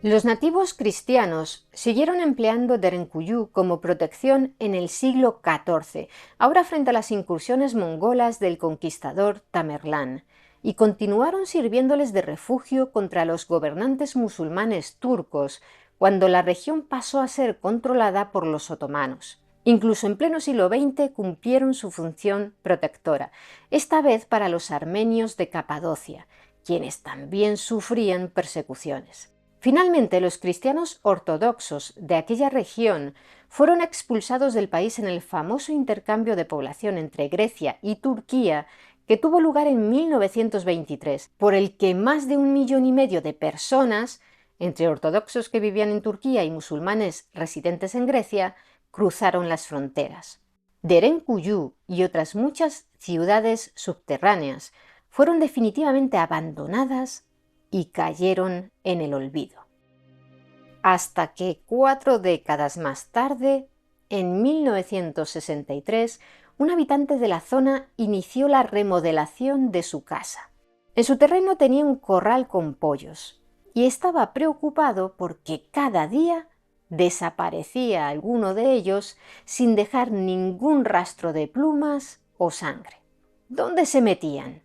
Los nativos cristianos siguieron empleando Derinkuyu como protección en el siglo XIV, ahora frente a las incursiones mongolas del conquistador Tamerlán, y continuaron sirviéndoles de refugio contra los gobernantes musulmanes turcos cuando la región pasó a ser controlada por los otomanos. Incluso en pleno siglo XX cumplieron su función protectora, esta vez para los armenios de Capadocia, quienes también sufrían persecuciones. Finalmente, los cristianos ortodoxos de aquella región fueron expulsados del país en el famoso intercambio de población entre Grecia y Turquía que tuvo lugar en 1923, por el que más de 1,5 millones de personas, entre ortodoxos que vivían en Turquía y musulmanes residentes en Grecia, cruzaron las fronteras. Derinkuyu y otras muchas ciudades subterráneas fueron definitivamente abandonadas y cayeron en el olvido. Hasta que 4 décadas más tarde, en 1963, un habitante de la zona inició la remodelación de su casa. En su terreno tenía un corral con pollos y estaba preocupado porque cada día desaparecía alguno de ellos sin dejar ningún rastro de plumas o sangre. ¿Dónde se metían?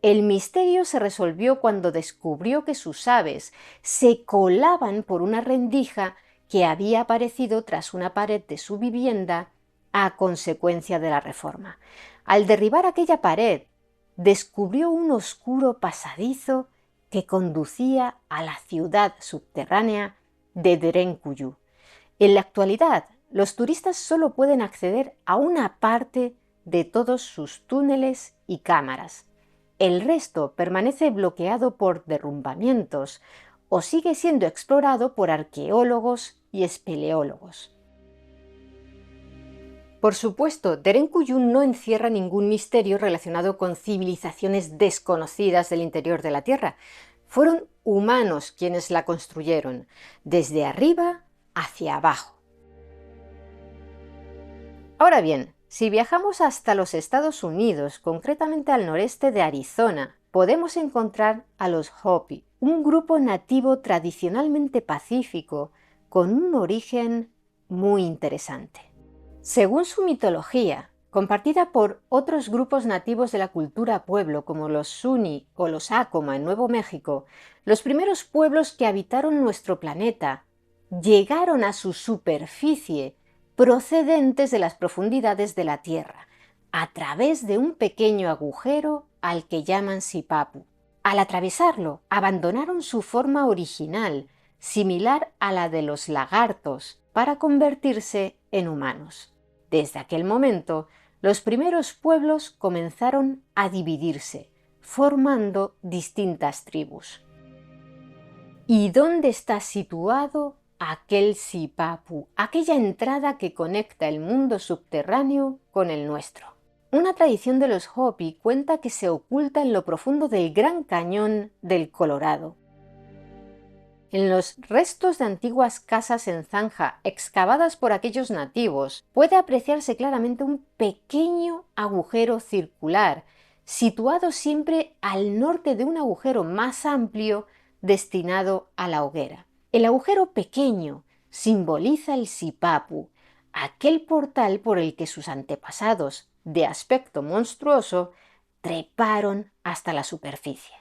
El misterio se resolvió cuando descubrió que sus aves se colaban por una rendija que había aparecido tras una pared de su vivienda a consecuencia de la reforma. Al derribar aquella pared, descubrió un oscuro pasadizo que conducía a la ciudad subterránea de Derenkuyu. En la actualidad, los turistas solo pueden acceder a una parte de todos sus túneles y cámaras. El resto permanece bloqueado por derrumbamientos o sigue siendo explorado por arqueólogos y espeleólogos. Por supuesto, Derenkuyu no encierra ningún misterio relacionado con civilizaciones desconocidas del interior de la Tierra. Fueron humanos quienes la construyeron, desde arriba hacia abajo. Ahora bien, si viajamos hasta los Estados Unidos, concretamente al noreste de Arizona, podemos encontrar a los Hopi, un grupo nativo tradicionalmente pacífico con un origen muy interesante. Según su mitología, compartida por otros grupos nativos de la cultura pueblo como los Zuni o los Acoma en Nuevo México, los primeros pueblos que habitaron nuestro planeta llegaron a su superficie procedentes de las profundidades de la Tierra, a través de un pequeño agujero al que llaman sipapu. Al atravesarlo, abandonaron su forma original, similar a la de los lagartos, para convertirse en humanos. Desde aquel momento, los primeros pueblos comenzaron a dividirse, formando distintas tribus. ¿Y dónde está situado aquel sipapu, aquella entrada que conecta el mundo subterráneo con el nuestro? Una tradición de los Hopi cuenta que se oculta en lo profundo del Gran Cañón del Colorado. En los restos de antiguas casas en zanja excavadas por aquellos nativos puede apreciarse claramente un pequeño agujero circular, situado siempre al norte de un agujero más amplio destinado a la hoguera. El agujero pequeño simboliza el sipapu, aquel portal por el que sus antepasados, de aspecto monstruoso, treparon hasta la superficie.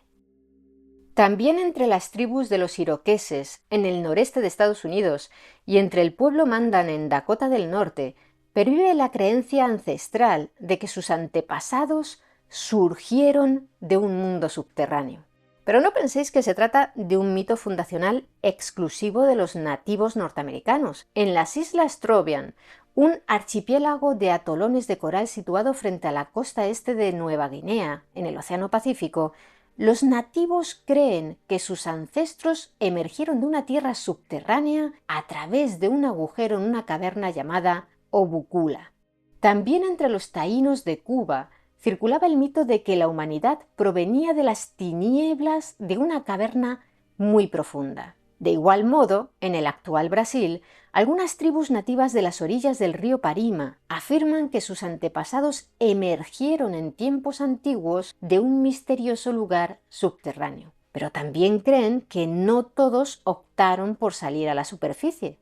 También entre las tribus de los iroqueses en el noreste de Estados Unidos y entre el pueblo Mandan en Dakota del Norte, pervive la creencia ancestral de que sus antepasados surgieron de un mundo subterráneo. Pero no penséis que se trata de un mito fundacional exclusivo de los nativos norteamericanos. En las Islas Trobriand, un archipiélago de atolones de coral situado frente a la costa este de Nueva Guinea, en el Océano Pacífico, los nativos creen que sus ancestros emergieron de una tierra subterránea a través de un agujero en una caverna llamada Obucula. También entre los taínos de Cuba circulaba el mito de que la humanidad provenía de las tinieblas de una caverna muy profunda. De igual modo, en el actual Brasil, algunas tribus nativas de las orillas del río Parima afirman que sus antepasados emergieron en tiempos antiguos de un misterioso lugar subterráneo. Pero también creen que no todos optaron por salir a la superficie.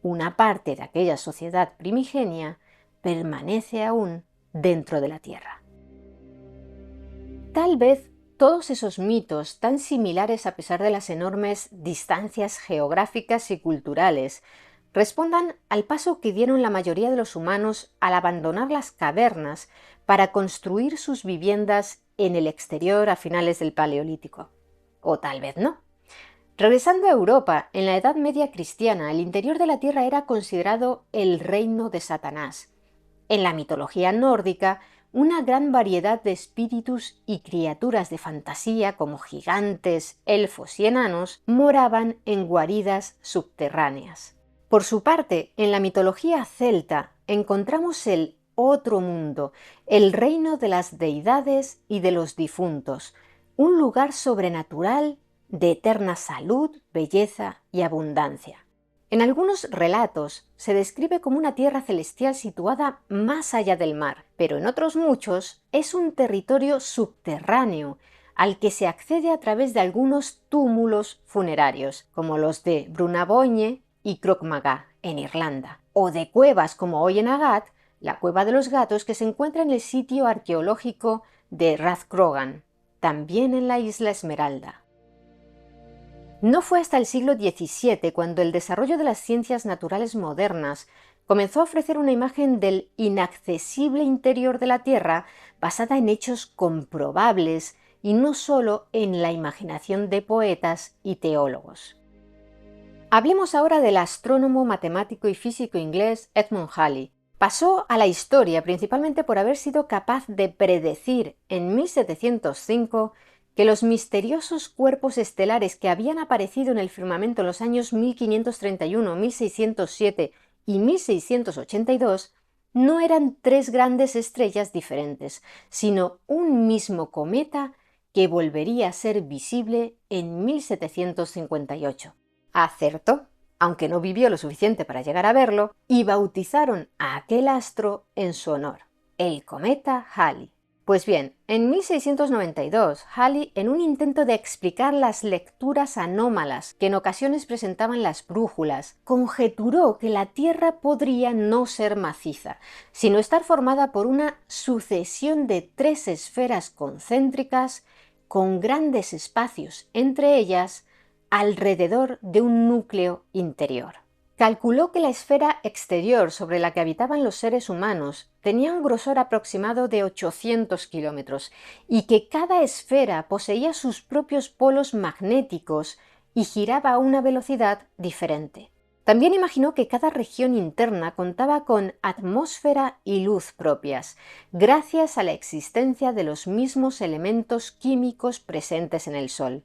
Una parte de aquella sociedad primigenia permanece aún dentro de la Tierra. Tal vez todos esos mitos, tan similares a pesar de las enormes distancias geográficas y culturales, respondan al paso que dieron la mayoría de los humanos al abandonar las cavernas para construir sus viviendas en el exterior a finales del Paleolítico. O tal vez no. Regresando a Europa, en la Edad Media cristiana, el interior de la Tierra era considerado el reino de Satanás. En la mitología nórdica, una gran variedad de espíritus y criaturas de fantasía como gigantes, elfos y enanos moraban en guaridas subterráneas. Por su parte, en la mitología celta encontramos el otro mundo, el reino de las deidades y de los difuntos, un lugar sobrenatural de eterna salud, belleza y abundancia. En algunos relatos se describe como una tierra celestial situada más allá del mar, pero en otros muchos es un territorio subterráneo al que se accede a través de algunos túmulos funerarios, como los de Brunabónne y Croagmagath en Irlanda, o de cuevas como hoy en Agat, la Cueva de los Gatos, que se encuentra en el sitio arqueológico de Rathcrogan, también en la isla Esmeralda. No fue hasta el siglo XVII cuando el desarrollo de las ciencias naturales modernas comenzó a ofrecer una imagen del inaccesible interior de la Tierra basada en hechos comprobables y no solo en la imaginación de poetas y teólogos. Hablemos ahora del astrónomo, matemático y físico inglés Edmund Halley. Pasó a la historia principalmente por haber sido capaz de predecir en 1705 que los misteriosos cuerpos estelares que habían aparecido en el firmamento en los años 1531, 1607 y 1682 no eran tres grandes estrellas diferentes, sino un mismo cometa que volvería a ser visible en 1758. Acertó, aunque no vivió lo suficiente para llegar a verlo, y bautizaron a aquel astro en su honor, el cometa Halley. Pues bien, en 1692, Halley, en un intento de explicar las lecturas anómalas que en ocasiones presentaban las brújulas, conjeturó que la Tierra podría no ser maciza, sino estar formada por una sucesión de tres esferas concéntricas con grandes espacios entre ellas alrededor de un núcleo interior. Calculó que la esfera exterior sobre la que habitaban los seres humanos tenía un grosor aproximado de 800 kilómetros y que cada esfera poseía sus propios polos magnéticos y giraba a una velocidad diferente. También imaginó que cada región interna contaba con atmósfera y luz propias, gracias a la existencia de los mismos elementos químicos presentes en el Sol.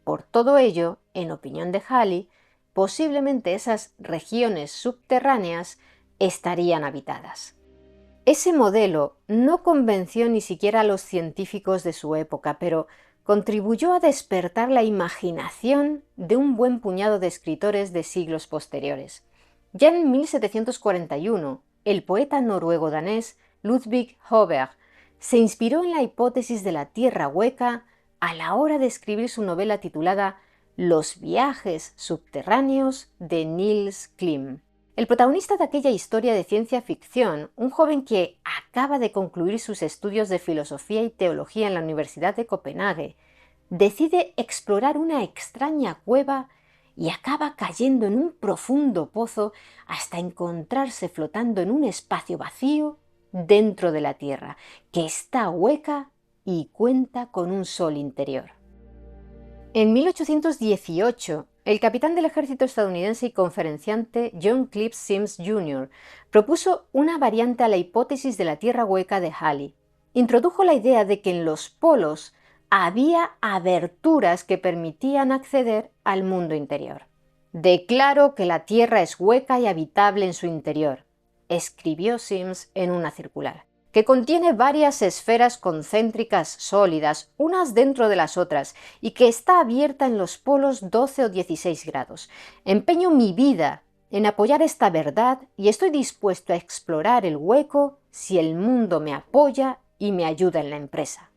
Por todo ello, en opinión de Halley, posiblemente esas regiones subterráneas estarían habitadas. Ese modelo no convenció ni siquiera a los científicos de su época, pero contribuyó a despertar la imaginación de un buen puñado de escritores de siglos posteriores. Ya en 1741, el poeta noruego-danés Ludvig Holberg se inspiró en la hipótesis de la Tierra hueca a la hora de escribir su novela titulada Los viajes subterráneos de Niels Klim. El protagonista de aquella historia de ciencia ficción, un joven que acaba de concluir sus estudios de filosofía y teología en la Universidad de Copenhague, decide explorar una extraña cueva y acaba cayendo en un profundo pozo hasta encontrarse flotando en un espacio vacío dentro de la Tierra, que está hueca y cuenta con un sol interior. En 1818, el capitán del ejército estadounidense y conferenciante John Cliff Sims Jr. propuso una variante a la hipótesis de la Tierra hueca de Halley. Introdujo la idea de que en los polos había aberturas que permitían acceder al mundo interior. «Declaro que la Tierra es hueca y habitable en su interior», escribió Sims en una circular, que contiene varias esferas concéntricas sólidas, unas dentro de las otras, y que está abierta en los polos 12 o 16 grados. Empeño mi vida en apoyar esta verdad y estoy dispuesto a explorar el hueco si el mundo me apoya y me ayuda en la empresa.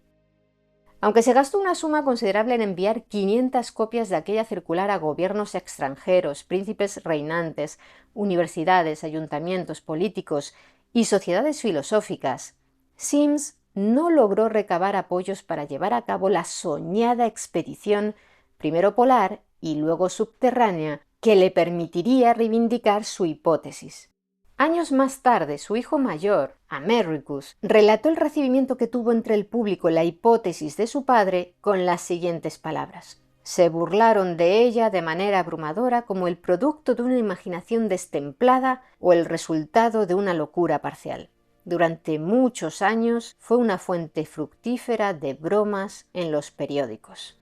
Aunque se gastó una suma considerable en enviar 500 copias de aquella circular a gobiernos extranjeros, príncipes reinantes, universidades, ayuntamientos, políticos y sociedades filosóficas, Sims no logró recabar apoyos para llevar a cabo la soñada expedición, primero polar y luego subterránea, que le permitiría reivindicar su hipótesis. Años más tarde, su hijo mayor, Americus, relató el recibimiento que tuvo entre el público la hipótesis de su padre con las siguientes palabras. Se burlaron de ella de manera abrumadora como el producto de una imaginación destemplada o el resultado de una locura parcial. Durante muchos años fue una fuente fructífera de bromas en los periódicos.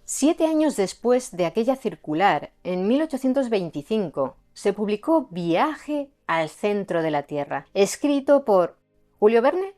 7 años después de aquella circular, en 1825, se publicó Viaje al centro de la Tierra, escrito por ¿Julio Verne?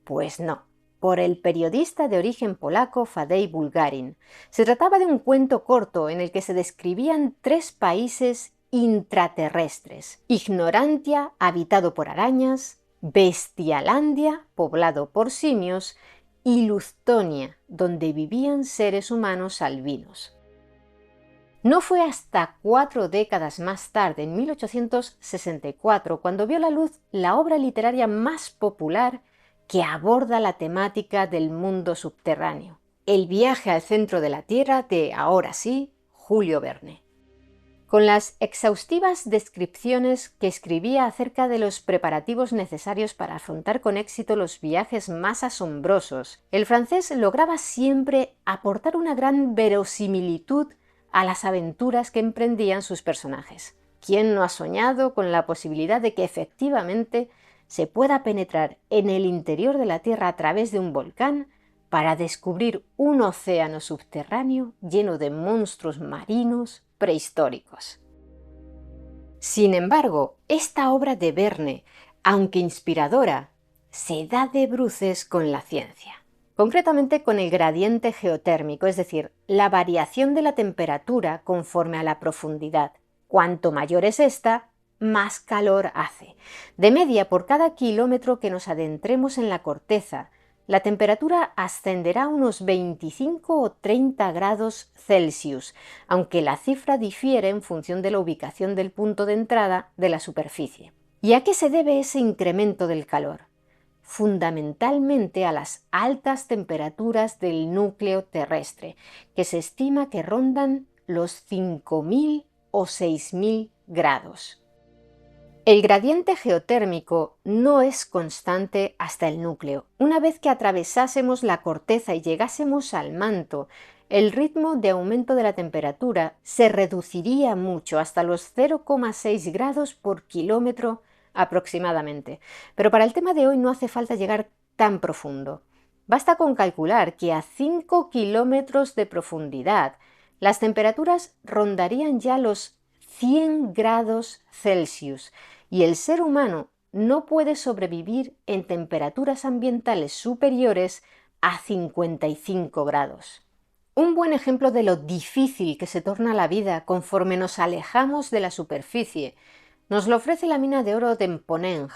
Pues no, por el periodista de origen polaco Tadeusz Bulgarin. Se trataba de un cuento corto en el que se describían 3 países intraterrestres: Ignorantia, habitado por arañas; Bestialandia, poblado por simios; y Luztonia, donde vivían seres humanos albinos. No fue hasta 4 décadas más tarde, en 1864, cuando vio la luz la obra literaria más popular que aborda la temática del mundo subterráneo: El viaje al centro de la Tierra de, ahora sí, Julio Verne. Con las exhaustivas descripciones que escribía acerca de los preparativos necesarios para afrontar con éxito los viajes más asombrosos, el francés lograba siempre aportar una gran verosimilitud a las aventuras que emprendían sus personajes. ¿Quién no ha soñado con la posibilidad de que efectivamente se pueda penetrar en el interior de la Tierra a través de un volcán para descubrir un océano subterráneo lleno de monstruos marinos prehistóricos? Sin embargo, esta obra de Verne, aunque inspiradora, se da de bruces con la ciencia. Concretamente con el gradiente geotérmico, es decir, la variación de la temperatura conforme a la profundidad. Cuanto mayor es esta, más calor hace. De media, por cada kilómetro que nos adentremos en la corteza, la temperatura ascenderá a unos 25 o 30 grados Celsius, aunque la cifra difiere en función de la ubicación del punto de entrada de la superficie. ¿Y a qué se debe ese incremento del calor? Fundamentalmente a las altas temperaturas del núcleo terrestre, que se estima que rondan los 5.000 o 6.000 grados. El gradiente geotérmico no es constante hasta el núcleo. Una vez que atravesásemos la corteza y llegásemos al manto, el ritmo de aumento de la temperatura se reduciría mucho, hasta los 0,6 grados por kilómetro aproximadamente. Pero para el tema de hoy no hace falta llegar tan profundo. Basta con calcular que a 5 kilómetros de profundidad las temperaturas rondarían ya los 100 grados Celsius y el ser humano no puede sobrevivir en temperaturas ambientales superiores a 55 grados. Un buen ejemplo de lo difícil que se torna la vida conforme nos alejamos de la superficie nos lo ofrece la mina de oro de Mponeng,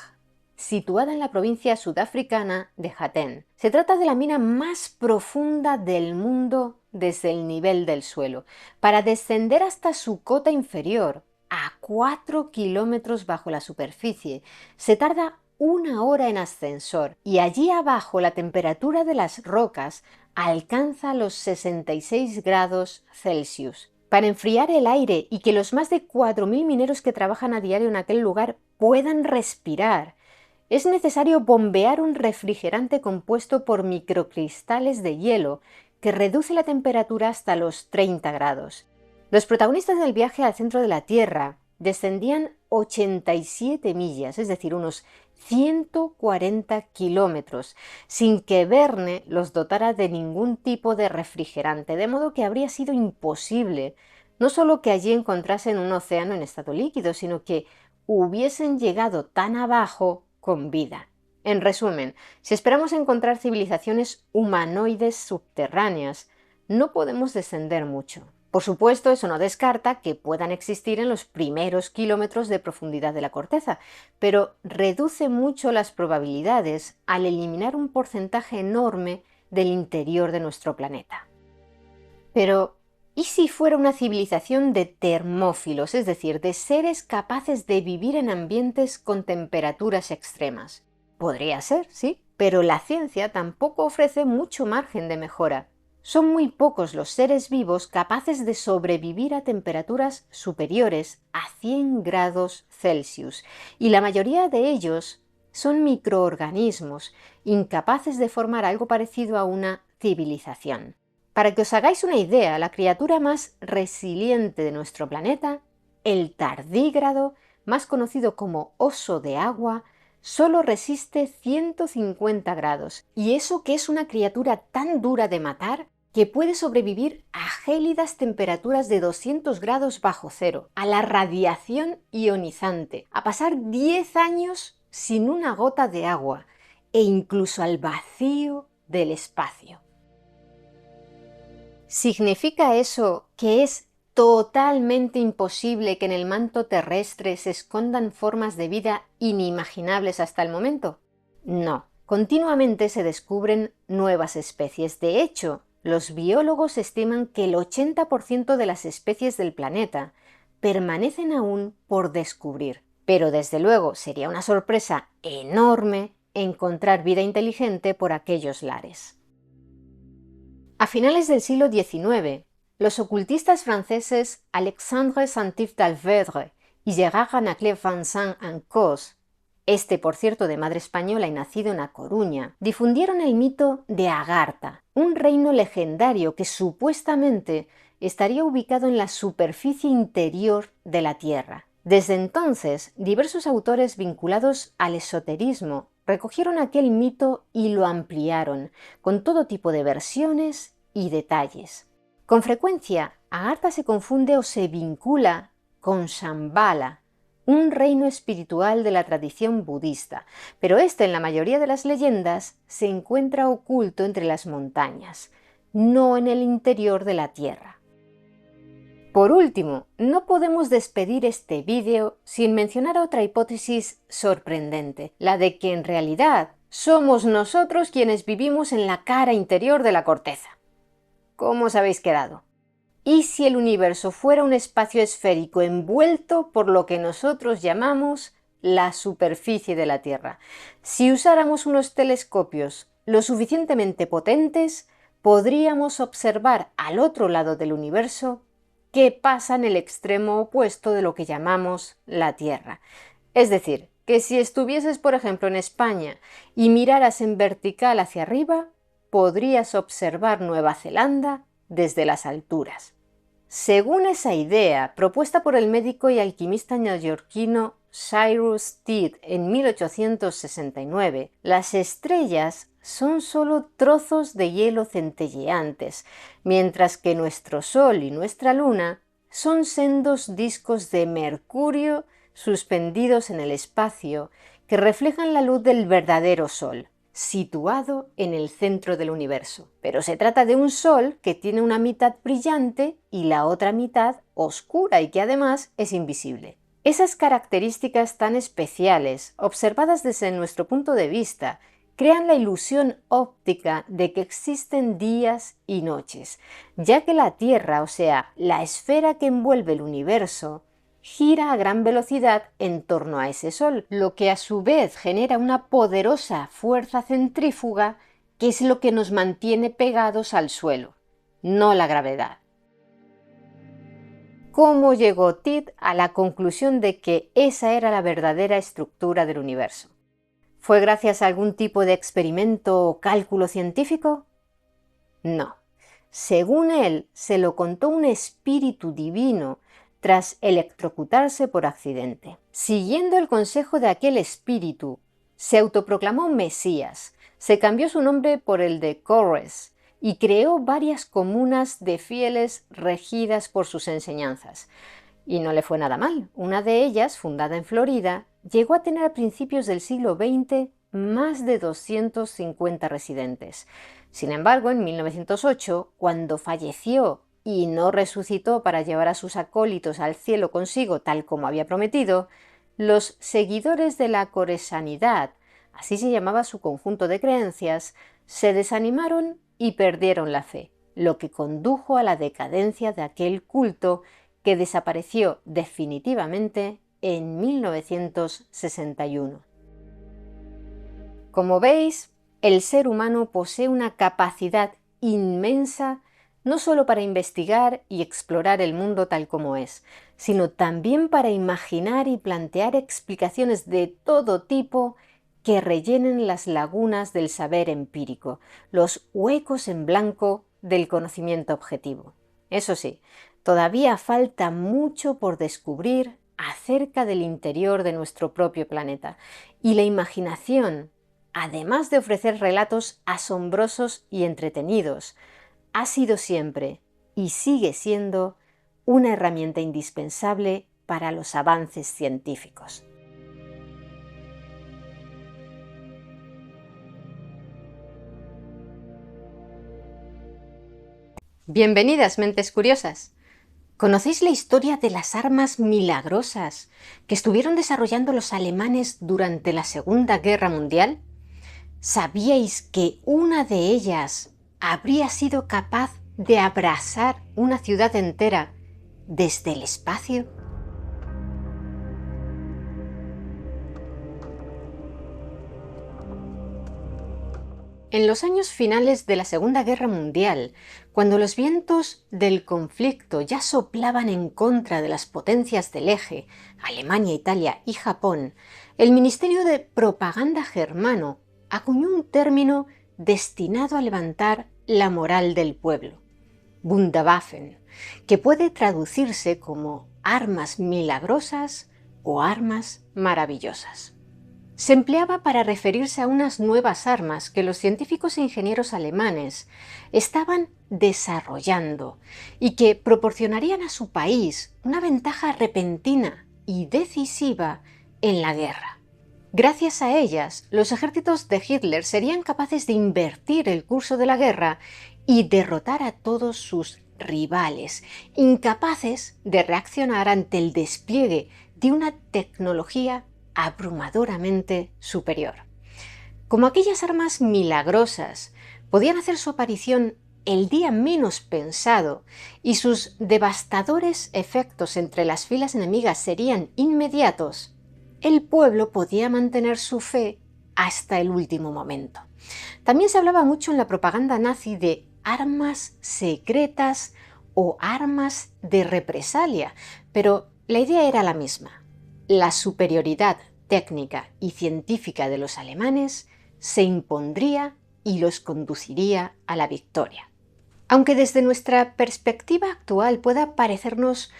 situada en la provincia sudafricana de Gauteng. Se trata de la mina más profunda del mundo desde el nivel del suelo. Para descender hasta su cota inferior, a 4 kilómetros bajo la superficie, se tarda 1 hora en ascensor, y allí abajo la temperatura de las rocas alcanza los 66 grados Celsius. Para enfriar el aire y que los más de 4.000 mineros que trabajan a diario en aquel lugar puedan respirar, es necesario bombear un refrigerante compuesto por microcristales de hielo que reduce la temperatura hasta los 30 grados. Los protagonistas del viaje al centro de la Tierra descendían 87 millas, es decir, unos 140 kilómetros, sin que Verne los dotara de ningún tipo de refrigerante, de modo que habría sido imposible no solo que allí encontrasen un océano en estado líquido, sino que hubiesen llegado tan abajo con vida. En resumen, si esperamos encontrar civilizaciones humanoides subterráneas, no podemos descender mucho. Por supuesto, eso no descarta que puedan existir en los primeros kilómetros de profundidad de la corteza, pero reduce mucho las probabilidades al eliminar un porcentaje enorme del interior de nuestro planeta. Pero, ¿y si fuera una civilización de termófilos, es decir, de seres capaces de vivir en ambientes con temperaturas extremas? Podría ser, sí, pero la ciencia tampoco ofrece mucho margen de mejora. Son muy pocos los seres vivos capaces de sobrevivir a temperaturas superiores a 100 grados Celsius, y la mayoría de ellos son microorganismos incapaces de formar algo parecido a una civilización. Para que os hagáis una idea, la criatura más resiliente de nuestro planeta, el tardígrado, más conocido como oso de agua, solo resiste 150 grados. Y eso que es una criatura tan dura de matar, que puede sobrevivir a gélidas temperaturas de 200 grados bajo cero, a la radiación ionizante, a pasar 10 años sin una gota de agua e incluso al vacío del espacio. ¿Significa eso que es totalmente imposible que en el manto terrestre se escondan formas de vida inimaginables hasta el momento? No, continuamente se descubren nuevas especies. De hecho, los biólogos estiman que el 80% de las especies del planeta permanecen aún por descubrir. Pero desde luego sería una sorpresa enorme encontrar vida inteligente por aquellos lares. A finales del siglo XIX, los ocultistas franceses Alexandre Saintif d'Alvedre y Gérard Ranaclet-Vincent en Cos, este por cierto de madre española y nacido en A Coruña, difundieron el mito de Agartha, un reino legendario que supuestamente estaría ubicado en la superficie interior de la Tierra. Desde entonces, diversos autores vinculados al esoterismo recogieron aquel mito y lo ampliaron, con todo tipo de versiones y detalles. Con frecuencia, Agartha se confunde o se vincula con Shambhala, un reino espiritual de la tradición budista, pero este en la mayoría de las leyendas se encuentra oculto entre las montañas, no en el interior de la Tierra. Por último, no podemos despedir este vídeo sin mencionar otra hipótesis sorprendente, la de que en realidad somos nosotros quienes vivimos en la cara interior de la corteza. ¿Cómo os habéis quedado? ¿Y si el universo fuera un espacio esférico envuelto por lo que nosotros llamamos la superficie de la Tierra? Si usáramos unos telescopios lo suficientemente potentes, podríamos observar al otro lado del universo qué pasa en el extremo opuesto de lo que llamamos la Tierra. Es decir, que si estuvieses, por ejemplo, en España y miraras en vertical hacia arriba, podrías observar Nueva Zelanda desde las alturas. Según esa idea, propuesta por el médico y alquimista neoyorquino Cyrus Teed en 1869, las estrellas son solo trozos de hielo centelleantes, mientras que nuestro Sol y nuestra Luna son sendos discos de mercurio suspendidos en el espacio que reflejan la luz del verdadero Sol, situado en el centro del universo. Pero se trata de un Sol que tiene una mitad brillante y la otra mitad oscura y que además es invisible. Esas características tan especiales, observadas desde nuestro punto de vista, crean la ilusión óptica de que existen días y noches, ya que la Tierra, o sea, la esfera que envuelve el universo, gira a gran velocidad en torno a ese Sol, lo que a su vez genera una poderosa fuerza centrífuga que es lo que nos mantiene pegados al suelo, no la gravedad. ¿Cómo llegó Teed a la conclusión de que esa era la verdadera estructura del universo? ¿Fue gracias a algún tipo de experimento o cálculo científico? No. Según él, se lo contó un espíritu divino tras electrocutarse por accidente. Siguiendo el consejo de aquel espíritu, se autoproclamó Mesías, se cambió su nombre por el de Corres y creó varias comunas de fieles regidas por sus enseñanzas. Y no le fue nada mal. Una de ellas, fundada en Florida, llegó a tener a principios del siglo XX más de 250 residentes. Sin embargo, en 1908, cuando falleció y no resucitó para llevar a sus acólitos al cielo consigo tal como había prometido, los seguidores de la coresanidad, así se llamaba su conjunto de creencias, se desanimaron y perdieron la fe, lo que condujo a la decadencia de aquel culto que desapareció definitivamente en 1961. Como veis, el ser humano posee una capacidad inmensa no solo para investigar y explorar el mundo tal como es, sino también para imaginar y plantear explicaciones de todo tipo que rellenen las lagunas del saber empírico, los huecos en blanco del conocimiento objetivo. Eso sí, todavía falta mucho por descubrir acerca del interior de nuestro propio planeta, y la imaginación, además de ofrecer relatos asombrosos y entretenidos, ha sido siempre y sigue siendo una herramienta indispensable para los avances científicos. Bienvenidas, mentes curiosas. ¿Conocéis la historia de las armas milagrosas que estuvieron desarrollando los alemanes durante la Segunda Guerra Mundial? ¿Sabíais que una de ellas habría sido capaz de abrasar una ciudad entera desde el espacio? En los años finales de la Segunda Guerra Mundial, cuando los vientos del conflicto ya soplaban en contra de las potencias del eje, Alemania, Italia y Japón, el Ministerio de Propaganda germano acuñó un término destinado a levantar la moral del pueblo, Wunderwaffen, que puede traducirse como armas milagrosas o armas maravillosas. Se empleaba para referirse a unas nuevas armas que los científicos e ingenieros alemanes estaban desarrollando y que proporcionarían a su país una ventaja repentina y decisiva en la guerra. Gracias a ellas, los ejércitos de Hitler serían capaces de invertir el curso de la guerra y derrotar a todos sus rivales, incapaces de reaccionar ante el despliegue de una tecnología abrumadoramente superior. Como aquellas armas milagrosas podían hacer su aparición el día menos pensado y sus devastadores efectos entre las filas enemigas serían inmediatos, el pueblo podía mantener su fe hasta el último momento. También se hablaba mucho en la propaganda nazi de armas secretas o armas de represalia, pero la idea era la misma. La superioridad técnica y científica de los alemanes se impondría y los conduciría a la victoria. Aunque desde nuestra perspectiva actual pueda parecernos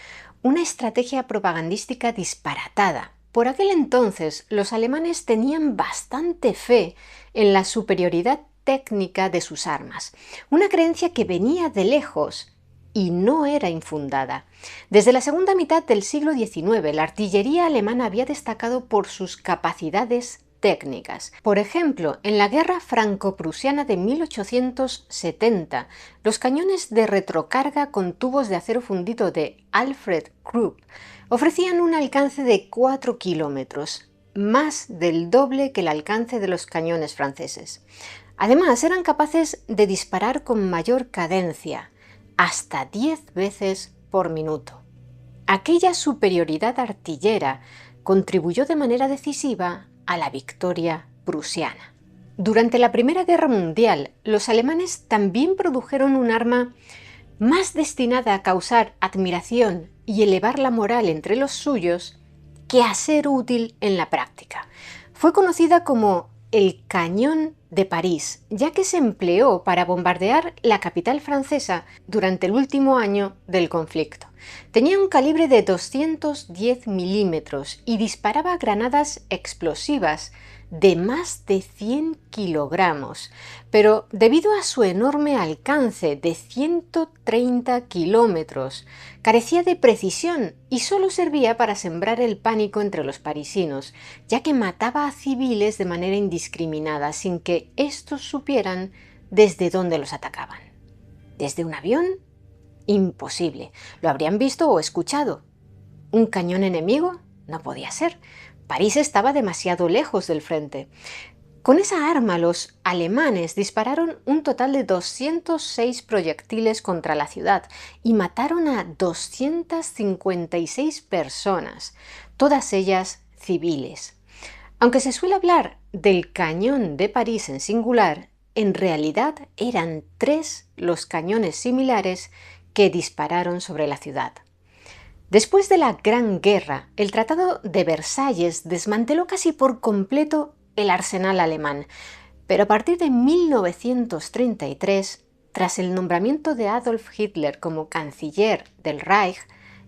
una estrategia propagandística disparatada, por aquel entonces los alemanes tenían bastante fe en la superioridad técnica de sus armas, una creencia que venía de lejos y no era infundada. Desde la segunda mitad del siglo XIX, la artillería alemana había destacado por sus capacidades técnicas. Por ejemplo, en la guerra franco-prusiana de 1870, los cañones de retrocarga con tubos de acero fundido de Alfred Krupp ofrecían un alcance de 4 kilómetros, más del doble que el alcance de los cañones franceses. Además, eran capaces de disparar con mayor cadencia, hasta 10 veces por minuto. Aquella superioridad artillera contribuyó de manera decisiva a la victoria prusiana. Durante la Primera Guerra Mundial, los alemanes también produjeron un arma más destinada a causar admiración y elevar la moral entre los suyos que a ser útil en la práctica. Fue conocida como el Cañón de París, ya que se empleó para bombardear la capital francesa durante el último año del conflicto. Tenía un calibre de 210 milímetros y disparaba granadas explosivas de más de 100 kilogramos, pero debido a su enorme alcance de 130 kilómetros, carecía de precisión y solo servía para sembrar el pánico entre los parisinos, ya que mataba a civiles de manera indiscriminada sin que éstos supieran desde dónde los atacaban. ¿Desde un avión? Imposible. Lo habrían visto o escuchado. ¿Un cañón enemigo? No podía ser. París estaba demasiado lejos del frente. Con esa arma los alemanes dispararon un total de 206 proyectiles contra la ciudad y mataron a 256 personas, todas ellas civiles. Aunque se suele hablar del Cañón de París en singular, en realidad eran 3 los cañones similares que dispararon sobre la ciudad. Después de la Gran Guerra, el Tratado de Versalles desmanteló casi por completo el arsenal alemán, pero a partir de 1933, tras el nombramiento de Adolf Hitler como canciller del Reich,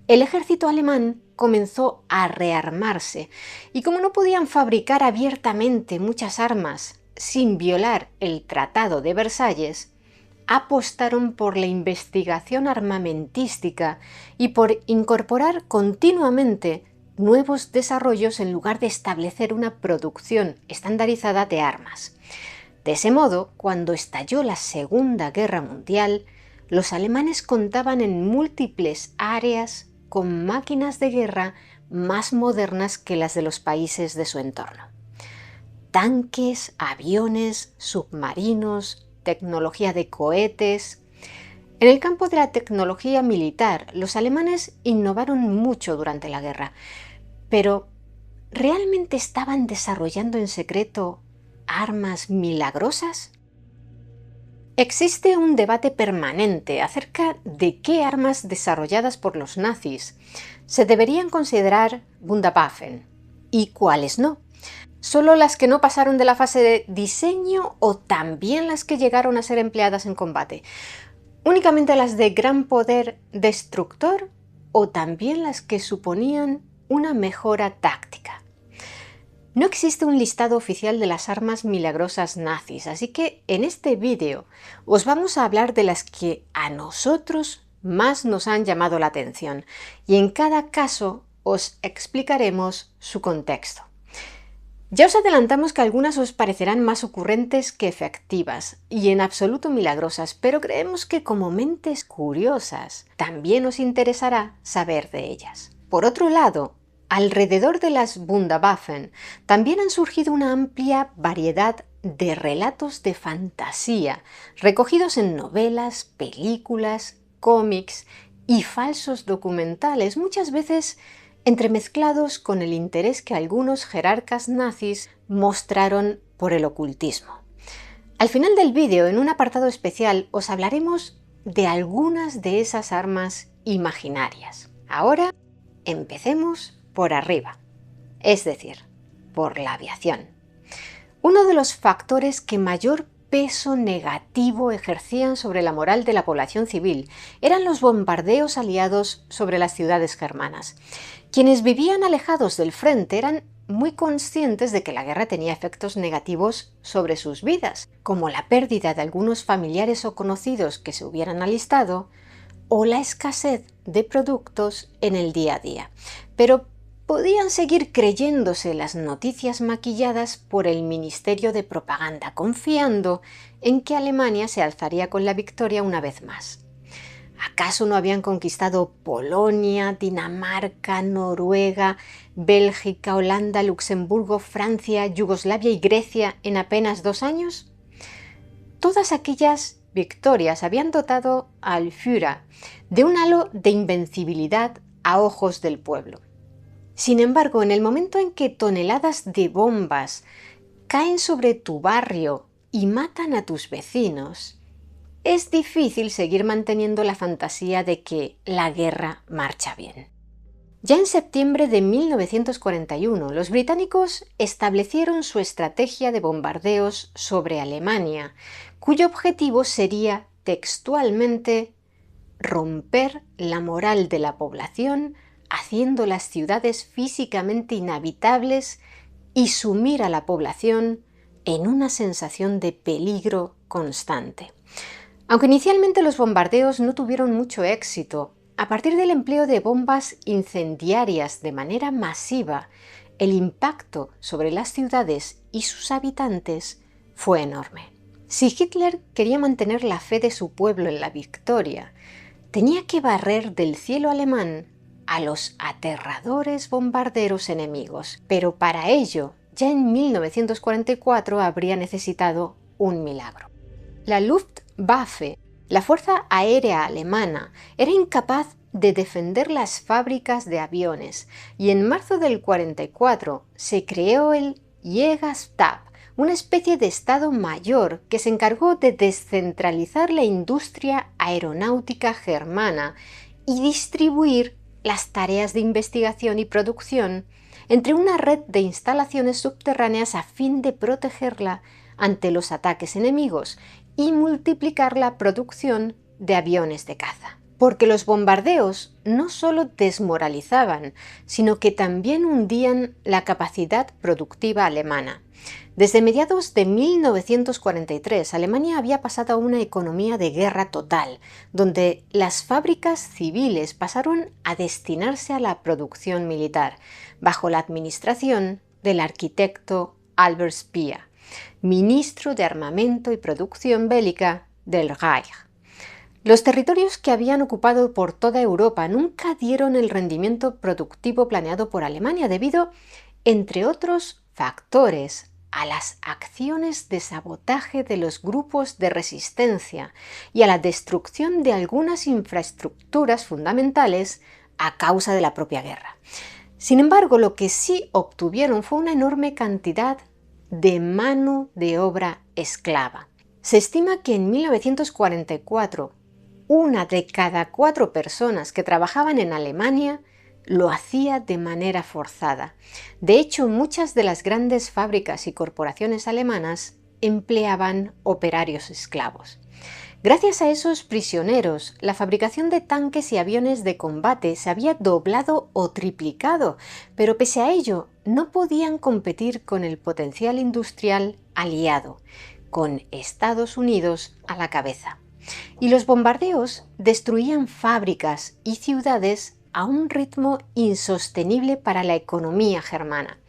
el ejército alemán comenzó a rearmarse y como no podían fabricar abiertamente muchas armas sin violar el Tratado de Versalles, apostaron por la investigación armamentística y por incorporar continuamente nuevos desarrollos en lugar de establecer una producción estandarizada de armas. De ese modo, cuando estalló la Segunda Guerra Mundial, los alemanes contaban en múltiples áreas con máquinas de guerra más modernas que las de los países de su entorno. Tanques, aviones, submarinos, tecnología de cohetes. En el campo de la tecnología militar, los alemanes innovaron mucho durante la guerra, pero ¿realmente estaban desarrollando en secreto armas milagrosas? Existe un debate permanente acerca de qué armas desarrolladas por los nazis se deberían considerar Wunderwaffen y cuáles no. ¿Solo las que no pasaron de la fase de diseño o también las que llegaron a ser empleadas en combate? ¿Únicamente las de gran poder destructor o también las que suponían una mejora táctica? No existe un listado oficial de las armas milagrosas nazis, así que en este vídeo os vamos a hablar de las que a nosotros más nos han llamado la atención y en cada caso os explicaremos su contexto. Ya os adelantamos que algunas os parecerán más ocurrentes que efectivas y en absoluto milagrosas, pero creemos que como mentes curiosas también os interesará saber de ellas. Por otro lado, alrededor de las Wunderwaffen también han surgido una amplia variedad de relatos de fantasía recogidos en novelas, películas, cómics y falsos documentales, muchas veces entremezclados con el interés que algunos jerarcas nazis mostraron por el ocultismo. Al final del vídeo, en un apartado especial, os hablaremos de algunas de esas armas imaginarias. Ahora, empecemos por arriba, es decir, por la aviación. Uno de los factores que mayor peso negativo ejercían sobre la moral de la población civil eran los bombardeos aliados sobre las ciudades germanas. Quienes vivían alejados del frente eran muy conscientes de que la guerra tenía efectos negativos sobre sus vidas, como la pérdida de algunos familiares o conocidos que se hubieran alistado o la escasez de productos en el día a día. Pero podían seguir creyéndose las noticias maquilladas por el Ministerio de Propaganda, confiando en que Alemania se alzaría con la victoria una vez más. ¿Acaso no habían conquistado Polonia, Dinamarca, Noruega, Bélgica, Holanda, Luxemburgo, Francia, Yugoslavia y Grecia en apenas 2 años? Todas aquellas victorias habían dotado al Führer de un halo de invencibilidad a ojos del pueblo. Sin embargo, en el momento en que toneladas de bombas caen sobre tu barrio y matan a tus vecinos, es difícil seguir manteniendo la fantasía de que la guerra marcha bien. Ya en septiembre de 1941, los británicos establecieron su estrategia de bombardeos sobre Alemania, cuyo objetivo sería textualmente romper la moral de la población, haciendo las ciudades físicamente inhabitables y sumir a la población en una sensación de peligro constante. Aunque inicialmente los bombardeos no tuvieron mucho éxito, a partir del empleo de bombas incendiarias de manera masiva, el impacto sobre las ciudades y sus habitantes fue enorme. Si Hitler quería mantener la fe de su pueblo en la victoria, tenía que barrer del cielo alemán a los aterradores bombarderos enemigos, pero para ello, ya en 1944 habría necesitado un milagro. La Luftwaffe, la Fuerza Aérea Alemana, era incapaz de defender las fábricas de aviones y en marzo del 44 se creó el Jägerstab, una especie de Estado Mayor que se encargó de descentralizar la industria aeronáutica germana y distribuir las tareas de investigación y producción entre una red de instalaciones subterráneas a fin de protegerla ante los ataques enemigos y multiplicar la producción de aviones de caza. Porque los bombardeos no solo desmoralizaban, sino que también hundían la capacidad productiva alemana. Desde mediados de 1943, Alemania había pasado a una economía de guerra total, donde las fábricas civiles pasaron a destinarse a la producción militar, bajo la administración del arquitecto Albert Speer, ministro de Armamento y Producción Bélica del Reich. Los territorios que habían ocupado por toda Europa nunca dieron el rendimiento productivo planeado por Alemania debido, entre otros factores, a las acciones de sabotaje de los grupos de resistencia y a la destrucción de algunas infraestructuras fundamentales a causa de la propia guerra. Sin embargo, lo que sí obtuvieron fue una enorme cantidad de mano de obra esclava. Se estima que en 1944, 1 de cada 4 personas que trabajaban en Alemania lo hacía de manera forzada. De hecho, muchas de las grandes fábricas y corporaciones alemanas empleaban operarios esclavos. Gracias a esos prisioneros, la fabricación de tanques y aviones de combate se había doblado o triplicado, pero pese a ello no podían competir con el potencial industrial aliado, con Estados Unidos a la cabeza. Y los bombardeos destruían fábricas y ciudades a un ritmo insostenible para la economía germana.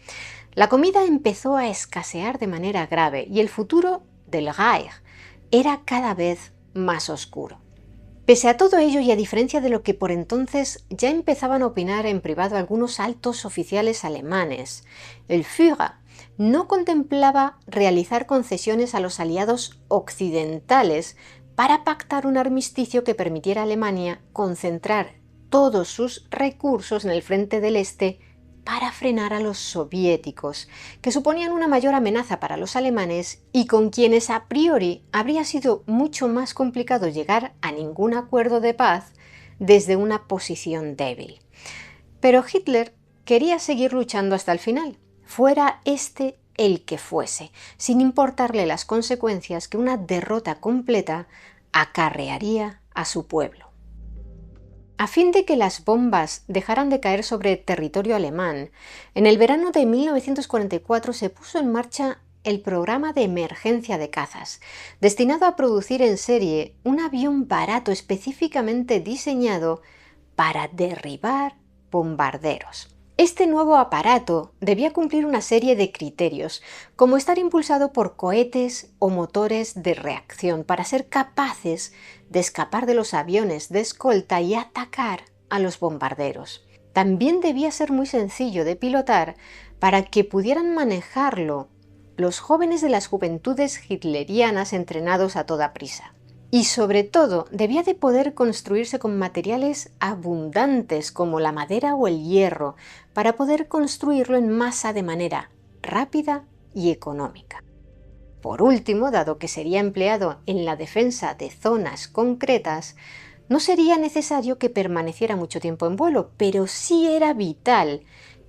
La comida empezó a escasear de manera grave y el futuro del Reich era cada vez más oscuro. Pese a todo ello y a diferencia de lo que por entonces ya empezaban a opinar en privado algunos altos oficiales alemanes, el Führer no contemplaba realizar concesiones a los aliados occidentales para pactar un armisticio que permitiera a Alemania concentrar todos sus recursos en el frente del este para frenar a los soviéticos, que suponían una mayor amenaza para los alemanes y con quienes a priori habría sido mucho más complicado llegar a ningún acuerdo de paz desde una posición débil. Pero Hitler quería seguir luchando hasta el final, fuera este el que fuese, sin importarle las consecuencias que una derrota completa acarrearía a su pueblo. A fin de que las bombas dejaran de caer sobre territorio alemán, en el verano de 1944 se puso en marcha el programa de emergencia de cazas, destinado a producir en serie un avión barato específicamente diseñado para derribar bombarderos. Este nuevo aparato debía cumplir una serie de criterios, como estar impulsado por cohetes o motores de reacción para ser capaces de escapar de los aviones de escolta y atacar a los bombarderos. También debía ser muy sencillo de pilotar para que pudieran manejarlo los jóvenes de las juventudes hitlerianas entrenados a toda prisa. Y sobre todo, debía de poder construirse con materiales abundantes como la madera o el hierro, para poder construirlo en masa de manera rápida y económica. Por último, dado que sería empleado en la defensa de zonas concretas, no sería necesario que permaneciera mucho tiempo en vuelo, pero sí era vital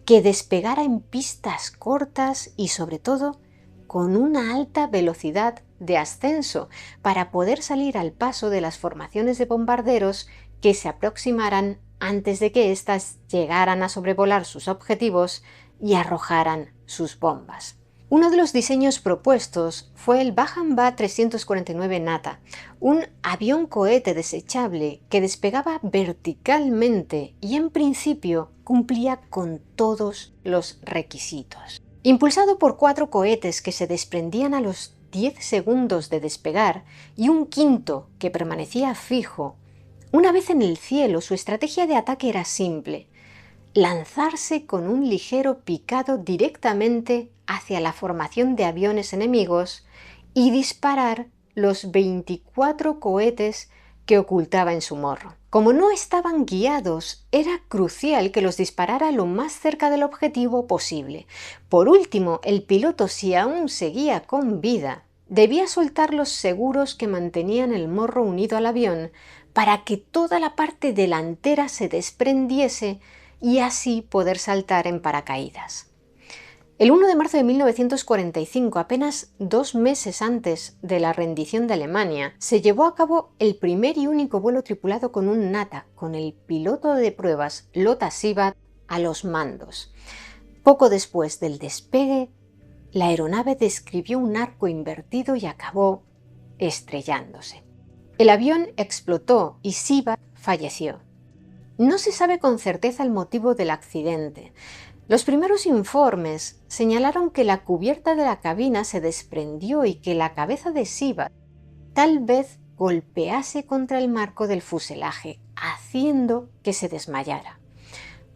que despegara en pistas cortas y sobre todo con una alta velocidad de ascenso para poder salir al paso de las formaciones de bombarderos que se aproximaran antes de que éstas llegaran a sobrevolar sus objetivos y arrojaran sus bombas. Uno de los diseños propuestos fue el Wagenbad 349 Nata, un avión cohete desechable que despegaba verticalmente y en principio cumplía con todos los requisitos. Impulsado por 4 cohetes que se desprendían a los 10 segundos de despegar y un quinto que permanecía fijo, una vez en el cielo su estrategia de ataque era simple: lanzarse con un ligero picado directamente hacia la formación de aviones enemigos y disparar los 24 cohetes que ocultaba en su morro. Como no estaban guiados, era crucial que los disparara lo más cerca del objetivo posible. Por último, el piloto, si aún seguía con vida, debía soltar los seguros que mantenían el morro unido al avión para que toda la parte delantera se desprendiese y así poder saltar en paracaídas. El 1 de marzo de 1945, apenas 2 meses antes de la rendición de Alemania, se llevó a cabo el primer y único vuelo tripulado con un Nata, con el piloto de pruebas Lothar Sivat a los mandos. Poco después del despegue, la aeronave describió un arco invertido y acabó estrellándose. El avión explotó y Sibat falleció. No se sabe con certeza el motivo del accidente. Los primeros informes señalaron que la cubierta de la cabina se desprendió y que la cabeza de Sibat tal vez golpease contra el marco del fuselaje, haciendo que se desmayara.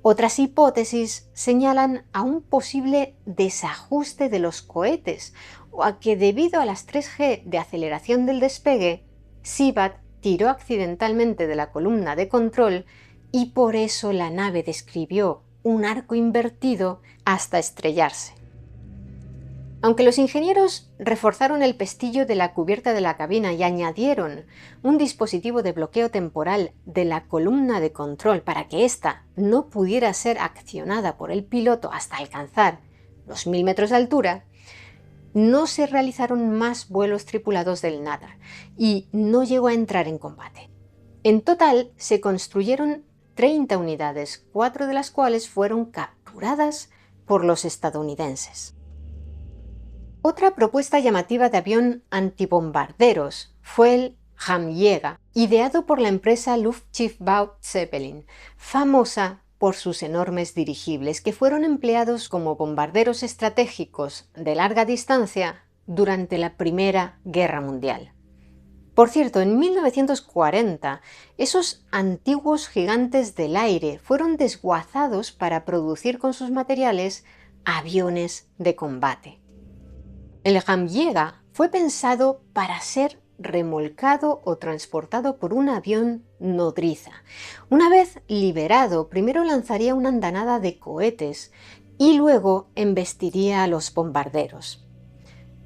Otras hipótesis señalan a un posible desajuste de los cohetes o a que debido a las 3G de aceleración del despegue, Sibat tiró accidentalmente de la columna de control y por eso la nave describió un arco invertido hasta estrellarse. Aunque los ingenieros reforzaron el pestillo de la cubierta de la cabina y añadieron un dispositivo de bloqueo temporal de la columna de control para que ésta no pudiera ser accionada por el piloto hasta alcanzar los 1000 metros de altura, no se realizaron más vuelos tripulados del Naddar y no llegó a entrar en combate. En total se construyeron 30 unidades, 4 de las cuales fueron capturadas por los estadounidenses. Otra propuesta llamativa de avión antibombarderos fue el Hamjäger, ideado por la empresa Luftschiffbau Zeppelin, famosa por sus enormes dirigibles que fueron empleados como bombarderos estratégicos de larga distancia durante la Primera Guerra Mundial. Por cierto, en 1940, esos antiguos gigantes del aire fueron desguazados para producir con sus materiales aviones de combate. El Hamjäger fue pensado para ser remolcado o transportado por un avión nodriza. Una vez liberado, primero lanzaría una andanada de cohetes y luego embestiría a los bombarderos.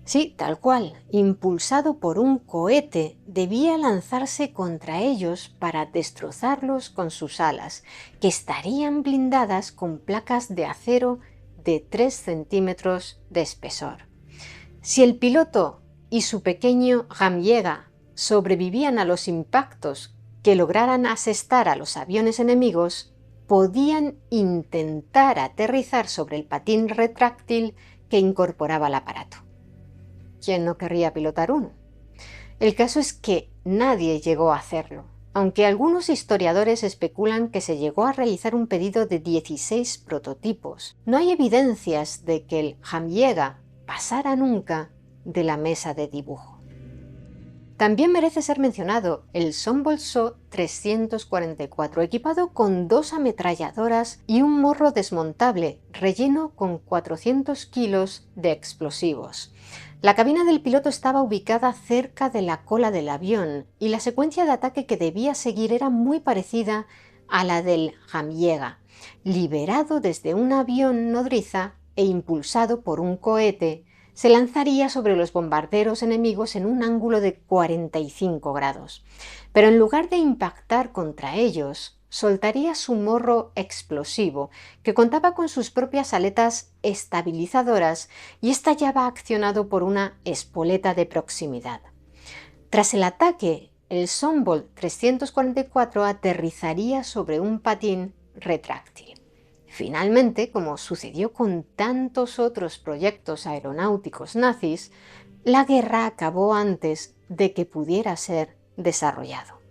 Sí, tal cual, impulsado por un cohete, debía lanzarse contra ellos para destrozarlos con sus alas, que estarían blindadas con placas de acero de 3 centímetros de espesor. Si el piloto y su pequeño Hamjäger sobrevivían a los impactos que lograran asestar a los aviones enemigos, podían intentar aterrizar sobre el patín retráctil que incorporaba el aparato. ¿Quién no querría pilotar uno? El caso es que nadie llegó a hacerlo, aunque algunos historiadores especulan que se llegó a realizar un pedido de 16 prototipos. No hay evidencias de que el Hamjäger pasara nunca de la mesa de dibujo. También merece ser mencionado el Sonbolso 344, equipado con 2 ametralladoras y un morro desmontable relleno con 400 kilos de explosivos. La cabina del piloto estaba ubicada cerca de la cola del avión y la secuencia de ataque que debía seguir era muy parecida a la del Hamjäger, liberado desde un avión nodriza e impulsado por un cohete. Se lanzaría sobre los bombarderos enemigos en un ángulo de 45 grados. Pero en lugar de impactar contra ellos, soltaría su morro explosivo, que contaba con sus propias aletas estabilizadoras y estallaba accionado por una espoleta de proximidad. Tras el ataque, el Sonbol 344 aterrizaría sobre un patín retráctil. Finalmente, como sucedió con tantos otros proyectos aeronáuticos nazis, la guerra acabó antes de que pudiera ser desarrollado.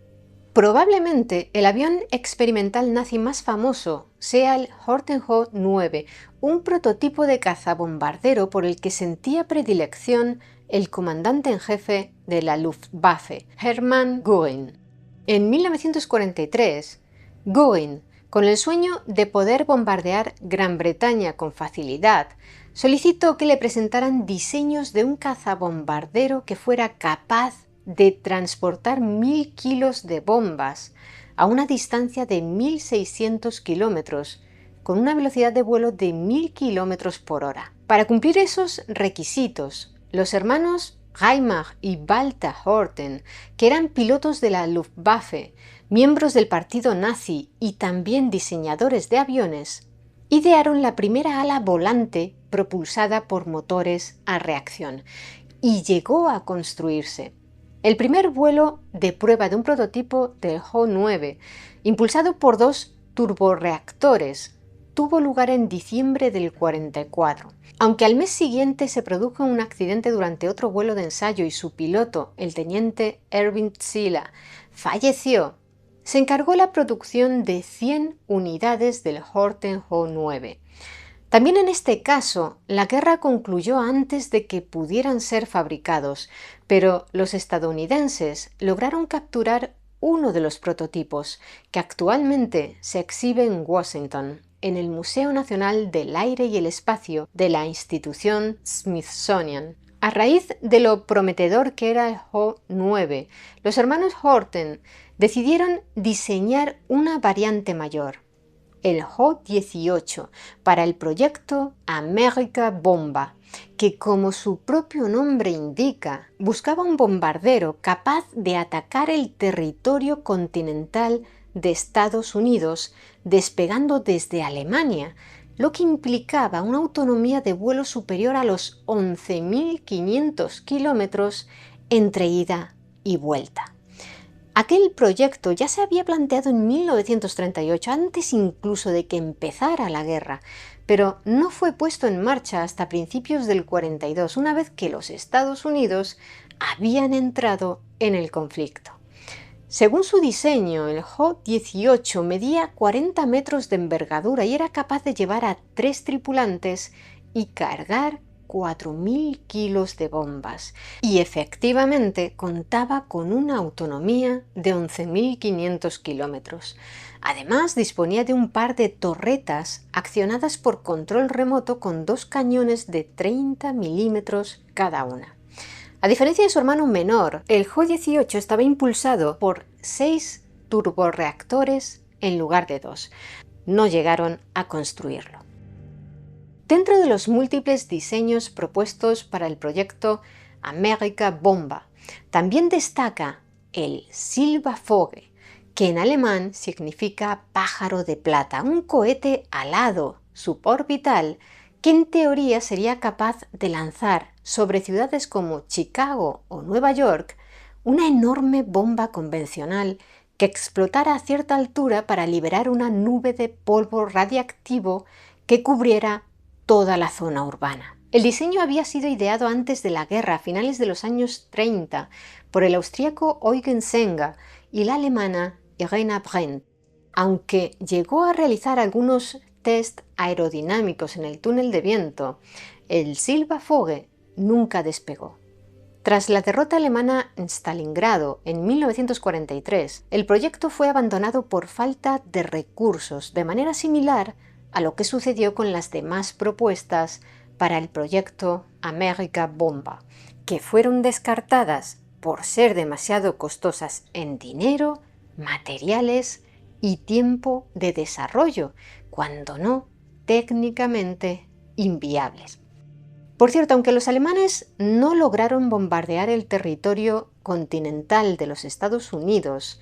Probablemente el avión experimental nazi más famoso sea el Hortenho 9, un prototipo de cazabombardero por el que sentía predilección el comandante en jefe de la Luftwaffe, Hermann Göring. En 1943, Göring, con el sueño de poder bombardear Gran Bretaña con facilidad, solicitó que le presentaran diseños de un cazabombardero que fuera capaz de transportar 1000 kilos de bombas a una distancia de 1600 kilómetros, con una velocidad de vuelo de 1000 kilómetros por hora. Para cumplir esos requisitos, los hermanos Reimach y Walter Horten, que eran pilotos de la Luftwaffe, miembros del partido nazi y también diseñadores de aviones, idearon la primera ala volante propulsada por motores a reacción y llegó a construirse. El primer vuelo de prueba de un prototipo del Ho-9, impulsado por 2 turborreactores, tuvo lugar en diciembre del 44. Aunque al mes siguiente se produjo un accidente durante otro vuelo de ensayo y su piloto, el teniente Erwin Zilla, falleció, se encargó la producción de 100 unidades del Horten Ho-9. También en este caso, la guerra concluyó antes de que pudieran ser fabricados, pero los estadounidenses lograron capturar uno de los prototipos, que actualmente se exhibe en Washington, en el Museo Nacional del Aire y el Espacio de la institución Smithsonian. A raíz de lo prometedor que era el Ho-9, los hermanos Horten decidieron diseñar una variante mayor, el Ho-18, para el proyecto America Bomba, que, como su propio nombre indica, buscaba un bombardero capaz de atacar el territorio continental de Estados Unidos despegando desde Alemania, lo que implicaba una autonomía de vuelo superior a los 11.500 kilómetros entre ida y vuelta. Aquel proyecto ya se había planteado en 1938, antes incluso de que empezara la guerra, pero no fue puesto en marcha hasta principios del 42, una vez que los Estados Unidos habían entrado en el conflicto. Según su diseño, el Ho-18 medía 40 metros de envergadura y era capaz de llevar a 3 tripulantes y cargar 4.000 kilos de bombas, y efectivamente contaba con una autonomía de 11.500 kilómetros. Además, disponía de un par de torretas accionadas por control remoto con 2 cañones de 30 milímetros cada una. A diferencia de su hermano menor, el Ho-18 estaba impulsado por 6 turborreactores en lugar de 2. No llegaron a construirlo. Dentro de los múltiples diseños propuestos para el proyecto America Bomba, también destaca el Silbervogel, que en alemán significa pájaro de plata, un cohete alado suborbital que en teoría sería capaz de lanzar sobre ciudades como Chicago o Nueva York una enorme bomba convencional que explotara a cierta altura para liberar una nube de polvo radiactivo que cubriera toda la zona urbana. El diseño había sido ideado antes de la guerra, a finales de los años 30, por el austríaco Eugen Senger y la alemana Irena Brendt, aunque llegó a realizar algunos test aerodinámicos en el túnel de viento. El Silbervogel nunca despegó. Tras la derrota alemana en Stalingrado en 1943, el proyecto fue abandonado por falta de recursos, de manera similar a lo que sucedió con las demás propuestas para el proyecto America Bomba, que fueron descartadas por ser demasiado costosas en dinero, materiales y tiempo de desarrollo, cuando no técnicamente inviables. Por cierto, aunque los alemanes no lograron bombardear el territorio continental de los Estados Unidos,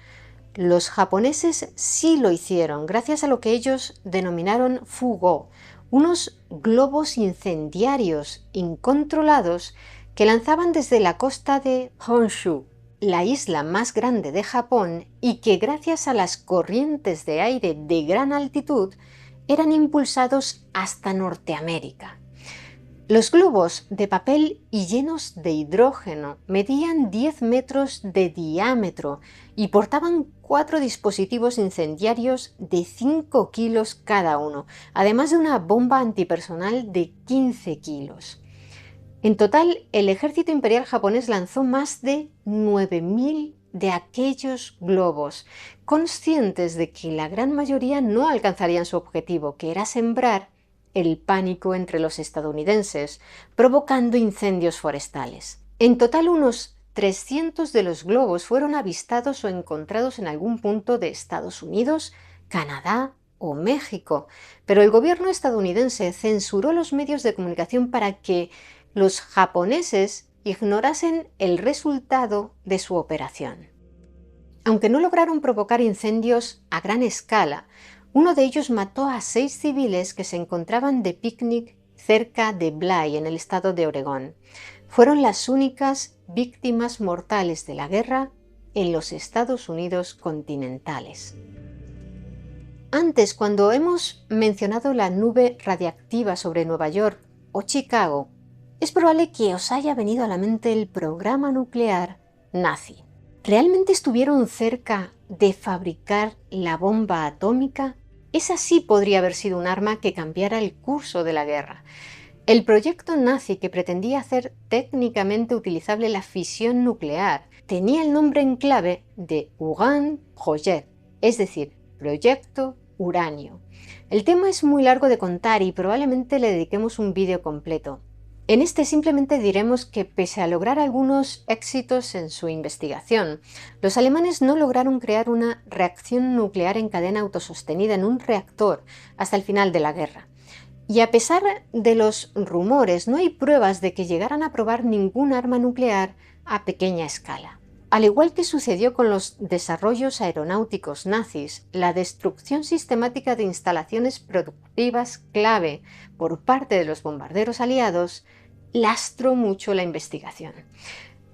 los japoneses sí lo hicieron, gracias a lo que ellos denominaron Fugo, unos globos incendiarios incontrolados que lanzaban desde la costa de Honshu, la isla más grande de Japón, y que gracias a las corrientes de aire de gran altitud eran impulsados hasta Norteamérica. Los globos de papel y llenos de hidrógeno medían 10 metros de diámetro y portaban 4 dispositivos incendiarios de 5 kilos cada uno, además de una bomba antipersonal de 15 kilos. En total, el ejército imperial japonés lanzó más de 9.000 de aquellos globos, conscientes de que la gran mayoría no alcanzarían su objetivo, que era sembrar el pánico entre los estadounidenses, provocando incendios forestales. En total, unos 300 de los globos fueron avistados o encontrados en algún punto de Estados Unidos, Canadá o México, pero el gobierno estadounidense censuró los medios de comunicación para que los japoneses ignorasen el resultado de su operación. Aunque no lograron provocar incendios a gran escala, uno de ellos mató a 6 civiles que se encontraban de picnic cerca de Bly, en el estado de Oregón. Fueron las únicas víctimas mortales de la guerra en los Estados Unidos continentales. Antes, cuando hemos mencionado la nube radiactiva sobre Nueva York o Chicago, es probable que os haya venido a la mente el programa nuclear nazi. ¿Realmente estuvieron cerca de fabricar la bomba atómica? Esa sí podría haber sido un arma que cambiara el curso de la guerra. El proyecto nazi, que pretendía hacer técnicamente utilizable la fisión nuclear, tenía el nombre en clave de Uran-Projekt, es decir, Proyecto Uranio. El tema es muy largo de contar y probablemente le dediquemos un vídeo completo. En este simplemente diremos que pese a lograr algunos éxitos en su investigación, los alemanes no lograron crear una reacción nuclear en cadena autosostenida en un reactor hasta el final de la guerra. Y a pesar de los rumores, no hay pruebas de que llegaran a probar ningún arma nuclear a pequeña escala. Al igual que sucedió con los desarrollos aeronáuticos nazis, la destrucción sistemática de instalaciones productivas clave por parte de los bombarderos aliados lastró mucho la investigación.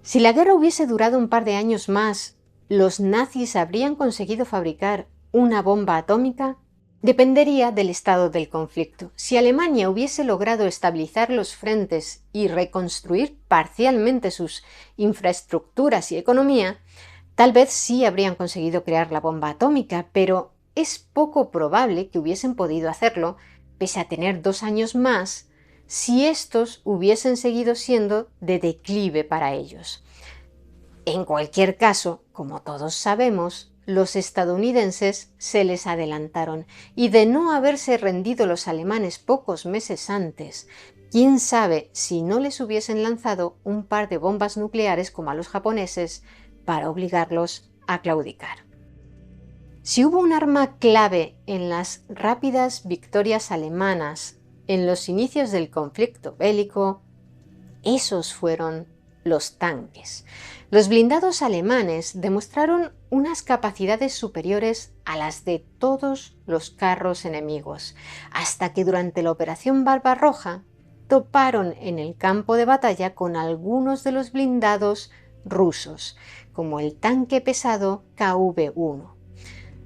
Si la guerra hubiese durado un par de años más, ¿los nazis habrían conseguido fabricar una bomba atómica? Dependería del estado del conflicto. Si Alemania hubiese logrado estabilizar los frentes y reconstruir parcialmente sus infraestructuras y economía, tal vez sí habrían conseguido crear la bomba atómica, pero es poco probable que hubiesen podido hacerlo, pese a tener 2 años más, si estos hubiesen seguido siendo de declive para ellos. En cualquier caso, como todos sabemos, los estadounidenses se les adelantaron y de no haberse rendido los alemanes pocos meses antes, quién sabe si no les hubiesen lanzado un par de bombas nucleares como a los japoneses para obligarlos a claudicar. Si hubo un arma clave en las rápidas victorias alemanas en los inicios del conflicto bélico, esos fueron los tanques. Los blindados alemanes demostraron unas capacidades superiores a las de todos los carros enemigos, hasta que durante la Operación Barbarroja toparon en el campo de batalla con algunos de los blindados rusos, como el tanque pesado KV-1.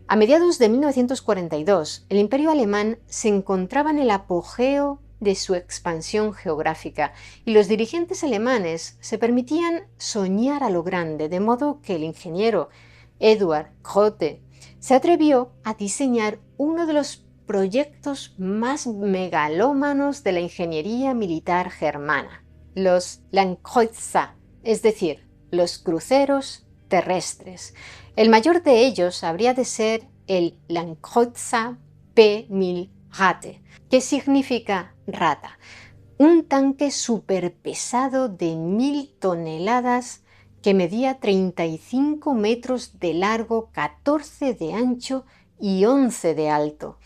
A mediados de 1942, el Imperio alemán se encontraba en el apogeo de su expansión geográfica y los dirigentes alemanes se permitían soñar a lo grande, de modo que el ingeniero Eduard Grote se atrevió a diseñar uno de los proyectos más megalómanos de la ingeniería militar germana, los Landkreuzer, es decir, los cruceros terrestres. El mayor de ellos habría de ser el Landkreuzer P-1000 Ratte, que significa rata, un tanque superpesado de 1000 toneladas que medía 35 metros de largo, 14 de ancho y 11 de alto.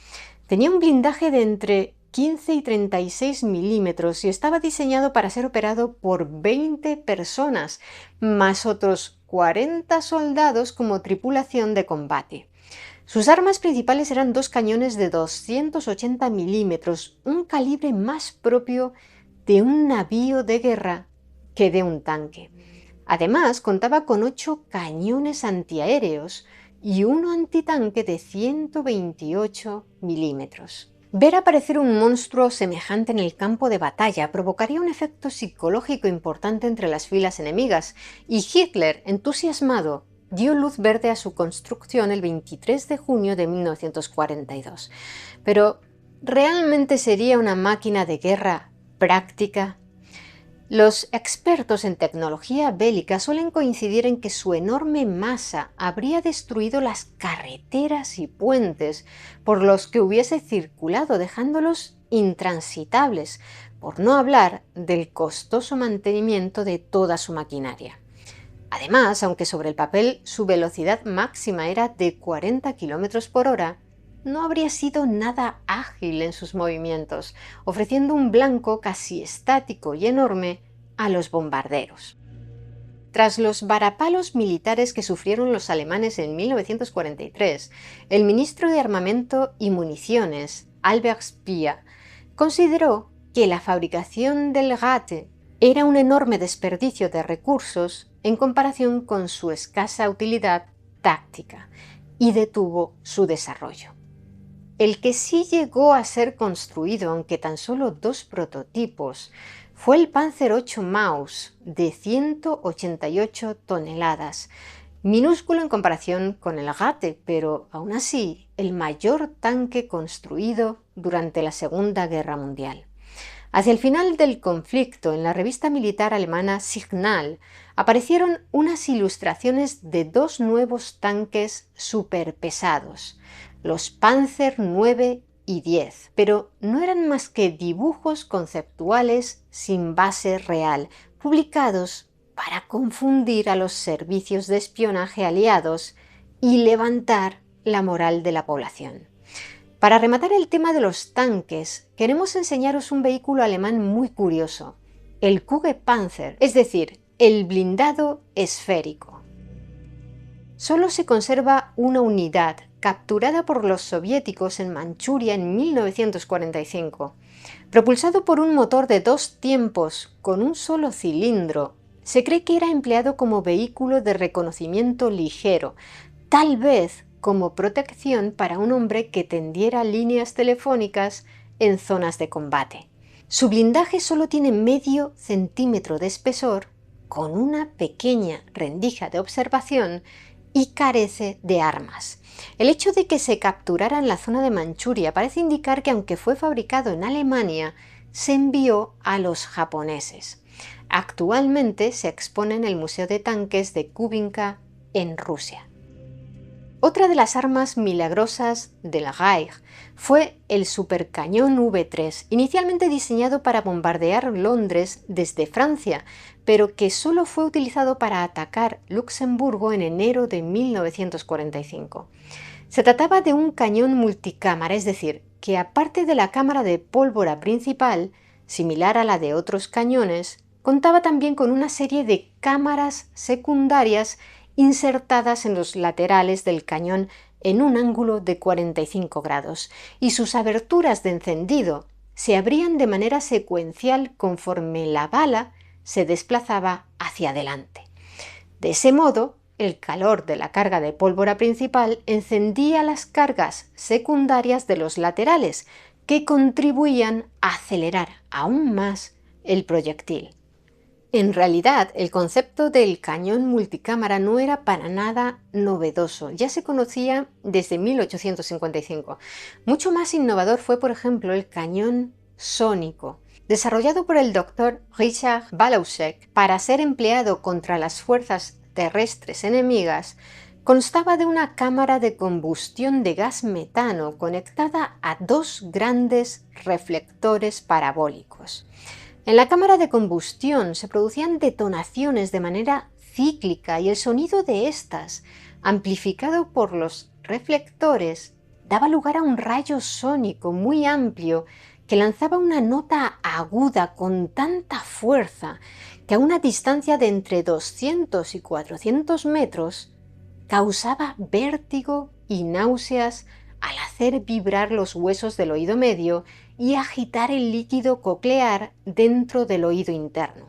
Tenía un blindaje de entre 15 y 36 milímetros y estaba diseñado para ser operado por 20 personas, más otros 40 soldados como tripulación de combate. Sus armas principales eran 2 cañones de 280 milímetros, un calibre más propio de un navío de guerra que de un tanque. Además, contaba con 8 cañones antiaéreos y uno antitanque de 128 milímetros. Ver aparecer un monstruo semejante en el campo de batalla provocaría un efecto psicológico importante entre las filas enemigas, y Hitler, entusiasmado, dio luz verde a su construcción el 23 de junio de 1942. Pero, ¿realmente sería una máquina de guerra práctica? Los expertos en tecnología bélica suelen coincidir en que su enorme masa habría destruido las carreteras y puentes por los que hubiese circulado, dejándolos intransitables, por no hablar del costoso mantenimiento de toda su maquinaria. Además, aunque sobre el papel su velocidad máxima era de 40 km por hora, no habría sido nada ágil en sus movimientos, ofreciendo un blanco casi estático y enorme a los bombarderos. Tras los varapalos militares que sufrieron los alemanes en 1943, el ministro de Armamento y Municiones, Albert Speer, consideró que la fabricación del Ratte era un enorme desperdicio de recursos en comparación con su escasa utilidad táctica, y detuvo su desarrollo. El que sí llegó a ser construido, aunque tan solo 2 prototipos, fue el Panzer VIII Maus de 188 toneladas, minúsculo en comparación con el Gatte, pero aún así el mayor tanque construido durante la Segunda Guerra Mundial. Hacia el final del conflicto, en la revista militar alemana Signal, aparecieron unas ilustraciones de 2 nuevos tanques superpesados, los Panzer IX y X, pero no eran más que dibujos conceptuales sin base real, publicados para confundir a los servicios de espionaje aliados y levantar la moral de la población. Para rematar el tema de los tanques, queremos enseñaros un vehículo alemán muy curioso, el Kugelpanzer, es decir, el blindado esférico. Solo se conserva una unidad, capturada por los soviéticos en Manchuria en 1945. Propulsado por un motor de 2 tiempos con un solo cilindro, se cree que era empleado como vehículo de reconocimiento ligero, tal vez como protección para un hombre que tendiera líneas telefónicas en zonas de combate. Su blindaje solo tiene medio centímetro de espesor, con una pequeña rendija de observación y carece de armas. El hecho de que se capturara en la zona de Manchuria parece indicar que, aunque fue fabricado en Alemania, se envió a los japoneses. Actualmente se expone en el Museo de Tanques de Kubinka, en Rusia. Otra de las armas milagrosas del Reich fue el supercañón V3, inicialmente diseñado para bombardear Londres desde Francia, pero que solo fue utilizado para atacar Luxemburgo en enero de 1945. Se trataba de un cañón multicámara, es decir, que aparte de la cámara de pólvora principal, similar a la de otros cañones, contaba también con una serie de cámaras secundarias insertadas en los laterales del cañón en un ángulo de 45 grados, y sus aberturas de encendido se abrían de manera secuencial conforme la bala se desplazaba hacia adelante. De ese modo, el calor de la carga de pólvora principal encendía las cargas secundarias de los laterales, que contribuían a acelerar aún más el proyectil. En realidad, el concepto del cañón multicámara no era para nada novedoso, ya se conocía desde 1855. Mucho más innovador fue, por ejemplo, el cañón sónico, desarrollado por el doctor Richard Balauschek para ser empleado contra las fuerzas terrestres enemigas. Constaba de una cámara de combustión de gas metano conectada a 2 grandes reflectores parabólicos. En la cámara de combustión se producían detonaciones de manera cíclica y el sonido de estas, amplificado por los reflectores, daba lugar a un rayo sónico muy amplio que lanzaba una nota aguda con tanta fuerza que a una distancia de entre 200 y 400 metros causaba vértigo y náuseas al hacer vibrar los huesos del oído medio y agitar el líquido coclear dentro del oído interno.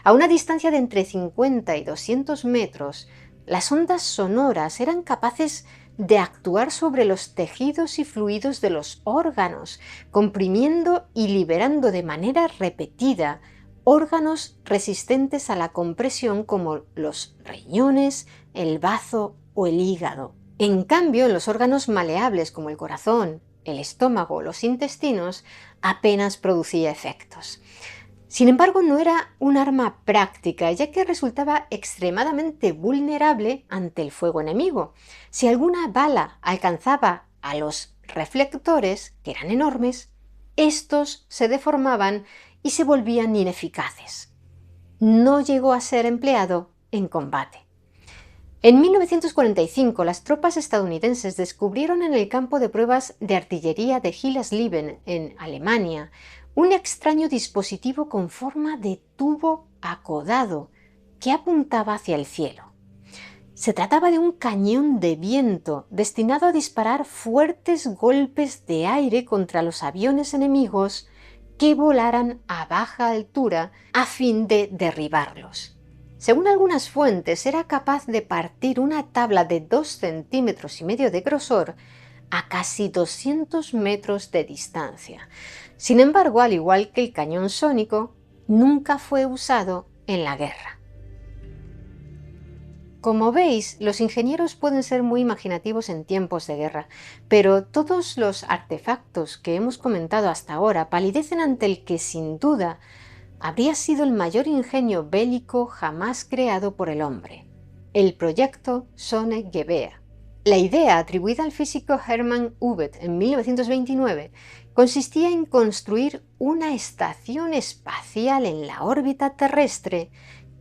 A una distancia de entre 50 y 200 metros, las ondas sonoras eran capaces de actuar sobre los tejidos y fluidos de los órganos, comprimiendo y liberando de manera repetida órganos resistentes a la compresión como los riñones, el bazo o el hígado. En cambio, en los órganos maleables como el corazón, el estómago o los intestinos, apenas producía efectos. Sin embargo, no era un arma práctica, ya que resultaba extremadamente vulnerable ante el fuego enemigo. Si alguna bala alcanzaba a los reflectores, que eran enormes, estos se deformaban y se volvían ineficaces. No llegó a ser empleado en combate. En 1945, las tropas estadounidenses descubrieron en el campo de pruebas de artillería de Hillersleben, en Alemania, un extraño dispositivo con forma de tubo acodado que apuntaba hacia el cielo. Se trataba de un cañón de viento destinado a disparar fuertes golpes de aire contra los aviones enemigos que volaran a baja altura a fin de derribarlos. Según algunas fuentes, era capaz de partir una tabla de 2,5 centímetros de grosor a casi 200 metros de distancia. Sin embargo, al igual que el cañón sónico, nunca fue usado en la guerra. Como veis, los ingenieros pueden ser muy imaginativos en tiempos de guerra, pero todos los artefactos que hemos comentado hasta ahora palidecen ante el que sin duda habría sido el mayor ingenio bélico jamás creado por el hombre, el proyecto Sone-Gewehr. La idea, atribuida al físico Hermann Oebeck en 1929, consistía en construir una estación espacial en la órbita terrestre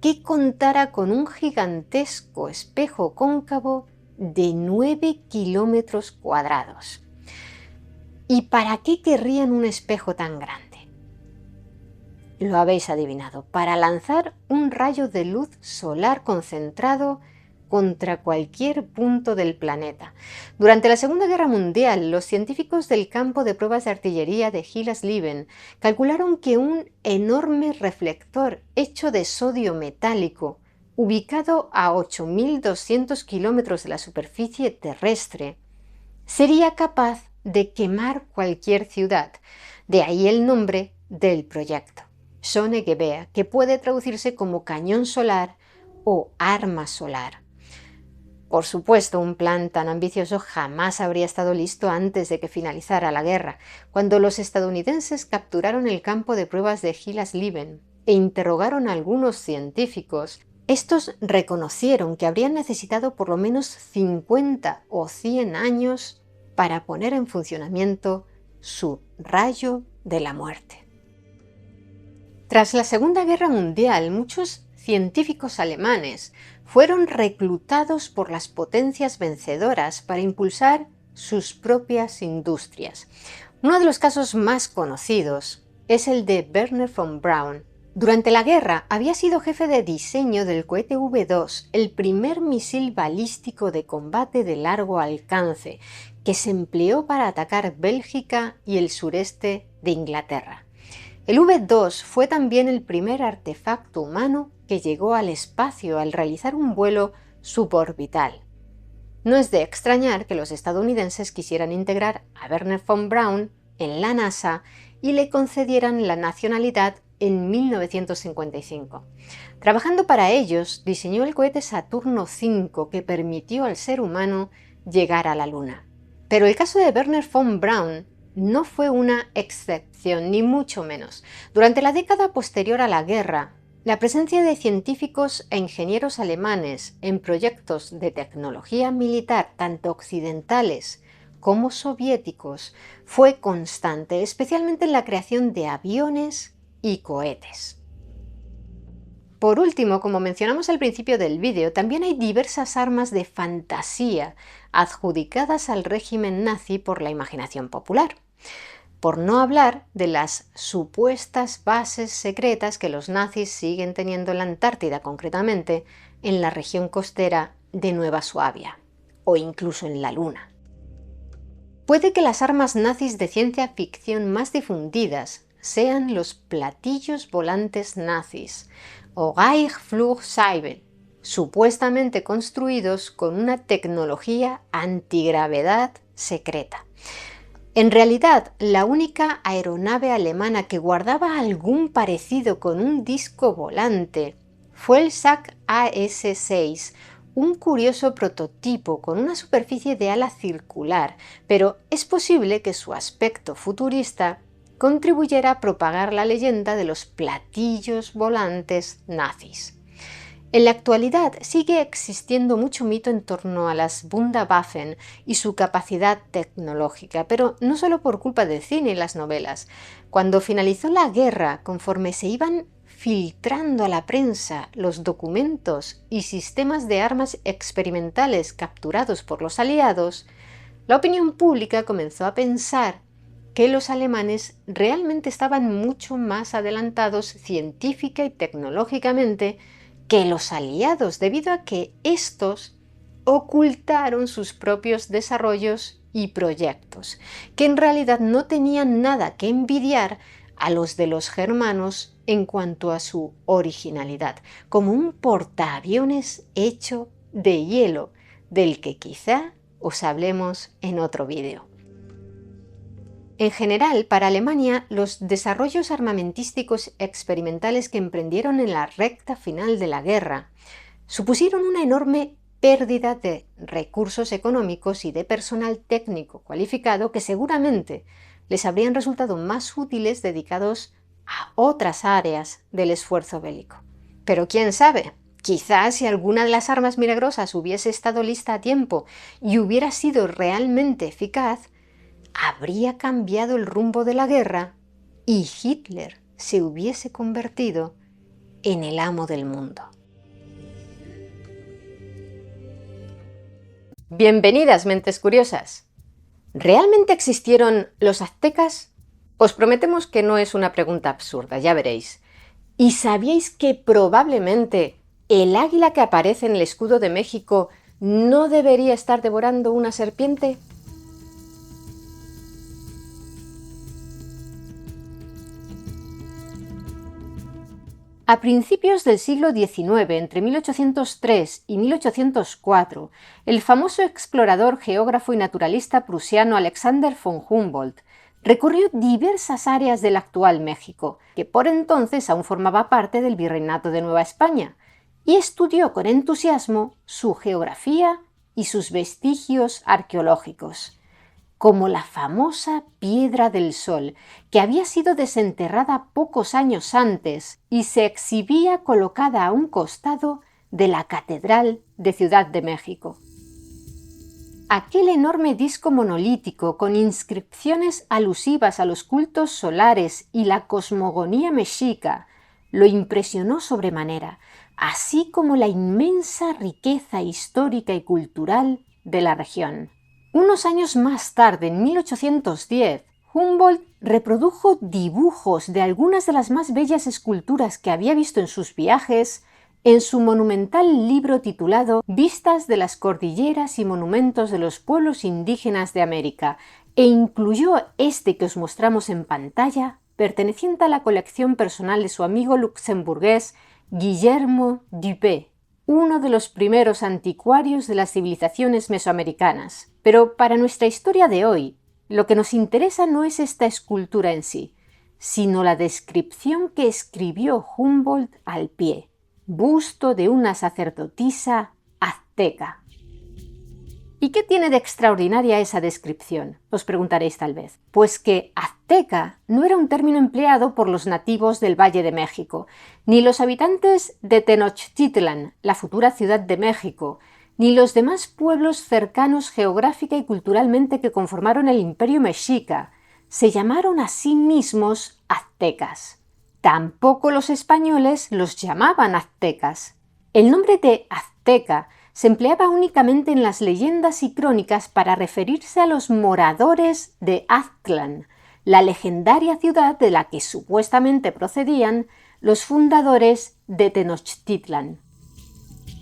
que contara con un gigantesco espejo cóncavo de 9 kilómetros cuadrados. ¿Y para qué querrían un espejo tan grande? Lo habéis adivinado, para lanzar un rayo de luz solar concentrado contra cualquier punto del planeta. Durante la Segunda Guerra Mundial, los científicos del campo de pruebas de artillería de Hillersleben calcularon que un enorme reflector hecho de sodio metálico, ubicado a 8.200 kilómetros de la superficie terrestre, sería capaz de quemar cualquier ciudad. De ahí el nombre del proyecto, Sone-Gewehr, que puede traducirse como cañón solar o arma solar. Por supuesto, un plan tan ambicioso jamás habría estado listo antes de que finalizara la guerra. Cuando los estadounidenses capturaron el campo de pruebas de Hillersleben e interrogaron a algunos científicos, estos reconocieron que habrían necesitado por lo menos 50 o 100 años para poner en funcionamiento su rayo de la muerte. Tras la Segunda Guerra Mundial, muchos científicos alemanes fueron reclutados por las potencias vencedoras para impulsar sus propias industrias. Uno de los casos más conocidos es el de Wernher von Braun. Durante la guerra había sido jefe de diseño del cohete V2, el primer misil balístico de combate de largo alcance, que se empleó para atacar Bélgica y el sureste de Inglaterra. El V2 fue también el primer artefacto humano que llegó al espacio al realizar un vuelo suborbital. No es de extrañar que los estadounidenses quisieran integrar a Wernher von Braun en la NASA y le concedieran la nacionalidad en 1955. Trabajando para ellos, diseñó el cohete Saturno V que permitió al ser humano llegar a la Luna. Pero el caso de Wernher von Braun no fue una excepción, ni mucho menos. Durante la década posterior a la guerra, la presencia de científicos e ingenieros alemanes en proyectos de tecnología militar, tanto occidentales como soviéticos, fue constante, especialmente en la creación de aviones y cohetes. Por último, como mencionamos al principio del vídeo, también hay diversas armas de fantasía adjudicadas al régimen nazi por la imaginación popular. Por no hablar de las supuestas bases secretas que los nazis siguen teniendo en la Antártida, concretamente en la región costera de Nueva Suabia, o incluso en la Luna. Puede que las armas nazis de ciencia ficción más difundidas sean los platillos volantes nazis, o Gleichflugscheiben, supuestamente construidos con una tecnología antigravedad secreta. En realidad, la única aeronave alemana que guardaba algún parecido con un disco volante fue el SAC AS-6, un curioso prototipo con una superficie de ala circular, pero es posible que su aspecto futurista contribuyera a propagar la leyenda de los platillos volantes nazis. En la actualidad sigue existiendo mucho mito en torno a las Wunderwaffen y su capacidad tecnológica, pero no solo por culpa del cine y las novelas. Cuando finalizó la guerra, conforme se iban filtrando a la prensa los documentos y sistemas de armas experimentales capturados por los aliados, la opinión pública comenzó a pensar que los alemanes realmente estaban mucho más adelantados científica y tecnológicamente que los aliados, debido a que estos ocultaron sus propios desarrollos y proyectos, que en realidad no tenían nada que envidiar a los de los germanos en cuanto a su originalidad, como un portaaviones hecho de hielo, del que quizá os hablemos en otro vídeo. En general, para Alemania, los desarrollos armamentísticos experimentales que emprendieron en la recta final de la guerra supusieron una enorme pérdida de recursos económicos y de personal técnico cualificado que seguramente les habrían resultado más útiles dedicados a otras áreas del esfuerzo bélico. Pero quién sabe, quizás si alguna de las armas milagrosas hubiese estado lista a tiempo y hubiera sido realmente eficaz, habría cambiado el rumbo de la guerra y Hitler se hubiese convertido en el amo del mundo. Bienvenidas, mentes curiosas. ¿Realmente existieron los aztecas? Os prometemos que no es una pregunta absurda, ya veréis. ¿Y sabíais que probablemente el águila que aparece en el escudo de México no debería estar devorando una serpiente? A principios del siglo XIX, entre 1803 y 1804, el famoso explorador, geógrafo y naturalista prusiano Alexander von Humboldt recorrió diversas áreas del actual México, que por entonces aún formaba parte del Virreinato de Nueva España, y estudió con entusiasmo su geografía y sus vestigios arqueológicos, como la famosa Piedra del Sol, que había sido desenterrada pocos años antes y se exhibía colocada a un costado de la Catedral de Ciudad de México. Aquel enorme disco monolítico con inscripciones alusivas a los cultos solares y la cosmogonía mexica lo impresionó sobremanera, así como la inmensa riqueza histórica y cultural de la región. Unos años más tarde, en 1810, Humboldt reprodujo dibujos de algunas de las más bellas esculturas que había visto en sus viajes en su monumental libro titulado Vistas de las cordilleras y monumentos de los pueblos indígenas de América, e incluyó este que os mostramos en pantalla, perteneciente a la colección personal de su amigo luxemburgués Guillermo Dupuy, uno de los primeros anticuarios de las civilizaciones mesoamericanas. Pero para nuestra historia de hoy, lo que nos interesa no es esta escultura en sí, sino la descripción que escribió Humboldt al pie: busto de una sacerdotisa azteca. ¿Y qué tiene de extraordinaria esa descripción?, os preguntaréis tal vez. Pues que azteca no era un término empleado por los nativos del Valle de México, ni los habitantes de Tenochtitlan, la futura Ciudad de México, ni los demás pueblos cercanos geográfica y culturalmente que conformaron el Imperio Mexica. Se llamaron a sí mismos aztecas. Tampoco los españoles los llamaban aztecas. El nombre de azteca se empleaba únicamente en las leyendas y crónicas para referirse a los moradores de Aztlán, la legendaria ciudad de la que supuestamente procedían los fundadores de Tenochtitlan.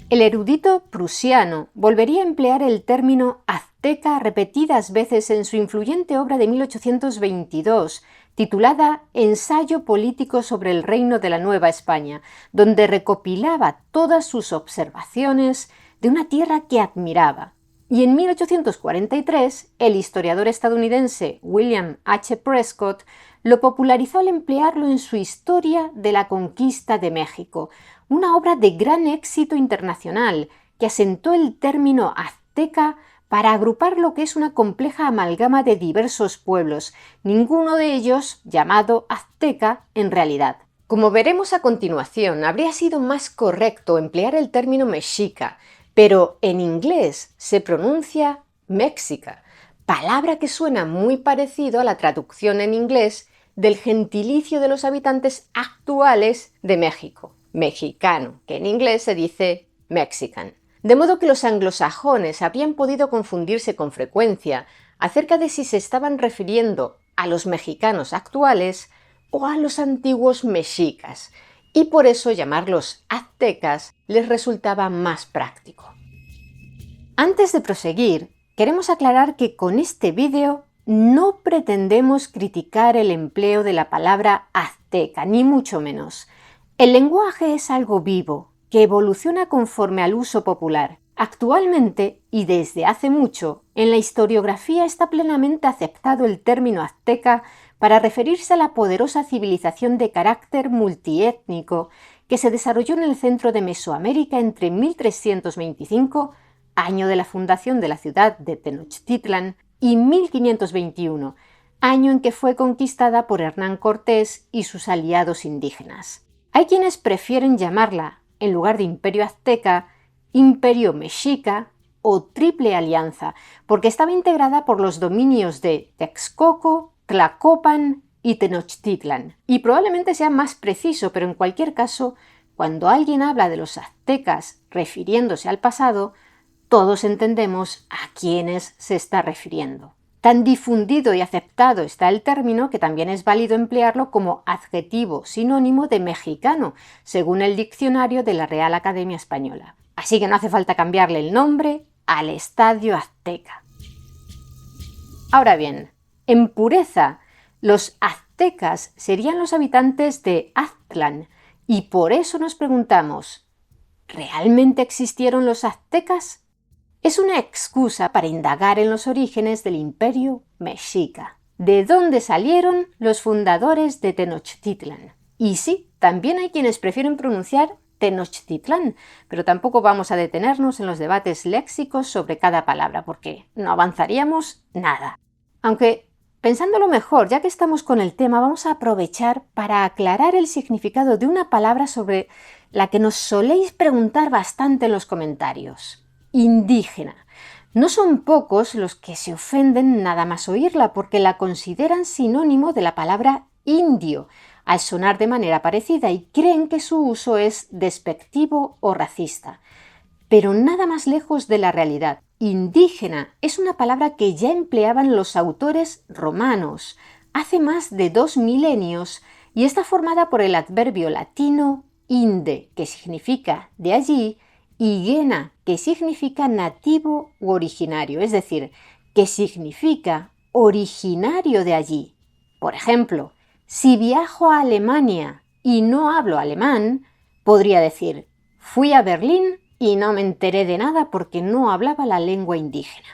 El erudito prusiano volvería a emplear el término azteca repetidas veces en su influyente obra de 1822, titulada Ensayo político sobre el reino de la Nueva España, donde recopilaba todas sus observaciones de una tierra que admiraba. Y en 1843, el historiador estadounidense William H. Prescott lo popularizó al emplearlo en su Historia de la Conquista de México, una obra de gran éxito internacional que asentó el término azteca para agrupar lo que es una compleja amalgama de diversos pueblos, ninguno de ellos llamado azteca en realidad. Como veremos a continuación, habría sido más correcto emplear el término mexica, pero en inglés se pronuncia mexica, palabra que suena muy parecido a la traducción en inglés del gentilicio de los habitantes actuales de México, mexicano, que en inglés se dice mexican. De modo que los anglosajones habrían podido confundirse con frecuencia acerca de si se estaban refiriendo a los mexicanos actuales o a los antiguos mexicas, y por eso llamarlos aztecas les resultaba más práctico. Antes de proseguir, queremos aclarar que con este vídeo no pretendemos criticar el empleo de la palabra azteca, ni mucho menos. El lenguaje es algo vivo, que evoluciona conforme al uso popular. Actualmente, y desde hace mucho, en la historiografía está plenamente aceptado el término azteca para referirse a la poderosa civilización de carácter multiétnico que se desarrolló en el centro de Mesoamérica entre 1325, año de la fundación de la ciudad de Tenochtitlan, y 1521, año en que fue conquistada por Hernán Cortés y sus aliados indígenas. Hay quienes prefieren llamarla, en lugar de Imperio Azteca, Imperio Mexica o Triple Alianza, porque estaba integrada por los dominios de Texcoco, Tlacopan y Tenochtitlan. Y probablemente sea más preciso, pero en cualquier caso, cuando alguien habla de los aztecas refiriéndose al pasado, todos entendemos a quiénes se está refiriendo. Tan difundido y aceptado está el término que también es válido emplearlo como adjetivo sinónimo de mexicano, según el diccionario de la Real Academia Española. Así que no hace falta cambiarle el nombre al Estadio Azteca. Ahora bien, en pureza, los aztecas serían los habitantes de Aztlán, y por eso nos preguntamos, ¿realmente existieron los aztecas? Es una excusa para indagar en los orígenes del Imperio Mexica. ¿De dónde salieron los fundadores de Tenochtitlan? Y sí, también hay quienes prefieren pronunciar Tenochtitlán, pero tampoco vamos a detenernos en los debates léxicos sobre cada palabra, porque no avanzaríamos nada. Aunque, pensándolo mejor, ya que estamos con el tema, vamos a aprovechar para aclarar el significado de una palabra sobre la que nos soléis preguntar bastante en los comentarios. Indígena. No son pocos los que se ofenden nada más oírla, porque la consideran sinónimo de la palabra indio, al sonar de manera parecida, y creen que su uso es despectivo o racista. Pero nada más lejos de la realidad. Indígena es una palabra que ya empleaban los autores romanos hace más de 2 milenios y está formada por el adverbio latino inde, que significa de allí, y gena, que significa nativo u originario, es decir, que significa originario de allí. Por ejemplo, si viajo a Alemania y no hablo alemán, podría decir, fui a Berlín y no me enteré de nada porque no hablaba la lengua indígena.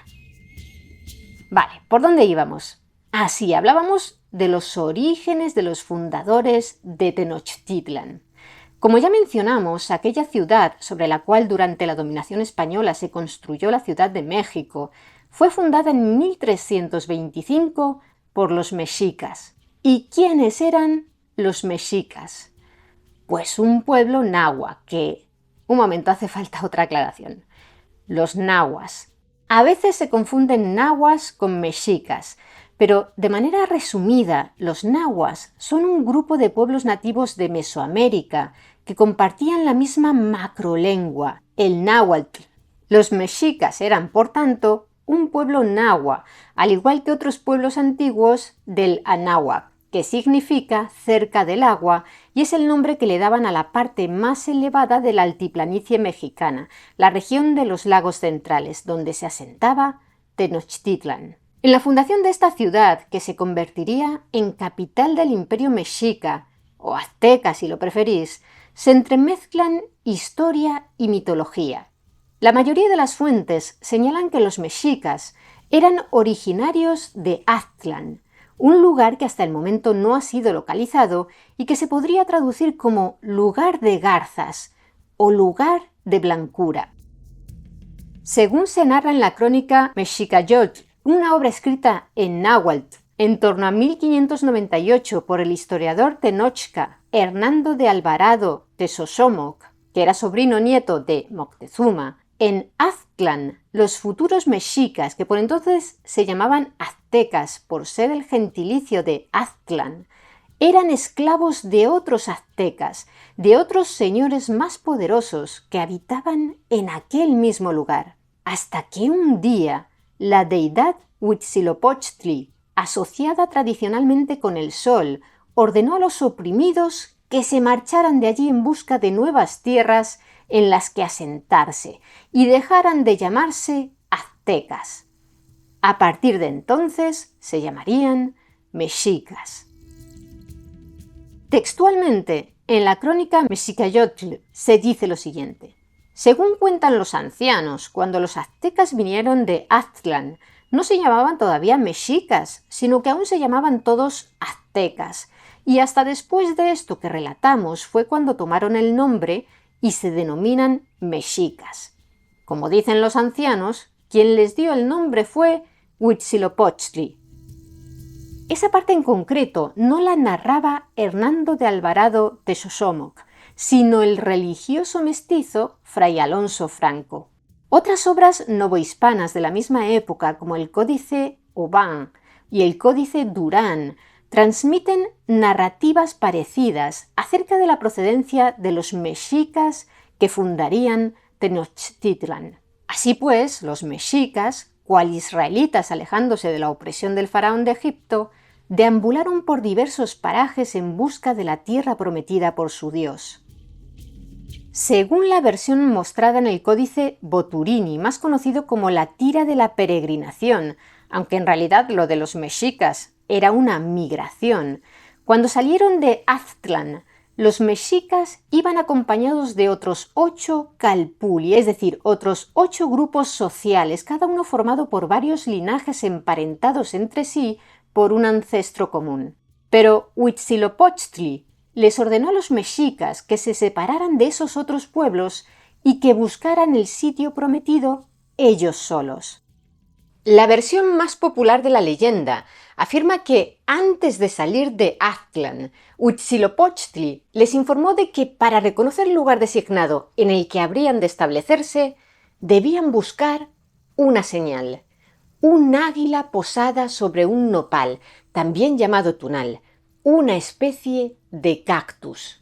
Vale, ¿por dónde íbamos? Sí, hablábamos de los orígenes de los fundadores de Tenochtitlan. Como ya mencionamos, aquella ciudad sobre la cual durante la dominación española se construyó la Ciudad de México fue fundada en 1325 por los mexicas. ¿Y quiénes eran los mexicas? Pues un pueblo nahua que... Un momento, hace falta otra aclaración. Los nahuas. A veces se confunden nahuas con mexicas, pero de manera resumida, los nahuas son un grupo de pueblos nativos de Mesoamérica que compartían la misma macrolengua, el náhuatl. Los mexicas eran, por tanto, un pueblo nahua, al igual que otros pueblos antiguos del Anáhuac, que significa cerca del agua, y es el nombre que le daban a la parte más elevada de la altiplanicie mexicana, la región de los lagos centrales, donde se asentaba Tenochtitlan. En la fundación de esta ciudad, que se convertiría en capital del Imperio Mexica, o azteca si lo preferís, se entremezclan historia y mitología. La mayoría de las fuentes señalan que los mexicas eran originarios de Aztlán, un lugar que hasta el momento no ha sido localizado y que se podría traducir como lugar de garzas o lugar de blancura. Según se narra en la crónica Mexicayotl, una obra escrita en náhuatl en torno a 1598 por el historiador tenochca Hernando de Alvarado de Xoxomoc, que era sobrino nieto de Moctezuma, en Aztlán, los futuros mexicas, que por entonces se llamaban aztecas por ser el gentilicio de Aztlán, eran esclavos de otros aztecas, de otros señores más poderosos que habitaban en aquel mismo lugar, hasta que un día la deidad Huitzilopochtli, asociada tradicionalmente con el sol, ordenó a los oprimidos que se marcharan de allí en busca de nuevas tierras en las que asentarse y dejaran de llamarse aztecas. A partir de entonces se llamarían mexicas. Textualmente, en la crónica Mexicayotl se dice lo siguiente: Según cuentan los ancianos, cuando los aztecas vinieron de Aztlán, no se llamaban todavía mexicas, sino que aún se llamaban todos aztecas, y hasta después de esto que relatamos fue cuando tomaron el nombre y se denominan mexicas. Como dicen los ancianos, quien les dio el nombre fue Huitzilopochtli. Esa parte en concreto no la narraba Hernando de Alvarado de Xoxómoc, sino el religioso mestizo Fray Alonso Franco. Otras obras novohispanas de la misma época, como el Códice Oban y el Códice Durán, transmiten narrativas parecidas acerca de la procedencia de los mexicas que fundarían Tenochtitlan. Así pues, los mexicas, cual israelitas alejándose de la opresión del faraón de Egipto, deambularon por diversos parajes en busca de la tierra prometida por su Dios. Según la versión mostrada en el Códice Boturini, más conocido como la Tira de la Peregrinación, aunque en realidad lo de los mexicas era una migración, cuando salieron de Aztlán, los mexicas iban acompañados de otros 8 calpulli, es decir, otros 8 grupos sociales, cada uno formado por varios linajes emparentados entre sí por un ancestro común. Pero Huitzilopochtli les ordenó a los mexicas que se separaran de esos otros pueblos y que buscaran el sitio prometido ellos solos. La versión más popular de la leyenda afirma que antes de salir de Aztlán, Huitzilopochtli les informó de que para reconocer el lugar designado en el que habrían de establecerse, debían buscar una señal, un águila posada sobre un nopal, también llamado tunal, una especie de cactus.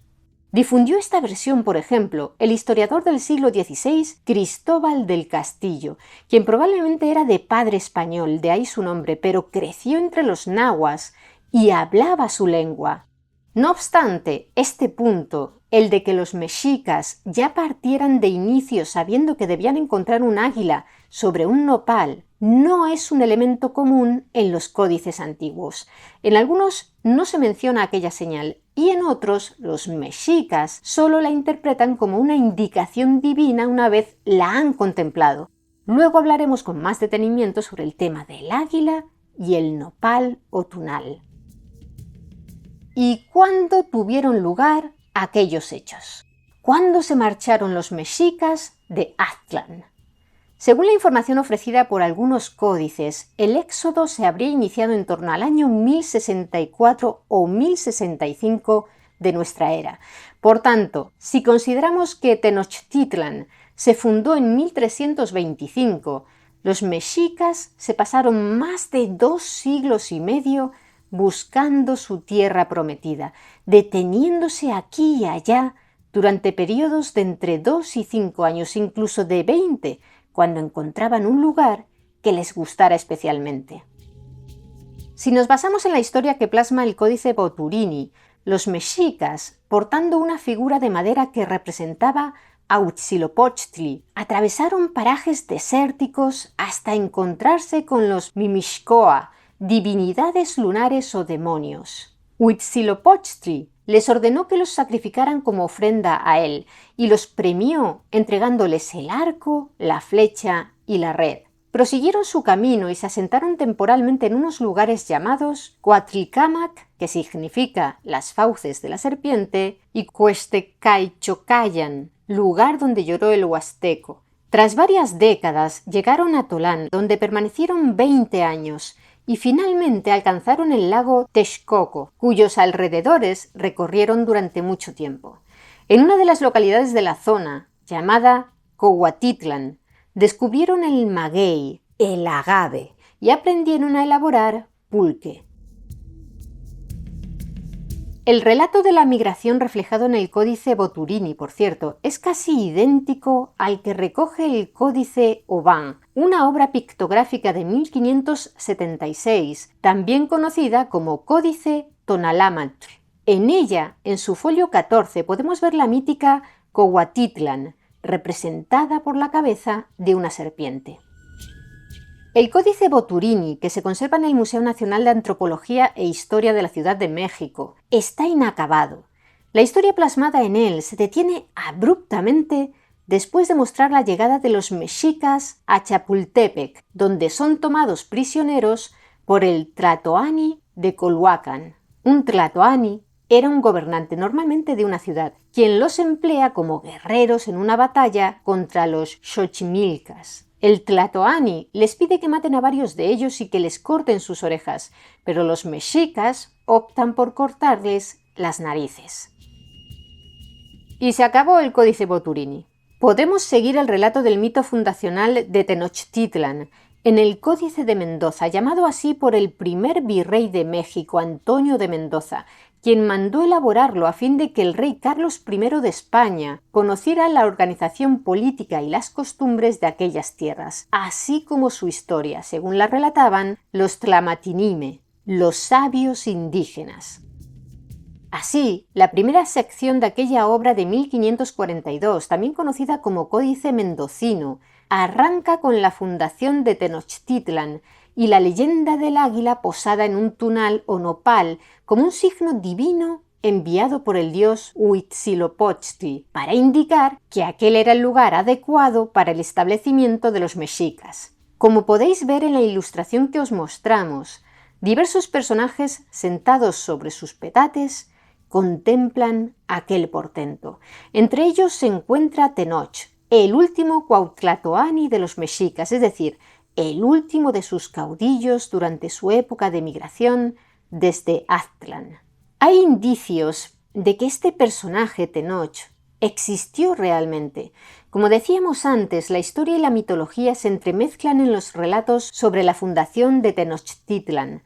Difundió esta versión, por ejemplo, el historiador del siglo XVI, Cristóbal del Castillo, quien probablemente era de padre español, de ahí su nombre, pero creció entre los nahuas y hablaba su lengua. No obstante, este punto, el de que los mexicas ya partieran de inicio sabiendo que debían encontrar un águila sobre un nopal, no es un elemento común en los códices antiguos. En algunos no se menciona aquella señal y en otros los mexicas solo la interpretan como una indicación divina una vez la han contemplado. Luego hablaremos con más detenimiento sobre el tema del águila y el nopal o tunal. ¿Y cuándo tuvieron lugar aquellos hechos? ¿Cuándo se marcharon los mexicas de Aztlán? Según la información ofrecida por algunos códices, el éxodo se habría iniciado en torno al año 1064 o 1065 de nuestra era. Por tanto, si consideramos que Tenochtitlan se fundó en 1325, los mexicas se pasaron más de 2 siglos y medio buscando su tierra prometida, deteniéndose aquí y allá durante periodos de entre 2 y 5 años, incluso de 20, cuando encontraban un lugar que les gustara especialmente. Si nos basamos en la historia que plasma el Códice Boturini, los mexicas, portando una figura de madera que representaba a Huitzilopochtli, atravesaron parajes desérticos hasta encontrarse con los Mimixcoa, divinidades lunares o demonios. Huitzilopochtli les ordenó que los sacrificaran como ofrenda a él y los premió entregándoles el arco, la flecha y la red. Prosiguieron su camino y se asentaron temporalmente en unos lugares llamados Coatlicamac, que significa las fauces de la serpiente, y Cuestecaychocayan, lugar donde lloró el huasteco. Tras varias décadas llegaron a Tolán, donde permanecieron 20 años, y finalmente alcanzaron el lago Texcoco, cuyos alrededores recorrieron durante mucho tiempo. En una de las localidades de la zona, llamada Cohuatitlan, descubrieron el maguey, el agave, y aprendieron a elaborar pulque. El relato de la migración reflejado en el Códice Boturini, por cierto, es casi idéntico al que recoge el Códice Oban, una obra pictográfica de 1576, también conocida como Códice Tonalámatl. En ella, en su folio 14, podemos ver la mítica Cohuatitlan, representada por la cabeza de una serpiente. El Códice Boturini, que se conserva en el Museo Nacional de Antropología e Historia de la Ciudad de México, está inacabado. La historia plasmada en él se detiene abruptamente después de mostrar la llegada de los mexicas a Chapultepec, donde son tomados prisioneros por el Tlatoani de Culhuacán. Un Tlatoani era un gobernante normalmente de una ciudad, quien los emplea como guerreros en una batalla contra los xochimilcas. El Tlatoani les pide que maten a varios de ellos y que les corten sus orejas, pero los mexicas optan por cortarles las narices. Y se acabó el Códice Boturini. Podemos seguir el relato del mito fundacional de Tenochtitlan en el Códice de Mendoza, llamado así por el primer virrey de México, Antonio de Mendoza, quien mandó elaborarlo a fin de que el rey Carlos I de España conociera la organización política y las costumbres de aquellas tierras, así como su historia, según la relataban los Tlamatinime, los sabios indígenas. Así, la primera sección de aquella obra de 1542, también conocida como Códice Mendocino, arranca con la fundación de Tenochtitlan y la leyenda del águila posada en un tunal o nopal como un signo divino enviado por el dios Huitzilopochtli para indicar que aquel era el lugar adecuado para el establecimiento de los mexicas. Como podéis ver en la ilustración que os mostramos, diversos personajes sentados sobre sus petates contemplan aquel portento. Entre ellos se encuentra Tenoch, el último Cuauhtlatoani de los mexicas, es decir, el último de sus caudillos durante su época de migración desde Aztlán. Hay indicios de que este personaje, Tenoch, existió realmente. Como decíamos antes, la historia y la mitología se entremezclan en los relatos sobre la fundación de Tenochtitlan.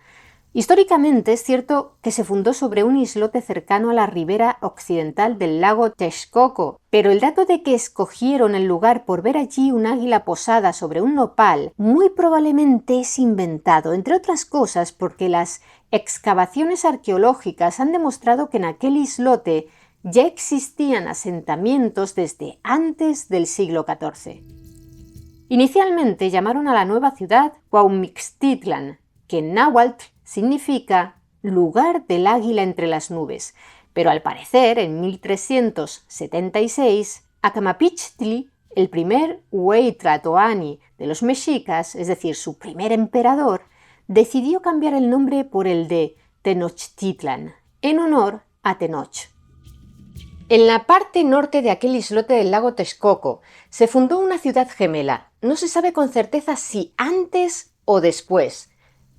Históricamente es cierto que se fundó sobre un islote cercano a la ribera occidental del lago Texcoco, pero el dato de que escogieron el lugar por ver allí un águila posada sobre un nopal muy probablemente es inventado, entre otras cosas porque las excavaciones arqueológicas han demostrado que en aquel islote ya existían asentamientos desde antes del siglo XIV. Inicialmente llamaron a la nueva ciudad Cuaumixtitlan, que en náhuatl significa lugar del águila entre las nubes, pero al parecer en 1376 Acamapichtli, el primer Hueytlatoani de los mexicas, es decir, su primer emperador, decidió cambiar el nombre por el de Tenochtitlan, en honor a Tenoch. En la parte norte de aquel islote del lago Texcoco se fundó una ciudad gemela, no se sabe con certeza si antes o después,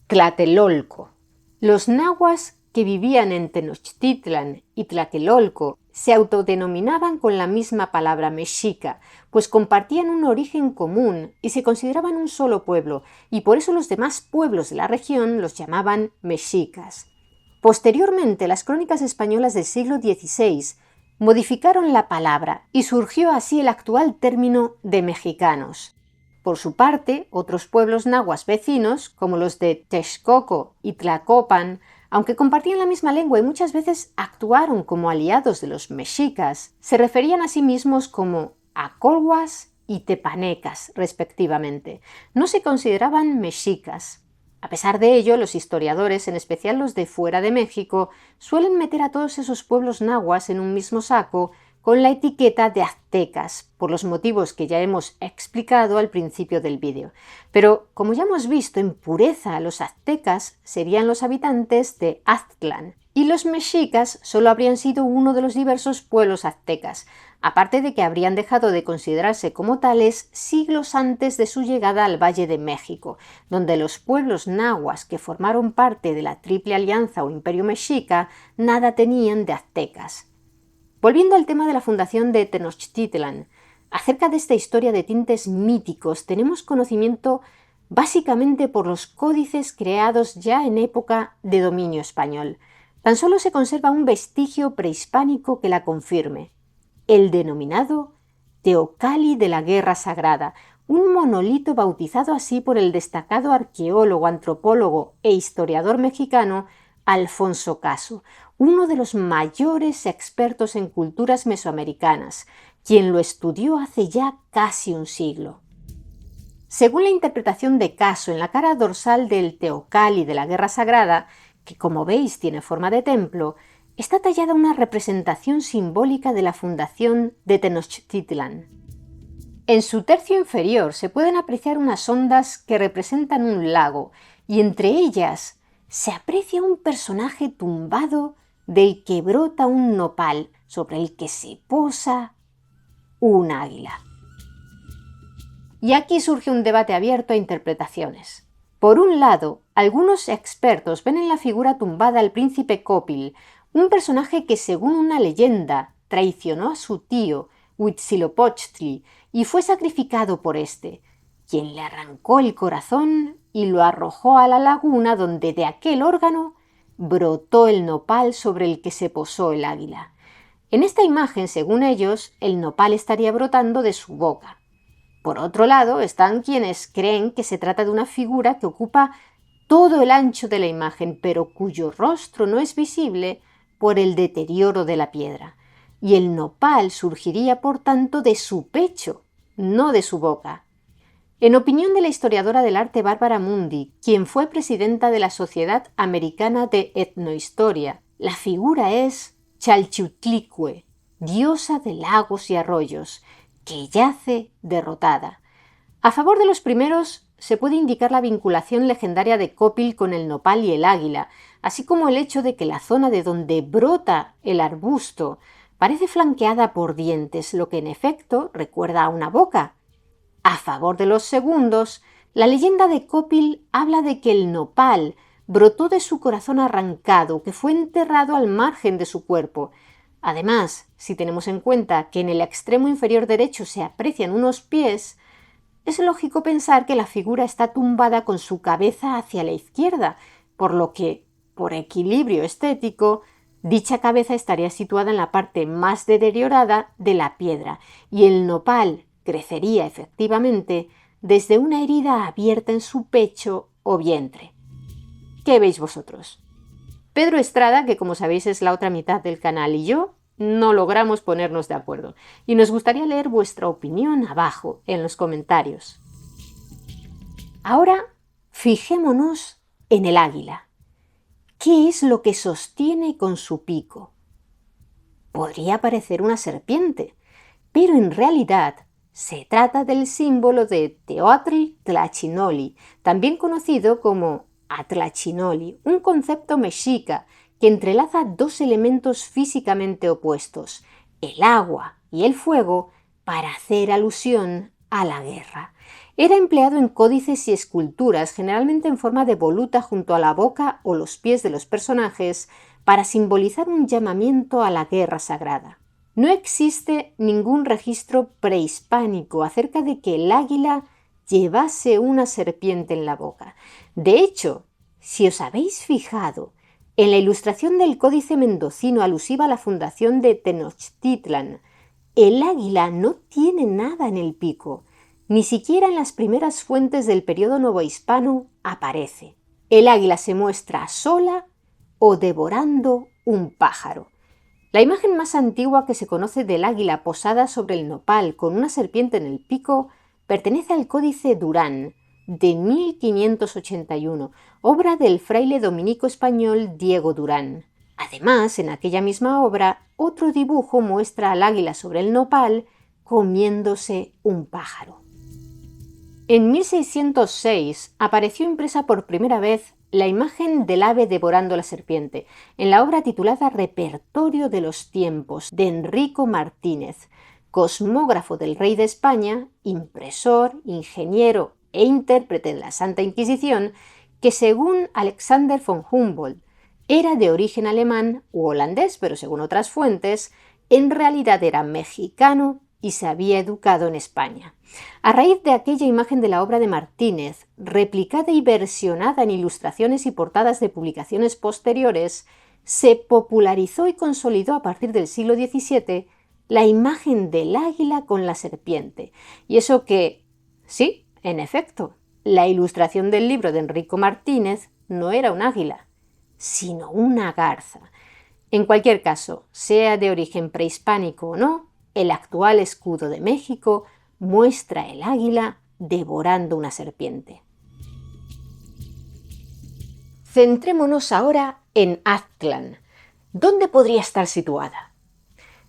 Tlatelolco. Los nahuas que vivían en Tenochtitlan y Tlatelolco se autodenominaban con la misma palabra mexica, pues compartían un origen común y se consideraban un solo pueblo, y por eso los demás pueblos de la región los llamaban mexicas. Posteriormente, las crónicas españolas del siglo XVI modificaron la palabra y surgió así el actual término de mexicanos. Por su parte, otros pueblos nahuas vecinos, como los de Texcoco y Tlacopan, aunque compartían la misma lengua y muchas veces actuaron como aliados de los mexicas, se referían a sí mismos como acolhuas y tepanecas, respectivamente. No se consideraban mexicas. A pesar de ello, los historiadores, en especial los de fuera de México, suelen meter a todos esos pueblos nahuas en un mismo saco con la etiqueta de aztecas, por los motivos que ya hemos explicado al principio del vídeo. Pero, como ya hemos visto, en pureza los aztecas serían los habitantes de Aztlán, y los mexicas solo habrían sido uno de los diversos pueblos aztecas, aparte de que habrían dejado de considerarse como tales siglos antes de su llegada al Valle de México, donde los pueblos nahuas que formaron parte de la Triple Alianza o Imperio Mexica nada tenían de aztecas. Volviendo al tema de la fundación de Tenochtitlan, acerca de esta historia de tintes míticos tenemos conocimiento básicamente por los códices creados ya en época de dominio español. Tan solo se conserva un vestigio prehispánico que la confirme, el denominado Teocalli de la Guerra Sagrada, un monolito bautizado así por el destacado arqueólogo, antropólogo e historiador mexicano Alfonso Caso, uno de los mayores expertos en culturas mesoamericanas, quien lo estudió hace ya casi un siglo. Según la interpretación de Caso, en la cara dorsal del Teocalli de la Guerra Sagrada, que como veis tiene forma de templo, está tallada una representación simbólica de la fundación de Tenochtitlan. En su tercio inferior se pueden apreciar unas ondas que representan un lago, y entre ellas se aprecia un personaje tumbado del que brota un nopal sobre el que se posa un águila. Y aquí surge un debate abierto a interpretaciones. Por un lado, algunos expertos ven en la figura tumbada al príncipe Copil, un personaje que, según una leyenda, traicionó a su tío Huitzilopochtli y fue sacrificado por este, quien le arrancó el corazón y lo arrojó a la laguna donde de aquel órgano brotó el nopal sobre el que se posó el águila. En esta imagen, según ellos, el nopal estaría brotando de su boca. Por otro lado, están quienes creen que se trata de una figura que ocupa todo el ancho de la imagen, pero cuyo rostro no es visible por el deterioro de la piedra, y el nopal surgiría, por tanto, de su pecho, no de su boca. En opinión de la historiadora del arte Bárbara Mundi, quien fue presidenta de la Sociedad Americana de Etnohistoria, la figura es Chalchiutlicue, diosa de lagos y arroyos, que yace derrotada. A favor de los primeros se puede indicar la vinculación legendaria de Copil con el nopal y el águila, así como el hecho de que la zona de donde brota el arbusto parece flanqueada por dientes, lo que en efecto recuerda a una boca. A favor de los segundos, la leyenda de Copil habla de que el nopal brotó de su corazón arrancado, que fue enterrado al margen de su cuerpo. Además, si tenemos en cuenta que en el extremo inferior derecho se aprecian unos pies, es lógico pensar que la figura está tumbada con su cabeza hacia la izquierda, por lo que, por equilibrio estético, dicha cabeza estaría situada en la parte más deteriorada de la piedra y el nopal crecería efectivamente desde una herida abierta en su pecho o vientre. ¿Qué veis vosotros? Pedro Estrada, que como sabéis es la otra mitad del canal, y yo no logramos ponernos de acuerdo, y nos gustaría leer vuestra opinión abajo en los comentarios. Ahora fijémonos en el águila. ¿Qué es lo que sostiene con su pico? Podría parecer una serpiente, pero en realidad se trata del símbolo de Teoatl Tlachinoli, también conocido como Atlachinoli, un concepto mexica que entrelaza dos elementos físicamente opuestos, el agua y el fuego, para hacer alusión a la guerra. Era empleado en códices y esculturas, generalmente en forma de voluta junto a la boca o los pies de los personajes, para simbolizar un llamamiento a la guerra sagrada. No existe ningún registro prehispánico acerca de que el águila llevase una serpiente en la boca. De hecho, si os habéis fijado, en la ilustración del Códice Mendocino alusiva a la fundación de Tenochtitlan, el águila no tiene nada en el pico, ni siquiera en las primeras fuentes del periodo novohispano aparece. El águila se muestra sola o devorando un pájaro. La imagen más antigua que se conoce del águila posada sobre el nopal con una serpiente en el pico pertenece al Códice Durán, de 1581, obra del fraile dominico español Diego Durán. Además, en aquella misma obra, otro dibujo muestra al águila sobre el nopal comiéndose un pájaro. En 1606 apareció impresa por primera vez la imagen del ave devorando la serpiente, en la obra titulada Repertorio de los tiempos, de Enrico Martínez, cosmógrafo del rey de España, impresor, ingeniero e intérprete de la Santa Inquisición, que según Alexander von Humboldt era de origen alemán u holandés, pero según otras fuentes, en realidad era mexicano y se había educado en España. A raíz de aquella imagen de la obra de Martínez, replicada y versionada en ilustraciones y portadas de publicaciones posteriores, se popularizó y consolidó a partir del siglo XVII la imagen del águila con la serpiente. Y eso que, sí, en efecto, la ilustración del libro de Enrico Martínez no era un águila, sino una garza. En cualquier caso, sea de origen prehispánico o no, el actual escudo de México muestra el águila devorando una serpiente. Centrémonos ahora en Aztlán. ¿Dónde podría estar situada?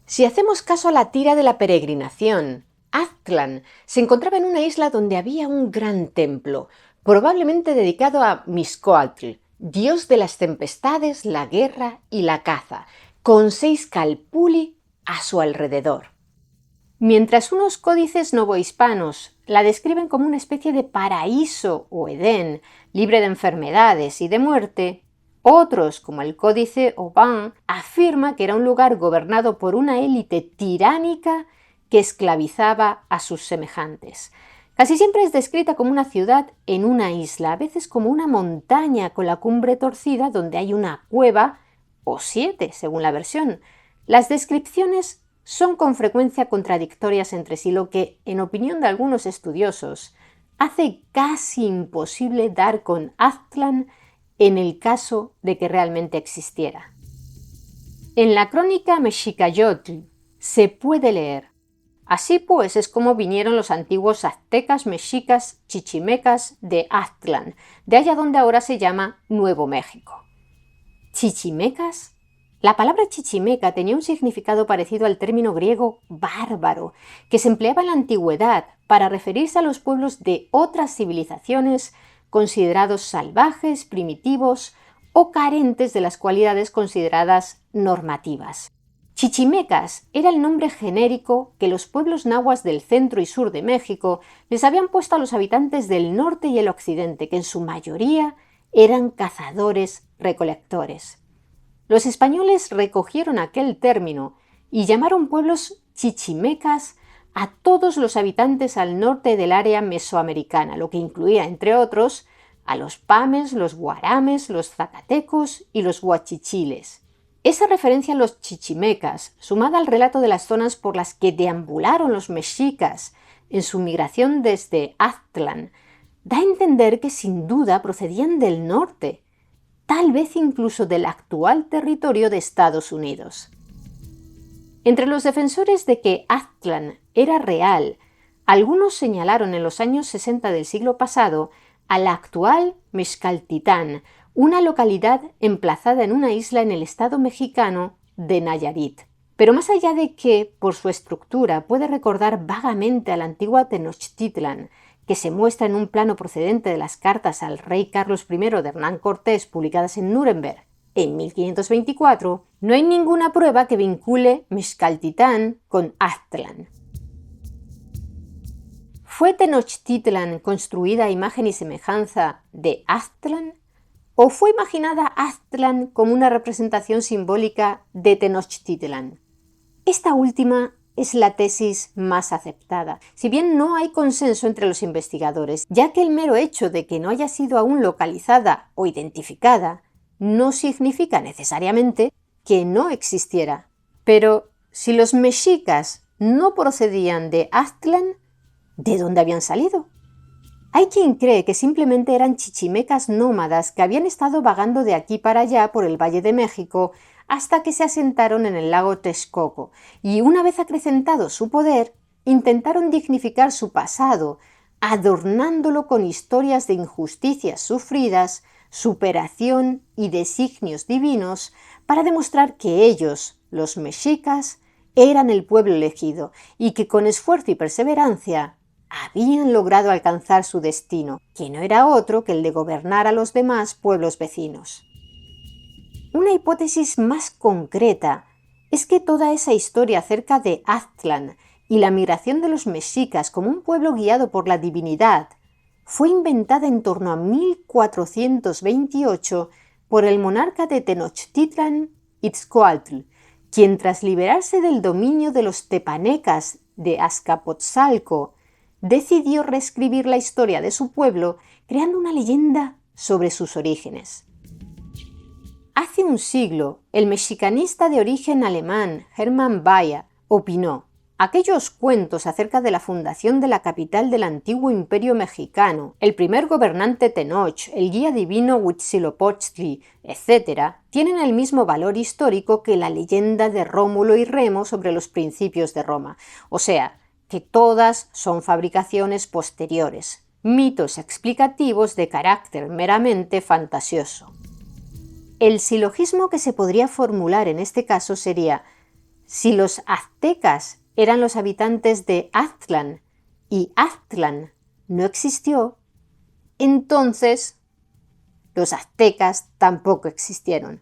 Si hacemos caso a la tira de la peregrinación, Aztlán se encontraba en una isla donde había un gran templo, probablemente dedicado a Mixcoatl, dios de las tempestades, la guerra y la caza, con 6 calpulli a su alrededor. Mientras unos códices novohispanos la describen como una especie de paraíso o Edén, libre de enfermedades y de muerte, otros, como el códice Oban, afirma que era un lugar gobernado por una élite tiránica que esclavizaba a sus semejantes. Casi siempre es descrita como una ciudad en una isla, a veces como una montaña con la cumbre torcida donde hay una cueva, o 7, según la versión. Las descripciones son con frecuencia contradictorias entre sí, lo que, en opinión de algunos estudiosos, hace casi imposible dar con Aztlán en el caso de que realmente existiera. En la crónica Mexicayotl se puede leer: así pues es como vinieron los antiguos aztecas, mexicas, chichimecas de Aztlán, de allá donde ahora se llama Nuevo México. ¿Chichimecas? La palabra chichimeca tenía un significado parecido al término griego bárbaro, que se empleaba en la antigüedad para referirse a los pueblos de otras civilizaciones considerados salvajes, primitivos o carentes de las cualidades consideradas normativas. Chichimecas era el nombre genérico que los pueblos nahuas del centro y sur de México les habían puesto a los habitantes del norte y el occidente, que en su mayoría eran cazadores-recolectores. Los españoles recogieron aquel término y llamaron pueblos chichimecas a todos los habitantes al norte del área mesoamericana, lo que incluía, entre otros, a los pames, los guarames, los zacatecos y los huachichiles. Esa referencia a los chichimecas, sumada al relato de las zonas por las que deambularon los mexicas en su migración desde Aztlán, da a entender que sin duda procedían del norte, tal vez incluso del actual territorio de Estados Unidos. Entre los defensores de que Aztlán era real, algunos señalaron en los años 60 del siglo pasado a la actual Mezcaltitán, una localidad emplazada en una isla en el estado mexicano de Nayarit. Pero más allá de que, por su estructura, puede recordar vagamente a la antigua Tenochtitlan, que se muestra en un plano procedente de las cartas al rey Carlos I de Hernán Cortés publicadas en Nuremberg en 1524, no hay ninguna prueba que vincule Mezcaltitán con Aztlán. ¿Fue Tenochtitlan construida a imagen y semejanza de Aztlán? ¿O fue imaginada Aztlán como una representación simbólica de Tenochtitlan? Esta última es la tesis más aceptada, si bien no hay consenso entre los investigadores, ya que el mero hecho de que no haya sido aún localizada o identificada no significa necesariamente que no existiera. Pero si los mexicas no procedían de Aztlán, ¿de dónde habían salido? Hay quien cree que simplemente eran chichimecas nómadas que habían estado vagando de aquí para allá por el Valle de México hasta que se asentaron en el lago Texcoco y, una vez acrecentado su poder, intentaron dignificar su pasado, adornándolo con historias de injusticias sufridas, superación y designios divinos para demostrar que ellos, los mexicas, eran el pueblo elegido y que con esfuerzo y perseverancia habían logrado alcanzar su destino, que no era otro que el de gobernar a los demás pueblos vecinos. Una hipótesis más concreta es que toda esa historia acerca de Aztlán y la migración de los mexicas como un pueblo guiado por la divinidad fue inventada en torno a 1428 por el monarca de Tenochtitlan, Itzcoatl, quien, tras liberarse del dominio de los tepanecas de Azcapotzalco, decidió reescribir la historia de su pueblo creando una leyenda sobre sus orígenes. Hace un siglo, el mexicanista de origen alemán Hermann Bayer opinó: aquellos cuentos acerca de la fundación de la capital del antiguo imperio mexicano, el primer gobernante Tenoch, el guía divino Huitzilopochtli, etc., tienen el mismo valor histórico que la leyenda de Rómulo y Remo sobre los principios de Roma, o sea, que todas son fabricaciones posteriores, mitos explicativos de carácter meramente fantasioso. El silogismo que se podría formular en este caso sería: si los aztecas eran los habitantes de Aztlán y Aztlán no existió, entonces los aztecas tampoco existieron.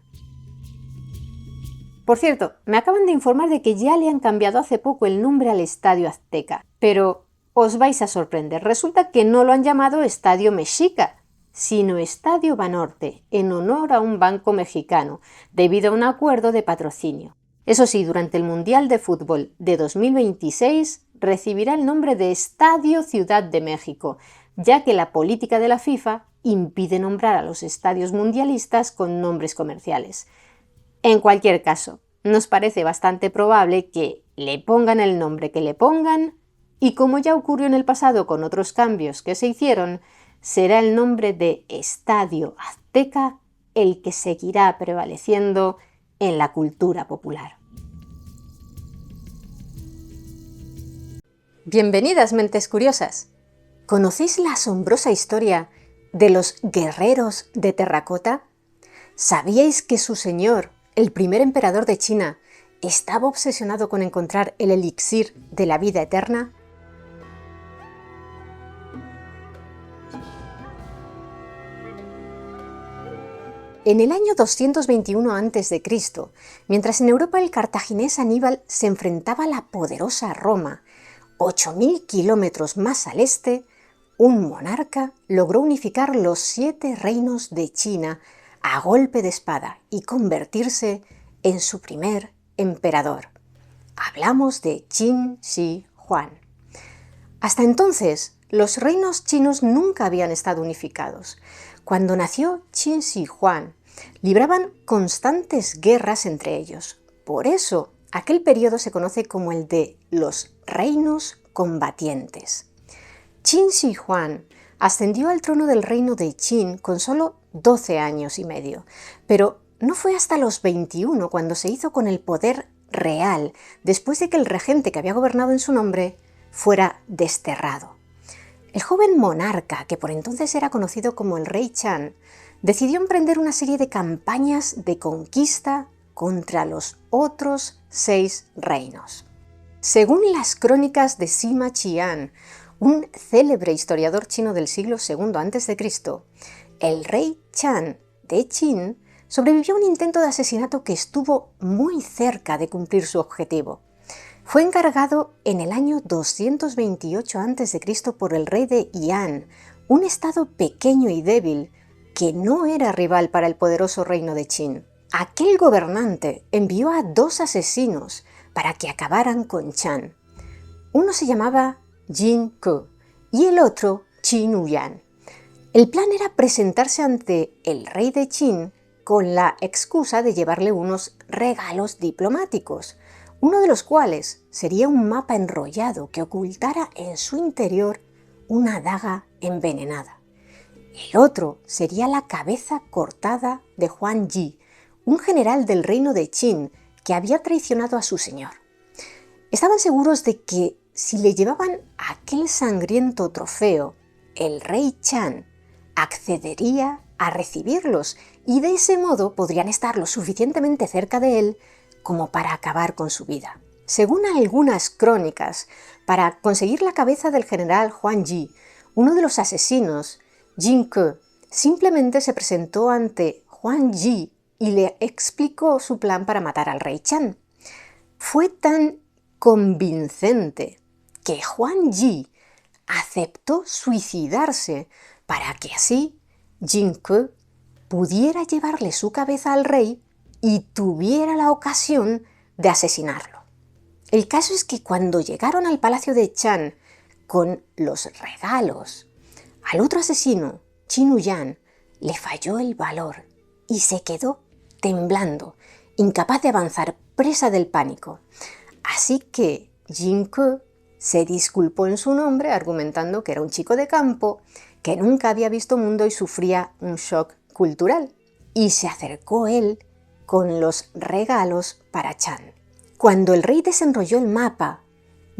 Por cierto, me acaban de informar de que ya le han cambiado hace poco el nombre al Estadio Azteca, pero os vais a sorprender. Resulta que no lo han llamado Estadio Mexica, sino Estadio Banorte, en honor a un banco mexicano, debido a un acuerdo de patrocinio. Eso sí, durante el Mundial de Fútbol de 2026 recibirá el nombre de Estadio Ciudad de México, ya que la política de la FIFA impide nombrar a los estadios mundialistas con nombres comerciales. En cualquier caso, nos parece bastante probable que le pongan el nombre que le pongan y, como ya ocurrió en el pasado con otros cambios que se hicieron, será el nombre de Estadio Azteca el que seguirá prevaleciendo en la cultura popular. Bienvenidas, mentes curiosas. ¿Conocéis la asombrosa historia de los guerreros de terracota? ¿Sabíais que su señor, el primer emperador de China, estaba obsesionado con encontrar el elixir de la vida eterna? En el año 221 a.C., mientras en Europa el cartaginés Aníbal se enfrentaba a la poderosa Roma, 8.000 kilómetros más al este, un monarca logró unificar los 7 reinos de China a golpe de espada y convertirse en su primer emperador. Hablamos de Qin Shi Huang. Hasta entonces, los reinos chinos nunca habían estado unificados. Cuando nació Qin Shi Huang, libraban constantes guerras entre ellos. Por eso, aquel periodo se conoce como el de los reinos combatientes. Qin Shi Huang ascendió al trono del reino de Qin con solo 12 años y medio, pero no fue hasta los 21 cuando se hizo con el poder real, después de que el regente que había gobernado en su nombre fuera desterrado. El joven monarca, que por entonces era conocido como el rey Chan, decidió emprender una serie de campañas de conquista contra los otros 6 reinos. Según las crónicas de Sima Qian, un célebre historiador chino del siglo II a.C., el rey Chan de Qin sobrevivió a un intento de asesinato que estuvo muy cerca de cumplir su objetivo. Fue encargado en el año 228 a.C. por el rey de Yan, un estado pequeño y débil que no era rival para el poderoso reino de Qin. Aquel gobernante envió a 2 asesinos para que acabaran con Chan. Uno se llamaba Jin Ke y el otro Qin Huyan. El plan era presentarse ante el rey de Qin con la excusa de llevarle unos regalos diplomáticos, uno de los cuales sería un mapa enrollado que ocultara en su interior una daga envenenada. El otro sería la cabeza cortada de Huang Yi, un general del reino de Qin que había traicionado a su señor. Estaban seguros de que si le llevaban aquel sangriento trofeo, el rey Chan accedería a recibirlos y de ese modo podrían estar lo suficientemente cerca de él como para acabar con su vida. Según algunas crónicas, para conseguir la cabeza del general Huang Yi, uno de los asesinos, Jin Ke, simplemente se presentó ante Huang Yi y le explicó su plan para matar al rey Chan. Fue tan convincente que Huang Yi aceptó suicidarse para que así Jin Ke pudiera llevarle su cabeza al rey y tuviera la ocasión de asesinarlo. El caso es que cuando llegaron al palacio de Chan con los regalos, al otro asesino, Qin Huyan, le falló el valor y se quedó temblando, incapaz de avanzar, presa del pánico. Así que Jin Ke se disculpó en su nombre argumentando que era un chico de campo, que nunca había visto mundo y sufría un shock cultural, y se acercó él con los regalos para Chan. Cuando el rey desenrolló el mapa,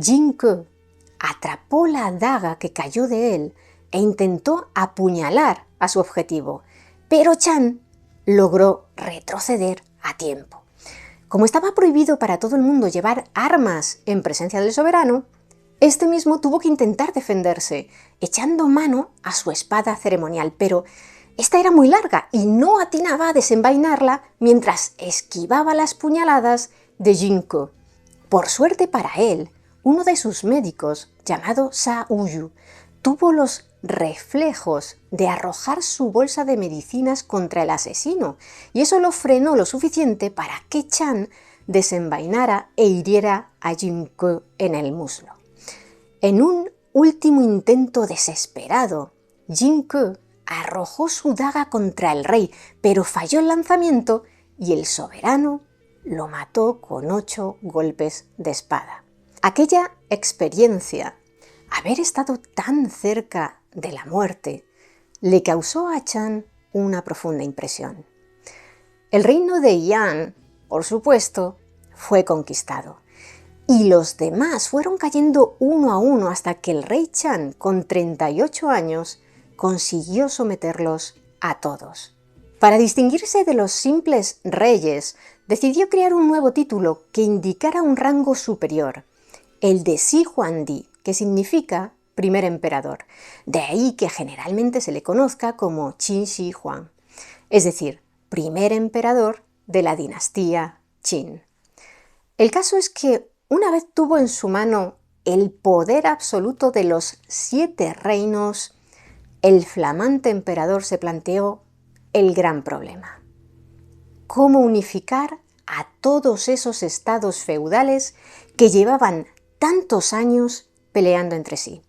Jin Ke atrapó la daga que cayó de él e intentó apuñalar a su objetivo, pero Chan logró retroceder a tiempo. Como estaba prohibido para todo el mundo llevar armas en presencia del soberano, este mismo tuvo que intentar defenderse, echando mano a su espada ceremonial, pero esta era muy larga y no atinaba a desenvainarla mientras esquivaba las puñaladas de Jinko. Por suerte para él, uno de sus médicos, llamado Sa Uyu, tuvo los reflejos de arrojar su bolsa de medicinas contra el asesino, y eso lo frenó lo suficiente para que Chan desenvainara e hiriera a Jinko en el muslo. En un último intento desesperado, Jinko arrojó su daga contra el rey, pero falló el lanzamiento y el soberano lo mató con 8 golpes de espada. Aquella experiencia, haber estado tan cerca de la muerte, le causó a Chan una profunda impresión. El reino de Yan, por supuesto, fue conquistado, y los demás fueron cayendo uno a uno hasta que el rey Chan, con 38 años, consiguió someterlos a todos. Para distinguirse de los simples reyes, decidió crear un nuevo título que indicara un rango superior, el de Shi Huangdi, que significa primer emperador, de ahí que generalmente se le conozca como Qin Shi Huang, es decir, primer emperador de la dinastía Qin. El caso es que una vez tuvo en su mano el poder absoluto de los 7 reinos, el flamante emperador se planteó el gran problema: ¿cómo unificar a todos esos estados feudales que llevaban tantos años peleando entre sí?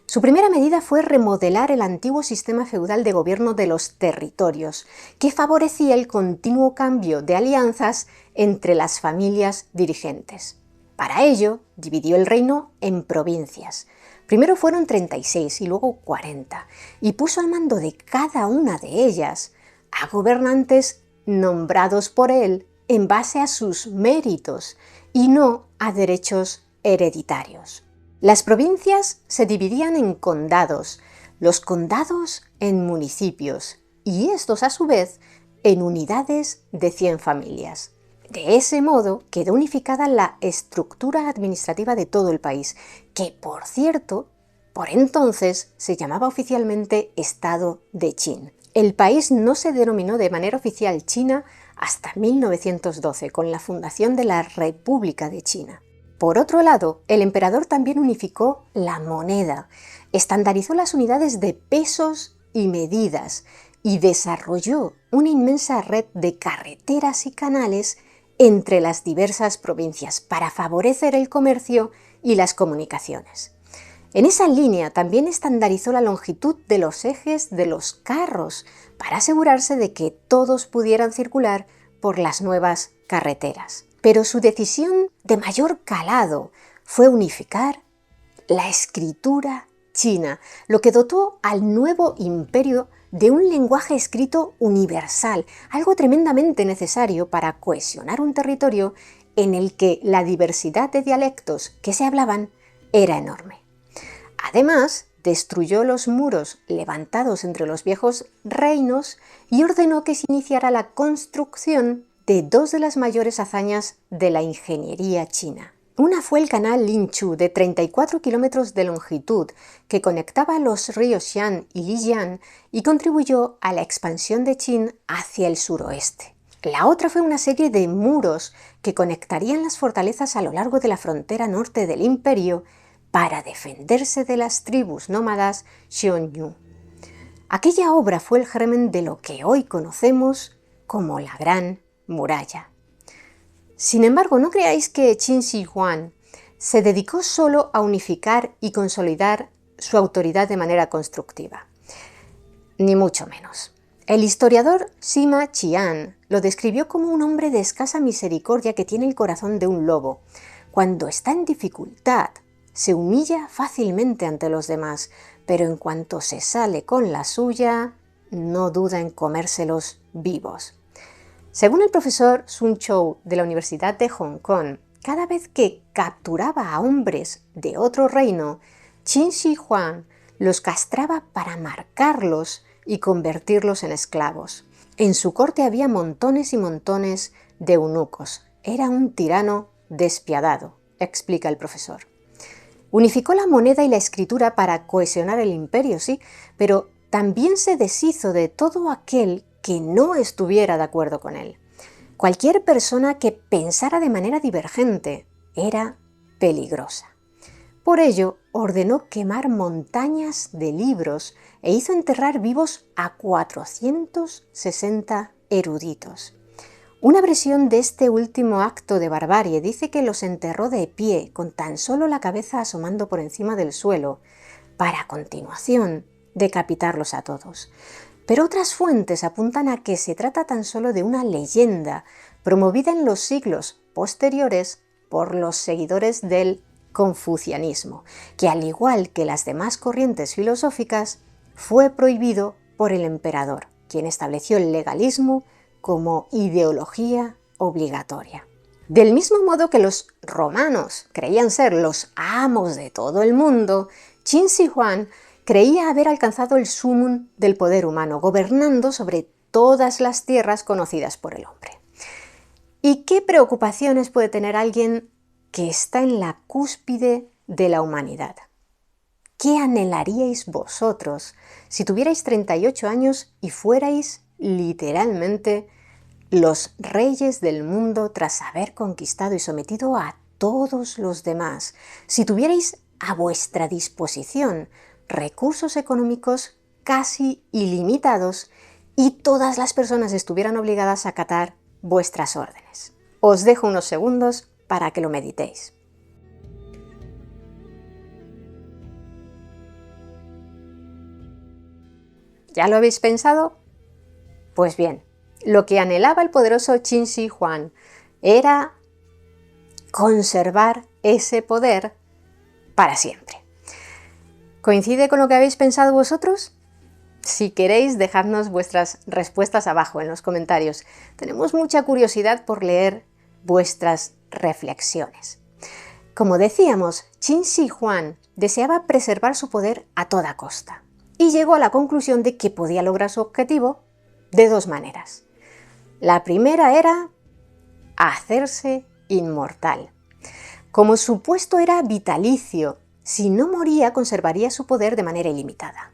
Su primera medida fue remodelar el antiguo sistema feudal de gobierno de los territorios, que favorecía el continuo cambio de alianzas entre las familias dirigentes. Para ello, dividió el reino en provincias. Primero fueron 36 y luego 40, y puso al mando de cada una de ellas a gobernantes nombrados por él en base a sus méritos y no a derechos hereditarios. Las provincias se dividían en condados, los condados en municipios y estos a su vez en unidades de 100 familias. De ese modo quedó unificada la estructura administrativa de todo el país, que por cierto, por entonces se llamaba oficialmente Estado de Qin. El país no se denominó de manera oficial China hasta 1912, con la fundación de la República de China. Por otro lado, el emperador también unificó la moneda, estandarizó las unidades de pesos y medidas y desarrolló una inmensa red de carreteras y canales entre las diversas provincias para favorecer el comercio y las comunicaciones. En esa línea también estandarizó la longitud de los ejes de los carros para asegurarse de que todos pudieran circular por las nuevas carreteras. Pero su decisión de mayor calado fue unificar la escritura china, lo que dotó al nuevo imperio de un lenguaje escrito universal, algo tremendamente necesario para cohesionar un territorio en el que la diversidad de dialectos que se hablaban era enorme. Además, destruyó los muros levantados entre los viejos reinos y ordenó que se iniciara la construcción de 2 de las mayores hazañas de la ingeniería china. Una fue el canal Linchu, de 34 kilómetros de longitud, que conectaba los ríos Xian y Lijiang y contribuyó a la expansión de Qin hacia el suroeste. La otra fue una serie de muros que conectarían las fortalezas a lo largo de la frontera norte del imperio para defenderse de las tribus nómadas Xiongnu. Aquella obra fue el germen de lo que hoy conocemos como la Gran Muralla. Sin embargo, no creáis que Qin Shi Huang se dedicó solo a unificar y consolidar su autoridad de manera constructiva. Ni mucho menos. El historiador Sima Qian lo describió como un hombre de escasa misericordia que tiene el corazón de un lobo. Cuando está en dificultad, se humilla fácilmente ante los demás, pero en cuanto se sale con la suya, no duda en comérselos vivos. Según el profesor Sun Chou de la Universidad de Hong Kong, cada vez que capturaba a hombres de otro reino, Qin Shi Huang los castraba para marcarlos y convertirlos en esclavos. En su corte había montones y montones de eunucos, era un tirano despiadado, explica el profesor. Unificó la moneda y la escritura para cohesionar el imperio, sí, pero también se deshizo de todo aquel que no estuviera de acuerdo con él. Cualquier persona que pensara de manera divergente era peligrosa. Por ello, ordenó quemar montañas de libros e hizo enterrar vivos a 460 eruditos. Una versión de este último acto de barbarie dice que los enterró de pie, con tan solo la cabeza asomando por encima del suelo, para a continuación decapitarlos a todos. Pero otras fuentes apuntan a que se trata tan solo de una leyenda promovida en los siglos posteriores por los seguidores del confucianismo, que al igual que las demás corrientes filosóficas, fue prohibido por el emperador, quien estableció el legalismo como ideología obligatoria. Del mismo modo que los romanos creían ser los amos de todo el mundo, Qin Shi Huang creía haber alcanzado el sumum del poder humano, gobernando sobre todas las tierras conocidas por el hombre. ¿Y qué preocupaciones puede tener alguien que está en la cúspide de la humanidad? ¿Qué anhelaríais vosotros si tuvierais 38 años y fuerais literalmente los reyes del mundo tras haber conquistado y sometido a todos los demás? Si tuvierais a vuestra disposición recursos económicos casi ilimitados y todas las personas estuvieran obligadas a acatar vuestras órdenes. Os dejo unos segundos para que lo meditéis. ¿Ya lo habéis pensado? Pues bien, lo que anhelaba el poderoso Qin Shi Huang era conservar ese poder para siempre. ¿Coincide con lo que habéis pensado vosotros? Si queréis, dejadnos vuestras respuestas abajo en los comentarios. Tenemos mucha curiosidad por leer vuestras reflexiones. Como decíamos, Qin Shi Huang deseaba preservar su poder a toda costa y llegó a la conclusión de que podía lograr su objetivo de dos maneras. La primera era hacerse inmortal. Como su puesto era vitalicio, si no moría conservaría su poder de manera ilimitada.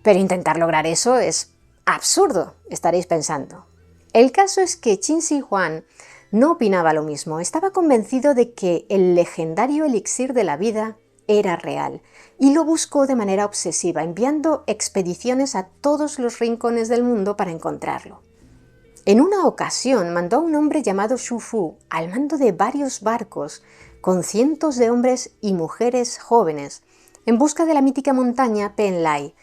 Pero intentar lograr eso es absurdo, estaréis pensando. El caso es que Qin Shi Huang no opinaba lo mismo, estaba convencido de que el legendario elixir de la vida era real y lo buscó de manera obsesiva, enviando expediciones a todos los rincones del mundo para encontrarlo. En una ocasión mandó a un hombre llamado Xu Fu al mando de varios barcos con cientos de hombres y mujeres jóvenes en busca de la mítica montaña Penlai,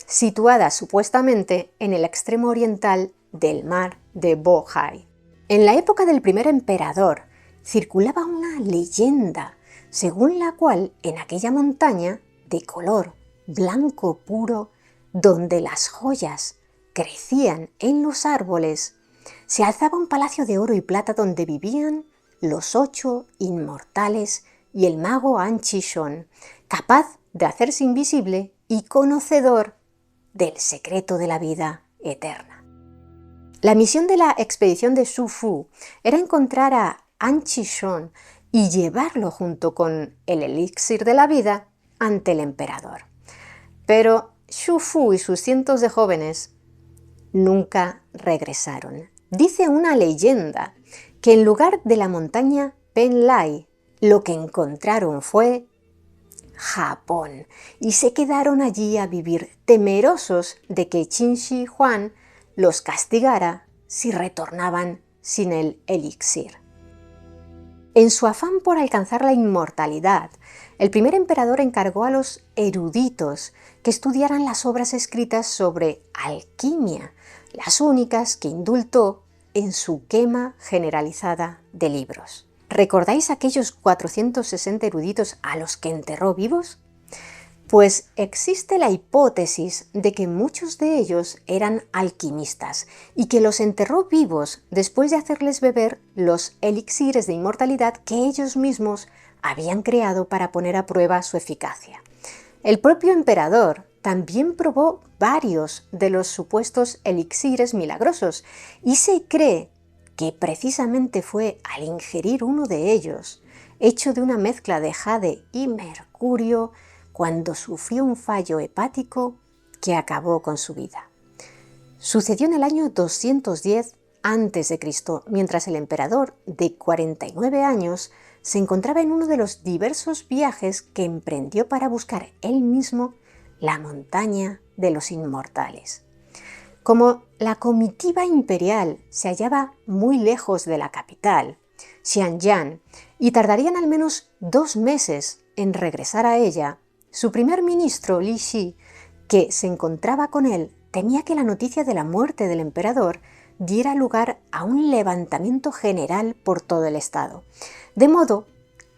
situada supuestamente en el extremo oriental del mar de Bohai. En la época del primer emperador circulaba una leyenda según la cual en aquella montaña de color blanco puro, donde las joyas crecían en los árboles, se alzaba un palacio de oro y plata donde vivían los 8 inmortales y el mago An Chi Shon, capaz de hacerse invisible y conocedor del secreto de la vida eterna. La misión de la expedición de Xu Fu era encontrar a An Chi Shon y llevarlo junto con el elixir de la vida ante el emperador. Pero Xu Fu y sus cientos de jóvenes nunca regresaron. Dice una leyenda que en lugar de la montaña Penlai, lo que encontraron fue Japón y se quedaron allí a vivir, temerosos de que Qin Shi Huang los castigara si retornaban sin el elixir. En su afán por alcanzar la inmortalidad, el primer emperador encargó a los eruditos que estudiaran las obras escritas sobre alquimia, las únicas que indultó en su quema generalizada de libros. ¿Recordáis aquellos 460 eruditos a los que enterró vivos? Pues existe la hipótesis de que muchos de ellos eran alquimistas y que los enterró vivos después de hacerles beber los elixires de inmortalidad que ellos mismos habían creado para poner a prueba su eficacia. El propio emperador también probó varios de los supuestos elixires milagrosos y se cree que precisamente fue al ingerir uno de ellos, hecho de una mezcla de jade y mercurio, cuando sufrió un fallo hepático que acabó con su vida. Sucedió en el año 210 a.C., mientras el emperador, de 49 años, se encontraba en uno de los diversos viajes que emprendió para buscar él mismo la montaña de los inmortales. Como la comitiva imperial se hallaba muy lejos de la capital, Xiangyang, y tardarían al menos 2 meses en regresar a ella, su primer ministro, Li Shi, que se encontraba con él, temía que la noticia de la muerte del emperador diera lugar a un levantamiento general por todo el estado, de modo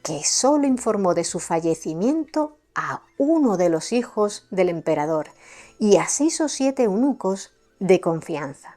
que solo informó de su fallecimiento a uno de los hijos del emperador y a 6 o 7 eunucos de confianza.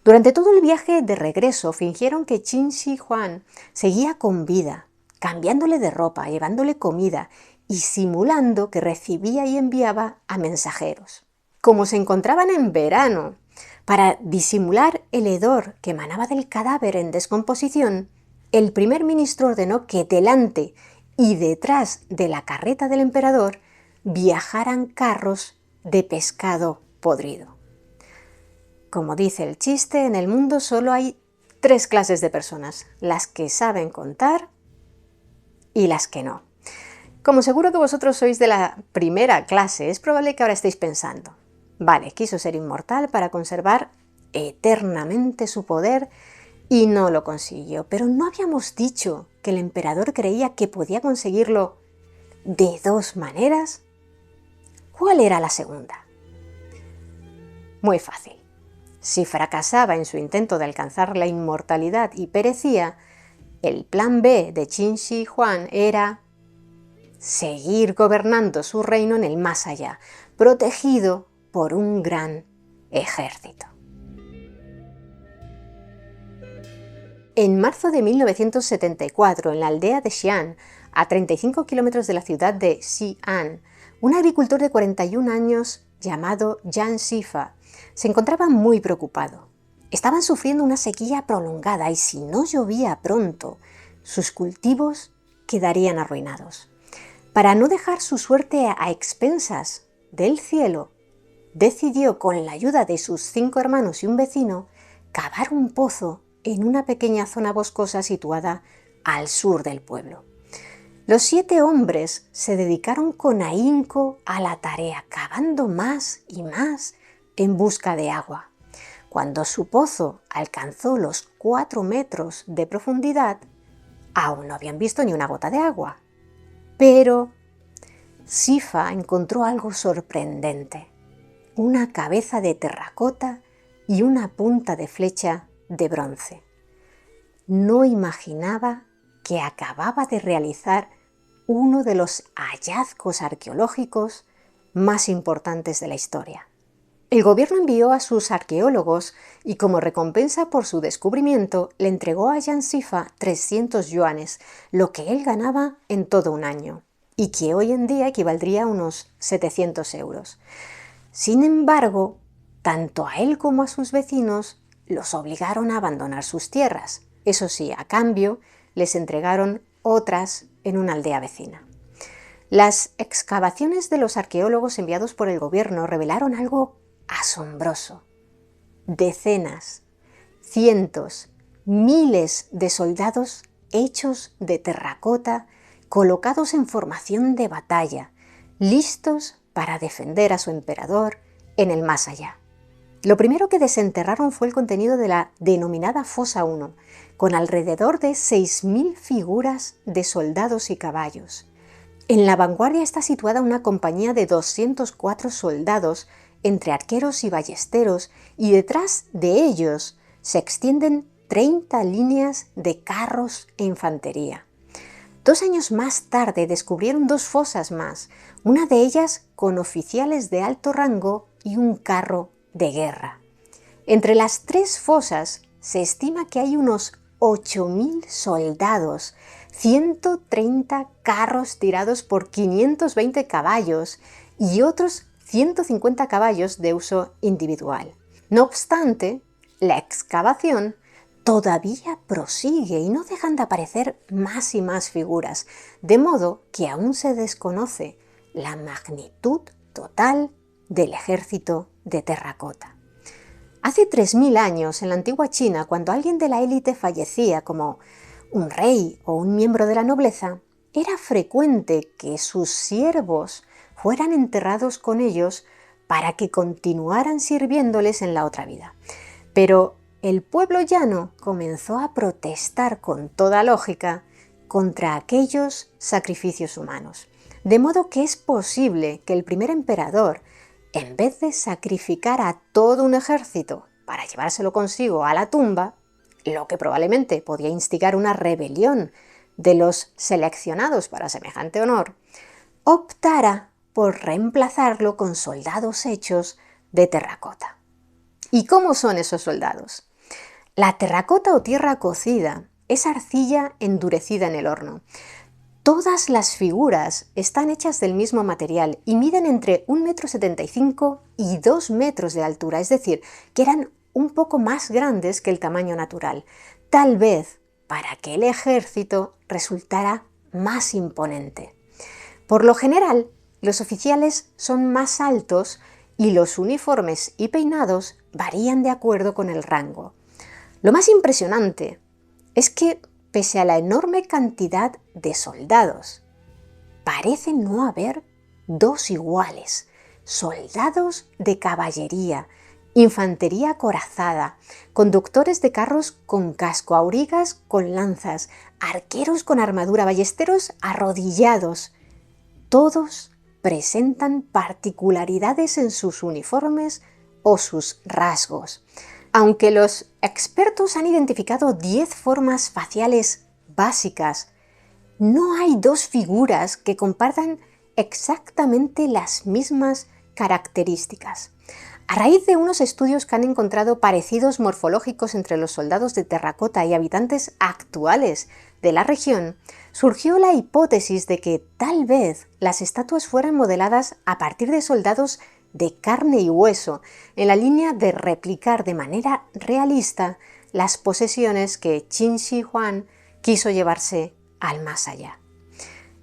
Durante todo el viaje de regreso fingieron que Qin Shi Huang seguía con vida, cambiándole de ropa, llevándole comida y simulando que recibía y enviaba a mensajeros. Como se encontraban en verano, para disimular el hedor que emanaba del cadáver en descomposición, el primer ministro ordenó que delante y detrás de la carreta del emperador viajaran carros de pescado podrido. Como dice el chiste, en el mundo solo hay 3 clases de personas: las que saben contar y las que no. Como seguro que vosotros sois de la primera clase, es probable que ahora estéis pensando: vale, quiso ser inmortal para conservar eternamente su poder y no lo consiguió. Pero ¿no habíamos dicho que el emperador creía que podía conseguirlo de 2 maneras? ¿Cuál era la segunda? Muy fácil. Si fracasaba en su intento de alcanzar la inmortalidad y perecía, el plan B de Qin Shi Huang era seguir gobernando su reino en el más allá, protegido por un gran ejército. En marzo de 1974, en la aldea de Xi'an, a 35 kilómetros de la ciudad de Xi'an, un agricultor de 41 años llamado Yan Zifa se encontraba muy preocupado. Estaban sufriendo una sequía prolongada y si no llovía pronto, sus cultivos quedarían arruinados. Para no dejar su suerte a expensas del cielo, decidió, con la ayuda de sus 5 hermanos y un vecino, cavar un pozo en una pequeña zona boscosa situada al sur del pueblo. Los 7 hombres se dedicaron con ahínco a la tarea, cavando más y más en busca de agua. Cuando su pozo alcanzó los 4 metros de profundidad, aún no habían visto ni una gota de agua. Pero Zifa encontró algo sorprendente: una cabeza de terracota y una punta de flecha de bronce. No imaginaba que acababa de realizar uno de los hallazgos arqueológicos más importantes de la historia. El gobierno envió a sus arqueólogos y, como recompensa por su descubrimiento, le entregó a Yan Zifa 300 yuanes, lo que él ganaba en todo un año, y que hoy en día equivaldría a unos 700 euros. Sin embargo, tanto a él como a sus vecinos los obligaron a abandonar sus tierras. Eso sí, a cambio, les entregaron otras en una aldea vecina. Las excavaciones de los arqueólogos enviados por el gobierno revelaron algo asombroso. Decenas, cientos, miles de soldados hechos de terracota, colocados en formación de batalla, listos para defender a su emperador en el más allá. Lo primero que desenterraron fue el contenido de la denominada Fosa 1, con alrededor de 6.000 figuras de soldados y caballos. En la vanguardia está situada una compañía de 204 soldados, entre arqueros y ballesteros, y detrás de ellos se extienden 30 líneas de carros e infantería. 2 años más tarde descubrieron 2 fosas más, una de ellas con oficiales de alto rango y un carro de guerra. Entre las 3 fosas se estima que hay unos 8.000 soldados, 130 carros tirados por 520 caballos y otros 150 caballos de uso individual. No obstante, la excavación todavía prosigue y no dejan de aparecer más y más figuras, de modo que aún se desconoce la magnitud total del ejército de terracota. Hace 3000 años, en la antigua China, cuando alguien de la élite fallecía, como un rey o un miembro de la nobleza, era frecuente que sus siervos fueran enterrados con ellos para que continuaran sirviéndoles en la otra vida. Pero el pueblo llano comenzó a protestar con toda lógica contra aquellos sacrificios humanos. De modo que es posible que el primer emperador, en vez de sacrificar a todo un ejército para llevárselo consigo a la tumba, lo que probablemente podía instigar una rebelión de los seleccionados para semejante honor, optara por reemplazarlo con soldados hechos de terracota. ¿Y cómo son esos soldados? La terracota o tierra cocida es arcilla endurecida en el horno. Todas las figuras están hechas del mismo material y miden entre 1,75 m y 2 metros de altura, es decir, que eran un poco más grandes que el tamaño natural, tal vez para que el ejército resultara más imponente. Por lo general, los oficiales son más altos y los uniformes y peinados varían de acuerdo con el rango. Lo más impresionante es que, pese a la enorme cantidad de soldados, parece no haber dos iguales: soldados de caballería, infantería acorazada, conductores de carros con casco, aurigas con lanzas, arqueros con armadura, ballesteros arrodillados. Todos presentan particularidades en sus uniformes o sus rasgos. Aunque los expertos han identificado 10 formas faciales básicas, no hay dos figuras que compartan exactamente las mismas características. A raíz de unos estudios que han encontrado parecidos morfológicos entre los soldados de terracota y habitantes actuales de la región, surgió la hipótesis de que tal vez las estatuas fueran modeladas a partir de soldados de carne y hueso, en la línea de replicar de manera realista las posesiones que Qin Shi Huang quiso llevarse al más allá.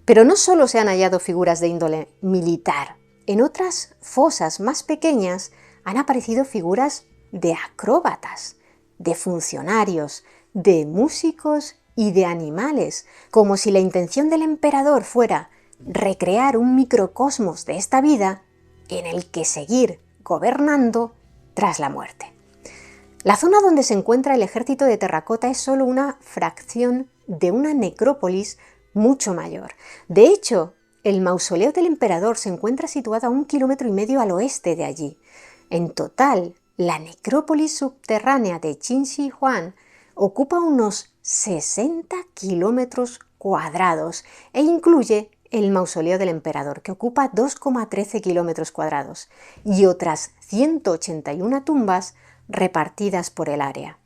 Pero no solo se han hallado figuras de índole militar. En otras fosas más pequeñas han aparecido figuras de acróbatas, de funcionarios, de músicos y de animales, como si la intención del emperador fuera recrear un microcosmos de esta vida en el que seguir gobernando tras la muerte. La zona donde se encuentra el ejército de terracota es solo una fracción de una necrópolis mucho mayor. De hecho, el mausoleo del emperador se encuentra situado a 1,5 km al oeste de allí. En total, la necrópolis subterránea de Qin Shi Huang ocupa unos 60 kilómetros cuadrados e incluye el mausoleo del emperador, que ocupa 2,13 kilómetros cuadrados, y otras 181 tumbas repartidas por el área.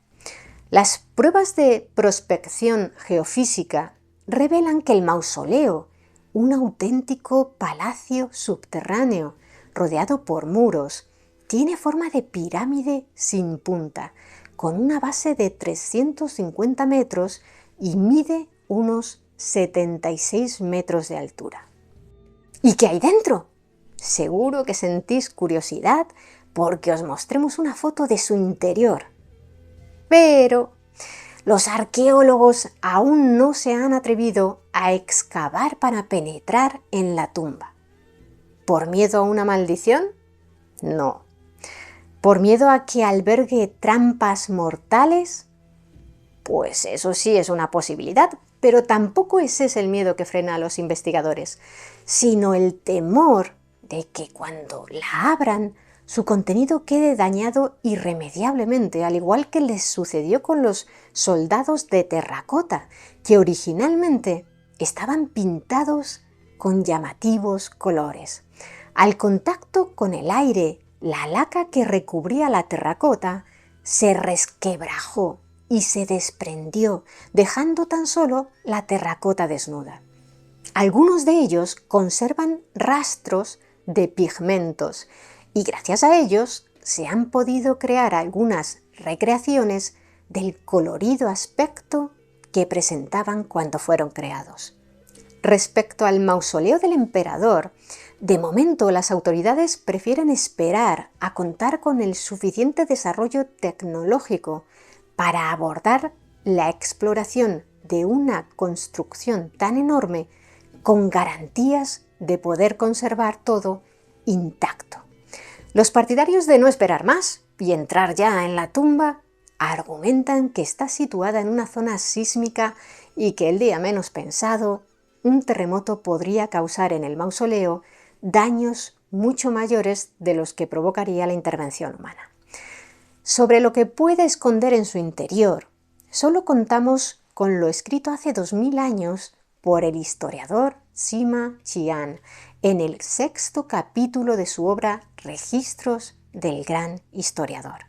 Las pruebas de prospección geofísica revelan que el mausoleo, un auténtico palacio subterráneo rodeado por muros, tiene forma de pirámide sin punta, con una base de 350 metros y mide unos 76 metros de altura. ¿Y qué hay dentro? Seguro que sentís curiosidad porque os mostremos una foto de su interior. Pero los arqueólogos aún no se han atrevido a excavar para penetrar en la tumba. ¿Por miedo a una maldición? No. ¿Por miedo a que albergue trampas mortales? Pues eso sí es una posibilidad, pero tampoco ese es el miedo que frena a los investigadores, sino el temor de que cuando la abran, su contenido quede dañado irremediablemente, al igual que les sucedió con los soldados de terracota, que originalmente estaban pintados con llamativos colores. Al contacto con el aire, la laca que recubría la terracota se resquebrajó y se desprendió, dejando tan solo la terracota desnuda. Algunos de ellos conservan rastros de pigmentos y gracias a ellos se han podido crear algunas recreaciones del colorido aspecto que presentaban cuando fueron creados. Respecto al mausoleo del emperador, de momento las autoridades prefieren esperar a contar con el suficiente desarrollo tecnológico para abordar la exploración de una construcción tan enorme con garantías de poder conservar todo intacto. Los partidarios de no esperar más y entrar ya en la tumba argumentan que está situada en una zona sísmica y que el día menos pensado, un terremoto podría causar en el mausoleo daños mucho mayores de los que provocaría la intervención humana. Sobre lo que puede esconder en su interior, solo contamos con lo escrito hace 2000 años por el historiador Sima Qian en el 6º capítulo de su obra Registros del Gran Historiador.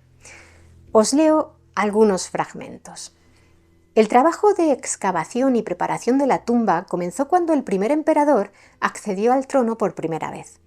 Os leo algunos fragmentos. El trabajo de excavación y preparación de la tumba comenzó cuando el primer emperador accedió al trono por primera vez.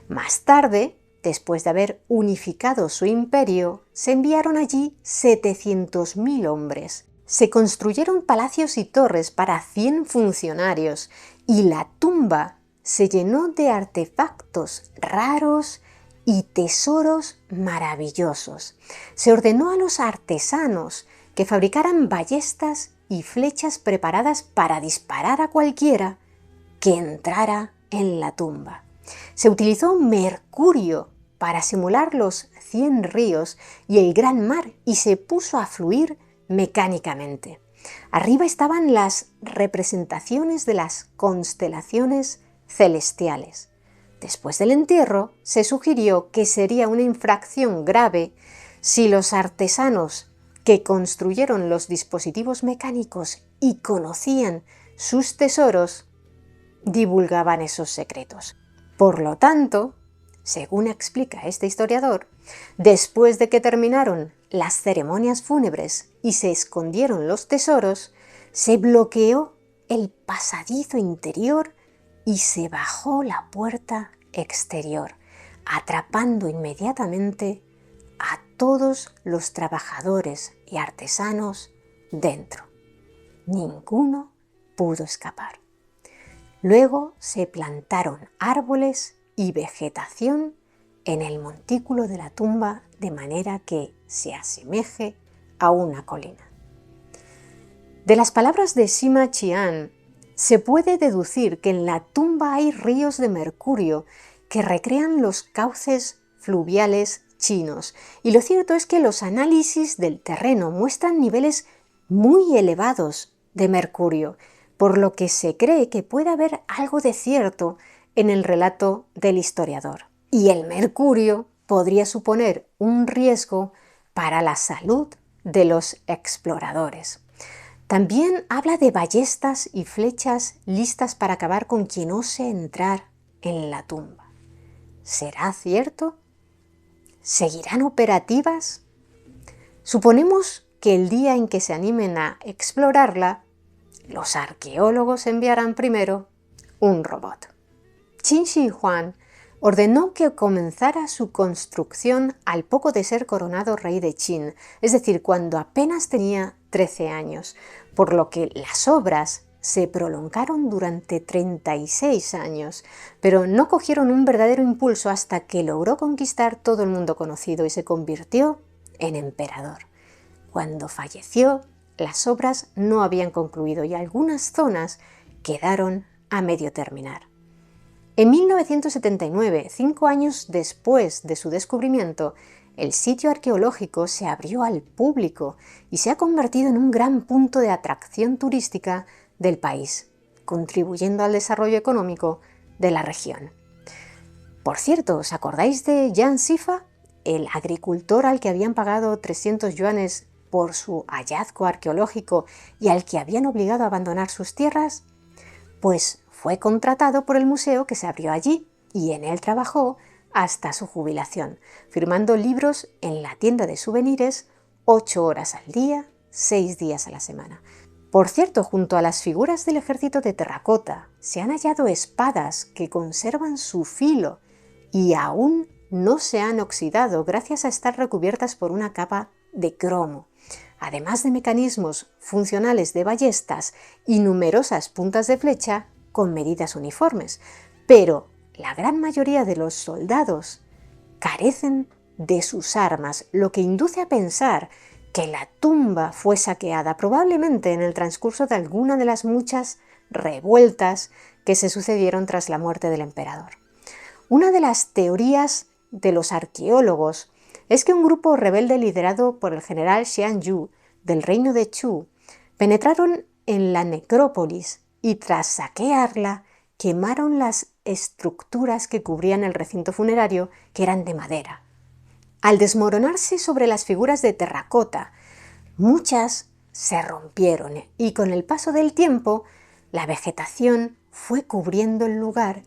Más tarde, después de haber unificado su imperio, se enviaron allí 700.000 hombres. Se construyeron palacios y torres para 100 funcionarios y la tumba se llenó de artefactos raros y tesoros maravillosos. Se ordenó a los artesanos que fabricaran ballestas y flechas preparadas para disparar a cualquiera que entrara en la tumba. Se utilizó mercurio para simular los 100 ríos y el gran mar y se puso a fluir mecánicamente. Arriba estaban las representaciones de las constelaciones celestiales. Después del entierro, se sugirió que sería una infracción grave si los artesanos que construyeron los dispositivos mecánicos y conocían sus tesoros, divulgaban esos secretos. Por lo tanto, según explica este historiador, después de que terminaron las ceremonias fúnebres y se escondieron los tesoros, se bloqueó el pasadizo interior y se bajó la puerta exterior, atrapando inmediatamente a todos los trabajadores y artesanos dentro. Ninguno pudo escapar. Luego se plantaron árboles y vegetación en el montículo de la tumba de manera que se asemeje a una colina. De las palabras de Sima Qian, se puede deducir que en la tumba hay ríos de mercurio que recrean los cauces fluviales chinos, y lo cierto es que los análisis del terreno muestran niveles muy elevados de mercurio, por lo que se cree que puede haber algo de cierto en el relato del historiador. Y el mercurio podría suponer un riesgo para la salud de los exploradores. También habla de ballestas y flechas listas para acabar con quien ose entrar en la tumba. ¿Será cierto? ¿Seguirán operativas? Suponemos que el día en que se animen a explorarla, los arqueólogos enviarán primero un robot. Qin Shi Huang ordenó que comenzara su construcción al poco de ser coronado rey de Qin, es decir, cuando apenas tenía 13 años, por lo que las obras se prolongaron durante 36 años, pero no cogieron un verdadero impulso hasta que logró conquistar todo el mundo conocido y se convirtió en emperador. Cuando falleció, las obras no habían concluido y algunas zonas quedaron a medio terminar. En 1979, 5 años después de su descubrimiento, el sitio arqueológico se abrió al público y se ha convertido en un gran punto de atracción turística del país, contribuyendo al desarrollo económico de la región. Por cierto, ¿os acordáis de Yan Sifa, el agricultor al que habían pagado 300 yuanes por su hallazgo arqueológico y al que habían obligado a abandonar sus tierras? Pues fue contratado por el museo que se abrió allí y en él trabajó hasta su jubilación, firmando libros en la tienda de souvenirs 8 horas al día, 6 días a la semana. Por cierto, junto a las figuras del ejército de terracota se han hallado espadas que conservan su filo y aún no se han oxidado gracias a estar recubiertas por una capa de cromo. además de mecanismos funcionales de ballestas y numerosas puntas de flecha con medidas uniformes, pero la gran mayoría de los soldados carecen de sus armas, lo que induce a pensar que la tumba fue saqueada probablemente en el transcurso de alguna de las muchas revueltas que se sucedieron tras la muerte del emperador. Una de las teorías de los arqueólogos es que un grupo rebelde liderado por el general Xian Yu del reino de Chu penetraron en la necrópolis y tras saquearla quemaron las estructuras que cubrían el recinto funerario, que eran de madera. Al desmoronarse sobre las figuras de terracota, muchas se rompieron y con el paso del tiempo la vegetación fue cubriendo el lugar,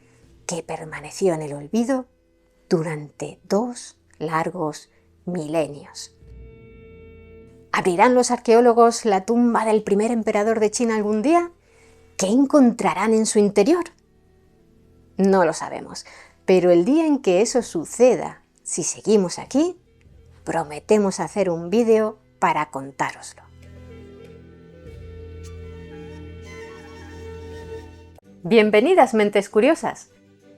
que permaneció en el olvido durante 2 largos milenios. ¿Abrirán los arqueólogos la tumba del primer emperador de China algún día? ¿Qué encontrarán en su interior? No lo sabemos, pero el día en que eso suceda, si seguimos aquí, prometemos hacer un vídeo para contároslo. Bienvenidas, mentes curiosas.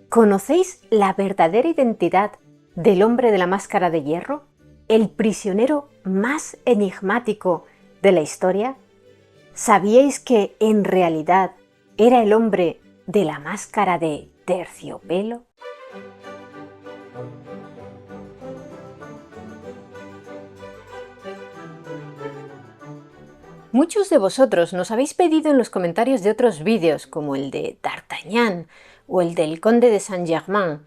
¿Conocéis la verdadera identidad del hombre de la máscara de hierro? ¿El prisionero más enigmático de la historia? ¿Sabíais que en realidad era el hombre de la máscara de terciopelo? Muchos de vosotros nos habéis pedido en los comentarios de otros vídeos, como el de D'Artagnan o el del Conde de Saint-Germain,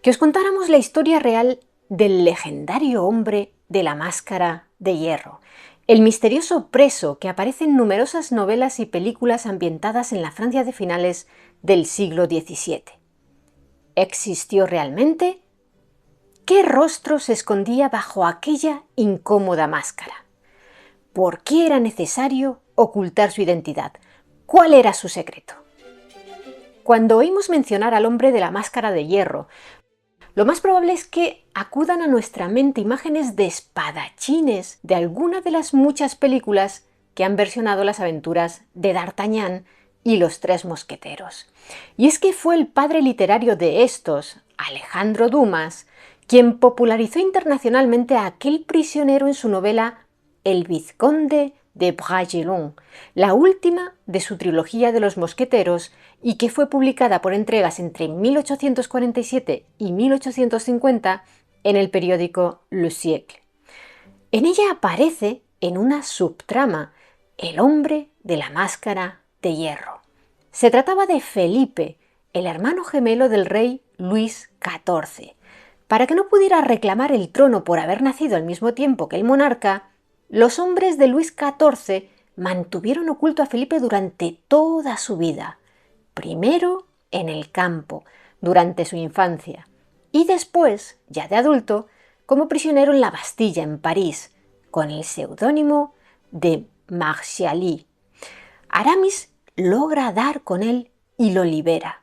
que os contáramos la historia real del legendario hombre de la máscara de hierro, el misterioso preso que aparece en numerosas novelas y películas ambientadas en la Francia de finales del siglo XVII. ¿Existió realmente? ¿Qué rostro se escondía bajo aquella incómoda máscara? ¿Por qué era necesario ocultar su identidad? ¿Cuál era su secreto? Cuando oímos mencionar al hombre de la máscara de hierro, lo más probable es que acudan a nuestra mente imágenes de espadachines de alguna de las muchas películas que han versionado las aventuras de D'Artagnan y los 3 mosqueteros. Y es que fue el padre literario de estos, Alejandro Dumas, quien popularizó internacionalmente a aquel prisionero en su novela El vizconde de Bragelonne, la última de su trilogía de los mosqueteros y que fue publicada por entregas entre 1847 y 1850 en el periódico Le Siècle. En ella aparece, en una subtrama, el hombre de la máscara de hierro. Se trataba de Felipe, el hermano gemelo del rey Luis XIV. Para que no pudiera reclamar el trono por haber nacido al mismo tiempo que el monarca, los hombres de Luis XIV mantuvieron oculto a Felipe durante toda su vida, primero en el campo, durante su infancia, y después, ya de adulto, como prisionero en la Bastilla, en París, con el seudónimo de Marchiali. Aramis logra dar con él y lo libera.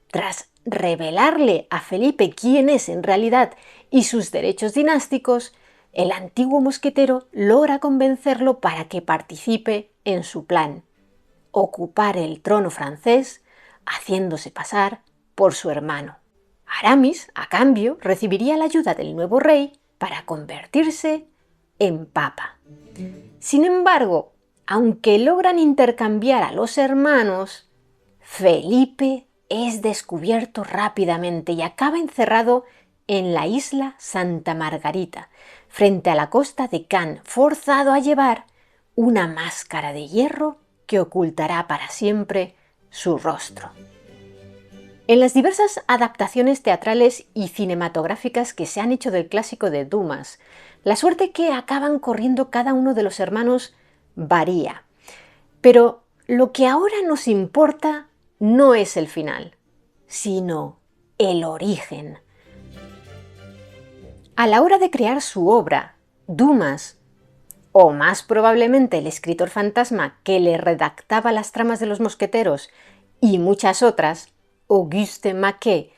Tras revelarle a Felipe quién es en realidad y sus derechos dinásticos, el antiguo mosquetero logra convencerlo para que participe en su plan: ocupar el trono francés haciéndose pasar por su hermano. Aramis, a cambio, recibiría la ayuda del nuevo rey para convertirse en papa. Sin embargo, aunque logran intercambiar a los hermanos, Felipe es descubierto rápidamente y acaba encerrado en la isla Santa Margarita, frente a la costa de Cannes, forzado a llevar una máscara de hierro que ocultará para siempre su rostro. En las diversas adaptaciones teatrales y cinematográficas que se han hecho del clásico de Dumas, la suerte que acaban corriendo cada uno de los hermanos varía. Pero lo que ahora nos importa no es el final, sino el origen. A la hora de crear su obra, Dumas, o más probablemente el escritor fantasma que le redactaba las tramas de los mosqueteros y muchas otras, Auguste Maquet,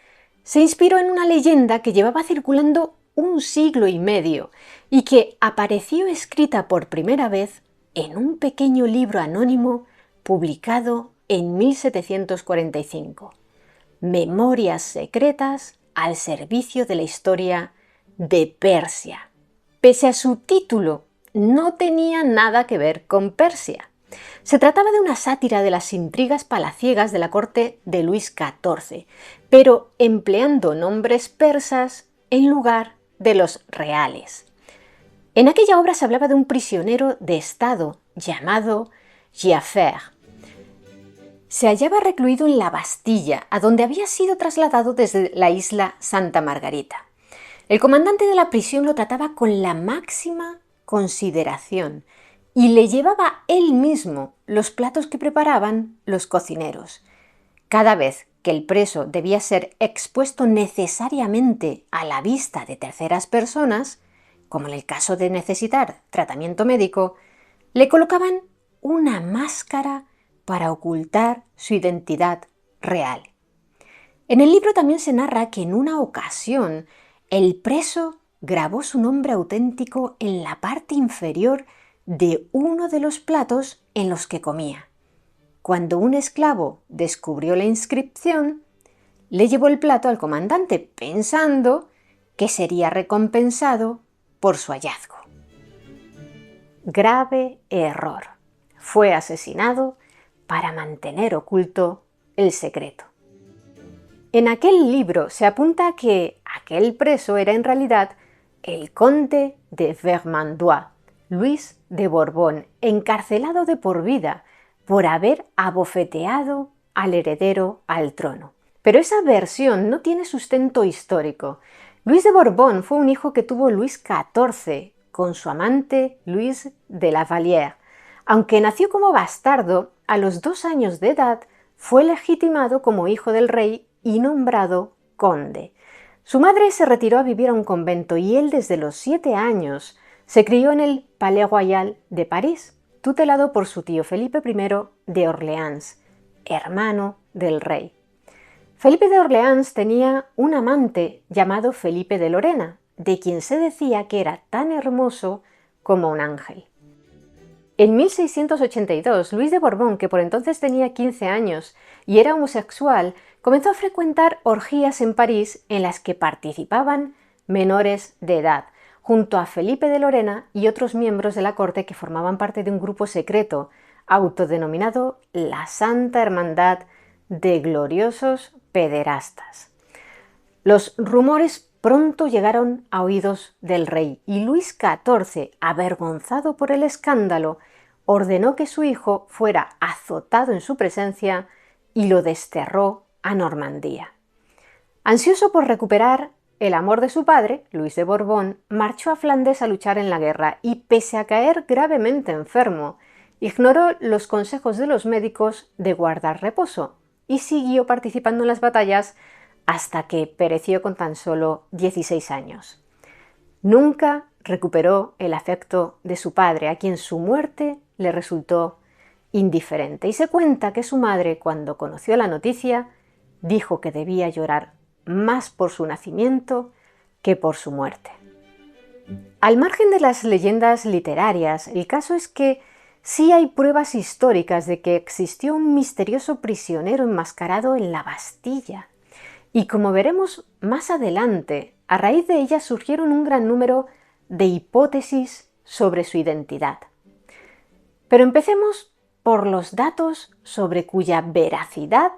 se inspiró en una leyenda que llevaba circulando 1 siglo y medio y que apareció escrita por primera vez en un pequeño libro anónimo publicado en 1745. Memorias secretas al servicio de la historia de Persia. Pese a su título, no tenía nada que ver con Persia. Se trataba de una sátira de las intrigas palaciegas de la corte de Luis XIV, pero empleando nombres persas en lugar de los reales. En aquella obra se hablaba de un prisionero de Estado llamado Giafer. Se hallaba recluido en la Bastilla, a donde había sido trasladado desde la isla Santa Margarita. El comandante de la prisión lo trataba con la máxima consideración y le llevaba él mismo los platos que preparaban los cocineros. Cada vez que el preso debía ser expuesto necesariamente a la vista de terceras personas, como en el caso de necesitar tratamiento médico, le colocaban una máscara para ocultar su identidad real. En el libro también se narra que en una ocasión el preso grabó su nombre auténtico en la parte inferior de uno de los platos en los que comía. Cuando un esclavo descubrió la inscripción, le llevó el plato al comandante pensando que sería recompensado por su hallazgo. Grave error. Fue asesinado para mantener oculto el secreto. En aquel libro se apunta que aquel preso era en realidad el conde de Vermandois, Luis de Borbón, encarcelado de por vida por haber abofeteado al heredero al trono. Pero esa versión no tiene sustento histórico. Luis de Borbón fue un hijo que tuvo Luis XIV con su amante Luis de la Vallière. Aunque nació como bastardo, a los 2 años de edad fue legitimado como hijo del rey y nombrado conde. Su madre se retiró a vivir a un convento y él desde los 7 años se crió en el Palais Royal de París, tutelado por su tío Felipe I de Orleans, hermano del rey. Felipe de Orleans tenía un amante llamado Felipe de Lorena, de quien se decía que era tan hermoso como un ángel. En 1682, Luis de Borbón, que por entonces tenía 15 años y era homosexual, comenzó a frecuentar orgías en París en las que participaban menores de edad, junto a Felipe de Lorena y otros miembros de la corte que formaban parte de un grupo secreto, autodenominado la Santa Hermandad de Gloriosos Pederastas. Los rumores pronto llegaron a oídos del rey y Luis XIV, avergonzado por el escándalo, ordenó que su hijo fuera azotado en su presencia y lo desterró a Normandía. Ansioso por recuperar el amor de su padre, Luis de Borbón, marchó a Flandes a luchar en la guerra y, pese a caer gravemente enfermo, ignoró los consejos de los médicos de guardar reposo y siguió participando en las batallas hasta que pereció con tan solo 16 años. Nunca recuperó el afecto de su padre, a quien su muerte le resultó indiferente. Y se cuenta que su madre, cuando conoció la noticia, dijo que debía llorar más por su nacimiento que por su muerte. Al margen de las leyendas literarias, el caso es que sí hay pruebas históricas de que existió un misterioso prisionero enmascarado en la Bastilla. Y como veremos más adelante, a raíz de ella surgieron un gran número de hipótesis sobre su identidad. Pero empecemos por los datos sobre cuya veracidad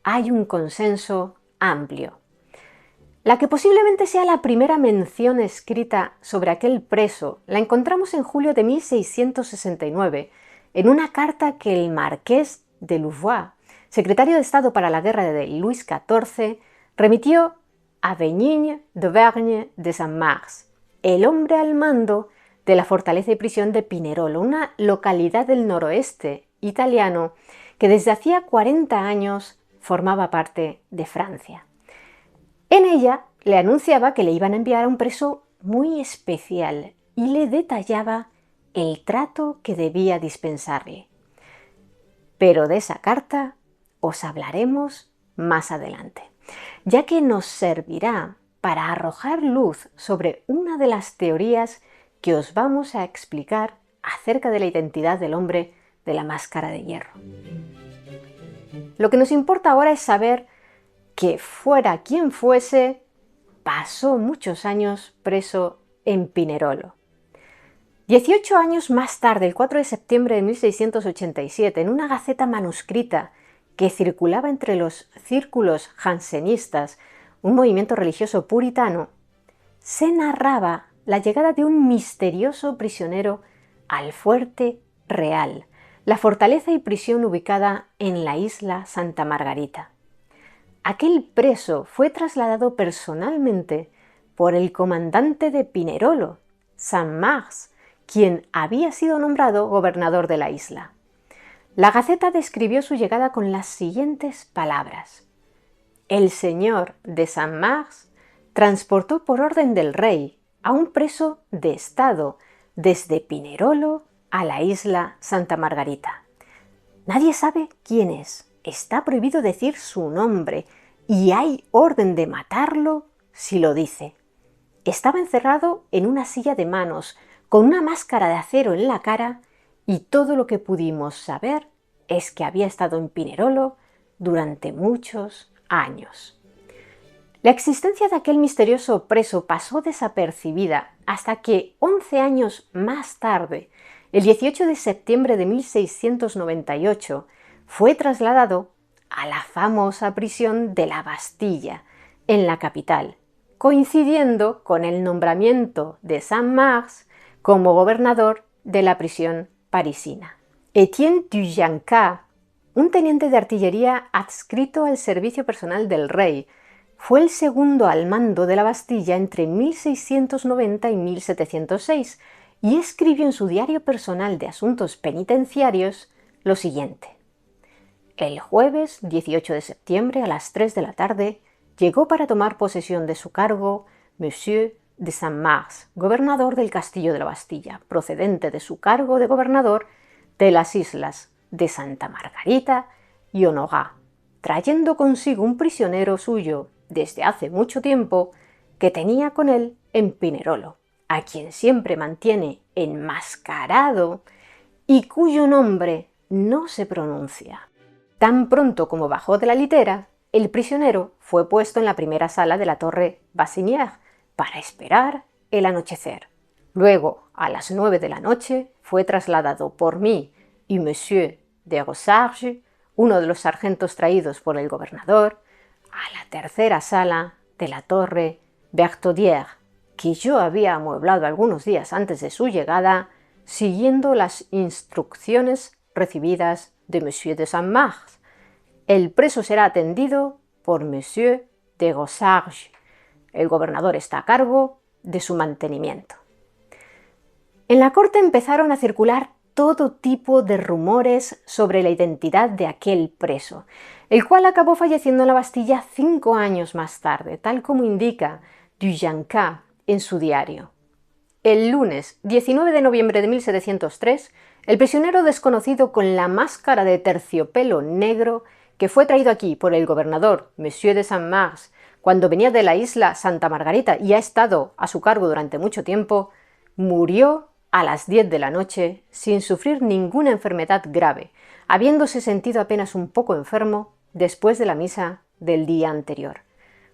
hay un consenso amplio. La que posiblemente sea la primera mención escrita sobre aquel preso la encontramos en julio de 1669, en una carta que el marqués de Louvois, secretario de Estado para la guerra de Luis XIV, remitió a Benigni d'Auvergne de Saint-Mars, el hombre al mando de la fortaleza y prisión de Pinerolo, una localidad del noroeste italiano que desde hacía 40 años formaba parte de Francia. En ella le anunciaba que le iban a enviar a un preso muy especial y le detallaba el trato que debía dispensarle. Pero de esa carta os hablaremos más adelante, ya que nos servirá para arrojar luz sobre una de las teorías que os vamos a explicar acerca de la identidad del hombre de la máscara de hierro. Lo que nos importa ahora es saber que fuera quien fuese, pasó muchos años preso en Pinerolo. 18 años más tarde, el 4 de septiembre de 1687, en una gaceta manuscrita que circulaba entre los círculos jansenistas, un movimiento religioso puritano, se narraba la llegada de un misterioso prisionero al Fuerte Real, la fortaleza y prisión ubicada en la isla Santa Margarita. Aquel preso fue trasladado personalmente por el comandante de Pinerolo, Saint-Mars, quien había sido nombrado gobernador de la isla. La Gaceta describió su llegada con las siguientes palabras: el señor de Saint-Mars transportó por orden del rey a un preso de Estado desde Pinerolo a la isla Santa Margarita. Nadie sabe quién es, está prohibido decir su nombre y hay orden de matarlo si lo dice. Estaba encerrado en una silla de manos, con una máscara de acero en la cara, y todo lo que pudimos saber es que había estado en Pinerolo durante muchos años. La existencia de aquel misterioso preso pasó desapercibida hasta que 11 años más tarde, el 18 de septiembre de 1698, fue trasladado a la famosa prisión de la Bastilla, en la capital, coincidiendo con el nombramiento de Saint-Mars como gobernador de la prisión parisina. Étienne Dujancat, un teniente de artillería adscrito al servicio personal del rey, fue el segundo al mando de la Bastilla entre 1690 y 1706 y escribió en su diario personal de asuntos penitenciarios lo siguiente: el jueves 18 de septiembre a las 3 de la tarde llegó para tomar posesión de su cargo Monsieur de Saint-Mars, gobernador del castillo de la Bastilla, procedente de su cargo de gobernador de las islas de Santa Margarita y Honorat, trayendo consigo un prisionero suyo desde hace mucho tiempo que tenía con él en Pinerolo, a quien siempre mantiene enmascarado y cuyo nombre no se pronuncia. Tan pronto como bajó de la litera, el prisionero fue puesto en la primera sala de la torre Bassinière para esperar el anochecer. Luego, a las 9 de la noche, fue trasladado por mí y Monsieur de Rosarges, uno de los sargentos traídos por el gobernador, a la tercera sala de la torre Bertaudière, que yo había amueblado algunos días antes de su llegada, siguiendo las instrucciones recibidas de Monsieur de Saint-Mars. El preso será atendido por Monsieur de Rosarges. El gobernador está a cargo de su mantenimiento. En la corte empezaron a circular todo tipo de rumores sobre la identidad de aquel preso, el cual acabó falleciendo en la Bastilla 5 años más tarde, tal como indica Dujancat en su diario. El lunes 19 de noviembre de 1703, el prisionero desconocido con la máscara de terciopelo negro que fue traído aquí por el gobernador Monsieur de Saint-Mars cuando venía de la isla Santa Margarita y ha estado a su cargo durante mucho tiempo, murió a las 10 de la noche sin sufrir ninguna enfermedad grave, habiéndose sentido apenas un poco enfermo después de la misa del día anterior.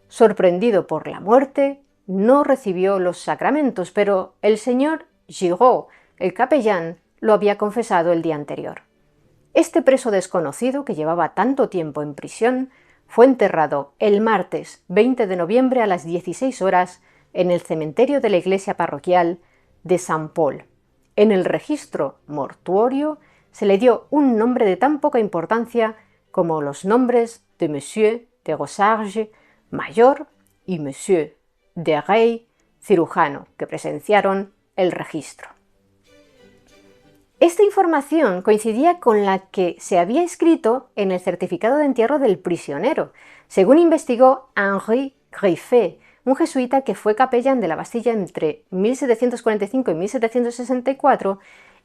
Sorprendido por la muerte, no recibió los sacramentos, pero el señor Giraud, el capellán, lo había confesado el día anterior. Este preso desconocido, que llevaba tanto tiempo en prisión, fue enterrado el martes 20 de noviembre a las 16 horas en el cementerio de la iglesia parroquial de Saint-Paul. En el registro mortuorio se le dio un nombre de tan poca importancia como los nombres de Monsieur de Rosarges, mayor, y Monsieur de Rey, cirujano, que presenciaron el registro. Esta información coincidía con la que se había escrito en el certificado de entierro del prisionero, según investigó Henri Griffet, un jesuita que fue capellán de la Bastilla entre 1745 y 1764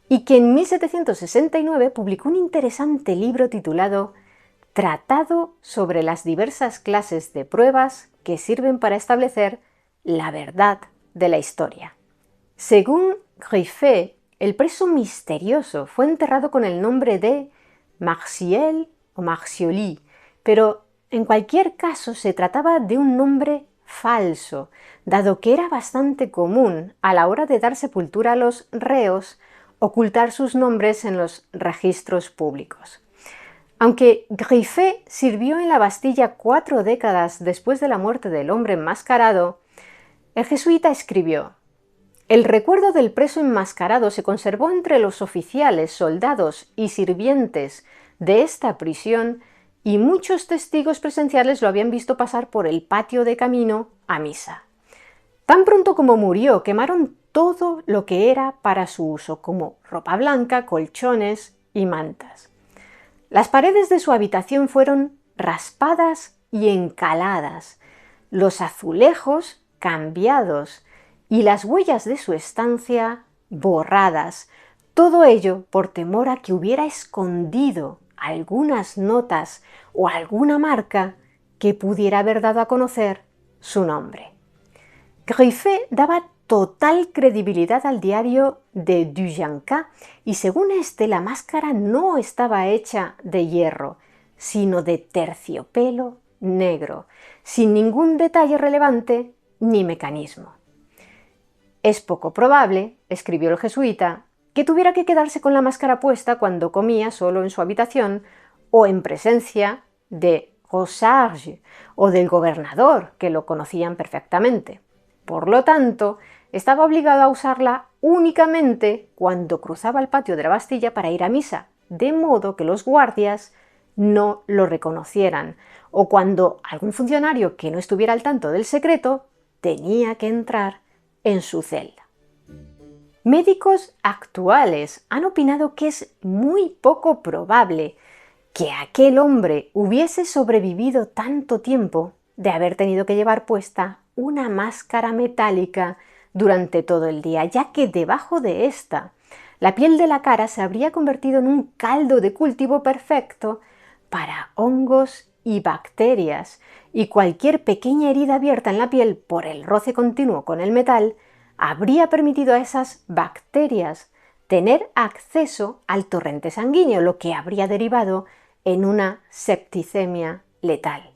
y que en 1769 publicó un interesante libro titulado Tratado sobre las diversas clases de pruebas que sirven para establecer la verdad de la historia. Según Griffet, el preso misterioso fue enterrado con el nombre de Marciel o Marcioli, pero en cualquier caso se trataba de un nombre falso, dado que era bastante común a la hora de dar sepultura a los reos ocultar sus nombres en los registros públicos. Aunque Griffet sirvió en la Bastilla 4 décadas después de la muerte del hombre enmascarado, el jesuita escribió: «El recuerdo del preso enmascarado se conservó entre los oficiales, soldados y sirvientes de esta prisión, y muchos testigos presenciales lo habían visto pasar por el patio de camino a misa. Tan pronto como murió, quemaron todo lo que era para su uso, como ropa blanca, colchones y mantas. Las paredes de su habitación fueron raspadas y encaladas, los azulejos cambiados y las huellas de su estancia borradas, todo ello por temor a que hubiera escondido algunas notas o alguna marca que pudiera haber dado a conocer su nombre». Griffet daba total credibilidad al diario de Dujanca y según este la máscara no estaba hecha de hierro, sino de terciopelo negro, sin ningún detalle relevante ni mecanismo. «Es poco probable», escribió el jesuita, «que tuviera que quedarse con la máscara puesta cuando comía solo en su habitación o en presencia de Rosarge o del gobernador, que lo conocían perfectamente. Por lo tanto, estaba obligado a usarla únicamente cuando cruzaba el patio de la Bastilla para ir a misa, de modo que los guardias no lo reconocieran, o cuando algún funcionario que no estuviera al tanto del secreto tenía que entrar en su celda». Médicos actuales han opinado que es muy poco probable que aquel hombre hubiese sobrevivido tanto tiempo de haber tenido que llevar puesta una máscara metálica durante todo el día, ya que debajo de esta, la piel de la cara se habría convertido en un caldo de cultivo perfecto para hongos y bacterias, y cualquier pequeña herida abierta en la piel por el roce continuo con el metal habría permitido a esas bacterias tener acceso al torrente sanguíneo, lo que habría derivado en una septicemia letal.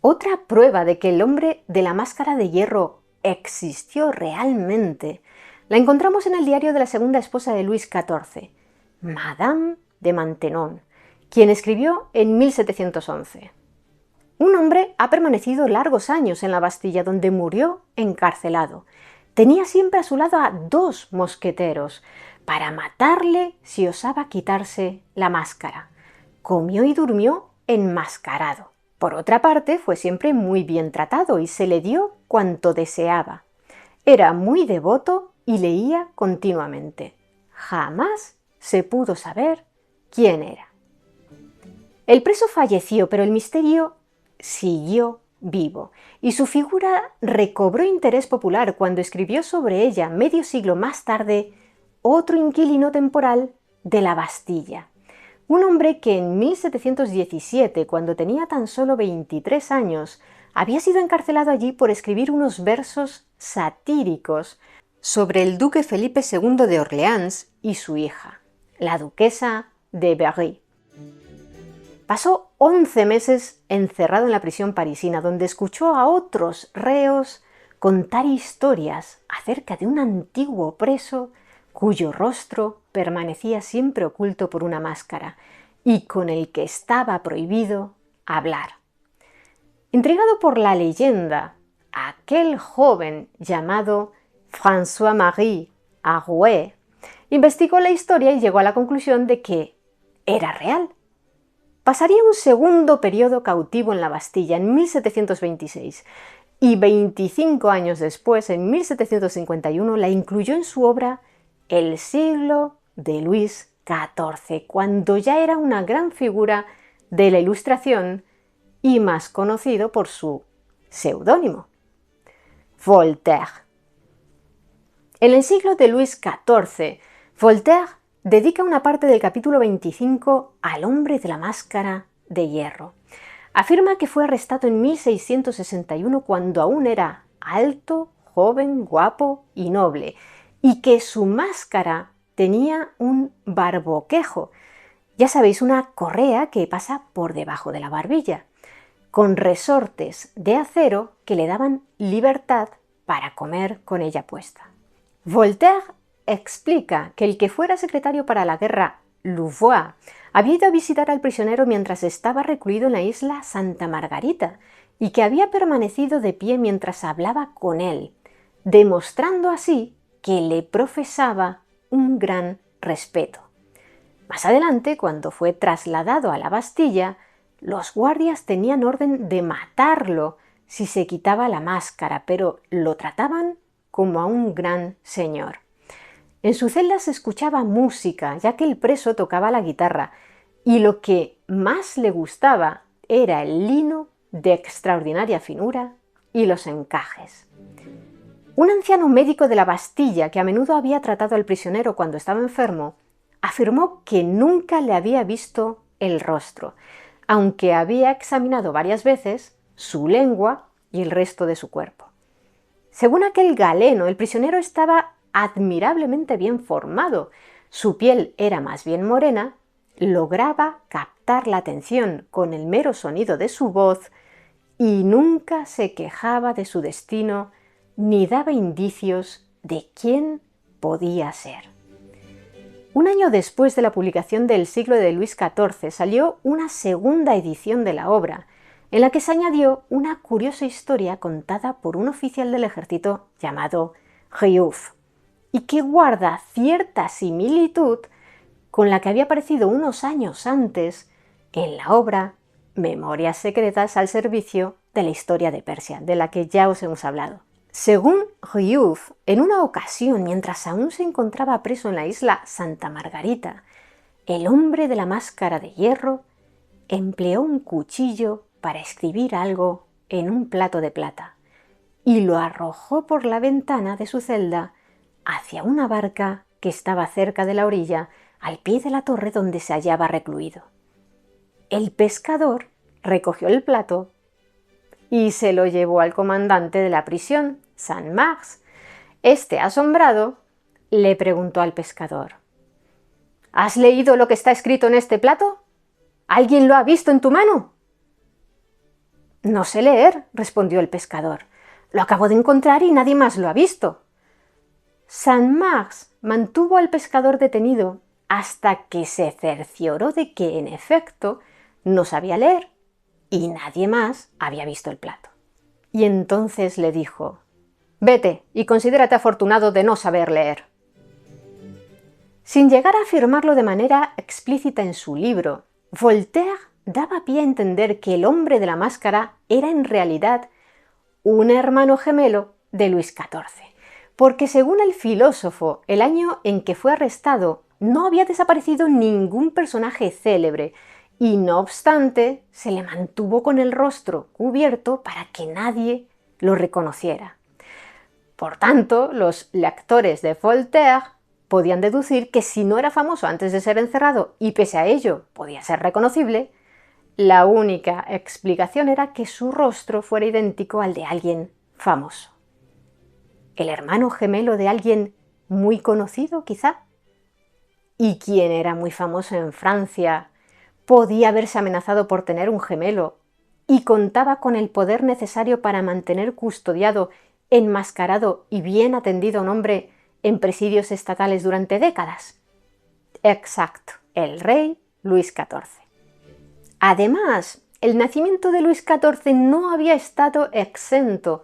Otra prueba de que el hombre de la máscara de hierro existió realmente la encontramos en el diario de la segunda esposa de Luis XIV, Madame de Maintenon, quien escribió en 1711: «Un hombre ha permanecido largos años en la Bastilla, donde murió encarcelado. Tenía siempre a su lado a 2 mosqueteros para matarle si osaba quitarse la máscara. Comió y durmió enmascarado. Por otra parte, fue siempre muy bien tratado y se le dio cuanto deseaba. Era muy devoto y leía continuamente. Jamás se pudo saber quién era». El preso falleció, pero el misterio siguió vivo, y su figura recobró interés popular cuando escribió sobre ella medio siglo más tarde otro inquilino temporal de la Bastilla, un hombre que en 1717, cuando tenía tan solo 23 años, había sido encarcelado allí por escribir unos versos satíricos sobre el duque Felipe II de Orleans y su hija, la duquesa de Berry. Pasó 11 meses encerrado en la prisión parisina, donde escuchó a otros reos contar historias acerca de un antiguo preso cuyo rostro permanecía siempre oculto por una máscara y con el que estaba prohibido hablar. Intrigado por la leyenda, aquel joven llamado François-Marie Arouet investigó la historia y llegó a la conclusión de que era real. Pasaría un segundo periodo cautivo en la Bastilla en 1726 y 25 años después, en 1751, la incluyó en su obra El siglo de Luis XIV, cuando ya era una gran figura de la Ilustración y más conocido por su seudónimo, Voltaire. En el siglo de Luis XIV, Voltaire dedica una parte del capítulo 25 al hombre de la máscara de hierro. Afirma que fue arrestado en 1661 cuando aún era alto, joven, guapo y noble, y que su máscara tenía un barboquejo. Ya sabéis, una correa que pasa por debajo de la barbilla, con resortes de acero que le daban libertad para comer con ella puesta. Voltaire explica que el que fuera secretario para la guerra, Louvois, había ido a visitar al prisionero mientras estaba recluido en la isla Santa Margarita y que había permanecido de pie mientras hablaba con él, demostrando así que le profesaba un gran respeto. Más adelante, cuando fue trasladado a la Bastilla, los guardias tenían orden de matarlo si se quitaba la máscara, pero lo trataban como a un gran señor. En su celda se escuchaba música, ya que el preso tocaba la guitarra, y lo que más le gustaba era el lino de extraordinaria finura y los encajes. Un anciano médico de la Bastilla, que a menudo había tratado al prisionero cuando estaba enfermo, afirmó que nunca le había visto el rostro, aunque había examinado varias veces su lengua y el resto de su cuerpo. Según aquel galeno, el prisionero estaba admirablemente bien formado, su piel era más bien morena, lograba captar la atención con el mero sonido de su voz y nunca se quejaba de su destino ni daba indicios de quién podía ser. Un año después de la publicación del Siglo de Luis XIV salió una segunda edición de la obra, en la que se añadió una curiosa historia contada por un oficial del ejército llamado Riouf, y que guarda cierta similitud con la que había aparecido unos años antes en la obra Memorias secretas al servicio de la historia de Persia, de la que ya os hemos hablado. Según Riouf, en una ocasión, mientras aún se encontraba preso en la isla Santa Margarita, el hombre de la máscara de hierro empleó un cuchillo para escribir algo en un plato de plata y lo arrojó por la ventana de su celda hacia una barca que estaba cerca de la orilla, al pie de la torre donde se hallaba recluido. El pescador recogió el plato y se lo llevó al comandante de la prisión, Saint-Mars. Este, asombrado, le preguntó al pescador: ¿Has leído lo que está escrito en este plato? ¿Alguien lo ha visto en tu mano? No sé leer, respondió el pescador. Lo acabo de encontrar y nadie más lo ha visto. Saint-Mars mantuvo al pescador detenido hasta que se cercioró de que, en efecto, no sabía leer y nadie más había visto el plato. Y entonces le dijo: «Vete y considérate afortunado de no saber leer». Sin llegar a afirmarlo de manera explícita en su libro, Voltaire daba pie a entender que el hombre de la máscara era en realidad un hermano gemelo de Luis XIV, porque según el filósofo, el año en que fue arrestado no había desaparecido ningún personaje célebre y, no obstante, se le mantuvo con el rostro cubierto para que nadie lo reconociera. Por tanto, los lectores de Voltaire podían deducir que si no era famoso antes de ser encerrado y pese a ello podía ser reconocible, la única explicación era que su rostro fuera idéntico al de alguien famoso. ¿El hermano gemelo de alguien muy conocido, quizá? ¿Y quién era muy famoso en Francia? Podía verse amenazado por tener un gemelo y contaba con el poder necesario para mantener custodiado, enmascarado y bien atendido a un hombre en presidios estatales durante décadas. Exacto, el rey Luis XIV. Además, el nacimiento de Luis XIV no había estado exento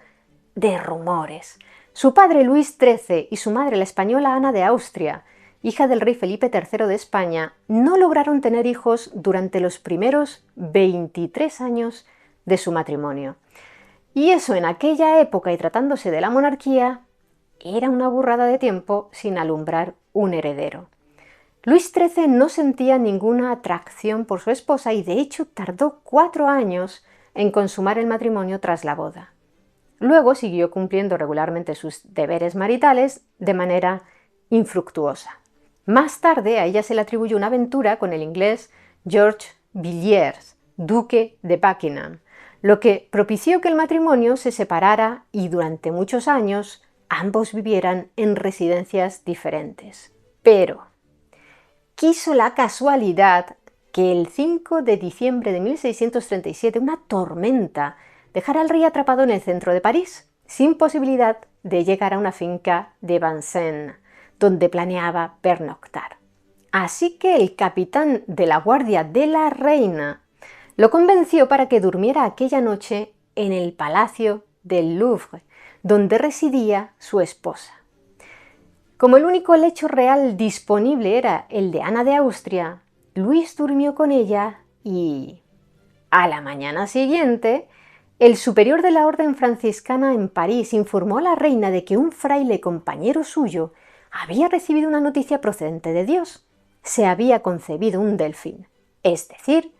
de rumores. Su padre Luis XIII y su madre, la española Ana de Austria, hija del rey Felipe III de España, no lograron tener hijos durante los primeros 23 años de su matrimonio. Y eso, en aquella época y tratándose de la monarquía, era una burrada de tiempo sin alumbrar un heredero. Luis XIII no sentía ninguna atracción por su esposa y de hecho tardó 4 años en consumar el matrimonio tras la boda. Luego siguió cumpliendo regularmente sus deberes maritales de manera infructuosa. Más tarde a ella se le atribuyó una aventura con el inglés George Villiers, duque de Buckingham, lo que propició que el matrimonio se separara y durante muchos años ambos vivieran en residencias diferentes. Pero quiso la casualidad que el 5 de diciembre de 1637 una tormenta dejara al rey atrapado en el centro de París, sin posibilidad de llegar a una finca de Vincennes, donde planeaba pernoctar. Así que el capitán de la guardia de la reina lo convenció para que durmiera aquella noche en el palacio del Louvre, donde residía su esposa. Como el único lecho real disponible era el de Ana de Austria, Luis durmió con ella y, a la mañana siguiente, el superior de la orden franciscana en París informó a la reina de que un fraile compañero suyo había recibido una noticia procedente de Dios. Se había concebido un delfín, es decir,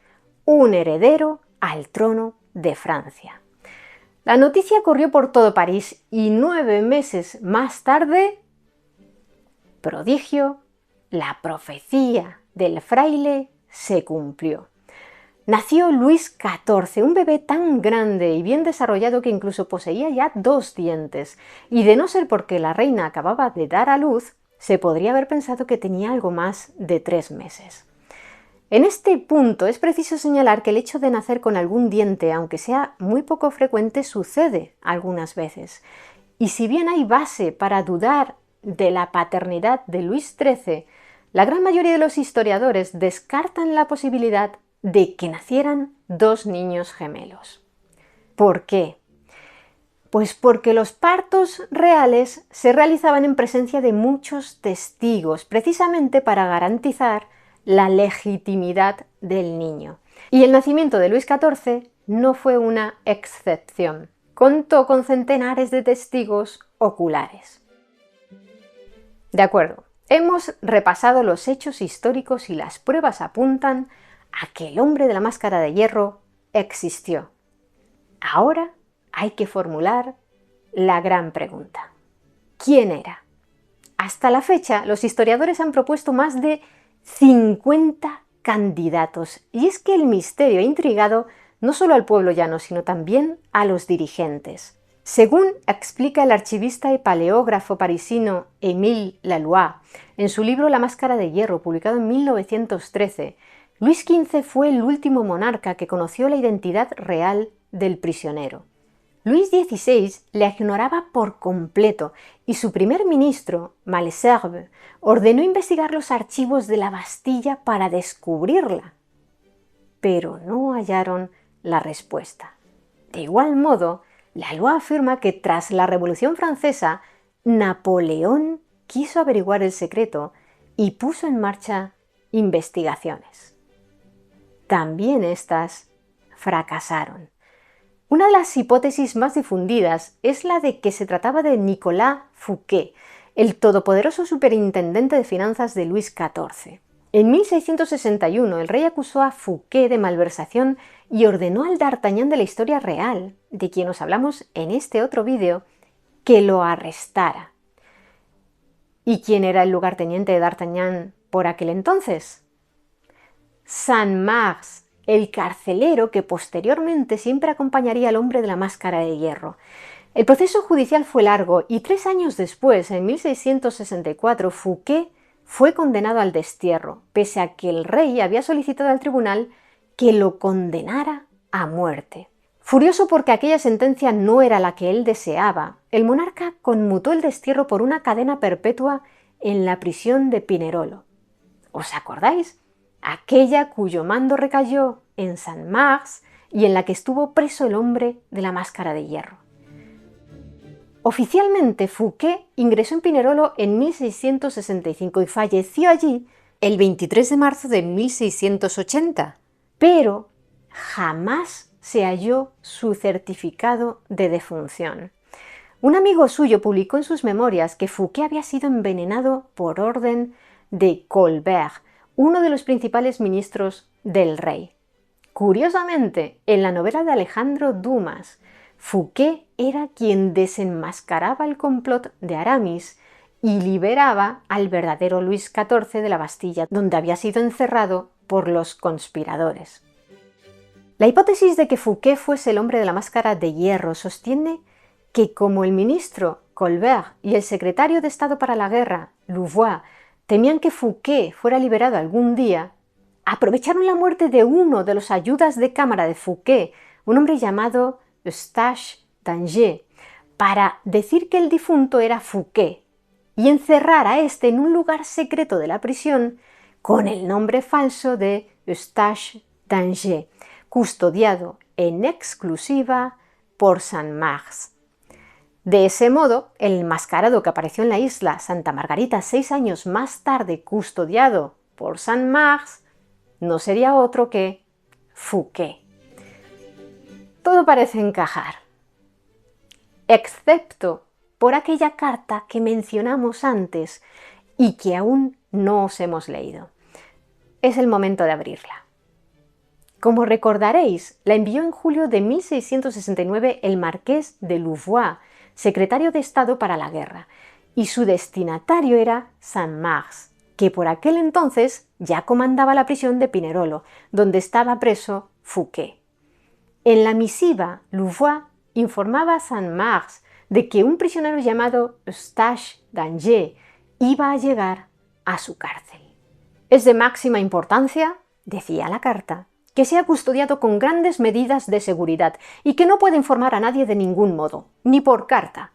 un heredero al trono de Francia. La noticia corrió por todo París y 9 meses más tarde, prodigio, la profecía del fraile se cumplió. Nació Luis XIV, un bebé tan grande y bien desarrollado que incluso poseía ya 2 dientes, y de no ser porque la reina acababa de dar a luz, se podría haber pensado que tenía algo más de 3 meses. En este punto es preciso señalar que el hecho de nacer con algún diente, aunque sea muy poco frecuente, sucede algunas veces. Y si bien hay base para dudar de la paternidad de Luis XIII, la gran mayoría de los historiadores descartan la posibilidad de que nacieran 2 niños gemelos. ¿Por qué? Pues porque los partos reales se realizaban en presencia de muchos testigos, precisamente para garantizar la legitimidad del niño. Y el nacimiento de Luis XIV no fue una excepción. Contó con centenares de testigos oculares. De acuerdo, hemos repasado los hechos históricos y las pruebas apuntan a que el hombre de la máscara de hierro existió. Ahora hay que formular la gran pregunta. ¿Quién era? Hasta la fecha, los historiadores han propuesto más de 50 candidatos, y es que el misterio ha intrigado no solo al pueblo llano, sino también a los dirigentes. Según explica el archivista y paleógrafo parisino Émile Laloix en su libro La máscara de hierro, publicado en 1913, Luis XV fue el último monarca que conoció la identidad real del prisionero. Luis XVI la ignoraba por completo y su primer ministro, Malesherbes, ordenó investigar los archivos de la Bastilla para descubrirla. Pero no hallaron la respuesta. De igual modo, Laloix afirma que tras la Revolución Francesa, Napoleón quiso averiguar el secreto y puso en marcha investigaciones. También estas fracasaron. Una de las hipótesis más difundidas es la de que se trataba de Nicolas Fouquet, el todopoderoso superintendente de finanzas de Luis XIV. En 1661 el rey acusó a Fouquet de malversación y ordenó al D'Artagnan de la historia real, de quien os hablamos en este otro vídeo, que lo arrestara. ¿Y quién era el lugarteniente de D'Artagnan por aquel entonces? Saint-Mars, el carcelero que posteriormente siempre acompañaría al hombre de la máscara de hierro. El proceso judicial fue largo y 3 años después, en 1664, Fouquet fue condenado al destierro, pese a que el rey había solicitado al tribunal que lo condenara a muerte. Furioso porque aquella sentencia no era la que él deseaba, el monarca conmutó el destierro por una cadena perpetua en la prisión de Pinerolo. ¿Os acordáis? Aquella cuyo mando recayó en Saint-Mars y en la que estuvo preso el hombre de la máscara de hierro. Oficialmente, Fouquet ingresó en Pinerolo en 1665 y falleció allí el 23 de marzo de 1680, pero jamás se halló su certificado de defunción. Un amigo suyo publicó en sus memorias que Fouquet había sido envenenado por orden de Colbert, uno de los principales ministros del rey. Curiosamente, en la novela de Alejandro Dumas, Fouquet era quien desenmascaraba el complot de Aramis y liberaba al verdadero Luis XIV de la Bastilla, donde había sido encerrado por los conspiradores. La hipótesis de que Fouquet fuese el hombre de la máscara de hierro sostiene que como el ministro Colbert y el secretario de Estado para la Guerra, Louvois, temían que Fouquet fuera liberado algún día, aprovecharon la muerte de uno de los ayudas de cámara de Fouquet, un hombre llamado Eustache d'Angers, para decir que el difunto era Fouquet y encerrar a este en un lugar secreto de la prisión con el nombre falso de Eustache d'Angers, custodiado en exclusiva por Saint-Mars. De ese modo, el enmascarado que apareció en la isla Santa Margarita 6 años más tarde, custodiado por Saint-Mars, no sería otro que Fouquet. Todo parece encajar, excepto por aquella carta que mencionamos antes y que aún no os hemos leído. Es el momento de abrirla. Como recordaréis, la envió en julio de 1669 el marqués de Louvois, secretario de Estado para la Guerra, y su destinatario era Saint-Mars, que por aquel entonces ya comandaba la prisión de Pinerolo, donde estaba preso Fouquet. En la misiva, Louvois informaba a Saint-Mars de que un prisionero llamado Eustache d'Angers iba a llegar a su cárcel. Es de máxima importancia, decía la carta, que sea custodiado con grandes medidas de seguridad y que no pueda informar a nadie de ningún modo, ni por carta.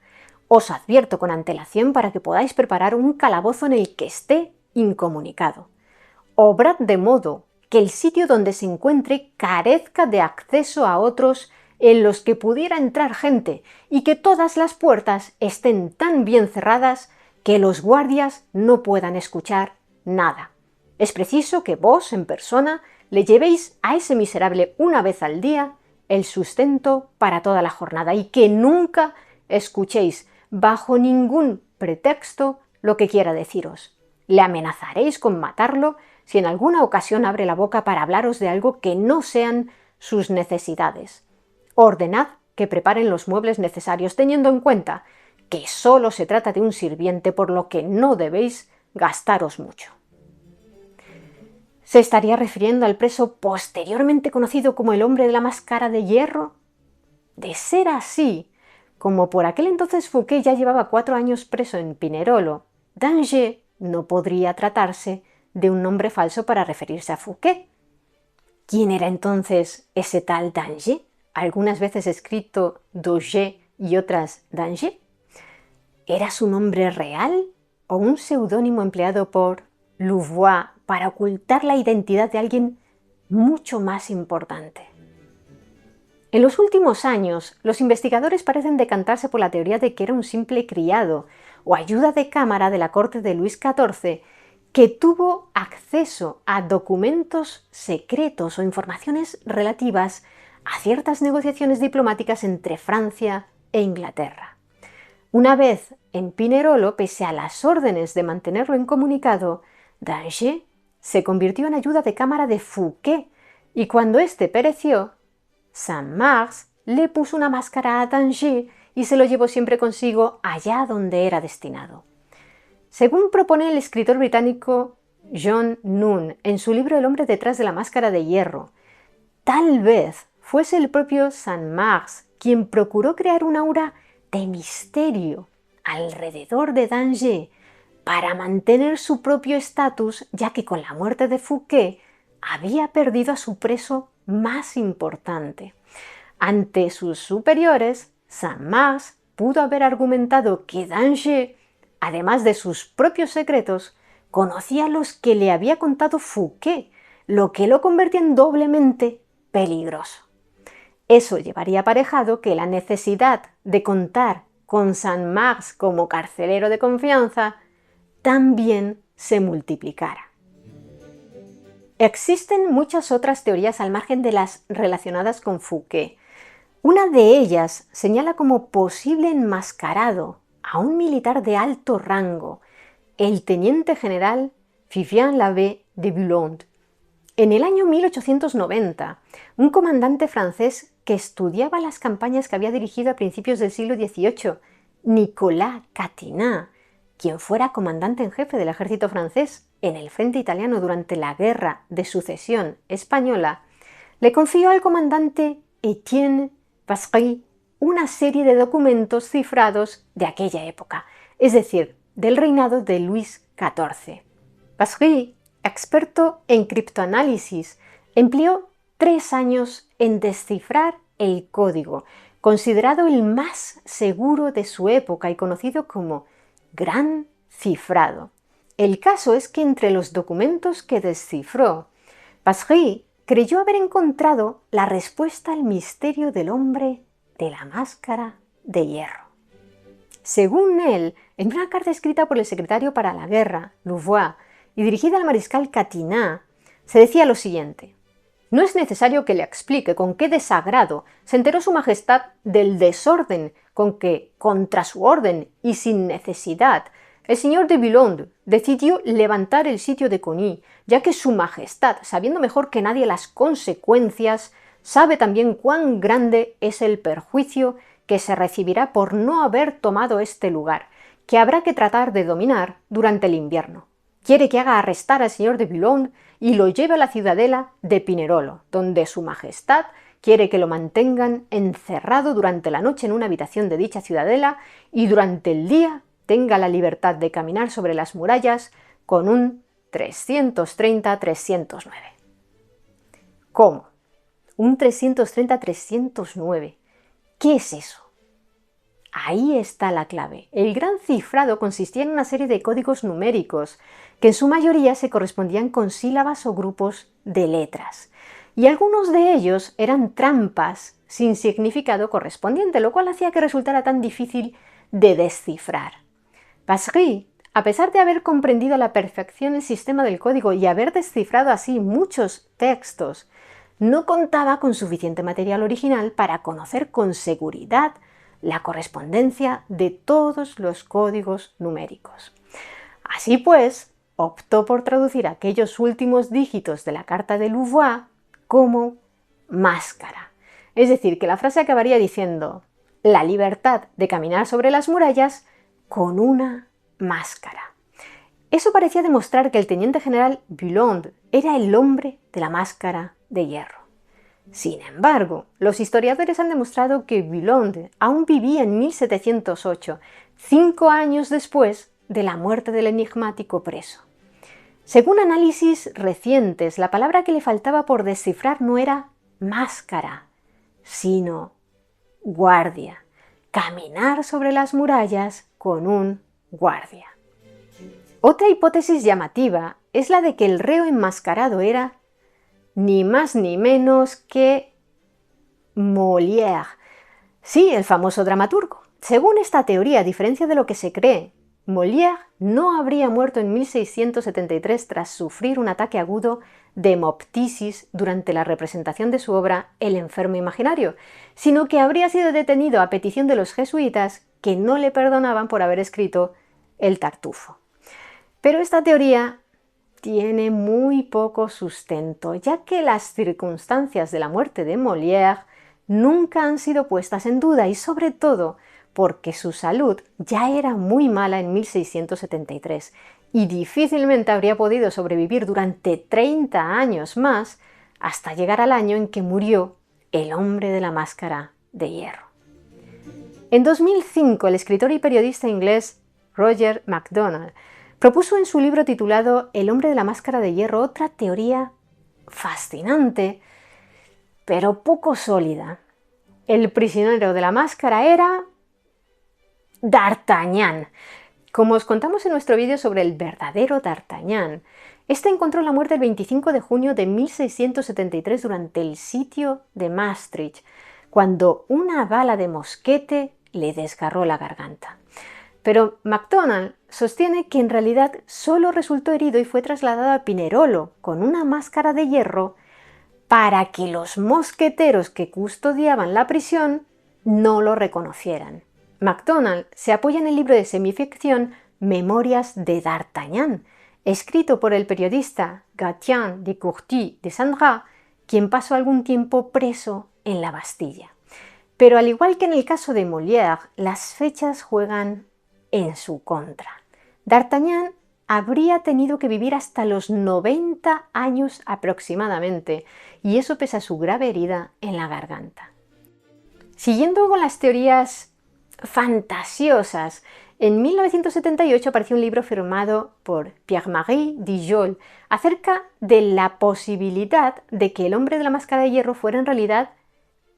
Os advierto con antelación para que podáis preparar un calabozo en el que esté incomunicado. Obrad de modo que el sitio donde se encuentre carezca de acceso a otros en los que pudiera entrar gente y que todas las puertas estén tan bien cerradas que los guardias no puedan escuchar nada. Es preciso que vos, en persona, le llevéis a ese miserable una vez al día el sustento para toda la jornada y que nunca escuchéis bajo ningún pretexto lo que quiera deciros. Le amenazaréis con matarlo si en alguna ocasión abre la boca para hablaros de algo que no sean sus necesidades. Ordenad que preparen los muebles necesarios teniendo en cuenta que solo se trata de un sirviente, por lo que no debéis gastaros mucho. ¿Se estaría refiriendo al preso posteriormente conocido como el hombre de la máscara de hierro? De ser así, como por aquel entonces Fouquet ya llevaba 4 años preso en Pinerolo, d'Angers no podría tratarse de un nombre falso para referirse a Fouquet. ¿Quién era entonces ese tal d'Angers? Algunas veces escrito d'Auger y otras d'Angers. ¿Era su nombre real o un seudónimo empleado por Louvois para ocultar la identidad de alguien mucho más importante? En los últimos años, los investigadores parecen decantarse por la teoría de que era un simple criado o ayuda de cámara de la corte de Luis XIV que tuvo acceso a documentos secretos o informaciones relativas a ciertas negociaciones diplomáticas entre Francia e Inglaterra. Una vez en Pinerolo, pese a las órdenes de mantenerlo incomunicado, d'Angers se convirtió en ayuda de cámara de Fouquet y cuando éste pereció, Saint-Mars le puso una máscara a d'Angers y se lo llevó siempre consigo allá donde era destinado. Según propone el escritor británico John Nunn en su libro El hombre detrás de la máscara de hierro, tal vez fuese el propio Saint-Mars quien procuró crear un aura de misterio alrededor de d'Angers para mantener su propio estatus, ya que con la muerte de Fouquet había perdido a su preso más importante. Ante sus superiores, Saint-Mars pudo haber argumentado que d'Angers, además de sus propios secretos, conocía los que le había contado Fouquet, lo que lo convertía en doblemente peligroso. Eso llevaría aparejado que la necesidad de contar con Saint-Mars como carcelero de confianza también se multiplicara. Existen muchas otras teorías al margen de las relacionadas con Fouquet. Una de ellas señala como posible enmascarado a un militar de alto rango, el teniente general Vivien l'Abbé de Boulogne. En el año 1890, un comandante francés que estudiaba las campañas que había dirigido a principios del siglo XVIII, Nicolas Catinat, quien fuera comandante en jefe del ejército francés en el frente italiano durante la Guerra de Sucesión Española, le confió al comandante Etienne Passery una serie de documentos cifrados de aquella época, es decir, del reinado de Luis XIV. Passery, experto en criptoanálisis, empleó 3 años en descifrar el código, considerado el más seguro de su época y conocido como Gran Cifrado. El caso es que entre los documentos que descifró, Passery creyó haber encontrado la respuesta al misterio del hombre de la máscara de hierro. Según él, en una carta escrita por el secretario para la guerra, Louvois, y dirigida al mariscal Catinat, se decía lo siguiente: no es necesario que le explique con qué desagrado se enteró su majestad del desorden con que, contra su orden y sin necesidad, el señor de Boulogne decidió levantar el sitio de Cogny, ya que su majestad, sabiendo mejor que nadie las consecuencias, sabe también cuán grande es el perjuicio que se recibirá por no haber tomado este lugar, que habrá que tratar de dominar durante el invierno. Quiere que haga arrestar al señor de Boulogne y lo lleve a la ciudadela de Pinerolo, donde su majestad quiere que lo mantengan encerrado durante la noche en una habitación de dicha ciudadela y durante el día tenga la libertad de caminar sobre las murallas con un 330-309. ¿Cómo? ¿Un 330-309? ¿Qué es eso? Ahí está la clave. El gran cifrado consistía en una serie de códigos numéricos que en su mayoría se correspondían con sílabas o grupos de letras. Y algunos de ellos eran trampas sin significado correspondiente, lo cual hacía que resultara tan difícil de descifrar. Passery, a pesar de haber comprendido a la perfección el sistema del código y haber descifrado así muchos textos, no contaba con suficiente material original para conocer con seguridad la correspondencia de todos los códigos numéricos. Así pues, optó por traducir aquellos últimos dígitos de la carta de Louvois como máscara. Es decir, que la frase acabaría diciendo: la libertad de caminar sobre las murallas con una máscara. Eso parecía demostrar que el teniente general Boulogne era el hombre de la máscara de hierro. Sin embargo, los historiadores han demostrado que Boulogne aún vivía en 1708, 5 años después de la muerte del enigmático preso. Según análisis recientes, la palabra que le faltaba por descifrar no era máscara, sino guardia. Caminar sobre las murallas con un guardia. Otra hipótesis llamativa es la de que el reo enmascarado era ni más ni menos que Molière. Sí, el famoso dramaturgo. Según esta teoría, a diferencia de lo que se cree, Molière no habría muerto en 1673 tras sufrir un ataque agudo de hemoptisis durante la representación de su obra El enfermo imaginario, sino que habría sido detenido a petición de los jesuitas, que no le perdonaban por haber escrito El Tartufo. Pero esta teoría tiene muy poco sustento, ya que las circunstancias de la muerte de Molière nunca han sido puestas en duda y sobre todo porque su salud ya era muy mala en 1673 y difícilmente habría podido sobrevivir durante 30 años más hasta llegar al año en que murió el hombre de la máscara de hierro. En 2005, el escritor y periodista inglés Roger MacDonald propuso en su libro titulado El hombre de la máscara de hierro otra teoría fascinante, pero poco sólida. El prisionero de la máscara era D'Artagnan. Como os contamos en nuestro vídeo sobre el verdadero D'Artagnan, este encontró la muerte el 25 de junio de 1673 durante el sitio de Maastricht, cuando una bala de mosquete le desgarró la garganta. Pero MacDonald sostiene que en realidad solo resultó herido y fue trasladado a Pinerolo con una máscara de hierro para que los mosqueteros que custodiaban la prisión no lo reconocieran. MacDonald se apoya en el libro de semificción Memorias de D'Artagnan, escrito por el periodista Gatien de Courty de Saint-Gras, quien pasó algún tiempo preso en la Bastilla. Pero al igual que en el caso de Molière, las fechas juegan en su contra. D'Artagnan habría tenido que vivir hasta los 90 años aproximadamente, y eso pese a su grave herida en la garganta. Siguiendo con las teorías fantasiosas, en 1978 apareció un libro firmado por Pierre-Marie Dijol acerca de la posibilidad de que el hombre de la máscara de hierro fuera en realidad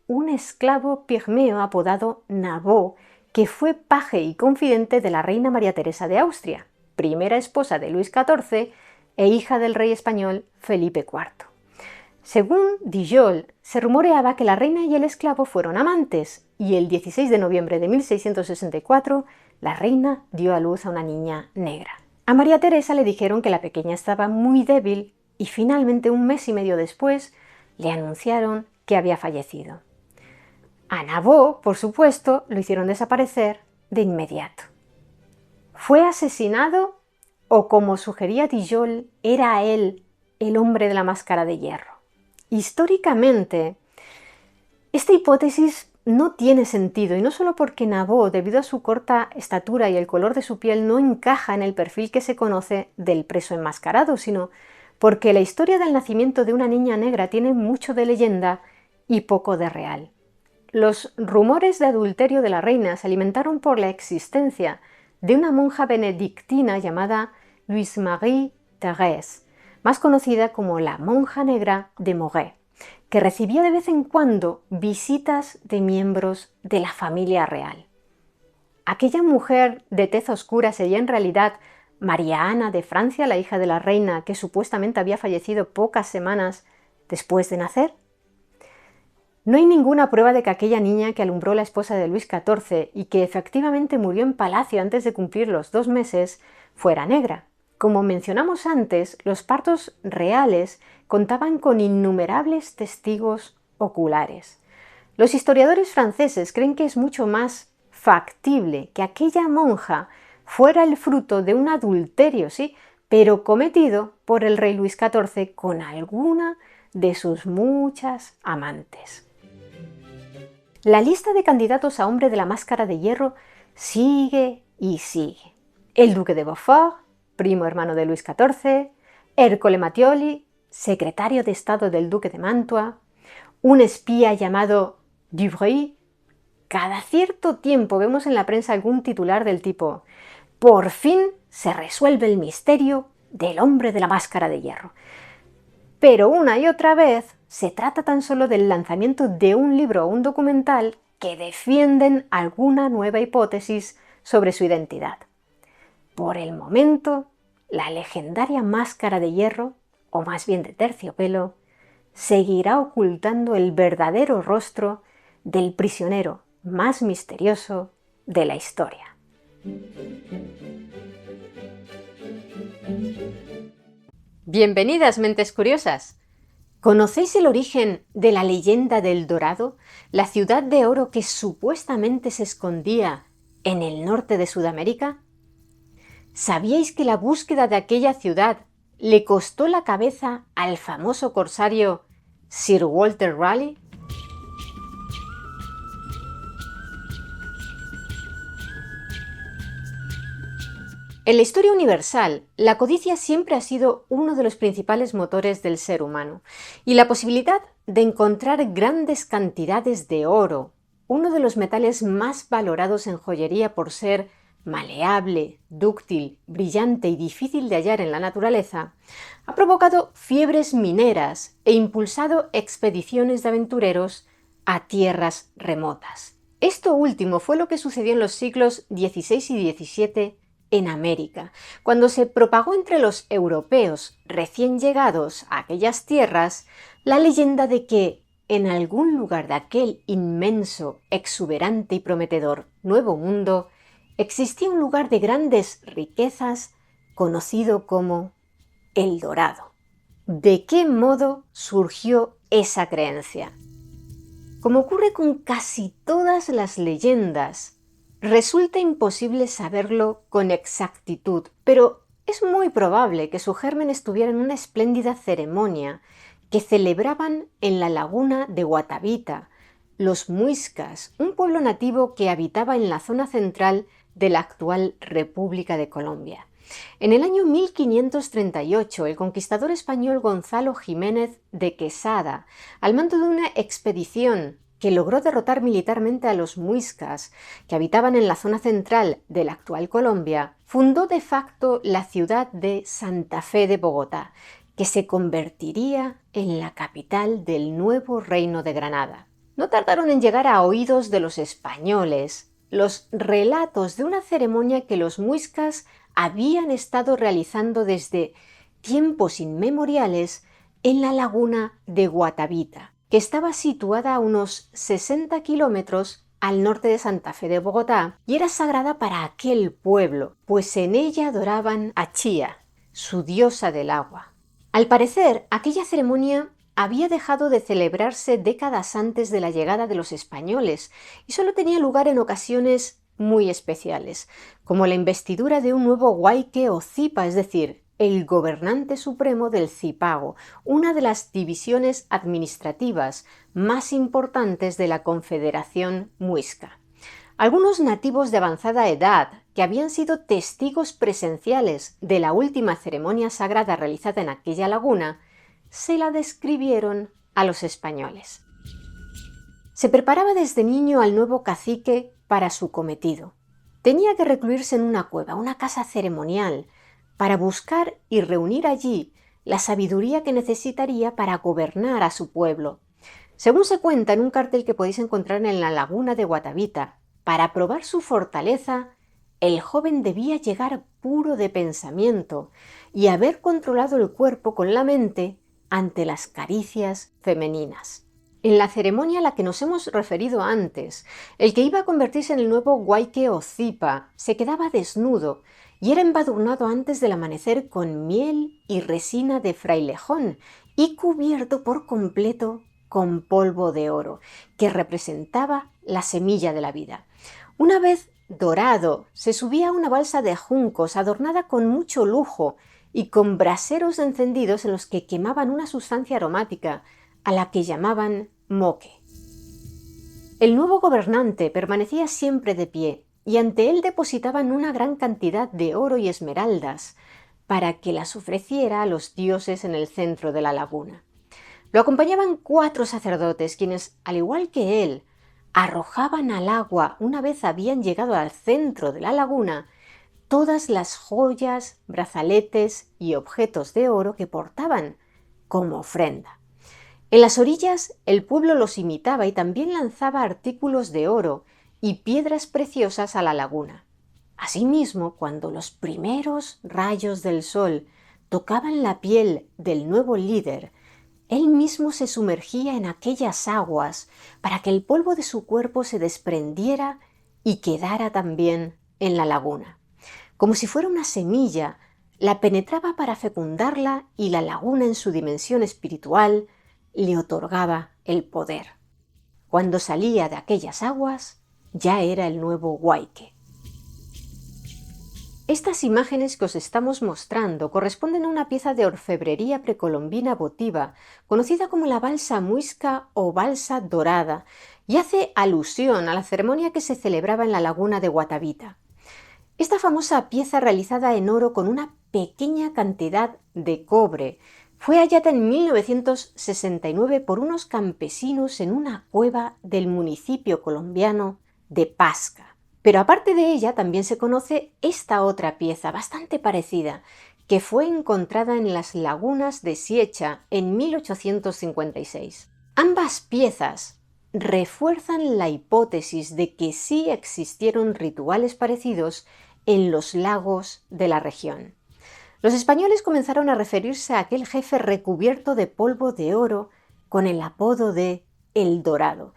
un esclavo pigmeo apodado Naboo, que fue paje y confidente de la reina María Teresa de Austria, primera esposa de Luis XIV e hija del rey español Felipe IV. Según Dijol, se rumoreaba que la reina y el esclavo fueron amantes, y el 16 de noviembre de 1664 la reina dio a luz a una niña negra. A María Teresa le dijeron que la pequeña estaba muy débil y finalmente un mes y medio después le anunciaron que había fallecido. A Naboo, por supuesto, lo hicieron desaparecer de inmediato. ¿Fue asesinado o, como sugería Dijol, era él el hombre de la máscara de hierro? Históricamente, esta hipótesis no tiene sentido, y no solo porque Naboo, debido a su corta estatura y el color de su piel, no encaja en el perfil que se conoce del preso enmascarado, sino porque la historia del nacimiento de una niña negra tiene mucho de leyenda y poco de real. Los rumores de adulterio de la reina se alimentaron por la existencia de una monja benedictina llamada Louise Marie Thérèse, más conocida como la monja negra de Moret, que recibía de vez en cuando visitas de miembros de la familia real. Aquella mujer de tez oscura sería en realidad María Ana de Francia, la hija de la reina, que supuestamente había fallecido pocas semanas después de nacer. No hay ninguna prueba de que aquella niña que alumbró la esposa de Luis XIV y que efectivamente murió en palacio antes de cumplir los 2 meses fuera negra. Como mencionamos antes, los partos reales contaban con innumerables testigos oculares. Los historiadores franceses creen que es mucho más factible que aquella monja fuera el fruto de un adulterio, sí, pero cometido por el rey Luis XIV con alguna de sus muchas amantes. La lista de candidatos a hombre de la máscara de hierro sigue y sigue. El duque de Beaufort, primo hermano de Luis XIV, Ercole Mattioli, secretario de Estado del duque de Mantua, un espía llamado Duvray. Cada cierto tiempo vemos en la prensa algún titular del tipo: «Por fin se resuelve el misterio del hombre de la máscara de hierro». Pero una y otra vez se trata tan solo del lanzamiento de un libro o un documental que defienden alguna nueva hipótesis sobre su identidad. Por el momento, la legendaria máscara de hierro, o más bien de terciopelo, seguirá ocultando el verdadero rostro del prisionero más misterioso de la historia. Bienvenidas, mentes curiosas. ¿Conocéis el origen de la leyenda del Dorado, la ciudad de oro que supuestamente se escondía en el norte de Sudamérica? ¿Sabíais que la búsqueda de aquella ciudad le costó la cabeza al famoso corsario Sir Walter Raleigh? En la historia universal, la codicia siempre ha sido uno de los principales motores del ser humano, y la posibilidad de encontrar grandes cantidades de oro, uno de los metales más valorados en joyería por ser maleable, dúctil, brillante y difícil de hallar en la naturaleza, ha provocado fiebres mineras e impulsado expediciones de aventureros a tierras remotas. Esto último fue lo que sucedió en los siglos XVI y XVII en América, cuando se propagó entre los europeos recién llegados a aquellas tierras la leyenda de que en algún lugar de aquel inmenso, exuberante y prometedor Nuevo Mundo existía un lugar de grandes riquezas conocido como El Dorado. ¿De qué modo surgió esa creencia? Como ocurre con casi todas las leyendas, resulta imposible saberlo con exactitud, pero es muy probable que su germen estuviera en una espléndida ceremonia que celebraban en la laguna de Guatavita los muiscas, un pueblo nativo que habitaba en la zona central de la actual República de Colombia. En el año 1538, el conquistador español Gonzalo Jiménez de Quesada, al mando de una expedición que logró derrotar militarmente a los muiscas, que habitaban en la zona central de la actual Colombia, fundó de facto la ciudad de Santa Fe de Bogotá, que se convertiría en la capital del nuevo Reino de Granada. No tardaron en llegar a oídos de los españoles los relatos de una ceremonia que los muiscas habían estado realizando desde tiempos inmemoriales en la laguna de Guatavita, que estaba situada a unos 60 kilómetros al norte de Santa Fe de Bogotá y era sagrada para aquel pueblo, pues en ella adoraban a Chía, su diosa del agua. Al parecer, aquella ceremonia había dejado de celebrarse décadas antes de la llegada de los españoles y solo tenía lugar en ocasiones muy especiales, como la investidura de un nuevo guayque o cipa, es decir, el gobernante supremo del Cipago, una de las divisiones administrativas más importantes de la Confederación Muisca. Algunos nativos de avanzada edad, que habían sido testigos presenciales de la última ceremonia sagrada realizada en aquella laguna, se la describieron a los españoles. Se preparaba desde niño al nuevo cacique para su cometido. Tenía que recluirse en una cueva, una casa ceremonial, para buscar y reunir allí la sabiduría que necesitaría para gobernar a su pueblo. Según se cuenta en un cartel que podéis encontrar en la laguna de Guatavita, para probar su fortaleza, el joven debía llegar puro de pensamiento y haber controlado el cuerpo con la mente ante las caricias femeninas. En la ceremonia a la que nos hemos referido antes, el que iba a convertirse en el nuevo guayque o cipa se quedaba desnudo y era embadurnado antes del amanecer con miel y resina de frailejón y cubierto por completo con polvo de oro, que representaba la semilla de la vida. Una vez dorado, se subía a una balsa de juncos adornada con mucho lujo y con braseros encendidos en los que quemaban una sustancia aromática a la que llamaban moque. El nuevo gobernante permanecía siempre de pie y ante él depositaban una gran cantidad de oro y esmeraldas para que las ofreciera a los dioses en el centro de la laguna. Lo acompañaban 4 sacerdotes, quienes, al igual que él, arrojaban al agua, una vez habían llegado al centro de la laguna, todas las joyas, brazaletes y objetos de oro que portaban como ofrenda. En las orillas el pueblo los imitaba y también lanzaba artículos de oro y piedras preciosas a la laguna. Asimismo, cuando los primeros rayos del sol tocaban la piel del nuevo líder, él mismo se sumergía en aquellas aguas para que el polvo de su cuerpo se desprendiera y quedara también en la laguna. Como si fuera una semilla, la penetraba para fecundarla y la laguna en su dimensión espiritual le otorgaba el poder. Cuando salía de aquellas aguas, ya era el nuevo guayque. Estas imágenes que os estamos mostrando corresponden a una pieza de orfebrería precolombina votiva, conocida como la balsa muisca o balsa dorada, y hace alusión a la ceremonia que se celebraba en la laguna de Guatavita. Esta famosa pieza realizada en oro con una pequeña cantidad de cobre fue hallada en 1969 por unos campesinos en una cueva del municipio colombiano de Pasca. Pero aparte de ella también se conoce esta otra pieza bastante parecida, que fue encontrada en las lagunas de Siecha en 1856. Ambas piezas refuerzan la hipótesis de que sí existieron rituales parecidos en los lagos de la región. Los españoles comenzaron a referirse a aquel jefe recubierto de polvo de oro con el apodo de El Dorado.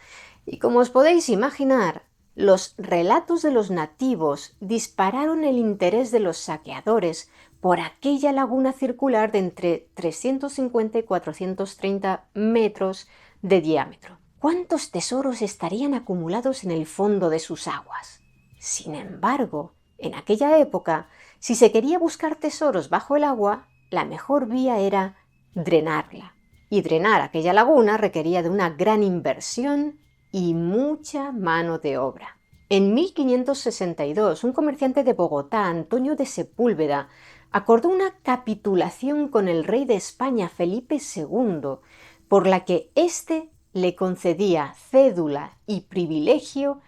Y como os podéis imaginar, los relatos de los nativos dispararon el interés de los saqueadores por aquella laguna circular de entre 350 y 430 metros de diámetro. ¿Cuántos tesoros estarían acumulados en el fondo de sus aguas? Sin embargo, en aquella época, si se quería buscar tesoros bajo el agua, la mejor vía era drenarla. Y drenar aquella laguna requería de una gran inversión y mucha mano de obra. En 1562, un comerciante de Bogotá, Antonio de Sepúlveda, acordó una capitulación con el rey de España, Felipe II, por la que éste le concedía cédula y privilegio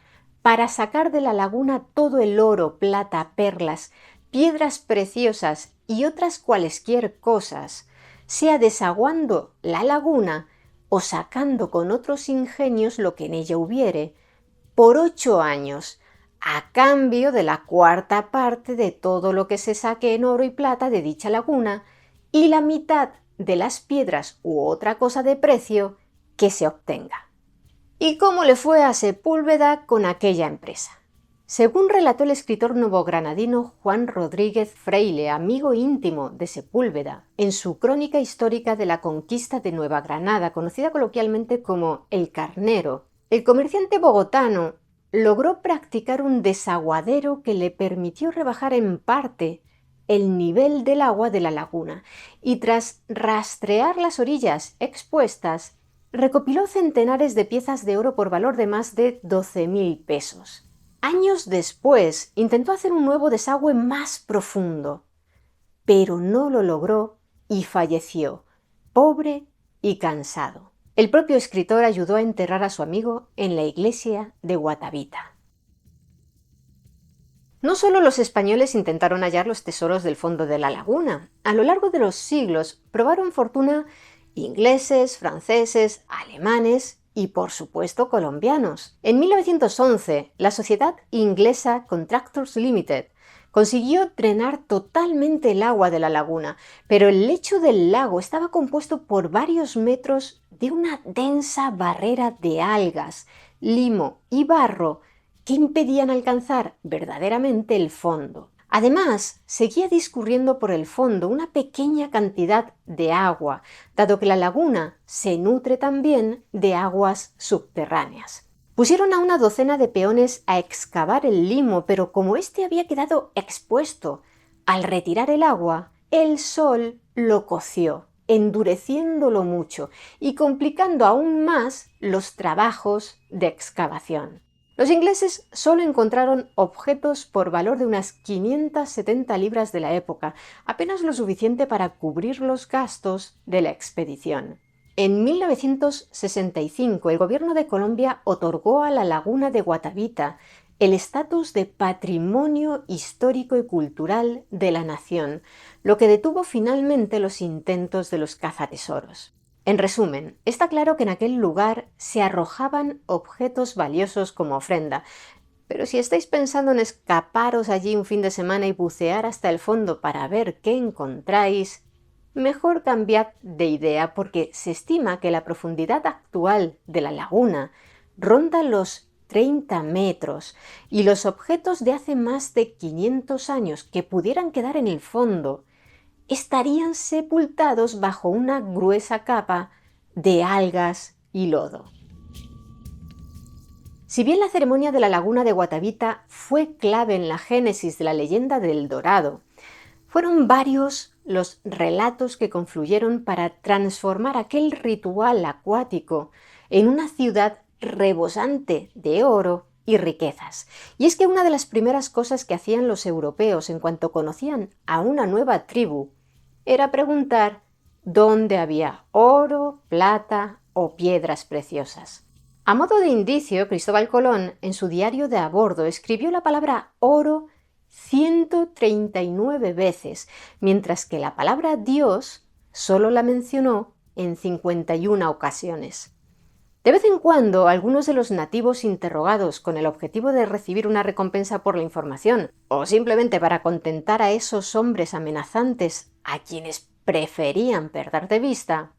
para sacar de la laguna todo el oro, plata, perlas, piedras preciosas y otras cualesquier cosas, sea desaguando la laguna o sacando con otros ingenios lo que en ella hubiere, por 8 años, a cambio de la cuarta parte de todo lo que se saque en oro y plata de dicha laguna y la mitad de las piedras u otra cosa de precio que se obtenga. ¿Y cómo le fue a Sepúlveda con aquella empresa? Según relató el escritor novogranadino Juan Rodríguez Freile, amigo íntimo de Sepúlveda, en su crónica histórica de la conquista de Nueva Granada, conocida coloquialmente como El Carnero, el comerciante bogotano logró practicar un desaguadero que le permitió rebajar en parte el nivel del agua de la laguna y tras rastrear las orillas expuestas, recopiló centenares de piezas de oro por valor de más de 12.000 pesos. Años después intentó hacer un nuevo desagüe más profundo, pero no lo logró y falleció, pobre y cansado. El propio escritor ayudó a enterrar a su amigo en la iglesia de Guatavita. No solo los españoles intentaron hallar los tesoros del fondo de la laguna. A lo largo de los siglos probaron fortuna ingleses, franceses, alemanes y, por supuesto, colombianos. En 1911, la sociedad inglesa Contractors Limited consiguió drenar totalmente el agua de la laguna, pero el lecho del lago estaba compuesto por varios metros de una densa barrera de algas, limo y barro que impedían alcanzar verdaderamente el fondo. Además, seguía discurriendo por el fondo una pequeña cantidad de agua, dado que la laguna se nutre también de aguas subterráneas. Pusieron a una docena de peones a excavar el limo, pero como éste había quedado expuesto al retirar el agua, el sol lo coció, endureciéndolo mucho y complicando aún más los trabajos de excavación. Los ingleses solo encontraron objetos por valor de unas 570 libras de la época, apenas lo suficiente para cubrir los gastos de la expedición. En 1965, el gobierno de Colombia otorgó a la laguna de Guatavita el estatus de Patrimonio Histórico y Cultural de la nación, lo que detuvo finalmente los intentos de los cazatesoros. En resumen, está claro que en aquel lugar se arrojaban objetos valiosos como ofrenda, pero si estáis pensando en escaparos allí un fin de semana y bucear hasta el fondo para ver qué encontráis, mejor cambiad de idea porque se estima que la profundidad actual de la laguna ronda los 30 metros y los objetos de hace más de 500 años que pudieran quedar en el fondo estarían sepultados bajo una gruesa capa de algas y lodo. Si bien la ceremonia de la laguna de Guatavita fue clave en la génesis de la leyenda del Dorado, fueron varios los relatos que confluyeron para transformar aquel ritual acuático en una ciudad rebosante de oro y riquezas. Y es que una de las primeras cosas que hacían los europeos en cuanto conocían a una nueva tribu era preguntar dónde había oro, plata o piedras preciosas. A modo de indicio, Cristóbal Colón, en su diario de a bordo, escribió la palabra oro 139 veces, mientras que la palabra Dios solo la mencionó en 51 ocasiones. De vez en cuando, algunos de los nativos interrogados con el objetivo de recibir una recompensa por la información, o simplemente para contentar a esos hombres amenazantes a quienes preferían perder de vista,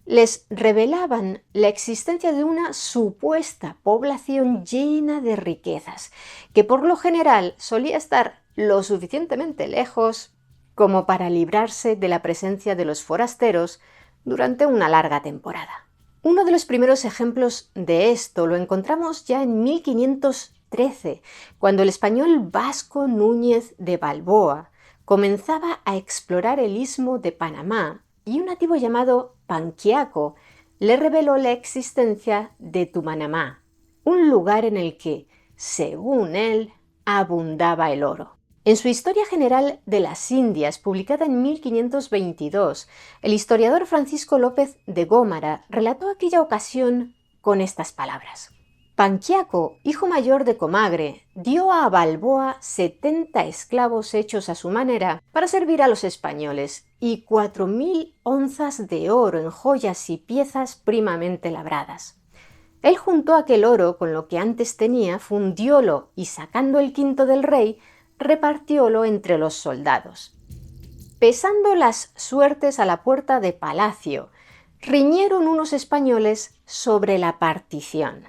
les revelaban la existencia de una supuesta población llena de riquezas, que por lo general solía estar lo suficientemente lejos como para librarse de la presencia de los forasteros durante una larga temporada. Uno de los primeros ejemplos de esto lo encontramos ya en 1513, cuando el español Vasco Núñez de Balboa comenzaba a explorar el istmo de Panamá y un nativo llamado Panquiaco le reveló la existencia de Tumanamá, un lugar en el que, según él, abundaba el oro. En su Historia General de las Indias, publicada en 1522, el historiador Francisco López de Gómara relató aquella ocasión con estas palabras: Panquiaco, hijo mayor de Comagre, dio a Balboa 70 esclavos hechos a su manera para servir a los españoles y 4.000 onzas de oro en joyas y piezas primamente labradas. Él juntó aquel oro con lo que antes tenía, fundiólo y sacando el quinto del rey, repartiólo entre los soldados. Pesando las suertes a la puerta de palacio, riñeron unos españoles sobre la partición.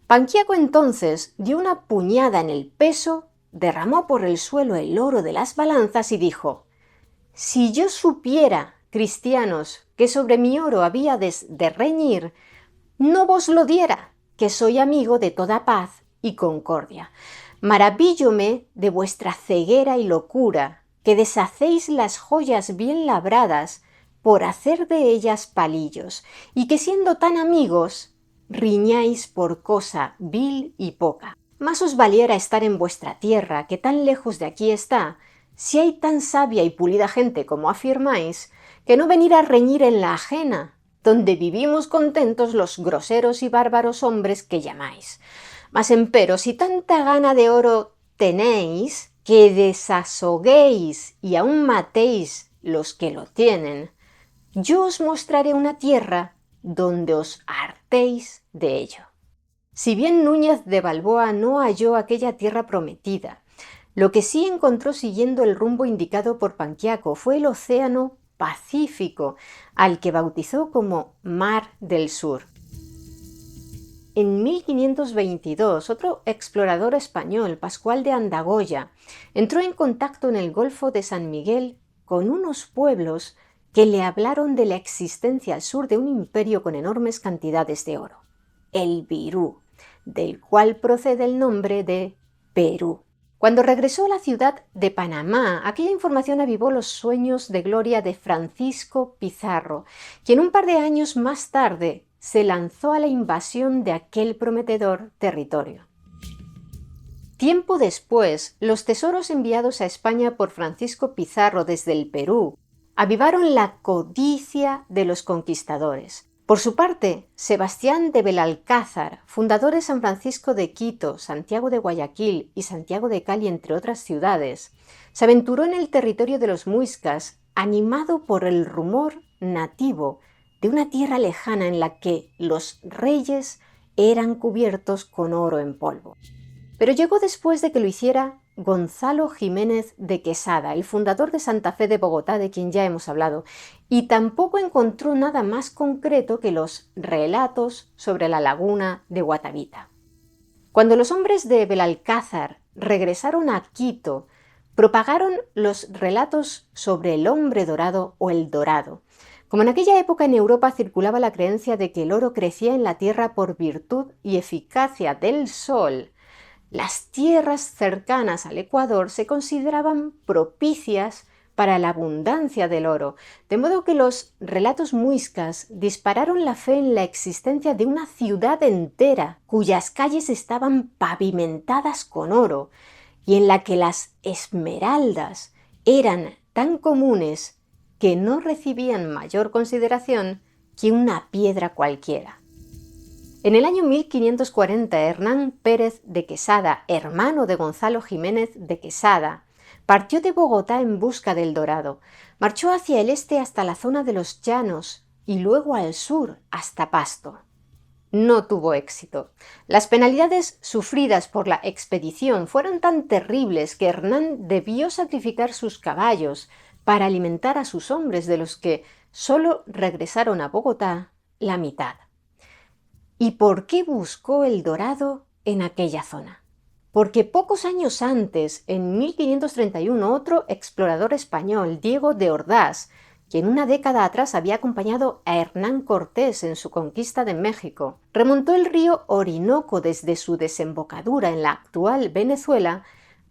Panquiaco entonces dio una puñada en el peso, derramó por el suelo el oro de las balanzas y dijo: «Si yo supiera, cristianos, que sobre mi oro habíades de reñir, no vos lo diera, que soy amigo de toda paz y concordia. Maravíllome de vuestra ceguera y locura, que deshacéis las joyas bien labradas por hacer de ellas palillos, y que siendo tan amigos, riñáis por cosa vil y poca. Más os valiera estar en vuestra tierra, que tan lejos de aquí está, si hay tan sabia y pulida gente como afirmáis, que no venir a reñir en la ajena, donde vivimos contentos los groseros y bárbaros hombres que llamáis. Mas empero, si tanta gana de oro tenéis, que desasoguéis y aún matéis los que lo tienen, yo os mostraré una tierra donde os hartéis de ello». Si bien Núñez de Balboa no halló aquella tierra prometida, lo que sí encontró siguiendo el rumbo indicado por Panquiaco fue el océano Pacífico, al que bautizó como Mar del Sur. En 1522, otro explorador español, Pascual de Andagoya, entró en contacto en el Golfo de San Miguel con unos pueblos que le hablaron de la existencia al sur de un imperio con enormes cantidades de oro, el Virú, del cual procede el nombre de Perú. Cuando regresó a la ciudad de Panamá, aquella información avivó los sueños de gloria de Francisco Pizarro, quien un par de años más tarde se lanzó a la invasión de aquel prometedor territorio. Tiempo después, los tesoros enviados a España por Francisco Pizarro desde el Perú avivaron la codicia de los conquistadores. Por su parte, Sebastián de Belalcázar, fundador de San Francisco de Quito, Santiago de Guayaquil y Santiago de Cali, entre otras ciudades, se aventuró en el territorio de los muiscas, animado por el rumor nativo de una tierra lejana en la que los reyes eran cubiertos con oro en polvo. Pero llegó después de que lo hiciera Gonzalo Jiménez de Quesada, el fundador de Santa Fe de Bogotá, de quien ya hemos hablado, y tampoco encontró nada más concreto que los relatos sobre la laguna de Guatavita. Cuando los hombres de Belalcázar regresaron a Quito, propagaron los relatos sobre el hombre dorado o el dorado. Como en aquella época en Europa circulaba la creencia de que el oro crecía en la tierra por virtud y eficacia del sol, las tierras cercanas al Ecuador se consideraban propicias para la abundancia del oro, de modo que los relatos muiscas dispararon la fe en la existencia de una ciudad entera cuyas calles estaban pavimentadas con oro y en la que las esmeraldas eran tan comunes que no recibían mayor consideración que una piedra cualquiera. En el año 1540, Hernán Pérez de Quesada, hermano de Gonzalo Jiménez de Quesada, partió de Bogotá en busca del dorado. Marchó hacia el este hasta la zona de los llanos y luego al sur hasta Pasto. No tuvo éxito. Las penalidades sufridas por la expedición fueron tan terribles que Hernán debió sacrificar sus caballos para alimentar a sus hombres, de los que solo regresaron a Bogotá la mitad. ¿Y por qué buscó el dorado en aquella zona? Porque pocos años antes, en 1531, otro explorador español, Diego de Ordaz, quien una década atrás había acompañado a Hernán Cortés en su conquista de México, remontó el río Orinoco desde su desembocadura en la actual Venezuela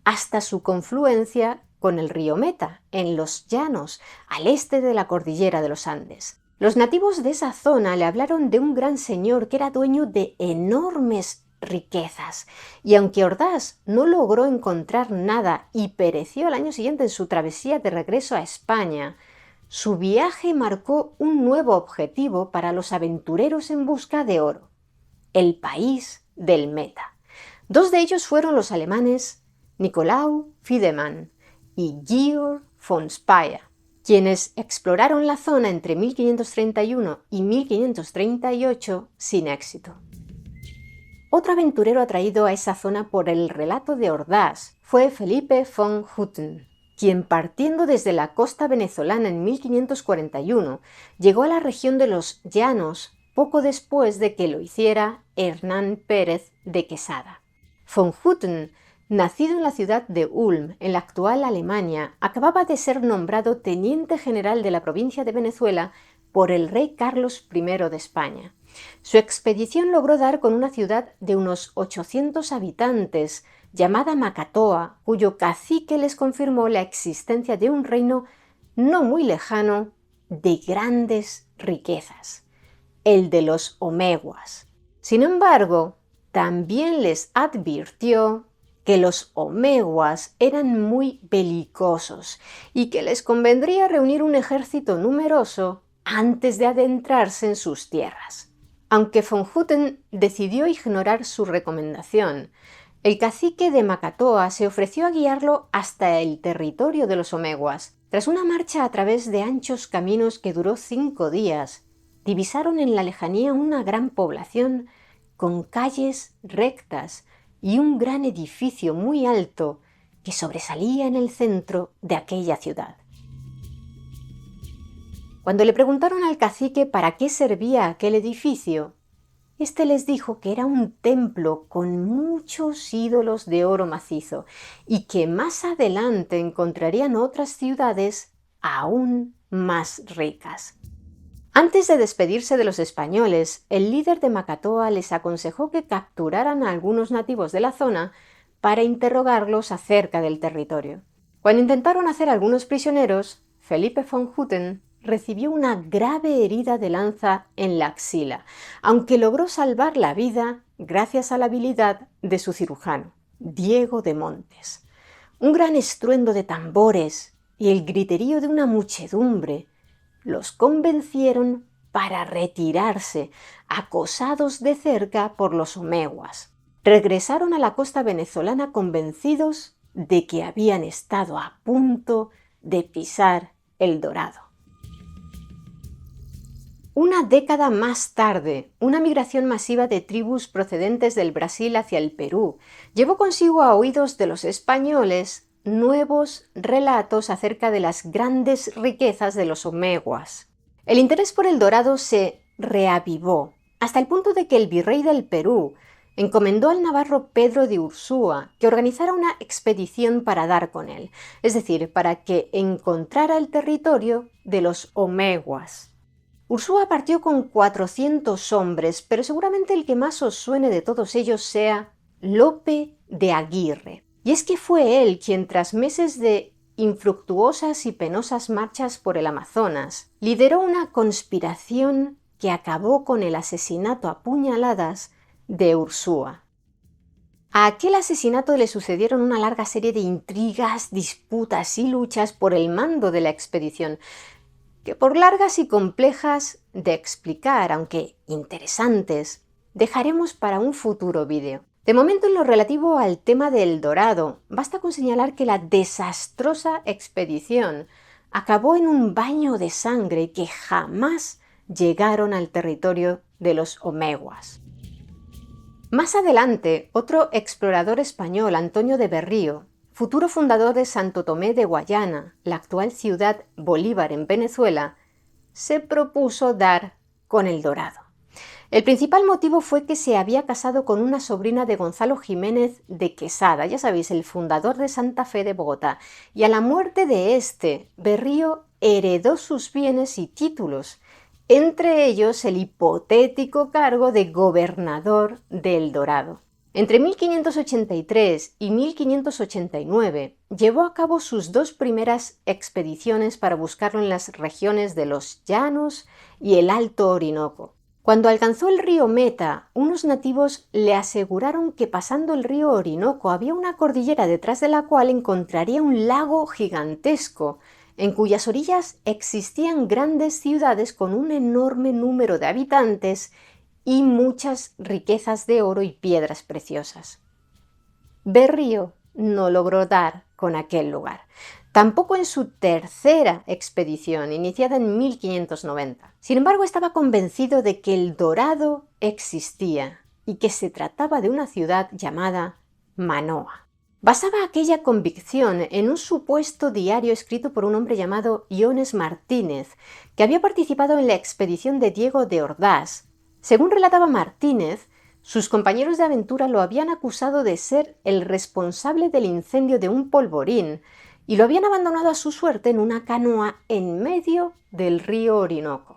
hasta su confluencia con el río Meta, en los llanos, al este de la cordillera de los Andes. Los nativos de esa zona le hablaron de un gran señor que era dueño de enormes riquezas, y aunque Ordaz no logró encontrar nada y pereció al año siguiente en su travesía de regreso a España, su viaje marcó un nuevo objetivo para los aventureros en busca de oro. el país del Meta. Dos de ellos fueron los alemanes Nikolaus Fiedemann y Georg von Speyer, quienes exploraron la zona entre 1531 y 1538 sin éxito. Otro aventurero atraído a esa zona por el relato de Ordaz fue Felipe von Hutten, quien partiendo desde la costa venezolana en 1541 llegó a la región de los Llanos poco después de que lo hiciera Hernán Pérez de Quesada. Von Hutten, nacido en la ciudad de Ulm, en la actual Alemania, acababa de ser nombrado teniente general de la provincia de Venezuela por el rey Carlos I de España. Su expedición logró dar con una ciudad de unos 800 habitantes, llamada Macatoa, cuyo cacique les confirmó la existencia de un reino no muy lejano de grandes riquezas, el de los Omeguas. Sin embargo, también les advirtió que los Omeguas eran muy belicosos y que les convendría reunir un ejército numeroso antes de adentrarse en sus tierras. Aunque von Hutten decidió ignorar su recomendación, el cacique de Macatoa se ofreció a guiarlo hasta el territorio de los Omeguas. Tras una marcha a través de anchos caminos que duró 5 días, divisaron en la lejanía una gran población con calles rectas y un gran edificio muy alto que sobresalía en el centro de aquella ciudad. Cuando le preguntaron al cacique para qué servía aquel edificio, éste les dijo que era un templo con muchos ídolos de oro macizo y que más adelante encontrarían otras ciudades aún más ricas. Antes de despedirse de los españoles, el líder de Macatoa les aconsejó que capturaran a algunos nativos de la zona para interrogarlos acerca del territorio. Cuando intentaron hacer algunos prisioneros, Felipe von Hutten recibió una grave herida de lanza en la axila, aunque logró salvar la vida gracias a la habilidad de su cirujano, Diego de Montes. Un gran estruendo de tambores y el griterío de una muchedumbre los convencieron para retirarse, acosados de cerca por los Omeguas. Regresaron a la costa venezolana convencidos de que habían estado a punto de pisar el Dorado. Una década más tarde, una migración masiva de tribus procedentes del Brasil hacia el Perú llevó consigo a oídos de los españoles nuevos relatos acerca de las grandes riquezas de los Omeguas. El interés por el dorado se reavivó, hasta el punto de que el virrey del Perú encomendó al navarro Pedro de Ursúa que organizara una expedición para dar con él, es decir, para que encontrara el territorio de los Omeguas. Ursúa partió con 400 hombres, pero seguramente el que más os suene de todos ellos sea Lope de Aguirre. Y es que fue él quien, tras meses de infructuosas y penosas marchas por el Amazonas, lideró una conspiración que acabó con el asesinato a puñaladas de Ursúa. A aquel asesinato le sucedieron una larga serie de intrigas, disputas y luchas por el mando de la expedición, que por largas y complejas de explicar, aunque interesantes, dejaremos para un futuro vídeo. De momento, en lo relativo al tema del dorado, basta con señalar que la desastrosa expedición acabó en un baño de sangre y que jamás llegaron al territorio de los Omeguas. Más adelante, otro explorador español, Antonio de Berrío, futuro fundador de Santo Tomé de Guayana, la actual ciudad Bolívar en Venezuela, se propuso dar con el dorado. El principal motivo fue que se había casado con una sobrina de Gonzalo Jiménez de Quesada, ya sabéis, el fundador de Santa Fe de Bogotá, y a la muerte de este, Berrío heredó sus bienes y títulos, entre ellos el hipotético cargo de gobernador del Dorado. Entre 1583 y 1589 llevó a cabo sus 2 primeras expediciones para buscarlo en las regiones de los Llanos y el Alto Orinoco. Cuando alcanzó el río Meta, unos nativos le aseguraron que pasando el río Orinoco había una cordillera detrás de la cual encontraría un lago gigantesco, en cuyas orillas existían grandes ciudades con un enorme número de habitantes y muchas riquezas de oro y piedras preciosas. Berrío no logró dar con aquel lugar, tampoco en su tercera expedición, iniciada en 1590. Sin embargo, estaba convencido de que el Dorado existía y que se trataba de una ciudad llamada Manoa. Basaba aquella convicción en un supuesto diario escrito por un hombre llamado Iones Martínez, que había participado en la expedición de Diego de Ordaz. Según relataba Martínez, sus compañeros de aventura lo habían acusado de ser el responsable del incendio de un polvorín y lo habían abandonado a su suerte en una canoa en medio del río Orinoco.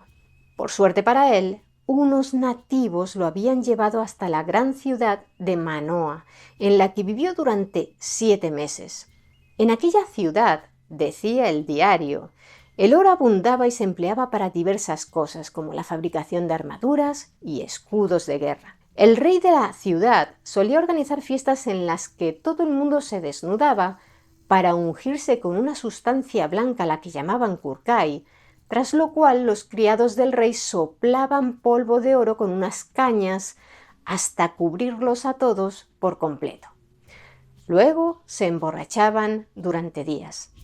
Por suerte para él, unos nativos lo habían llevado hasta la gran ciudad de Manoa, en la que vivió durante 7 meses. En aquella ciudad, decía el diario, el oro abundaba y se empleaba para diversas cosas, como la fabricación de armaduras y escudos de guerra. El rey de la ciudad solía organizar fiestas en las que todo el mundo se desnudaba para ungirse con una sustancia blanca a la que llamaban curcay, tras lo cual los criados del rey soplaban polvo de oro con unas cañas hasta cubrirlos a todos por completo. Luego se emborrachaban durante días.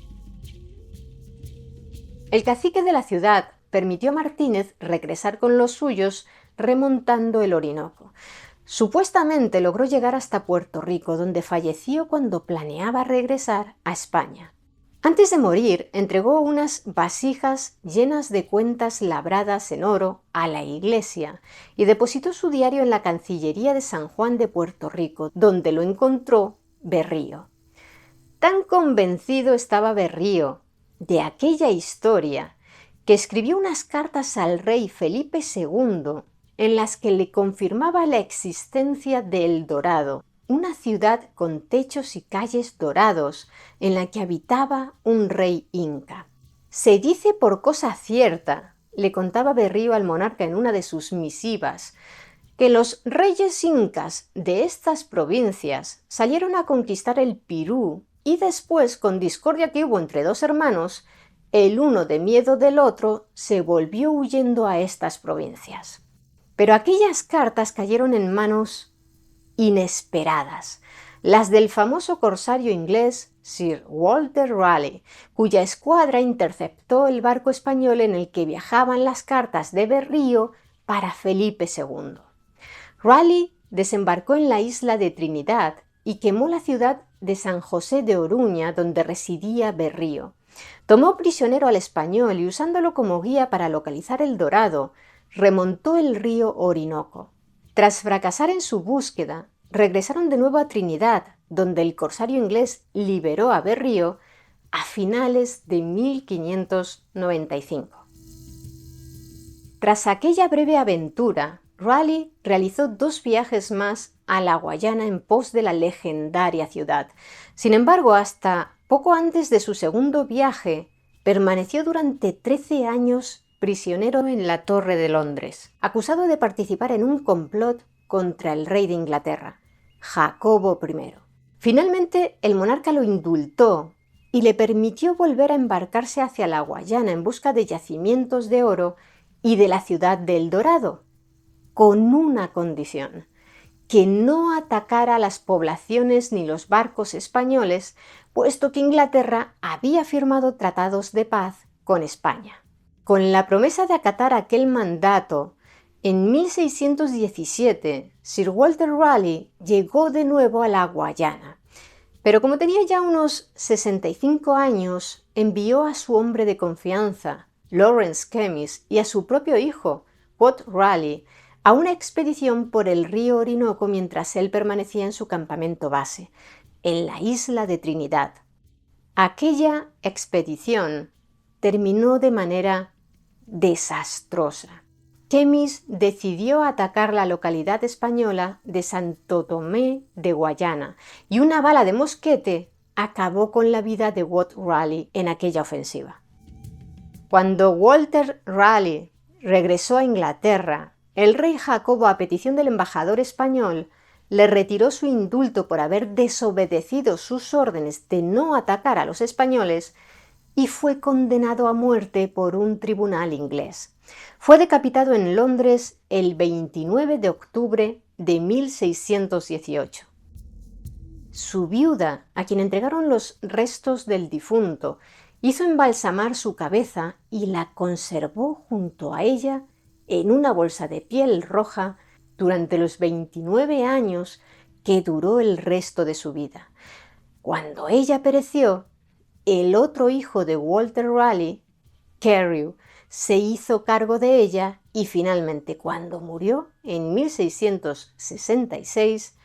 El cacique de la ciudad permitió a Martínez regresar con los suyos remontando el Orinoco. Supuestamente logró llegar hasta Puerto Rico, donde falleció cuando planeaba regresar a España. Antes de morir, entregó unas vasijas llenas de cuentas labradas en oro a la iglesia y depositó su diario en la Cancillería de San Juan de Puerto Rico, donde lo encontró Berrío. Tan convencido estaba Berrío de aquella historia que escribió unas cartas al rey Felipe II en las que le confirmaba la existencia de El Dorado, una ciudad con techos y calles dorados en la que habitaba un rey inca. Se dice por cosa cierta, le contaba Berrío al monarca en una de sus misivas, que los reyes incas de estas provincias salieron a conquistar el Pirú y después, con discordia que hubo entre dos hermanos, el uno de miedo del otro se volvió huyendo a estas provincias. Pero aquellas cartas cayeron en manos inesperadas, las del famoso corsario inglés Sir Walter Raleigh, cuya escuadra interceptó el barco español en el que viajaban las cartas de Berrío para Felipe II. Raleigh desembarcó en la isla de Trinidad y quemó la ciudad de San José de Oruña, donde residía Berrío. Tomó prisionero al español y, usándolo como guía para localizar El Dorado, remontó el río Orinoco. Tras fracasar en su búsqueda, regresaron de nuevo a Trinidad, donde el corsario inglés liberó a Berrío a finales de 1595. Tras aquella breve aventura, Raleigh realizó 2 viajes más a la Guayana en pos de la legendaria ciudad. Sin embargo, hasta poco antes de su segundo viaje, permaneció durante 13 años prisionero en la Torre de Londres, acusado de participar en un complot contra el rey de Inglaterra, Jacobo I. Finalmente, el monarca lo indultó y le permitió volver a embarcarse hacia la Guayana en busca de yacimientos de oro y de la ciudad de El Dorado, con una condición: que no atacara a las poblaciones ni los barcos españoles, puesto que Inglaterra había firmado tratados de paz con España. Con la promesa de acatar aquel mandato, en 1617, Sir Walter Raleigh llegó de nuevo a la Guayana, pero como tenía ya unos 65 años, envió a su hombre de confianza, Lawrence Keymis, y a su propio hijo, Wat Raleigh, a una expedición por el río Orinoco mientras él permanecía en su campamento base, en la isla de Trinidad. Aquella expedición terminó de manera desastrosa. Keymis decidió atacar la localidad española de Santo Tomé de Guayana y una bala de mosquete acabó con la vida de Wat Raleigh en aquella ofensiva. Cuando Walter Raleigh regresó a Inglaterra, el rey Jacobo, a petición del embajador español, le retiró su indulto por haber desobedecido sus órdenes de no atacar a los españoles y fue condenado a muerte por un tribunal inglés. Fue decapitado en Londres el 29 de octubre de 1618. Su viuda, a quien entregaron los restos del difunto, hizo embalsamar su cabeza y la conservó junto a ella en una bolsa de piel roja durante los 29 años que duró el resto de su vida. Cuando ella pereció, el otro hijo de Walter Raleigh, Carew, se hizo cargo de ella y finalmente, cuando murió en 1666,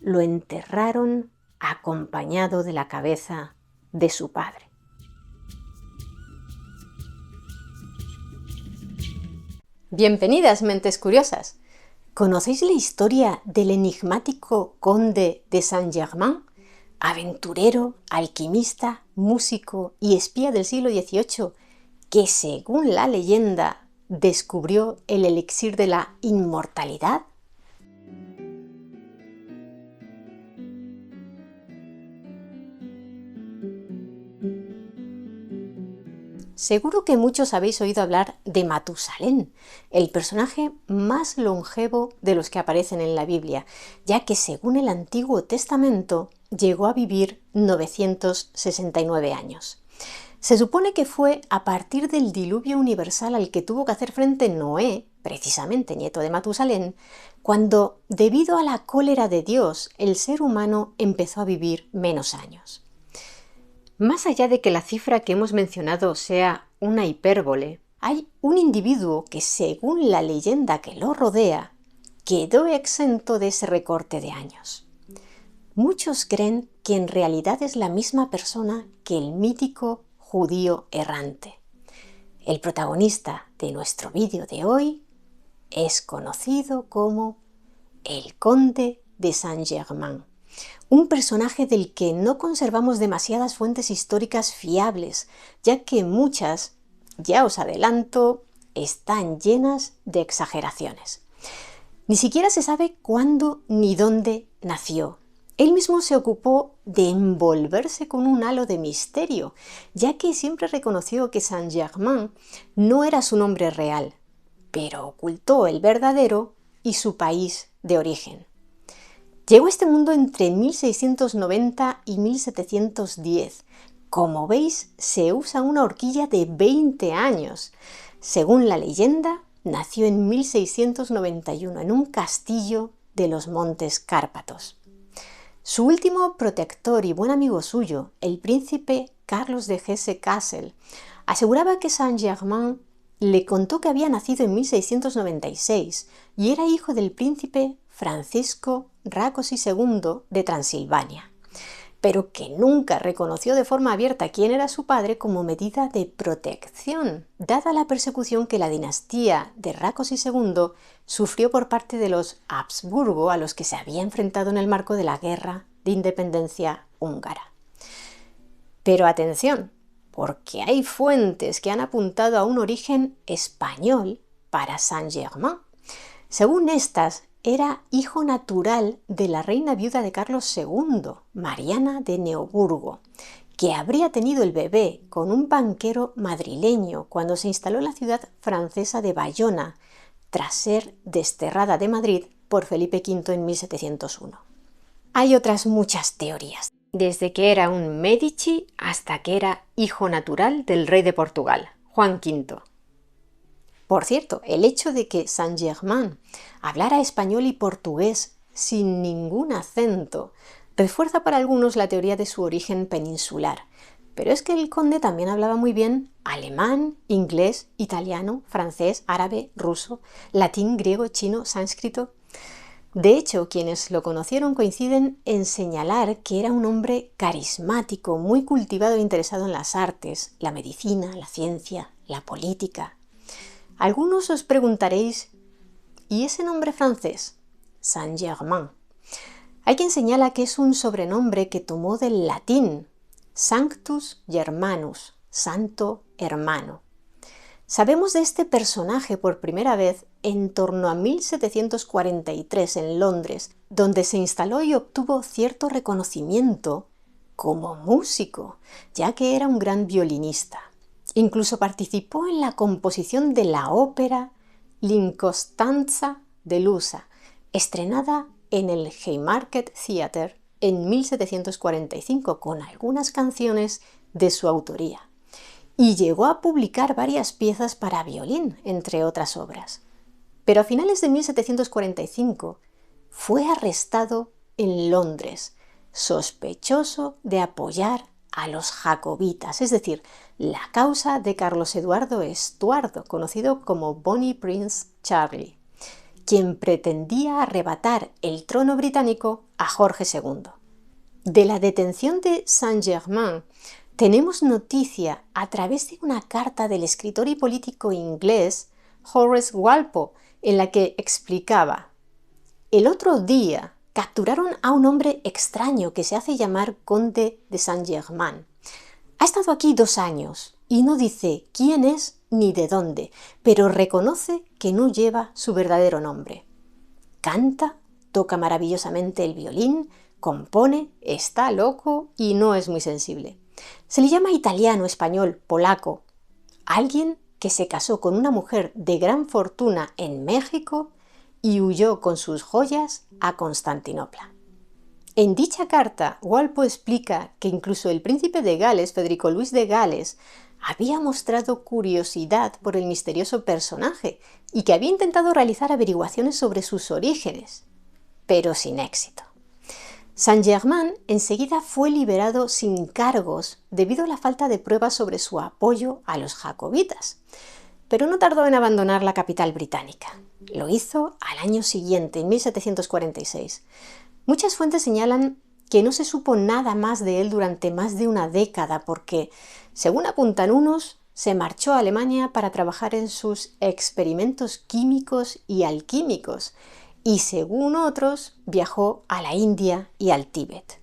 lo enterraron acompañado de la cabeza de su padre. Bienvenidas, mentes curiosas. ¿Conocéis la historia del enigmático conde de Saint-Germain? Aventurero, alquimista, músico y espía del siglo XVIII, que según la leyenda descubrió el elixir de la inmortalidad. Seguro que muchos habéis oído hablar de Matusalén, el personaje más longevo de los que aparecen en la Biblia, ya que según el Antiguo Testamento llegó a vivir 969 años. Se supone que fue a partir del diluvio universal al que tuvo que hacer frente Noé, precisamente nieto de Matusalén, cuando, debido a la cólera de Dios, el ser humano empezó a vivir menos años. Más allá de que la cifra que hemos mencionado sea una hipérbole, hay un individuo que, según la leyenda que lo rodea, quedó exento de ese recorte de años. Muchos creen que en realidad es la misma persona que el mítico judío errante. El protagonista de nuestro vídeo de hoy es conocido como el Conde de Saint-Germain. Un personaje del que no conservamos demasiadas fuentes históricas fiables, ya que muchas, ya os adelanto, están llenas de exageraciones. Ni siquiera se sabe cuándo ni dónde nació. Él mismo se ocupó de envolverse con un halo de misterio, ya que siempre reconoció que Saint-Germain no era su nombre real, pero ocultó el verdadero y su país de origen. Llegó a este mundo entre 1690 y 1710. Como veis, se usa una horquilla de 20 años. Según la leyenda, nació en 1691 en un castillo de los Montes Cárpatos. Su último protector y buen amigo suyo, el príncipe Carlos de Hesse-Kassel, aseguraba que Saint-Germain le contó que había nacido en 1696 y era hijo del príncipe Francisco Rákóczi II de Transilvania, pero que nunca reconoció de forma abierta quién era su padre como medida de protección, dada la persecución que la dinastía de Rákóczi II sufrió por parte de los Habsburgo, a los que se había enfrentado en el marco de la Guerra de Independencia húngara. Pero atención, porque hay fuentes que han apuntado a un origen español para Saint-Germain. Según estas, era hijo natural de la reina viuda de Carlos II, Mariana de Neoburgo, que habría tenido el bebé con un banquero madrileño cuando se instaló en la ciudad francesa de Bayona, tras ser desterrada de Madrid por Felipe V en 1701. Hay otras muchas teorías, desde que era un Medici hasta que era hijo natural del rey de Portugal, Juan V. Por cierto, el hecho de que Saint-Germain hablara español y portugués sin ningún acento refuerza para algunos la teoría de su origen peninsular, pero es que el conde también hablaba muy bien alemán, inglés, italiano, francés, árabe, ruso, latín, griego, chino, sánscrito. De hecho, quienes lo conocieron coinciden en señalar que era un hombre carismático, muy cultivado e interesado en las artes, la medicina, la ciencia, la política. Algunos os preguntaréis, ¿y ese nombre francés? Saint-Germain. Hay quien señala que es un sobrenombre que tomó del latín, Sanctus Germanus, santo hermano. Sabemos de este personaje por primera vez en torno a 1743 en Londres, donde se instaló y obtuvo cierto reconocimiento como músico, ya que era un gran violinista. Incluso participó en la composición de la ópera L'Incostanza de Lusa, estrenada en el Haymarket Theatre en 1745 con algunas canciones de su autoría. Y llegó a publicar varias piezas para violín, entre otras obras. Pero a finales de 1745 fue arrestado en Londres, sospechoso de apoyar a los jacobitas, es decir, la causa de Carlos Eduardo Estuardo, conocido como Bonnie Prince Charlie, quien pretendía arrebatar el trono británico a Jorge II. De la detención de Saint-Germain tenemos noticia a través de una carta del escritor y político inglés Horace Walpole, en la que explicaba: el otro día capturaron a un hombre extraño que se hace llamar Conde de Saint-Germain. Ha estado aquí 2 años y no dice quién es ni de dónde, pero reconoce que no lleva su verdadero nombre. Canta, toca maravillosamente el violín, compone, está loco y no es muy sensible. Se le llama italiano, español, polaco. Alguien que se casó con una mujer de gran fortuna en México y huyó con sus joyas a Constantinopla. En dicha carta, Walpole explica que incluso el príncipe de Gales, Federico Luis de Gales, había mostrado curiosidad por el misterioso personaje y que había intentado realizar averiguaciones sobre sus orígenes, pero sin éxito. Saint-Germain enseguida fue liberado sin cargos debido a la falta de pruebas sobre su apoyo a los jacobitas, pero no tardó en abandonar la capital británica. Lo hizo al año siguiente, en 1746. Muchas fuentes señalan que no se supo nada más de él durante más de una década porque, según apuntan unos, se marchó a Alemania para trabajar en sus experimentos químicos y alquímicos, y según otros, viajó a la India y al Tíbet.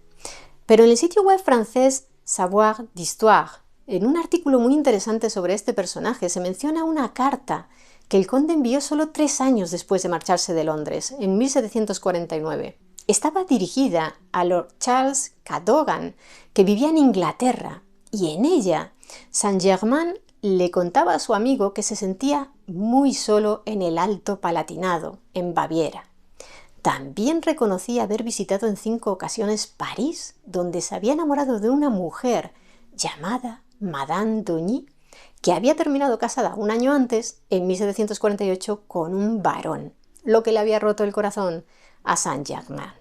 Pero en el sitio web francés Savoir d'Histoire, en un artículo muy interesante sobre este personaje, se menciona una carta que el conde envió solo 3 años después de marcharse de Londres, en 1749. Estaba dirigida a Lord Charles Cadogan, que vivía en Inglaterra, y en ella Saint-Germain le contaba a su amigo que se sentía muy solo en el Alto Palatinado, en Baviera. También reconocía haber visitado en 5 ocasiones París, donde se había enamorado de una mujer llamada Madame d'Augny, que había terminado casada un año antes, en 1748, con un varón, lo que le había roto el corazón a Saint-Germain.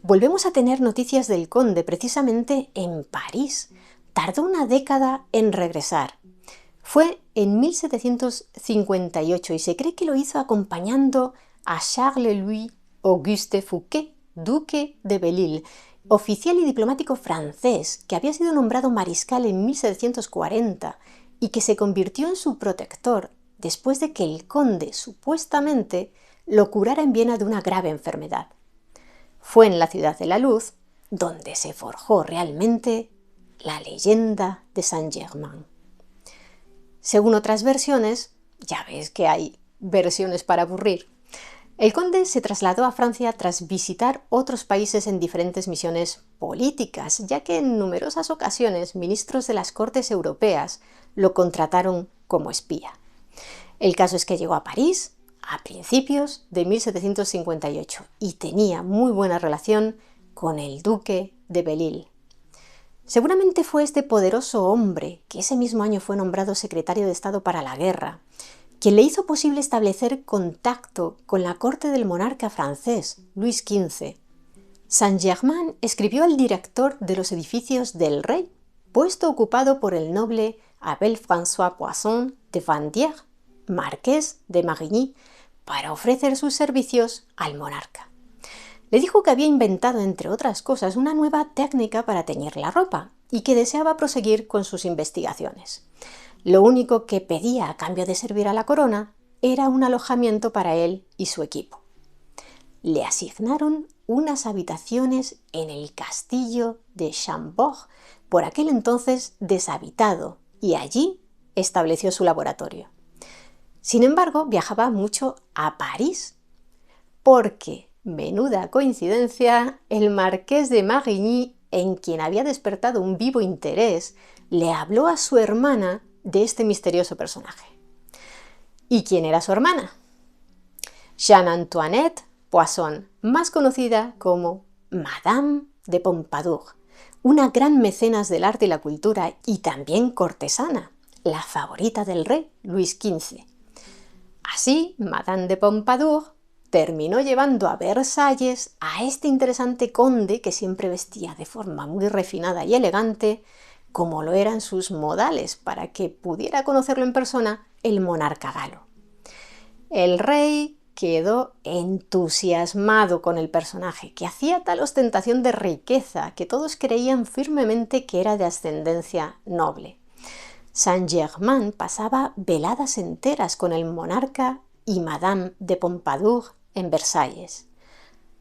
Volvemos a tener noticias del conde precisamente en París. Tardó una década en regresar. Fue en 1758 y se cree que lo hizo acompañando a Charles-Louis Auguste Fouquet, duque de Belle-Île, oficial y diplomático francés que había sido nombrado mariscal en 1740 y que se convirtió en su protector después de que el conde supuestamente lo curara en Viena de una grave enfermedad. Fue en la Ciudad de la Luz donde se forjó realmente la leyenda de Saint-Germain. Según otras versiones, ya ves que hay versiones para aburrir, el conde se trasladó a Francia tras visitar otros países en diferentes misiones políticas, ya que en numerosas ocasiones ministros de las Cortes europeas lo contrataron como espía. El caso es que llegó a París a principios de 1758 y tenía muy buena relación con el duque de Belle-Île. Seguramente fue este poderoso hombre, que ese mismo año fue nombrado secretario de Estado para la Guerra, quien le hizo posible establecer contacto con la corte del monarca francés, Luis XV. Saint-Germain escribió al director de los edificios del rey, puesto ocupado por el noble Abel François Poisson de Vandierre, marqués de Marigny, para ofrecer sus servicios al monarca. Le dijo que había inventado, entre otras cosas, una nueva técnica para teñir la ropa y que deseaba proseguir con sus investigaciones. Lo único que pedía a cambio de servir a la corona era un alojamiento para él y su equipo. Le asignaron unas habitaciones en el castillo de Chambord, por aquel entonces deshabitado, y allí estableció su laboratorio. Sin embargo, viajaba mucho a París, porque menuda coincidencia, el marqués de Marigny, en quien había despertado un vivo interés, le habló a su hermana de este misterioso personaje. ¿Y quién era su hermana? Jeanne Antoinette Poisson, más conocida como Madame de Pompadour, una gran mecenas del arte y la cultura y también cortesana, la favorita del rey Luis XV. Así, Madame de Pompadour terminó llevando a Versalles a este interesante conde que siempre vestía de forma muy refinada y elegante, como lo eran sus modales, para que pudiera conocerlo en persona el monarca galo. El rey quedó entusiasmado con el personaje, que hacía tal ostentación de riqueza que todos creían firmemente que era de ascendencia noble. Saint-Germain pasaba veladas enteras con el monarca y Madame de Pompadour en Versalles.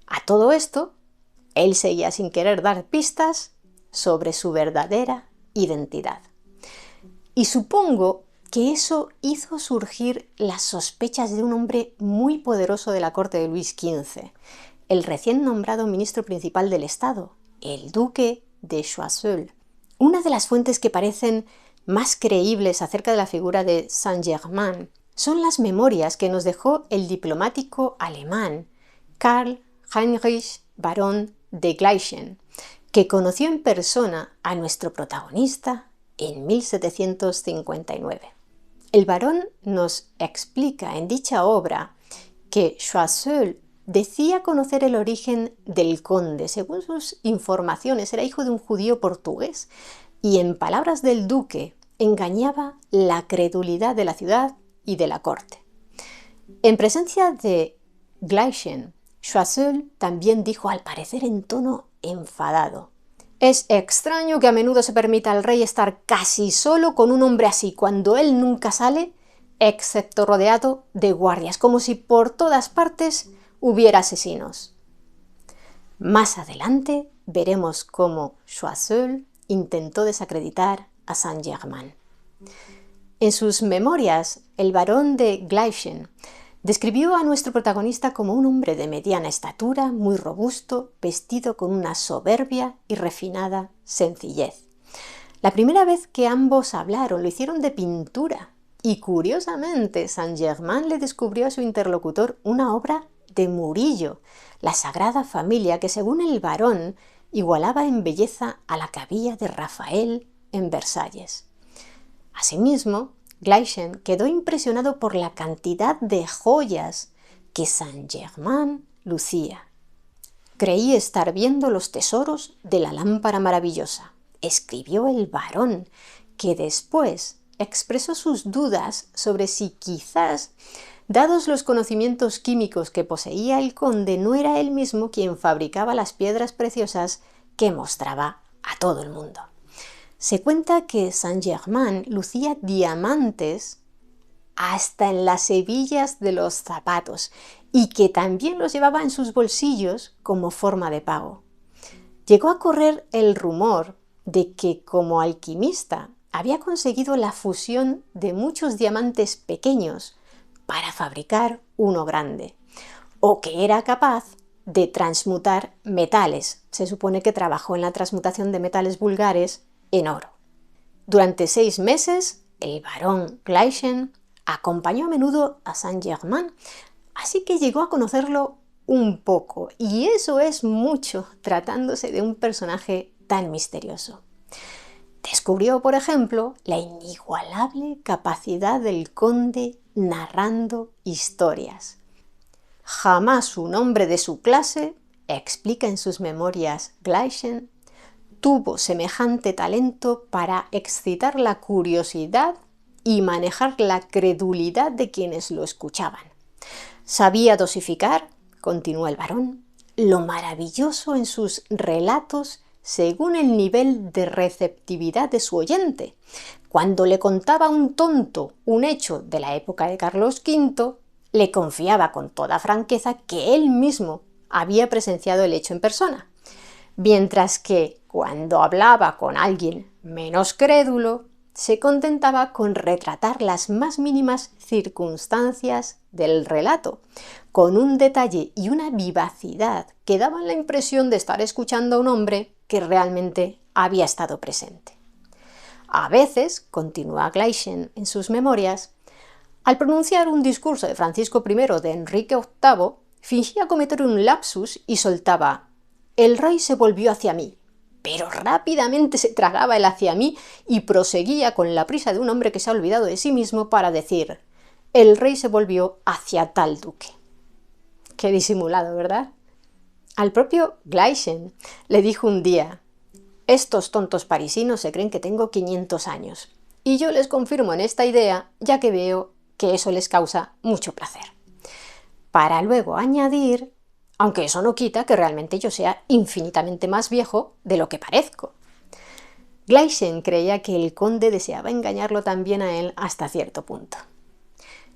A todo esto, él seguía sin querer dar pistas sobre su verdadera identidad. Y supongo que eso hizo surgir las sospechas de un hombre muy poderoso de la corte de Luis XV, el recién nombrado ministro principal del Estado, el duque de Choiseul. Una de las fuentes que parecen más creíbles acerca de la figura de Saint-Germain son las memorias que nos dejó el diplomático alemán Karl Heinrich Baron de Gleichen, que conoció en persona a nuestro protagonista en 1759. El barón nos explica en dicha obra que Choiseul decía conocer el origen del conde. Según sus informaciones, era hijo de un judío portugués y, en palabras del duque, engañaba la credulidad de la ciudad y de la corte. En presencia de Gleichen, Choiseul también dijo, al parecer en tono enfadado: «Es extraño que a menudo se permita al rey estar casi solo con un hombre así, cuando él nunca sale, excepto rodeado de guardias, como si por todas partes hubiera asesinos». Más adelante veremos cómo Choiseul intentó desacreditar a Saint-Germain. En sus memorias, el barón de Gleichen describió a nuestro protagonista como un hombre de mediana estatura, muy robusto, vestido con una soberbia y refinada sencillez. La primera vez que ambos hablaron lo hicieron de pintura y, curiosamente, Saint-Germain le descubrió a su interlocutor una obra de Murillo, la Sagrada Familia, que según el barón igualaba en belleza a la que había de Rafael en Versalles. Asimismo, Gleichen quedó impresionado por la cantidad de joyas que Saint-Germain lucía. «Creí estar viendo los tesoros de la lámpara maravillosa», escribió el barón, que después expresó sus dudas sobre si quizás, dados los conocimientos químicos que poseía el conde, no era él mismo quien fabricaba las piedras preciosas que mostraba a todo el mundo. Se cuenta que Saint-Germain lucía diamantes hasta en las hebillas de los zapatos y que también los llevaba en sus bolsillos como forma de pago. Llegó a correr el rumor de que, como alquimista, había conseguido la fusión de muchos diamantes pequeños para fabricar uno grande, o que era capaz de transmutar metales. Se supone que trabajó en la transmutación de metales vulgares en oro. Durante 6 meses, el barón Gleichen acompañó a menudo a Saint-Germain, así que llegó a conocerlo un poco, y eso es mucho tratándose de un personaje tan misterioso. Descubrió, por ejemplo, la inigualable capacidad del conde narrando historias. Jamás un hombre de su clase, explica en sus memorias Gleichen, tuvo semejante talento para excitar la curiosidad y manejar la credulidad de quienes lo escuchaban. Sabía dosificar, continúa el barón, lo maravilloso en sus relatos según el nivel de receptividad de su oyente. Cuando le contaba a un tonto un hecho de la época de Carlos V, le confiaba con toda franqueza que él mismo había presenciado el hecho en persona. Mientras que, cuando hablaba con alguien menos crédulo, se contentaba con retratar las más mínimas circunstancias del relato, con un detalle y una vivacidad que daban la impresión de estar escuchando a un hombre que realmente había estado presente. A veces, continúa Gleichen en sus memorias, al pronunciar un discurso de Francisco I de Enrique VIII, fingía cometer un lapsus y soltaba: «El rey se volvió hacia mí», pero rápidamente se tragaba el hacia mí y proseguía con la prisa de un hombre que se ha olvidado de sí mismo para decir: «El rey se volvió hacia tal duque». Qué disimulado, ¿verdad? Al propio Gleichen le dijo un día: «Estos tontos parisinos se creen que tengo 500 años, y yo les confirmo en esta idea, ya que veo que eso les causa mucho placer». Para luego añadir: «Aunque eso no quita que realmente yo sea infinitamente más viejo de lo que parezco». Gleichen creía que el conde deseaba engañarlo también a él hasta cierto punto.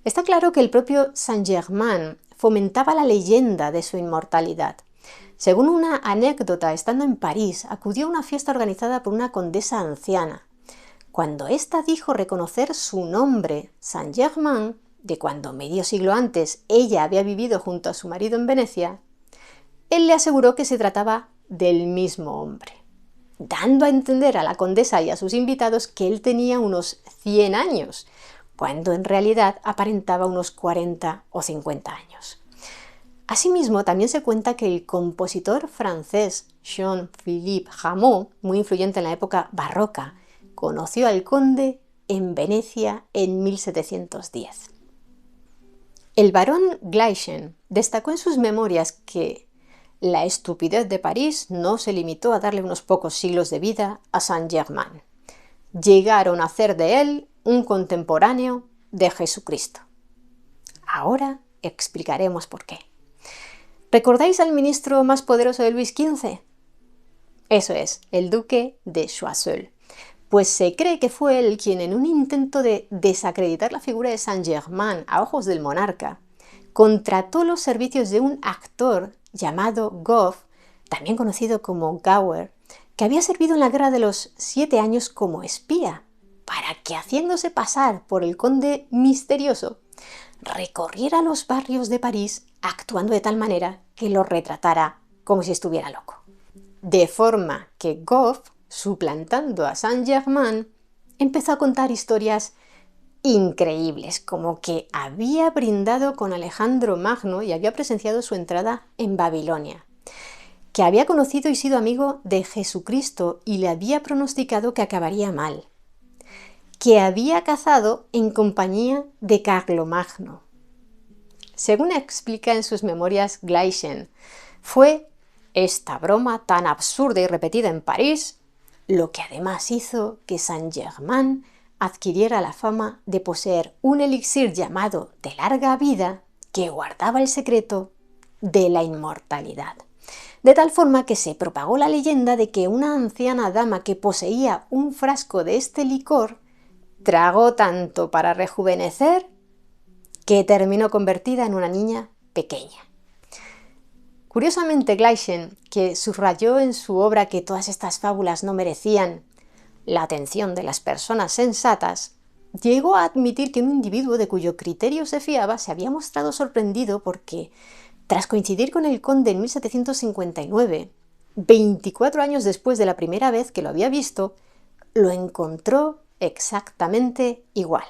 Está claro que el propio Saint-Germain fomentaba la leyenda de su inmortalidad. Según una anécdota, estando en París, acudió a una fiesta organizada por una condesa anciana. Cuando ésta dijo reconocer su nombre, Saint-Germain, de cuando medio siglo antes ella había vivido junto a su marido en Venecia, él le aseguró que se trataba del mismo hombre, dando a entender a la condesa y a sus invitados que él tenía unos 100 años, cuando en realidad aparentaba unos 40 o 50 años. Asimismo, también se cuenta que el compositor francés Jean-Philippe Rameau, muy influyente en la época barroca, conoció al conde en Venecia en 1710. El barón Gleichen destacó en sus memorias que la estupidez de París no se limitó a darle unos pocos siglos de vida a Saint-Germain. Llegaron a hacer de él un contemporáneo de Jesucristo. Ahora explicaremos por qué. ¿Recordáis al ministro más poderoso de Luis XV? Eso es, el duque de Choiseul. Pues se cree que fue él quien, en un intento de desacreditar la figura de Saint-Germain a ojos del monarca, contrató los servicios de un actor llamado Gough, también conocido como Gower, que había servido en la Guerra de los 7 Años como espía, para que, haciéndose pasar por el conde misterioso, recorriera los barrios de París actuando de tal manera que lo retratara como si estuviera loco. De forma que Gough, suplantando a Saint-Germain, empezó a contar historias increíbles, como que había brindado con Alejandro Magno y había presenciado su entrada en Babilonia, que había conocido y sido amigo de Jesucristo y le había pronosticado que acabaría mal, que había cazado en compañía de Carlomagno. Según explica en sus memorias Gleichen, fue esta broma tan absurda y repetida en París lo que además hizo que Saint-Germain adquiriera la fama de poseer un elixir llamado de larga vida que guardaba el secreto de la inmortalidad. De tal forma que se propagó la leyenda de que una anciana dama que poseía un frasco de este licor tragó tanto para rejuvenecer que terminó convertida en una niña pequeña. Curiosamente, Gleichen, que subrayó en su obra que todas estas fábulas no merecían la atención de las personas sensatas, llegó a admitir que un individuo de cuyo criterio se fiaba se había mostrado sorprendido porque, tras coincidir con el conde en 1759, 24 años después de la primera vez que lo había visto, lo encontró exactamente igual.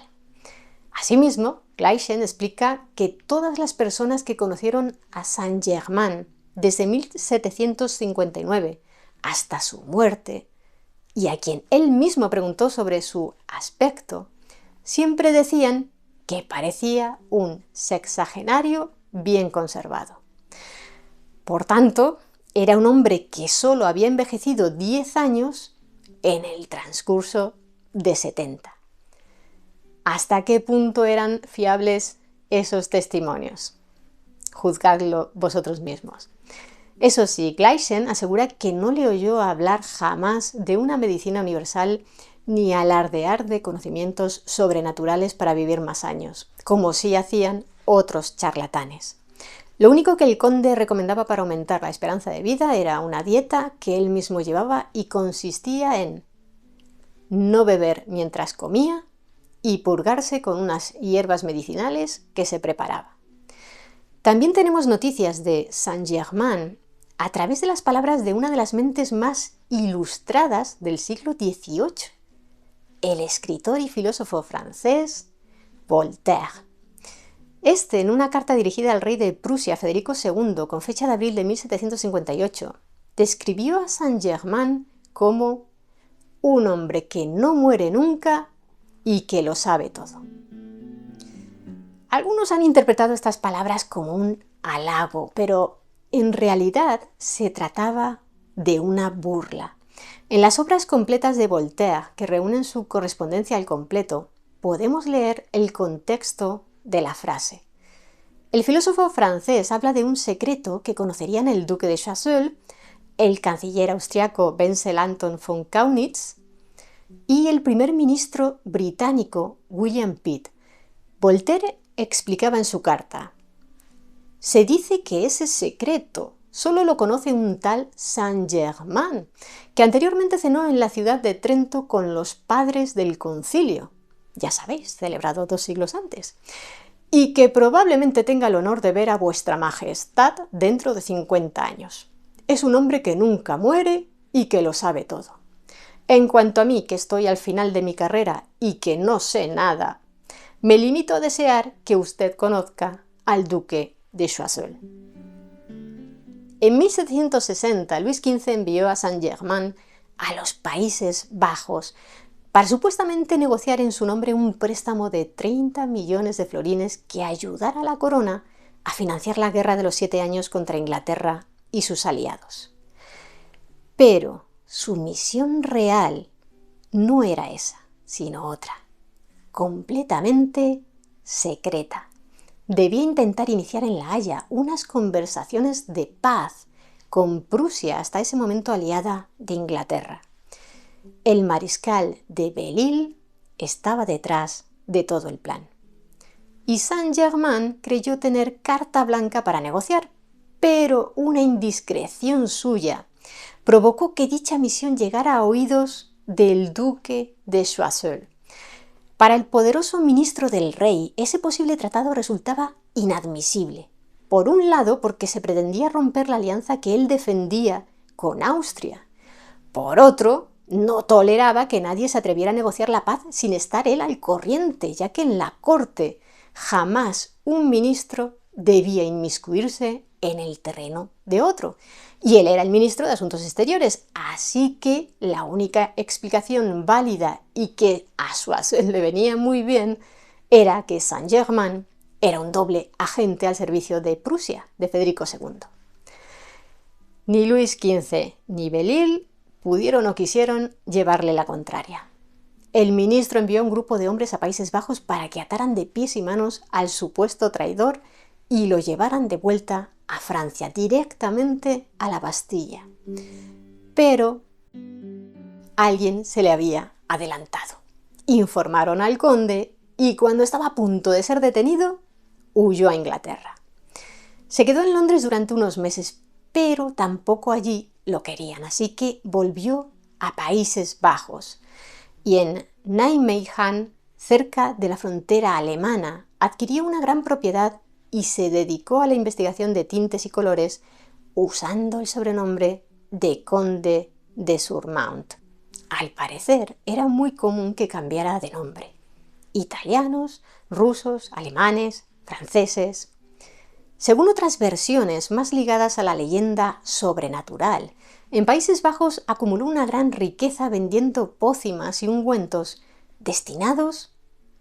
Asimismo, Gleichen explica que todas las personas que conocieron a Saint-Germain desde 1759 hasta su muerte, y a quien él mismo preguntó sobre su aspecto, siempre decían que parecía un sexagenario bien conservado. Por tanto, era un hombre que solo había envejecido 10 años en el transcurso de 70. ¿Hasta qué punto eran fiables esos testimonios? Juzgadlo vosotros mismos. Eso sí, Gleichen asegura que no le oyó hablar jamás de una medicina universal ni alardear de conocimientos sobrenaturales para vivir más años, como sí hacían otros charlatanes. Lo único que el conde recomendaba para aumentar la esperanza de vida era una dieta que él mismo llevaba y consistía en no beber mientras comía y purgarse con unas hierbas medicinales que se preparaba. También tenemos noticias de Saint-Germain a través de las palabras de una de las mentes más ilustradas del siglo XVIII, el escritor y filósofo francés Voltaire. Este, en una carta dirigida al rey de Prusia, Federico II, con fecha de abril de 1758, describió a Saint-Germain como un hombre que no muere nunca y que lo sabe todo. Algunos han interpretado estas palabras como un halago, pero en realidad se trataba de una burla. En las obras completas de Voltaire, que reúnen su correspondencia al completo, podemos leer el contexto de la frase. El filósofo francés habla de un secreto que conocerían el duque de Choiseul, el canciller austriaco Wenzel Anton von Kaunitz y el primer ministro británico William Pitt. Voltaire explicaba en su carta: se dice que ese secreto solo lo conoce un tal Saint-Germain, que anteriormente cenó en la ciudad de Trento con los padres del concilio, ya sabéis, celebrado 2 siglos antes, y que probablemente tenga el honor de ver a vuestra majestad dentro de 50 años. Es un hombre que nunca muere y que lo sabe todo. En cuanto a mí, que estoy al final de mi carrera y que no sé nada, me limito a desear que usted conozca al duque de Choiseul. En 1760, Luis XV envió a Saint-Germain a los Países Bajos para supuestamente negociar en su nombre un préstamo de 30 millones de florines que ayudara a la corona a financiar la Guerra de los 7 Años contra Inglaterra y sus aliados. Pero su misión real no era esa, sino otra, completamente secreta. Debía intentar iniciar en La Haya unas conversaciones de paz con Prusia, hasta ese momento aliada de Inglaterra. El mariscal de Belle-Île estaba detrás de todo el plan. Y Saint-Germain creyó tener carta blanca para negociar, pero una indiscreción suya provocó que dicha misión llegara a oídos del duque de Choiseul. Para el poderoso ministro del rey, ese posible tratado resultaba inadmisible. Por un lado, porque se pretendía romper la alianza que él defendía con Austria. Por otro, no toleraba que nadie se atreviera a negociar la paz sin estar él al corriente, ya que en la corte jamás un ministro debía inmiscuirse en el terreno de otro. Y él era el ministro de Asuntos Exteriores, así que la única explicación válida y que a Choiseul le venía muy bien era que Saint-Germain era un doble agente al servicio de Prusia, de Federico II. Ni Luis XV ni Belle-Île pudieron o quisieron llevarle la contraria. El ministro envió un grupo de hombres a Países Bajos para que ataran de pies y manos al supuesto traidor y lo llevaran de vuelta a Francia, directamente a la Bastilla. Pero alguien se le había adelantado. Informaron al conde y cuando estaba a punto de ser detenido, huyó a Inglaterra. Se quedó en Londres durante unos meses, pero tampoco allí lo querían, así que volvió a Países Bajos. Y en Nijmegen, cerca de la frontera alemana, adquirió una gran propiedad y se dedicó a la investigación de tintes y colores usando el sobrenombre de Conde de Surmount. Al parecer, era muy común que cambiara de nombre. Italianos, rusos, alemanes, franceses. Según otras versiones más ligadas a la leyenda sobrenatural, en Países Bajos acumuló una gran riqueza vendiendo pócimas y ungüentos destinados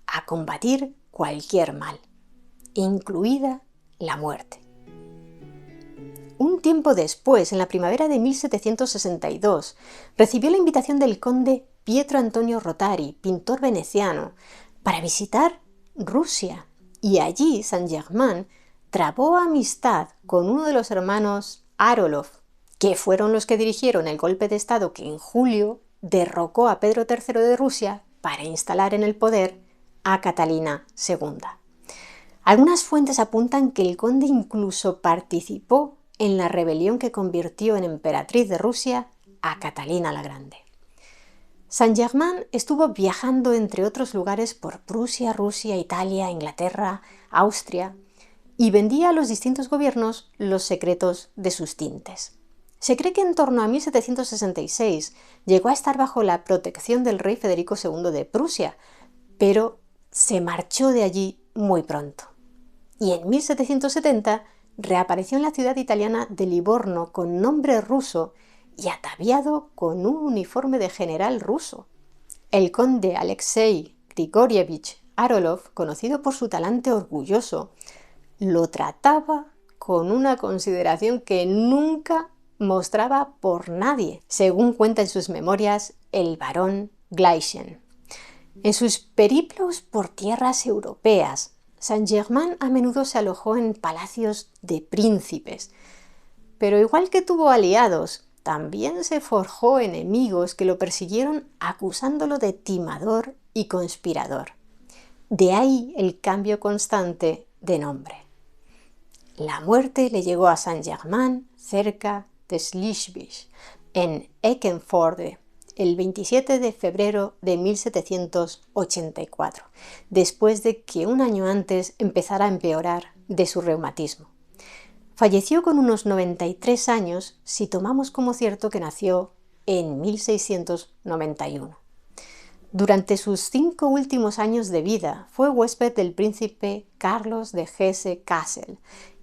a combatir cualquier mal, incluida la muerte. Un tiempo después, en la primavera de 1762, recibió la invitación del conde Pietro Antonio Rotari, pintor veneciano, para visitar Rusia, y allí Saint-Germain trabó amistad con uno de los hermanos Arolov, que fueron los que dirigieron el golpe de estado que en julio derrocó a Pedro III de Rusia para instalar en el poder a Catalina II. Algunas fuentes apuntan que el conde incluso participó en la rebelión que convirtió en emperatriz de Rusia a Catalina la Grande. Saint-Germain estuvo viajando entre otros lugares por Prusia, Rusia, Italia, Inglaterra, Austria y vendía a los distintos gobiernos los secretos de sus tintes. Se cree que en torno a 1766 llegó a estar bajo la protección del rey Federico II de Prusia, pero se marchó de allí muy pronto. Y en 1770 reapareció en la ciudad italiana de Livorno con nombre ruso y ataviado con un uniforme de general ruso. El conde Alexei Grigorievich Arolov, conocido por su talante orgulloso, lo trataba con una consideración que nunca mostraba por nadie, según cuenta en sus memorias el barón Gleichen. En sus periplos por tierras europeas, Saint-Germain a menudo se alojó en palacios de príncipes, pero igual que tuvo aliados, también se forjó enemigos que lo persiguieron acusándolo de timador y conspirador. De ahí el cambio constante de nombre. La muerte le llegó a Saint-Germain cerca de Schleswig, en Eckernförde, el 27 de febrero de 1784, después de que un año antes empezara a empeorar de su reumatismo. Falleció con unos 93 años si tomamos como cierto que nació en 1691. Durante sus 5 últimos años de vida fue huésped del príncipe Carlos de Hesse-Kassel,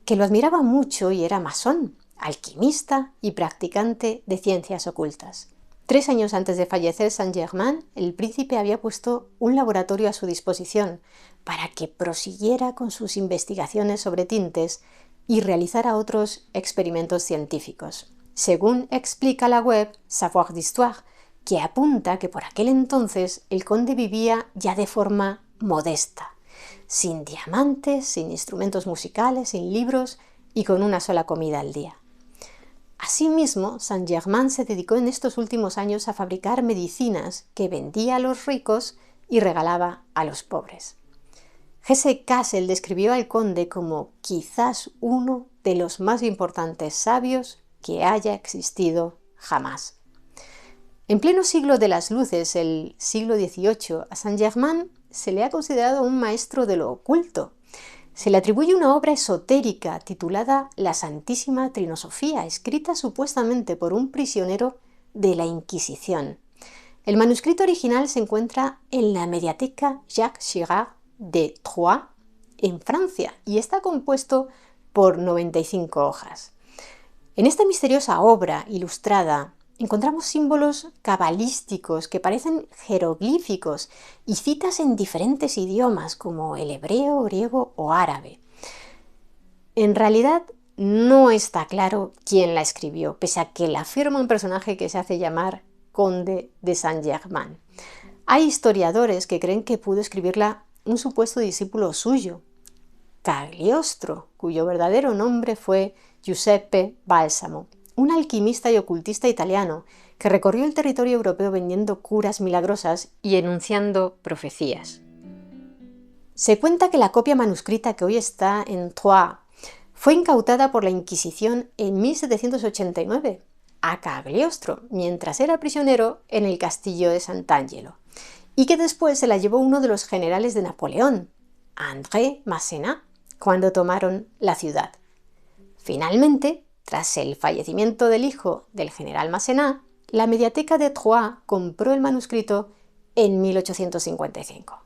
que lo admiraba mucho y era masón, alquimista y practicante de ciencias ocultas. 3 años antes de fallecer Saint-Germain, el príncipe había puesto un laboratorio a su disposición para que prosiguiera con sus investigaciones sobre tintes y realizara otros experimentos científicos. Según explica la web Savoir d'Histoire, que apunta que por aquel entonces el conde vivía ya de forma modesta, sin diamantes, sin instrumentos musicales, sin libros y con una sola comida al día. Asimismo, Saint-Germain se dedicó en estos últimos años a fabricar medicinas que vendía a los ricos y regalaba a los pobres. Hesse-Kassel describió al conde como quizás uno de los más importantes sabios que haya existido jamás. En pleno siglo de las luces, el siglo XVIII, a Saint-Germain se le ha considerado un maestro de lo oculto. Se le atribuye una obra esotérica titulada La Santísima Trinosofía, escrita supuestamente por un prisionero de la Inquisición. El manuscrito original se encuentra en la mediateca Jacques Girard de Troyes, en Francia, y está compuesto por 95 hojas. En esta misteriosa obra ilustrada encontramos símbolos cabalísticos que parecen jeroglíficos y citas en diferentes idiomas como el hebreo, griego o árabe. En realidad no está claro quién la escribió, pese a que la afirma un personaje que se hace llamar Conde de Saint-Germain. Hay historiadores que creen que pudo escribirla un supuesto discípulo suyo, Cagliostro, cuyo verdadero nombre fue Giuseppe Balsamo, un alquimista y ocultista italiano que recorrió el territorio europeo vendiendo curas milagrosas y enunciando profecías. Se cuenta que la copia manuscrita que hoy está en Troyes fue incautada por la Inquisición en 1789 a Cagliostro, mientras era prisionero en el castillo de Sant'Angelo, y que después se la llevó uno de los generales de Napoleón, André Masséna, cuando tomaron la ciudad. Finalmente, tras el fallecimiento del hijo del general Masséna, la mediateca de Troyes compró el manuscrito en 1855.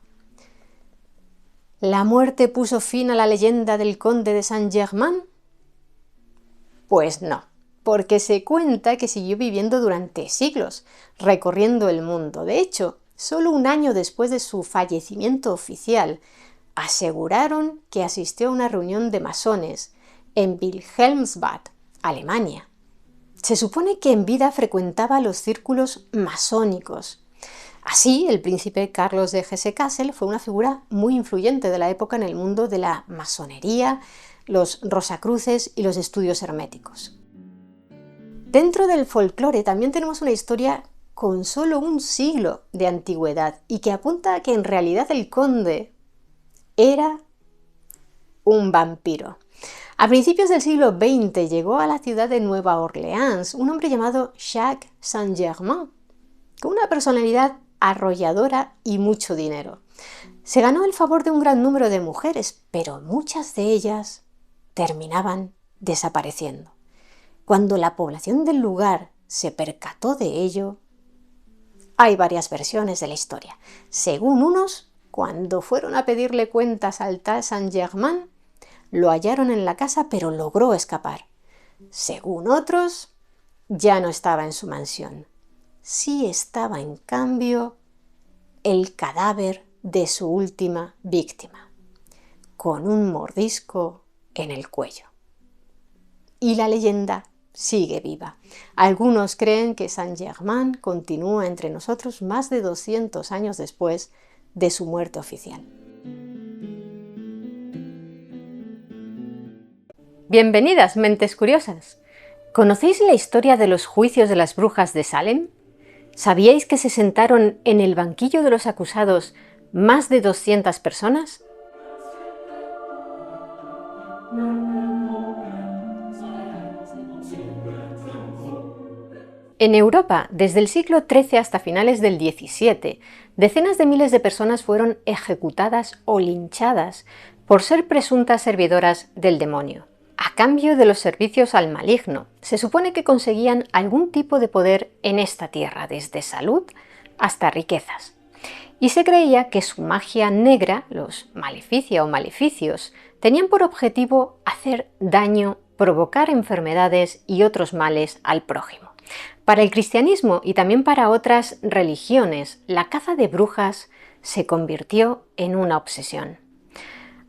¿La muerte puso fin a la leyenda del conde de Saint-Germain? Pues no, porque se cuenta que siguió viviendo durante siglos, recorriendo el mundo. De hecho, solo un año después de su fallecimiento oficial, aseguraron que asistió a una reunión de masones en Wilhelmsbad, Alemania. Se supone que en vida frecuentaba los círculos masónicos. Así, el príncipe Carlos de Hesse-Kassel fue una figura muy influyente de la época en el mundo de la masonería, los rosacruces y los estudios herméticos. Dentro del folclore también tenemos una historia con solo un siglo de antigüedad y que apunta a que en realidad el conde era un vampiro. A principios del siglo XX llegó a la ciudad de Nueva Orleans un hombre llamado Jacques Saint-Germain, con una personalidad arrolladora y mucho dinero. Se ganó el favor de un gran número de mujeres, pero muchas de ellas terminaban desapareciendo. Cuando la población del lugar se percató de ello, hay varias versiones de la historia. Según unos, cuando fueron a pedirle cuentas al tal Saint-Germain, lo hallaron en la casa, pero logró escapar. Según otros, ya no estaba en su mansión. Sí estaba, en cambio, el cadáver de su última víctima, con un mordisco en el cuello. Y la leyenda sigue viva. Algunos creen que Saint-Germain continúa entre nosotros más de 200 años después de su muerte oficial. Bienvenidas, mentes curiosas. ¿Conocéis la historia de los juicios de las brujas de Salem? ¿Sabíais que se sentaron en el banquillo de los acusados más de 200 personas? En Europa, desde el siglo XIII hasta finales del XVII, decenas de miles de personas fueron ejecutadas o linchadas por ser presuntas servidoras del demonio. A cambio de los servicios al maligno, se supone que conseguían algún tipo de poder en esta tierra, desde salud hasta riquezas. Y se creía que su magia negra, los maleficia o maleficios, tenían por objetivo hacer daño, provocar enfermedades y otros males al prójimo. Para el cristianismo y también para otras religiones, la caza de brujas se convirtió en una obsesión.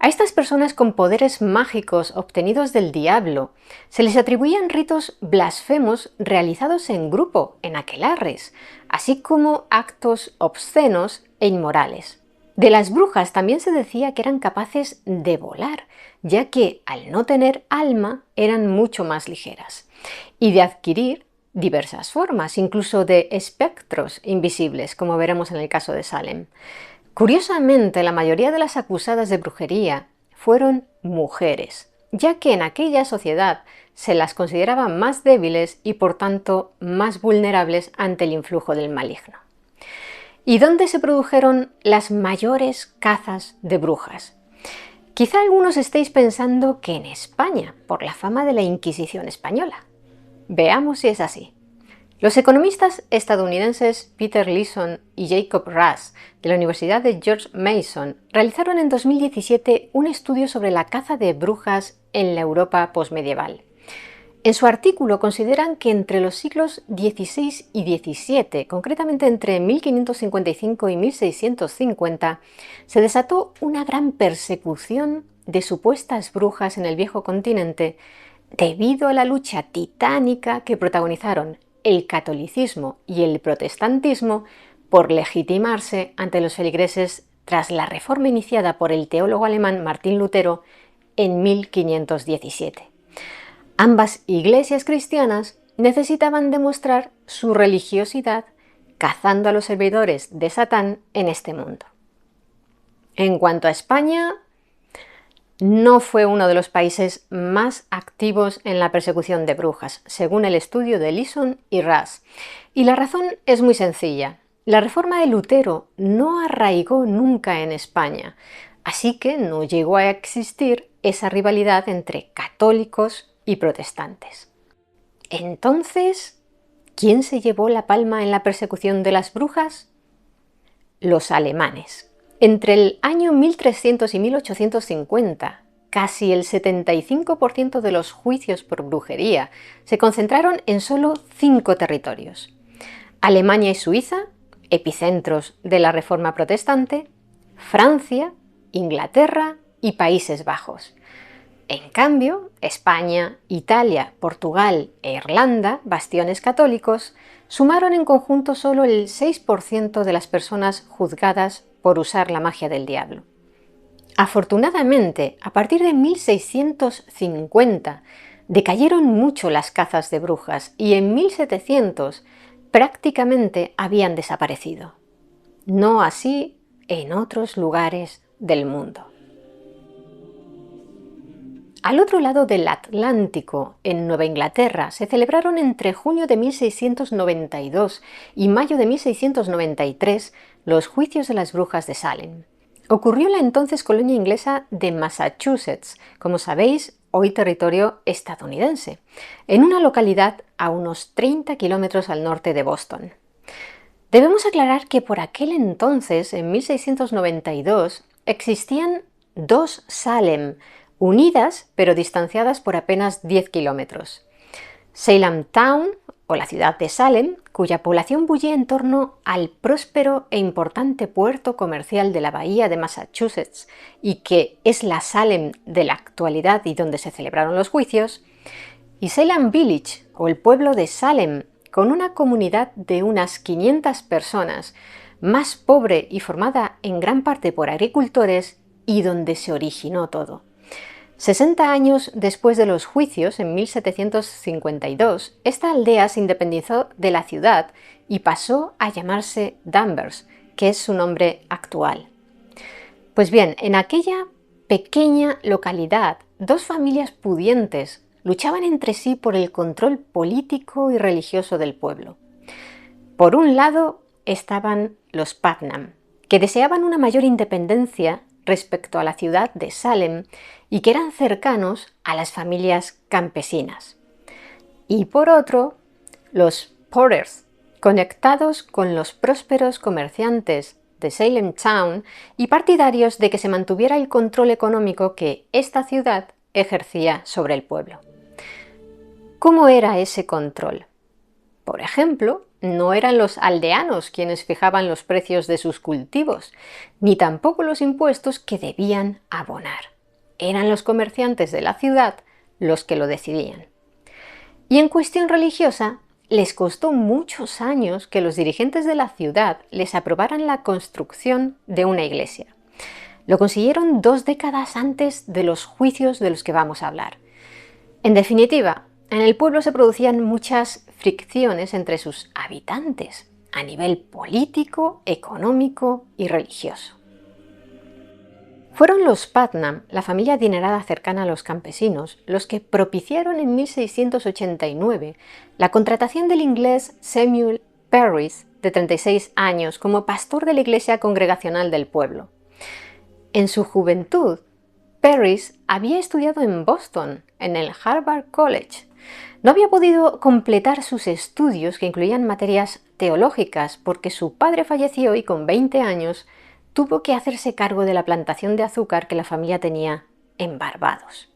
A estas personas con poderes mágicos obtenidos del diablo se les atribuían ritos blasfemos realizados en grupo, en aquelarres, así como actos obscenos e inmorales. De las brujas también se decía que eran capaces de volar, ya que al no tener alma eran mucho más ligeras, y de adquirir diversas formas, incluso de espectros invisibles, como veremos en el caso de Salem. Curiosamente, la mayoría de las acusadas de brujería fueron mujeres, ya que en aquella sociedad se las consideraba más débiles y por tanto más vulnerables ante el influjo del maligno. ¿Y dónde se produjeron las mayores cazas de brujas? Quizá algunos estéis pensando que en España, por la fama de la Inquisición española. Veamos si es así. Los economistas estadounidenses Peter Leeson y Jacob Russ de la Universidad de George Mason realizaron en 2017 un estudio sobre la caza de brujas en la Europa posmedieval. En su artículo consideran que entre los siglos XVI y XVII, concretamente entre 1555 y 1650, se desató una gran persecución de supuestas brujas en el viejo continente debido a la lucha titánica que protagonizaron el catolicismo y el protestantismo por legitimarse ante los feligreses tras la reforma iniciada por el teólogo alemán Martín Lutero en 1517. Ambas iglesias cristianas necesitaban demostrar su religiosidad cazando a los servidores de Satán en este mundo. En cuanto a España, no fue uno de los países más activos en la persecución de brujas, según el estudio de Leeson y Russ. Y la razón es muy sencilla. La reforma de Lutero no arraigó nunca en España, así que no llegó a existir esa rivalidad entre católicos y protestantes. Entonces, ¿quién se llevó la palma en la persecución de las brujas? Los alemanes. Entre el año 1300 y 1850, casi el 75% de los juicios por brujería se concentraron en solo 5 territorios: Alemania y Suiza, epicentros de la Reforma protestante; Francia, Inglaterra y Países Bajos. En cambio, España, Italia, Portugal e Irlanda, bastiones católicos, sumaron en conjunto solo el 6% de las personas juzgadas por usar la magia del diablo. Afortunadamente, a partir de 1650 decayeron mucho las cazas de brujas y en 1700 prácticamente habían desaparecido. No así en otros lugares del mundo. Al otro lado del Atlántico, en Nueva Inglaterra, se celebraron entre junio de 1692 y mayo de 1693 los juicios de las brujas de Salem. Ocurrió en la entonces colonia inglesa de Massachusetts, como sabéis, hoy territorio estadounidense, en una localidad a unos 30 kilómetros al norte de Boston. Debemos aclarar que por aquel entonces, en 1692, existían dos Salem, unidas pero distanciadas por apenas 10 kilómetros. Salem Town, o la ciudad de Salem, cuya población bullía en torno al próspero e importante puerto comercial de la bahía de Massachusetts y que es la Salem de la actualidad y donde se celebraron los juicios, y Salem Village, o el pueblo de Salem, con una comunidad de unas 500 personas, más pobre y formada en gran parte por agricultores y donde se originó todo. 60 años después de los juicios, en 1752, esta aldea se independizó de la ciudad y pasó a llamarse Danvers, que es su nombre actual. Pues bien, en aquella pequeña localidad, dos familias pudientes luchaban entre sí por el control político y religioso del pueblo. Por un lado estaban los Putnam, que deseaban una mayor independencia respecto a la ciudad de Salem y que eran cercanos a las familias campesinas. Y por otro, los Porters, conectados con los prósperos comerciantes de Salem Town y partidarios de que se mantuviera el control económico que esta ciudad ejercía sobre el pueblo. ¿Cómo era ese control? Por ejemplo, no eran los aldeanos quienes fijaban los precios de sus cultivos, ni tampoco los impuestos que debían abonar. Eran los comerciantes de la ciudad los que lo decidían. Y en cuestión religiosa, les costó muchos años que los dirigentes de la ciudad les aprobaran la construcción de una iglesia. Lo consiguieron 2 décadas antes de los juicios de los que vamos a hablar. En definitiva, en el pueblo se producían muchas fricciones entre sus habitantes, a nivel político, económico y religioso. Fueron los Putnam, la familia adinerada cercana a los campesinos, los que propiciaron en 1689 la contratación del inglés Samuel Parris, de 36 años, como pastor de la iglesia congregacional del pueblo. En su juventud, Parris había estudiado en Boston, en el Harvard College. No había podido completar sus estudios, que incluían materias teológicas, porque su padre falleció y con 20 años tuvo que hacerse cargo de la plantación de azúcar que la familia tenía en Barbados.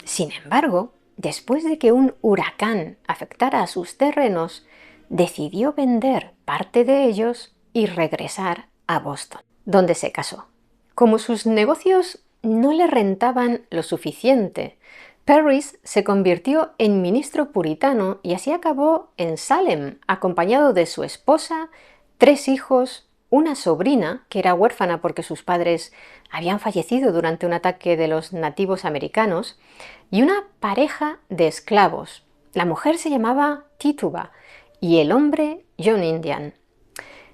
Sin embargo, después de que un huracán afectara a sus terrenos, decidió vender parte de ellos y regresar a Boston, donde se casó. Como sus negocios no le rentaban lo suficiente, Parris se convirtió en ministro puritano y así acabó en Salem, acompañado de su esposa, 3 hijos, una sobrina, que era huérfana porque sus padres habían fallecido durante un ataque de los nativos americanos, y una pareja de esclavos. La mujer se llamaba Tituba y el hombre John Indian.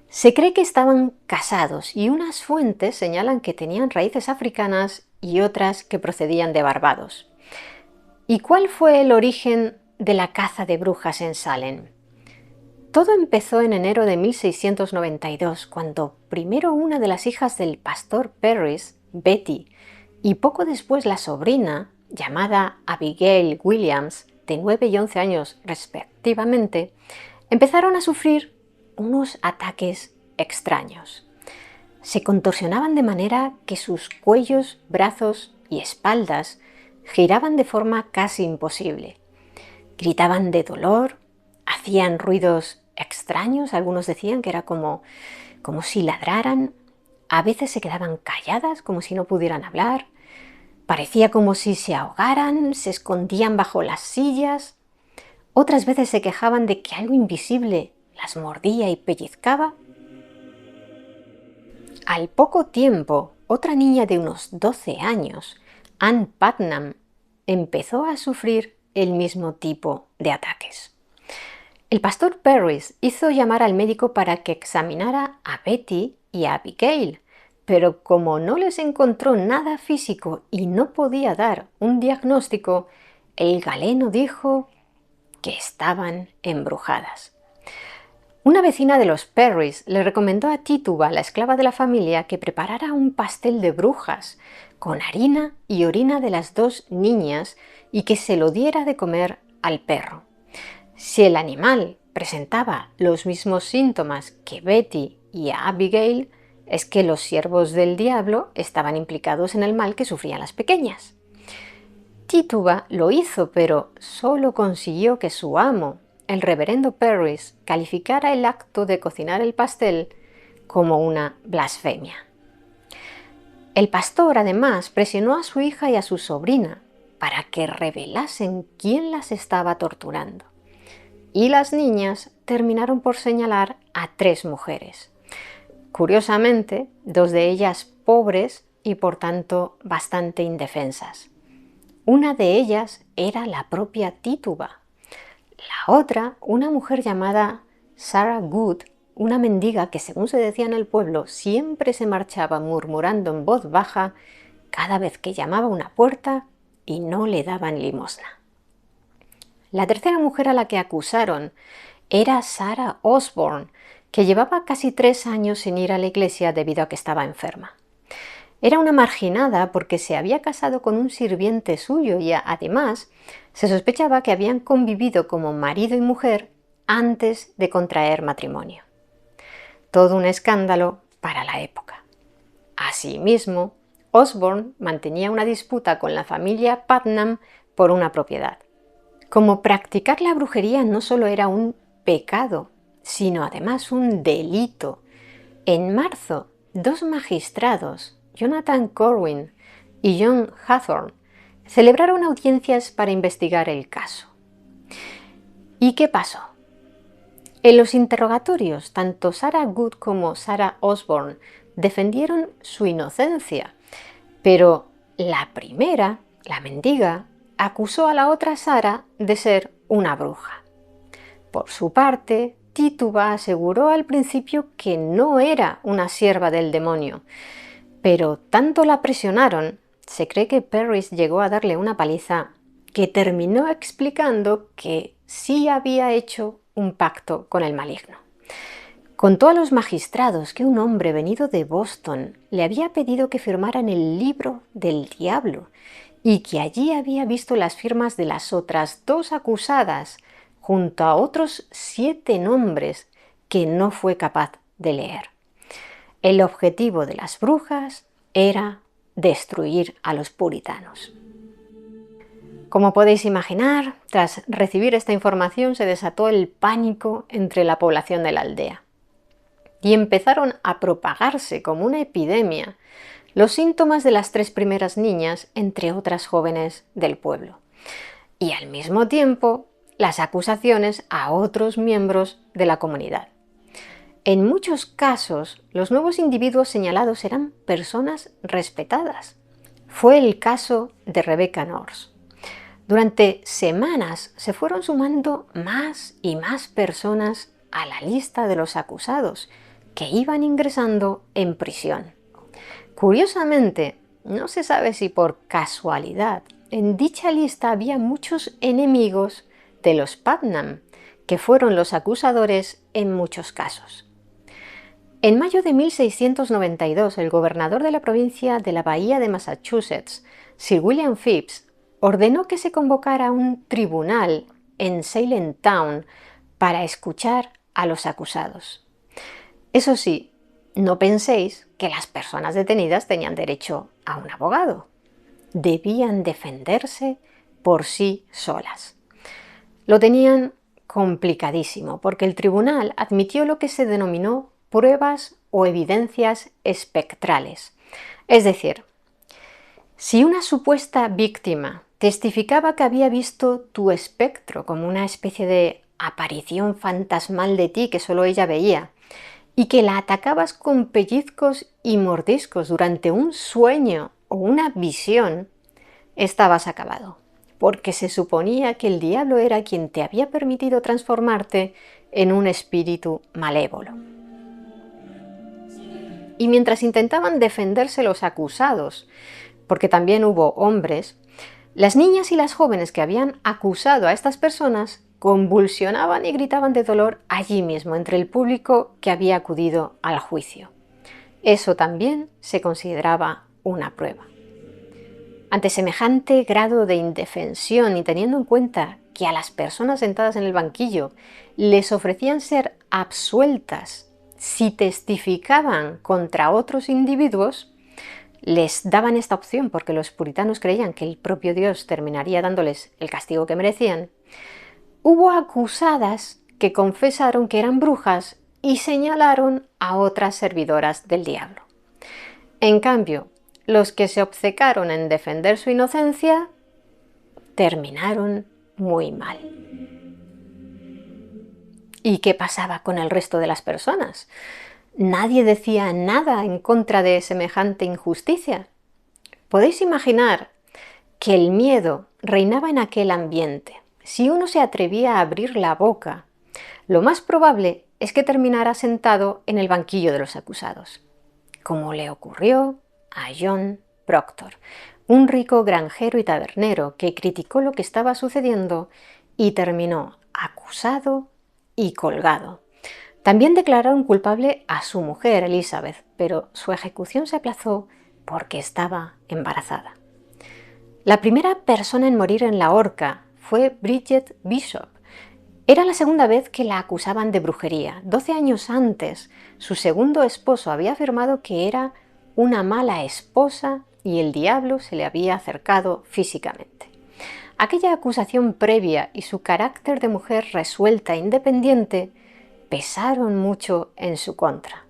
Se cree que estaban casados y unas fuentes señalan que tenían raíces africanas y otras que procedían de Barbados. ¿Y cuál fue el origen de la caza de brujas en Salem? Todo empezó en enero de 1692, cuando primero una de las hijas del pastor Parris, Betty, y poco después la sobrina, llamada Abigail Williams, de 9 y 11 años respectivamente, empezaron a sufrir unos ataques extraños. Se contorsionaban de manera que sus cuellos, brazos y espaldas giraban de forma casi imposible. Gritaban de dolor, hacían ruidos extraños, algunos decían que era como si ladraran, a veces se quedaban calladas como si no pudieran hablar, parecía como si se ahogaran, se escondían bajo las sillas, otras veces se quejaban de que algo invisible las mordía y pellizcaba. Al poco tiempo, otra niña de unos 12 años, Ann Putnam, empezó a sufrir el mismo tipo de ataques. El pastor Parris hizo llamar al médico para que examinara a Betty y a Abigail, pero como no les encontró nada físico y no podía dar un diagnóstico, el galeno dijo que estaban embrujadas. Una vecina de los Perrys le recomendó a Tituba, la esclava de la familia, que preparara un pastel de brujas con harina y orina de las dos niñas y que se lo diera de comer al perro. Si el animal presentaba los mismos síntomas que Betty y Abigail, es que los siervos del diablo estaban implicados en el mal que sufrían las pequeñas. Tituba lo hizo, pero solo consiguió que su amo, el reverendo Perrys, calificara el acto de cocinar el pastel como una blasfemia. El pastor, además, presionó a su hija y a su sobrina para que revelasen quién las estaba torturando. Y las niñas terminaron por señalar a 3 mujeres. Curiosamente, 2 de ellas pobres y por tanto bastante indefensas. Una de ellas era la propia Tituba. La otra, una mujer llamada Sarah Good, una mendiga que, según se decía en el pueblo, siempre se marchaba murmurando en voz baja cada vez que llamaba a una puerta y no le daban limosna. La tercera mujer a la que acusaron era Sarah Osborne, que llevaba casi 3 años sin ir a la iglesia debido a que estaba enferma. Era una marginada porque se había casado con un sirviente suyo y además se sospechaba que habían convivido como marido y mujer antes de contraer matrimonio. Todo un escándalo para la época. Asimismo, Osborne mantenía una disputa con la familia Putnam por una propiedad. Como practicar la brujería no solo era un pecado, sino además un delito. En marzo, 2 magistrados, Jonathan Corwin y John Hathorne, celebraron audiencias para investigar el caso. ¿Y qué pasó? En los interrogatorios, tanto Sarah Good como Sarah Osborne defendieron su inocencia, pero la primera, la mendiga, acusó a la otra Sarah de ser una bruja. Por su parte, Tituba aseguró al principio que no era una sierva del demonio, pero tanto la presionaron, se cree que Perrys llegó a darle una paliza, que terminó explicando que sí había hecho un pacto con el maligno. Contó a los magistrados que un hombre venido de Boston le había pedido que firmaran el libro del diablo y que allí había visto las firmas de las otras 2 acusadas junto a otros 7 nombres que no fue capaz de leer. El objetivo de las brujas era destruir a los puritanos. Como podéis imaginar, tras recibir esta información se desató el pánico entre la población de la aldea y empezaron a propagarse como una epidemia los síntomas de las 3 primeras niñas, entre otras jóvenes del pueblo, y al mismo tiempo las acusaciones a otros miembros de la comunidad. En muchos casos, los nuevos individuos señalados eran personas respetadas. Fue el caso de Rebecca North. Durante semanas se fueron sumando más y más personas a la lista de los acusados que iban ingresando en prisión. Curiosamente, no se sabe si por casualidad, en dicha lista había muchos enemigos de los Putnam, que fueron los acusadores en muchos casos. En mayo de 1692, el gobernador de la provincia de la Bahía de Massachusetts, Sir William Phips, ordenó que se convocara un tribunal en Salem Town para escuchar a los acusados. Eso sí, no penséis que las personas detenidas tenían derecho a un abogado. Debían defenderse por sí solas. Lo tenían complicadísimo porque el tribunal admitió lo que se denominó pruebas o evidencias espectrales. Es decir, si una supuesta víctima testificaba que había visto tu espectro como una especie de aparición fantasmal de ti que solo ella veía, y que la atacabas con pellizcos y mordiscos durante un sueño o una visión, estabas acabado, porque se suponía que el diablo era quien te había permitido transformarte en un espíritu malévolo. Y mientras intentaban defenderse los acusados, porque también hubo hombres, las niñas y las jóvenes que habían acusado a estas personas convulsionaban y gritaban de dolor allí mismo, entre el público que había acudido al juicio. Eso también se consideraba una prueba. Ante semejante grado de indefensión y teniendo en cuenta que a las personas sentadas en el banquillo les ofrecían ser absueltas si testificaban contra otros individuos, les daban esta opción porque los puritanos creían que el propio Dios terminaría dándoles el castigo que merecían. Hubo acusadas que confesaron que eran brujas y señalaron a otras servidoras del diablo. En cambio, los que se obcecaron en defender su inocencia terminaron muy mal. ¿Y qué pasaba con el resto de las personas? Nadie decía nada en contra de semejante injusticia. ¿Podéis imaginar que el miedo reinaba en aquel ambiente? Si uno se atrevía a abrir la boca, lo más probable es que terminara sentado en el banquillo de los acusados, como le ocurrió a John Proctor, un rico granjero y tabernero que criticó lo que estaba sucediendo y terminó acusado y colgado. También declararon culpable a su mujer, Elizabeth, pero su ejecución se aplazó porque estaba embarazada. La primera persona en morir en la horca fue Bridget Bishop. Era la segunda vez que la acusaban de brujería. 12 años antes, su segundo esposo había afirmado que era una mala esposa y el diablo se le había acercado físicamente. Aquella acusación previa y su carácter de mujer resuelta e independiente pesaron mucho en su contra.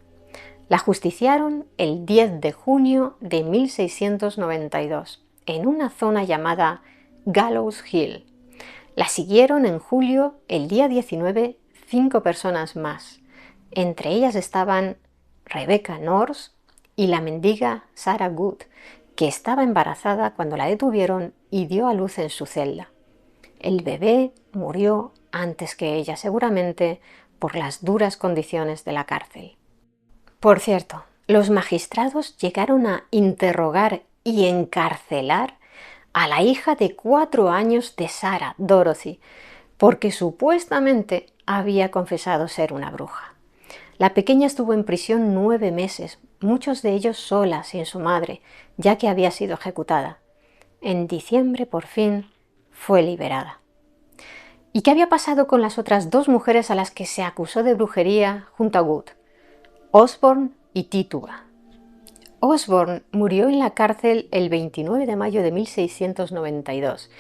La ajusticiaron el 10 de junio de 1692 en una zona llamada Gallows Hill. La siguieron en julio, el día 19, 5 personas más. Entre ellas estaban Rebecca Norse y la mendiga Sarah Good, que estaba embarazada cuando la detuvieron y dio a luz en su celda. El bebé murió antes que ella, seguramente por las duras condiciones de la cárcel. Por cierto, los magistrados llegaron a interrogar y encarcelar a la hija de 4 años de Sarah, Dorothy, porque supuestamente había confesado ser una bruja. La pequeña estuvo en prisión 9 meses, muchos de ellos sola, sin su madre, ya que había sido ejecutada. En diciembre, por fin, fue liberada. ¿Y qué había pasado con las otras 2 mujeres a las que se acusó de brujería junto a Wood? Osborne y Tituba. Osborne murió en la cárcel el 29 de mayo de 1692,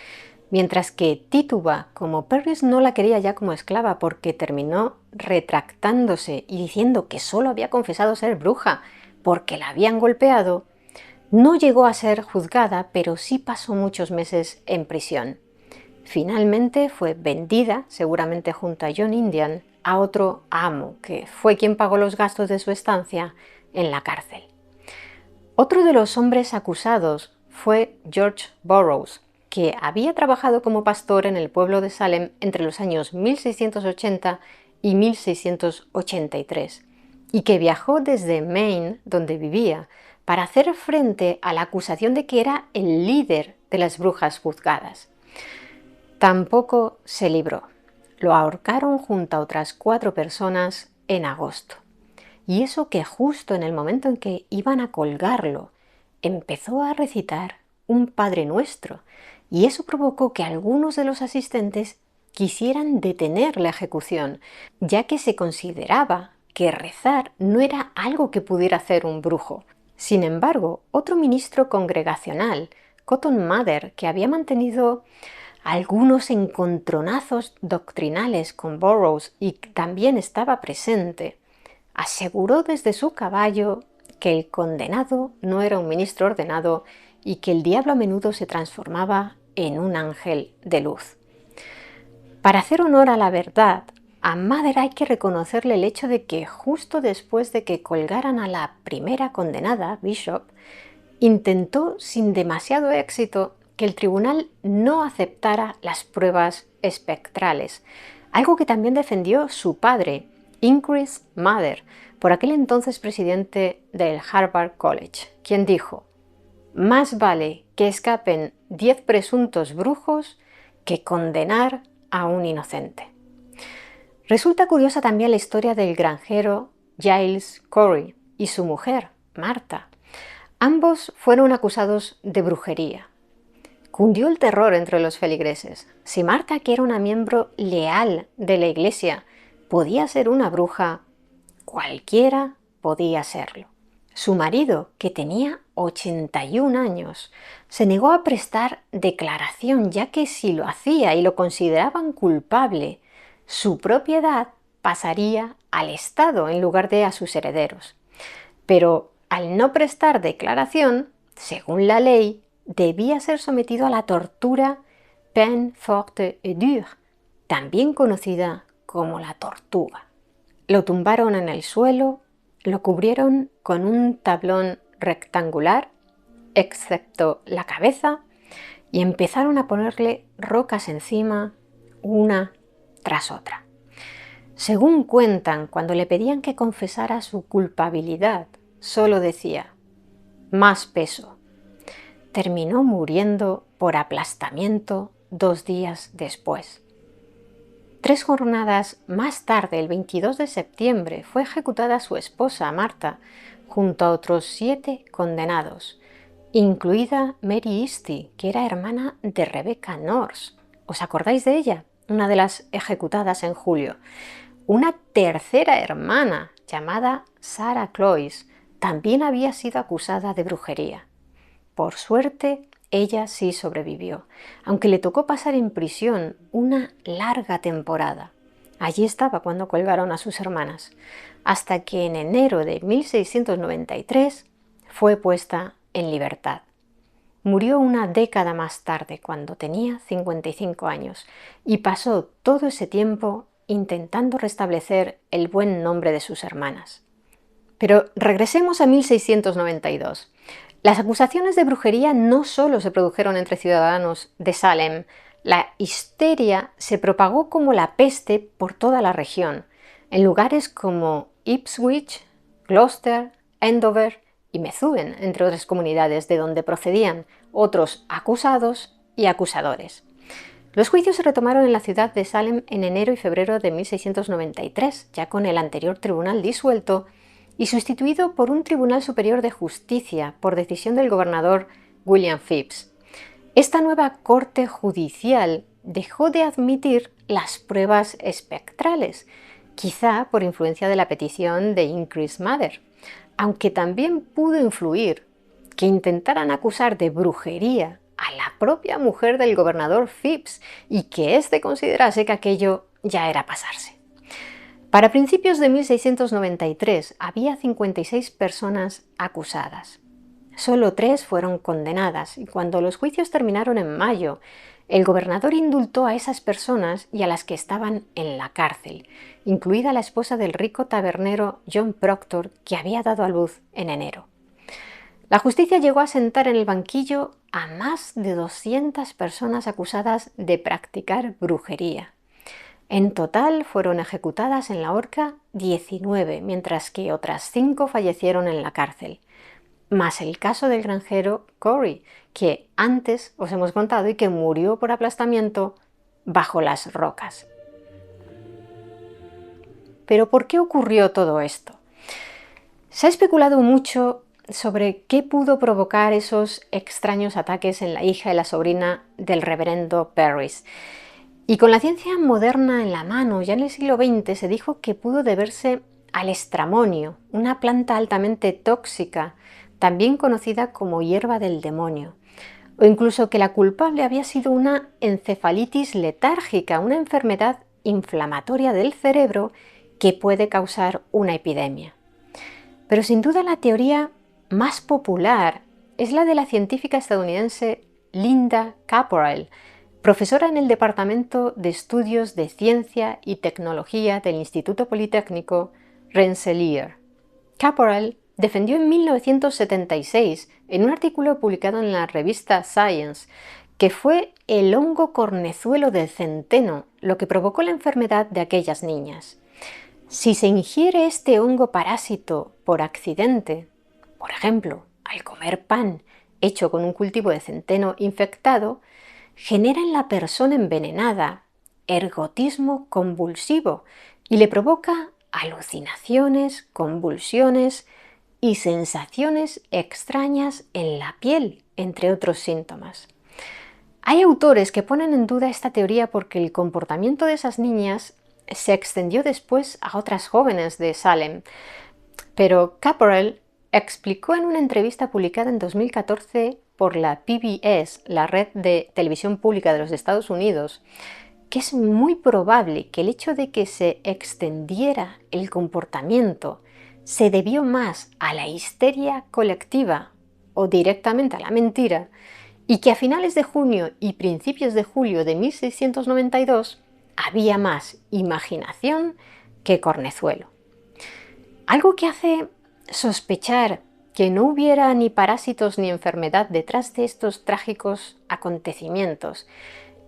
mientras que Tituba, como Perris no la quería ya como esclava porque terminó retractándose y diciendo que solo había confesado ser bruja porque la habían golpeado, no llegó a ser juzgada, pero sí pasó muchos meses en prisión. Finalmente fue vendida, seguramente junto a John Indian, a otro amo, que fue quien pagó los gastos de su estancia en la cárcel. Otro de los hombres acusados fue George Burroughs, que había trabajado como pastor en el pueblo de Salem entre los años 1680 y 1683, y que viajó desde Maine, donde vivía, para hacer frente a la acusación de que era el líder de las brujas juzgadas. Tampoco se libró. Lo ahorcaron junto a otras 4 personas en agosto. Y eso que justo en el momento en que iban a colgarlo, empezó a recitar un Padre Nuestro, y eso provocó que algunos de los asistentes quisieran detener la ejecución, ya que se consideraba que rezar no era algo que pudiera hacer un brujo. Sin embargo, otro ministro congregacional, Cotton Mather, que había mantenido algunos encontronazos doctrinales con Burroughs y también estaba presente, aseguró desde su caballo que el condenado no era un ministro ordenado y que el diablo a menudo se transformaba en un ángel de luz. Para hacer honor a la verdad, a Mather hay que reconocerle el hecho de que justo después de que colgaran a la primera condenada, Bishop, intentó sin demasiado éxito que el tribunal no aceptara las pruebas espectrales, algo que también defendió su padre Increase Mather, por aquel entonces presidente del Harvard College, quien dijo: «Más vale que escapen 10 presuntos brujos que condenar a un inocente». Resulta curiosa también la historia del granjero Giles Corey y su mujer, Martha. Ambos fueron acusados de brujería. Cundió el terror entre los feligreses. Si Martha, que era una miembro leal de la iglesia, podía ser una bruja, cualquiera podía serlo. Su marido, que tenía 81 años, se negó a prestar declaración, ya que si lo hacía y lo consideraban culpable, su propiedad pasaría al Estado en lugar de a sus herederos. Pero al no prestar declaración, según la ley, debía ser sometido a la tortura peine forte et dure, también conocida como la tortuga. Lo tumbaron en el suelo, lo cubrieron con un tablón rectangular, excepto la cabeza, y empezaron a ponerle rocas encima, una tras otra. Según cuentan, cuando le pedían que confesara su culpabilidad, solo decía: «Más peso». Terminó muriendo por aplastamiento 2 días después. 3 jornadas más tarde, el 22 de septiembre, fue ejecutada su esposa, Martha, junto a otros 7 condenados, incluida Mary Easty, que era hermana de Rebecca North. ¿Os acordáis de ella? Una de las ejecutadas en julio. Una tercera hermana, llamada Sarah Cloyce, también había sido acusada de brujería. Por suerte, ella sí sobrevivió, aunque le tocó pasar en prisión una larga temporada. Allí estaba cuando colgaron a sus hermanas, hasta que en enero de 1693 fue puesta en libertad. Murió una década más tarde, cuando tenía 55 años, y pasó todo ese tiempo intentando restablecer el buen nombre de sus hermanas. Pero regresemos a 1692. Las acusaciones de brujería no solo se produjeron entre ciudadanos de Salem, la histeria se propagó como la peste por toda la región, en lugares como Ipswich, Gloucester, Andover y Methuen, entre otras comunidades de donde procedían otros acusados y acusadores. Los juicios se retomaron en la ciudad de Salem en enero y febrero de 1693, ya con el anterior tribunal disuelto y sustituido por un Tribunal Superior de Justicia por decisión del gobernador William Phips. Esta nueva corte judicial dejó de admitir las pruebas espectrales, quizá por influencia de la petición de Increase Mather, aunque también pudo influir que intentaran acusar de brujería a la propia mujer del gobernador Phips y que éste considerase que aquello ya era pasarse. Para principios de 1693 había 56 personas acusadas. Solo 3 fueron condenadas y cuando los juicios terminaron en mayo, el gobernador indultó a esas personas y a las que estaban en la cárcel, incluida la esposa del rico tabernero John Proctor, que había dado a luz en enero. La justicia llegó a sentar en el banquillo a más de 200 personas acusadas de practicar brujería. En total fueron ejecutadas en la horca 19, mientras que otras 5 fallecieron en la cárcel, más el caso del granjero Corey, que antes os hemos contado y que murió por aplastamiento bajo las rocas. ¿Pero por qué ocurrió todo esto? Se ha especulado mucho sobre qué pudo provocar esos extraños ataques en la hija y la sobrina del reverendo Parris. Y con la ciencia moderna en la mano, ya en el siglo XX se dijo que pudo deberse al estramonio, una planta altamente tóxica, también conocida como hierba del demonio, o incluso que la culpable había sido una encefalitis letárgica, una enfermedad inflamatoria del cerebro que puede causar una epidemia. Pero sin duda la teoría más popular es la de la científica estadounidense Linda Caporal, profesora en el Departamento de Estudios de Ciencia y Tecnología del Instituto Politécnico Rensselaer. Caporal defendió en 1976, en un artículo publicado en la revista Science, que fue el hongo cornezuelo del centeno lo que provocó la enfermedad de aquellas niñas. Si se ingiere este hongo parásito por accidente, por ejemplo, al comer pan hecho con un cultivo de centeno infectado, genera en la persona envenenada ergotismo convulsivo y le provoca alucinaciones, convulsiones y sensaciones extrañas en la piel, entre otros síntomas. Hay autores que ponen en duda esta teoría porque el comportamiento de esas niñas se extendió después a otras jóvenes de Salem, pero Caporal explicó en una entrevista publicada en 2014 por la PBS, la red de televisión pública de los Estados Unidos, que es muy probable que el hecho de que se extendiera el comportamiento se debió más a la histeria colectiva o directamente a la mentira, y que a finales de junio y principios de julio de 1692 había más imaginación que Cornezuelo. Algo que hace sospechar que no hubiera ni parásitos ni enfermedad detrás de estos trágicos acontecimientos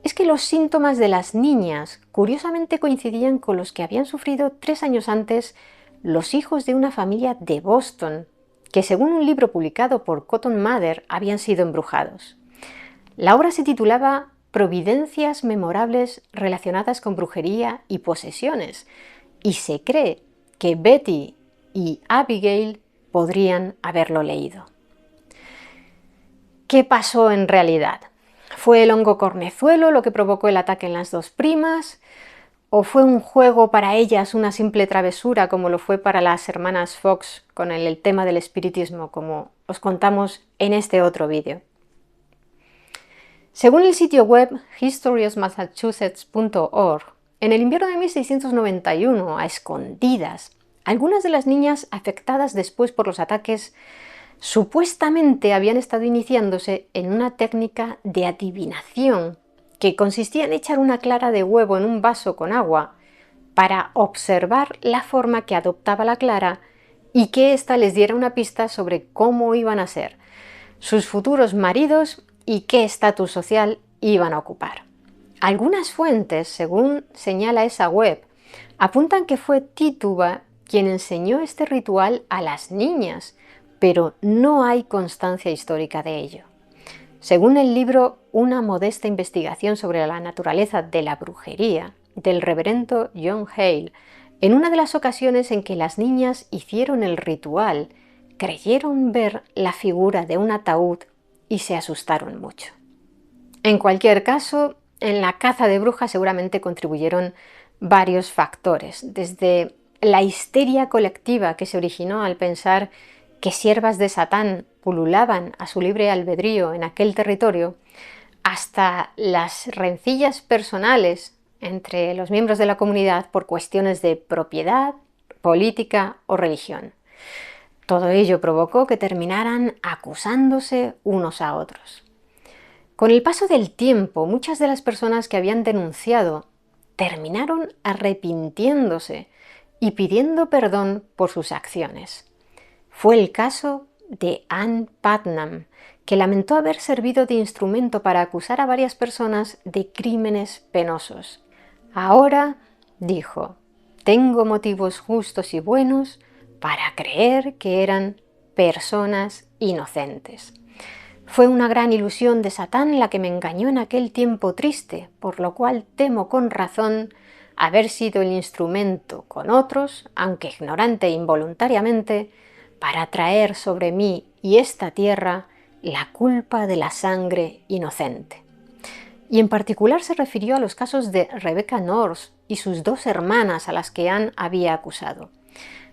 es que los síntomas de las niñas curiosamente coincidían con los que habían sufrido 3 años antes los hijos de una familia de Boston, que según un libro publicado por Cotton Mather habían sido embrujados. La obra se titulaba Providencias memorables relacionadas con brujería y posesiones, y se cree que Betty y Abigail podrían haberlo leído. ¿Qué pasó en realidad? ¿Fue el hongo cornezuelo lo que provocó el ataque en las dos primas? ¿O fue un juego para ellas, una simple travesura, como lo fue para las hermanas Fox con el tema del espiritismo, como os contamos en este otro vídeo? Según el sitio web historyofmassachusetts.org, en el invierno de 1691, a escondidas, algunas de las niñas afectadas después por los ataques supuestamente habían estado iniciándose en una técnica de adivinación que consistía en echar una clara de huevo en un vaso con agua para observar la forma que adoptaba la clara y que ésta les diera una pista sobre cómo iban a ser sus futuros maridos y qué estatus social iban a ocupar. Algunas fuentes, según señala esa web, apuntan que fue Tituba quien enseñó este ritual a las niñas, pero no hay constancia histórica de ello. Según el libro Una modesta investigación sobre la naturaleza de la brujería, del reverendo John Hale, en una de las ocasiones en que las niñas hicieron el ritual, creyeron ver la figura de un ataúd y se asustaron mucho. En cualquier caso, en la caza de brujas seguramente contribuyeron varios factores, desde la histeria colectiva que se originó al pensar que siervas de Satán pululaban a su libre albedrío en aquel territorio, hasta las rencillas personales entre los miembros de la comunidad por cuestiones de propiedad, política o religión. Todo ello provocó que terminaran acusándose unos a otros. Con el paso del tiempo, muchas de las personas que habían denunciado terminaron arrepintiéndose y pidiendo perdón por sus acciones. Fue el caso de Ann Putnam, que lamentó haber servido de instrumento para acusar a varias personas de crímenes penosos. Ahora, dijo, tengo motivos justos y buenos para creer que eran personas inocentes. Fue una gran ilusión de Satán la que me engañó en aquel tiempo triste, por lo cual temo con razón haber sido el instrumento con otros, aunque ignorante e involuntariamente, para traer sobre mí y esta tierra la culpa de la sangre inocente. Y en particular se refirió a los casos de Rebecca North y sus 2 hermanas a las que Anne había acusado.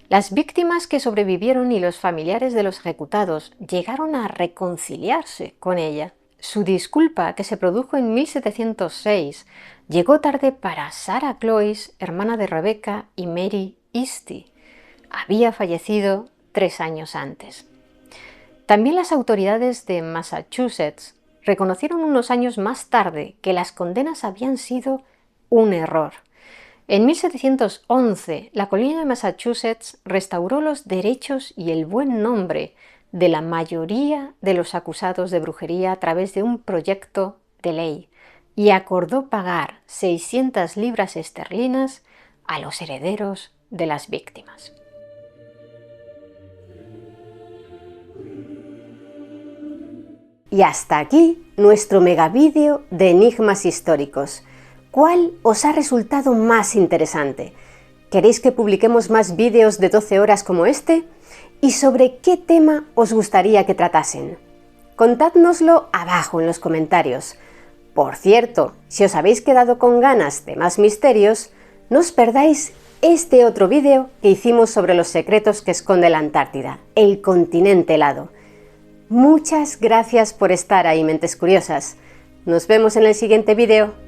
Las víctimas que sobrevivieron y los familiares de los ejecutados llegaron a reconciliarse con ella. Su disculpa, que se produjo en 1706, llegó tarde para Sarah Cloyce, hermana de Rebecca, y Mary Easty. Había fallecido 3 años antes. También las autoridades de Massachusetts reconocieron unos años más tarde que las condenas habían sido un error. En 1711, la colonia de Massachusetts restauró los derechos y el buen nombre de la mayoría de los acusados de brujería a través de un proyecto de ley y acordó pagar 600 libras esterlinas a los herederos de las víctimas. Y hasta aquí nuestro megavídeo de enigmas históricos. ¿Cuál os ha resultado más interesante? ¿Queréis que publiquemos más vídeos de 12 horas como este? ¿Y sobre qué tema os gustaría que tratasen? Contádnoslo abajo en los comentarios. Por cierto, si os habéis quedado con ganas de más misterios, no os perdáis este otro vídeo que hicimos sobre los secretos que esconde la Antártida, el continente helado. Muchas gracias por estar ahí, mentes curiosas. Nos vemos en el siguiente vídeo.